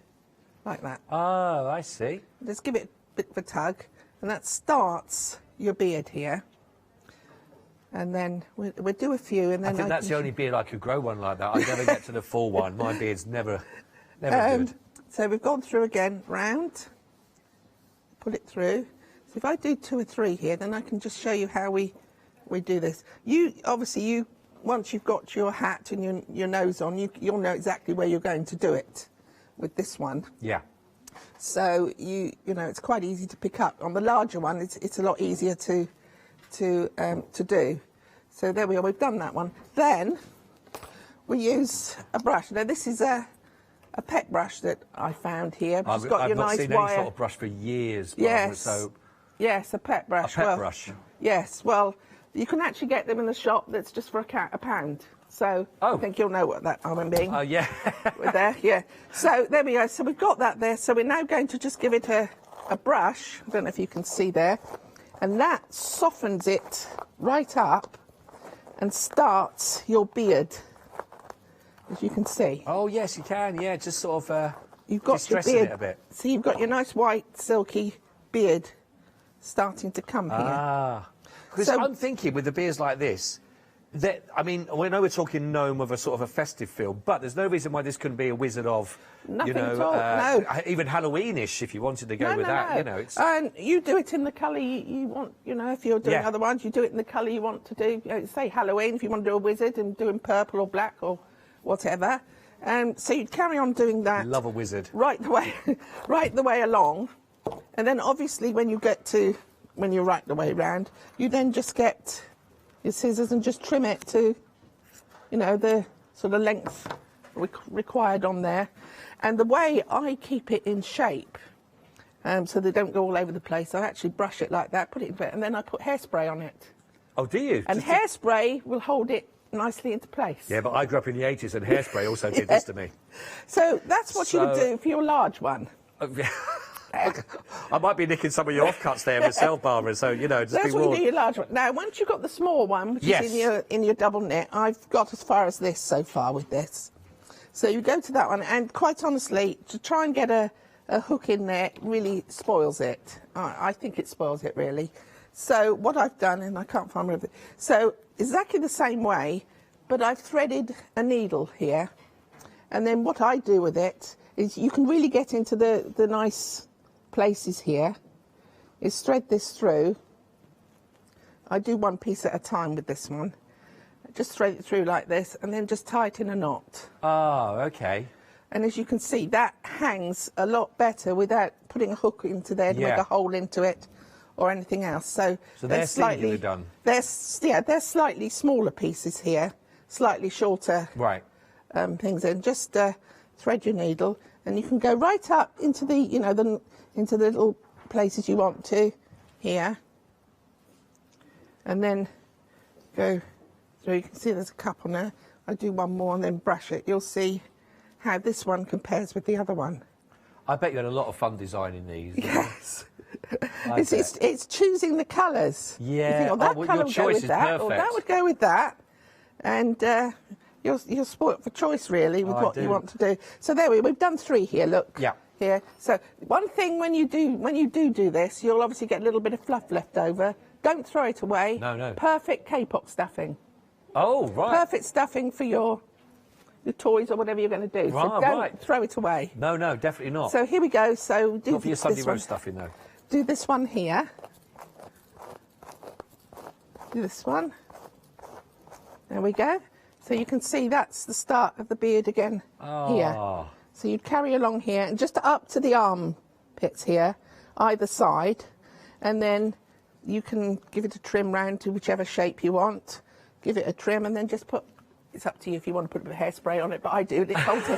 like that. Oh, I see. Just give it a bit of a tug, and that starts your beard here. And then we'll do a few, and then I think that's the only beard I could grow one like that. I never get to the full one. My beard's never good. So we've gone through again, round, pull it through. So if I do 2 or 3 here, then I can just show you how we do this. Obviously once you've got your hat and your nose on, you'll know exactly where you're going to do it with this one. Yeah. So you know it's quite easy to pick up. On the larger one, it's a lot easier to do. So there we are, we've done that one. Then we use a brush. Now this is a pet brush that I found here. I've not seen any sort of brush for years. Yes, so yes, a pet brush. A pet brush. Yes, well, you can actually get them in the shop. That's just for a pound. So I think you'll know what that I mean. Oh yeah. With there, yeah. So there we go. So we've got that there. So we're now going to just give it a brush. I don't know if you can see there. And that softens it right up and starts your beard, as you can see. Oh, yes, you can, yeah, just sort of you've got distressing your beard, it a bit. See, you've got your nice white, silky beard starting to come here. Ah, because I'm thinking with the beards like this, that, I mean, we know we're talking gnome of a sort of a festive feel, but there's no reason why this couldn't be a wizard of, Nothing at all, no. Even Halloweenish if you wanted to go with that. No. You know, it's. And you do it in the colour you want. You know, if you're doing other ones, you do it in the colour you want to do. Say Halloween if you want to do a wizard and do in purple or black or whatever. So you'd carry on doing that. Love a wizard. Right the way along, and then obviously when you're right the way round, you then just get your scissors and just trim it to, the sort of length required on there. And the way I keep it in shape, so they don't go all over the place, I actually brush it like that, put it in bed, and then I put hairspray on it. Oh, do you? And hairspray will hold it nicely into place. Yeah, but I grew up in the 80s and hairspray also did this to me. So that's what you would do for your large one. I might be nicking some of your offcuts there myself, Barbara, so, just that's be what warned. you do your large one. Now, once you've got the small one, which is in your double knit, I've got as far as this so far with this. So you go to that one, and quite honestly, to try and get a hook in there really spoils it. I think it spoils it, really. So what I've done, and I can't find it, so exactly the same way, but I've threaded a needle here. And then what I do with it is you can really get into the nice places here, is thread this through. I do one piece at a time with this one. Just thread it through like this, and then just tie it in a knot. Oh, okay. And as you can see, that hangs a lot better without putting a hook into there to make a hole into it or anything else. So they're slightly done. They're slightly smaller pieces here. slightly shorter things in. Just thread your needle, and you can go right up into the, you know, into the little places you want to here, and then go through. You can see there's a cup on there. I do one more and then brush it. You'll see how this one compares with the other one. I bet you had a lot of fun designing these. Yes. It's choosing the colours. Yeah. You think, oh, that colour would go with that, or that would go with that, and you're spoilt for choice really with what you want to do. So there we've done 3 here. Look. Yeah. Here. So one thing when you do this, you'll obviously get a little bit of fluff left over. Don't throw it away. No, no. Perfect K-pop stuffing. Oh, right. Perfect stuffing for your toys or whatever you're going to do. Right, so don't throw it away. No, no, definitely not. So here we go. So do not for your Sunday this one. roast stuffing, though. Do this one here. Do this one. There we go. So you can see that's the start of the beard again here. So you'd carry along here and just up to the armpits here, either side, and then you can give it a trim round to whichever shape you want. Give it a trim and then just put, it's up to you if you want to put a bit of hairspray on it, but I do. It holds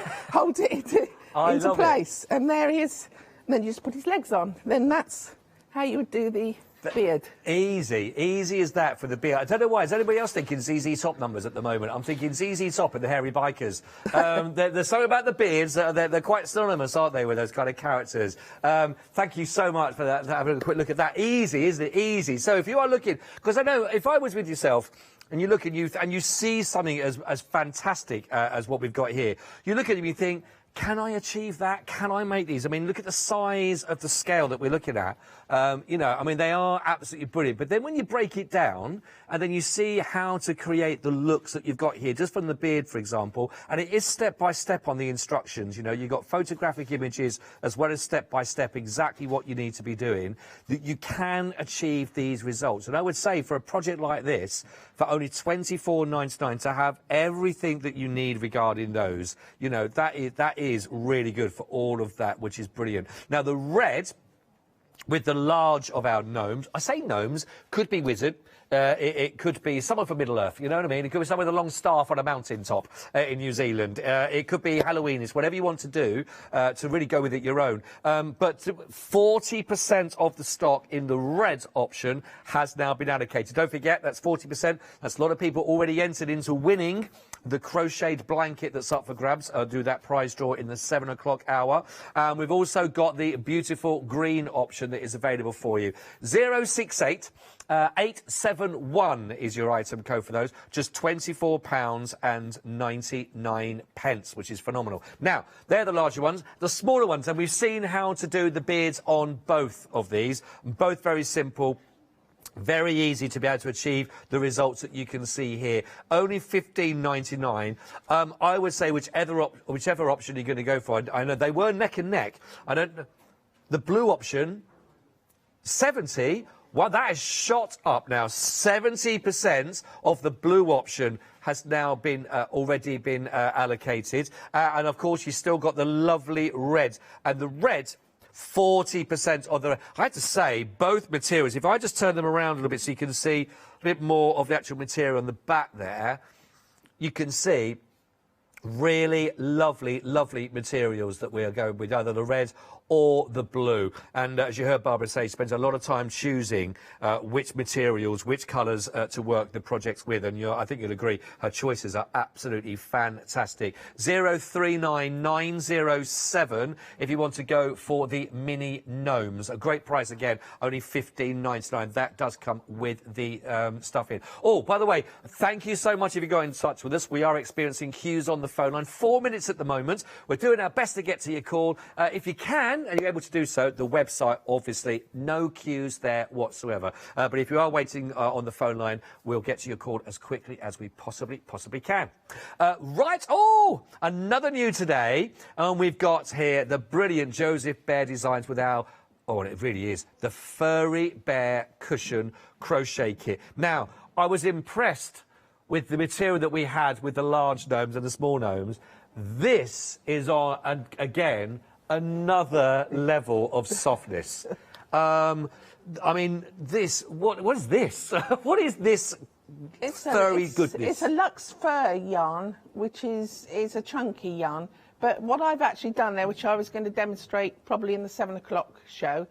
it into place. And there he is. And then you just put his legs on. Then that's how you would do the beard. Easy as that for the beard. I don't know why. Is anybody else thinking ZZ Top numbers at the moment? I'm thinking ZZ Top and the Hairy Bikers. There's something about the beards. They're quite synonymous, aren't they, with those kind of characters? Thank you so much for that. Having a quick look at that. Easy, isn't it? Easy. So if you are looking, because I know if I was with yourself, and you look at you and you see something as fantastic as what we've got here, you look at it and you think, can I achieve that? Can I make these? I mean, look at the size of the scale that we're looking at. You know, I mean, they are absolutely brilliant. But then when you break it down and then you see how to create the looks that you've got here, just from the beard, for example, and it is step by step on the instructions. You know, you've got photographic images as well as step by step exactly what you need to be doing, that you can achieve these results. And I would say for a project like this, for only £24.99 to have everything that you need regarding those, you know, that is really good for all of that, which is brilliant. Now, the red with the large of our gnomes, I say gnomes, could be wizard. It could be someone from Middle-earth, you know what I mean? It could be someone with a long staff on a mountaintop in New Zealand. It could be Halloweenist, whatever you want to do to really go with it your own. But 40% of the stock in the red option has now been allocated. Don't forget, that's 40%. That's a lot of people already entered into winning the crocheted blanket that's up for grabs. I'll do that prize draw in the 7 o'clock hour. We've also got the beautiful green option that is available for you. 068 871 is your item code for those. Just £24.99, which is phenomenal. Now, they're the larger ones. The smaller ones, and we've seen how to do the beards on both of these. Both very simple. Very easy to be able to achieve the results that you can see here. Only £15.99. I would say whichever option you're going to go for. I know they were neck and neck. I don't know. The blue option, 70. Well, that has shot up now. 70% of the blue option has now been already been allocated. And of course, you've still got the lovely red. And the red, 40% of the... I have to say, both materials, if I just turn them around a little bit so you can see a bit more of the actual material on the back there, you can see really lovely, lovely materials that we are going with, either the red or the blue. And as you heard Barbara say, she spends a lot of time choosing which materials, which colours to work the projects with. And I think you'll agree, her choices are absolutely fantastic. 039907 if you want to go for the mini gnomes. A great price again, only £15.99. That does come with the stuff in. Oh, by the way, thank you so much if you got in touch with us. We are experiencing queues on the phone line. 4 minutes at the moment. We're doing our best to get to your call. If you can, and you're able to do so, the website, obviously, no queues there whatsoever. But if you are waiting on the phone line, we'll get to your call as quickly as we possibly can. Right, another new today. We've got here the brilliant Joseph Bear designs with our, and it really is, the Furry Bear Cushion Crochet Kit. Now, I was impressed with the material that we had with the large gnomes and the small gnomes. This is again, another level of softness. I mean, what is this? What is this furry goodness? It's a luxe fur yarn, which is a chunky yarn. But what I've actually done there, which I was going to demonstrate probably in the 7 o'clock show,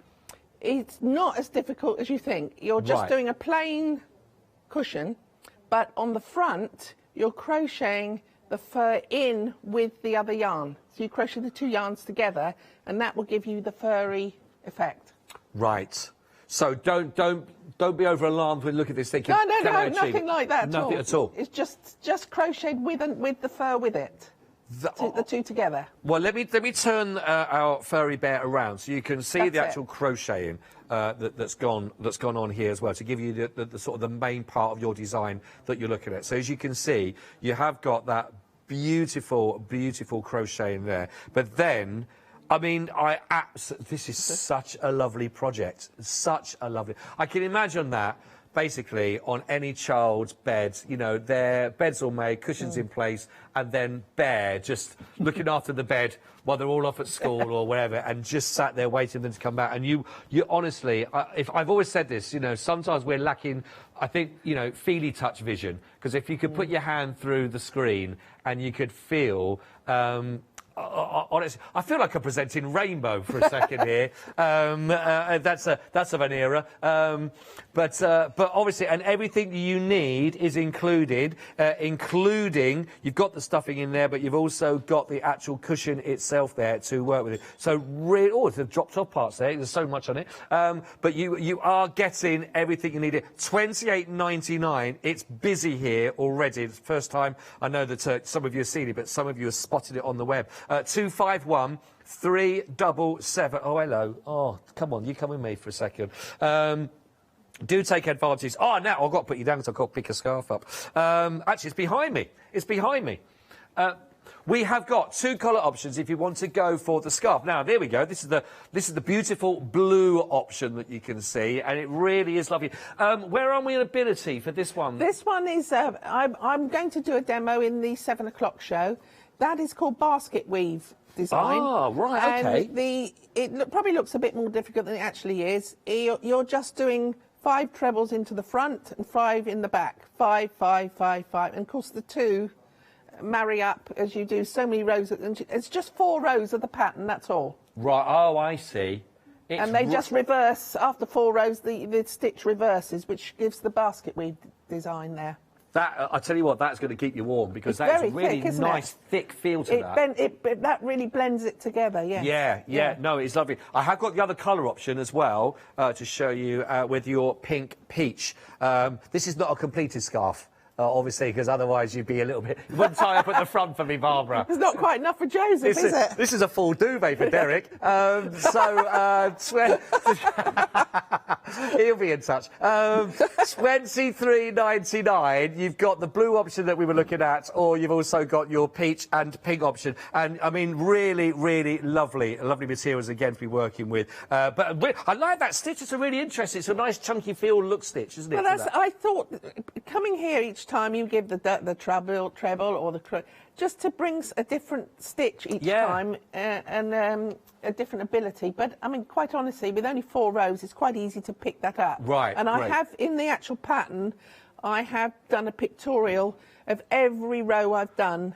it's not as difficult as you think. You're just doing a plain cushion, but on the front, you're crocheting the fur in with the other yarn. So you crochet the two yarns together, and that will give you the furry effect. Right. So don't be over alarmed when you look at this thinking. No, nothing like that at all. Nothing at all. It's just crocheted with the fur with it. The two together. Well, let me turn our furry bear around so you can see the actual crocheting that's gone on here as well, to give you the sort of the main part of your design that you're looking at. So as you can see, you have got that beautiful crocheting there. But then, I mean, this is such a lovely project. I can imagine that basically on any child's bed, you know, their bed's all made, cushions in place, and then bear just looking after the bed while they're all off at school or wherever, and just sat there waiting for them to come back. And you honestly, if I've always said this, you know, sometimes we're lacking, I think, you know, feely touch vision, because if you could put your hand through the screen and you could feel, honestly, I feel like I'm presenting Rainbow for a second here. That's of an era. But obviously, and everything you need is included, including, you've got the stuffing in there, but you've also got the actual cushion itself there to work with it. So, it's the dropped off parts there. There's so much on it. But you are getting everything you need. £28.99. It's busy here already. It's the first time I know that some of you have seen it, but some of you have spotted it on the web. 251 377. Oh, hello. Oh, come on, you come with me for a second. Do take advantage. Oh, now I've got to put you down because I've got to pick a scarf up. Actually, it's behind me. It's behind me. We have got two colour options if you want to go for the scarf. Now, there we go. This is the beautiful blue option that you can see, and it really is lovely. Where are we in ability for this one? This one is, I'm going to do a demo in the 7 o'clock show. That is called basket weave design. Oh, right, okay. And it probably looks a bit more difficult than it actually is. You're just doing 5 trebles into the front and 5 in the back. 5, 5, 5, 5. And of course the two marry up as you do so many rows. It's just 4 rows of the pattern, that's all. Right, oh, I see. And they just reverse, after 4 rows, the stitch reverses, which gives the basket weave design there. That, I tell you what, that's going to keep you warm, because that's a really thick, nice, thick feel to that. That really blends it together, yes. Yeah, no, it's lovely. I have got the other colour option as well to show you with your pink peach. This is not a completed scarf. Obviously, because otherwise you'd be a little bit... You wouldn't tie up at the front for me, Barbara. It's not quite enough for Joseph, is it? This is a full duvet for Derek. He'll be in touch. £23.99. You've got the blue option that we were looking at, or you've also got your peach and pink option. And, I mean, really, really lovely materials, again, to be working with. But I like that stitch. It's a really interesting... It's a nice, chunky feel look stitch, isn't it? Well, I thought, coming here each time you give the treble or the just to bring a different stitch each time and a different ability. But I mean, quite honestly, with only 4 rows, it's quite easy to pick that up. Right. And I have in the actual pattern, I have done a pictorial of every row I've done.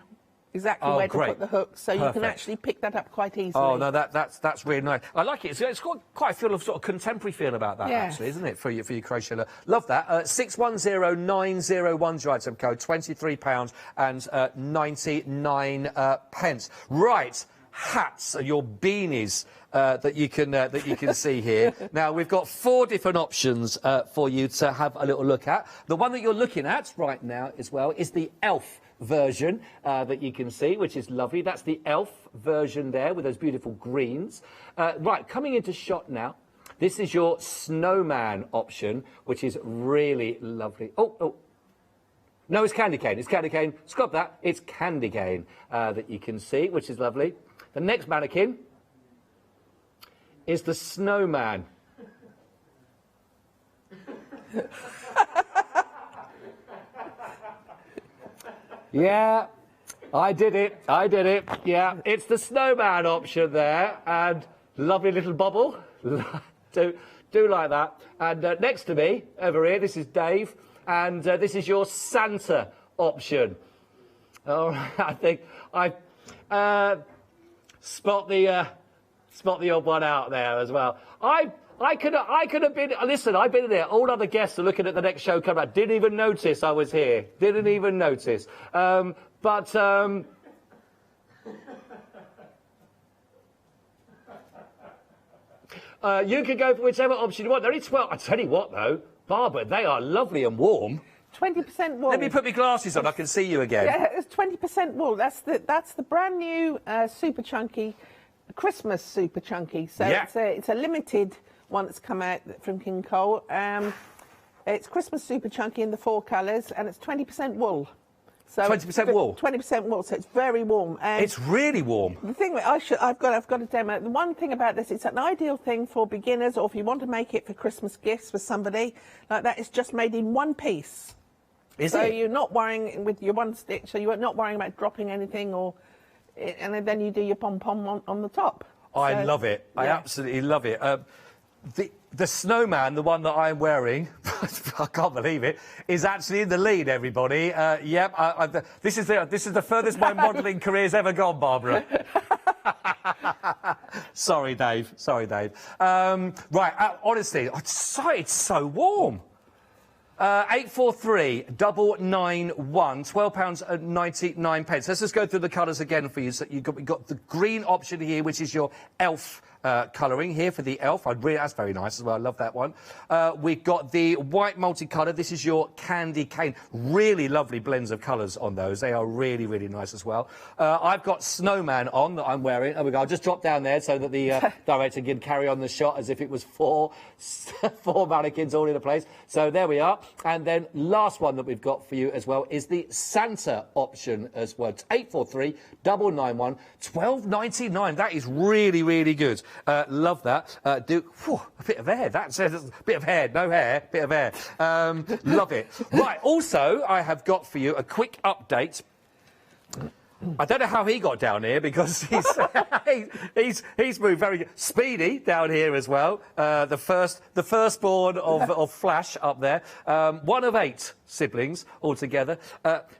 Exactly where to put the hooks, so you can actually pick that up quite easily. Oh no, that's really nice. I like it. It's got quite a feel of sort of contemporary feel about that, actually, isn't it? For your crochet look. Love that. 610901 is your item code. £23 and 99 pence. Right, hats, your beanies. That you can see here. Now we've got 4 different options for you to have a little look at. The one that you're looking at right now as well is the elf version that you can see, which is lovely. That's the elf version there with those beautiful greens. Right, coming into shot now. This is your snowman option, which is really lovely. Oh. No, it's candy cane. It's candy cane. Stop that. It's candy cane that you can see, which is lovely. The next mannequin is the snowman. Yeah, I did it. Yeah, it's the snowman option there, and lovely little bubble. Do like that. And next to me, over here, this is Dave, and this is your Santa option. All right, I think I spot the odd one out there as well. I could have been. Listen, I've been there. All other guests are looking at the next show coming out. Didn't even notice I was here. Didn't even notice. You can go for whichever option you want. They're only 12. I tell you what, though, Barbara, they are lovely and warm. 20% wool. Let me put my glasses on. I can see you again. Yeah, it's 20% wool. That's the brand new super chunky Christmas super chunky. So yeah. it's a limited one that's come out from King Cole. It's Christmas super chunky in the 4 colours, and it's 20% wool. So 20% wool. 20% wool. So it's very warm. It's really warm. The thing that I've got a demo. The one thing about this, it's an ideal thing for beginners, or if you want to make it for Christmas gifts for somebody like that. It's just made in one piece. So you're not worrying with your one stitch. So you're not worrying about dropping anything, and then you do your pom-pom on the top. I love it. Yeah. I absolutely love it. The snowman, the one that I'm wearing, I can't believe it, is actually in the lead, everybody. Yep, this is the furthest my modelling career's ever gone, Barbara. Sorry, Dave. Right, honestly, it's so warm. 843 991 £12.99. Let's just go through the colours again for you. So we've got the green option here, which is your elf colouring here for the elf. That's very nice as well. I love that one. We've got the white multicolour. This is your candy cane. Really lovely blends of colours on those. They are really, really nice as well. I've got snowman on that I'm wearing. There we go. I'll just drop down there so that the director can carry on the shot as if it was four mannequins all in a place. So there we are. And then last one that we've got for you as well is the Santa option as well. 843 991 £12.99. That is really, really good. Love that. A bit of hair. That's a bit of hair. No hair. Bit of hair. Love it. Right. Also, I have got for you a quick update. I don't know how he got down here because he's moved very speedy down here as well. The firstborn of Flash up there. 1 of 8 siblings altogether.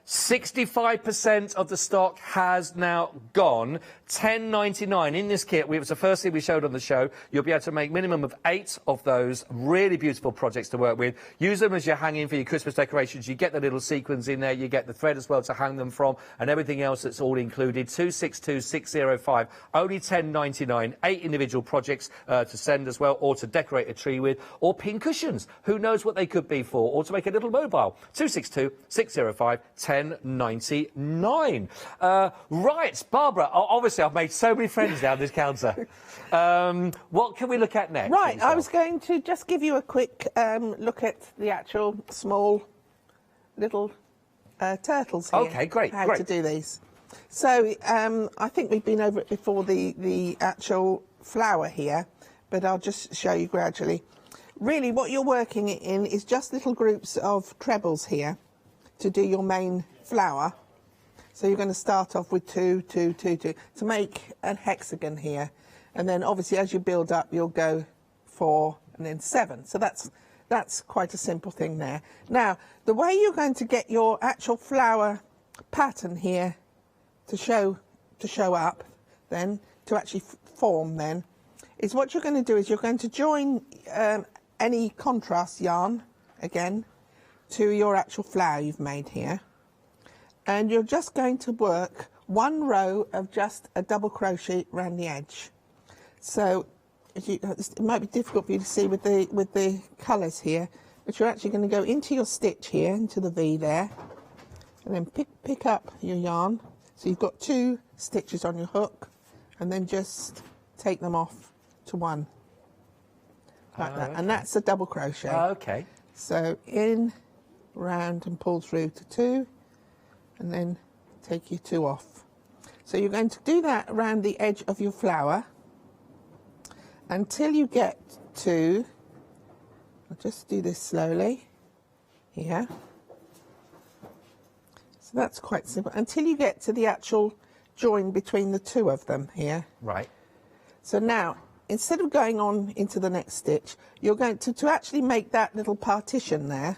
65% of the stock has now gone. £10.99 in this kit. It was the first thing we showed on the show. You'll be able to make minimum of 8 of those really beautiful projects to work with. Use them as you're hanging for your Christmas decorations. You get the little sequins in there. You get the thread as well to hang them from, and everything else that's all included. 262605. Only £10.99. 8 individual projects to send as well, or to decorate a tree with, or pin cushions. Who knows what they could be for, or to make a little mobile. 262605 £10.99. Right, Barbara. Obviously, I've made so many friends down this counter. What can we look at next? Right, I was going to just give you a quick look at the actual small little turtles here. Okay, great. How to do these. So I think we've been over it before, the actual flower here, but I'll just show you gradually. Really, what you're working it in is just little groups of trebles here to do your main flower. So you're going to start off with 2, 2, 2, 2 to make a hexagon here, and then obviously as you build up, you'll go 4 and then 7. So that's quite a simple thing there. Now, the way you're going to get your actual flower pattern here to show up, then to actually form, then is what you're going to do is you're going to join any contrast yarn again to your actual flower you've made here, and you're just going to work 1 row of just a double crochet around the edge. So it might be difficult for you to see with the colours here, but you're actually going to go into your stitch here, into the V there, and then pick up your yarn. So you've got 2 stitches on your hook, and then just take them off to 1. Like that. And that's a double crochet. Okay. So in, round, and pull through to 2, and then take your 2 off. So you're going to do that around the edge of your flower until you get to, I'll just do this slowly here. So that's quite simple, until you get to the actual join between the 2 of them here. Right. So now, instead of going on into the next stitch, you're going to actually make that little partition there,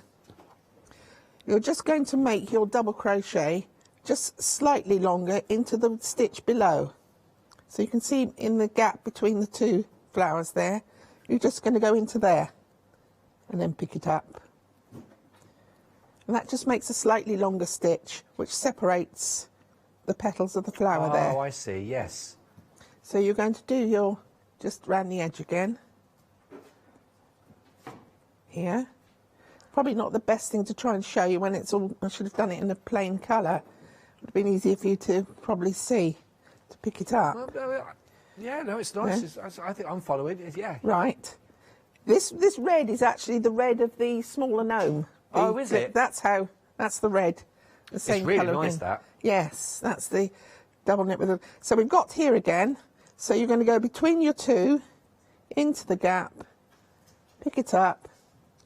you're just going to make your double crochet just slightly longer into the stitch below. So you can see in the gap between the two flowers there, you're just going to go into there and then pick it up. And that just makes a slightly longer stitch, which separates the petals of the flower there. Oh, I see, yes. So you're going to do your, just round the edge again. Here. Probably not the best thing to try and show you when it's all, I should have done it in a plain colour. It would have been easier for you to probably see, to pick it up. Well, yeah, no, it's nice. Yeah. I think I'm following it, yeah. Right. This red is actually the red of the smaller gnome. Oh, is it? That's the red. The same it's really colour nice, again. that. Yes, that's the double knit with the... So we've got here again. So you're going to go between your two, into the gap, pick it up,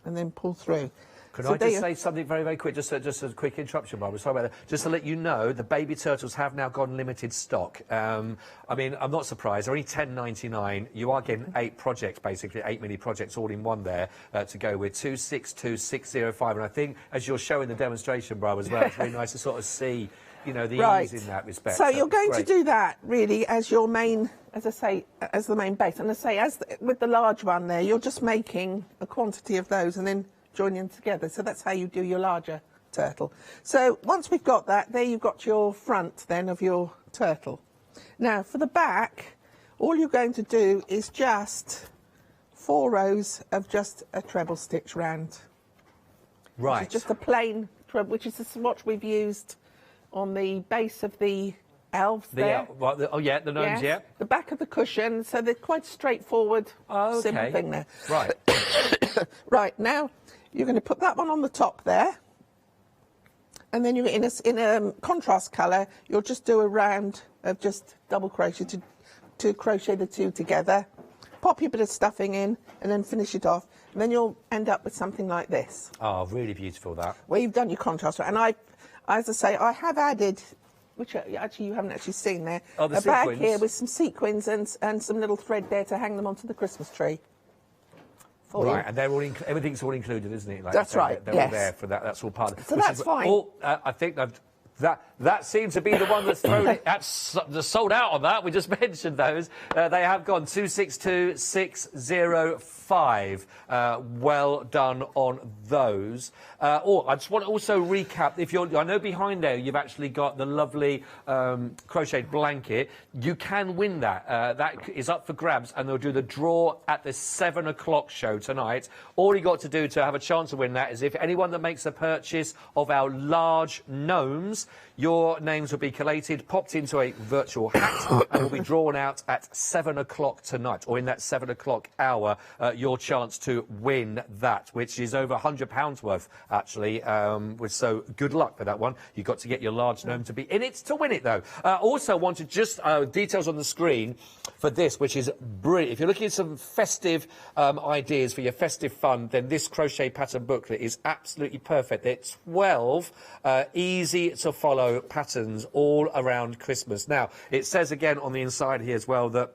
and then pull through. Could I just say something very, very quick? Just a quick interruption, Barbara. Sorry about that. Just to let you know, the baby turtles have now gone limited stock. I mean, I'm not surprised. They're only $10.99. You are getting 8 projects, basically, 8 mini projects all in one there to go with. 262605. And I think, as you're showing the demonstration, Barbara, as well, it's really nice to sort of see, you know, the ease in that respect. So you're going to do that, really, as your main, as I say, as the main base. And I say, with the large one there, you're just making a quantity of those and then joining them together. So that's how you do your larger turtle. So once we've got that, there you've got your front then of your turtle. Now for the back, all you're going to do is just 4 rows of just a treble stitch round. Right. Which is just a plain treble, which is the swatch we've used on the base of the elves there. Oh yeah, the gnomes, Yes, yeah. the back of the cushion, so they're quite straightforward, simple thing there. Right. Right, now you're going to put that one on the top there, and then you're in a contrast colour, you'll just do a round of just double crochet to crochet the two together, pop your bit of stuffing in, and then finish it off, and then you'll end up with something like this. Oh, really beautiful, that. Where you've done your contrast, and as I say, I have added, which actually you haven't actually seen there, oh, the a sequins. bag here with some sequins and some little thread there to hang them onto the Christmas tree. Right, and they're all everything's all included, isn't it? Like that's right. They're all there for that. That's all part of it. So that's fine. I think that seems to be the one that's thrown it. That's sold out on that. We just mentioned those. They have gone 262605. Well done on those. I just want to also recap. I know behind there you've actually got the lovely crocheted blanket. You can win that. That is up for grabs, and they'll do the draw at the 7 o'clock show tonight. All you got to do to have a chance to win that is if anyone that makes a purchase of our large gnomes, your names will be collated, popped into a virtual hat, and will be drawn out at 7 o'clock tonight, or in that 7 o'clock hour, your chance to win that, which is over £100 worth, actually. So good luck for that one. You've got to get your large gnome to be in it to win it, though. Also wanted just details on the screen for this, which is brilliant. If you're looking at some festive ideas for your festive fun, then this crochet pattern booklet is absolutely perfect. It's 12 easy to follow patterns all around Christmas. Now, it says again on the inside here as well that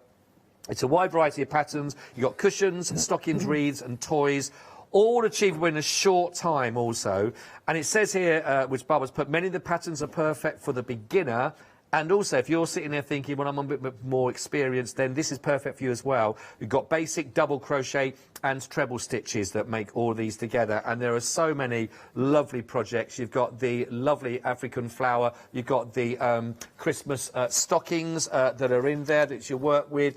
it's a wide variety of patterns. You've got cushions, stockings, wreaths and toys, all achievable in a short time also. And it says here, which Barbara's put, many of the patterns are perfect for the beginner. And also, if you're sitting there thinking, well, I'm a bit more experienced, then this is perfect for you as well. You've got basic double crochet and treble stitches that make all these together. And there are so many lovely projects. You've got the lovely African flower. You've got the Christmas stockings that are in there that you work with.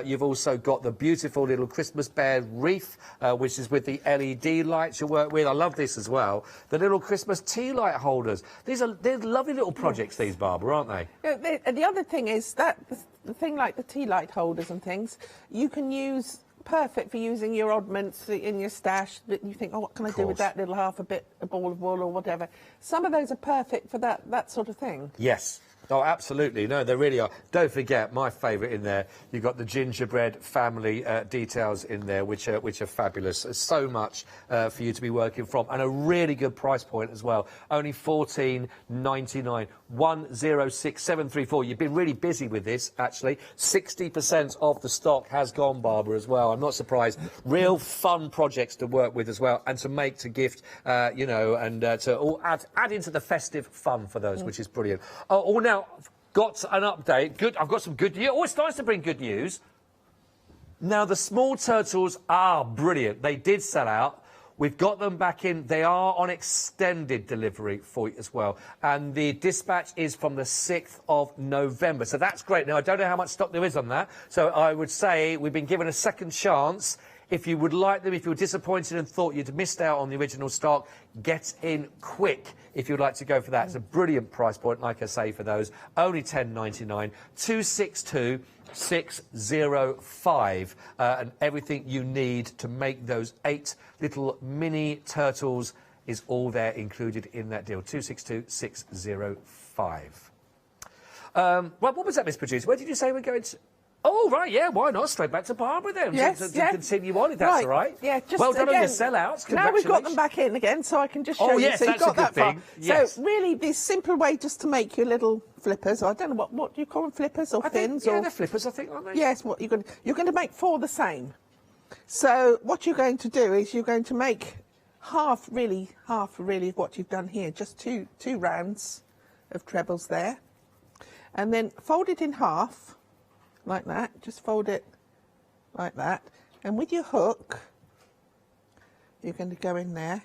You've also got the beautiful little Christmas bear wreath, which is with the LED lights you work with. I love this as well. The little Christmas tea light holders. They're lovely little projects, these, Barbara, aren't they? The other thing is that the thing like the tea light holders and things, you can use perfect for using your oddments in your stash that you think, oh, what can I do with that little a ball of wool or whatever. Some of those are perfect for that sort of thing. Yes. Oh, absolutely. No, they really are. Don't forget, my favourite in there, you've got the gingerbread family details in there, which are fabulous. There's so much for you to be working from, and a really good price point as well. Only $14.99. 106734. You've been really busy with this, actually. 60% of the stock has gone, Barbara, as well. I'm not surprised. Real fun projects to work with as well, and to make, to gift, you know, and to all add into the festive fun for those, which is brilliant. Oh, now, got an update. Good. I've got some good news. Oh, it's nice to bring good news. Now, the small turtles are brilliant. They did sell out. We've got them back in. They are on extended delivery for you as well. And the dispatch is from the 6th of November. So that's great. Now, I don't know how much stock there is on that. So I would say we've been given a second chance. If you would like them, if you were disappointed and thought you'd missed out on the original stock, get in quick if you'd like to go for that. It's a brilliant price point, like I say, for those. Only $10.99. 262-605. And everything you need to make those 8 little mini turtles is all there included in that deal. 262-605. Well, what was that, Miss Producer? Where did you say we're going to... Oh, right, yeah, why not? Straight back to Barbara then, yes, to continue on, if that's all right. Yeah, just well done again, on your sellouts. Now we've got them back in again, so I can just show you. Yes, so that's you've got a good thing. Yes. So really, this simple way just to make your little flippers. I don't know what do you call them, flippers or fins? Yeah, they're flippers, I think, aren't they? Yes. What you're going to make 4 the same. So what you're going to do is you're going to make half really of what you've done here. Just two rounds of trebles there, and then fold it in half. Like that, just fold it like that, and with your hook you're going to go in there,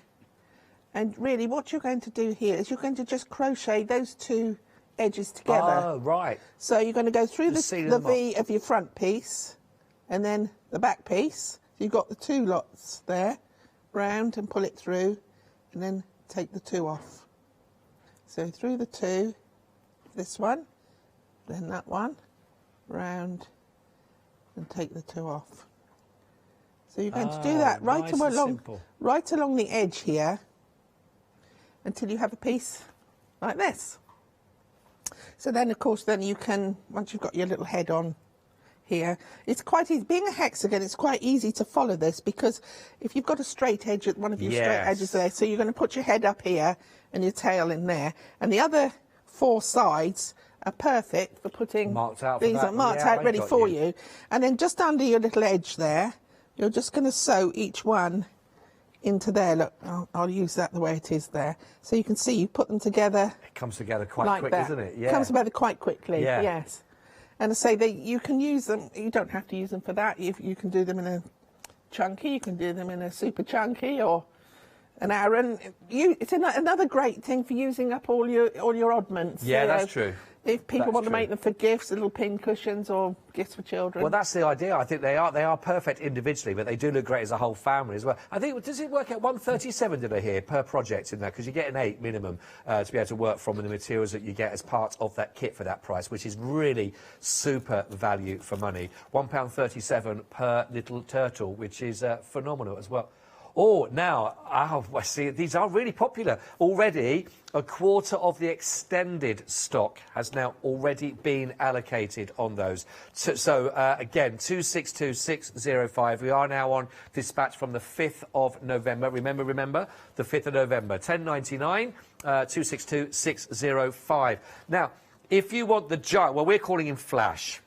and really what you're going to do here is you're going to just crochet those 2 edges together. Oh, right. So you're going to go through the V of your front piece and then the back piece. You've got the 2 lots there, round and pull it through, and then take the 2 off. So through the 2, this one, then that one, round and take the 2 off. So you're going to do that right along the edge here until you have a piece like this. So then, of course, then you can, once you've got your little head on here, it's quite easy. Being a hexagon, it's quite easy to follow this, because if you've got a straight edge at one of your straight edges there, so you're going to put your head up here and your tail in there, and the other 4 sides are perfect for putting these are marked out ready for you. And then just under your little edge there, you're just going to sew each one into there. Look, I'll use that the way it is there. So you can see you put them together. It comes together quite like quick, that. Doesn't it? Yeah. It comes together quite quickly, yes. And I say you can use them, you don't have to use them for that. You can do them in a chunky, you can do them in a super chunky, or an Aran. It's another great thing for using up all your oddments. Yeah, that's true. If people want to make them for gifts, little pin cushions or gifts for children. Well, that's the idea. I think they are perfect individually, but they do look great as a whole family as well. I think, does it work out 137, did I hear, per project in that? Because you get an 8 minimum to be able to work from, and the materials that you get as part of that kit for that price, which is really super value for money. £1.37 per little turtle, which is phenomenal as well. Oh, now, I see, these are really popular. Already, a quarter of the extended stock has now already been allocated on those. So again, 262-605. We are now on dispatch from the 5th of November. Remember, the 5th of November. $10.99, 262-605. Now, if you want the giant, well, we're calling him Flash.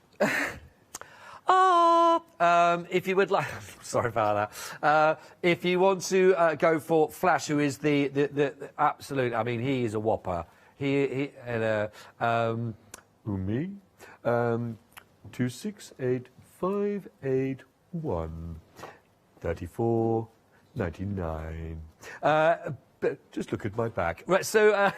If you would like, sorry about that. If you want to go for Flash, who is the absolute, I mean, he is a whopper. Me, 268581 34.99. But just look at my back. Right, so,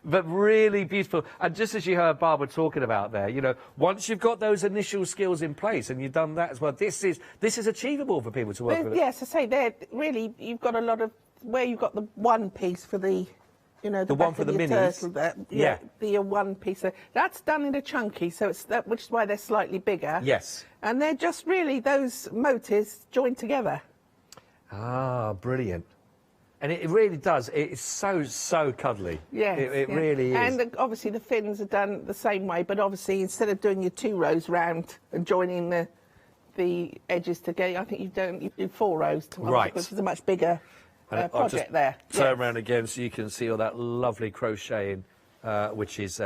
but really beautiful. And just as you heard Barbara talking about there, you know, once you've got those initial skills in place and you've done that as well, this is achievable for people to work with. Yes, I say they're really, you've got a lot of, where you've got the one piece for the, you know, the one for the minis. There, the one piece. That's done in a chunky, so it's that, which is why they're slightly bigger. Yes. And they're just really those motifs joined together. Ah, brilliant. And it really does. It's so cuddly. Yeah, it really is. And obviously the fins are done the same way, but obviously instead of doing your 2 rows round and joining the edges together, I think you do 4 rows to one, right, which is a much bigger project there. Turn around again so you can see all that lovely crocheting, which is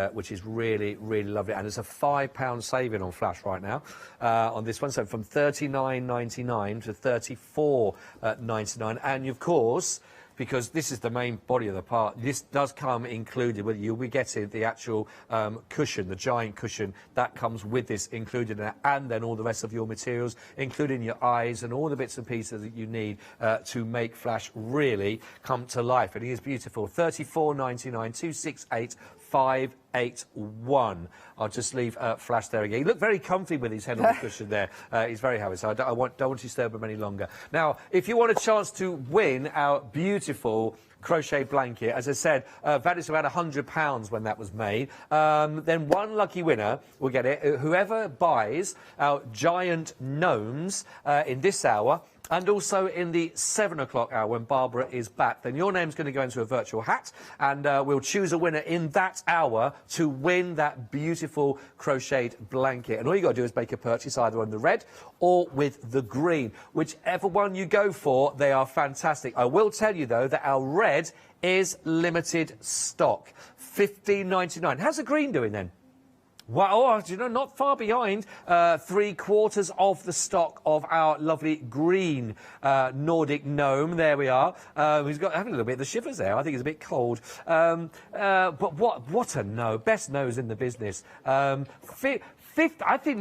really lovely, and it's a £5 saving on Flash right now on this one. So from $39.99 to $34.99, and of course, because this is the main body of the part, this does come included with you'll be getting the actual cushion, the giant cushion that comes with this included in it, and then all the rest of your materials, including your eyes and all the bits and pieces that you need to make Flash really come to life. And it is beautiful. $34.99, 268 581. I'll just leave Flash there again. He looked very comfy with his head on the cushion there. He's very happy, so don't want to disturb him any longer. Now, if you want a chance to win our beautiful crochet blanket, as I said, values around £100 when that was made, then one lucky winner will get it. Whoever buys our giant gnomes in this hour, and also in the 7 o'clock hour when Barbara is back, then your name's going to go into a virtual hat, and we'll choose a winner in that hour to win that beautiful crocheted blanket. And all you got to do is make a purchase either on the red or with the green. Whichever one you go for, they are fantastic. I will tell you, though, that our red is limited stock, $15.99. How's the green doing, then? Well, you know, not far behind, 3/4 of the stock of our lovely green Nordic gnome. There we are. He's got having a little bit of the shivers there. I think it's a bit cold. But what a no! Best nose in the business. I think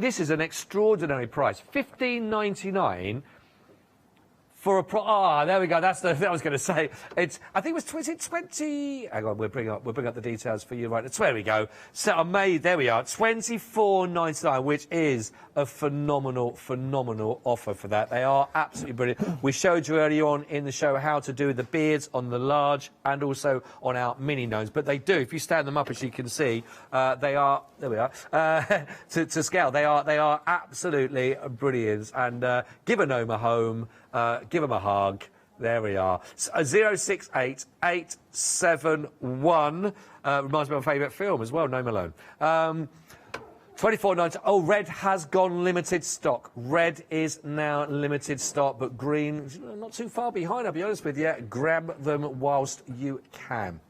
this is an extraordinary price. $15.99. For a there we go. That's the thing I was going to say. I think it was 20. Hang on, we'll bring up the details for you right. There we go. So I made. There we are. $24.99, which is a phenomenal offer for that. They are absolutely brilliant. We showed you earlier on in the show how to do the beards on the large and also on our mini gnomes. But they do. If you stand them up, as you can see, they are. There we are. To scale, they are absolutely brilliant. And give a gnome a home. Give them a hug. There we are. 068 871. Reminds me of my favourite film as well, Gnome Alone. $24.90. Oh, red has gone limited stock. Red is now limited stock, but green, not too far behind, I'll be honest with you. Grab them whilst you can.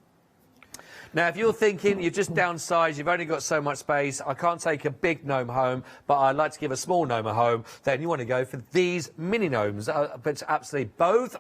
Now, if you're thinking you've just downsized, you've only got so much space, I can't take a big gnome home, but I'd like to give a small gnome a home, then you want to go for these mini gnomes. But absolutely both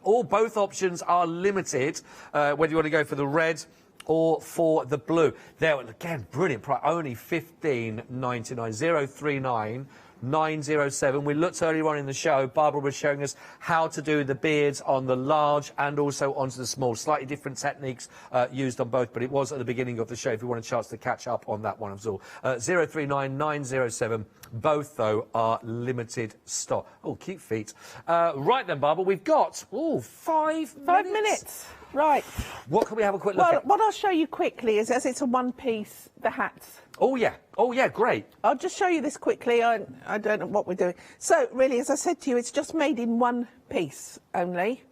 options are limited, whether you want to go for the red or for the blue. There, again, brilliant price, only $15.99, 039 907. We looked earlier on in the show, Barbara was showing us how to do the beards on the large and also onto the small. Slightly different techniques used on both, but it was at the beginning of the show if you want a chance to catch up on that one as well. 039 907. Both, though, are limited stock. Oh, cute feet. Right then, Barbara, we've got, 5 minutes. Right. What can we have a quick look at? What I'll show you quickly is, as it's a one-piece, the hats. Oh, yeah, great. I'll just show you this quickly. I don't know what we're doing. So, really, as I said to you, it's just made in one piece only.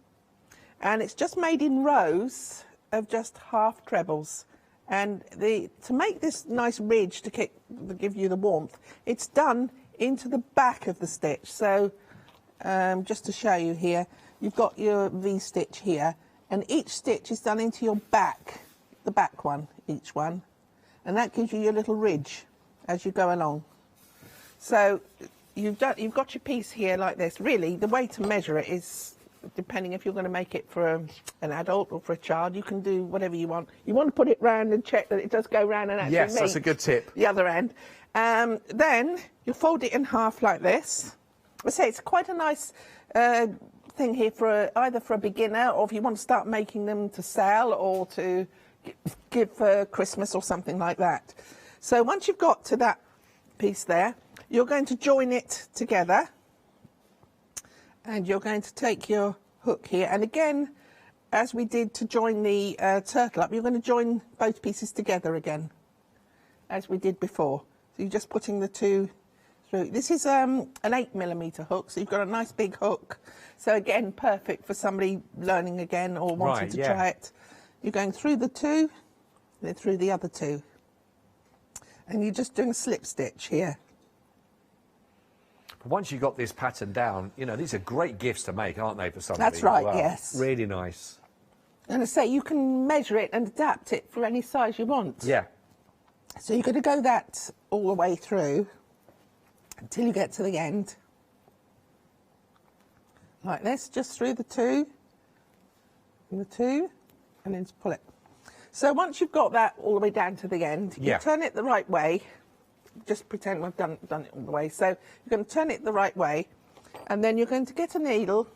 And it's just made in rows of just half trebles. And to make this nice ridge to give you the warmth, it's done into the back of the stitch. So, just to show you here, you've got your V-stitch here. And each stitch is done into your back, the back one, each one. And that gives you your little ridge as you go along. So you've got your piece here like this. Really, the way to measure it is, depending if you're going to make it for an adult or for a child, you can do whatever you want. You want to put it round and check that it does go round and actually Yes, that's a good tip. The other end. Then you fold it in half like this. I say it's quite a nice thing here for either for a beginner, or if you want to start making them to sell or to give for Christmas or something like that. So once you've got to that piece there, you're going to join it together, and you're going to take your hook here, and again, as we did to join the turtle up, you're going to join both pieces together again, as we did before. So you're just putting the two through. This is an 8mm hook, so you've got a nice big hook. So again, perfect for somebody learning again or wanting to try it. You're going through the two, then through the other two. And you're just doing a slip stitch here. But once you've got this pattern down, you know, these are great gifts to make, aren't they, for somebody? That's right, as well? yes. Really nice. And I say, you can measure it and adapt it for any size you want. Yeah. So you're going to go that all the way through until you get to the end. Like this, just through the two, and the two, and then to pull it. So once you've got that all the way down to the end, you turn it the right way. Just pretend we've done it all the way. So you're going to turn it the right way, and then you're going to get a needle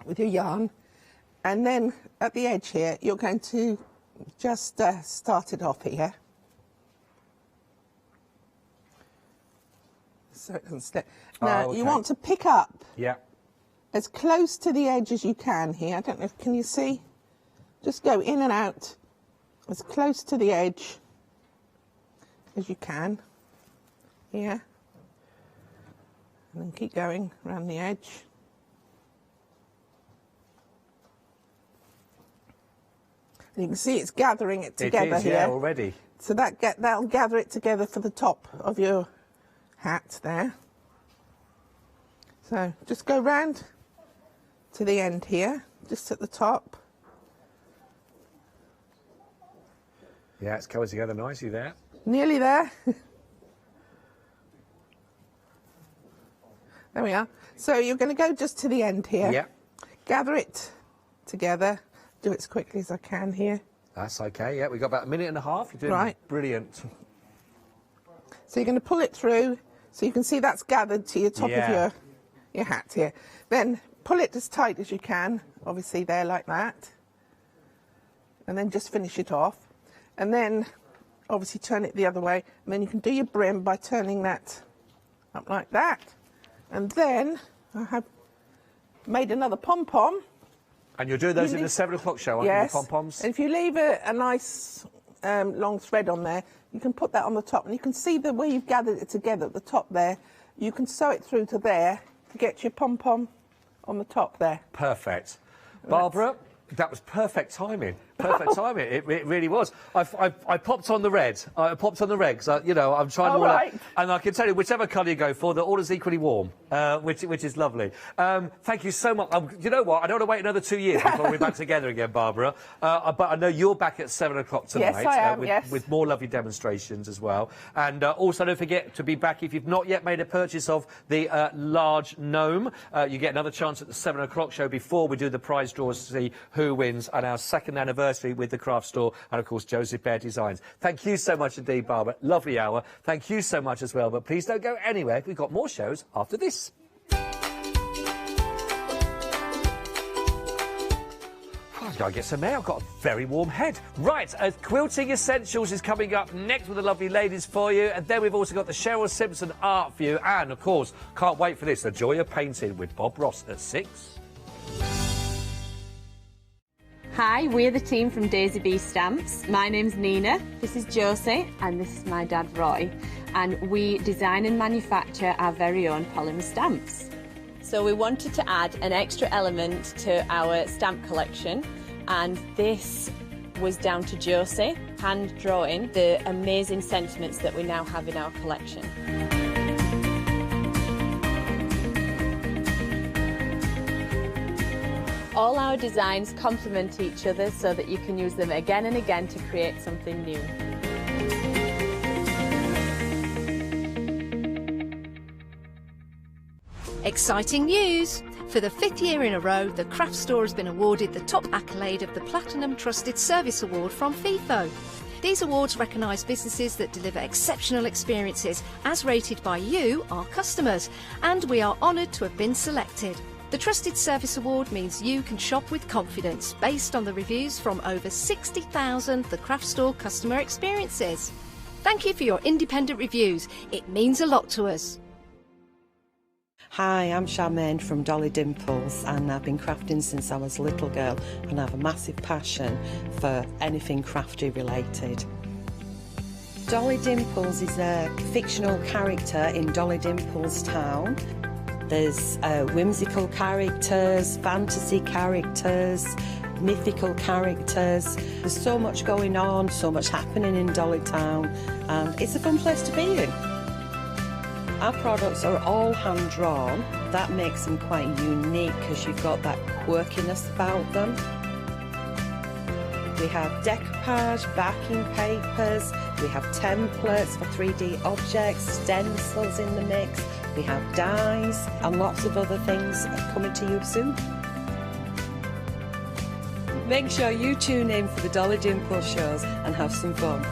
with your yarn, and then at the edge here, you're going to just start it off here. So it doesn't slip. Now, you want to pick up as close to the edge as you can here. I don't know, can you see? Just go in and out as close to the edge as you can. Here. And then keep going around the edge. And you can see it's gathering it together here. Yeah, already. So that'll gather it together for the top of your hat there. So just go round to the end here, just at the top. Yeah, it's coming together nicely there. Nearly there. There we are. So you're going to go just to the end here. Yeah. Gather it together. Do it as quickly as I can here. That's okay, yeah. We've got about a minute and a half. You're doing brilliant. So you're going to pull it through, so you can see that's gathered to your top of your hat here. Then pull it as tight as you can, obviously there like that. And then just finish it off. And then obviously turn it the other way. And then you can do your brim by turning that up like that. And then I have made another pom-pom. And you're doing those in the 7 o'clock show, aren't you, the pom-poms? And if you leave a nice long thread on there, you can put that on the top. And you can see the way you've gathered it together at the top there. You can sew it through to there to get your pom-pom on the top there. Perfect. Barbara, that was perfect timing. Perfect timing. It really was. I popped on the red. I popped on the red because, you know, I'm trying to... And I can tell you, whichever colour you go for, they're all as equally warm, which is lovely. Thank you so much. You know what? I don't want to wait another 2 years before we're back together again, Barbara. But I know you're back at 7 o'clock tonight. Yes, I am, with more lovely demonstrations as well. And also don't forget to be back if you've not yet made a purchase of the large gnome. You get another chance at the 7 o'clock show before we do the prize draws to see who wins on our 2nd anniversary with the craft store and, of course, Joseph Bear Designs. Thank you so much indeed, Barbara. Lovely hour. Thank you so much as well. But please don't go anywhere. We've got more shows after this. I've got to get some air. I've got a very warm head. Right, Quilting Essentials is coming up next with the lovely ladies for you. And then we've also got the Cheryl Simpson Art View. And, of course, can't wait for this, The Joy of Painting with Bob Ross at 6. Hi, we're the team from Daisy Bee Stamps. My name's Nina, this is Josie, and this is my dad Roy. And we design and manufacture our very own polymer stamps. So we wanted to add an extra element to our stamp collection, and this was down to Josie, hand drawing the amazing sentiments that we now have in our collection. All our designs complement each other so that you can use them again and again to create something new. Exciting news! For the 5th year in a row, the Craft Store has been awarded the top accolade of the Platinum Trusted Service Award from FIFO. These awards recognise businesses that deliver exceptional experiences as rated by you, our customers, and we are honoured to have been selected. The Trusted Service Award means you can shop with confidence based on the reviews from over 60,000 The Craft Store customer experiences. Thank you for your independent reviews. It means a lot to us. Hi, I'm Charmaine from Dolly Dimples, and I've been crafting since I was a little girl, and I have a massive passion for anything crafty related. Dolly Dimples is a fictional character in Dolly Dimples Town. There's whimsical characters, fantasy characters, mythical characters. There's so much going on, so much happening in Dolly Town, and it's a fun place to be in. Our products are all hand-drawn. That makes them quite unique because you've got that quirkiness about them. We have decoupage, backing papers, we have templates for 3D objects, stencils in the mix, we have dies and lots of other things coming to you soon. Make sure you tune in for the Dolly Dimples shows and have some fun.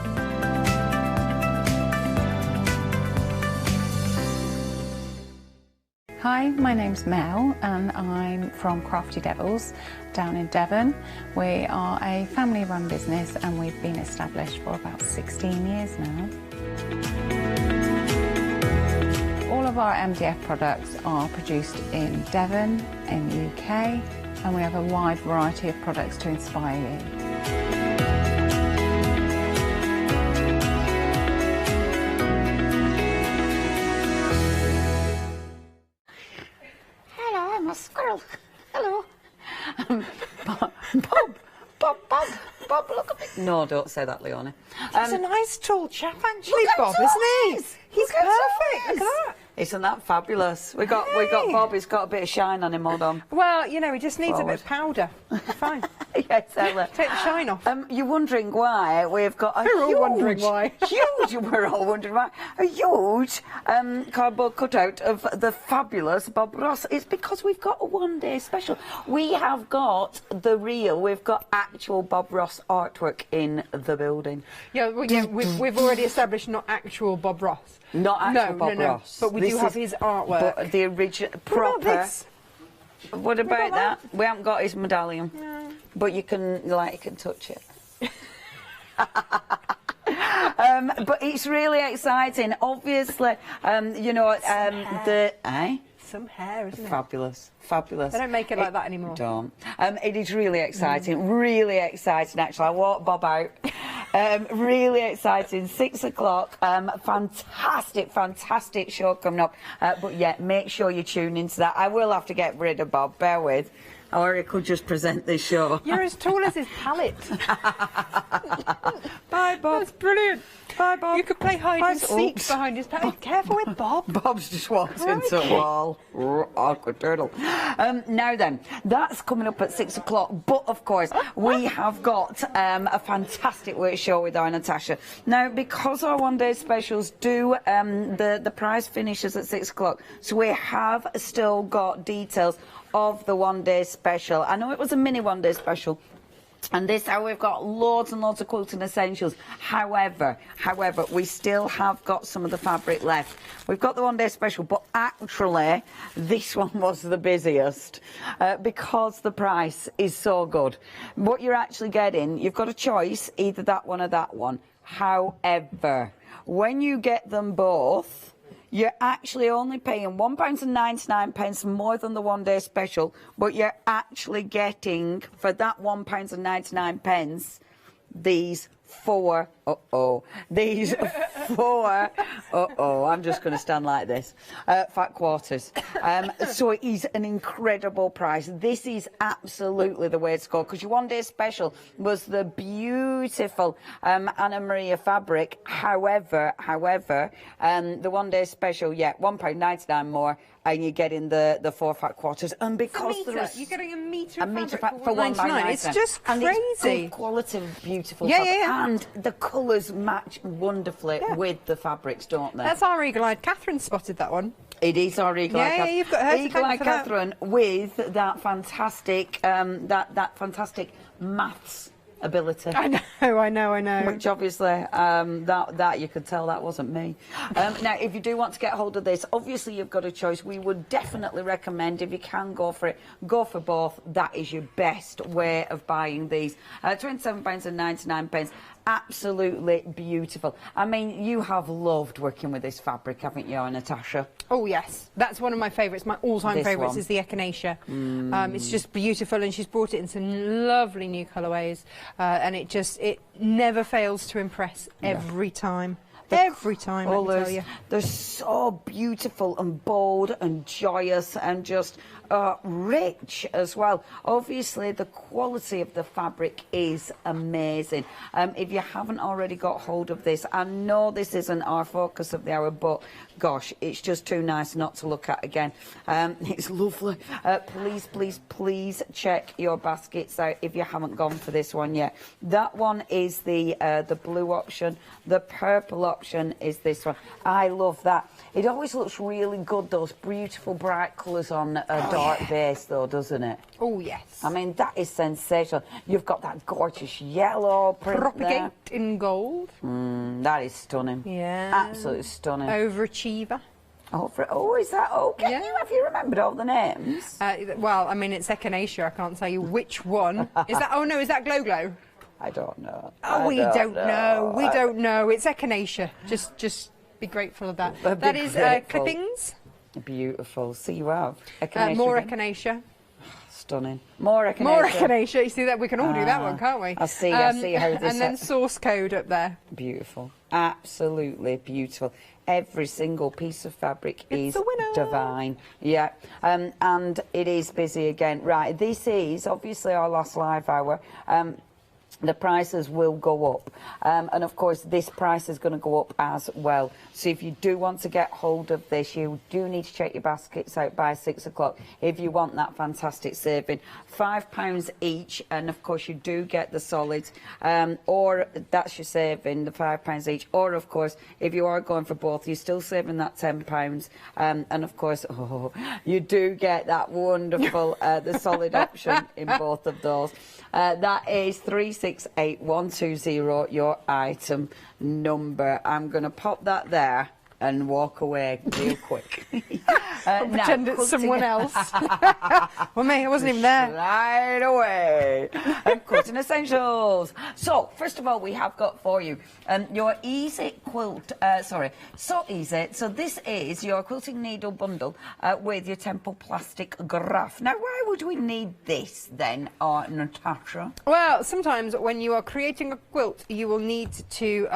Hi, my name's Mel and I'm from Crafty Devils down in Devon. We are a family-run business and we've been established for about 16 years now. All of our MDF products are produced in Devon, in the UK, and we have a wide variety of products to inspire you. A squirrel. Hello. Bob, look at me. No, don't say that, Leonie. He's a nice tall chap, actually, Bob, isn't he? He's perfect. Look at that. Isn't that fabulous? We got Bob. He's got a bit of shine on him. Hold on. Well, you know, he just needs a bit of powder. Fine. Yes, take the shine off. You're wondering why we've got a We're all wondering why. We're all wondering why. A huge cardboard cutout of the fabulous Bob Ross. It's because we've got a one-day special. We have got we've got actual Bob Ross artwork in the building. Yeah, we've already established not actual Bob Ross. Not actual Bob Ross. But we do have his artwork. But the original, proper. What about that? We haven't got his medallion. No. But you can touch it. But it's really exciting. Obviously, you know, some hair, isn't it? Fabulous, fabulous. They don't make it like that anymore. Don't. It is really exciting, really exciting. Actually, I walked Bob out. Really exciting. 6 o'clock. Fantastic show coming up. But yeah, make sure you tune into that. I will have to get rid of Bob. Bear with. Or he could just present this show. You're as tall as his palette. Bye, Bob. That's brilliant. Bye, Bob. You could play hide and seek behind his palette. Careful with Bob. Bob's just walked into a wall. Awkward turtle. Now then, that's coming up at 6 o'clock. But of course, we have got a fantastic work show with our Natasha. Now, because our one-day specials do, the prize finishes at 6 o'clock, so we have still got details of the one-day special. I know it was a mini one-day special, and this how we've got loads and loads of quilting essentials. However, we still have got some of the fabric left. We've got the one-day special, but actually this one was the busiest because the price is so good. What you're actually getting, you've got a choice, either that one or that one. However, when you get them both, you're actually only paying £1.99 more than the one-day special, but you're actually getting, for that £1.99, these four, I'm just going to stand like this, fat quarters. So it is an incredible price. This is absolutely the way to go, because your one-day special was the beautiful Anna Maria fabric. However, the one-day special, yeah, £1.99 more, and you're getting the 4 fat quarters. And because you're getting a metre for £1.99. It's just crazy. And it's good quality, beautiful fabric. And the colours match wonderfully with the fabrics, don't they? That's our eagle-eyed Catherine spotted that one. It is our eagle-eyed Catherine. Yeah, you've got her to thank Eagle-eyed for that. Catherine with that fantastic, that fantastic maths ability. I know. Which obviously, that you could tell that wasn't me. Now, if you do want to get hold of this, obviously you've got a choice. We would definitely recommend, if you can go for it, go for both. That is your best way of buying these. £27.99. Absolutely beautiful. I mean, you have loved working with this fabric, haven't you, Natasha? Oh yes, that's one of my favourites. My all-time favourites is the Echinacea. It's just beautiful, and she's brought it in some lovely new colourways, and it never fails to impress every time. every time, I can tell you. They're so beautiful and bold and joyous and just rich as well. Obviously, the quality of the fabric is amazing. If you haven't already got hold of this, I know this isn't our focus of the hour, but gosh, it's just too nice not to look at again. It's lovely. Please, please, please check your baskets out if you haven't gone for this one yet. That one is the blue option. The purple option is this one. I love that. It always looks really good, those beautiful bright colours on a dark base, though, doesn't it? Oh, yes. I mean, that is sensational. You've got that gorgeous yellow print Propagate in gold. That is stunning. Yeah. Absolutely stunning. Overachiever. Oh, is that okay? Yeah. Have you remembered all the names? Well, I mean, it's Echinacea. I can't tell you which one. Is that? Oh no, is that Glow Glow? I don't know. Oh, we don't know. We don't know. It's Echinacea. Just be grateful of that. That is clippings. Beautiful. So you have Echinacea. More Echinacea. Stunning. More Echinacea. More Echinacea. You see that? We can all do that one, can't we? I see how this. And then source code up there. Beautiful. Absolutely beautiful. Every single piece of fabric is divine. Yeah. And it is busy again. Right. This is obviously our last live hour. The prices will go up, and of course this price is going to go up as well. So if you do want to get hold of this, you do need to check your baskets out by 6 o'clock if you want that fantastic saving. £5 each, and of course you do get the solids, or that's your saving, the £5 each, or of course if you are going for both, you're still saving that £10, and of course you do get that wonderful the solid option in both of those. That is 368120, your item number. I'm going to pop that there and walk away real quick. Pretend it's someone else. Well, mate, I wasn't even there. Right away. Quilting Essentials. So, first of all, we have got for you your Easy Quilt, So Easy. So this is your quilting needle bundle with your Temple plastic graph. Now, why would we need this then, Natasha? Well, sometimes when you are creating a quilt, you will need to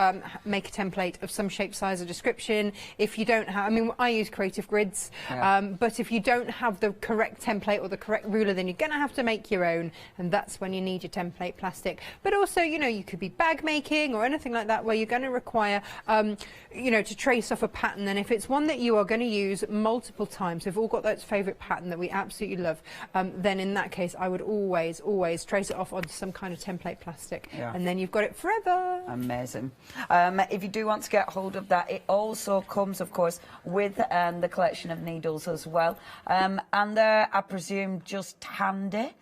make a template of some shape, size, or description. If you don't have, I mean, I use Creative Grids, but if you don't have the correct template or the correct ruler, then you're going to have to make your own, and that's when you need your template plastic. But also, you know, you could be bag making or anything like that, where you're going to require, you know, to trace off a pattern. And if it's one that you are going to use multiple times, we've all got that favourite pattern that we absolutely love, then in that case, I would always trace it off onto some kind of template plastic, and then you've got it forever. Amazing. If you do want to get hold of that, it also comes, of course, with the collection of needles as well, and they're, I presume, just handy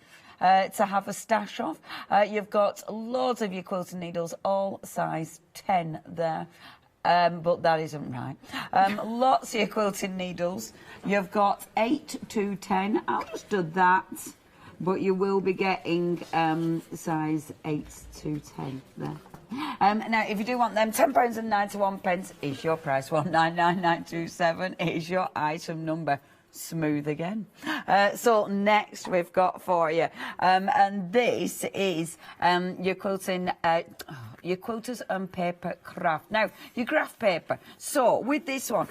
to have a stash of. You've got loads of your quilting needles, all size 10 there. But that isn't right. Lots of your quilting needles. You've got 8 to 10. I'll just do that. But you will be getting size 8 to 10 there. Now, if you do want them, £10.91 is your price. 199927 is your item number. Smooth again. So next we've got for you, and this is your quilting, your quilters and paper craft. Now, your graph paper. So with this one,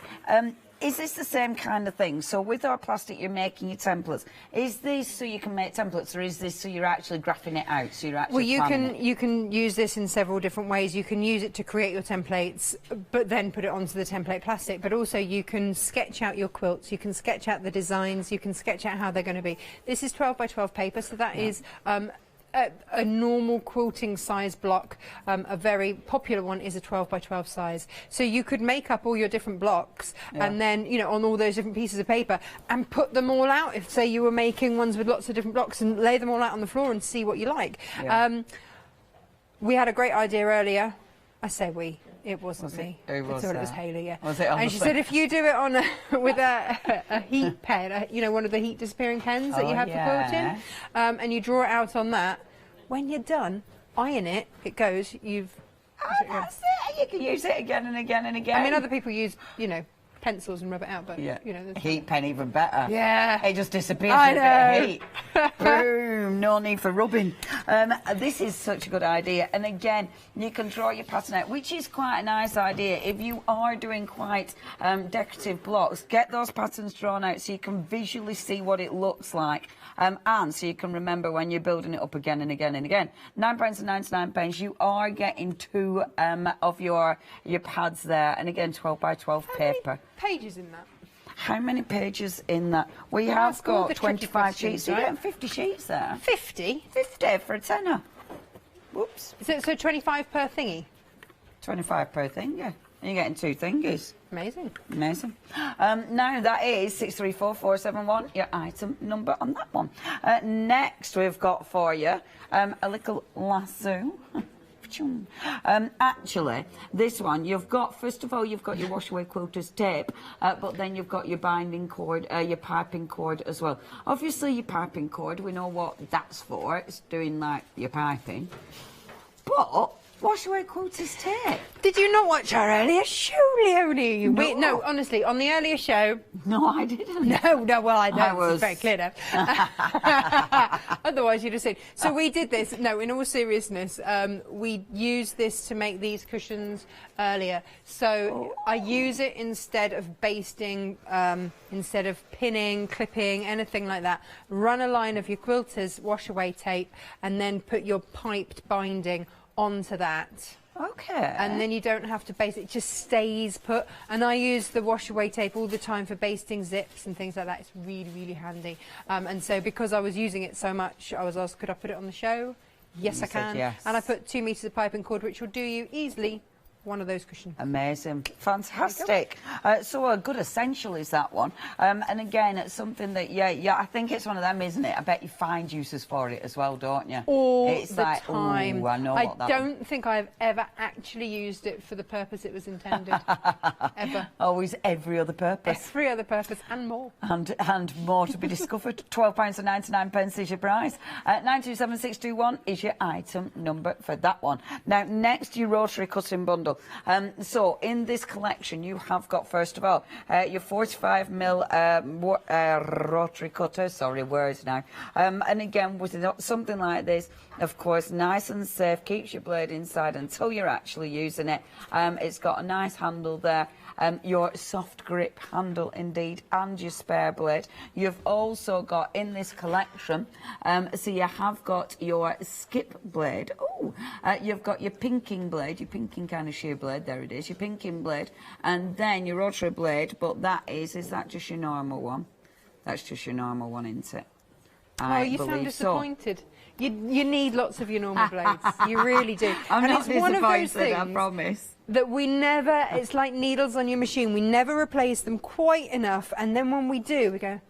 is this the same kind of thing? So with our plastic, you're making your templates. Is this so you can make templates, or is this so you're actually graphing it out? So you're actually you can use this in several different ways. You can use it to create your templates, but then put it onto the template plastic. But also you can sketch out your quilts. You can sketch out the designs. You can sketch out how they're going to be. This is 12 by 12 paper, so that is a normal quilting size block. A very popular one is a 12 by 12 size. So you could make up all your different blocks and then, you know, on all those different pieces of paper and put them all out. If, say, you were making ones with lots of different blocks, and lay them all out on the floor and see what you like. We had a great idea earlier. I say we. It wasn't me. Who was it that? was Hayley, yeah. Was it on and the she said if you do it on with a heat pen, you know, one of the heat disappearing pens that you have for quilting, and you draw it out on that, when you're done, iron it, it goes, you've... that's it. You can use it again and again and again. I mean, other people use, you know, pencils and rub it out, but, you know... Heat pen even better. Yeah. It just disappears with a bit of heat. Boom. boom, no need for rubbing. This is such a good idea. And again, you can draw your pattern out, which is quite a nice idea. If you are doing quite decorative blocks, get those patterns drawn out so you can visually see what it looks like. And so you can remember when you're building it up again and again and again. £9.99, you are getting 2 of your pads there, and again 12 by 12 paper. Pages in that? How many pages in that? We have got 25 sheets. So you're getting 50 sheets there. 50? 50 for a tenner. Whoops. So 25 per thingy? 25 per thing, yeah. You're getting 2 thingies. Amazing. Amazing. Now that is 634471, your item number on that one. Next we've got for you a little lasso. Actually, this one, you've got, first of all, you've got your wash away quilter's tape, but then you've got your binding cord, your piping cord as well. Obviously, your piping cord, we know what that's for. It's doing, like, your piping. But wash away quilter's tape. Did you not watch our earlier show, Leonie? No. No, honestly, on the earlier show... No, I didn't. No, well, I know. I was... It's very clear now. Otherwise, you'd have seen. So we did this. No, in all seriousness, we used this to make these cushions earlier. So I use it instead of basting, instead of pinning, clipping, anything like that. Run a line of your quilter's wash away tape and then put your piped binding onto that. Okay. And then you don't have to baste it, just stays put. And I use the wash away tape all the time for basting zips and things like that. It's really, really handy. And so because I was using it so much, I was asked, could I put it on the show? Yes, I can. Yes. And I put 2 meters of piping cord, which will do you easily one of those cushions. Amazing. Fantastic. So a good essential is that one. And again, it's something that, yeah, I think it's one of them, isn't it? I bet you find uses for it as well, don't you? All it's the like, time. Ooh, I know what that don't think I've ever actually used it for the purpose it was intended. Ever. Always every other purpose. Every other purpose and more. And more to be discovered. £12.99 is your price. 927621 is your item number for that one. Now, next, your rotary cutting bundle. So in this collection you have got, first of all, your 45mm rotary cutter, sorry, words now, and again with something like this, of course, nice and safe, keeps your blade inside until you're actually using it. It's got a nice handle there, your soft grip handle indeed, and your spare blade. You've also got in this collection, so you have got your skip blade. Oh, you've got your pinking blade, your pinking kind of shear blade. There it is, your pinking blade, and then your rotary blade. But that is that just your normal one? That's just your normal one, isn't it? Oh, you sound disappointed. So. You need lots of your normal blades. You really do. I'm and not it's one of those things, I promise. That we never, it's like needles on your machine. We never replace them quite enough. And then when we do, we go,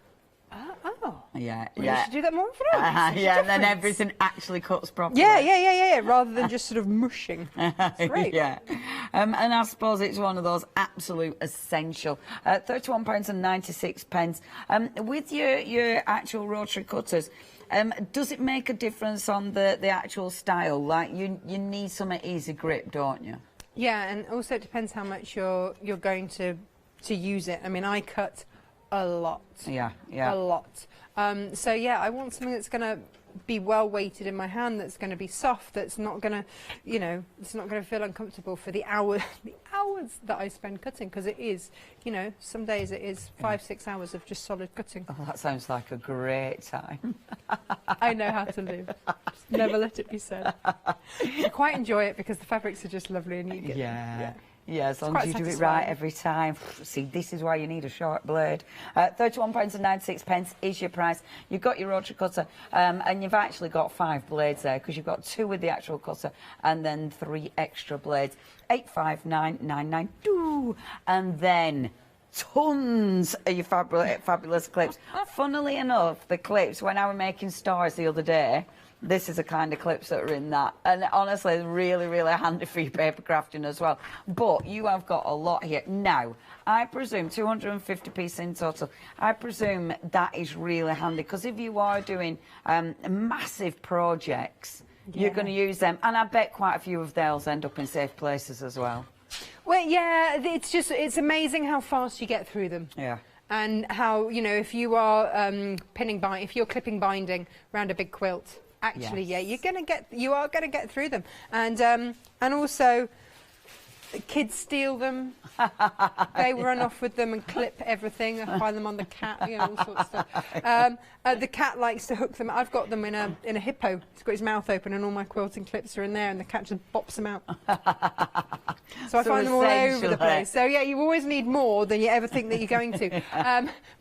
oh. Yeah, we yeah. should do that more often. Yeah, and then everything actually cuts properly. Yeah, rather than just sort of mushing. It's great. Yeah. And I suppose it's one of those absolute essential. £31.96. With your actual rotary cutters, does it make a difference on the actual style? Like, you need some easy grip, don't you? Yeah, and also it depends how much you're going to use it. I mean, I cut a lot. Yeah. A lot. So yeah, I want something that's going to be well weighted in my hand, that's going to be soft, that's not going to, it's not going to feel uncomfortable for the hours that I spend cutting, because it is, some days it is 5-6 hours of just solid cutting. Oh, that sounds like a great time. I know how to live. Just never let it be said. I quite enjoy it because the fabrics are just lovely and you get Yeah, as long as you do it right every time. See, this is why you need a short blade. £31.96 is your price. You've got your rotary cutter, and you've actually got 5 blades there, because you've got 2 with the actual cutter and then 3 extra blades. 859992, and then tons of your fabulous clips. Funnily enough, the clips, when I was making stars the other day, this is the kind of clips that are in that. And honestly, really, really handy for your paper crafting as well. But you have got a lot here. Now, I presume 250 pieces in total. I presume that is really handy, because if you are doing massive projects, you're going to use them. And I bet quite a few of those end up in safe places as well. Well, yeah, it's amazing how fast you get through them. Yeah. and how, you know, if you are if you're clipping binding around a big quilt, actually, yeah, you are gonna get through them, and also kids steal them. They run off with them and clip everything. I find them on the cat, you know, all sorts of stuff. The cat likes to hook them. I've got them in a hippo. It's got his mouth open, and all my quilting clips are in there, and the cat just bops them out. So I find them all over the place. So yeah, you always need more than you ever think that you're going to.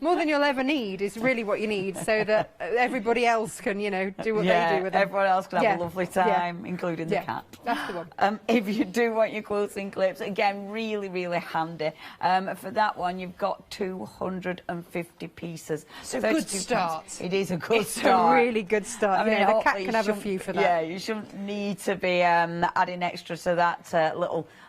More than you'll ever need is really what you need, so that everybody else can, you know, do what they do with them. Everyone else can have a lovely time, including the cat. That's the one. If you do want your quilting clips, again, really, really handy. For that one, you've got 250 pieces. It's a good start. It is a good start. It's a really good start. I mean, yeah, the cat can have a few for that. Yeah, you shouldn't need to be adding extra to that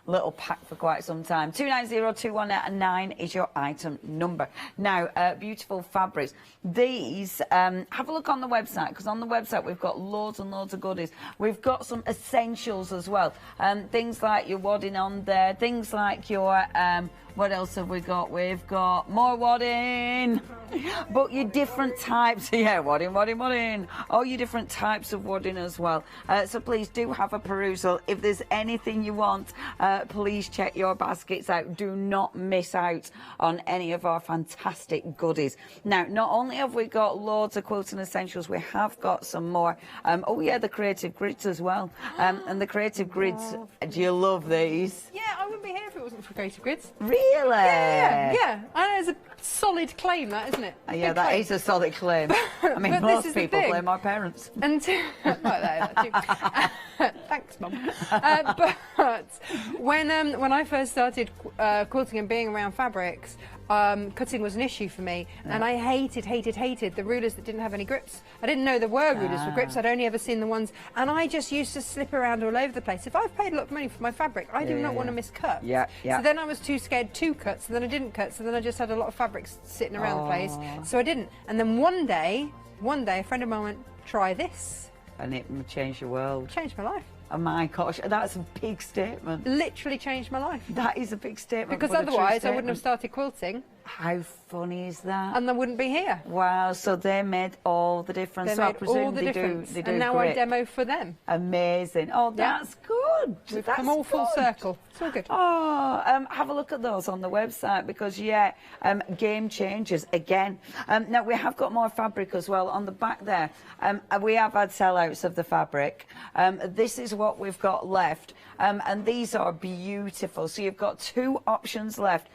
little pack for quite some time. 290219 is your item number. Now, beautiful fabrics. These, have a look on the website, because on the website we've got loads and loads of goodies. We've got some essentials as well. Things like your wadding on there, things like your... what else have we got? We've got more wadding, but your different types. Yeah, wadding. All your different types of wadding as well. So please do have a perusal. If there's anything you want, please check your baskets out. Do not miss out on any of our fantastic goodies. Now, not only have we got loads of quilting essentials, we have got some more. Oh yeah, the creative grids as well. And the creative grids, do you love these? Yeah, I wouldn't be here if it wasn't for creative grids. Really? Yeah. I know, it's a solid claim, that, isn't it? Yeah, that is a solid claim. I mean, most people blame our parents. And thanks, Mum. But when I first started quilting and being around fabrics, cutting was an issue for me, and I hated the rulers that didn't have any grips. I didn't know there were rulers with grips. I'd only ever seen the ones, and I just used to slip around all over the place. If I've paid a lot of money for my fabric, I do not want to miss cuts. So then I was too scared to cut, so then I didn't cut, so then I just had a lot of fabrics sitting around the place, so I didn't. And then one day a friend of mine went, try this. And it changed your world. Changed my life. Oh my gosh, that's a big statement. Literally changed my life. That is a big statement. Because otherwise I wouldn't have started quilting. How funny is that? And I wouldn't be here. Wow, so they made all the difference. They so made all the difference. They do and now great. I demo for them. Amazing. Oh, that's good. We've come all full circle. It's all good. Oh, have a look at those on the website, because, game changers again. Now, we have got more fabric as well on the back there. We have had sellouts of the fabric. This is what we've got left. And these are beautiful. So you've got two options left.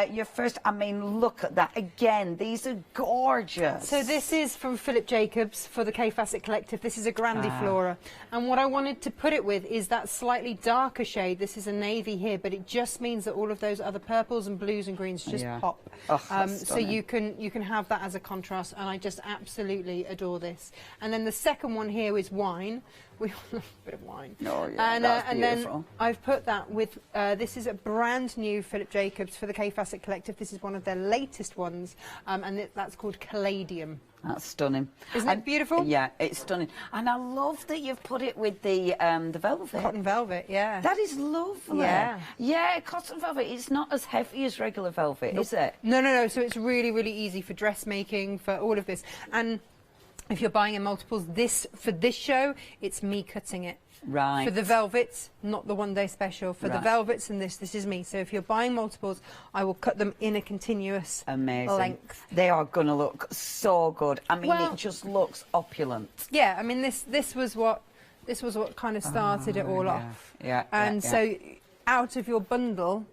Your first, I mean, look at that. Again, these are gorgeous. So this is from Philip Jacobs for the K Facet Collective. This is a Grandiflora. And what I wanted to put it with is that slightly darker shade. This is a navy here, but it just means that all of those other purples and blues and greens just pop. Oh, so you can have that as a contrast, and I just absolutely adore this. And then the second one here is wine. We want a bit of wine. Oh, yeah, and then I've put that with, this is a brand new Philip Jacobs for the K Facet Collective. This is one of their latest ones, and that's called Caladium. That's stunning. Isn't it beautiful? Yeah, it's stunning. And I love that you've put it with the velvet. Cotton velvet, yeah. That is lovely. Yeah. Yeah, cotton velvet. It's not as heavy as regular velvet, is it? No. So it's really, really easy for dressmaking, for all of this. And if you're buying in multiples, for this show, it's me cutting it. Right. For the velvets, not the one-day special. For the velvets and this is me. So if you're buying multiples, I will cut them in a continuous length. They are going to look so good. I mean, it just looks opulent. Yeah, I mean, this was what kind of started it all off. Yeah. And so out of your bundle,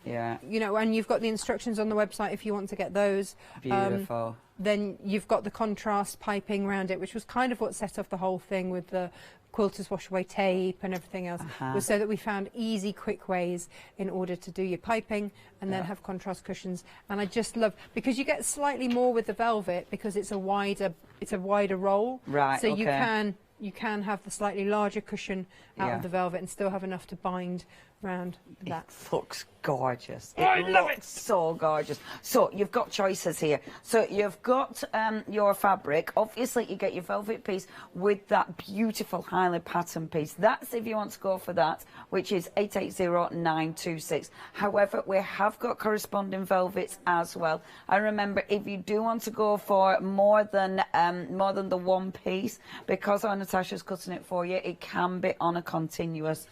you know, and you've got the instructions on the website if you want to get those. Beautiful. Then you've got the contrast piping around it, which was kind of what set off the whole thing with the quilters wash away tape and everything else, was so that we found easy, quick ways in order to do your piping and then have contrast cushions. And I just love, because you get slightly more with the velvet because it's a wider roll. Right. So you can have the slightly larger cushion out of the velvet and still have enough to bind round that. It looks gorgeous. I love it. So gorgeous. So you've got choices here. So you've got your fabric. Obviously, you get your velvet piece with that beautiful highly patterned piece. That's if you want to go for that, which is 880926. However, we have got corresponding velvets as well. And remember, if you do want to go for more than the one piece, because our Natasha's cutting it for you, it can be on a continuous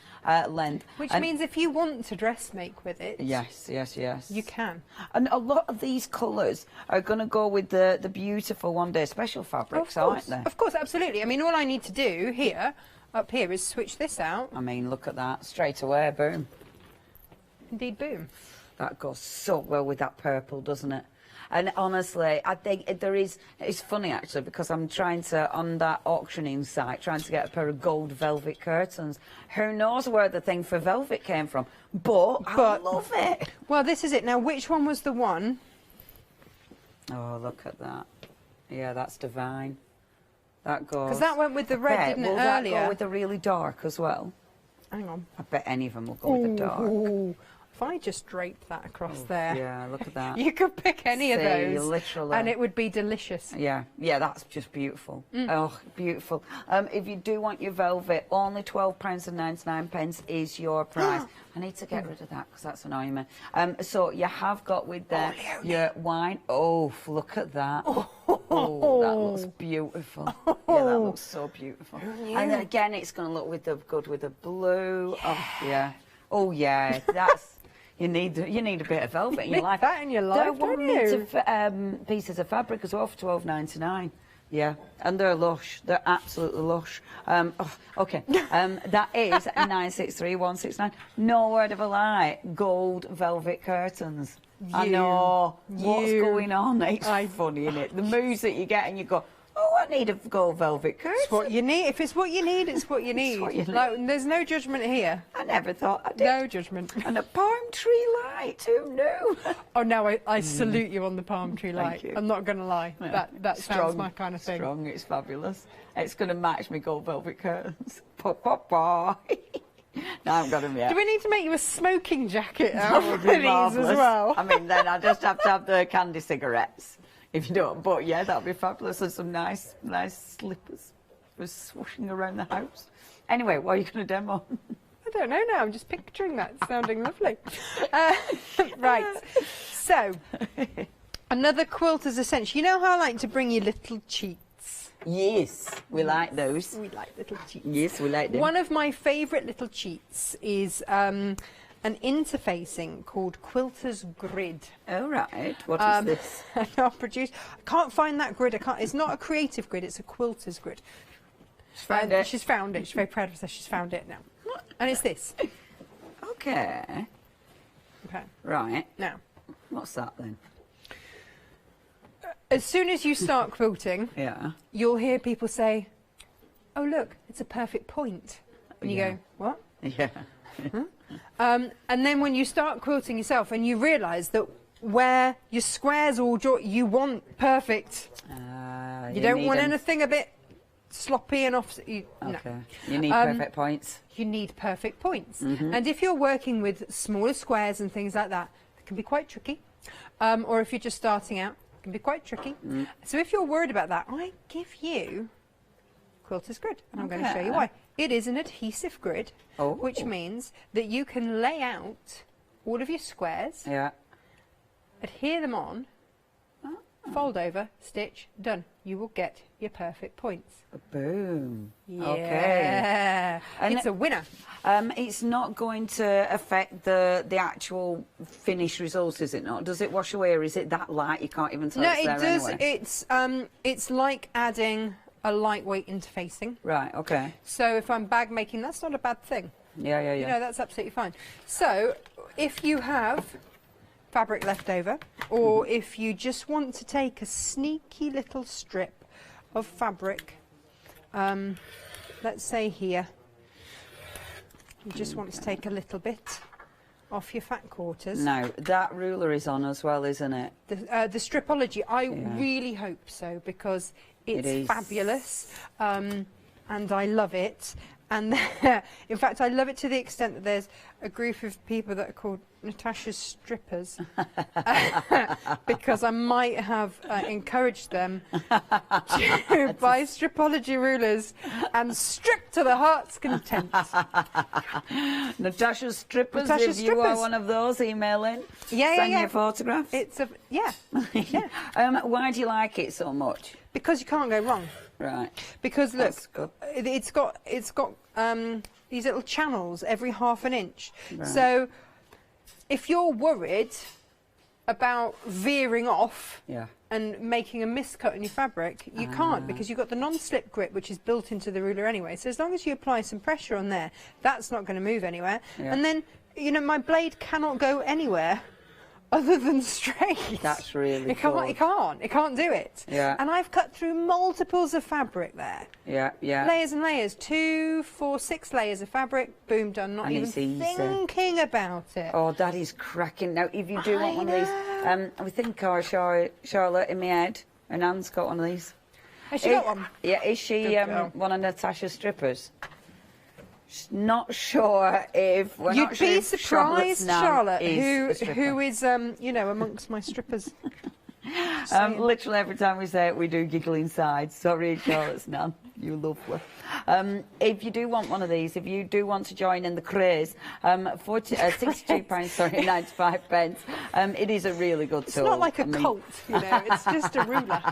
length. Which means if you want to dress make with it, yes, you can. And a lot of these colours are going to go with the beautiful one day special fabrics, aren't they? Of course, absolutely. I mean, all I need to do here, up here, is switch this out. I mean, look at that, straight away, boom. Indeed, boom. That goes so well with that purple, doesn't it? And honestly, I think it's funny actually, because I'm trying to, on that auctioning site, trying to get a pair of gold velvet curtains. Who knows where the thing for velvet came from, but I love it. Well, this is it. Now, which one was the one? Oh, look at that. Yeah, that's divine. That goes... Because that went with the red, didn't it, will earlier? That go with the really dark as well? Hang on. I bet any of them will go with the dark. Ooh. If I just draped that across there. Yeah, look at that. You could pick any of those. Literally. And it would be delicious. Yeah, that's just beautiful. Oh, beautiful. If you do want your velvet, only £12.99 is your price. I need to get rid of that because that's annoying me. So you have got with there your wine. Oh, look at that. Oh, that looks beautiful. Yeah, that looks so beautiful. And then again, it's going to look good with the blue. Oh, yeah. Oh, yeah. That's... You need a bit of velvet in your life. That in your life, They're 1 metre pieces of fabric as well for £12.99. Yeah, and they're lush. They're absolutely lush. Okay, that is 963169. No word of a lie. Gold velvet curtains. I know. What's going on? It's funny, isn't it? The moods that you get and you go, oh, I need a gold velvet curtain. It's what you need. If it's what you need, it's what you need. Like, there's no judgment here. I never thought I did. No judgment. And a palm tree light, who knew? Oh, no, I salute you on the palm tree light. Thank you. I'm not going to lie. Yeah. That sounds my kind of thing. Strong, it's fabulous. It's going to match my gold velvet curtains. No, I haven't got them yet. Do we need to make you a smoking jacket out of these as well? I mean, then I just have to have the candy cigarettes. If you don't, but yeah, that'll be fabulous. And some nice slippers for swooshing around the house. Anyway, what are you going to demo? I don't know now. I'm just picturing that sounding lovely. Right. So, another quilter's essential. You know how I like to bring you little cheats? Yes, we like those. We like little cheats. Yes, we like them. One of my favourite little cheats is an interfacing called Quilter's Grid. Oh, right. What is this? I can't find that grid. It's not a creative grid, it's a Quilter's Grid. She's found it. She's found it. She's very proud of herself. She's found it now. And it's this. Okay. Okay. Right. Now. What's that then? As soon as you start quilting, you'll hear people say, oh, look, it's a perfect point. And you go, what? Yeah. Huh? And then when you start quilting yourself and you realise that where your squares all you want perfect. You don't want anything a bit sloppy and off. No. You need perfect points. You need perfect points. And if you're working with smaller squares and things like that, it can be quite tricky. Or if you're just starting out, it can be quite tricky. So if you're worried about that, I give you Quilter's Grid. And I'm going to show you why. It is an adhesive grid, which means that you can lay out all of your squares, adhere them on, fold over, stitch, done. You will get your perfect points. Boom. Yeah. Okay. And it's a winner. It's not going to affect the actual finished result, is it not? Does it wash away, or is it that light you can't even tell it's there does. Anyway? It's like adding a lightweight interfacing. Right, okay. So if I'm bag making, that's not a bad thing. Yeah. You know, that's absolutely fine. So if you have fabric left over, or if you just want to take a sneaky little strip of fabric, let's say here, you just want to take a little bit off your fat quarters. No, that ruler is on as well, isn't it? The Stripology, I really hope so, because it's fabulous, and I love it. And in fact, I love it to the extent that there's a group of people that are called Natasha's strippers, because I might have encouraged them to buy stripology rulers and strip to the heart's content. Natasha's strippers, if you are one of those, email in. Send your photographs. It's a, why do you like it so much? Because you can't go wrong. Right. Because look, it's got these little channels every half an inch. Right. So if you're worried about veering off and making a miscut in your fabric, you can't, because you've got the non-slip grip, which is built into the ruler anyway. So as long as you apply some pressure on there, that's not going to move anywhere. Yeah. And then, you know, my blade cannot go anywhere other than straight. That's really It can't do it. Yeah. And I've cut through multiples of fabric there. Yeah, yeah. Layers and layers, 2, 4, 6 layers of fabric, boom, done, not And even it's easy. thinking about it. Oh, that is cracking. Now, if you do want one of these, I think Charlotte in my head, and Anne's got one of these. Has she got one? Yeah, is she one of Natasha's strippers? Not sure if we're You'd not sure be if surprised, Charlotte, who is is you know, amongst my strippers. Literally every time we say it, we do giggle inside. Sorry, Charlotte's Nan, you lovely. If you do want one of these, if you do want to join in the craze, £62, sorry, 95 pence. It is a really good tool. It's not like a cult, you know. It's just a ruler.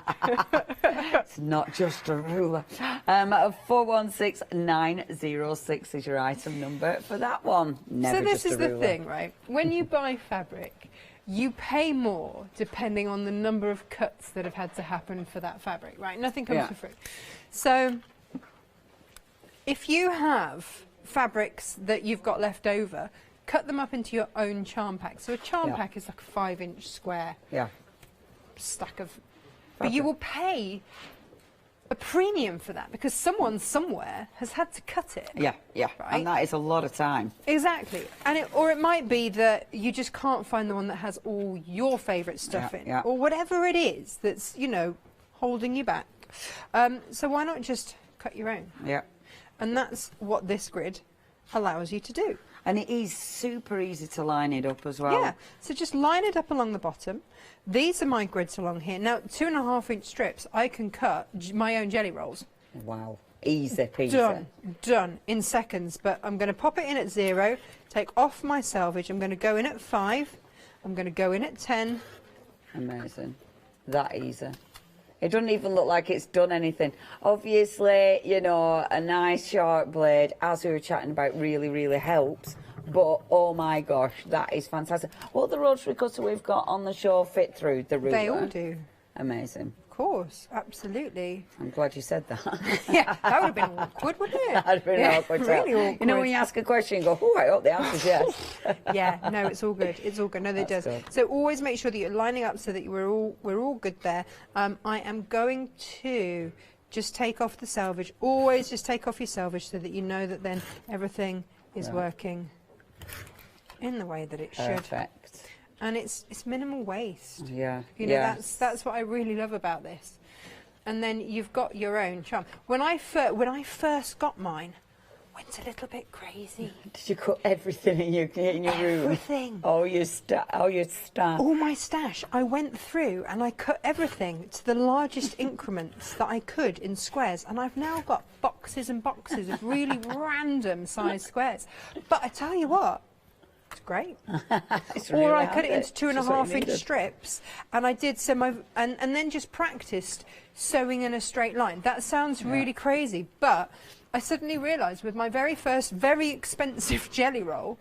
It's not just a ruler. 416906 is your item number for that one. Never so this just is a ruler. the thing, right? When you buy fabric, you pay more depending on the number of cuts that have had to happen for that fabric, right? Nothing comes for free. So if you have fabrics that you've got left over, cut them up into your own charm pack. So a charm pack is like a 5-inch square stack of... But you will pay a premium for that because someone somewhere has had to cut it. Yeah, yeah, right? And that is a lot of time. Exactly. And or it might be that you just can't find the one that has all your favourite stuff in, or whatever it is that's, you know, holding you back. So why not just cut your own? Yeah. And that's what this grid allows you to do. And it is super easy to line it up as well. Yeah, so just line it up along the bottom. These are my grids along here. Now, 2.5-inch strips, I can cut my own jelly rolls. Wow, easy peasy. Done in seconds. But I'm going to pop it in at 0, take off my selvage. I'm going to go in at 5. I'm going to go in at 10. Amazing. That easy. It doesn't even look like it's done anything. Obviously, you know, a nice sharp blade, as we were chatting about, really, really helps. But, oh my gosh, that is fantastic. What the rotary cutter we've got on the show fit through the ruler? They all do. Amazing. Of course, absolutely. I'm glad you said that. Yeah, that would have been awkward, wouldn't it? That would have been awkward. Really awkward. You know, when you ask a question, you go, oh, I hope the answer's yes. Yeah, no, it's all good. It's all good. No, it does. Good. So always make sure that you're lining up so that we're all good there. I am going to just take off the selvage. Always just take off your selvage so that you know that then everything is working in the way that it should. Perfect. And it's minimal waste. Yeah. You know, that's what I really love about this. And then you've got your own charm. When I first got mine, I went a little bit crazy. Did you cut everything in your room? Everything. Oh, your stash. All my stash. I went through and I cut everything to the largest increments that I could in squares. And I've now got boxes and boxes of really random size squares. But I tell you what, it's great. Or I cut it into 2.5-inch strips, and I did some and then just practiced sewing in a straight line. That sounds really crazy, but I suddenly realised with my very first, very expensive jelly roll,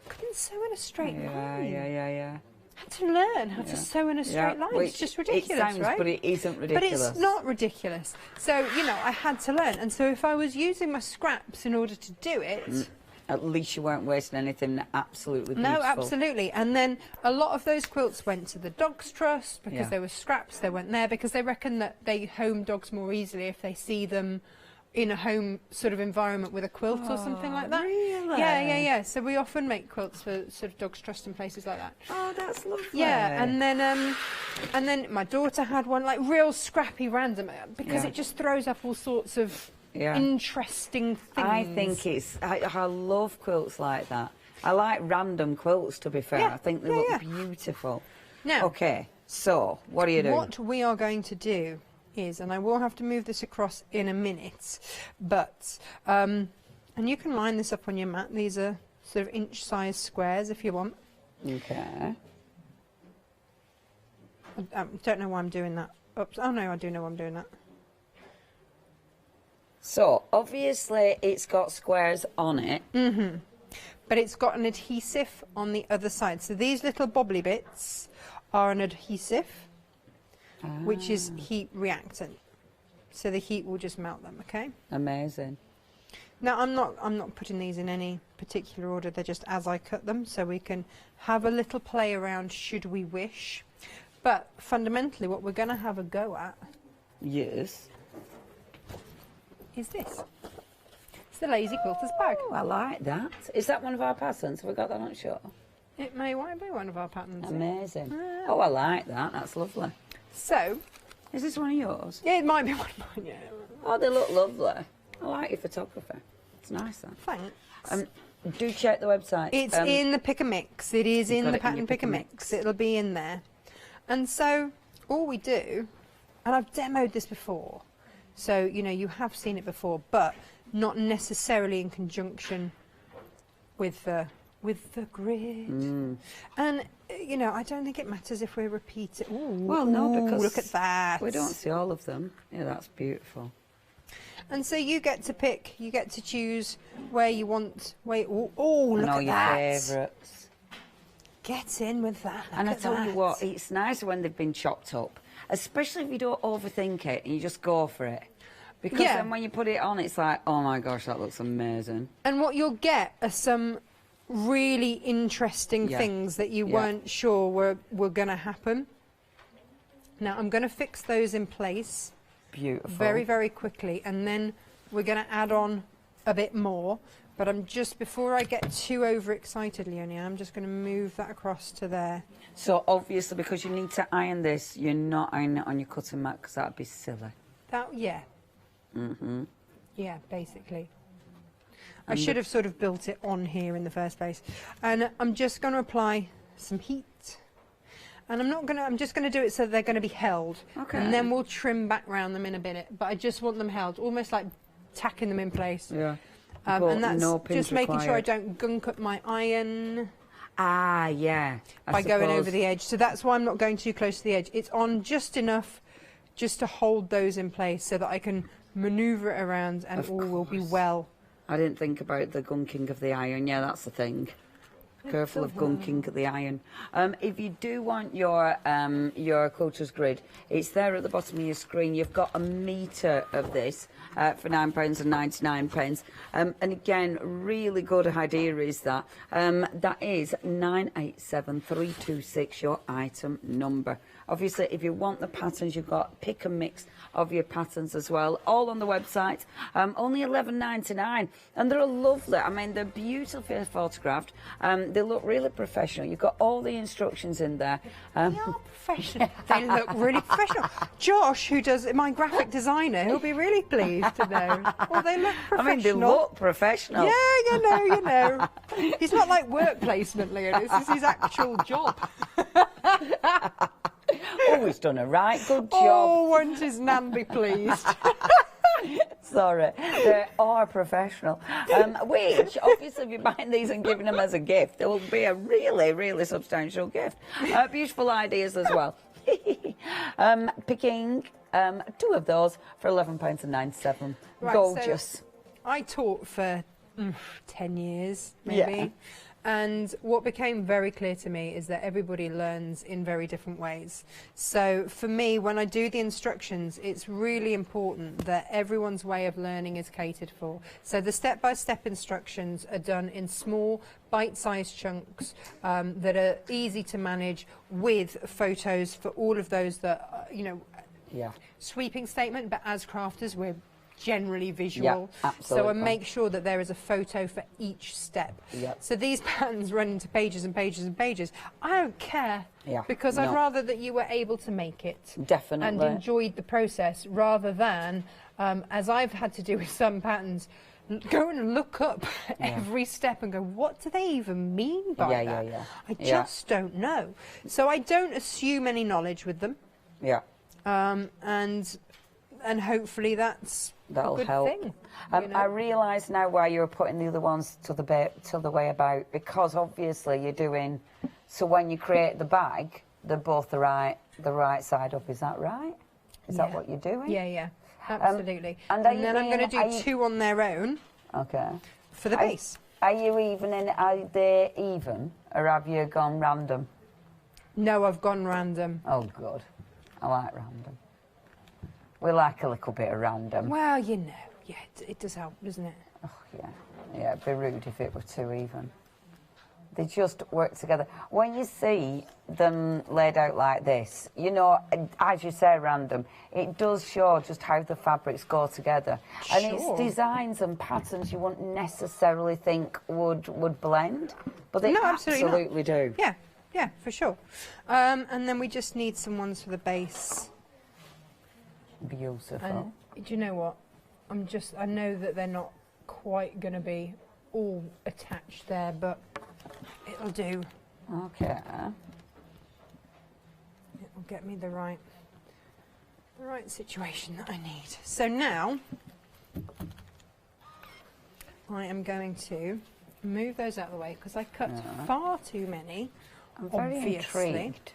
I couldn't sew in a straight line. Yeah. I had to learn how to sew in a straight line. It's just ridiculous, it sounds, right? But it isn't ridiculous. But it's not ridiculous. So, you know, I had to learn. And so if I was using my scraps in order to do it... At least you weren't wasting anything absolutely beautiful. No, absolutely. And then a lot of those quilts went to the Dogs Trust because there were scraps. They went there because they reckon that they home dogs more easily if they see them in a home sort of environment with a quilt or something like that. Really? Yeah. So we often make quilts for sort of Dogs Trust and places like that. Oh, that's lovely. Yeah, and then my daughter had one, like real scrappy random, because it just throws up all sorts of interesting things. I think it's, I love quilts like that. I like random quilts, to be fair. I think they look beautiful. Now, okay, so what are you doing? What we are going to do is, and I will have to move this across in a minute, but, and you can line this up on your mat. These are sort of inch-size squares if you want. Okay. I don't know why I'm doing that. Oops. Oh no, I do know why I'm doing that. So, obviously, it's got squares on it. Mm-hmm. But it's got an adhesive on the other side. So these little bobbly bits are an adhesive, which is heat reactant. So the heat will just melt them, okay? Amazing. Now, I'm not putting these in any particular order. They're just as I cut them, so we can have a little play around should we wish. But fundamentally, what we're going to have a go at... Yes. ...is this. It's the Lazy Quilter's bag. Oh, I like that. Is that one of our patterns? Have we got that on show? It may well be one of our patterns. Amazing. Oh, I like that. That's lovely. So... Is this one of yours? Yeah, it might be one of mine, yeah. Oh, they look lovely. I like your photography. It's nice, that. Thanks. Do check the website. It's in the Pick and Mix. It is in the pattern Pick and Mix. It'll be in there. And so all we do, and I've demoed this before, so, you know, you have seen it before, but not necessarily in conjunction with the grid. And, you know, I don't think it matters if we repeat it. Ooh, well, no, because look at that. We don't see all of them. Yeah, that's beautiful. And so you get to pick, you get to choose where you want, look at that. Your favourites. Get in with that. And I tell you what, it's nice when they've been chopped up, especially if you don't overthink it and you just go for it. Because then when you put it on, it's like, oh my gosh, that looks amazing. And what you'll get are some really interesting things that you weren't sure were going to happen. Now, I'm going to fix those in place. Beautiful. Very, very quickly. And then we're going to add on a bit more. But I'm just, before I get too overexcited, Leonie, I'm just going to move that across to there. So, obviously, because you need to iron this, you're not ironing it on your cutting mat, because that would be silly. Yeah. Mm-hmm. Yeah, basically. I should have sort of built it on here in the first place. And I'm just going to apply some heat. And I'm just going to do it so they're going to be held. Okay. And then we'll trim back round them in a minute. But I just want them held, almost like tacking them in place. Yeah. And that's just making sure I don't gunk up my iron. Ah, yeah. By going over the edge. So that's why I'm not going too close to the edge. It's on just enough just to hold those in place so that I can manoeuvre it around and all will be well. I didn't think about the gunking of the iron. Yeah, that's the thing. Careful of gunking the iron. If you do want your quilter's grid, it's there at the bottom of your screen. You've got a metre of this for £9.99. And again, really good idea is that. That is 987326, your item number. Obviously, if you want the patterns, you've got pick and mix of your patterns as well, all on the website. Only £11.99, and they're lovely. I mean, they're beautifully photographed. They look really professional. You've got all the instructions in there. They are professional. They look really professional. Josh, who does my graphic designer, he'll be really pleased to know. Well, they look professional. I mean, they look professional. Yeah, you know. He's not like work placement, Leo. This is his actual job. Oh, he's done a right good job. Oh, won't his nan be pleased? Sorry, they are professional. Which, obviously, if you're buying these and giving them as a gift, there will be a really, really substantial gift. Beautiful ideas as well. Picking two of those for £11.97. Right, gorgeous. So I taught for 10 years, maybe. Yeah. And what became very clear to me is that everybody learns in very different ways. So for me, when I do the instructions, it's really important that everyone's way of learning is catered for. So the step-by-step instructions are done in small, bite-sized chunks that are easy to manage, with photos for all of those that, you know, sweeping statement, but as crafters, we're generally visual. Yeah, absolutely. So I make sure that there is a photo for each step. Yep. So these patterns run into pages and pages and pages. I don't care, because I'd rather that you were able to make it. Definitely. And enjoyed the process, rather than, as I've had to do with some patterns, go and look up every step and go, what do they even mean by that? I just don't know. So I don't assume any knowledge with them. Yeah. And hopefully that'll a good help. thing. I realise now why you were putting the other ones to the way about, because obviously you're doing. So when you create the bag, they're both the right side up. Is that right? Is that what you're doing? Yeah, absolutely. And then I'm going to do two on their own. Okay. For the base. Are you evening? Are they even, or have you gone random? No, I've gone random. Oh, good. I like random. We like a little bit of random. Well, you know, it does help, doesn't it? Oh, yeah, it'd be rude if it were too even. They just work together. When you see them laid out like this, you know, as you say, random, it does show just how the fabrics go together. Sure. And it's designs and patterns you wouldn't necessarily think would blend, but they absolutely do. Yeah, for sure. And then we just need some ones for the base. Beautiful. And do you know what? I know that they're not quite going to be all attached there, but it'll do. Okay. It'll get me the right situation that I need. So now I am going to move those out of the way because I cut far too many. I'm very obviously. intrigued.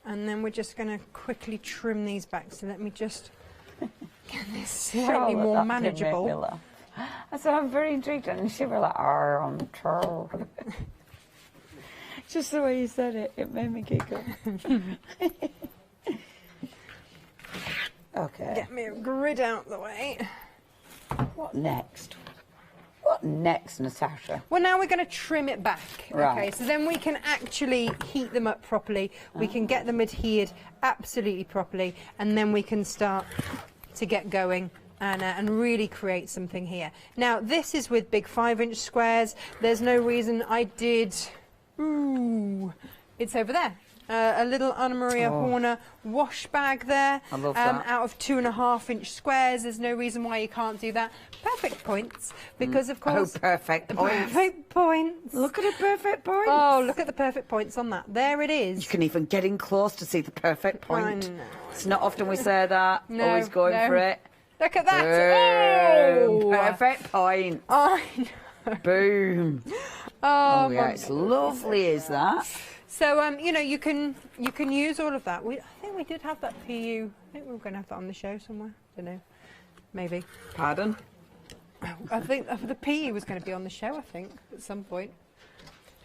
And then we're just going to quickly trim these back. So let me just get this slightly more manageable. I said, I'm very intrigued. And she was like, I'm told. Just the way you said it, it made me giggle. Okay. Get me a grid out the way. What next? What next, Natasha? Well, now we're going to trim it back. Right. Okay, so then we can actually heat them up properly. We can get them adhered absolutely properly, and then we can start to get going and really create something here. Now, this is with big 5-inch squares. There's no reason I did... Ooh, it's over there. A little Anna Maria Horner wash bag there. I love that. Out of 2.5-inch squares. There's no reason why you can't do that. Perfect points, because of course... Oh, perfect points. Perfect points. Look at the perfect points. Oh, look at the perfect points on that. There it is. You can even get in close to see the perfect point. I know. It's not often we say that. No, Always going for it. Look at that. Boom. Oh! Perfect point. I know. Boom. Oh, yeah, it's lovely, is that? So, you know, you can use all of that. I think we did have that PU. I think we were going to have that on the show somewhere. Don't know. Maybe. Pardon? I think the PU was going to be on the show, I think, at some point.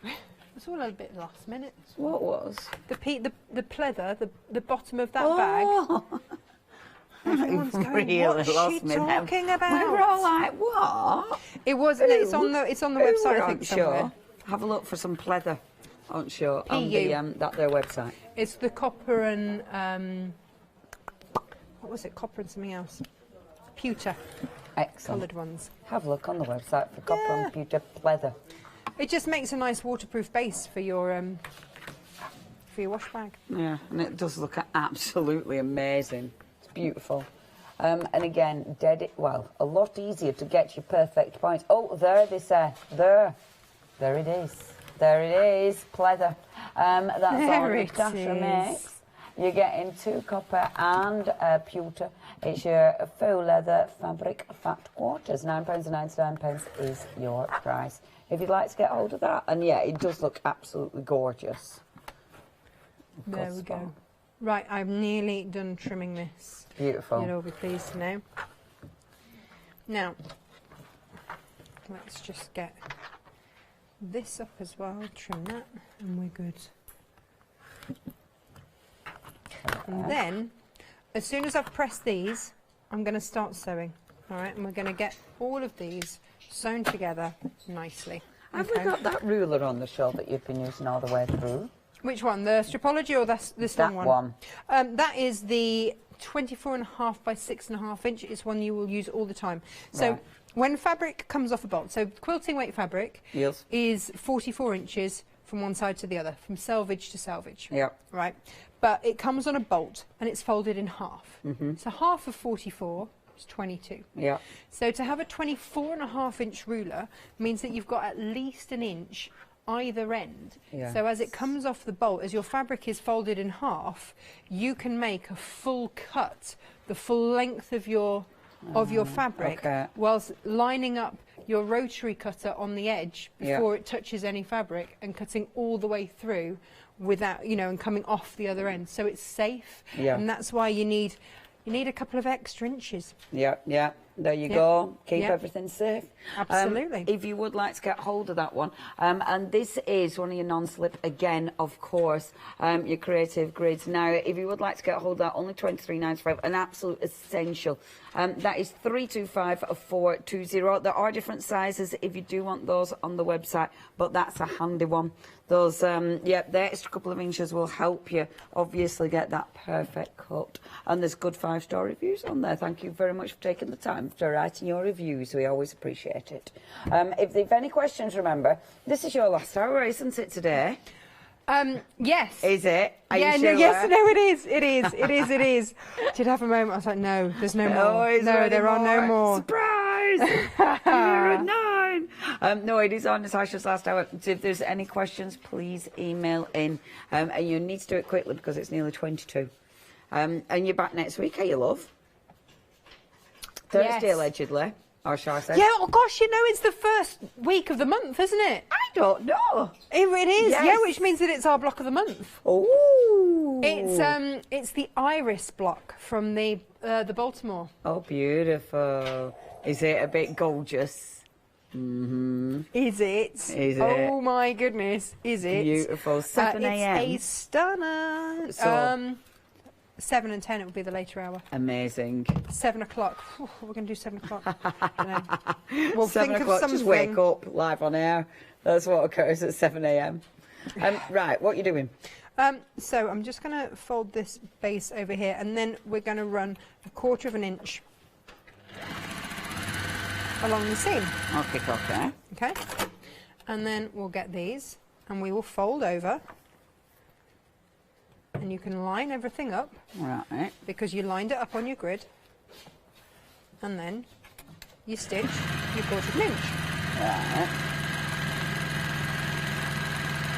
It was all a bit last minute. What was? The pleather, the bottom of that bag. Everyone's going, really what's she talking about? We were all like, what? It wasn't. It's on the website, I think, somewhere. Sure. Have a look for some pleather. I'm sure on the their website. It's the copper and what was it? Copper and something else. Pewter. Excellent. Coloured ones. Have a look on the website for copper and pewter pleather. It just makes a nice waterproof base for your wash bag. Yeah, and it does look absolutely amazing. It's beautiful. And again, a lot easier to get your perfect point. Oh, there they say. There it is. There it is, pleather. That's all Natasha makes. You're getting 2 copper and pewter. It's your faux leather fabric fat quarters. £9.99 is your price. If you'd like to get hold of that. And yeah, it does look absolutely gorgeous. There we go. Right, I'm nearly done trimming this. Beautiful. You'll all be pleased to know. Now, let's just get this up as well, trim that, and we're good. And then, as soon as I've pressed these, I'm going to start sewing. All right, and we're going to get all of these sewn together nicely. Have we got that ruler on the show that you've been using all the way through? Which one? The Stripology or this long one? That is the 24.5 by 6.5 inch. It's one you will use all the time. So when fabric comes off a bolt, so quilting weight fabric is 44 inches from one side to the other, from selvage to selvage. Right. But it comes on a bolt and it's folded in half. So half of 44 is 22. So to have a 24.5 inch ruler means that you've got at least an inch either end. So as it comes off the bolt, as your fabric is folded in half, you can make a full cut, the full length of your fabric, whilst lining up your rotary cutter on the edge before it touches any fabric and cutting all the way through without, you know, and coming off the other end. So it's safe, and that's why you need a couple of extra inches. There you go. Keep everything safe. Absolutely. If you would like to get hold of that one, and this is one of your non-slip again, of course, your creative grids. Now, if you would like to get hold of that, only £23.95, an absolute essential. That is 325420. There are different sizes if you do want those on the website, but that's a handy one. Those, the extra couple of inches will help you obviously get that perfect cut. And there's good 5-star reviews on there. Thank you very much for taking the time to writing your reviews. We always appreciate it. If you've any questions, remember, this is your last hour, isn't it, today? Yes. Is it? Are you sure? It is. It is. Did have a moment. I was like, no, there's no more. No, there are no more. Surprise! You're at 9. No, it is on Natasha's last hour. So if there's any questions, please email in. And you need to do it quickly because it's nearly 22. And you're back next week, are you, love? Thursday, allegedly. Or shall I say? Yeah, oh gosh, you know, it's the first week of the month, isn't it? I don't know. It is, yeah, which means that it's our block of the month. Oh. It's the Iris block from the Baltimore. Oh, beautiful. Is it a bit gorgeous? Is it? Is it? Oh my goodness, is it? Beautiful. 7 a.m. It's a stunner. So, 7 and 10, it will be the later hour. Amazing. 7 o'clock. We're going to do 7 o'clock. We'll 7 think o'clock, of something. just wake up live on air. That's what occurs at 7 a.m. Right, what are you doing? So I'm just going to fold this base over here, and then we're going to run 1/4 of an inch along the seam. Okay. Okay. And then we'll get these, and we will fold over. And you can line everything up, right? Because you lined it up on your grid, and then you stitch your 1/4 of an inch. Right.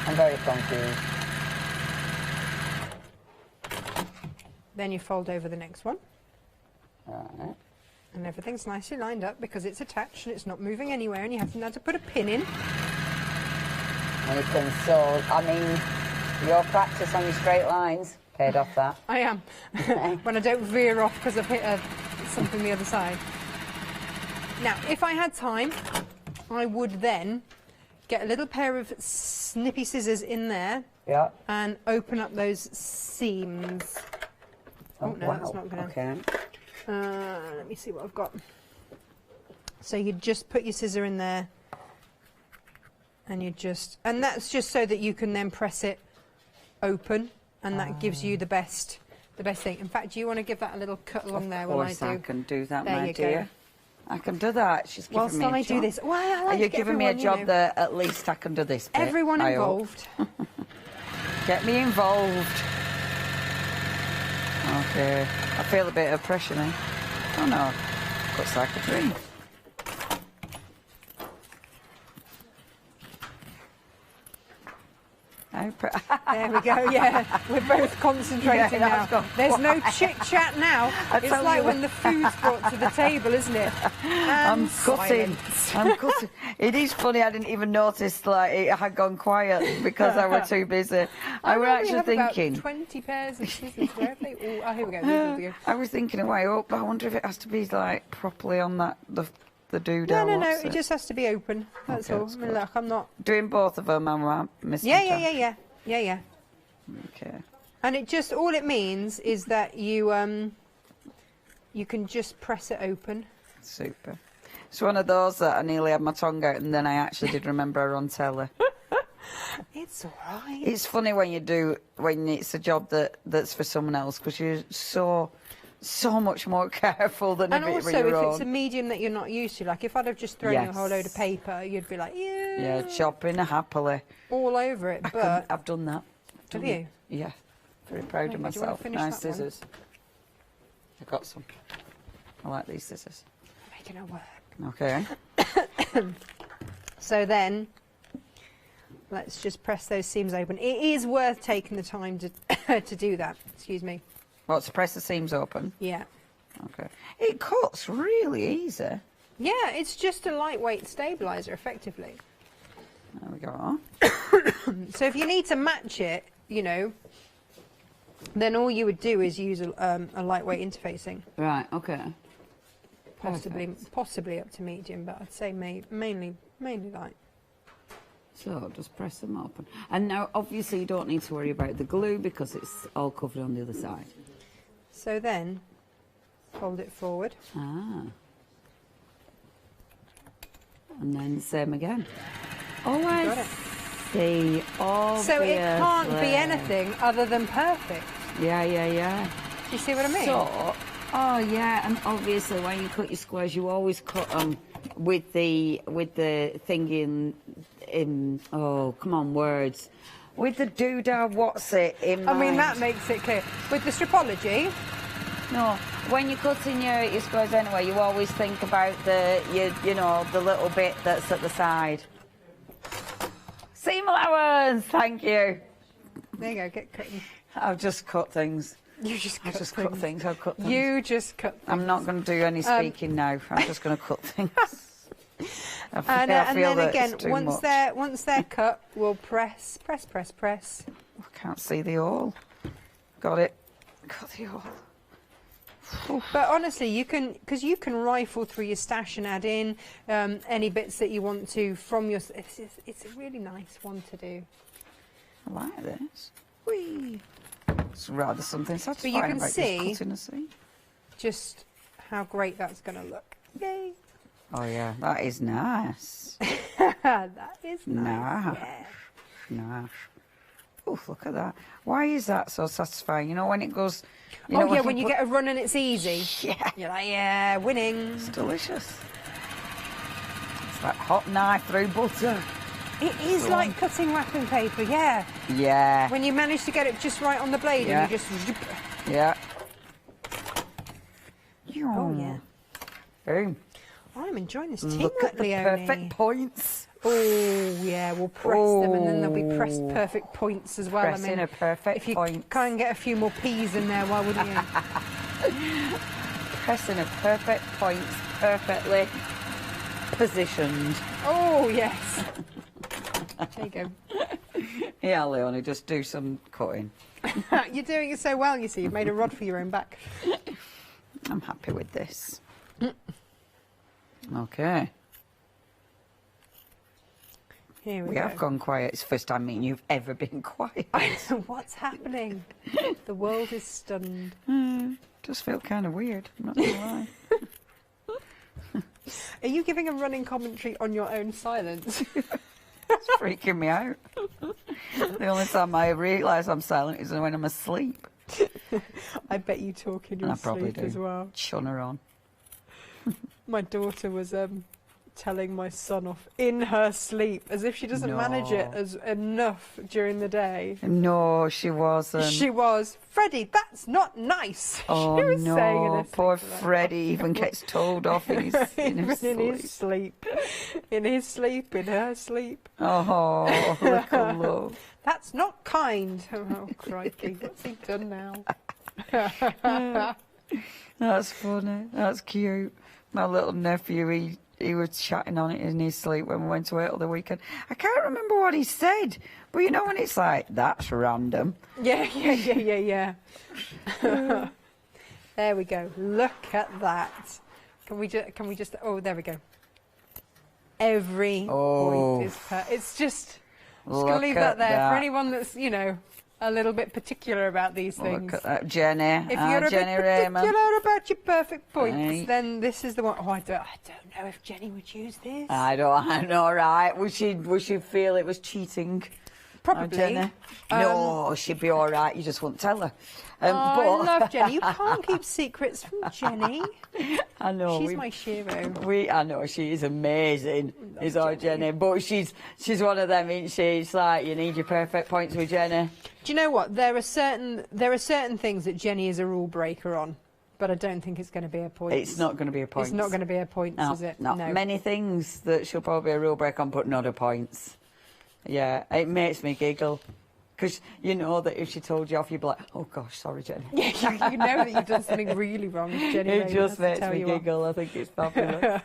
I'm very confused. Then you fold over the next one. Right. And everything's nicely lined up because it's attached and it's not moving anywhere, and you haven't had to put a pin in. And you can sew. I mean, your practice on your straight lines paid off that. I am. When I don't veer off because I've hit something the other side. Now, if I had time, I would then get a little pair of snippy scissors in there and open up those seams. Oh, no, that's not going to... Okay. Let me see what I've got. So you just put your scissor in there, and that's just so that you can then press it open, and that gives you the best thing. In fact, do you want to give that a little cut along there while I do? I can do that, there my you dear. Go. I can do that. She's giving me a job. Whilst I do this, well, I like Are you giving me a job you know, that at least I can do this bit? Everyone involved. Get me involved. Okay. I feel a bit of pressure now. Oh no, looks like a dream. There we go, yeah. We're both concentrating now. There's no chit-chat now. It's like when the food's brought to the table, isn't it? I'm cutting. I'm cutting. It is funny, I didn't even notice like it had gone quiet because I was too busy. I was actually thinking... About 20 pairs of scissors. Where have they all... Oh, here we go. Here we go. I was thinking away up, but I wonder if it has to be like properly on that... the doodle. No, it just has to be open. That's all. I mean, look, I'm not doing both of them. I'm missing. Yeah. Okay. And it just all it means is that you can just press it open. Super. It's one of those that I nearly had my tongue out, and then I actually did remember her on telly. It's all right. It's funny when it's a job that's for someone else, because you're so much more careful than and if also, you're if it's a medium that you're not used to, like if I'd have just thrown you a whole load of paper, you'd be like, yeah, chopping happily all over it. But I've done that. Have you? Yeah, very proud of myself. Nice scissors. I got some. I like these scissors. Making it work. Okay. So then, let's just press those seams open. It is worth taking the time to to do that. Excuse me. Well, to press the seams open? Yeah. Okay. It cuts really easy. Yeah, it's just a lightweight stabiliser, effectively. There we go. So if you need to match it, you know, then all you would do is use a lightweight interfacing. Right, okay. Possibly up to medium, but I'd say mainly light. So just press them open. And now, obviously, you don't need to worry about the glue because it's all covered on the other side. So then, fold it forward. Ah. And then same again. Oh, I see. So it can't be anything other than perfect. Yeah. Do you see what I mean? So, oh yeah, and obviously when you cut your squares, you always cut them with the thing in oh, come on, words. With the doodah, what's it in mind? I mean, that makes it clear. With the stripology? No, when you're cutting your squares anyway, you always think about the little bit that's at the side. Seam allowance, thank you. There you go, get cutting. I've just cut things. You just cut things. I've cut things. You just cut things. I'm not going to do any speaking now. I'm just going to cut things. And then again, once they're cut, we'll press. I can't see the awl. Got it. Got the awl. But honestly, you can rifle through your stash and add in any bits that you want to from your. It's a really nice one to do. I like this. Whee! It's rather something satisfying. But you can about see just cutting a seam. Just how great that's going to look. Yay! Oh yeah, that is nice. That is nice. Nice. Oh, look at that. Why is that so satisfying? You know, when it goes... when you get a run and it's easy. Yeah. You're like, yeah, winning. It's delicious. It's like hot knife through butter. It is like cutting wrapping paper, yeah. Yeah. When you manage to get it just right on the blade and you just... Yeah. Oh, yeah. Boom. I'm enjoying this teamwork, Look at the Leonie. perfect points. Oh, yeah, we'll press them and then there'll be pressed perfect points as well. Pressing a perfect if you point. can't get a few more peas in there, why wouldn't you? Pressing a perfect point, perfectly positioned. Oh, yes. There you go. Yeah, Leonie, just do some cutting. You're doing it so well, you see. You've made a rod for your own back. I'm happy with this. Okay. Here we We go. have gone quiet. It's the first time me and you've ever been quiet. What's happening? The world is stunned. Just feel kind of weird, I'm not gonna lie. Are you giving a running commentary on your own silence? It's freaking me out. The only time I realise I'm silent is when I'm asleep. I bet you talk in your I probably sleep do. as well. Chun her on. My daughter was telling my son off in her sleep, as if she doesn't manage it as enough during the day. No, she wasn't. She was. Freddie, that's not nice. Oh, she was no, saying in her poor sleep. Freddie even gets told off in his sleep. In his sleep, in her sleep. Oh, little love. That's not kind. Oh, crikey. What's he done now? That's funny. That's cute. My little nephew, he was chatting on it in his sleep when we went away all the weekend. I can't remember what he said, but you know when it's like, that's random. Yeah. There we go. Look at that. Can we just? Oh, there we go. Every point is it's just gonna leave that there for anyone that's a little bit particular about these things. Look at that, Jenny. If you're a Jenny bit Raymond. particular about your perfect points, Right. then this is the one. Oh, I don't know if Jenny would use this. I know, right? Would she feel it was cheating? Probably. No, she'd be all right. You just wouldn't tell her. I love Jenny. You can't keep secrets from Jenny. I know. She's my shero. I know, she is amazing, is our Jenny. But she's one of them, isn't she? It's like, you need your perfect points with Jenny. Do you know what? There are certain things that Jenny is a rule breaker on. But I don't think it's going to be a point. It's not going to be a point. It's not going to be a point, is it? No. Many things that she'll probably be a rule break on, but not a points. Yeah, it makes me giggle. Because you know that if she told you off, you'd be like, oh gosh, sorry, Jenny. Yeah, you know that you've done something really wrong, Jenny. It just makes me giggle. I think it's fabulous.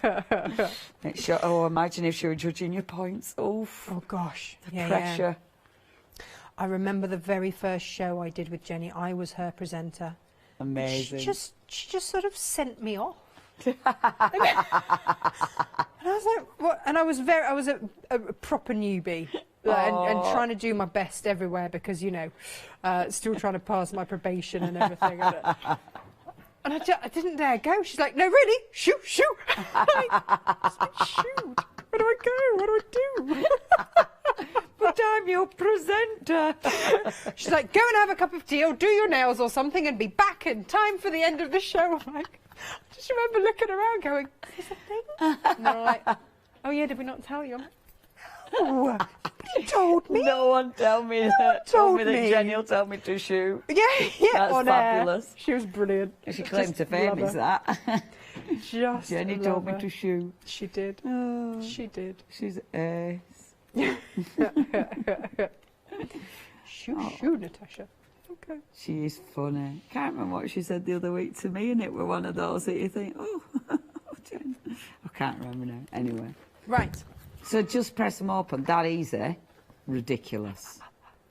Imagine if she were judging your points. Oof. Oh gosh. The pressure. Yeah. I remember the very first show I did with Jenny. I was her presenter. Amazing. She just sort of sent me off. And I was like, what? And I was a proper newbie. And trying to do my best everywhere because, you know, still trying to pass my probation and everything. And I didn't dare go. She's like, no, really? Shoot. I'm like, shoot. Where do I go? What do I do? But I'm your presenter. She's like, go and have a cup of tea or do your nails or something and be back in time for the end of the show. I'm like, I just remember looking around going, is this a thing? And they're like, oh yeah, did we not tell you? I'm like, no, you told me. No one told me that. Told me that Jenny will tell me to shoot. Yeah, that's on fabulous. Air. She was brilliant. She claimed to fame, is that? Jenny told me to shoot. She did. She did. She's ace. Shoot, Natasha. Okay. She is funny. Can't remember what she said the other week to me, and it were one of those that you think, Jen. I can't remember now. Anyway. Right. So just press them open. That easy. Ridiculous.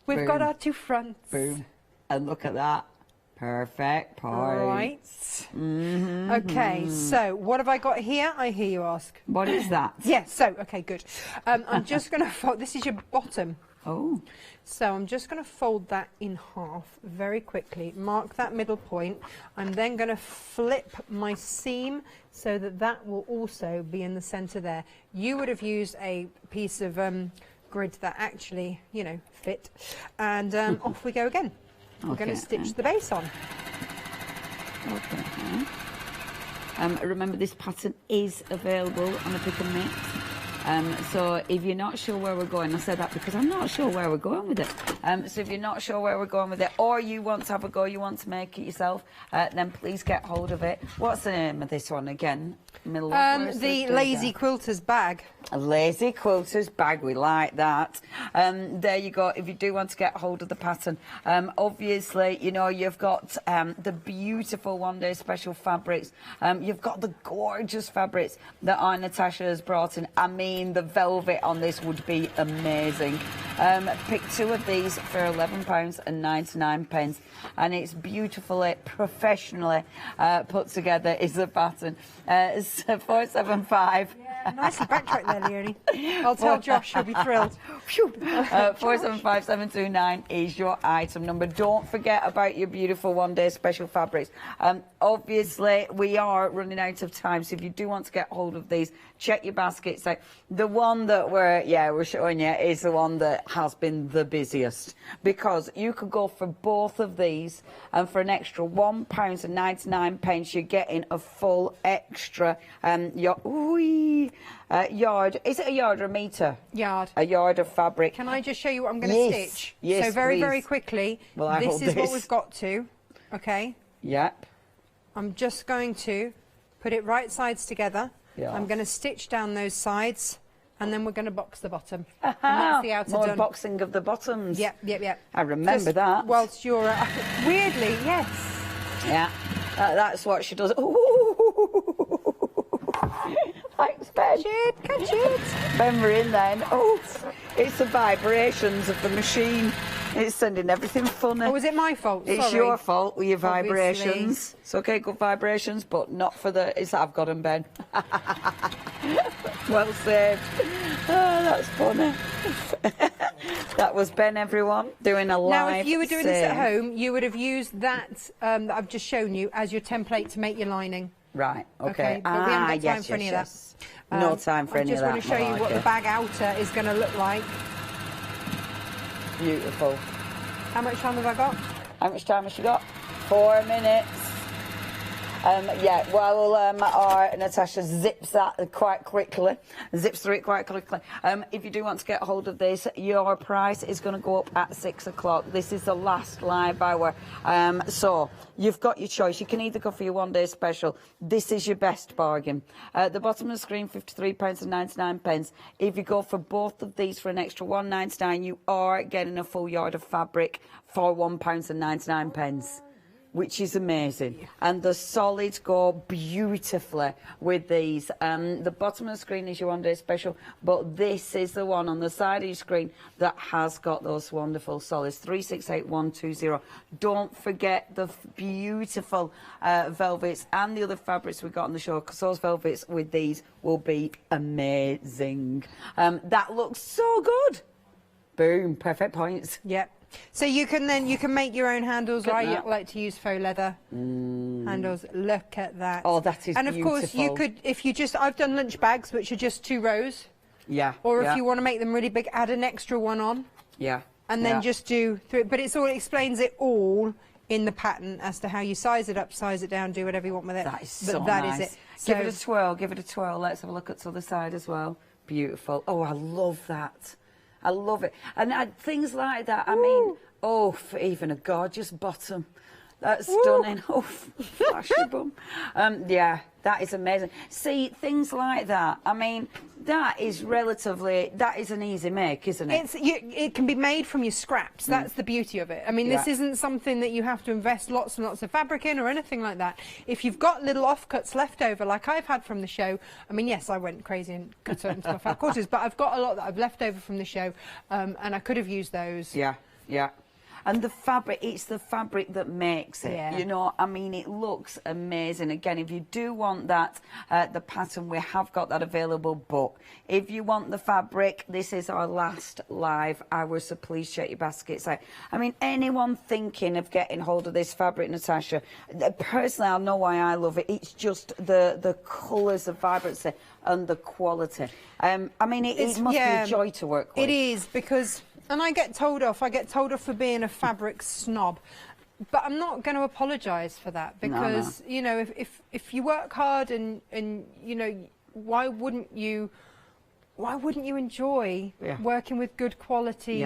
We've got our two fronts. Boom. And look at that. Perfect points. Right. Okay, so what have I got here? I hear you ask. What is that? Okay, good. I'm just going to fold, this is your bottom. Oh. So I'm just going to fold that in half very quickly, mark that middle point. I'm then going to flip my seam so that that will also be in the centre there. You would have used a piece of grid that actually, you know, fit. And off we go again. We're going to stitch the base on. Okay. Remember, this pattern is available on a pick and mix. So if you're not sure where we're going, I said that because I'm not sure where we're going with it. So if you're not sure where we're going with it, or you want to have a go, you want to make it yourself, then please get hold of it. What's the name of this one again? The Lazy Quilter's bag. A Lazy Quilter's bag, we like that. There you go, if you do want to get hold of the pattern. Obviously, you know, you've got the beautiful One Day Special fabrics. You've got the gorgeous fabrics that Natasha has brought in. I mean, the velvet on this would be amazing. Pick two of these for £11.99, and it's beautifully, professionally put together is the pattern. It's 475. Yeah, nicely backtracked there, Leonie. I'll tell Josh, he'll be thrilled. 475729 is your item number. Don't forget about your beautiful One Day Special fabrics. Obviously, we are running out of time, so if you do want to get hold of these, check your baskets out. The one that we're showing you is the one that has been the busiest, because you could go for both of these, and for an extra £1.99 you're getting a full extra yard. Is it a yard or a metre? Yard. A yard of fabric. Can I just show you what I'm going to stitch? Yes, so very, please. very quickly, this is what we've got to, okay? Yep. I'm just going to put it right sides together. Yeah. I'm going to stitch down those sides, and then we're going to box the bottom. And that's the outer more done. boxing of the bottoms. Yep. I remember that. Whilst you're... weirdly, yes. Yeah, that's what she does. Ooh. Thanks, Ben. Catch it. Ben, we're in then. Oh, it's the vibrations of the machine. It's sending everything funny. Oh, is it my fault? It's your fault with your vibrations. It's okay, good vibrations, but not for the... It's that I've got them, Ben. Well saved. Oh, that's funny. That was Ben, everyone, doing a live Now, if you were doing this at home, you would have used that that I've just shown you as your template to make your lining. Right, okay. But we haven't got time for any of that. No time for any of that. I just want to show you what the bag outer is going to look like. beautiful. How much time have I got? How much time has she got? 4 minutes. Yeah, well, our Natasha zips that quite quickly, zips through it quite quickly. If you do want to get hold of this, your price is going to go up at 6 o'clock. This is the last live hour. So you've got your choice. You can either go for your one-day special. This is your best bargain. At the bottom of the screen, £53.99. If you go for both of these for an extra £1.99, you are getting a full yard of fabric for £1.99. Which is amazing. And the solids go beautifully with these. The bottom of the screen is your one-day special, but this is the one on the side of your screen that has got those wonderful solids. 368120. Don't forget the beautiful velvets and the other fabrics we got on the show, because those velvets with these will be amazing. That looks so good. Boom, perfect points. Yep. So you can make your own handles, right? I like to use faux leather handles. Look at that. Oh, that is And of course, you could, if you just, I've done lunch bags, which are just 2 rows. Yeah. Or if you want to make them really big, add an extra one on. Yeah. And then just do 3. But it explains it all in the pattern as to how you size it up, size it down, do whatever you want with it. That is so that nice. is it. So, give it a twirl, give it a twirl. Let's have a look at the other side as well. Beautiful. Oh, I love that. I love it. And things like that, I mean, oh, for even a gorgeous bottom. That's stunning. Oh, flashy bum. Yeah, that is amazing. See, things like that, I mean, that is an easy make, isn't it? It can be made from your scraps. That's the beauty of it. I mean, this isn't something that you have to invest lots and lots of fabric in or anything like that. If you've got little offcuts left over, like I've had from the show, I mean, yes, I went crazy and cut it into my fat quarters, but I've got a lot that I've left over from the show, and I could have used those. Yeah, yeah. And the fabric, it's the fabric that makes it, you know, I mean, it looks amazing. Again, if you do want that, the pattern, we have got that available, but if you want the fabric, this is our last live hour, so please check your baskets out. I mean, anyone thinking of getting hold of this fabric, Natasha, personally, I know why I love it. It's just the colours, the vibrancy and the quality. I mean, it must be a joy to work with. It is, because... And I get told off for being a fabric snob, but I'm not going to apologise for that, because you know, if you work hard and you know, why wouldn't you enjoy working with good quality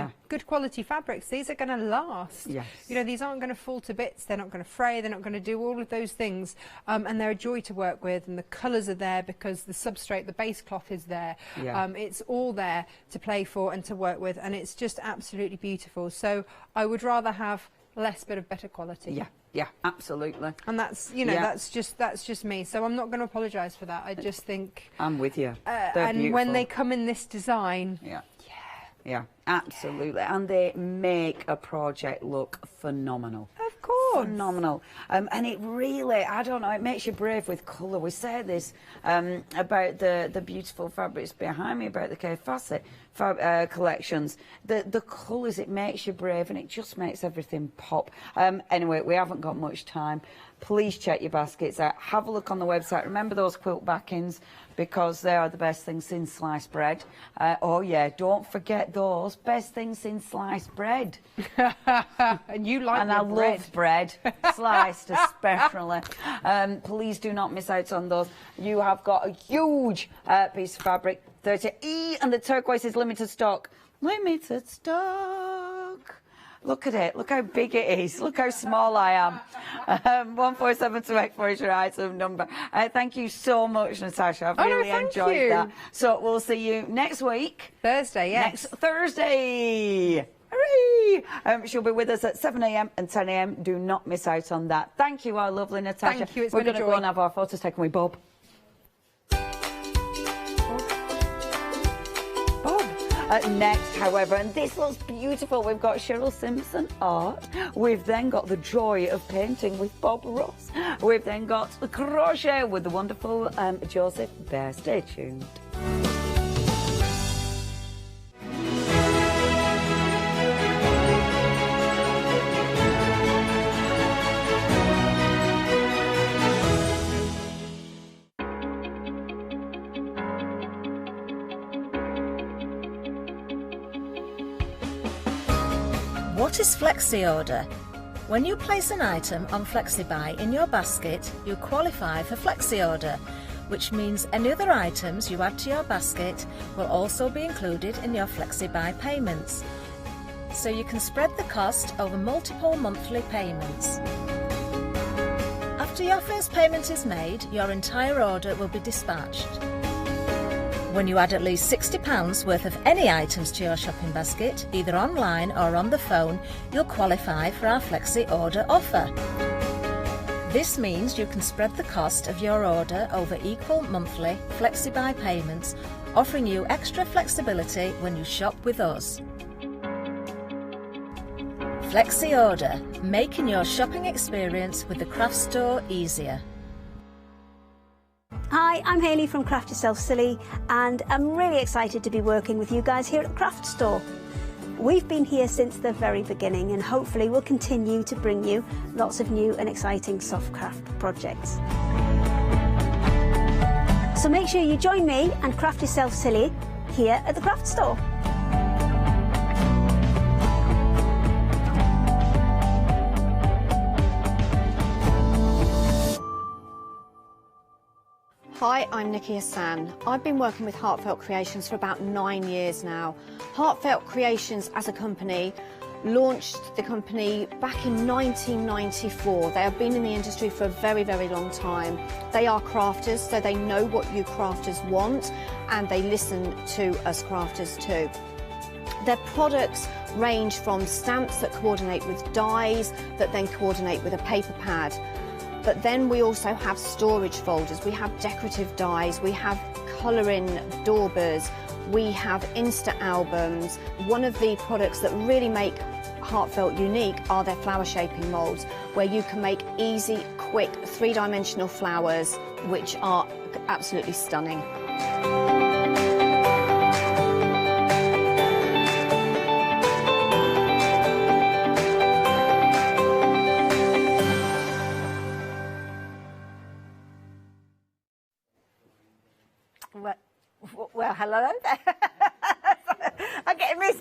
fabrics? These are going to last. Yes. You know, these aren't going to fall to bits. They're not going to fray. They're not going to do all of those things. And they're a joy to work with. And the colours are there because the substrate, the base cloth is there. Yeah. It's all there to play for and to work with. And it's just absolutely beautiful. So I would rather have less but of better quality. Yeah. Yeah, absolutely. And that's, you know, that's just me. So I'm not going to apologise for that. I just think... I'm with you. And beautiful. when they come in this design... Yeah, absolutely. And they make a project look phenomenal. Of course. Phenomenal. And it really, I don't know, it makes you brave with colour. We say this about the beautiful fabrics behind me, about the Kay Facet collections. The colours, it makes you brave, and it just makes everything pop. Anyway, we haven't got much time. Please check your baskets out. Have a look on the website. Remember those quilt backings, because they are the best thing since sliced bread. Oh yeah, don't forget those. Best thing since sliced bread. And you like and I love bread, sliced especially. Please do not miss out on those. You have got a huge piece of fabric, 30E, and the turquoise is limited stock. Limited stock. Look at it. Look how big it is. Look how small I am. 147284 is your item number. Thank you so much, Natasha. I've really enjoyed that. So we'll see you next week. Thursday, yes. Next Thursday. Hooray! She'll be with us at 7 a.m. and 10 a.m. Do not miss out on that. Thank you, our lovely Natasha. Thank you. It's We're been a going to joy. go and have our photos taken with Bob. Next, however, and this looks beautiful, we've got Cheryl Simpson art. We've then got the joy of painting with Bob Ross. We've then got the crochet with the wonderful Joseph Bear. Stay tuned. What is Flexi Order? When you place an item on FlexiBuy in your basket, you qualify for Flexi Order, which means any other items you add to your basket will also be included in your FlexiBuy payments. So you can spread the cost over multiple monthly payments. After your first payment is made, your entire order will be dispatched. When you add at least £60 worth of any items to your shopping basket, either online or on the phone, you'll qualify for our Flexi Order offer. This means you can spread the cost of your order over equal monthly FlexiBuy payments, offering you extra flexibility when you shop with us. Flexi Order, making your shopping experience with the craft store easier. Hi, I'm Hayley from Craft Yourself Silly, and I'm really excited to be working with you guys here at the Craft Store. We've been here since the very beginning, and hopefully we'll continue to bring you lots of new and exciting soft craft projects. So make sure you join me and Craft Yourself Silly here at the Craft Store. Hi, I'm Nikki Hassan. I've been working with Heartfelt Creations for about 9 years now. Heartfelt Creations as a company launched the company back in 1994. They have been in the industry for a very, very long time. They are crafters, so they know what you crafters want, and they listen to us crafters too. Their products range from stamps that coordinate with dies that then coordinate with a paper pad. But then we also have storage folders, we have decorative dies, we have colouring daubers, we have Insta albums. One of the products that really make Heartfelt unique are their flower shaping moulds, where you can make easy, quick, three-dimensional flowers, which are absolutely stunning. Well, hello there. I'm getting mixed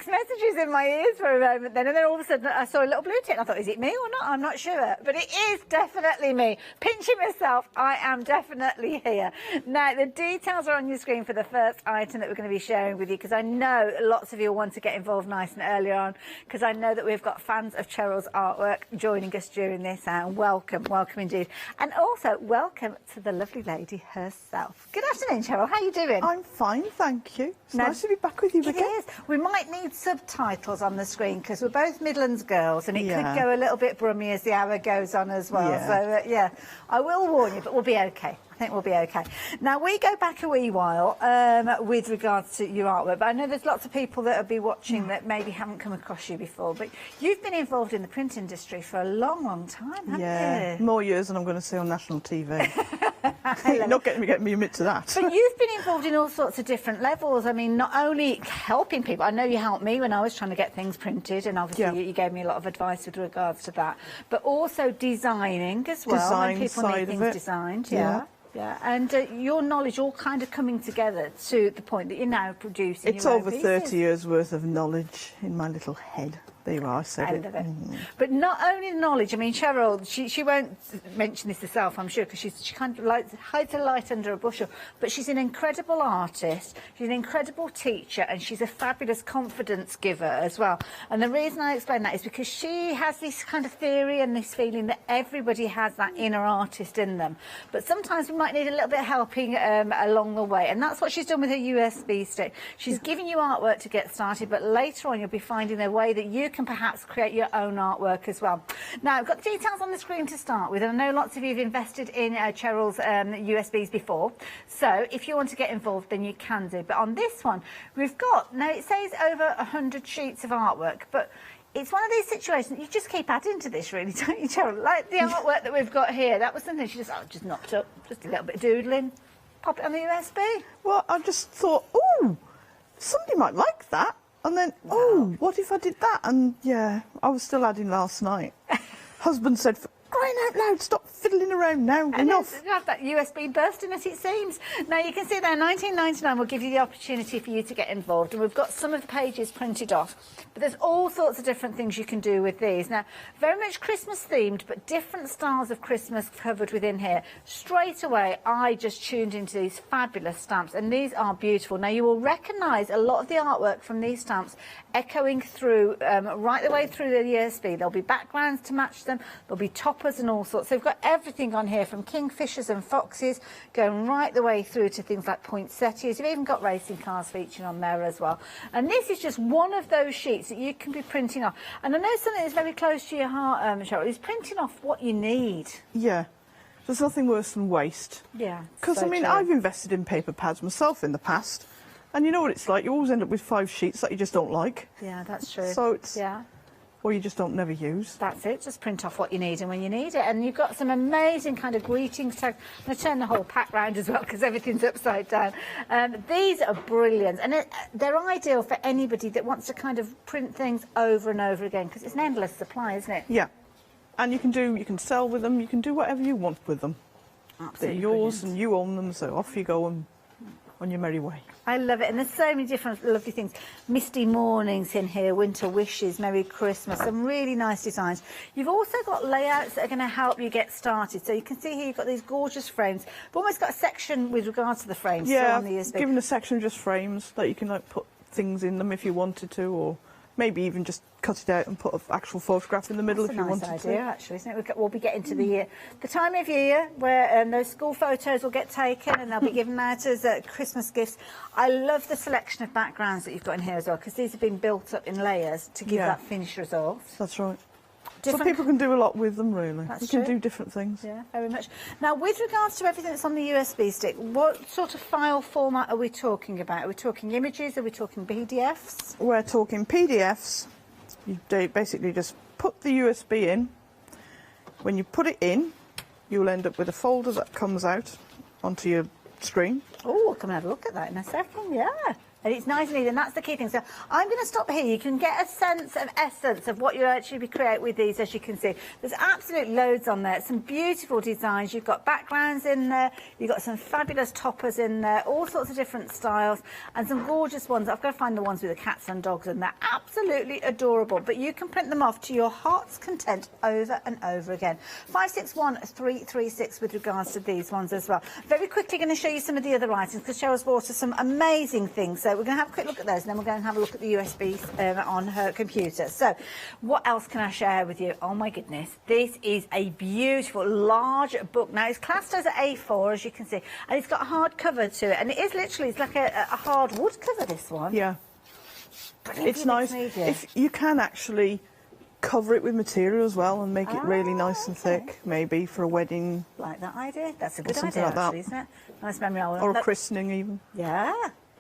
messages in my ears for a moment then, and then all of a sudden I saw a little blue tick and I thought, is it me or not? I'm not sure, but it is definitely me. Pinching myself, I am definitely here. Now, the details are on your screen for the first item that we're going to be sharing with you, because I know lots of you want to get involved nice and early on, because I know that we've got fans of Cheryl's artwork joining us during this, and welcome indeed. And also, welcome to the lovely lady herself. Good afternoon, Cheryl. How are you doing? I'm fine, thank you. It's nice to be back with you again. It is. We might need subtitles on the screen because we're both Midlands girls, and it could go a little bit brummy as the hour goes on as well. So, yeah, I will warn you, but we'll be okay. I think we'll be okay. Now, we go back a wee while with regards to your artwork, but I know there's lots of people that will be watching that maybe haven't come across you before, but you've been involved in the print industry for a long, long time, haven't you? More years than I'm going to see on national TV. You're not getting me admit to that. But you've been involved in all sorts of different levels. I mean, not only helping people, I know you helped me when I was trying to get things printed, and obviously you gave me a lot of advice with regards to that, but also designing as well. Design when people side need things of it. designed. Yeah, and your knowledge all kind of coming together to the point that you're now producing It's your own over pieces. 30 years worth of knowledge in my little head. There you are, I said it. But not only knowledge, I mean, Cheryl, she won't mention this herself, I'm sure, because she kind of hides a light under a bushel, but she's an incredible artist, she's an incredible teacher, and she's a fabulous confidence giver as well. And the reason I explain that is because she has this kind of theory and this feeling that everybody has that inner artist in them. But sometimes we might need a little bit of helping along the way, and that's what she's done with her USB stick. She's giving you artwork to get started, but later on you'll be finding a way that you can perhaps create your own artwork as well. Now, I've got the details on the screen to start with, and I know lots of you have invested in Cheryl's USBs before, so if you want to get involved, then you can do. But on this one, we've got, now it says over 100 sheets of artwork, but it's one of these situations, you just keep adding to this, really, don't you, Cheryl? Like the artwork that we've got here, that was something she just knocked up, just a little bit of doodling, pop it on the USB. Well, I just thought, ooh, somebody might like that. And then, oh, what if I did that? And, yeah, I was still adding last night. Husband said, for crying out loud, stop fiddling around now. Enough. You have that USB bursting as it seems. Now you can see there, 19.99 will give you the opportunity for you to get involved, and we've got some of the pages printed off. But there's all sorts of different things you can do with these. Now, very much Christmas themed, but different styles of Christmas covered within here. Straight away, I just tuned into these fabulous stamps, and these are beautiful. Now you will recognise a lot of the artwork from these stamps echoing through right the way through the USB. There'll be backgrounds to match them, there'll be toppers and all sorts. So we've got everything on here from kingfishers and foxes going right the way through to things like poinsettias. You've even got racing cars featured on there as well. And this is just one of those sheets that you can be printing off. And I know something that's very close to your heart, Cheryl, is printing off what you need. Yeah. There's nothing worse than waste. Yeah. Because, so I mean, true. I've invested in paper pads myself in the past. And you know what it's like, you always end up with 5 sheets that you just don't like. Yeah, that's true. So it's... Yeah. Or you just don't never use. That's it, just print off what you need and when you need it. And you've got some amazing kind of greetings tags. I'm going to turn the whole pack round as well because everything's upside down. These are brilliant, and they're ideal for anybody that wants to kind of print things over and over again, because it's an endless supply, isn't it? Yeah. And you can sell with them, you can do whatever you want with them. Absolutely. They're yours brilliant. and you own them, so off you go and on your merry way. I love it, and there's so many different lovely things. Misty mornings in here, winter wishes, Merry Christmas, some really nice designs. You've also got layouts that are going to help you get started. So you can see here you've got these gorgeous frames. We've almost got a section with regards to the frames. Yeah, on the USB. given a section just frames that you can like put things in them if you wanted to, or maybe even just cut it out and put an actual photograph in the middle if you wanted to. That's a nice idea, actually, isn't it? We'll be getting to the time of year where those school photos will get taken and they'll be given out as Christmas gifts. I love the selection of backgrounds that you've got in here as well, because these have been built up in layers to give that finished result. That's right. So people can do a lot with them, really. That's you can true. do different things. Yeah, very much. Now, with regards to everything that's on the USB stick, what sort of file format are we talking about? Are we talking images? Are we talking PDFs? We're talking PDFs. You basically just put the USB in. When you put it in, you'll end up with a folder that comes out onto your screen. Oh, we'll come and have a look at that in a second, yeah. And it's nice and easy, and that's the key thing. So I'm going to stop here. You can get a sense of essence of what you actually create with these, as you can see. There's absolute loads on there. Some beautiful designs. You've got backgrounds in there. You've got some fabulous toppers in there. All sorts of different styles and some gorgeous ones. I've got to find the ones with the cats and dogs, and they're absolutely adorable. But you can print them off to your heart's content over and over again. 561336 with regards to these ones as well. Very quickly going to show you some of the other items because Cheryl's brought us some amazing things. So we're going to have a quick look at those, and then we're going to have a look at the USB on her computer. So what else can I share with you? Oh my goodness, this is a beautiful large book. Now it's classed as an A4, as you can see, and it's got a hard cover to it, and it is literally, it's like a hard wood cover, this one. Yeah. It's nice. If you can actually cover it with material as well and make it really nice and thick, maybe for a wedding. Like that idea. That's a good something idea, like actually, isn't it? Nice memory. Or a christening even. Yeah.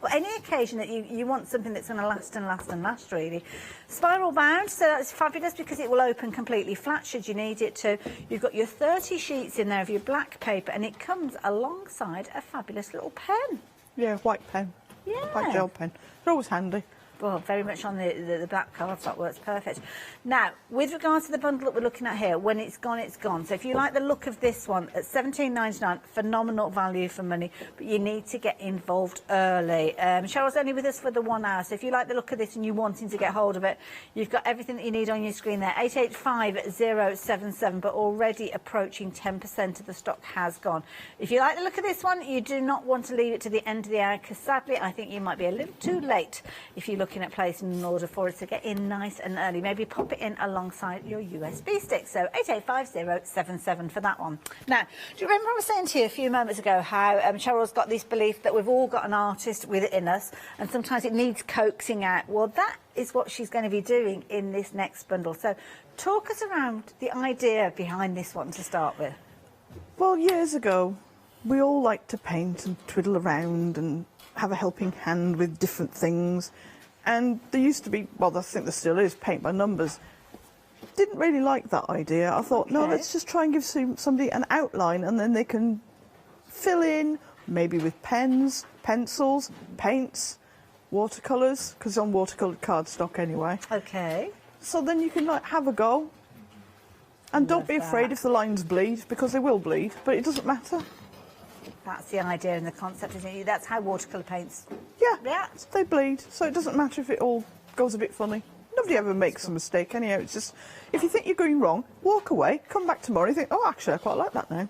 Well, any occasion that you want something that's going to last and last and last, really. Spiral bound, so that's fabulous because it will open completely flat should you need it to. You've got your 30 sheets in there of your black paper, and it comes alongside a fabulous little pen. Yeah, white pen. Yeah. White gel pen. They're always handy. Well, very much on the black cardstock works perfect. Now, with regards to the bundle that we're looking at here, when it's gone, it's gone. So if you like the look of this one, at $17.99, phenomenal value for money, but you need to get involved early. Cheryl's only with us for the 1 hour, so if you like the look of this and you're wanting to get hold of it, you've got everything that you need on your screen there, 885077, but already approaching 10% of the stock has gone. If you like the look of this one, you do not want to leave it to the end of the hour, because sadly, I think you might be a little too late if you look at placing an order for it to get in nice and early. Maybe pop it in alongside your USB stick. So 885077 for that one. Now, do you remember I was saying to you a few moments ago how Cheryl's got this belief that we've all got an artist within us and sometimes it needs coaxing out? Well, that is what she's going to be doing in this next bundle. So talk us around the idea behind this one to start with. Well, years ago, we all liked to paint and twiddle around and have a helping hand with different things. And there used to be, well, I think there still is, paint by numbers. Didn't really like that idea. I thought, no, let's just try and give somebody an outline and then they can fill in, maybe with pens, pencils, paints, watercolours, because it's on watercoloured cardstock anyway. Okay. So then you can like have a go And don't be afraid if the lines bleed, because they will bleed, but it doesn't matter. That's the idea and the concept, isn't it? That's how watercolour paints react. They bleed, so it doesn't matter if it all goes a bit funny. Nobody ever makes a mistake anyhow. It's just, if you think you're going wrong, walk away, come back tomorrow, you think, oh, actually, I quite like that now.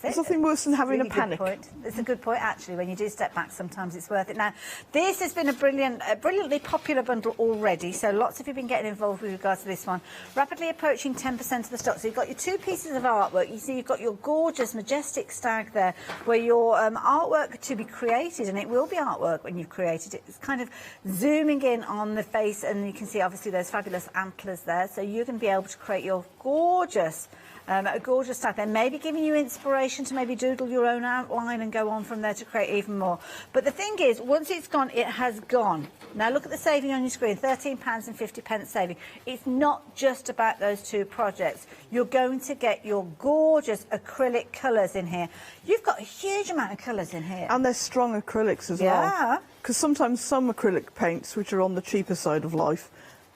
There's nothing worse than having a panic. It's a good point, actually. When you do step back, sometimes it's worth it. Now, this has been a brilliantly popular bundle already, so lots of you have been getting involved with regards to this one. Rapidly approaching 10% of the stock. So you've got your 2 pieces of artwork. You see you've got your gorgeous, majestic stag there, where your artwork to be created, and it will be artwork when you've created it. It's kind of zooming in on the face, and you can see, obviously, those fabulous antlers there. So you're going to be able to create your gorgeous a gorgeous stag there, maybe giving you inspiration to maybe doodle your own outline and go on from there to create even more. But the thing is, once it's gone, it has gone. Now look at the saving on your screen, £13.50 saving. It's not just about those 2 projects. You're going to get your gorgeous acrylic colours in here. You've got a huge amount of colours in here. And they're strong acrylics as well. Because sometimes some acrylic paints, which are on the cheaper side of life,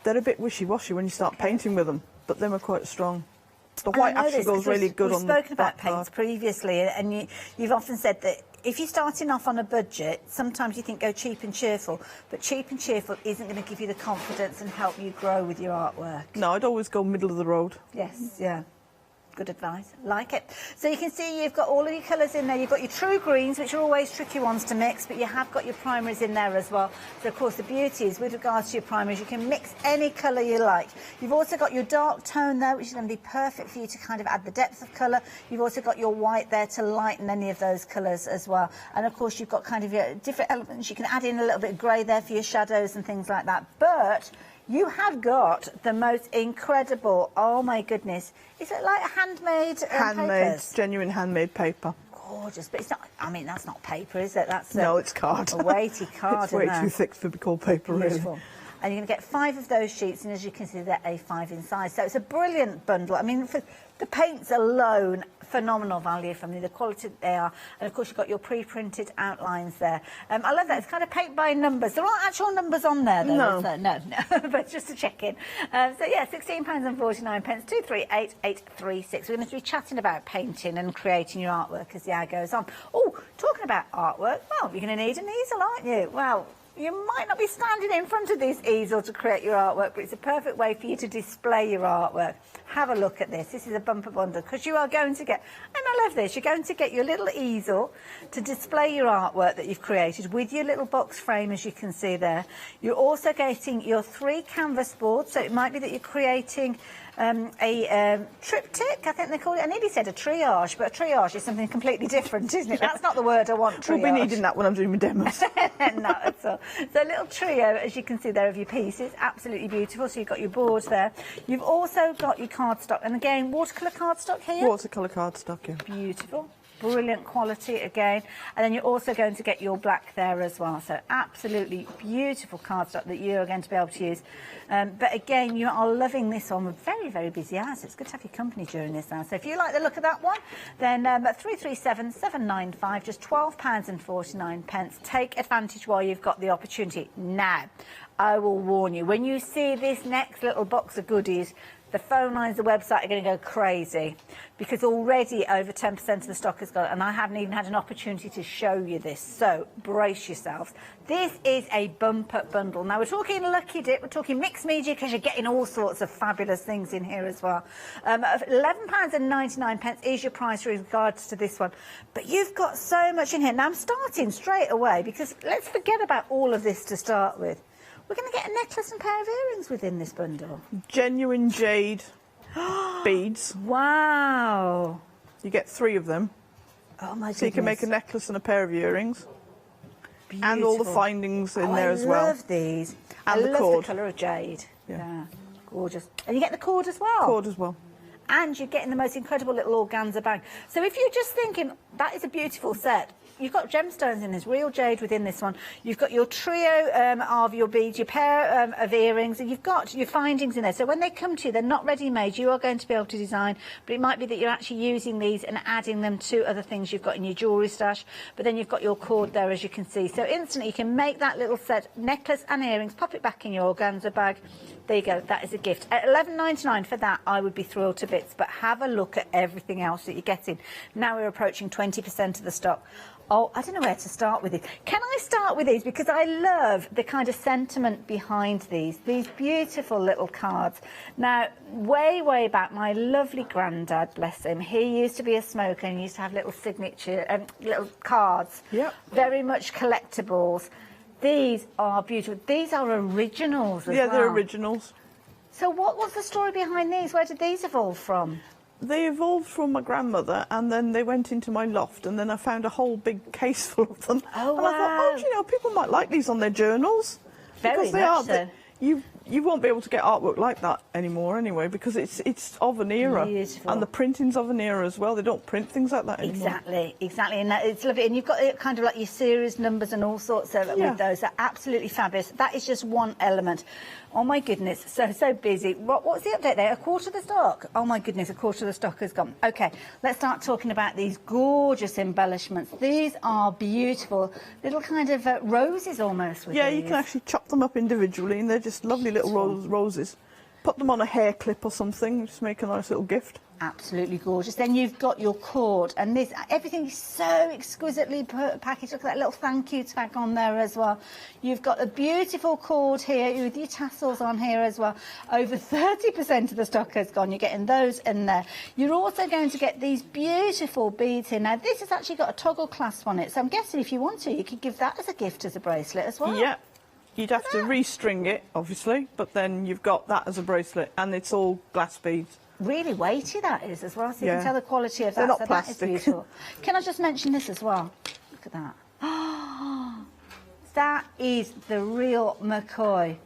they're a bit wishy-washy when you start painting with them, but them are quite strong. The white actually goes really good on the We've spoken about paints previously, and you've often said that if you're starting off on a budget, sometimes you think go cheap and cheerful, but cheap and cheerful isn't going to give you the confidence and help you grow with your artwork. No, I'd always go middle of the road. Yes, yeah. Good advice. Like it. So you can see you've got all of your colours in there. You've got your true greens, which are always tricky ones to mix, but you have got your primaries in there as well. So, of course, the beauty is with regards to your primaries, you can mix any colour you like. You've also got your dark tone there, which is going to be perfect for you to kind of add the depth of colour. You've also got your white there to lighten any of those colours as well. And, of course, you've got kind of your different elements. You can add in a little bit of grey there for your shadows and things like that. But you have got the most incredible, oh my goodness, is it like handmade papers? Genuine handmade paper. Gorgeous, but it's not, I mean, that's not paper, is it? That's no, it's card. A weighty card. It's way too thick to be called paper, Beautiful. really. And you're going to get 5 of those sheets, and as you can see, they're A5 in size. So it's a brilliant bundle. I mean, for the paints alone, phenomenal value from the quality that they are. And of course, you've got your pre-printed outlines there. I love that. It's kind of paint by numbers. There aren't actual numbers on there, though. No. No, but just to check in. So yeah, £16.49, 238836. We're going to be chatting about painting and creating your artwork as the hour goes on. Oh, talking about artwork, well, you're going to need an easel, aren't you? Well, you might not be standing in front of this easel to create your artwork, but it's a perfect way for you to display your artwork. Have a look at this. This is a bumper bundle, because you are going to get, and I love this, you're going to get your little easel to display your artwork that you've created with your little box frame, as you can see there. You're also getting your 3 canvas boards, so it might be that you're creating a triptych, I think they call it. I nearly said a triage, but a triage is something completely different, isn't it? That's not the word I want, triage. We'll be needing that when I'm doing my demos. Not at all. So a little trio, as you can see there, of your pieces. Absolutely beautiful. So you've got your boards there. You've also got your cardstock. And again, watercolour cardstock here? Watercolour cardstock, yeah. Beautiful. Brilliant quality again. And then you're also going to get your black there as well. So absolutely beautiful cardstock that you're going to be able to use. But again, you are loving this one. We're very, very busy hours. It's good to have your company during this now. So if you like the look of that one, then 337795, just £12.49. Take advantage while you've got the opportunity. Now, I will warn you, when you see this next little box of goodies, the phone lines, the website are going to go crazy, because already over 10% of the stock has gone, and I haven't even had an opportunity to show you this, so brace yourselves. This is a bumper bundle. Now, we're talking Lucky Dip, we're talking mixed media, because you're getting all sorts of fabulous things in here as well. £11.99 is your price with regards to this one, but you've got so much in here. Now, I'm starting straight away, because let's forget about all of this to start with. We're going to get a necklace and pair of earrings within this bundle. Genuine jade beads. Wow. You get 3 of them. Oh, my goodness. So you can make a necklace and a pair of earrings. Beautiful. And all the findings in there as well. I love these. And I love the colour of jade. Yeah. Gorgeous. And you get the cord as well. Cord as well. And you're getting the most incredible little organza bag. So if you're just thinking, that is a beautiful set, you've got gemstones in this, real jade within this one. You've got your trio of your beads, your pair of earrings, and you've got your findings in there. So when they come to you, they're not ready-made. You are going to be able to design, but it might be that you're actually using these and adding them to other things you've got in your jewellery stash. But then you've got your cord there, as you can see. So instantly you can make that little set, necklace and earrings, pop it back in your organza bag. There you go, that is a gift. At $11.99 for that, I would be thrilled to bits, but have a look at everything else that you're getting. Now we're approaching 20% of the stock. Oh, I don't know where to start with it. Can I start with these? Because I love the kind of sentiment behind these beautiful little cards. Now, way back, my lovely granddad, bless him, he used to be a smoker and used to have little signature, little cards. Yep. Very much collectibles. These are beautiful. These are originals as well. Yeah, they're originals. So what was the story behind these? Where did these evolve from? They evolved from my grandmother, and then they went into my loft, and then I found a whole big case full of them. Oh, and I thought, oh, do you know, people might like these on their journals. Very much so. You won't be able to get artwork like that anymore anyway, because it's of an era. Beautiful. And the printing's of an era as well. They don't print things like that anymore. Exactly. And it's lovely. And you've got kind of like your series numbers and all sorts of with those. They're absolutely fabulous. That is just one element. Oh my goodness, so busy. What's the update there? A quarter of the stock? Oh my goodness, a quarter of the stock has gone. Okay, let's start talking about these gorgeous embellishments. These are beautiful, little kind of roses almost. With you can actually chop them up individually, and they're just lovely little roses. Put them on a hair clip or something, just make a nice little gift. Absolutely gorgeous. Then you've got your cord, and this everything is so exquisitely packaged. Look at that little thank you tag on there as well. You've got a beautiful cord here with your tassels on here as well. Over 30% of the stock has gone. You're getting those in there. You're also going to get these beautiful beads here. Now this has actually got a toggle clasp on it, so I'm guessing if you want to, you could give that as a gift as a bracelet as well. Yeah. You'd have to restring it, obviously, but then you've got that as a bracelet, and it's all glass beads. Really weighty that is as well, so you can tell the quality of that. They're not so plastic. That is beautiful. Can I just mention this as well? Look at that. That is the real McCoy.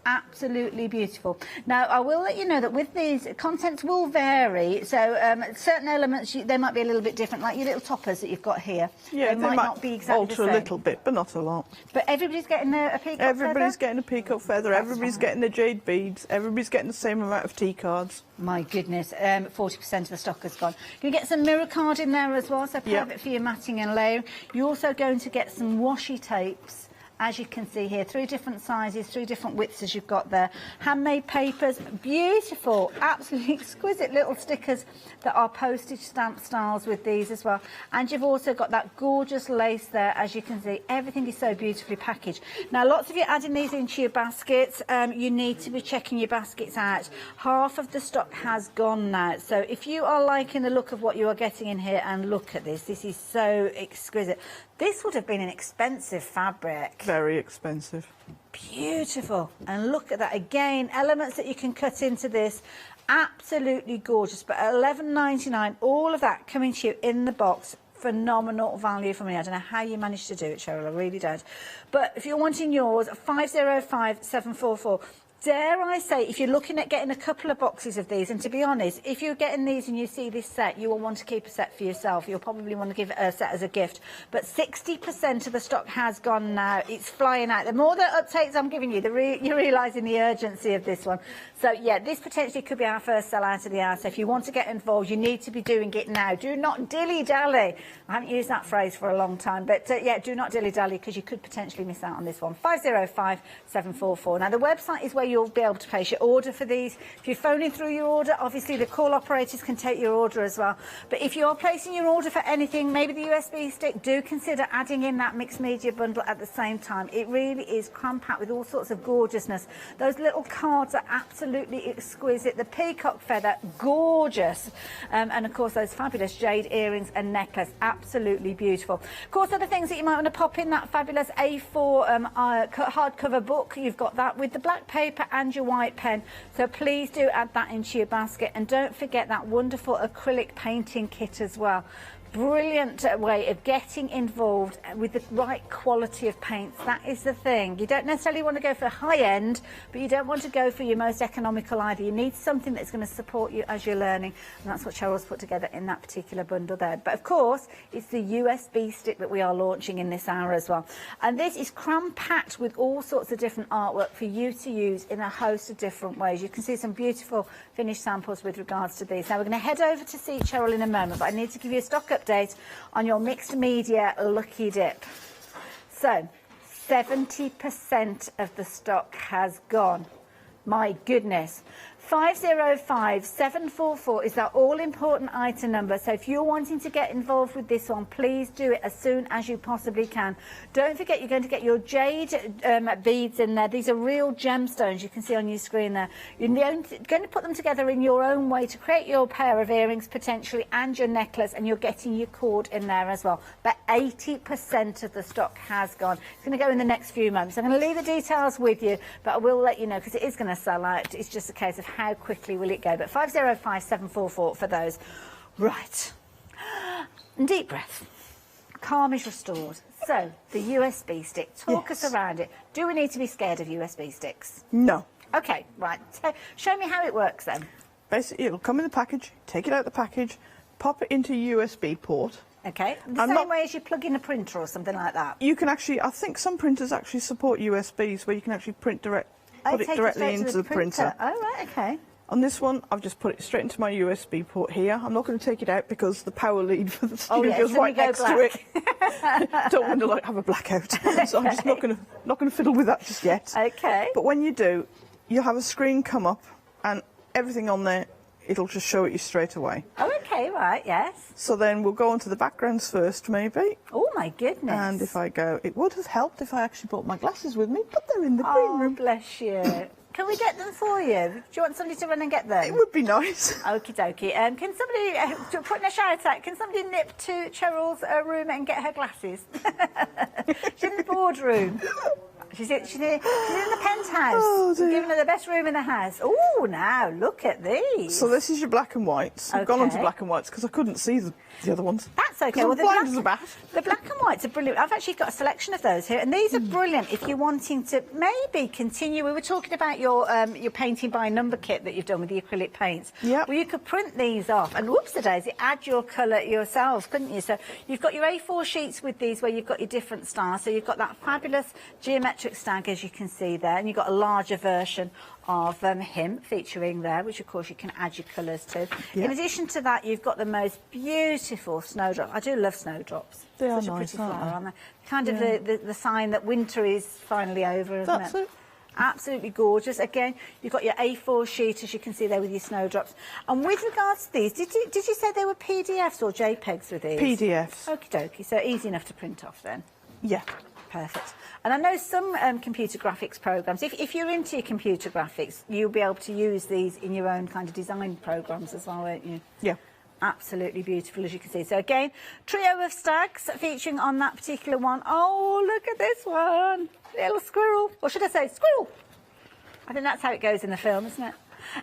Absolutely beautiful. Now, I will let you know that with these, contents will vary. So certain elements, they might be a little bit different, like your little toppers that you've got here. Yeah, they might not be exactly the same. Alter a little bit, but not a lot. But everybody's getting a peacock feather? Everybody's getting a peacock feather. Everybody's getting the jade beads. Everybody's getting the same amount of tea cards. My goodness, 40% of the stock has gone. You can get some mirror card in there as well, so perfect for your matting and layering. You're also going to get some washi tapes. As you can see here, 3 different sizes, 3 different widths as you've got there. Handmade papers, beautiful, absolutely exquisite little stickers that are postage stamp styles with these as well. And you've also got that gorgeous lace there, as you can see. Everything is so beautifully packaged. Now, lots of you adding these into your baskets. You need to be checking your baskets out. Half of the stock has gone now. So if you are liking the look of what you are getting in here, and look at this, this is so exquisite. This would have been an expensive fabric. Very expensive. Beautiful. And look at that again, elements that you can cut into this. Absolutely gorgeous. But at $11.99, all of that coming to you in the box. Phenomenal value for me. I don't know how you managed to do it, Cheryl. I really don't. But if you're wanting yours, 505744. Dare I say, if you're looking at getting a couple of boxes of these, and to be honest, if you're getting these and you see this set, you will want to keep a set for yourself. You'll probably want to give a set as a gift. But 60% of the stock has gone now. It's flying out. The more the uptakes I'm giving you, you're realising the urgency of this one. So, yeah, this potentially could be our first sell out of the hour. So if you want to get involved, you need to be doing it now. Do not dilly-dally. I haven't used that phrase for a long time. But, yeah, do not dilly-dally, because you could potentially miss out on this one. 505744. Now, the website is where you'll be able to place your order for these. If you're phoning through your order, obviously the call operators can take your order as well. But if you're placing your order for anything, maybe the USB stick, do consider adding in that mixed media bundle at the same time. It really is cram-packed with all sorts of gorgeousness. Those little cards are absolutely exquisite. The peacock feather, gorgeous. And of course those fabulous jade earrings and necklace, absolutely beautiful. Of course, other things that you might want to pop in, that fabulous A4 hardcover book. You've got that with the black paper and your white pen, so please do add that into your basket. And don't forget that wonderful acrylic painting kit as well. brilliant way of getting involved with the right quality of paints. That is the thing. You don't necessarily want to go for high end, but you don't want to go for your most economical either. You need something that's going to support you as you're learning, and that's what Cheryl's put together in that particular bundle there. But of course, it's the USB stick that we are launching in this hour as well. And this is cram-packed with all sorts of different artwork for you to use in a host of different ways. You can see some beautiful finished samples with regards to these. Now we're going to head over to see Cheryl in a moment, but I need to give you a stock update on your mixed media lucky dip. So 70% of the stock has gone. My goodness. 505744 is that all-important item number. So if you're wanting to get involved with this one, please do it as soon as you possibly can. Don't forget, you're going to get your jade beads in there. These are real gemstones you can see on your screen there. You're going to put them together in your own way to create your pair of earrings potentially and your necklace, and you're getting your cord in there as well. But 80% of the stock has gone. It's going to go in the next few months. I'm going to leave the details with you, but I will let you know because it is going to sell out. It's just a case of how quickly will it go. But 505744 for those. Right. And deep breath. Calm is restored. So, the USB stick. Talk us around it. Do we need to be scared of USB sticks? No. Okay, right. So, show me how it works then. Basically, it'll come in the package, take it out of the package, pop it into a USB port. Okay. The same way as you plug in a printer or something like that? You can actually, I think some printers actually support USBs where you can actually put it directly into the printer. Oh, right, okay. On this one, I've just put it straight into my USB port here. I'm not going to take it out because the power lead for the studio is right next to it. Don't want to like have a blackout, so I'm just not going to fiddle with that just yet. Okay. But when you do, you'll have a screen come up, and everything on there, it'll just show it you straight away. Oh, okay, right, yes. So then we'll go on to the backgrounds first, maybe. Oh my goodness. And if I go, it would have helped if I actually brought my glasses with me, but they're in the green room. Oh, bless you. Can we get them for you? Do you want somebody to run and get them? It would be nice. Okie dokie. Can somebody, putting a shout out, can somebody nip to Cheryl's room and get her glasses? She's in the boardroom. She's in the penthouse. Oh, dear. Giving her the best room in the house. Oh, now, look at these. So this is your black and whites. I've gone on to black and whites because I couldn't see the other ones. That's okay. Well, blind as a bat. The black and whites are brilliant. I've actually got a selection of those here, and these are brilliant if you're wanting to maybe continue. We were talking about your painting by number kit that you've done with the acrylic paints. Yeah. Well, you could print these off, and whoops-a-daisy, add your colour yourselves, couldn't you? So you've got your A4 sheets with these where you've got your different styles. So you've got that fabulous geometric stag, as you can see there, and you've got a larger version of him featuring there, which of course you can add your colours to. In addition to that, you've got the most beautiful snowdrop. I do love snowdrops. They are Such a nice, pretty flower, aren't they? Kind of the sign that winter is finally over, isn't That's it? Absolutely gorgeous. Again, you've got your A4 sheet, as you can see there, with your snowdrops. And with regards to these, did you say they were PDFs or JPEGs with these? PDFs. Okie dokie. So easy enough to print off then. Yeah. Perfect. And I know some computer graphics programs, if you're into your computer graphics, you'll be able to use these in your own kind of design programs as well, won't you? Yeah. Absolutely beautiful, as you can see. So again, trio of stags featuring on that particular one. Oh, look at this one. Little squirrel. Or should I say squirrel? I think that's how it goes in the film, isn't it?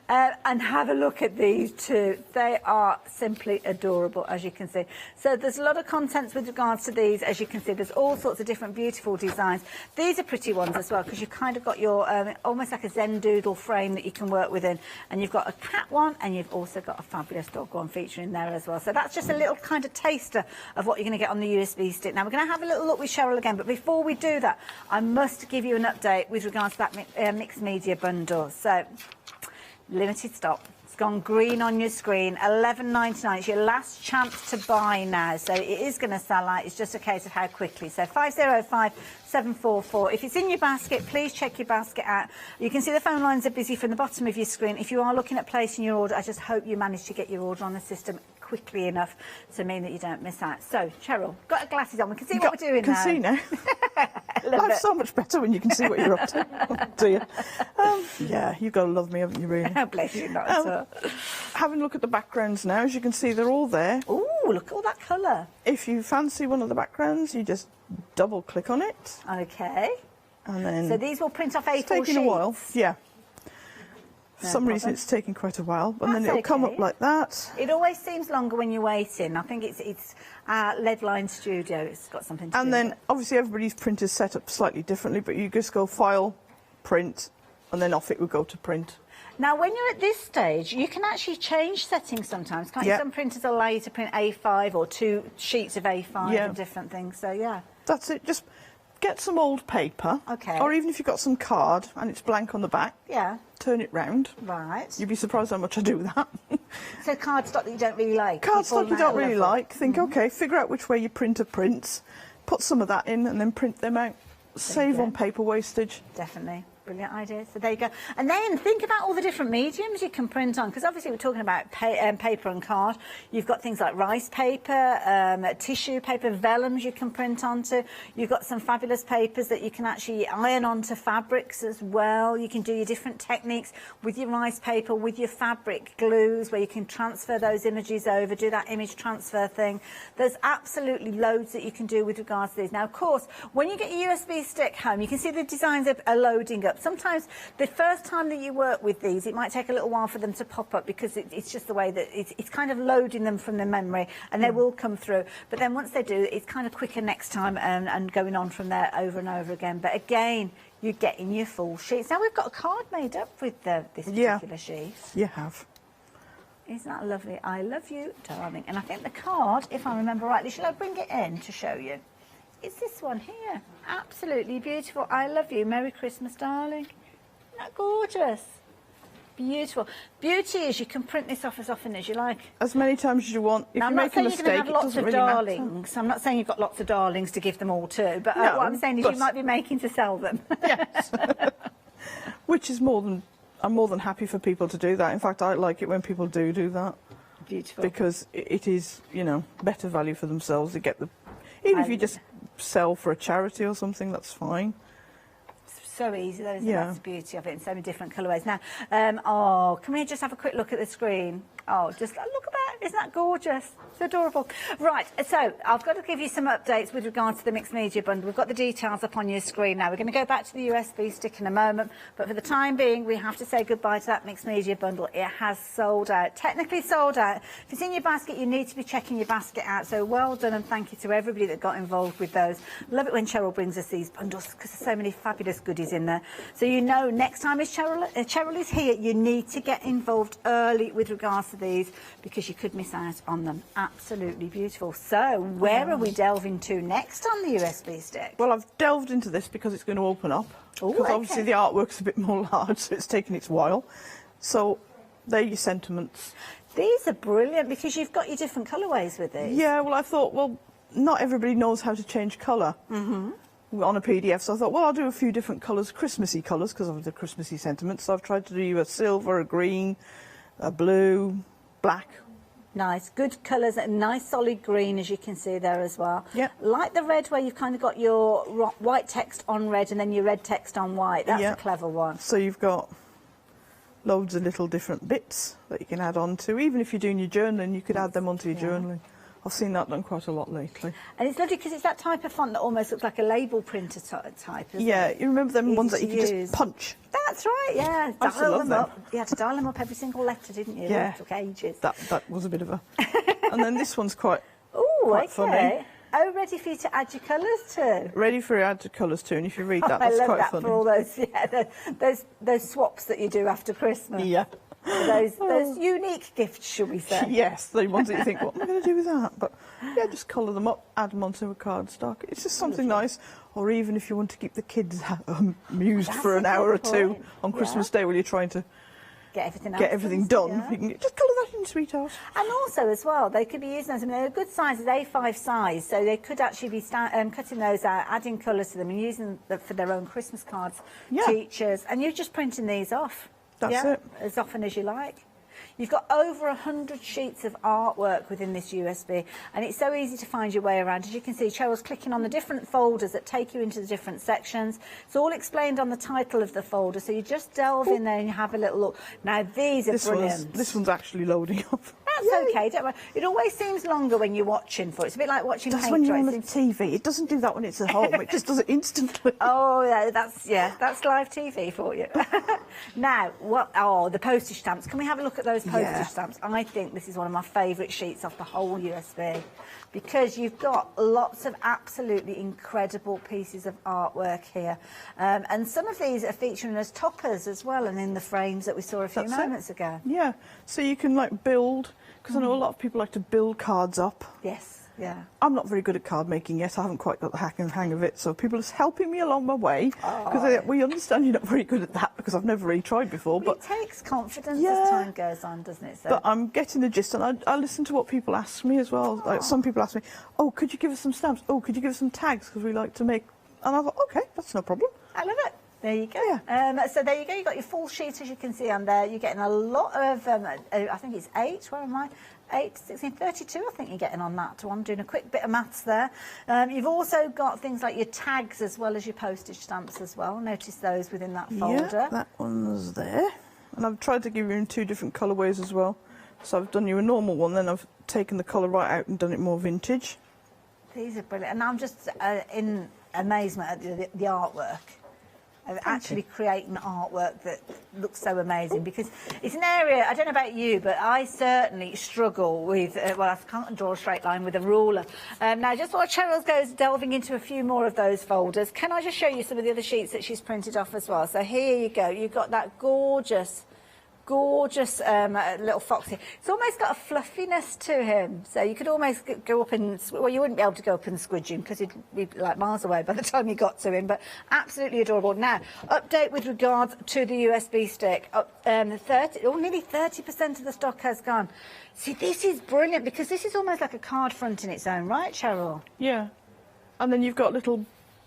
And have a look at these two. They are simply adorable, as you can see. So there's a lot of contents with regards to these, as you can see. There's all sorts of different beautiful designs. These are pretty ones as well, because you've kind of got your almost like a Zen doodle frame that you can work within. And you've got a cat one, and you've also got a fabulous dog one featuring there as well. So that's just a little kind of taster of what you're going to get on the USB stick. Now we're going to have a little look with Cheryl again, but before we do that, I must give you an update with regards to that mixed media bundle. So limited stock. It's gone green on your screen. $11.99. It's your last chance to buy now. So it is going to sell out. It's just a case of how quickly. So 505744. If it's in your basket, please check your basket out. You can see the phone lines are busy from the bottom of your screen. If you are looking at placing your order, I just hope you manage to get your order on the system quickly enough to mean that you don't miss out. So, Cheryl, got our glasses on. We can see what we're doing now. Can see now. Life's so much better when you can see what you're up to. Oh, dear. Yeah, you've got to love me, haven't you, really? Bless you, not at all. Having a look at the backgrounds now, as you can see, they're all there. Ooh, look at all that colour. If you fancy one of the backgrounds, you just double-click on it. Okay. And then... So these will print off A4 sheets? It's taking a while, yeah. For some reason it's taking quite a while, and then it'll come up like that. It always seems longer when you're waiting. I think it's Lead Line Studio. It's got something to do with it. And then obviously everybody's printers set up slightly differently, but you just go File, Print, and then off it will go to print. Now, when you're at this stage, you can actually change settings sometimes, can't you? Some printers allow you to print A5 or 2 sheets of A5 and different things, so yeah. That's it. Just get some old paper. Okay. Or even if you've got some card and it's blank on the back. Yeah. Turn it round. Right. You'd be surprised how much I do that. So cardstock that you don't really like? Cardstock you don't really like. Think, OK, figure out which way your printer prints, put some of that in and then print them out. Save on paper wastage. Definitely. Brilliant idea. So there you go. And then think about all the different mediums you can print on, because obviously we're talking about paper and card. You've got things like rice paper, tissue paper, vellums you can print onto. You've got some fabulous papers that you can actually iron onto fabrics as well. You can do your different techniques with your rice paper, with your fabric glues, where you can transfer those images over, do that image transfer thing. There's absolutely loads that you can do with regards to these. Now, of course, when you get your USB stick home, you can see the designs are loading up. Sometimes the first time that you work with these, it might take a little while for them to pop up because it's just the way that it's kind of loading them from the memory, and they will come through. But then once they do, it's kind of quicker next time and going on from there over and over again. But again, you're getting your full sheets. Now, we've got a card made up with this particular sheet. You have. Isn't that lovely? I love you, darling. And I think the card, if I remember rightly, shall I bring it in to show you? It's this one here. Absolutely beautiful. I love you. Merry Christmas, darling. Isn't that gorgeous? Beautiful. Beauty is you can print this off as often as you like. As many times as you want. If you make a mistake, it doesn't really matter. I'm not saying you're going to have lots of darlings. I'm not saying you've got lots of darlings to give them all to, but what I'm saying is you might be making to sell them. Yes. Which is I'm more than happy for people to do that. In fact, I like it when people do that. Beautiful. Because it is, you know, better value for themselves. They get the... Even if you just sell for a charity or something, that's fine. So easy, though, isn't it? That's the beauty of it in so many different colourways. Now, can we just have a quick look at the screen? Oh, just look at that. Isn't that gorgeous? It's adorable. Right, so I've got to give you some updates with regards to the mixed media bundle. We've got the details up on your screen now. We're going to go back to the USB stick in a moment, but for the time being, we have to say goodbye to that mixed media bundle. It has sold out, technically sold out. If it's in your basket, you need to be checking your basket out. So well done, and thank you to everybody that got involved with those. Love it when Cheryl brings us these bundles because there's so many fabulous goodies in there. So you know, next time Cheryl is here, you need to get involved early with regards to these because you could miss out on them. Absolutely beautiful. So where are we delving to next on the USB stick? Well, I've delved into this because it's going to open up. Because obviously the artwork's a bit more large, so it's taken its while. So they're your sentiments. These are brilliant because you've got your different colourways with these. Yeah, well, I thought, well, not everybody knows how to change colour. on a PDF, so I thought, well, I'll do a few different colours, Christmassy colours, because of the Christmassy sentiments. So I've tried to do a silver, a green, a blue, black. Nice, good colours, a nice solid green, as you can see there as well. Yep. Like the red where you've kind of got your white text on red and then your red text on white. That's a clever one. So you've got loads of little different bits that you can add on to. Even if you're doing your journaling, you could add them onto your journaling. I've seen that done quite a lot lately. And it's lovely because it's that type of font that almost looks like a label printer type, isn't it? You remember them ones that you can just punch? That's right, yeah. I used to love them. You had to dial them up every single letter, didn't you? Yeah. It took ages. That was a bit of a... And then this one's quite Oh, funny. ready for you to add your colours to? Ready for you to add your colours to, and if you read that, that's quite funny. I love that for all those swaps that you do after Christmas. Yeah. Those unique gifts, shall we say? Yes, the ones that you think, what am I going to do with that? But yeah, just colour them up, add them onto a cardstock. It's just something nice. Or even if you want to keep the kids amused for an hour or two on Christmas Day while you're trying to get everything done, you can just colour that in, sweetheart. And also, as well, they could be using those. I mean, they're a good size, A5 size, so they could actually be cutting those out, adding colours to them, and using them for their own Christmas cards, teachers, and you're just printing these off. That's it. As often as you like. You've got over 100 sheets of artwork within this USB, and it's so easy to find your way around. As you can see, Cheryl's clicking on the different folders that take you into the different sections. It's all explained on the title of the folder, so you just delve in there and you have a little look. Now, these are brilliant. This one's actually loading up. that's okay, don't worry. It always seems longer when you're watching for it. It's a bit like watching That's paint when you're dry. on the TV. It doesn't do that when it's at home. It just does it instantly. Oh, that's live TV for you. Now, the postage stamps. Can we have a look at those postage stamps? I think this is one of my favourite sheets off the whole USB, because you've got lots of absolutely incredible pieces of artwork here. And some of these are featuring as toppers as well, and in the frames that we saw a few moments ago. Yeah, so you can like build, because I know a lot of people like to build cards up. Yes. Yeah. I'm not very good at card making yet. I haven't quite got the hang of it, so people are helping me along my way, because we understand you're not very good at that, because I've never really tried before. But it takes confidence as time goes on, doesn't it? So. But I'm getting the gist, and I listen to what people ask me as well. Like some people ask me, oh, could you give us some stamps? Oh, could you give us some tags, because we like to make... And I thought, okay, that's no problem. I love it. There you go. Yeah. So there you go. You've got your full sheet, as you can see on there. You're getting a lot of, I think it's 8, where am I? 8, 16, 32, I think you're getting on that one. Doing a quick bit of maths there. You've also got things like your tags as well as your postage stamps as well. Notice those within that folder. Yeah, that one's there. And I've tried to give you in 2 different colourways as well. So I've done you a normal one, then I've taken the colour right out and done it more vintage. These are brilliant. And I'm just in amazement at the artwork. Actually creating artwork that looks so amazing, because it's an area, I don't know about you, but I certainly struggle with, well, I can't draw a straight line with a ruler. Now, just while Cheryl's goes delving into a few more of those folders, can I just show you some of the other sheets that she's printed off as well? So here you go. You've got that gorgeous little fox here. It's almost got a fluffiness to him, so you could almost go up and, well, you wouldn't be able to go up and squidge him because he'd be like miles away by the time you got to him, but absolutely adorable. Now, update with regards to the USB stick. Nearly 30% of the stock has gone. See, this is brilliant, because this is almost like a card front in its own right, Cheryl? Yeah, and then you've got little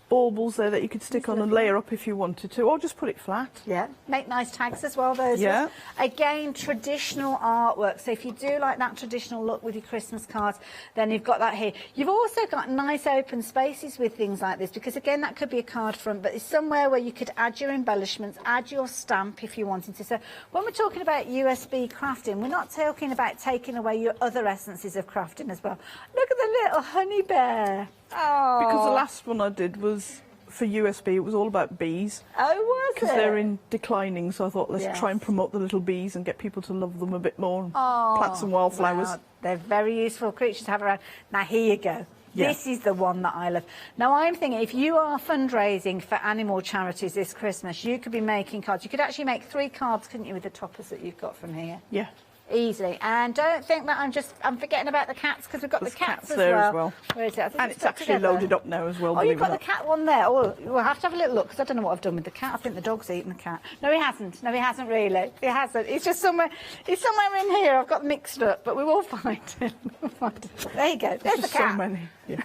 baubles there that you could stick on and layer up if you wanted to, or just put it flat. Yeah, make nice tags as well, those. Yeah. Again, traditional artwork. So if you do like that traditional look with your Christmas cards, then you've got that here. You've also got nice open spaces with things like this, because again, that could be a card front, but it's somewhere where you could add your embellishments, add your stamp if you wanted to. So when we're talking about USB crafting, we're not talking about taking away your other essences of crafting as well. Look at the little honey bear. Oh. Because the last one I did was for USB, it was all about bees. Oh, was it? Because they're in declining, so I thought let's try and promote the little bees and get people to love them a bit more. Oh, plant some wildflowers. Wow. They're very useful creatures to have around. Now, here you go. Yeah. This is the one that I love. Now, I'm thinking if you are fundraising for animal charities this Christmas, you could be making cards. You could actually make 3 cards, couldn't you, with the toppers that you've got from here? Yeah. Easily. And don't think that I'm forgetting about the cats, because we've got the cats as there well. as well. Where is it? And it's actually loaded up now as well. Oh, you've got the cat one there. Oh, we'll have to have a little look, because I don't know what I've done with the cat. I think the dog's eaten the cat. No, he hasn't. No, he hasn't really. He hasn't. He's just somewhere. He's somewhere in here. I've got mixed up, but we will find him. There you go. There's the cat. So many. Yeah.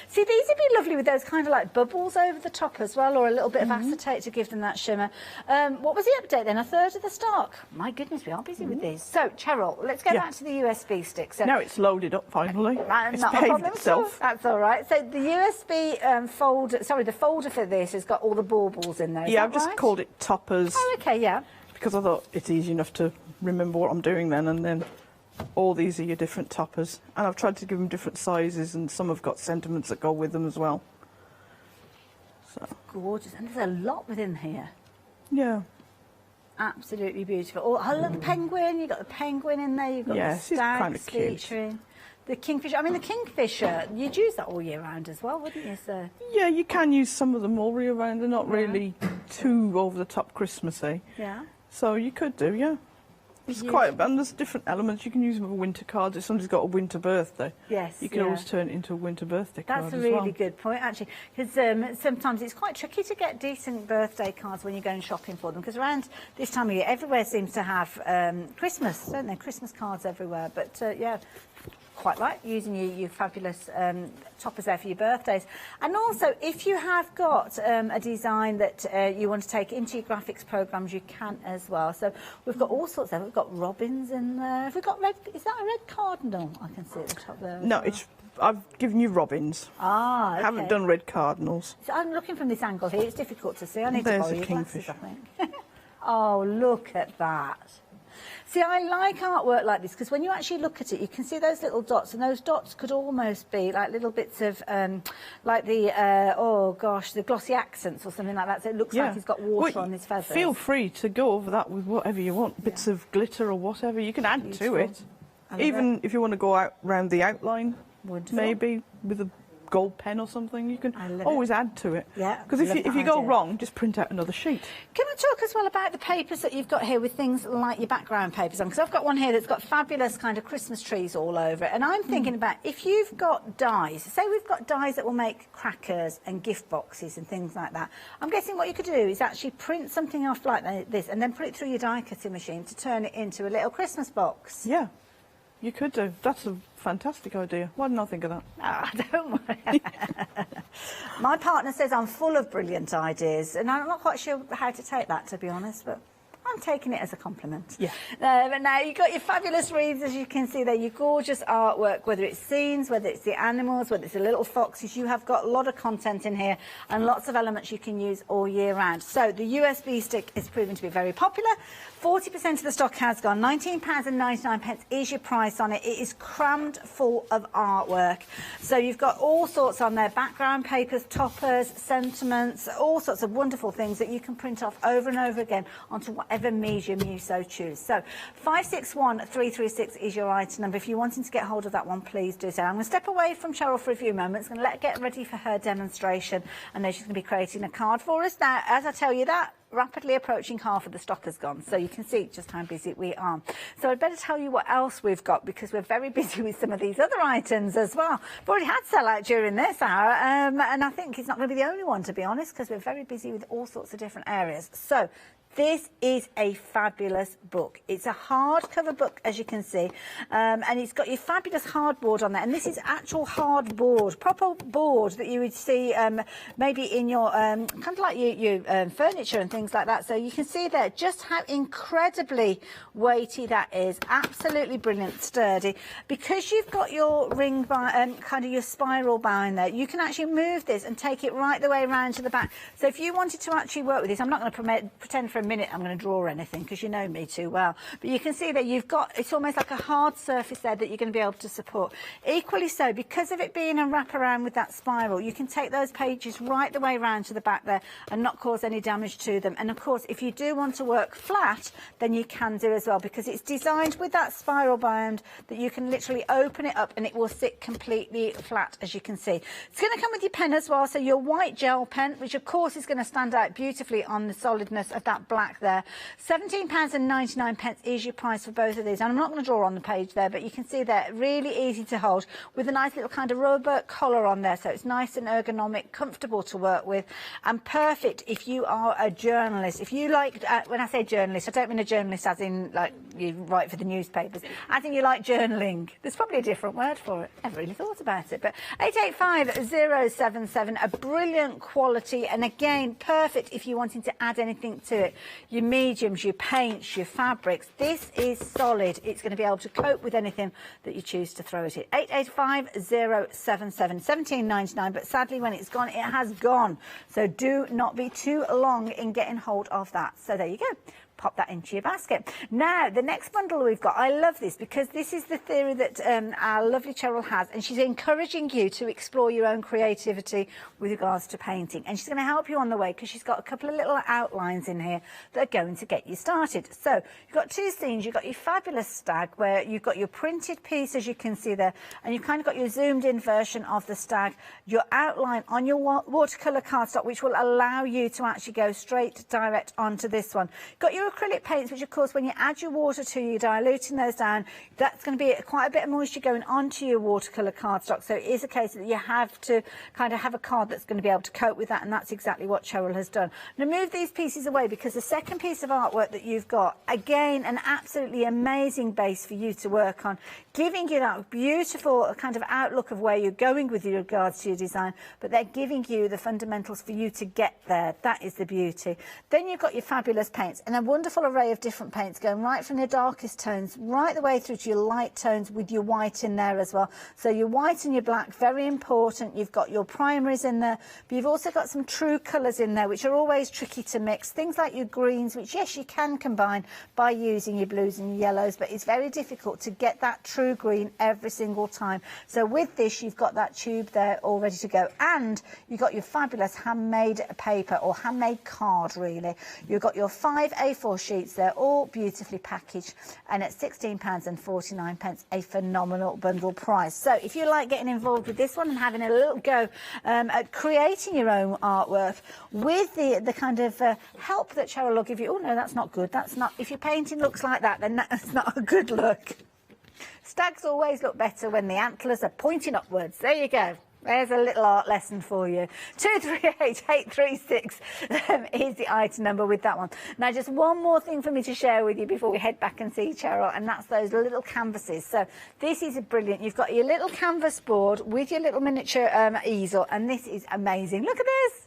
See, these would be lovely with those kind of like bubbles over the top as well, or a little bit of acetate to give them that shimmer. What was the update then? 1/3 of the stock. My goodness, we are busy with these. So, Cheryl, let's go back to the USB stick. So, now it's loaded up finally. It's not a behaved problem itself. That's all right. So the USB folder, sorry, the folder for this has got all the baubles in there. Yeah, I've just called it toppers. Oh, okay, yeah. Because I thought it's easy enough to remember what I'm doing then, and then all these are your different toppers. And I've tried to give them different sizes, and some have got sentiments that go with them as well. So. Gorgeous. And there's a lot within here. Yeah. Absolutely beautiful. Oh, I love the penguin. You've got the penguin in there. You've got the stags kind of featuring. The kingfisher. I mean, the kingfisher, you'd use that all year round as well, wouldn't you, sir? Yeah, you can use some of them all year round. They're not really too over-the-top Christmassy. Yeah. So you could do, yeah. There's and there's different elements. You can use them for winter cards. If somebody's got a winter birthday, you can always turn it into a winter birthday card as well. That's a really good point, actually, because sometimes it's quite tricky to get decent birthday cards when you're going shopping for them, because around this time of year, everywhere seems to have Christmas, don't they? Christmas cards everywhere. But, yeah, quite right, using your fabulous toppers there for your birthdays. And also, if you have got a design that you want to take into your graphics programs, you can as well. So we've got all sorts there. We've got robins in there. Have we got red? Is that a red cardinal? I can see at the top there. No, I've given you robins. Ah, okay. I haven't done red cardinals. So I'm looking from this angle here. It's difficult to see. I need There's to borrow a your glasses, kingfisher. I think. Oh, look at that. See, I like artwork like this because when you actually look at it, you can see those little dots, and those dots could almost be like little bits of, like the, oh gosh, the glossy accents or something like that. So it looks like he's got water on his feathers. Feel free to go over that with whatever you want, bits of glitter or whatever. You can add to it. Even if you want to go out round the outline, maybe with a gold pen or something, you can always add to it. Yeah. Because if you go wrong, just print out another sheet. Can I talk as well about the papers that you've got here with things like your background papers on? Because I've got one here that's got fabulous kind of Christmas trees all over it. And I'm thinking about if you've got dies, say we've got dies that will make crackers and gift boxes and things like that. I'm guessing what you could do is actually print something off like this and then put it through your die cutting machine to turn it into a little Christmas box. Yeah. You could do. That's a fantastic idea. Why didn't I think of that? Ah, don't worry. My partner says I'm full of brilliant ideas, and I'm not quite sure how to take that, to be honest, but I'm taking it as a compliment. Yeah. But now you've got your fabulous wreaths, as you can see there, your gorgeous artwork, whether it's scenes, whether it's the animals, whether it's the little foxes. You have got a lot of content in here and lots of elements you can use all year round. So the USB stick is proving to be very popular. 40% of the stock has gone. £19.99 is your price on it. It is crammed full of artwork. So you've got all sorts on there, background papers, toppers, sentiments, all sorts of wonderful things that you can print off over and over again onto whatever medium you so choose. So 561336 is your item number. If you're wanting to get hold of that one, please do so. I'm going to step away from Cheryl for a few moments. I'm going to get ready for her demonstration. I know she's going to be creating a card for us. Now, as I tell you that, rapidly approaching half of the stock has gone, so you can see just how busy we are. So I'd better tell you what else we've got, because we're very busy with some of these other items as well. We've already had sellout during this hour, and I think it's not going to be the only one, to be honest, because we're very busy with all sorts of different areas. So this is a fabulous book. It's a hardcover book, as you can see, and it's got your fabulous hardboard on there. And this is actual hardboard, proper board that you would see maybe in your kind of like your furniture and things like that. So you can see there just how incredibly weighty that is. Absolutely brilliant, sturdy. Because you've got your ring kind of your spiral bind there, you can actually move this and take it right the way around to the back. So if you wanted to actually work with this, I'm not going to pretend for a minute I'm going to draw anything, because you know me too well, but you can see that you've got, it's almost like a hard surface there that you're going to be able to support. Equally so, because of it being a wraparound with that spiral, you can take those pages right the way around to the back there and not cause any damage to them. And of course, if you do want to work flat, then you can do as well, because it's designed with that spiral bind that you can literally open it up and it will sit completely flat, as you can see. It's going to come with your pen as well, so your white gel pen, which of course is going to stand out beautifully on the solidness of that black there. £17.99 is your price for both of these. And I'm not going to draw on the page there, but you can see they're really easy to hold with a nice little kind of rubber collar on there, so it's nice and ergonomic, comfortable to work with, and perfect if you are a journalist. If you like, when I say journalist, I don't mean a journalist as in like you write for the newspapers, as in you like journaling. There's probably a different word for it. I've really thought about it. But 885077, a brilliant quality, and again perfect if you're wanting to add anything to it. Your mediums, your paints, your fabrics. This is solid. It's going to be able to cope with anything that you choose to throw at it. 885077, £17.99, but sadly when it's gone, it has gone. So do not be too long in getting hold of that. So there you go. Pop that into your basket. Now, the next bundle we've got, I love this because this is the theory that our lovely Cheryl has, and she's encouraging you to explore your own creativity with regards to painting. And she's going to help you on the way because she's got a couple of little outlines in here that are going to get you started. So, you've got two scenes. You've got your fabulous stag where you've got your printed piece, as you can see there, and you've kind of got your zoomed in version of the stag, your outline on your watercolour cardstock, which will allow you to actually go straight direct onto this one. You've got your acrylic paints, which of course when you add your water to, you're diluting those down, that's going to be quite a bit of moisture going onto your watercolour cardstock, so it is a case that you have to kind of have a card that's going to be able to cope with that, and that's exactly what Cheryl has done. Now move these pieces away, because the second piece of artwork that you've got, again an absolutely amazing base for you to work on, giving you that beautiful kind of outlook of where you're going with regards to your design, but they're giving you the fundamentals for you to get there. That is the beauty. Then you've got your fabulous paints, and I wonder wonderful array of different paints going right from your darkest tones right the way through to your light tones with your white in there as well. So your white and your black, very important. You've got your primaries in there, but you've also got some true colours in there, which are always tricky to mix. Things like your greens, which yes, you can combine by using your blues and your yellows, but it's very difficult to get that true green every single time. So with this, you've got that tube there all ready to go, and you've got your fabulous handmade paper or handmade card, really. You've got your 5 A4 sheets there, all beautifully packaged, and at £16.49, a phenomenal bundle price. So if you like getting involved with this one and having a little go at creating your own artwork with the kind of help that Cheryl will give you. Oh no, that's not good. That's not. If your painting looks like that, then that's not a good look. Stags always look better when the antlers are pointing upwards. There you go. There's a little art lesson for you. 238836 is the item number with that one. Now, just one more thing for me to share with you before we head back and see Cheryl, and that's those little canvases. So this is brilliant. You've got your little canvas board with your little miniature easel, and this is amazing. Look at this.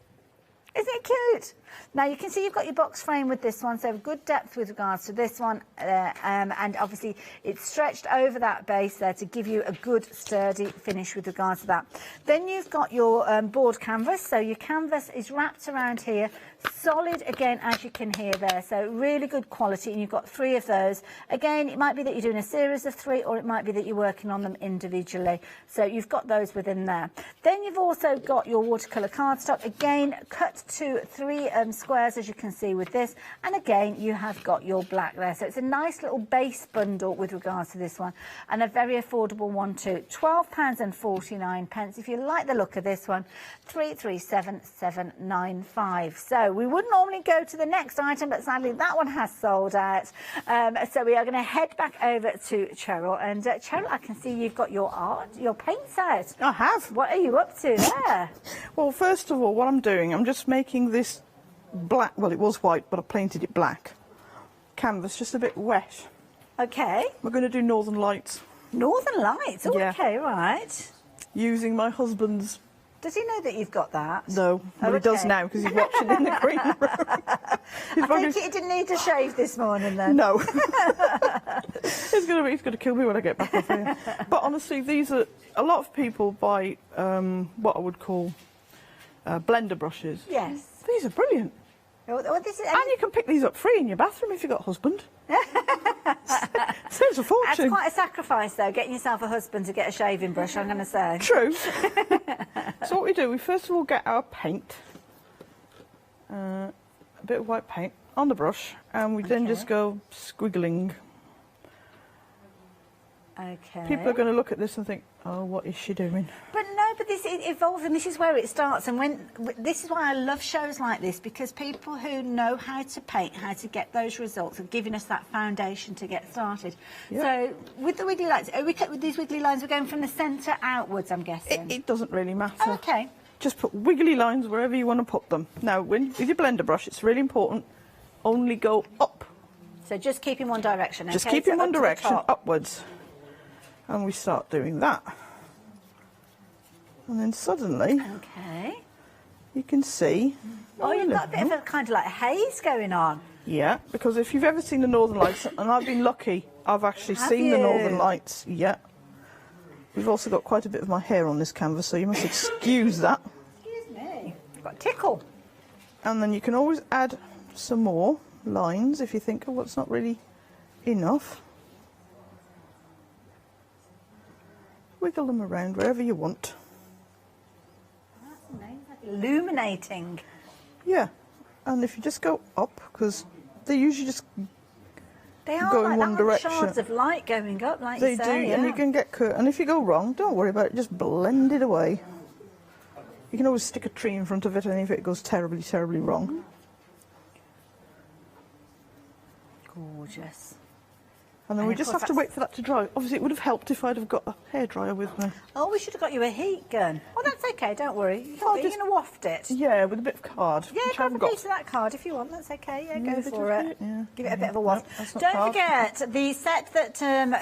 Isn't it cute? Now you can see you've got your box frame with this one, so good depth with regards to this one, and obviously it's stretched over that base there to give you a good sturdy finish with regards to that. Then you've got your board canvas, so your canvas is wrapped around here, solid again, as you can hear there, so really good quality, and you've got 3 of those. Again, it might be that you're doing a series of 3, or it might be that you're working on them individually, so you've got those within there. Then you've also got your watercolour cardstock, again cut to 3 squares, as you can see with this, and again you have got your black there, so it's a nice little base bundle with regards to this one, and a very affordable one too. £12.49. If you like the look of this one, 337795. So we would normally go to the next item, but sadly that one has sold out, so we are going to head back over to Cheryl. And Cheryl, I can see you've got your art, your paints out. I have. What are you up to there? Well, first of all, what I'm doing, I'm just making this black, well, it was white, but I painted it black. Canvas, just a bit wet. Okay. We're going to do Northern Lights. Northern Lights? Oh, yeah. Okay, right. Using my husband's... Does he know that you've got that? No, but he does now, because he's watching in the green room. I think he didn't need to shave this morning, then. No. He's going to kill me when I get back off here. But honestly, these are... A lot of people buy what I would call blender brushes. Yes. These are brilliant. And you can pick these up free in your bathroom if you've got a husband. Saves a fortune. That's quite a sacrifice, though, getting yourself a husband to get a shaving brush, I'm going to say. True. So what we do, we first of all get our paint, a bit of white paint on the brush, and we then just go squiggling. Okay. People are going to look at this and think, oh, what is she doing? But no, but this it evolves, and this is where it starts. And this is why I love shows like this, because people who know how to paint, how to get those results, are giving us that foundation to get started. Yep. So with the wiggly lines, with these wiggly lines, we're going from the centre outwards, I'm guessing. It doesn't really matter. Oh, okay. Just put wiggly lines wherever you want to put them. Now, with your blender brush, it's really important, only go up. So just keep in one direction, okay? Just keep in one direction, upwards. And we start doing that. And then suddenly, you can see... Oh, you've got a bit of a kind of like haze going on. Yeah, because if you've ever seen the Northern Lights, and I've been lucky, I've actually seen the Northern Lights, yeah. We've also got quite a bit of my hair on this canvas, so you must excuse that. Excuse me. I've got a tickle. And then you can always add some more lines if you think, oh, it's not really enough. Wiggle them around wherever you want. That's amazing. Illuminating. Yeah, and if you just go up, because they usually just they are go like in one direction. Shards of light going up, like they you say. do, Yeah. and you can get cut. And if you go wrong, don't worry about it. Just blend it away. You can always stick a tree in front of it, and if it goes terribly, terribly wrong. Gorgeous. And then we just have to wait for that to dry. Obviously, it would have helped if I'd have got a hairdryer with me. Oh, we should have got you a heat gun. Oh, that's okay, don't worry. You're going to waft it. Yeah, with a bit of card. Yeah, grab a piece of that card if you want. That's okay. Yeah, go for it. Yeah. Give it a bit of a waft. Don't forget, the set that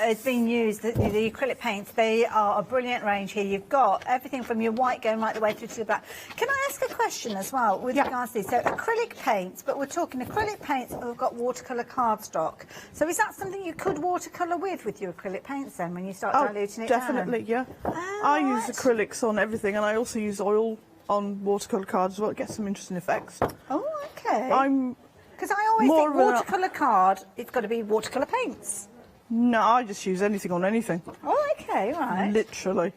is being used, the acrylic paints, they are a brilliant range here. You've got everything from your white going right the way through to the black. Can I ask a question as well with regards to these? So acrylic paints, but we're talking acrylic paints that have got watercolour cardstock. So is that something you could watercolour with your acrylic paints then when you start diluting it definitely, down? I use acrylics on everything, and I also use oil on watercolour cards as well. It gets some interesting effects. Oh, okay. Because I always more think watercolour card, it's got to be watercolour paints. No, I just use anything on anything. Oh, okay, right. Literally.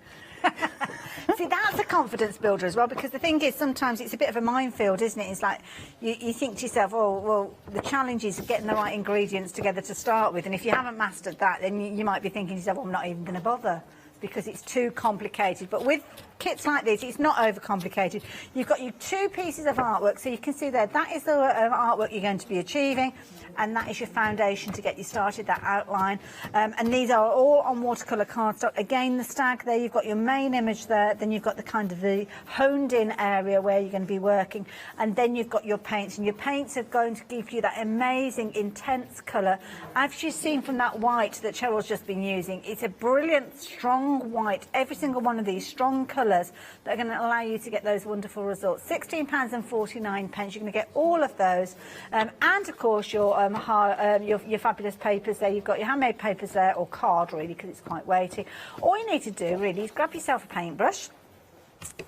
See, that's a confidence builder as well, because the thing is, sometimes it's a bit of a minefield, isn't it? It's like you think to yourself, oh, well, the challenge is getting the right ingredients together to start with, and if you haven't mastered that, then you might be thinking to yourself, well, I'm not even going to bother, because it's too complicated. But with kits like this, it's not overcomplicated. You've got your 2 pieces of artwork, so you can see there, that is the artwork you're going to be achieving, and that is your foundation to get you started, that outline. And these are all on watercolour cardstock. Again, the stag there, you've got your main image there, then you've got the kind of the honed-in area where you're going to be working, and then you've got your paints, and your paints are going to give you that amazing, intense colour. As you've seen from that white that Cheryl's just been using, it's a brilliant, strong white. Every single one of these strong colours that are going to allow you to get those wonderful results. £16.49. You're going to get all of those, and of course your fabulous papers there. You've got your handmade papers there, or card really, because it's quite weighty. All you need to do really is grab yourself a paintbrush,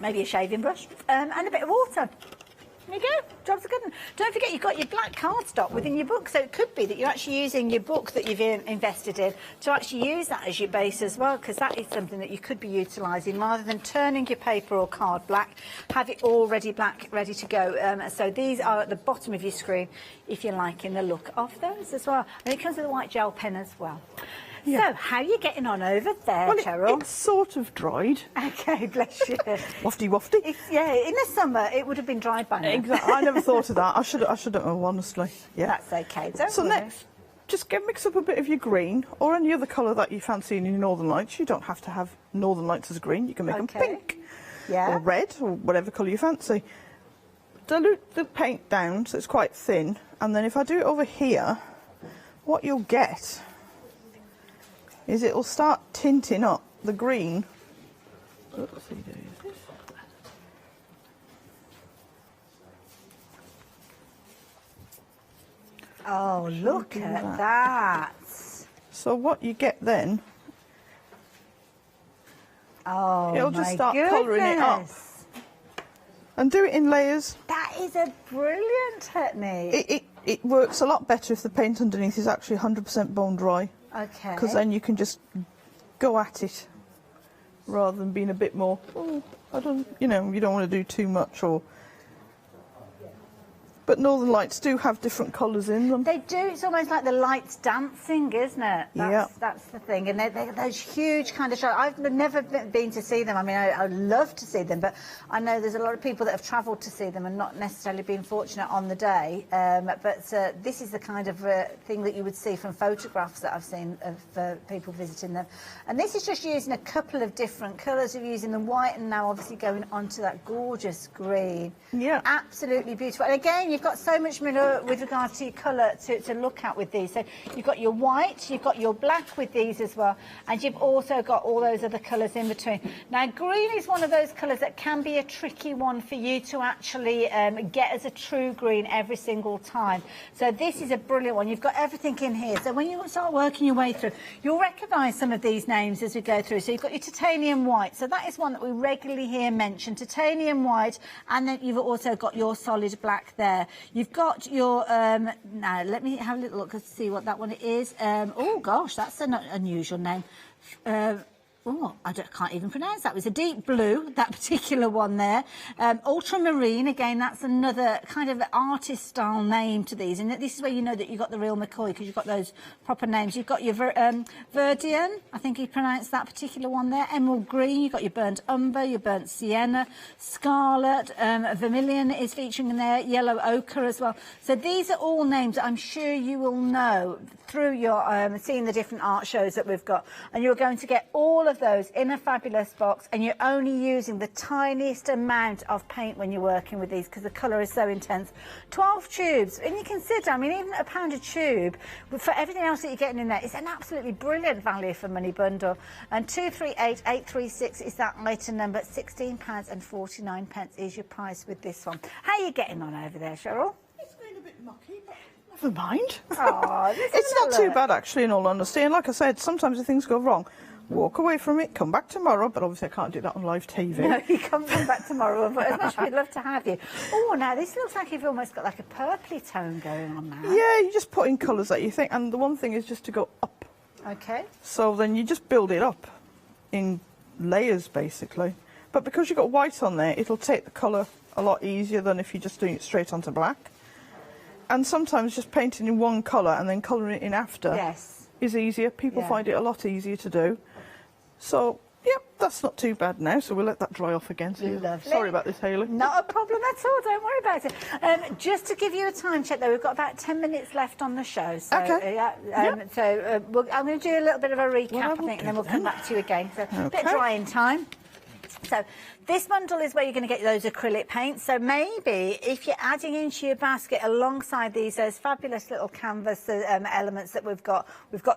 maybe a shaving brush, and a bit of water. There you go, job's a good one. Don't forget, you've got your black cardstock within your book, so it could be that you're actually using your book that you've invested in to actually use that as your base as well, because that is something that you could be utilising rather than turning your paper or card black. Have it already black, ready to go. So these are at the bottom of your screen if you're liking the look of those as well. And it comes with a white gel pen as well. Yeah. So, how are you getting on over there, Cheryl? It's sort of dried. Okay, bless you. Wafty, wafty. Yeah, in the summer, it would have been dried by now. Exactly. I never thought of that. I should have, honestly. Yeah. That's okay. Don't worry. Next, just mix up a bit of your green or any other colour that you fancy in your Northern Lights. You don't have to have Northern Lights as green. You can make them pink, or red, or whatever colour you fancy. Dilute the paint down so it's quite thin, and then if I do it over here, what you'll get is it will start tinting up the green. Oh, look at that. So what you get then, it'll just start colouring it up. And do it in layers. That is a brilliant technique. It works a lot better if the paint underneath is actually 100% bone dry. Okay. Because then you can just go at it rather than being a bit more, you don't want to do too much or... But Northern Lights do have different colours in them. They do. It's almost like the lights dancing, isn't it? That's the thing. And they're those huge kind of shows. I've never been to see them. I mean, I'd love to see them, but I know there's a lot of people that have travelled to see them and not necessarily been fortunate on the day. But this is the kind of thing that you would see from photographs that I've seen of people visiting them. And this is just using a couple of different colours. Of using the white and now obviously going onto that gorgeous green. Yeah. Absolutely beautiful. And again, you've got so much more with regards to your colour to look at with these. So you've got your white, you've got your black with these as well, and you've also got all those other colours in between. Now, green is one of those colours that can be a tricky one for you to actually get as a true green every single time. So this is a brilliant one. You've got everything in here. So when you start working your way through, you'll recognise some of these names as we go through. So you've got your titanium white. So that is one that we regularly hear mentioned, titanium white, and then you've also got your solid black there. You've got your, now let me have a little look and see what that one is. Oh gosh, that's an unusual name. can't even pronounce that. It was a deep blue, that particular one there. Ultramarine, again, that's another kind of artist-style name to these. And this is where you know that you've got the real McCoy, because you've got those proper names. You've got your Verdian, I think he pronounced that particular one there. Emerald green, you've got your burnt umber, your burnt sienna. Scarlet, vermilion is featuring in there. Yellow ochre as well. So these are all names that I'm sure you will know through your seeing the different art shows that we've got, and you're going to get all of those in a fabulous box, and you're only using the tiniest amount of paint when you're working with these because the colour is so intense. 12 tubes, and you consider, I mean, even a £1 a tube for everything else that you're getting in there is an absolutely brilliant value for money bundle. And 238836 is that item number. £16.49 is your price with this one. How are you getting on over there, Cheryl? It's been a bit mucky, but never mind. Oh, it's not too bad, actually, in all honesty. And like I said, sometimes if things go wrong, walk away from it, come back tomorrow, but obviously I can't do that on live TV. No, you can't come back tomorrow, but as much as we'd love to have you. Oh, now this looks like you've almost got like a purpley tone going on now. Yeah, you just put in colours that you think, and the one thing is just to go up. Okay. So then you just build it up in layers, basically. But because you've got white on there, it'll take the colour a lot easier than if you're just doing it straight onto black. And sometimes just painting in one colour and then colouring it in after is easier. People find it a lot easier to do. So, yeah, that's not too bad now, so we'll let that dry off again. So sorry about this, Hayley. Not a problem at all, don't worry about it. Just to give you a time check, though, we've got about 10 minutes left on the show. So, okay. I'm going to do a little bit of a recap, I think, and then we'll come back to you again. So, a bit drying time. So this bundle is where you're going to get those acrylic paints. So maybe if you're adding into your basket alongside those fabulous little canvas elements that we've got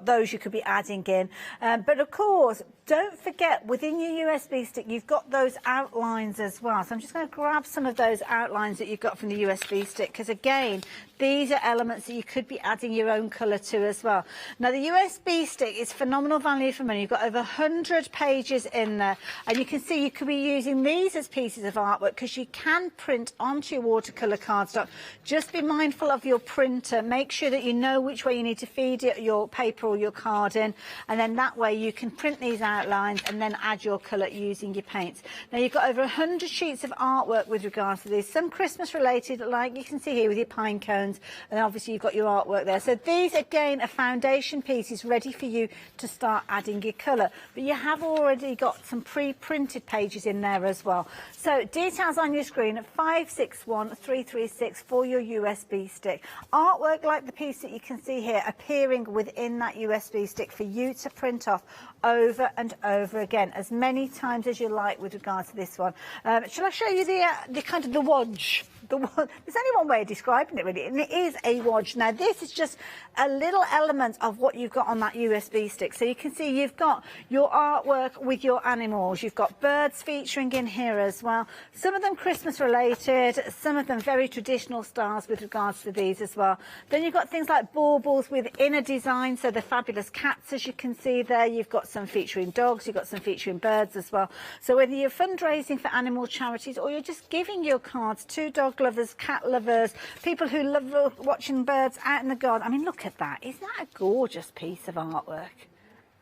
those you could be adding in. But of course, don't forget within your USB stick, you've got those outlines as well. So I'm just going to grab some of those outlines that you've got from the USB stick, because again, these are elements that you could be adding your own colour to as well. Now, the USB stick is phenomenal value for money. You've got over 100 pages in there, and you can see you could be using these as pieces of artwork because you can print onto your watercolour cardstock. Just be mindful of your printer. Make sure that you know which way you need to feed your paper or your card in, and then that way you can print these outlines and then add your colour using your paints. Now, you've got over 100 sheets of artwork with regards to these. Some Christmas related, like you can see here with your pine cones. And obviously you've got your artwork there. So these, again, are foundation pieces ready for you to start adding your colour. But you have already got some pre-printed pages in there as well. So details on your screen at 561336 for your USB stick. Artwork like the piece that you can see here appearing within that USB stick for you to print off over and over again, as many times as you like with regards to this one. Shall I show you the kind of the wodge? There's only one way of describing it, really, and it is a wodge. Now, this is just a little element of what you've got on that USB stick. So you can see you've got your artwork with your animals. You've got birds featuring in here as well. Some of them Christmas related, some of them very traditional styles with regards to these as well. Then you've got things like baubles within a design, so the fabulous cats, as you can see there. You've got some featuring dogs, you've got some featuring birds as well. So whether you're fundraising for animal charities or you're just giving your cards to dog lovers, cat lovers, people who love watching birds out in the garden. I mean, look at that. Isn't that a gorgeous piece of artwork?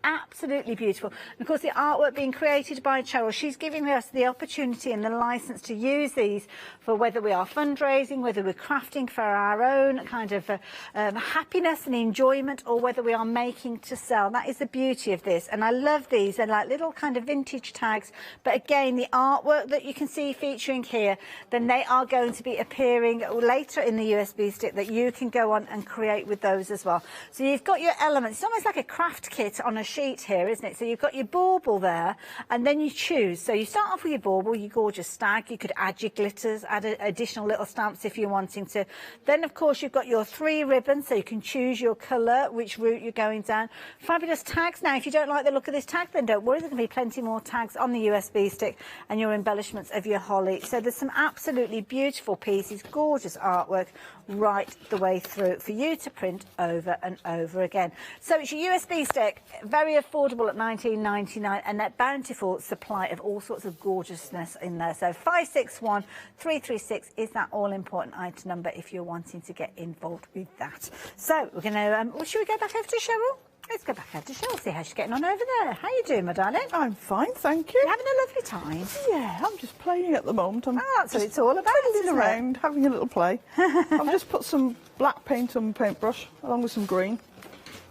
Absolutely beautiful. And of course, the artwork being created by Cheryl, she's giving us the opportunity and the license to use these for whether we are fundraising, whether we're crafting for our own kind of happiness and enjoyment, or whether we are making to sell. That is the beauty of this. And I love these. They're like little kind of vintage tags. But again, the artwork that you can see featuring here, then they are going to be appearing later in the USB stick that you can go on and create with those as well. So you've got your elements. It's almost like a craft kit on a sheet here, isn't it? So you've got your bauble there, and then you choose. So you start off with your bauble, your gorgeous stag. You could add your glitters, add additional little stamps if you're wanting to. Then, of course, you've got your 3 ribbons, so you can choose your colour, which route you're going down. Fabulous tags. Now, if you don't like the look of this tag, then don't worry. There's going to be plenty more tags on the USB stick and your embellishments of your holly. So there's some absolutely beautiful pieces, gorgeous artwork right the way through for you to print over and over again. So it's your USB stick, very affordable at $19.99, and that bountiful supply of all sorts of gorgeousness in there. So 561336 is that all-important item number if you're wanting to get involved with that. So we're going to, should we go back over to Cheryl? Let's go back out to Cheryl, see how she's getting on over there. How you doing, my darling? I'm fine, thank you. You having a lovely time? Yeah, I'm just playing at the moment. That's what it's all about, isn't it? Around, having a little play. I've just put some black paint on my paintbrush, along with some green.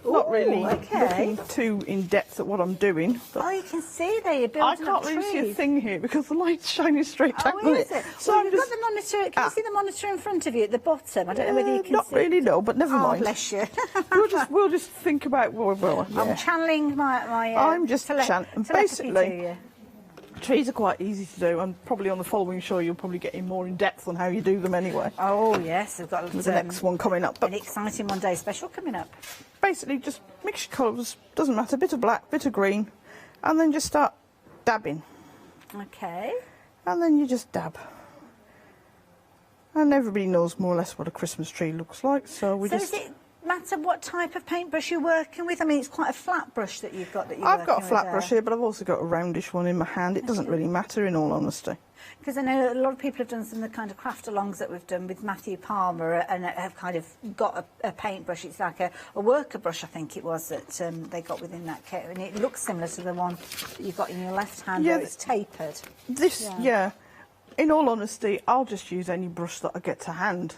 Not really looking too in depth at what I'm doing. Oh, you can see there, you're building up trees. I can't really see a thing here because the light's shining straight down on it. So well, you've got the monitor. Can you see the monitor in front of you at the bottom? I don't know whether you can not see. Not really, no, but never mind. Oh, bless you. we'll just think about. Well, yeah. I'm channeling my. I'm just channeling. Basically, trees are quite easy to do, and probably on the following show you'll probably get in more in depth on how you do them anyway. Oh yes, we've got the next one coming up. An exciting one day special coming up. Basically, just mix your colours. Doesn't matter. Bit of black, bit of green, and then just start dabbing. Okay. And then you just dab. And everybody knows more or less what a Christmas tree looks like, so we just. Does it matter what type of paintbrush you're working with? I mean, it's quite a flat brush that you've got. I've got a flat brush here, but I've also got a roundish one in my hand. It doesn't really matter, in all honesty. Because I know a lot of people have done some of the kind of craft-alongs that we've done with Matthew Palmer and have kind of got a paintbrush. It's like a worker brush, I think it was, that they got within that kit. And it looks similar to the one that you've got in your left hand, where it's tapered. In all honesty, I'll just use any brush that I get to hand.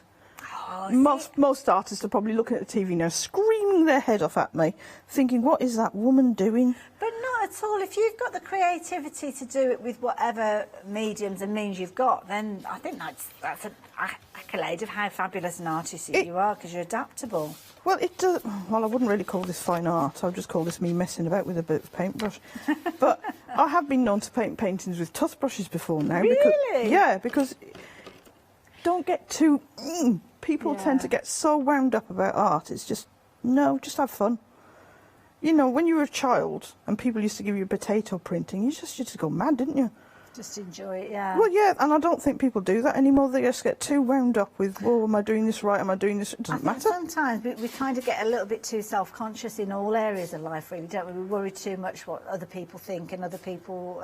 Oh, most artists are probably looking at the TV now, screaming their head off at me, thinking, what is that woman doing? But not at all. If you've got the creativity to do it with whatever mediums and means you've got, then I think that's an accolade of how fabulous an artist you are, because you're adaptable. Well, it does. Well, I wouldn't really call this fine art. I'd just call this me messing about with a bit of paintbrush. But I have been known to paint paintings with toothbrushes before now. Really? Because don't get too. People tend to get so wound up about art. It's just, no, just have fun. You know, when you were a child and people used to give you potato printing, you just used to go mad, didn't you? Just enjoy it, yeah. Well, yeah, and I don't think people do that anymore. They just get too wound up with, oh, am I doing this right? Am I doing this? It doesn't matter. Sometimes we kind of get a little bit too self-conscious in all areas of life, really, don't we? We worry too much what other people think and other people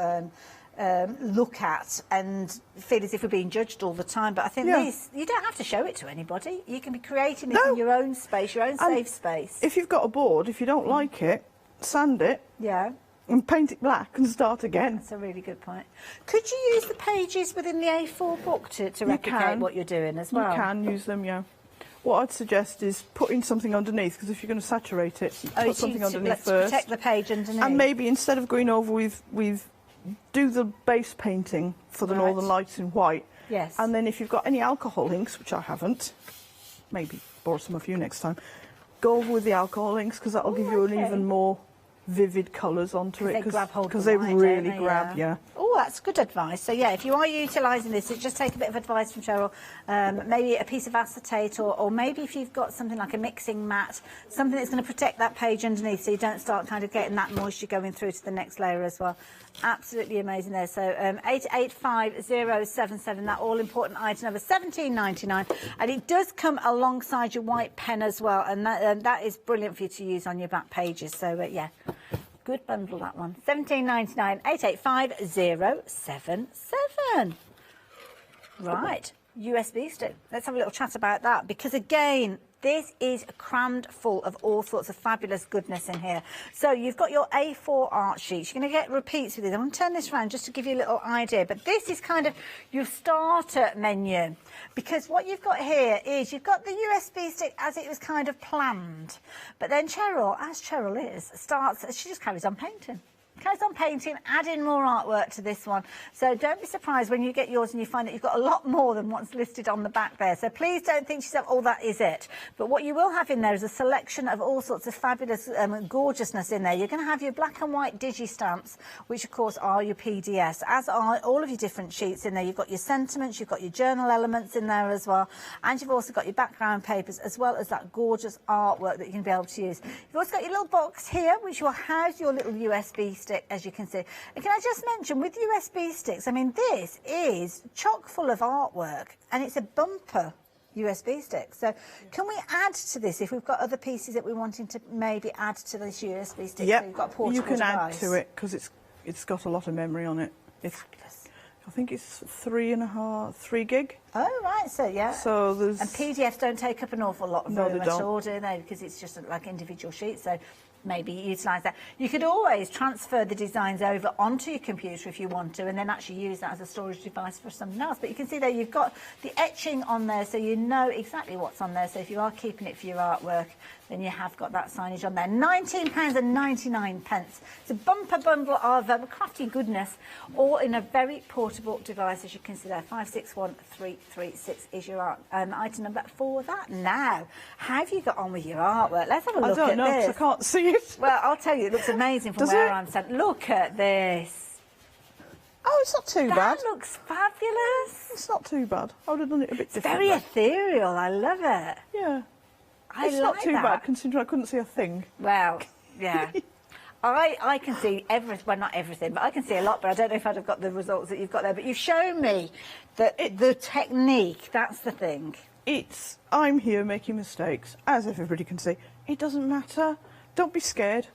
look at and feel as if we're being judged all the time. But I think this, you don't have to show it to anybody. You can be creating it in your own space, your own safe space. If you've got a board, if you don't like it, sand it. Yeah. And paint it black and start again. That's a really good point. Could you use the pages within the A4 book to replicate what you're doing as well? You can use them, yeah. What I'd suggest is putting something underneath, because if you're going to saturate it, put something underneath first. Protect the page underneath. And maybe instead of going over with do the base painting for the Northern Lights in white. Yes. And then if you've got any alcohol inks, which I haven't, maybe borrow some of you next time, go over with the alcohol inks, because that'll give you an even more vivid colours onto it, because they really grab, Oh, that's good advice. So yeah, if you are utilising this, just take a bit of advice from Cheryl. Maybe a piece of acetate, or maybe if you've got something like a mixing mat, something that's going to protect that page underneath, so you don't start kind of getting that moisture going through to the next layer as well. Absolutely amazing there. So 885077, that all important item number £17.99, and it does come alongside your white pen as well, and that is brilliant for you to use on your back pages. So yeah, good bundle, that one. £17.99, 885077. Right, USB stick. Let's have a little chat about that, because again, this is crammed full of all sorts of fabulous goodness in here. So you've got your A4 art sheets. You're going to get repeats with these. I'm going to turn this around just to give you a little idea. But this is kind of your starter menu, because what you've got here is you've got the USB stick as it was kind of planned. But then Cheryl, as Cheryl is, she just carries on painting. Carries on painting, adding more artwork to this one. So don't be surprised when you get yours and you find that you've got a lot more than what's listed on the back there. So please don't think to yourself, oh, that is it. But what you will have in there is a selection of all sorts of fabulous gorgeousness in there. You're going to have your black and white digi stamps, which of course are your PDFs, as are all of your different sheets in there. You've got your sentiments, you've got your journal elements in there as well, and you've also got your background papers, as well as that gorgeous artwork that you can be able to use. You've also got your little box here, which will house your little USB stick, as you can see. And can I just mention, with USB sticks, I mean, this is chock full of artwork, and it's a bumper USB stick. So can we add to this if we've got other pieces that we're wanting to maybe add to this USB stick? Yeah, so you've got a portable you can device. add to it, because it's got a lot of memory on it. I think it's 3 gig. Oh, right, so yeah. So there's... And PDFs don't take up an awful lot of room at all, do they? Because it's just like individual sheets. So maybe utilise that. You could always transfer the designs over onto your computer if you want to, and then actually use that as a storage device for something else. But you can see there you've got the etching on there, so you know exactly what's on there. So if you are keeping it for your artwork, then you have got that signage on there. £19.99. It's a bumper bundle of crafty goodness, all in a very portable device, as you can see there. 561336 is your item number for that. Now, how have you got on with your artwork? Let's have a look at this. I don't know, 'cause I can't see it. Well, I'll tell you, it looks amazing from where I'm standing. Look at this. Oh, it's not too bad. That looks fabulous. It's not too bad. I would have done it a bit differently. Very ethereal. I love it. Yeah. It's not like too that. bad, considering I couldn't see a thing. Well, yeah. I can see everything, well, not everything, but I can see a lot, but I don't know if I'd have got the results that you've got there. But you've shown me that the technique, that's the thing. I'm here making mistakes, as everybody can see. It doesn't matter. Don't be scared.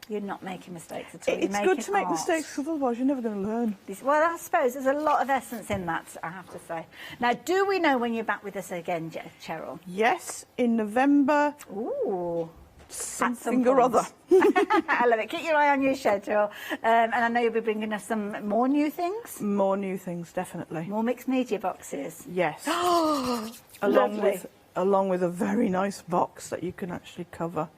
You're not making mistakes at all. It's good to make mistakes, because otherwise you're never going to learn. Well, I suppose there's a lot of essence in that, I have to say. Now, do we know when you're back with us again, Cheryl? Yes, in November. Ooh. Something or other. I love it. Keep your eye on your schedule. And I know you'll be bringing us some more new things. More new things, definitely. More mixed media boxes. Yes. Lovely. Along with a very nice box that you can actually cover.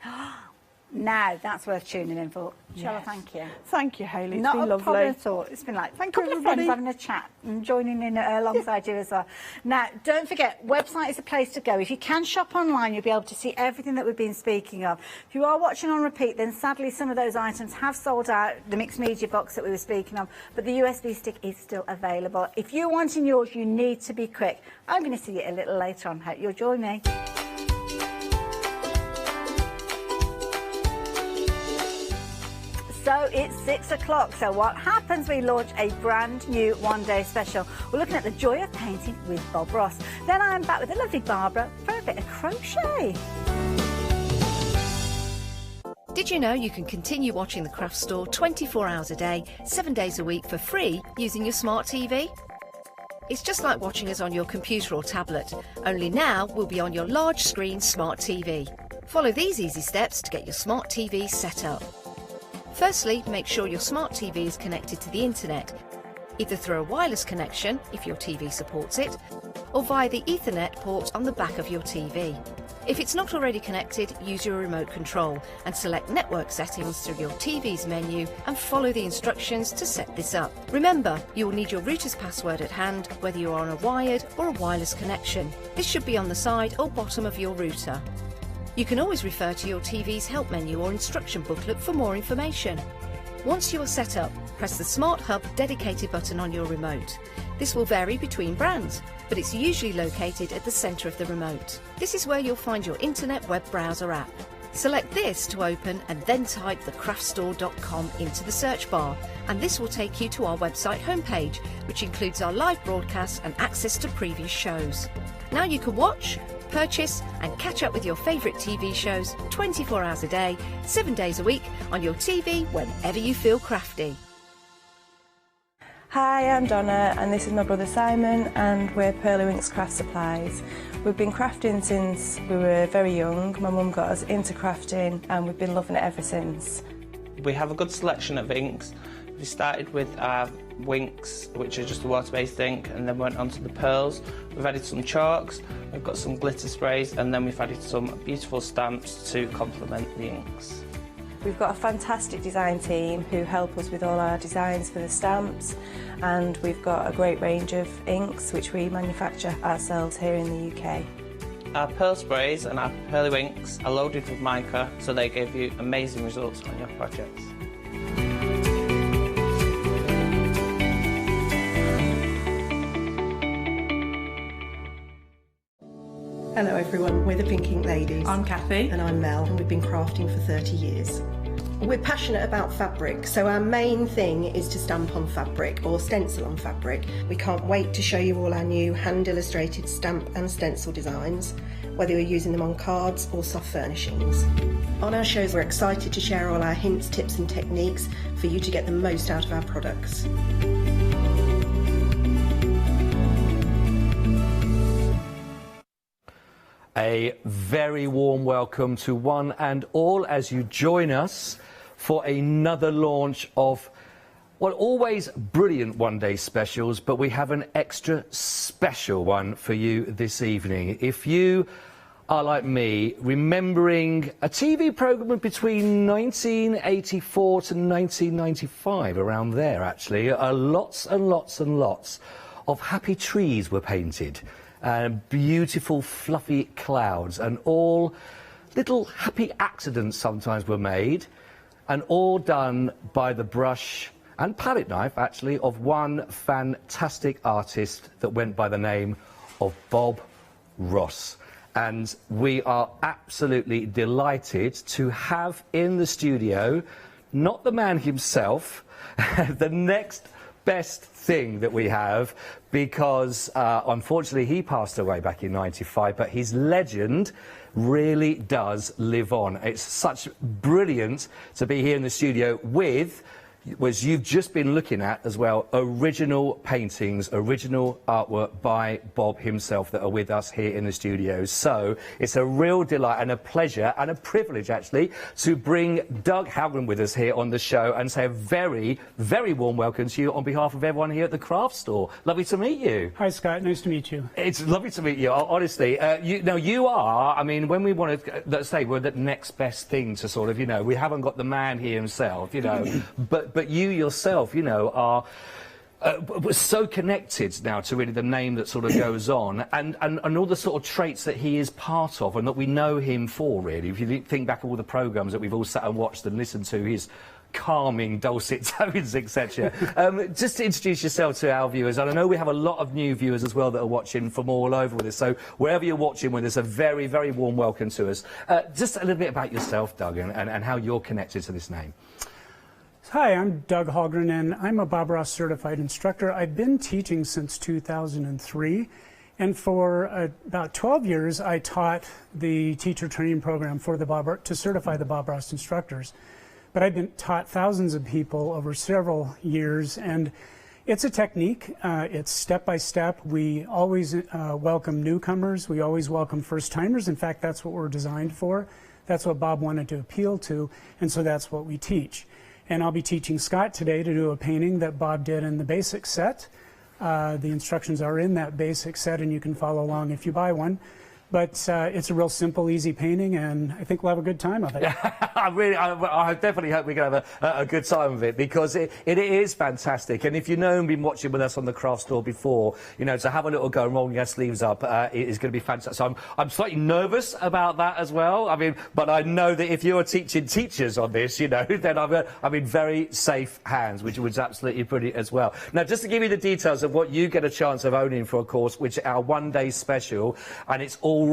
Now, that's worth tuning in for. Yes. Cheryl, thank you. Thank you, Hayley. It's Not been a lovely. problem at all. It's been like a couple of friends having a chat and joining in alongside you as well. Now, don't forget, website is a place to go. If you can shop online, you'll be able to see everything that we've been speaking of. If you are watching on repeat, then sadly some of those items have sold out, the mixed media box that we were speaking of, but the USB stick is still available. If you're wanting yours, you need to be quick. I'm going to see it a little later on. Hope you'll join me. So it's 6 o'clock. So what happens? We launch a brand new one-day special. We're looking at the joy of painting with Bob Ross. Then I'm back with the lovely Barbara for a bit of crochet. Did you know you can continue watching the Craft Store 24 hours a day, 7 days a week for free using your smart TV? It's just like watching us on your computer or tablet, only now we'll be on your large screen smart TV. Follow these easy steps to get your smart TV set up. Firstly, make sure your smart TV is connected to the internet, either through a wireless connection, if your TV supports it, or via the Ethernet port on the back of your TV. If it's not already connected, use your remote control and select network settings through your TV's menu and follow the instructions to set this up. Remember, you will need your router's password at hand, whether you're on a wired or a wireless connection. This should be on the side or bottom of your router. You can always refer to your TV's help menu or instruction booklet for more information. Once you are set up, press the Smart Hub dedicated button on your remote. This will vary between brands, but it's usually located at the centre of the remote. This is where you'll find your internet web browser app. Select this to open and then type thecraftstore.com into the search bar, and this will take you to our website homepage, which includes our live broadcasts and access to previous shows. Now you can watch, purchase and catch up with your favourite TV shows 24 hours a day, 7 days a week on your TV whenever you feel crafty. Hi, I'm Donna and this is my brother Simon and we're Pearly Winks Craft Supplies. We've been crafting since we were very young. My mum got us into crafting and we've been loving it ever since. We have a good selection of inks. We started with our Winks, which are just a water-based ink, and then went on to the pearls. We've added some chalks, we've got some glitter sprays, and then we've added some beautiful stamps to complement the inks. We've got a fantastic design team who help us with all our designs for the stamps, and we've got a great range of inks which we manufacture ourselves here in the UK. Our pearl sprays and our Pearly Winks are loaded with mica, so they give you amazing results on your projects. Hello everyone, we're the Pink Ink Ladies. I'm Kathy. And I'm Mel, and we've been crafting for 30 years. We're passionate about fabric, so our main thing is to stamp on fabric or stencil on fabric. We can't wait to show you all our new hand-illustrated stamp and stencil designs, whether you're using them on cards or soft furnishings. On our shows, we're excited to share all our hints, tips and techniques for you to get the most out of our products. A very warm welcome to one and all as you join us for another launch of, well, always brilliant one-day specials, but we have an extra special one for you this evening. If you are like me, remembering a TV programme between 1984 to 1995, around there actually, lots and lots and lots of happy trees were painted. And beautiful fluffy clouds, and all little happy accidents sometimes were made, and all done by the brush and palette knife actually of one fantastic artist that went by the name of Bob Ross. And we are absolutely delighted to have in the studio not the man himself, the next best thing that we have, because unfortunately he passed away back in '95, but his legend really does live on. It's such brilliant to be here in the studio with, was you've just been looking at as well, original paintings, original artwork by Bob himself that are with us here in the studio. So it's a real delight and a pleasure and a privilege actually to bring Doug Howland with us here on the show and say a very, very warm welcome to you on behalf of everyone here at the craft store. Lovely to meet you. Hi Scott, nice to meet you. It's lovely to meet you, honestly. You are, I mean, when we want to, let's say we're the next best thing to sort of, you know, we haven't got the man here himself, you know, but you yourself, you know, are so connected now to really the name that sort of goes on and all the sort of traits that he is part of and that we know him for, really. If you think back all the programmes that we've all sat and watched and listened to, his calming dulcet tones, etc. Just to introduce yourself to our viewers, and I know we have a lot of new viewers as well that are watching from all over with us, so wherever you're watching with us, a very, very warm welcome to us. Just a little bit about yourself, Doug, and how you're connected to this name. Hi, I'm Doug Hallgren, and I'm a Bob Ross certified instructor. I've been teaching since 2003, and for about 12 years I taught the teacher training program for the to certify the Bob Ross instructors. But I've been taught thousands of people over several years, and it's a technique. It's step by step. We always welcome newcomers. We always welcome first-timers. In fact, that's what we're designed for. That's what Bob wanted to appeal to, and so that's what we teach. And I'll be teaching Scott today to do a painting that Bob did in the basic set. The instructions are in that basic set, and you can follow along if you buy one. But it's a real simple, easy painting, and I think we'll have a good time of it. I definitely hope we can have a good time of it, because it is fantastic. And if you know and been watching with us on the craft store before, you know, to have a little go and rolling our sleeves up it is going to be fantastic. So I'm slightly nervous about that as well. I mean, but I know that if you're teaching teachers on this, you know, then I'm in very safe hands, which was absolutely brilliant as well. Now, just to give you the details of what you get a chance of owning for a course, which is our one-day special, and it's already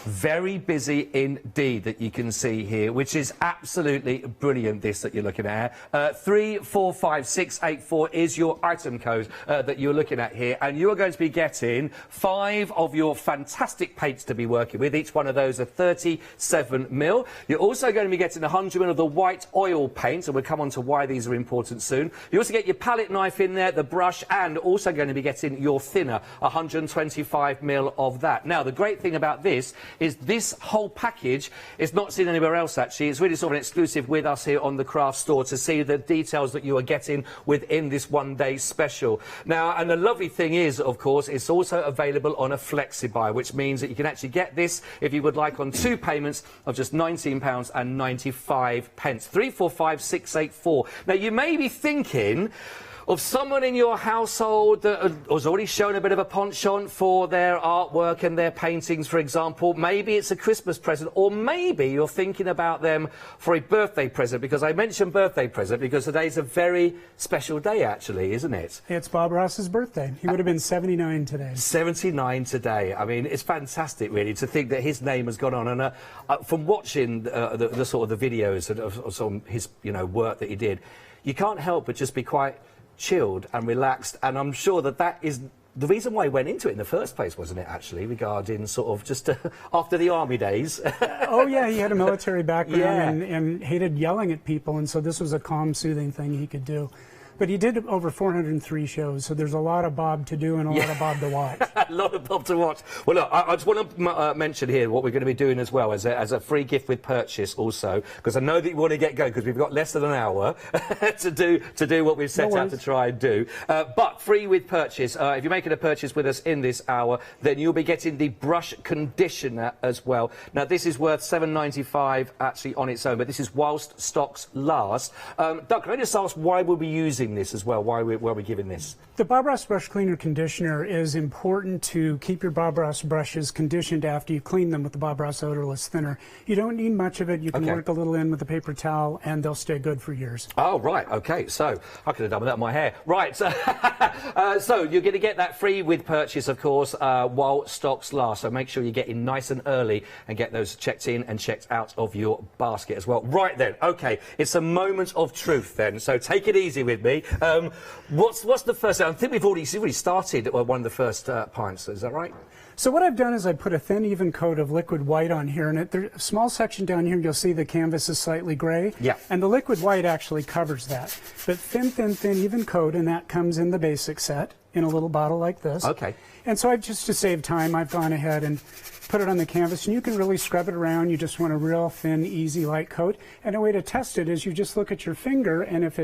very busy indeed that you can see here, which is absolutely brilliant, this that you're looking at. 345684 is your item code that you're looking at here, and you are going to be getting 5 of your fantastic paints to be working with. Each one of those are 37mm. You're also going to be getting 100ml of the white oil paint, and we'll come on to why these are important soon. You also get your palette knife in there, the brush, and also going to be getting your thinner, 125ml of that. Now, the great thing about this is this whole package is not seen anywhere else, actually. It's really sort of an exclusive with us here on the craft store to see the details that you are getting within this one-day special. Now, and the lovely thing is, of course, it's also available on a flexi-buy, which means that you can actually get this, if you would like, on 2 payments of just £19.95. 345684. Now, you may be thinking of someone in your household that has already shown a bit of a penchant for their artwork and their paintings, for example. Maybe it's a Christmas present, or maybe you're thinking about them for a birthday present, because I mentioned birthday present because today's a very special day, actually, isn't it? It's Bob Ross's birthday. He would have been 79 today. 79 today. I mean, it's fantastic, really, to think that his name has gone on. And from watching the sort of the videos of some of his, you know, work that he did, you can't help but just be quite chilled and relaxed, and I'm sure that that is the reason why he went into it in the first place, wasn't it, actually, regarding sort of just after the army days? Oh yeah, he had a military background, and hated yelling at people, and so this was a calm, soothing thing he could do. But he did over 403 shows, so there's a lot of Bob to do and a lot of Bob to watch. A lot of Bob to watch. Well, look, I just want to mention here what we're going to be doing as well as a free gift with purchase also, because I know that you want to get going because we've got less than an hour to do what we've set out to try and do. But free with purchase, if you're making a purchase with us in this hour, then you'll be getting the brush conditioner as well. Now, this is worth $7.95 actually on its own, but this is whilst stocks last. Doug, can I just ask why we'll be using this as well? Why we're giving this? The Bob Ross Brush Cleaner Conditioner is important to keep your Bob Ross brushes conditioned after you clean them with the Bob Ross odorless thinner. You don't need much of it. You can work a little in with a paper towel and they'll stay good for years. Oh, right. Okay. So I could have done without my hair. Right. So you're going to get that free with purchase, of course, while stocks last. So make sure you get in nice and early and get those checked in and checked out of your basket as well. Right then. Okay. It's a moment of truth then. So take it easy with me. What's the first? I think we've already started one of the first pints. Is that right? So what I've done is I put a thin, even coat of liquid white on here, and there's a small section down here. You'll see the canvas is slightly gray. Yeah. And the liquid white actually covers that. But thin, even coat, and that comes in the basic set in a little bottle like this. Okay. And so just to save time, I've gone ahead and put it on the canvas, and you can really scrub it around. You just want a real thin, easy, light coat. And a way to test it is you just look at your finger, and if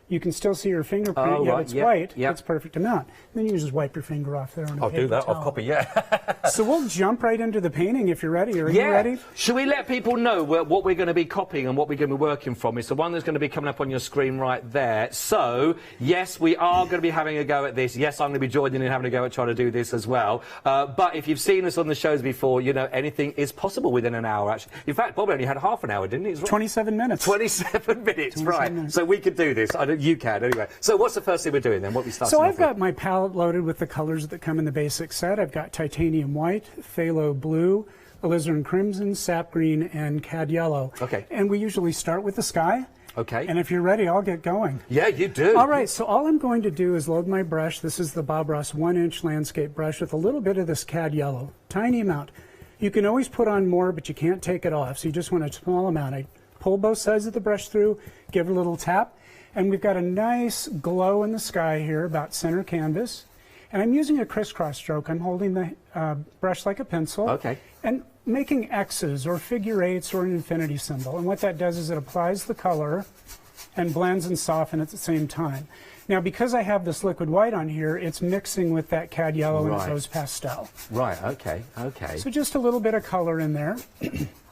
you can still see your fingerprint, it's white, it's perfect amount. And then you just wipe your finger off there on a I'll paper do that, towel. I'll copy, yeah. So we'll jump right into the painting if you're ready. Are you ready? Should we let people know what we're going to be copying and what we're going to be working from? It's the one that's going to be coming up on your screen right there. So, yes, we are going to be having a go at this. Yes, I'm going to be joining in having a go at trying to do this as well. But if you've seen us on the shows before, you know anything is possible within an hour, actually. In fact, Bob only had half an hour, didn't he? 27 minutes. 27 minutes, 27 right. minutes. So we could do this. You can, anyway. So what's the first thing we're doing then? What we start? So I've got my palette loaded with the colors that come in the basic set. I've got titanium white, phthalo blue, alizarin crimson, sap green, and cad yellow. Okay. And we usually start with the sky. Okay. And if you're ready, I'll get going. Yeah, you do. All right, so all I'm going to do is load my brush. This is the Bob Ross 1-inch landscape brush with a little bit of this cad yellow, tiny amount. You can always put on more, but you can't take it off, so you just want a small amount. I pull both sides of the brush through, give it a little tap, and we've got a nice glow in the sky here, about center canvas. And I'm using a crisscross stroke. I'm holding the brush like a pencil. Okay. And making X's or figure eights or an infinity symbol. And what that does is it applies the color and blends and softens at the same time. Now, because I have this liquid white on here, it's mixing with that cad yellow and rose pastel. Right, okay, okay. So just a little bit of color in there.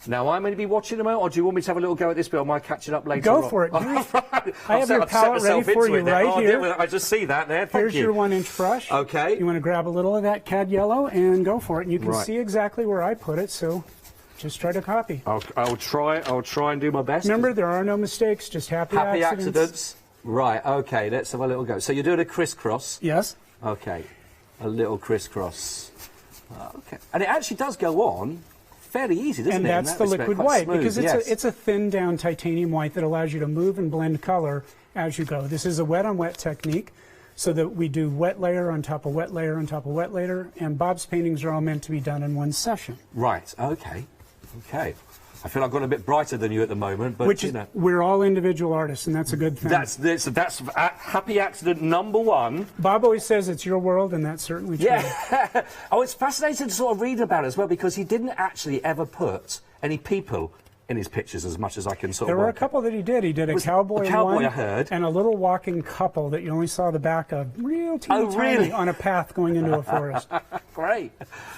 Now, I'm going to be watching them out, or do you want me to have a little go at this bit, or am I catching up later? Go for it. I have your palette ready for you right here. I just see that there. Thank Here's your 1-inch brush. Okay. You want to grab a little of that cad yellow and go for it. And you can see exactly where I put it, so just try to copy. I'll try and do my best. Remember, there are no mistakes, just happy accidents. Right, okay, let's have a little go. So you're doing a crisscross? Yes. Okay, a little crisscross. Okay. And it actually does go on fairly easy, doesn't it? And that's the liquid white, because it's a thin down titanium white that allows you to move and blend color as you go. This is a wet on wet technique, so that we do wet layer on top of wet layer on top of wet layer, and Bob's paintings are all meant to be done in one session. Right, okay, okay. I feel I've got a bit brighter than you at the moment, but Which you know. We're all individual artists, and that's a good thing. That's happy accident number one. Bob always says it's your world, and that's certainly true. Yeah. Oh, it's fascinating to sort of read about it as well, because he didn't actually ever put any people in his pictures, as much as I can sort of There were a couple that he did. He did a cowboy one, I heard, and a little walking couple that you only saw the back of, real teeny tiny, on a path going into a forest. Great.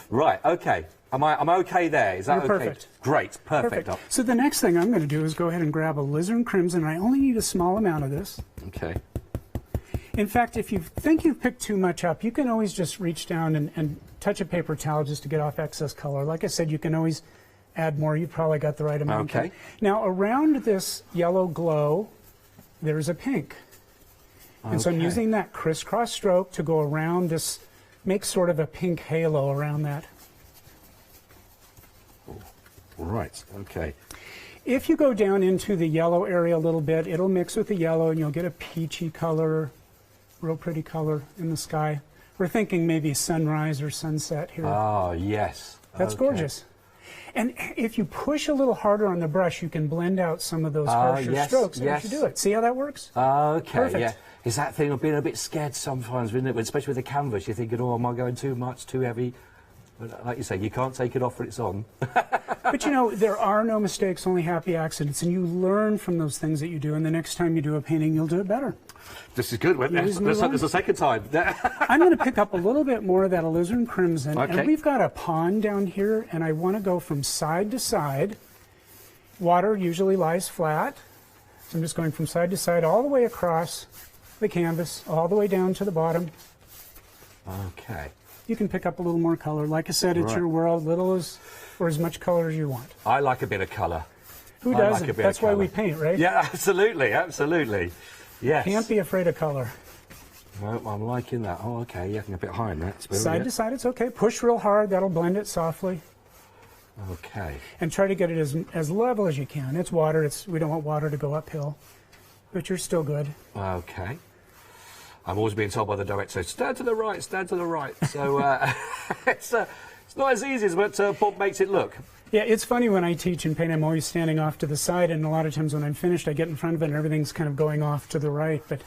Right, okay. I'm okay there? Is that okay? Perfect. Great, perfect. So the next thing I'm going to do is go ahead and grab a alizarin crimson. I only need a small amount of this. Okay. In fact, if you think you've picked too much up, you can always just reach down and touch a paper towel just to get off excess color. Like I said, you can always add more. You've probably got the right amount. Okay. Now, around this yellow glow, there's a pink. And so I'm using that crisscross stroke to go around this, make sort of a pink halo around that. Right, okay. If you go down into the yellow area a little bit, it'll mix with the yellow and you'll get a peachy color, real pretty color in the sky. We're thinking maybe sunrise or sunset here. Oh, yes. That's gorgeous. And if you push a little harder on the brush, you can blend out some of those harsher strokes as you do it. See how that works? Okay, Perfect. yeah. It's that thing of being a bit scared sometimes, isn't it? Especially with the canvas, you're thinking, oh, am I going too much, too heavy? But like you say, you can't take it off when it's on. But you know, there are no mistakes, only happy accidents, and you learn from those things that you do, and the next time you do a painting, you'll do it better. This is good. There's a second time. I'm going to pick up a little bit more of that alizarin crimson, and we've got a pond down here, and I want to go from side to side. Water usually lies flat, so I'm just going from side to side all the way across the canvas, all the way down to the bottom. Okay. You can pick up a little more color. Like I said, it's your world, or as much color as you want. I like a bit of color. Who doesn't? Like that's why we paint, right? Yeah, absolutely, absolutely. Yes. Can't be afraid of color. No, I'm liking that. Oh, okay, yeah, a bit high in that. Side to side, it's okay. Push real hard, that'll blend it softly. Okay. And try to get it as level as you can. It's water, we don't want water to go uphill, but you're still good. Okay. I'm always being told by the director, stand to the right, stand to the right. So it's not as easy as what Bob makes it look. Yeah, it's funny when I teach and paint, I'm always standing off to the side, and a lot of times when I'm finished, I get in front of it and everything's kind of going off to the right, but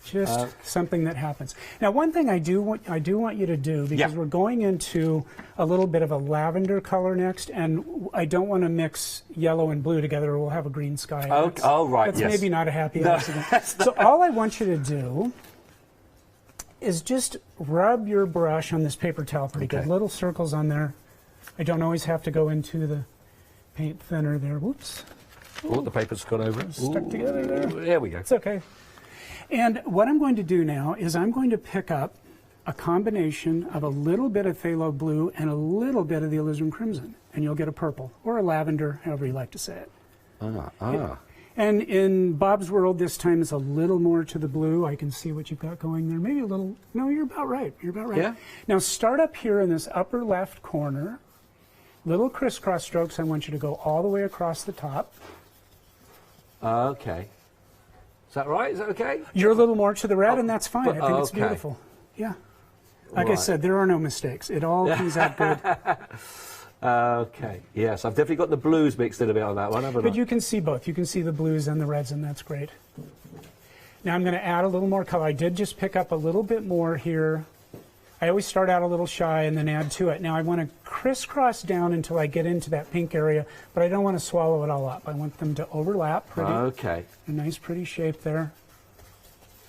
just something that happens. Now, one thing I do want you to do, because we're going into a little bit of a lavender color next, and I don't want to mix yellow and blue together, or we'll have a green sky. Oh, right, That's maybe not a happy accident. So all I want you to do is just rub your brush on this paper towel pretty good. Little circles on there. I don't always have to go into the paint thinner there. Whoops. Oh, the paper's gone over. Stuck together there. There we go. It's okay. And what I'm going to do now is I'm going to pick up a combination of a little bit of phthalo blue and a little bit of the alizarin crimson, and you'll get a purple, or a lavender, however you like to say it. And in Bob's world, this time is a little more to the blue. I can see what you've got going there. Maybe a little, no, you're about right. You're about right. Yeah. Now start up here in this upper left corner. Little crisscross strokes. I want you to go all the way across the top. Okay. Is that right? Is that okay? You're a little more to the red, and that's fine. I think it's beautiful. Yeah. Like I said, there are no mistakes. It all comes out good. Okay. Yes, I've definitely got the blues mixed in a bit on that one, haven't I? But you can see both. You can see the blues and the reds, and that's great. Now I'm going to add a little more color. I did just pick up a little bit more here. I always start out a little shy and then add to it. Now I want to crisscross down until I get into that pink area, but I don't want to swallow it all up. I want them to overlap pretty. Okay. A nice pretty shape there.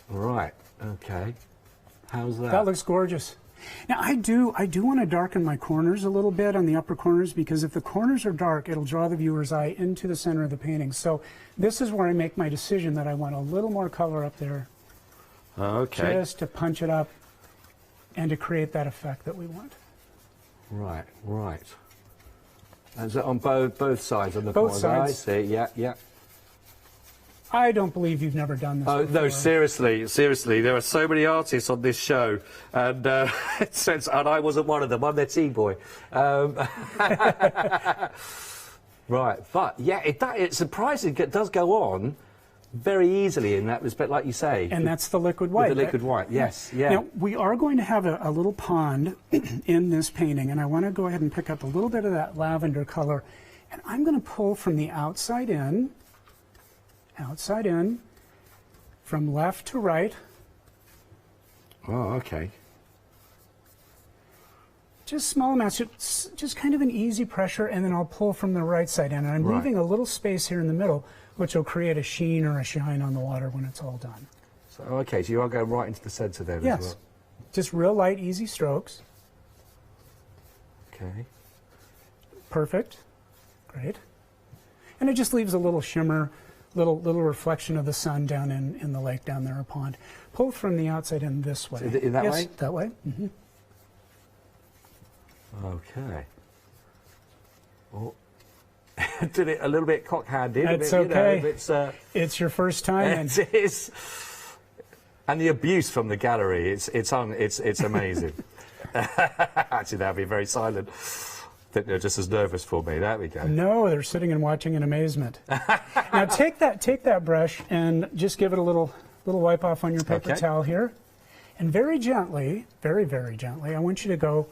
Right. Okay. How's that? That looks gorgeous. Now I do want to darken my corners a little bit on the upper corners, because if the corners are dark, it'll draw the viewer's eye into the center of the painting. So this is where I make my decision that I want a little more color up there. Okay. Just to punch it up and to create that effect that we want. Right, right. And is that on both sides? On the both sides. I see, yeah, yeah. I don't believe you've never done this before. No, seriously, seriously. There are so many artists on this show, and and I wasn't one of them. I'm their tea boy. Right, but yeah, it's surprising. It does go on very easily in that respect, like you say. And that's the liquid white. The liquid white, yes, yeah. Now, we are going to have a little pond in this painting, and I want to go ahead and pick up a little bit of that lavender color, and I'm going to pull from the outside in, from left to right. Oh, okay. Just small amounts, just kind of an easy pressure, and then I'll pull from the right side in. And I'm leaving a little space here in the middle, which will create a sheen or a shine on the water when it's all done. So, okay, so you are going right into the center there as well. Just real light, easy strokes. Okay. Perfect. Great. And it just leaves a little shimmer, little reflection of the sun down in the lake down there, or pond. Pull from the outside in this way. So in that way? That way. Mm-hmm. Okay. Oh. Did it a little bit cock-handed. That's okay. It's your first time. It is. And the abuse from the gallery, it's amazing. Actually, they'll be very silent. I think they're just as nervous for me. There we go. No, they're sitting and watching in amazement. Now take that brush and just give it a little wipe off on your paper towel here, and very gently, very, very gently, I want you to go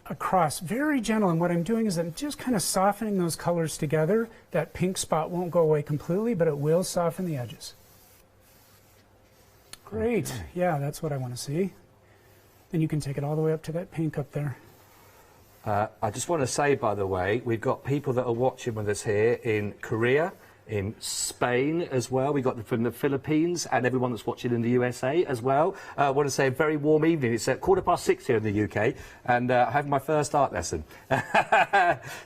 across, very gentle, and what I'm doing is I'm just kind of softening those colors together. That pink spot won't go away completely, but it will soften the edges. Great. Okay. Yeah, that's what I want to see. And you can take it all the way up to that pink up there. I just want to say, by the way, we've got people that are watching with us here in Korea, in Spain as well. We got them from the Philippines and everyone that's watching in the USA as well. I want to say a very warm evening. It's at 6:15 here in the UK, and I have my first art lesson.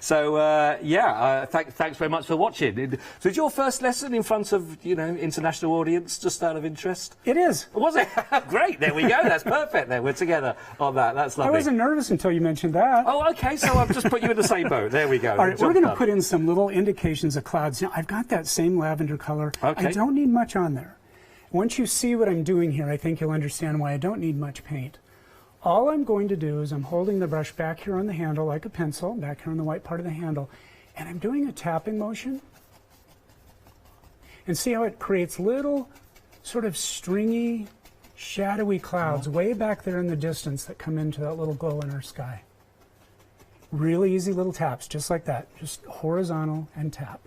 So thanks very much for watching. So is your first lesson in front of international audience, just out of interest? It is. Was it? Great. There we go. That's perfect. There we're together on that. That's lovely. I wasn't nervous until you mentioned that. Oh, okay. So I've just put you in the same boat. There we go. All right, we're going to put in some little indications of clouds. Now, I've got that same lavender color. Okay. I don't need much on there. Once you see what I'm doing here, I think you'll understand why I don't need much paint. All I'm going to do is I'm holding the brush back here on the handle like a pencil, back here on the white part of the handle, and I'm doing a tapping motion. And see how it creates little sort of stringy, shadowy clouds way back there in the distance that come into that little glow in our sky. Really easy little taps, just like that. Just horizontal and tap.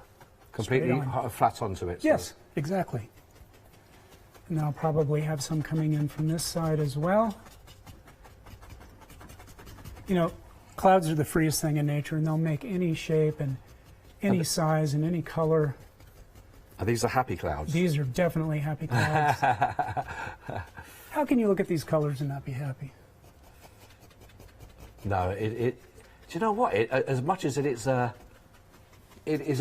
Completely flat onto it. Yes, exactly. And then I'll probably have some coming in from this side as well. You know, clouds are the freest thing in nature, and they'll make any shape and any size and any color. Are these the happy clouds? These are definitely happy clouds. How can you look at these colors and not be happy? No, do you know what? As much as it is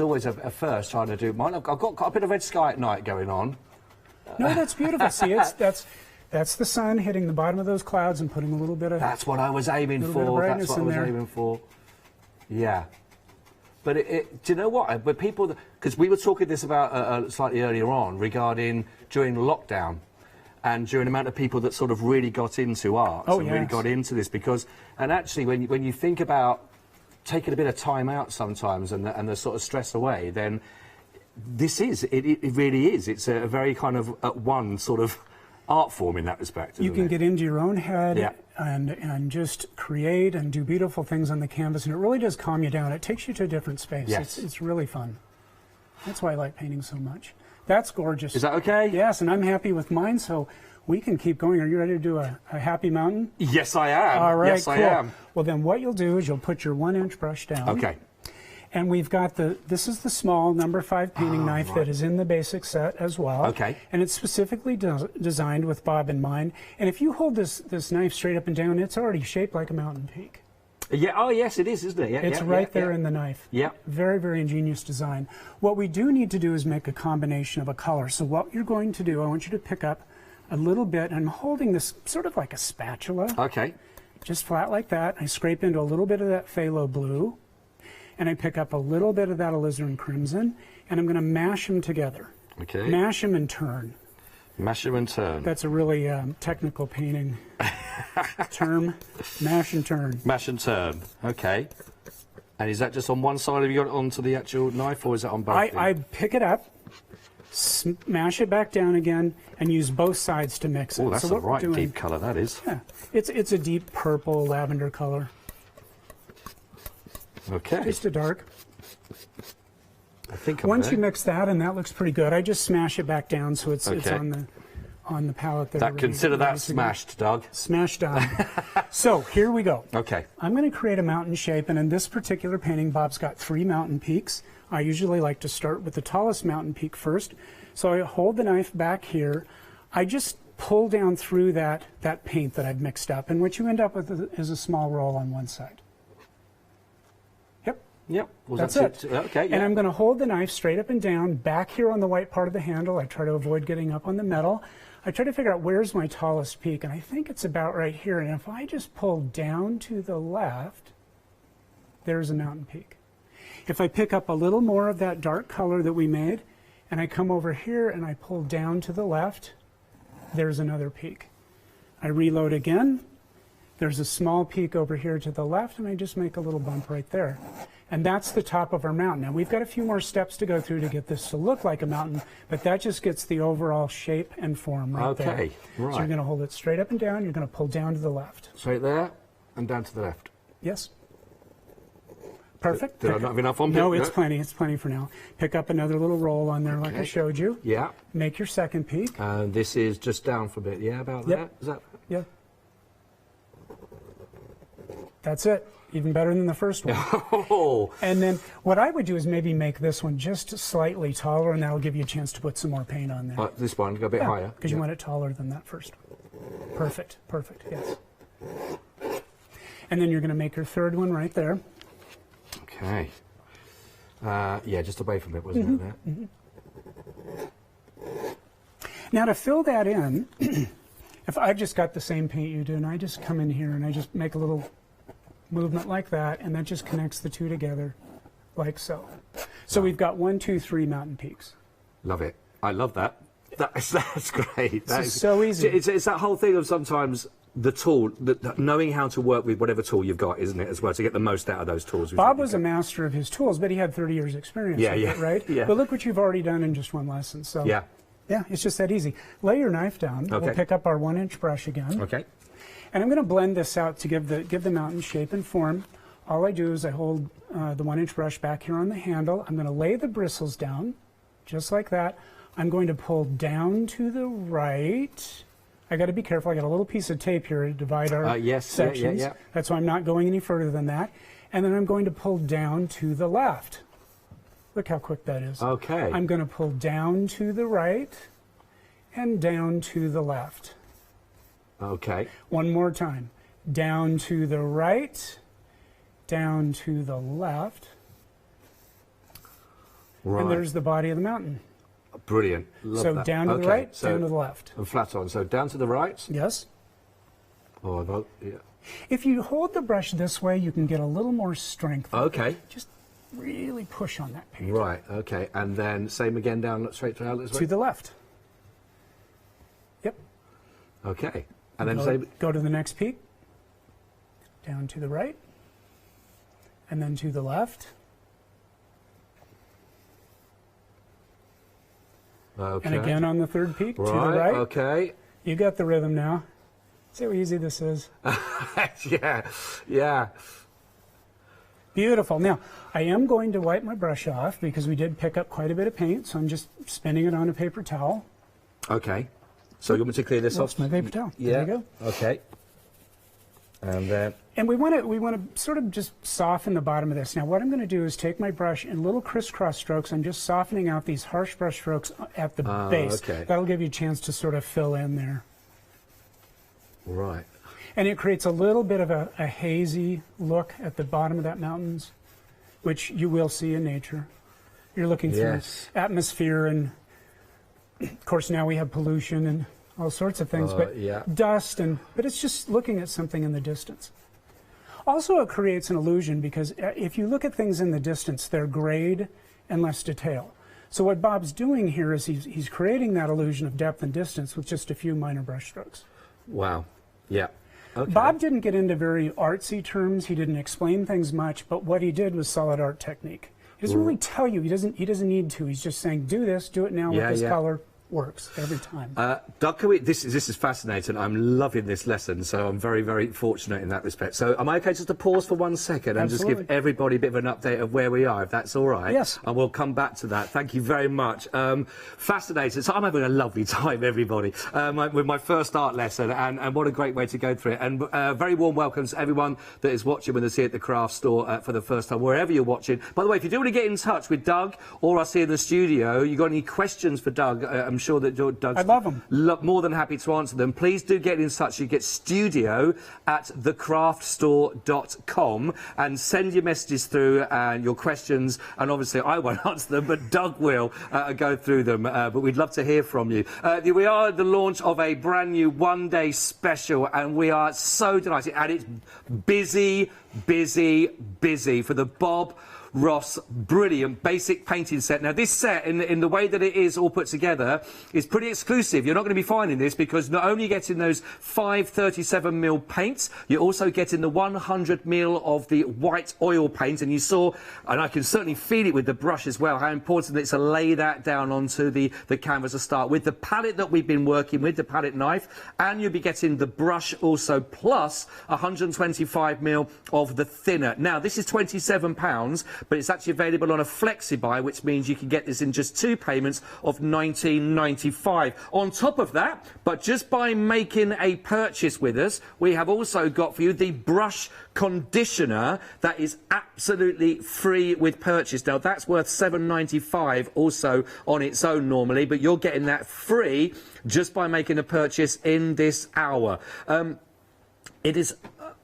always a first trying to do mine. I've got a bit of red sky at night going on. No, that's beautiful. See, that's the sun hitting the bottom of those clouds and putting a little bit of... That's what I was aiming for. That's what I was aiming for. Yeah. But do you know what? But people... Because we were talking this about slightly earlier on regarding during lockdown and during the amount of people that sort of really got into art and really got into this because... And actually, when you think about taking a bit of time out sometimes and the sort of stress away, then this it really is. It's a very kind of at one sort of art form in that respect. You can get into your own head and just create and do beautiful things on the canvas, and it really does calm you down. It takes you to a different space. Yes. It's really fun. That's why I like painting so much. That's gorgeous. Is that okay? Yes, and I'm happy with mine, so we can keep going. Are you ready to do a happy mountain? Yes, I am. All right, yes, cool. I am. Well, then what you'll do is you'll put your 1-inch brush down. Okay. And we've got this is the small number 5 painting knife that is in the basic set as well. Okay. And it's specifically designed with Bob in mind. And if you hold this knife straight up and down, it's already shaped like a mountain peak. Yeah, oh yes, it is, isn't it? Yeah, it's right there in the knife. Yeah. Very, very ingenious design. What we do need to do is make a combination of a color. So what you're going to do, I want you to pick up a little bit, and I'm holding this sort of like a spatula. Okay. Just flat like that. I scrape into a little bit of that phthalo blue, and I pick up a little bit of that alizarin crimson, and I'm going to mash them together. Okay. Mash them and turn. Mash them and turn. That's a really technical painting term. Mash and turn. Mash and turn. Okay. And is that just on one side of you onto the actual knife, or is it on both? I pick it up, smash it back down again, and use both sides to mix it. Oh, that's so a right deep colour, that is. Yeah. It's a deep purple lavender color. Okay. Just a dark. I think once you mix that, and that looks pretty good, I just smash it back down so it's on the palette there. Consider that smashed, Doug. Smashed down. So here we go. Okay. I'm going to create a mountain shape, and in this particular painting, Bob's got 3 mountain peaks. I usually like to start with the tallest mountain peak first. So I hold the knife back here. I just pull down through that paint that I've mixed up, and what you end up with is a small roll on one side. Yep. That's it. Okay. Yeah. And I'm going to hold the knife straight up and down back here on the white part of the handle. I try to avoid getting up on the metal. I try to figure out where's my tallest peak, and I think it's about right here. And if I just pull down to the left, there's a mountain peak. If I pick up a little more of that dark color that we made, and I come over here and I pull down to the left, there's another peak. I reload again. There's a small peak over here to the left, and I just make a little bump right there. And that's the top of our mountain. Now, we've got a few more steps to go through to get this to look like a mountain, but that just gets the overall shape and form right there. Okay, right. So you're going to hold it straight up and down. You're going to pull down to the left. Straight there and down to the left. Yes. Perfect. Did I not have enough on? No, it's plenty. It's plenty for now. Pick up another little roll on there like I showed you. Yeah. Make your second peak. And this is just down for a bit. Yeah, about that. Is that? Yeah. That's it. Even better than the first one. Oh. And then what I would do is maybe make this one just slightly taller, and that'll give you a chance to put some more paint on there. This one, go a bit higher. Because you want it taller than that first one. Perfect. Perfect. Yes. And then you're going to make your third one right there. Okay. Yeah, just away from it, wasn't it? There? Now to fill that in, if I've just got the same paint you do, and I just come in here and I just make a little movement like that, and that just connects the two together, like so. So we've got 1, 2, 3 mountain peaks. Love it. I love that. That's great. It's so easy. It's that whole thing of sometimes the tool, knowing how to work with whatever tool you've got, isn't it, as well, to get the most out of those tools. Bob was a master of his tools, but he had 30 years experience with it, right? Yeah. But look what you've already done in just one lesson. So yeah, it's just that easy. Lay your knife down. Okay. We'll pick up our 1-inch brush again. Okay. And I'm going to blend this out to give the mountain shape and form. All I do is I hold the 1-inch brush back here on the handle. I'm going to lay the bristles down, just like that. I'm going to pull down to the right. I got to be careful. I got a little piece of tape here to divide our sections. Yeah. That's why I'm not going any further than that. And then I'm going to pull down to the left. Look how quick that is. Okay. I'm going to pull down to the right and down to the left. Okay. One more time. Down to the right, down to the left. Right. And there's the body of the mountain. Brilliant. Love so that. down to the right, down to the left. And flat on. So down to the right? Yes. Oh, yeah. If you hold the brush this way, you can get a little more strength. Okay. Just really push on that paint. Right, okay. And then same again down straight to this way? To the left. Yep. Okay. And then go to the next peak. Down to the right. And then to the left. Okay. And again on the third peak, to the Right, right. okay. You got the rhythm now. See how easy this is? Yeah. Beautiful. Now, I am going to wipe my brush off because we did pick up quite a bit of paint, so I'm just spinning it on a paper towel. Okay. So you want me to clear this off? That's my paper towel. Yeah. There you go. Okay. And then... And we want to sort of just soften the bottom of this. Now, what I'm going to do is take my brush in little crisscross strokes. I'm just softening out these harsh brush strokes at the base. Okay. That'll give you a chance to sort of fill in there. Right. And it creates a little bit of a hazy look at the bottom of that mountains, which you will see in nature. You're looking through atmosphere, and of course now we have pollution and all sorts of things, but dust, but it's just looking at something in the distance. Also, it creates an illusion because if you look at things in the distance, they're grayed and less detail. So what Bob's doing here is he's creating that illusion of depth and distance with just a few minor brush strokes. Wow. Yeah. Okay. Bob didn't get into very artsy terms. He didn't explain things much, but what he did was solid art technique. He doesn't really tell you. He doesn't need to. He's just saying, do this, do it now with this color. Works every time. Doug, this is fascinating. I'm loving this lesson, so I'm very, very fortunate in that respect. So am I okay just to pause for 1 second and just give everybody a bit of an update of where we are, if that's all right? Yes. And we'll come back to that. Thank you very much. Fascinating. So I'm having a lovely time, everybody, with my first art lesson, and what a great way to go through it. And very warm welcome to everyone that is watching when they see it at the craft store for the first time, wherever you're watching. By the way, if you do want to get in touch with Doug or us here in the studio, you got any questions for Doug, I'm sure that Doug's I love them. More than happy to answer them. Please do get in touch. You get studio@thecraftstore.com and send your messages through and your questions. And obviously, I won't answer them, but Doug will go through them. But we'd love to hear from you. We are at the launch of a brand new one-day special, and we are so delighted. And it's busy for the Bob Ross brilliant basic painting set. Now this set, in the way that it is all put together, is pretty exclusive. You're not going to be finding this because not only getting those 537mm paints, you're also getting the 100ml of the white oil paint, and you saw, and I can certainly feel it with the brush as well, how important it is to lay that down onto the canvas to start with. The palette that we've been working with, the palette knife, and you'll be getting the brush also, plus 125ml of the thinner. Now this is £27, but it's actually available on a flexi buy, which means you can get this in just 2 payments of £19.95. On top of that, but just by making a purchase with us, we have also got for you the brush conditioner that is absolutely free with purchase. Now that's worth £7.95 also on its own normally, but you're getting that free just by making a purchase in this hour. It is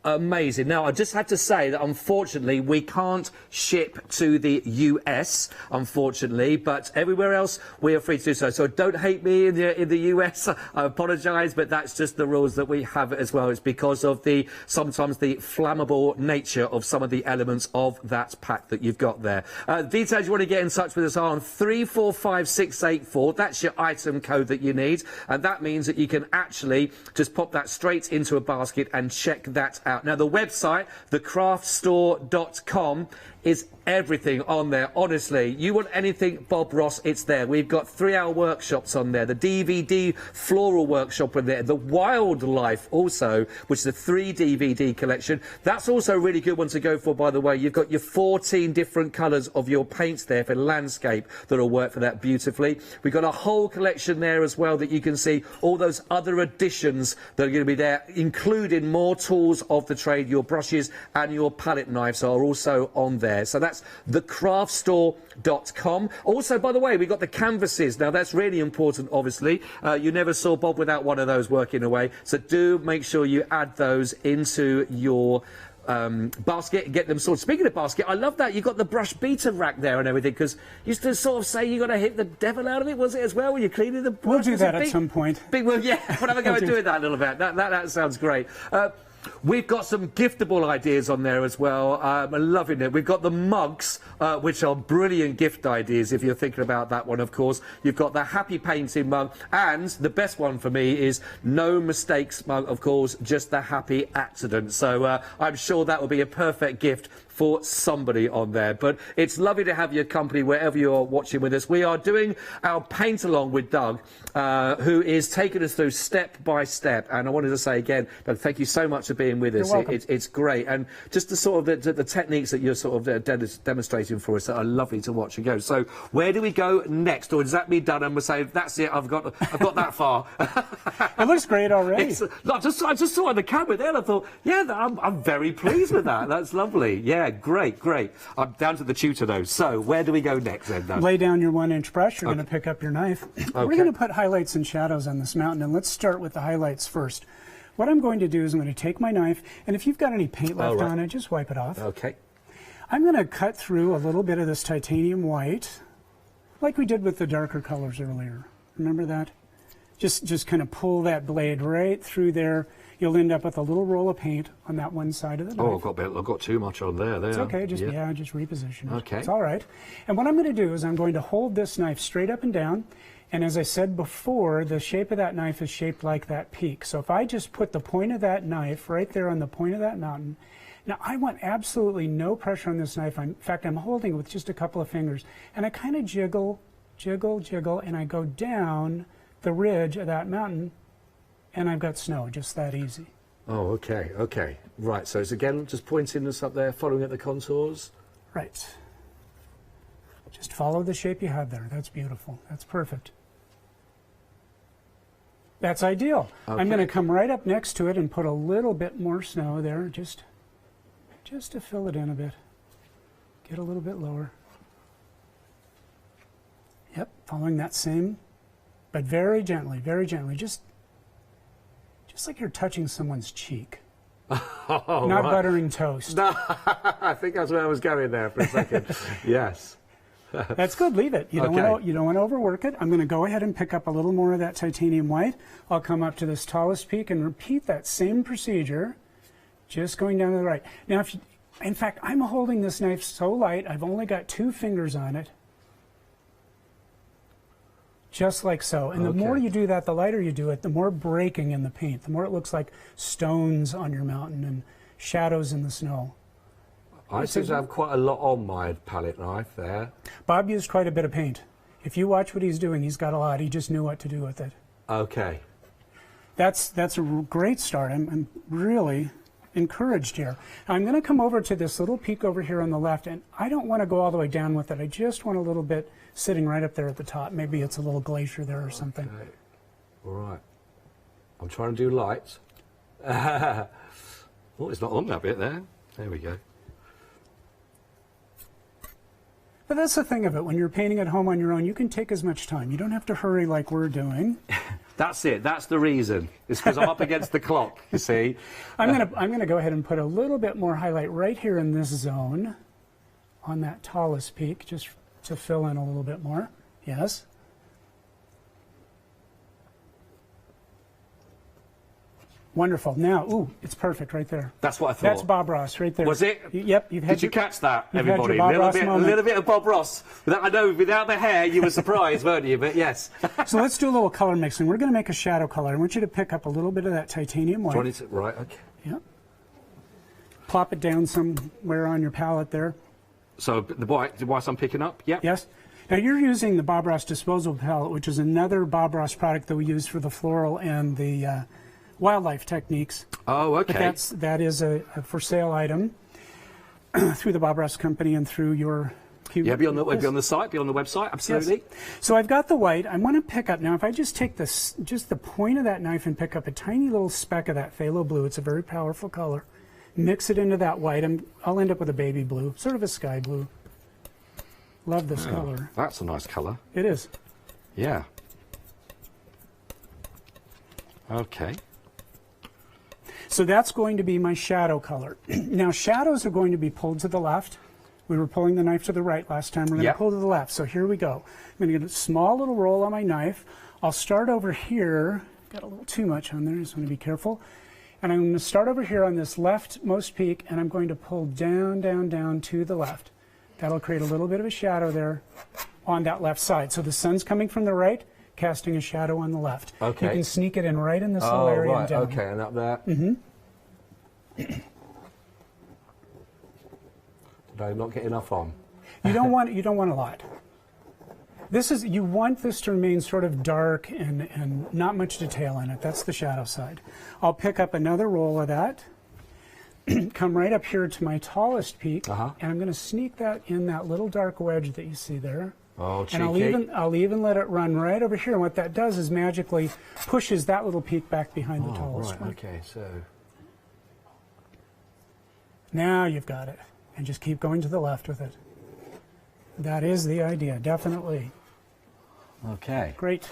amazing. Now, I just had to say that unfortunately we can't ship to the US, unfortunately, but everywhere else we are free to do so. So don't hate me in the US. I apologise, but that's just the rules that we have as well. It's because of sometimes the flammable nature of some of the elements of that pack that you've got there. Details you want to get in touch with us are on 345684. That's your item code that you need, and that means that you can actually just pop that straight into a basket and check that out. Now the website, thecraftstore.com, is everything on there. Honestly, you want anything Bob Ross, it's there. We've got 3-hour workshops on there, the DVD floral workshop on there, the wildlife also, which is a 3 DVD collection. That's also a really good one to go for, by the way. You've got your 14 different colours of your paints there for landscape that'll work for that beautifully. We've got a whole collection there as well that you can see all those other additions that are going to be there, including more tools of the trade. Your brushes and your palette knives are also on there. So that's thecraftstore.com. Also, by the way, we've got the canvases. Now, that's really important, obviously. You never saw Bob without one of those working away. So do make sure you add those into your basket and get them sorted. Speaking of basket, I love that you've got the brush beater rack there and everything, because you used to sort of say you got to hit the devil out of it, was it, as well, when you're cleaning the brush? We'll do that at some point. Well, yeah, we'll have a go at doing that a little bit. That sounds great. We've got some giftable ideas on there as well. I'm loving it. We've got the mugs, which are brilliant gift ideas if you're thinking about that one, of course. You've got the happy painting mug, and the best one for me is no mistakes mug, of course, just the happy accident. So I'm sure that will be a perfect gift for somebody on there. But it's lovely to have your company wherever you're watching with us. We are doing our paint along with Doug, who is taking us through step by step. And I wanted to say again, Doug, thank you so much for being with us. It's great. And just the sort of the techniques that you're sort of demonstrating for us that are lovely to watch and go. So where do we go next? Or does that mean done and we'll say, that's it, I've got that far? It looks great already. I just saw on the camera there and I thought, yeah, I'm very pleased with that. That's lovely. Yeah, great. I'm down to the tutor though. So where do we go next then, Doug? Lay down your 1-inch brush. You're going to pick up your knife. Okay. We're going to put highlights and shadows on this mountain, and let's start with the highlights first. What I'm going to do is I'm going to take my knife, and if you've got any paint left on it, just wipe it off. Okay. I'm going to cut through a little bit of this titanium white, like we did with the darker colors earlier. Remember that? Just kind of pull that blade right through there. You'll end up with a little roll of paint on that one side of the knife. Oh, I've got too much on there. It's okay, just reposition it. Okay. It's all right. And what I'm going to do is I'm going to hold this knife straight up and down. And as I said before, the shape of that knife is shaped like that peak. So if I just put the point of that knife right there on the point of that mountain, now I want absolutely no pressure on this knife. In fact, I'm holding it with just a couple of fingers. And I kind of jiggle, and I go down the ridge of that mountain, and I've got snow, just that easy. Oh, okay. Right, so it's again just pointing us up there, following at the contours? Right. Just follow the shape you have there. That's beautiful. That's perfect. That's ideal. Okay. I'm going to come right up next to it and put a little bit more snow there, just to fill it in a bit. Get a little bit lower. Yep, following that same, but very gently, just like you're touching someone's cheek. Oh, not buttering toast. No, I think that's where I was going there for a second. Yes. That's good. Leave it. You don't want to overwork it. I'm going to go ahead and pick up a little more of that titanium white. I'll come up to this tallest peak and repeat that same procedure, just going down to the right. Now, In fact, I'm holding this knife so light, I've only got 2 fingers on it. Just like so. And the more you do that, the lighter you do it, the more breaking in the paint, the more it looks like stones on your mountain and shadows in the snow. I seem to have quite a lot on my palette knife there. Bob used quite a bit of paint. If you watch what he's doing, he's got a lot. He just knew what to do with it. Okay. That's a great start. I'm really encouraged here. I'm going to come over to this little peak over here on the left, and I don't want to go all the way down with it. I just want a little bit sitting right up there at the top. Maybe it's a little glacier there or something. Okay. All right. I'm trying to do lights. Oh, it's not on that bit there. There we go. But that's the thing of it. When you're painting at home on your own, you can take as much time. You don't have to hurry like we're doing. That's it. That's the reason. It's because I'm up against the clock, you see. I'm gonna go ahead and put a little bit more highlight right here in this zone on that tallest peak, just to fill in a little bit more. Yes. Wonderful. Now, ooh, it's perfect right there. That's what I thought. That's Bob Ross right there. Was it? Yep. Did you catch that, you've everybody? Had your Bob Ross a little bit of Bob Ross. I know, without the hair, you were surprised, weren't you? But yes. So let's do a little color mixing. We're going to make a shadow color. I want you to pick up a little bit of that titanium white. Right, okay. Yep. Plop it down somewhere on your palette there. So the white I'm picking up? Yep. Yes. Now you're using the Bob Ross disposable palette, which is another Bob Ross product that we use for the floral and the wildlife techniques. Oh, okay. But that is a for sale item through the Bob Ross company and through your Yeah, be on the site, be on the website, absolutely. Yes. So I've got the white. I want to pick up now. If I just take this, just the point of that knife and pick up a tiny little speck of that phthalo blue, it's a very powerful color. Mix it into that white, and I'll end up with a baby blue, sort of a sky blue. Love this color. That's a nice color. It is. Yeah. Okay. So that's going to be my shadow color. Now shadows are going to be pulled to the left. We were pulling the knife to the right last time. We're going to pull to the left. So here we go. I'm going to get a small little roll on my knife. I'll start over here. Got a little too much on there. Just want to be careful. And I'm going to start over here on this leftmost peak, and I'm going to pull down, down, down to the left. That'll create a little bit of a shadow there on that left side. So the sun's coming from the right, casting a shadow on the left. Okay. You can sneak it in right in this little area and down. Okay, and up there. Mm-hmm. Did I not get enough on? You don't want a lot. You want this to remain sort of dark and not much detail in it. That's the shadow side. I'll pick up another roll of that, come right up here to my tallest peak, and I'm going to sneak that in that little dark wedge that you see there. Oh, cheeky. And I'll even let it run right over here. And what that does is magically pushes that little peak back behind the tallest one. Okay, so now you've got it. And just keep going to the left with it. That is the idea, definitely. Okay. Great.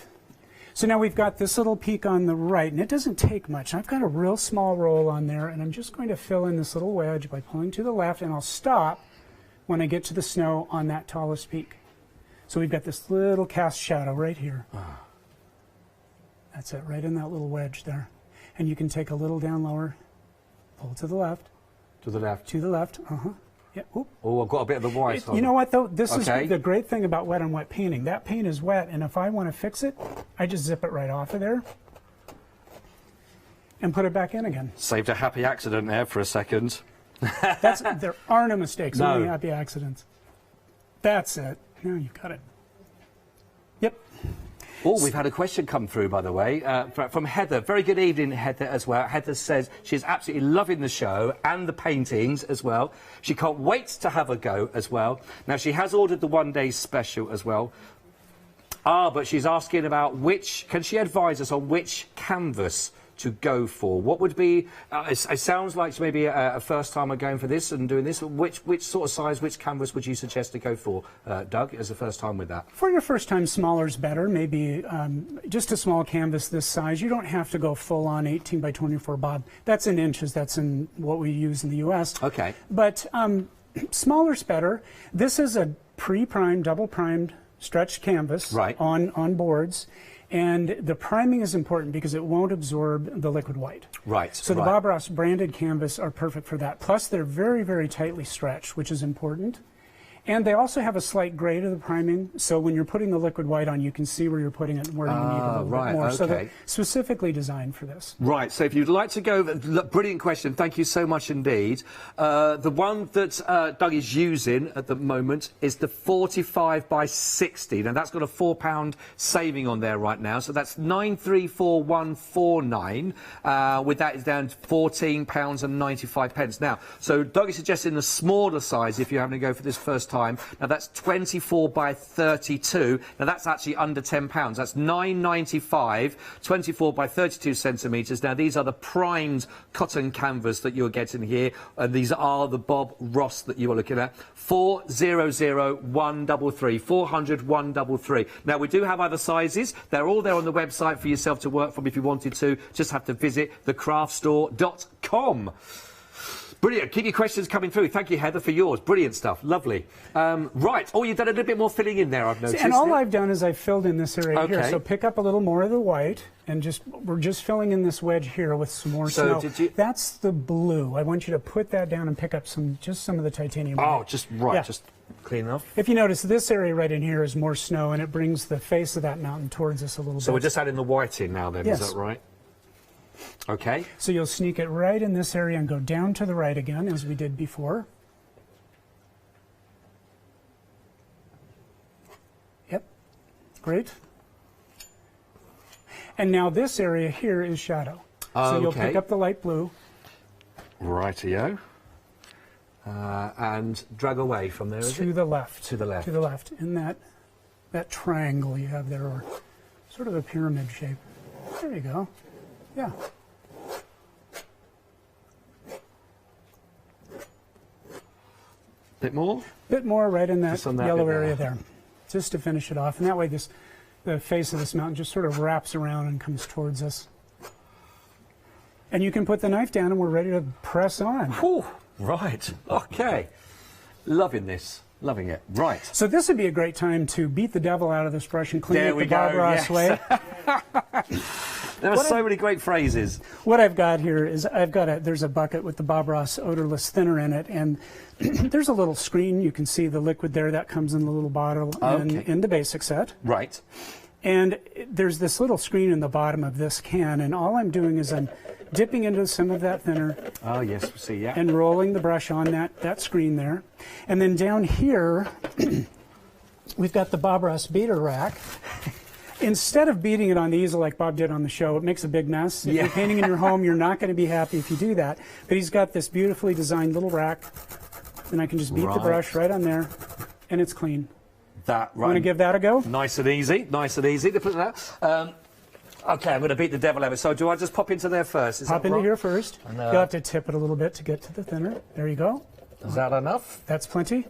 So now we've got this little peak on the right, and it doesn't take much. I've got a real small roll on there, and I'm just going to fill in this little wedge by pulling to the left, and I'll stop when I get to the snow on that tallest peak. So we've got this little cast shadow right here. That's it, right in that little wedge there. And you can take a little down lower, pull to the left. To the left. To the left, Yeah. Oop. Oh, I've got a bit of the white. You know what, though? This is the great thing about wet on wet painting. That paint is wet, and if I want to fix it, I just zip it right off of there and put it back in again. Saved a happy accident there for a second. There are no mistakes, No. only happy accidents. That's it. Now you got it. Yep. Oh, we've had a question come through, by the way, from Heather. Very good evening, Heather, as well. Heather says she's absolutely loving the show and the paintings as well. She can't wait to have a go as well. Now, she has ordered the one-day special as well. But she's asking about can she advise us on which canvas to go for? What would be, it sounds like maybe a first timer going for this and doing this. Which sort of size, which canvas would you suggest to go for, Doug, as a first time with that? For your first time, smaller's better. Maybe just a small canvas this size. You don't have to go full on 18 by 24, Bob. That's in inches. That's in what we use in the U.S. Okay. But smaller's better. This is a pre-primed, double-primed stretched canvas on boards. And the priming is important because it won't absorb the liquid white. Right. So the Bob Ross branded canvas are perfect for that. Plus they're very, very tightly stretched, which is important. And they also have a slight gray to the priming, so when you're putting the liquid white on, you can see where you're putting it and where you need a little bit more. So they're specifically designed for this. Right, so if you'd like to go, brilliant question, thank you so much indeed. The one that Doug is using at the moment is the 45 by 60. Now that's got a £4 saving on there right now, so that's 934149. With that, it's down to £14.95. Now, so Doug is suggesting the smaller size if you're having to go for this first time. Now that's 24 by 32. Now that's actually under £10. That's £9.95, 24 by 32 centimetres. Now these are the primed cotton canvas that you're getting here, and these are the Bob Ross that you are looking at. 400-133, 400-133. Now we do have other sizes. They're all there on the website for yourself to work from if you wanted to. Just have to visit thecraftstore.com. Brilliant. Keep your questions coming through. Thank you, Heather, for yours. Brilliant stuff. Lovely. Right. Oh, you've done a little bit more filling in there, I've noticed. And all I've done is I've filled in this area here. So pick up a little more of the white, and we're just filling in this wedge here with some more snow. That's the blue. I want you to put that down and pick up just some of the titanium. Oh, just clean enough. If you notice, this area right in here is more snow, and it brings the face of that mountain towards us a little bit. So we're just adding the white in now then, yes. Is that right? Okay. So you'll sneak it right in this area and go down to the right again, as we did before. Yep. Great. And now this area here is shadow. So you'll pick up the light blue. Rightio. And drag away from there, to the left. To the left. To the left. In that triangle you have there, or sort of a pyramid shape. There you go. Yeah. Bit more? Bit more right in that yellow area there. Just to finish it off. And that way the face of this mountain just sort of wraps around and comes towards us. And you can put the knife down and we're ready to press on. Whew. Right. Okay. Loving this. Loving it. Right. So this would be a great time to beat the devil out of this brush and clean it the Bob Ross way. There are so many great phrases. What I've got here is there's a bucket with the Bob Ross odorless thinner in it, and there's a little screen. You can see the liquid there that comes in the little bottle in the basic set. Right. And there's this little screen in the bottom of this can, and all I'm doing is I'm dipping into some of that thinner. Oh, yes, we see, yeah. And rolling the brush on that screen there. And then down here, we've got the Bob Ross beater rack. Instead of beating it on the easel like Bob did on the show, it makes a big mess. If you're painting in your home, you're not going to be happy if you do that. But he's got this beautifully designed little rack, and I can just beat the brush right on there, and it's clean. That right. Want to give that a go? Nice and easy. Nice and easy to put that. Okay, I'm going to beat the devil out of it. So do I just pop into there first? Pop into here first. You'll have to tip it a little bit to get to the thinner. There you go. Is that enough? That's plenty.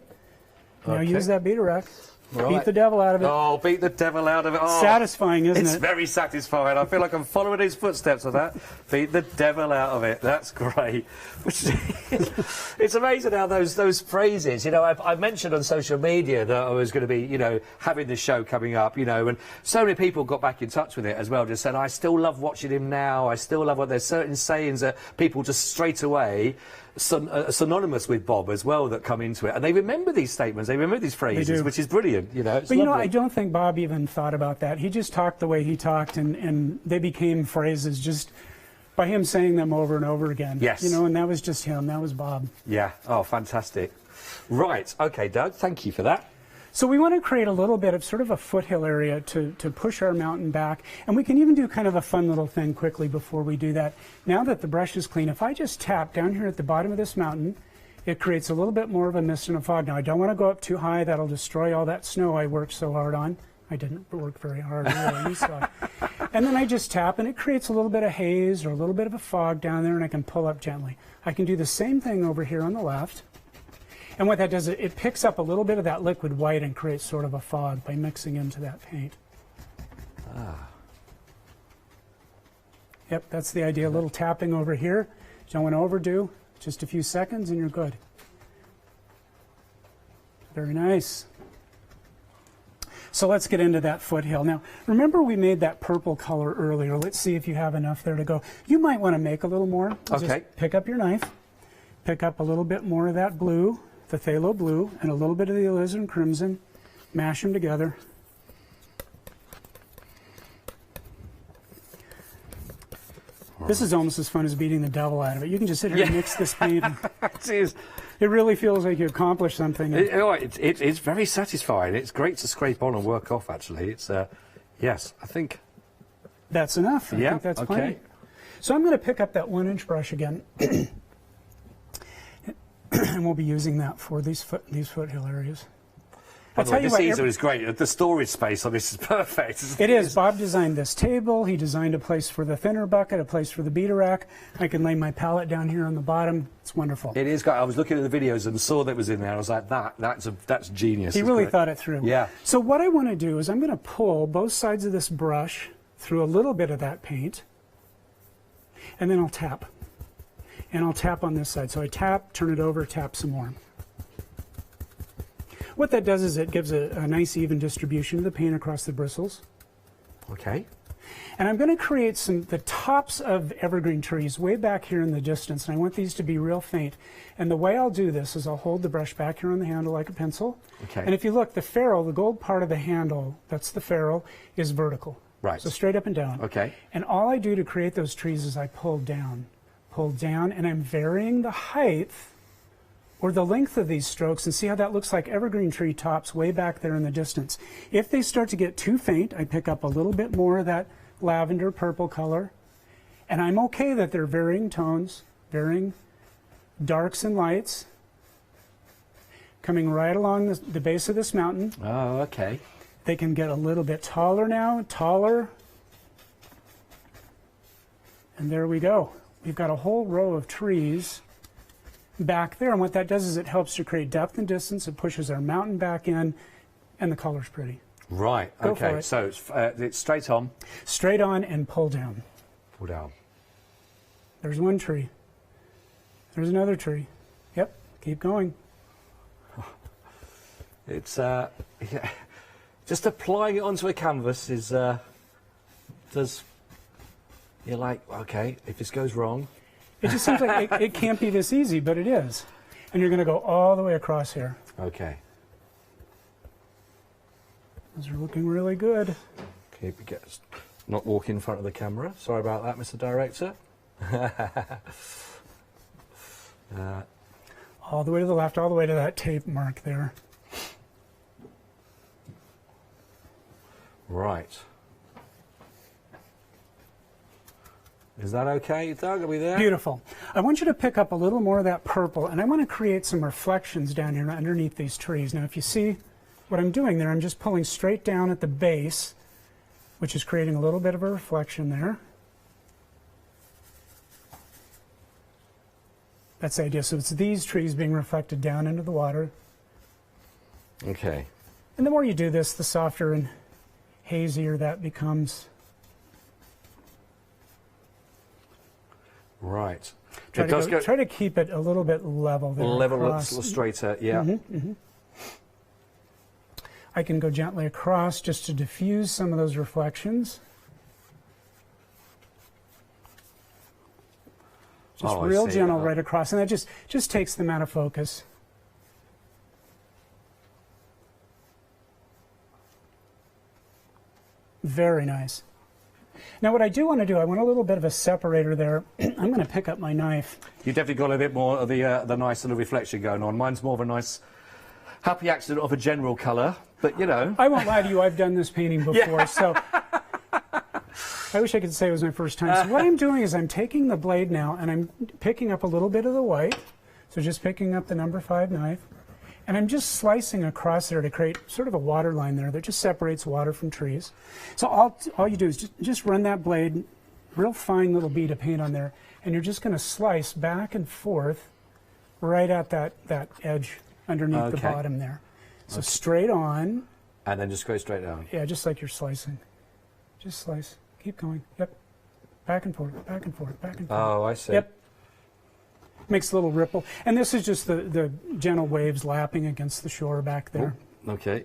Now use that beater rack. Right. Beat the devil out of it. Oh, beat the devil out of it. Oh, satisfying, isn't it? It's very satisfying. I feel like I'm following his footsteps of that. Beat the devil out of it. That's great. It's amazing how those phrases, you know, I've mentioned on social media that I was going to be, you know, having this show coming up, you know, and so many people got back in touch with it as well, just said, I still love watching him now. I still love what there's certain sayings that people just straight away synonymous with Bob as well that come into it, and they remember these statements, they remember these phrases, which is brilliant, you know. But you know, I don't think Bob even thought about that. He just talked the way he talked, and they became phrases just by him saying them over and over again. Yes. You know, and that was just him. That was Bob. Yeah. Oh, fantastic. Right. Okay, Doug, thank you for that. So we want to create a little bit of sort of a foothill area to push our mountain back. And we can even do kind of a fun little thing quickly before we do that. Now that the brush is clean, if I just tap down here at the bottom of this mountain, it creates a little bit more of a mist and a fog. Now, I don't want to go up too high. That'll destroy all that snow I worked so hard on. I didn't work very hard, really. So. And then I just tap, and it creates a little bit of haze or a little bit of a fog down there, and I can pull up gently. I can do the same thing over here on the left. And what that does, it picks up a little bit of that liquid white and creates sort of a fog by mixing into that paint. Ah. Yep, that's the idea. A little tapping over here. Don't want to overdo. Just a few seconds and you're good. Very nice. So let's get into that foothill. Now, remember we made that purple color earlier. Let's see if you have enough there to go. You might want to make a little more. Okay. Just pick up your knife, pick up a little bit more of that blue, the phthalo blue, and a little bit of the alizarin crimson. Mash them together. This is almost as fun as beating the devil out of it. You can just sit here and mix this paint. It really feels like you accomplished something. It's very satisfying. It's great to scrape on and work off, actually. It's, yes, I think... That's enough. I think that's plenty. So I'm going to pick up that 1-inch brush again. And we'll be using that for these foothill areas. By the way, this easel is great. The storage space on this is perfect. It is. Bob designed this table. He designed a place for the thinner bucket, a place for the beater rack. I can lay my palette down here on the bottom. It's wonderful. It is. I was looking at the videos and saw that was in there. I was like, that's genius. He really thought it through. Yeah. So what I want to do is I'm going to pull both sides of this brush through a little bit of that paint, and then I'll tap. And I'll tap on this side. So I tap, turn it over, tap some more. What that does is it gives a nice even distribution of the paint across the bristles. Okay. And I'm going to create the tops of evergreen trees way back here in the distance, and I want these to be real faint. And the way I'll do this is I'll hold the brush back here on the handle like a pencil. Okay. And if you look, the ferrule, the gold part of the handle, that's the ferrule, is vertical. Right. So straight up and down. Okay. And all I do to create those trees is I pull down, and I'm varying the height or the length of these strokes, and see how that looks like evergreen tree tops way back there in the distance. If they start to get too faint, I pick up a little bit more of that lavender purple color, and I'm okay that they're varying tones, varying darks and lights, coming right along the base of this mountain. Oh, okay. They can get a little bit taller now, taller, and there we go. We've got a whole row of trees back there, and what that does is it helps to create depth and distance. It pushes our mountain back in, and the color's pretty. Right. Go for okay. it. So it's straight on. Straight on and pull down. Pull down. There's one tree. There's another tree. Yep. Keep going. It's just applying it onto a canvas is you're like, okay, if this goes wrong. It just seems like it can't be this easy, but it is. And you're going to go all the way across here. Okay. Those are looking really good. Not walk in front of the camera. Sorry about that, Mr. Director. All the way to the left, all the way to that tape mark there. Right. Is that okay, Doug? Are we there? Beautiful. I want you to pick up a little more of that purple, and I want to create some reflections down here underneath these trees. Now, if you see what I'm doing there, I'm just pulling straight down at the base, which is creating a little bit of a reflection there. That's the idea. So it's these trees being reflected down into the water. Okay. And the more you do this, the softer and hazier that becomes. Right. Try to keep it a little bit level there. Level, across. straighter, yeah. I can go gently across just to diffuse some of those reflections. Just real gentle right across, and that just takes them out of focus. Very nice. Now what I do want to do, I want a little bit of a separator there. I'm going to pick up my knife. You've definitely got a bit more of the nice little reflection going on. Mine's more of a nice happy accident of a general colour, but you know. I won't lie to you, I've done this painting before, so I wish I could say it was my first time. So what I'm doing is I'm taking the blade now and I'm picking up a little bit of the white, so just picking up the number 5 knife, and I'm just slicing across there to create sort of a water line there that just separates water from trees. So all you do is just run that blade, real fine little bead of paint on there, and you're just going to slice back and forth right at that edge underneath the bottom there. So straight on. And then just go straight down. Yeah, just like you're slicing. Just slice. Keep going. Yep. Back and forth, back and forth, back and forth. Oh, I see. Yep. Makes a little ripple. And this is just the gentle waves lapping against the shore back there. Oh, okay.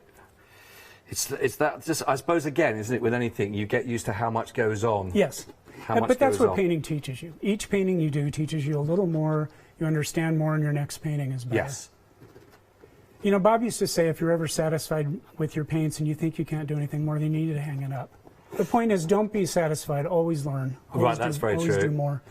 It's that, just, I suppose, again, isn't it, with anything, you get used to how much goes on. Yes. But that's what painting teaches you. Each painting you do teaches you a little more, you understand more, and your next painting is better. Yes. You know, Bob used to say, if you're ever satisfied with your paints and you think you can't do anything more, then you need to hang it up. The point is, don't be satisfied. Always learn. Always that's very true. Always do more.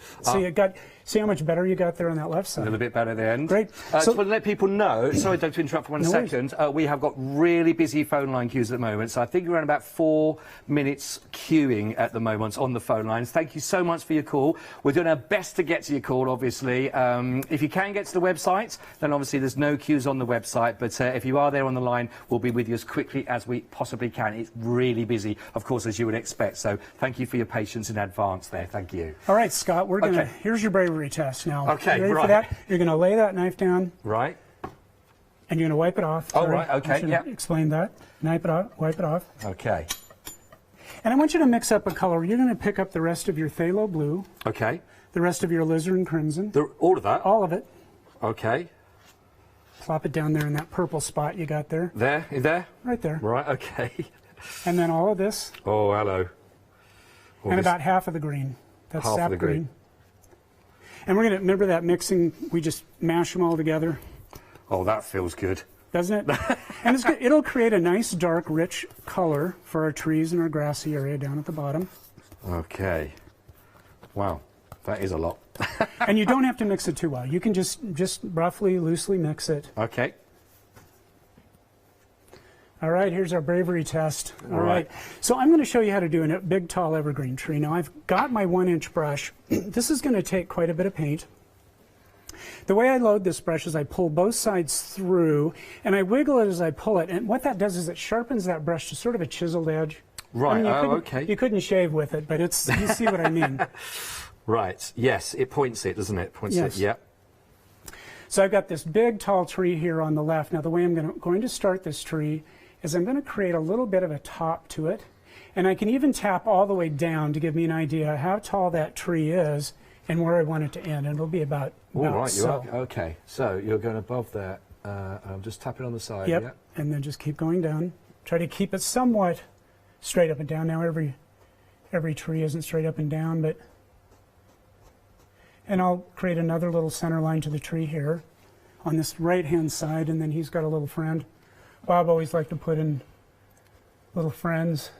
See how much better you got there on that left side? A little bit better at the end. Great. So to let people know, sorry to interrupt for one second, we have got really busy phone line queues at the moment, so I think we're around about 4 minutes queuing at the moment on the phone lines. Thank you so much for your call. We're doing our best to get to your call, obviously. If you can get to the website, then obviously there's no queues on the website, but if you are there on the line, we'll be with you as quickly as we possibly can. It's really busy, of course, as you would expect, so thank you for your patience in advance there. Thank you. All right, Scott, we're going to... Here's your bravery test now. Okay, you ready for that? You're going to lay that knife down. Right. And you're going to wipe it off. Oh, right, okay, yeah. Explain that. Wipe it off. Okay. And I want you to mix up a color. You're going to pick up the rest of your phthalo blue. Okay. The rest of your alizarin crimson. All of that? All of it. Okay. Plop it down there in that purple spot you got there. There? There? Right there. Right, okay. And then all of this. Oh, hello. And about half of the green. That's half sap of the green. And we're going to, remember that mixing, we just mash them all together. Oh, that feels good. Doesn't it? And it's good. It'll create a nice, dark, rich color for our trees and our grassy area down at the bottom. Okay. Wow, that is a lot. And you don't have to mix it too well. You can just roughly, loosely mix it. Okay. All right, here's our bravery test. All right. So I'm going to show you how to do a big, tall evergreen tree. Now, I've got my 1-inch brush. This is going to take quite a bit of paint. The way I load this brush is I pull both sides through, and I wiggle it as I pull it. And what that does is it sharpens that brush to sort of a chiseled edge. Right, I mean, okay. You couldn't shave with it, but it's, you see what I mean. Right, yes, it points it, doesn't it? Points yes. it, yeah. So I've got this big, tall tree here on the left. Now, the way I'm going to start this tree is I'm going to create a little bit of a top to it. And I can even tap all the way down to give me an idea how tall that tree is and where I want it to end. And it'll be about right, so. You are, okay, so you're going above there. I'm just tapping on the side. Yep, yeah. And then just keep going down. Try to keep it somewhat straight up and down. Now every tree isn't straight up and down, but... And I'll create another little center line to the tree here on this right-hand side, and then he's got a little friend. Bob always liked to put in little friends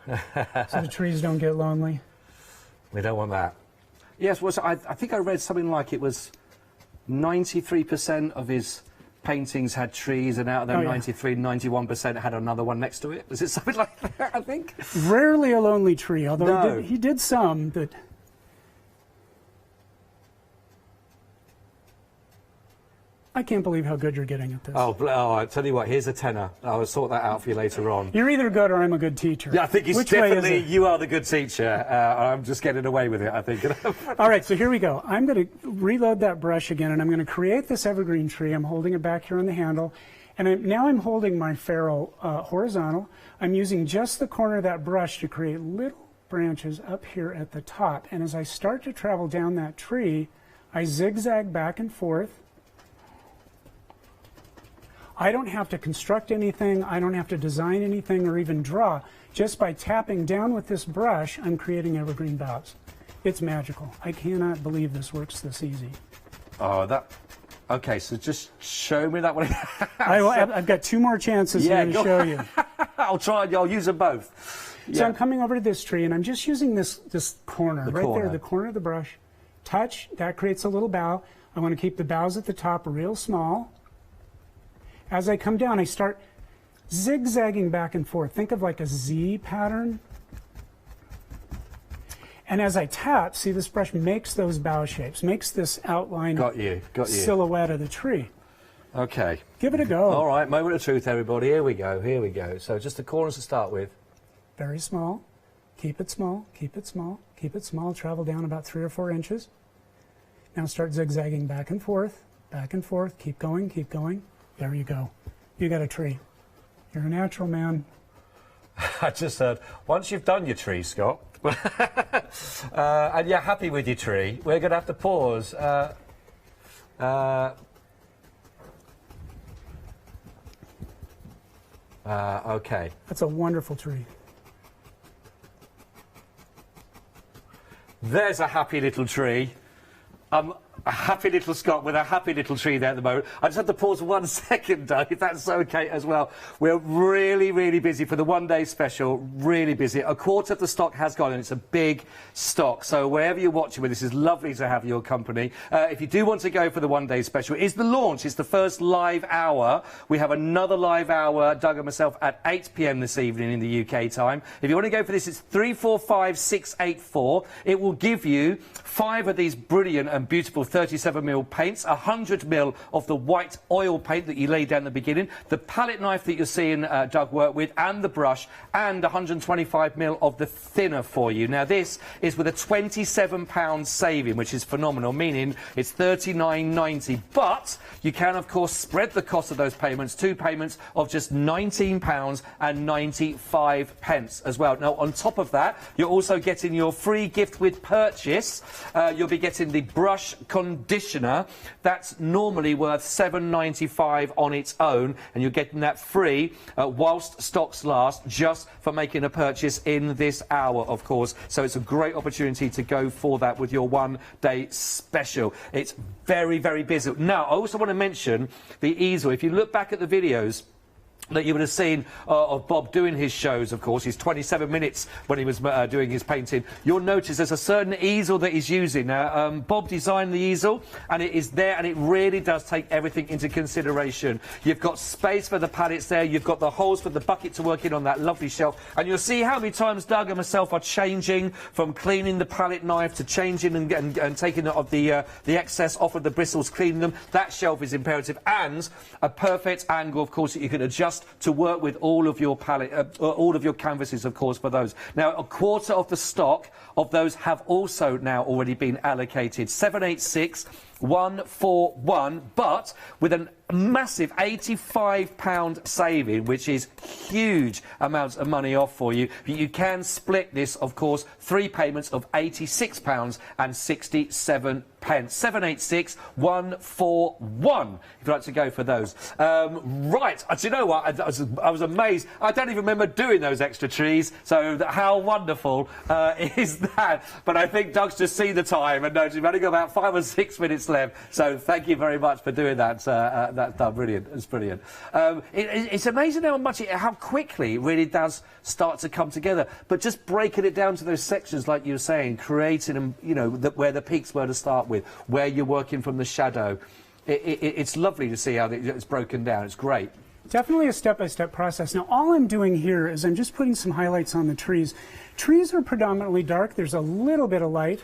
so the trees don't get lonely. We don't want that. Yes, well, so I think I read something like it was 93% of his paintings had trees, and out of them 91% had another one next to it. Was it something like that, I think? Rarely a lonely tree, although he did some that... I can't believe how good you're getting at this. Oh, I tell you what, here's a tenner. I'll sort that out for you later on. You're either good or I'm a good teacher. Yeah, I think it's Which definitely way is it? you are the good teacher. I'm just getting away with it, I think. All right, so here we go. I'm going to reload that brush again, and I'm going to create this evergreen tree. I'm holding it back here on the handle. And now I'm holding my ferrule horizontal. I'm using just the corner of that brush to create little branches up here at the top. And as I start to travel down that tree, I zigzag back and forth. I don't have to construct anything, I don't have to design anything or even draw. Just by tapping down with this brush, I'm creating evergreen boughs. It's magical. I cannot believe this works this easy. Oh, okay, so just show me that one. I've got 2 more chances here to show you. I'll try, I'll use them both. So I'm coming over to this tree, and I'm just using this corner, there, the corner of the brush. Touch, that creates a little bough. I want to keep the boughs at the top real small. As I come down, I start zigzagging back and forth. Think of like a Z pattern. And as I tap, see this brush makes those bough shapes, makes this outline silhouette of the tree. Okay. Give it a go. All right, moment of truth, everybody. Here we go, here we go. So just the corners to start with. Very small. Keep it small, keep it small, keep it small. Travel down about 3 or 4 inches. Now start zigzagging back and forth, keep going, keep going. There you go. You got a tree. You're a natural man. I just heard, once you've done your tree, Scott, and you're happy with your tree, we're going to have to pause. Okay. That's a wonderful tree. There's a happy little tree. A happy little Scott with a happy little tree there at the moment. I just have to pause 1 second, Doug, if that's okay as well. We're really, really busy for the one-day special, really busy. A quarter of the stock has gone, and it's a big stock. So wherever you're watching with, this is lovely to have your company. If you do want to go for the one-day special, it's the launch. It's the first live hour. We have another live hour, Doug and myself, at 8 p.m. this evening in the UK time. If you want to go for this, it's 345684. It will give you 5 of these brilliant and beautiful 37mm paints, 100mm of the white oil paint that you laid down at the beginning, the palette knife that you're seeing Doug work with, and the brush, and 125mm of the thinner for you. Now this is with a £27 saving, which is phenomenal, meaning it's $39.90. But you can, of course, spread the cost of those payments, 2 payments of just £19.95 as well. Now, on top of that, you're also getting your free gift with purchase. You'll be getting the brush conditioner. That's normally worth $7.95 on its own, and you're getting that free whilst stocks last, just for making a purchase in this hour, of course. So it's a great opportunity to go for that with your one-day special. It's very, very busy. Now, I also want to mention the easel. If you look back at the videos that you would have seen of Bob doing his shows, of course, his 27 minutes when he was doing his painting, you'll notice there's a certain easel that he's using. Now, Bob designed the easel, and it is there, and it really does take everything into consideration. You've got space for the palettes there, you've got the holes for the bucket to work in on that lovely shelf, and you'll see how many times Doug and myself are changing from cleaning the palette knife to changing and taking the excess off of the bristles, cleaning them. That shelf is imperative, and a perfect angle, of course, that you can adjust to work with all of your all of your canvases, of course, for those. Now, a quarter of the stock of those have also now already been allocated. 786141, but with a massive £85 saving, which is huge amounts of money off for you. But you can split this, of course, 3 payments of £86.67. 786141, if you'd like to go for those. Right, do you know what? I was amazed. I don't even remember doing those extra trees, so how wonderful is that? But I think Doug's just seen the time and knows we've only got about 5 or 6 minutes left, so thank you very much for doing that. That's done brilliant. It's brilliant. It's amazing how quickly it really does start to come together, but just breaking it down to those sections, like you were saying, creating them, you know, where the peaks were to start with, where you're working from the shadow. It's lovely to see how it's broken down. It's great. Definitely a step-by-step process. Now, all I'm doing here is I'm just putting some highlights on the trees. Trees are predominantly dark. There's a little bit of light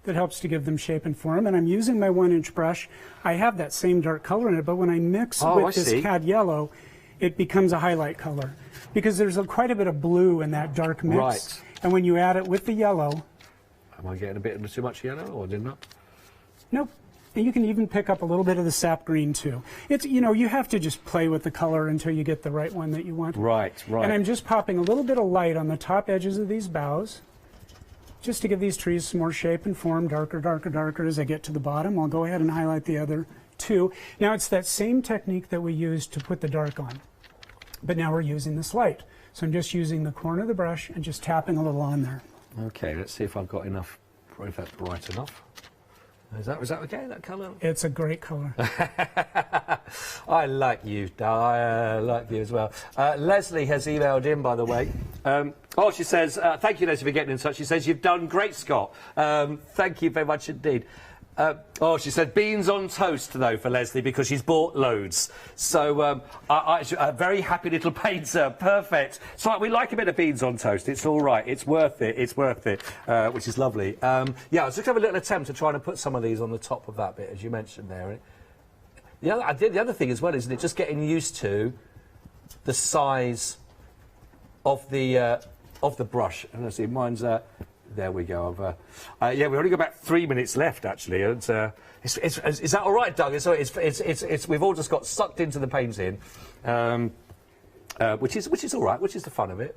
that helps to give them shape and form, and I'm using my 1-inch brush. I have that same dark color in it, but when I mix with this cad yellow, it becomes a highlight color, because there's quite a bit of blue in that dark mix. Right. And when you add it with the yellow... Am I getting a bit too much yellow, or did not? Nope. And you can even pick up a little bit of the sap green too. It's, you know, you have to just play with the color until you get the right one that you want. Right, right. And I'm just popping a little bit of light on the top edges of these boughs, just to give these trees some more shape and form, darker, darker, darker as I get to the bottom. I'll go ahead and highlight the other 2. Now, it's that same technique that we used to put the dark on, but now we're using this light. So I'm just using the corner of the brush and just tapping a little on there. Okay, let's see if I've got enough, if that's bright enough. Is that okay, that colour? It's a great colour. I like you, I like you as well. Leslie has emailed in, by the way. She says, thank you, Leslie, for getting in touch. She says, you've done great, Scott. Thank you very much indeed. She said beans on toast, though, for Leslie, because she's bought loads. So, a very happy little painter. Perfect. So, we like a bit of beans on toast. It's all right. It's worth it. It's worth it, which is lovely. I was just having a little attempt to try and put some of these on the top of that bit, as you mentioned there. The other thing as well, isn't it, just getting used to the size of the brush. And let's see, mine's... there we go. We've only got about 3 minutes left, actually. And, is that all right, Doug? We've all just got sucked into the painting, which is all right. Which is the fun of it.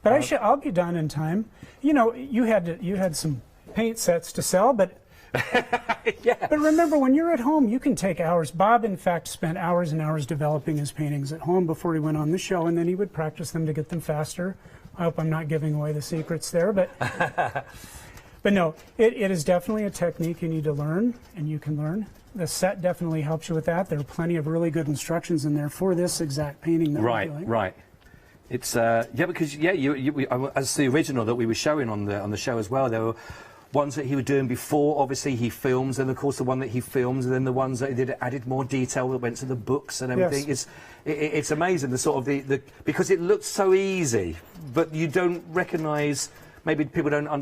But I'll be done in time. You know, you had some paint sets to sell, but Yeah. But remember, when you're at home, you can take hours. Bob, in fact, spent hours and hours developing his paintings at home before he went on the show, and then he would practice them to get them faster. I hope I'm not giving away the secrets there, but but no, it is definitely a technique you need to learn, and you can learn. The set definitely helps you with that. There are plenty of really good instructions in there for this exact painting that we're doing. Right. It's yeah, because as the original that we were showing on the show as well, there were ones that he was doing before. Obviously, he films, and of course the one that he filmed, and then the ones that he did added more detail that went to the books and everything. Yes. It's amazing the sort of the because it looks so easy, but you don't recognise. Maybe people don't understand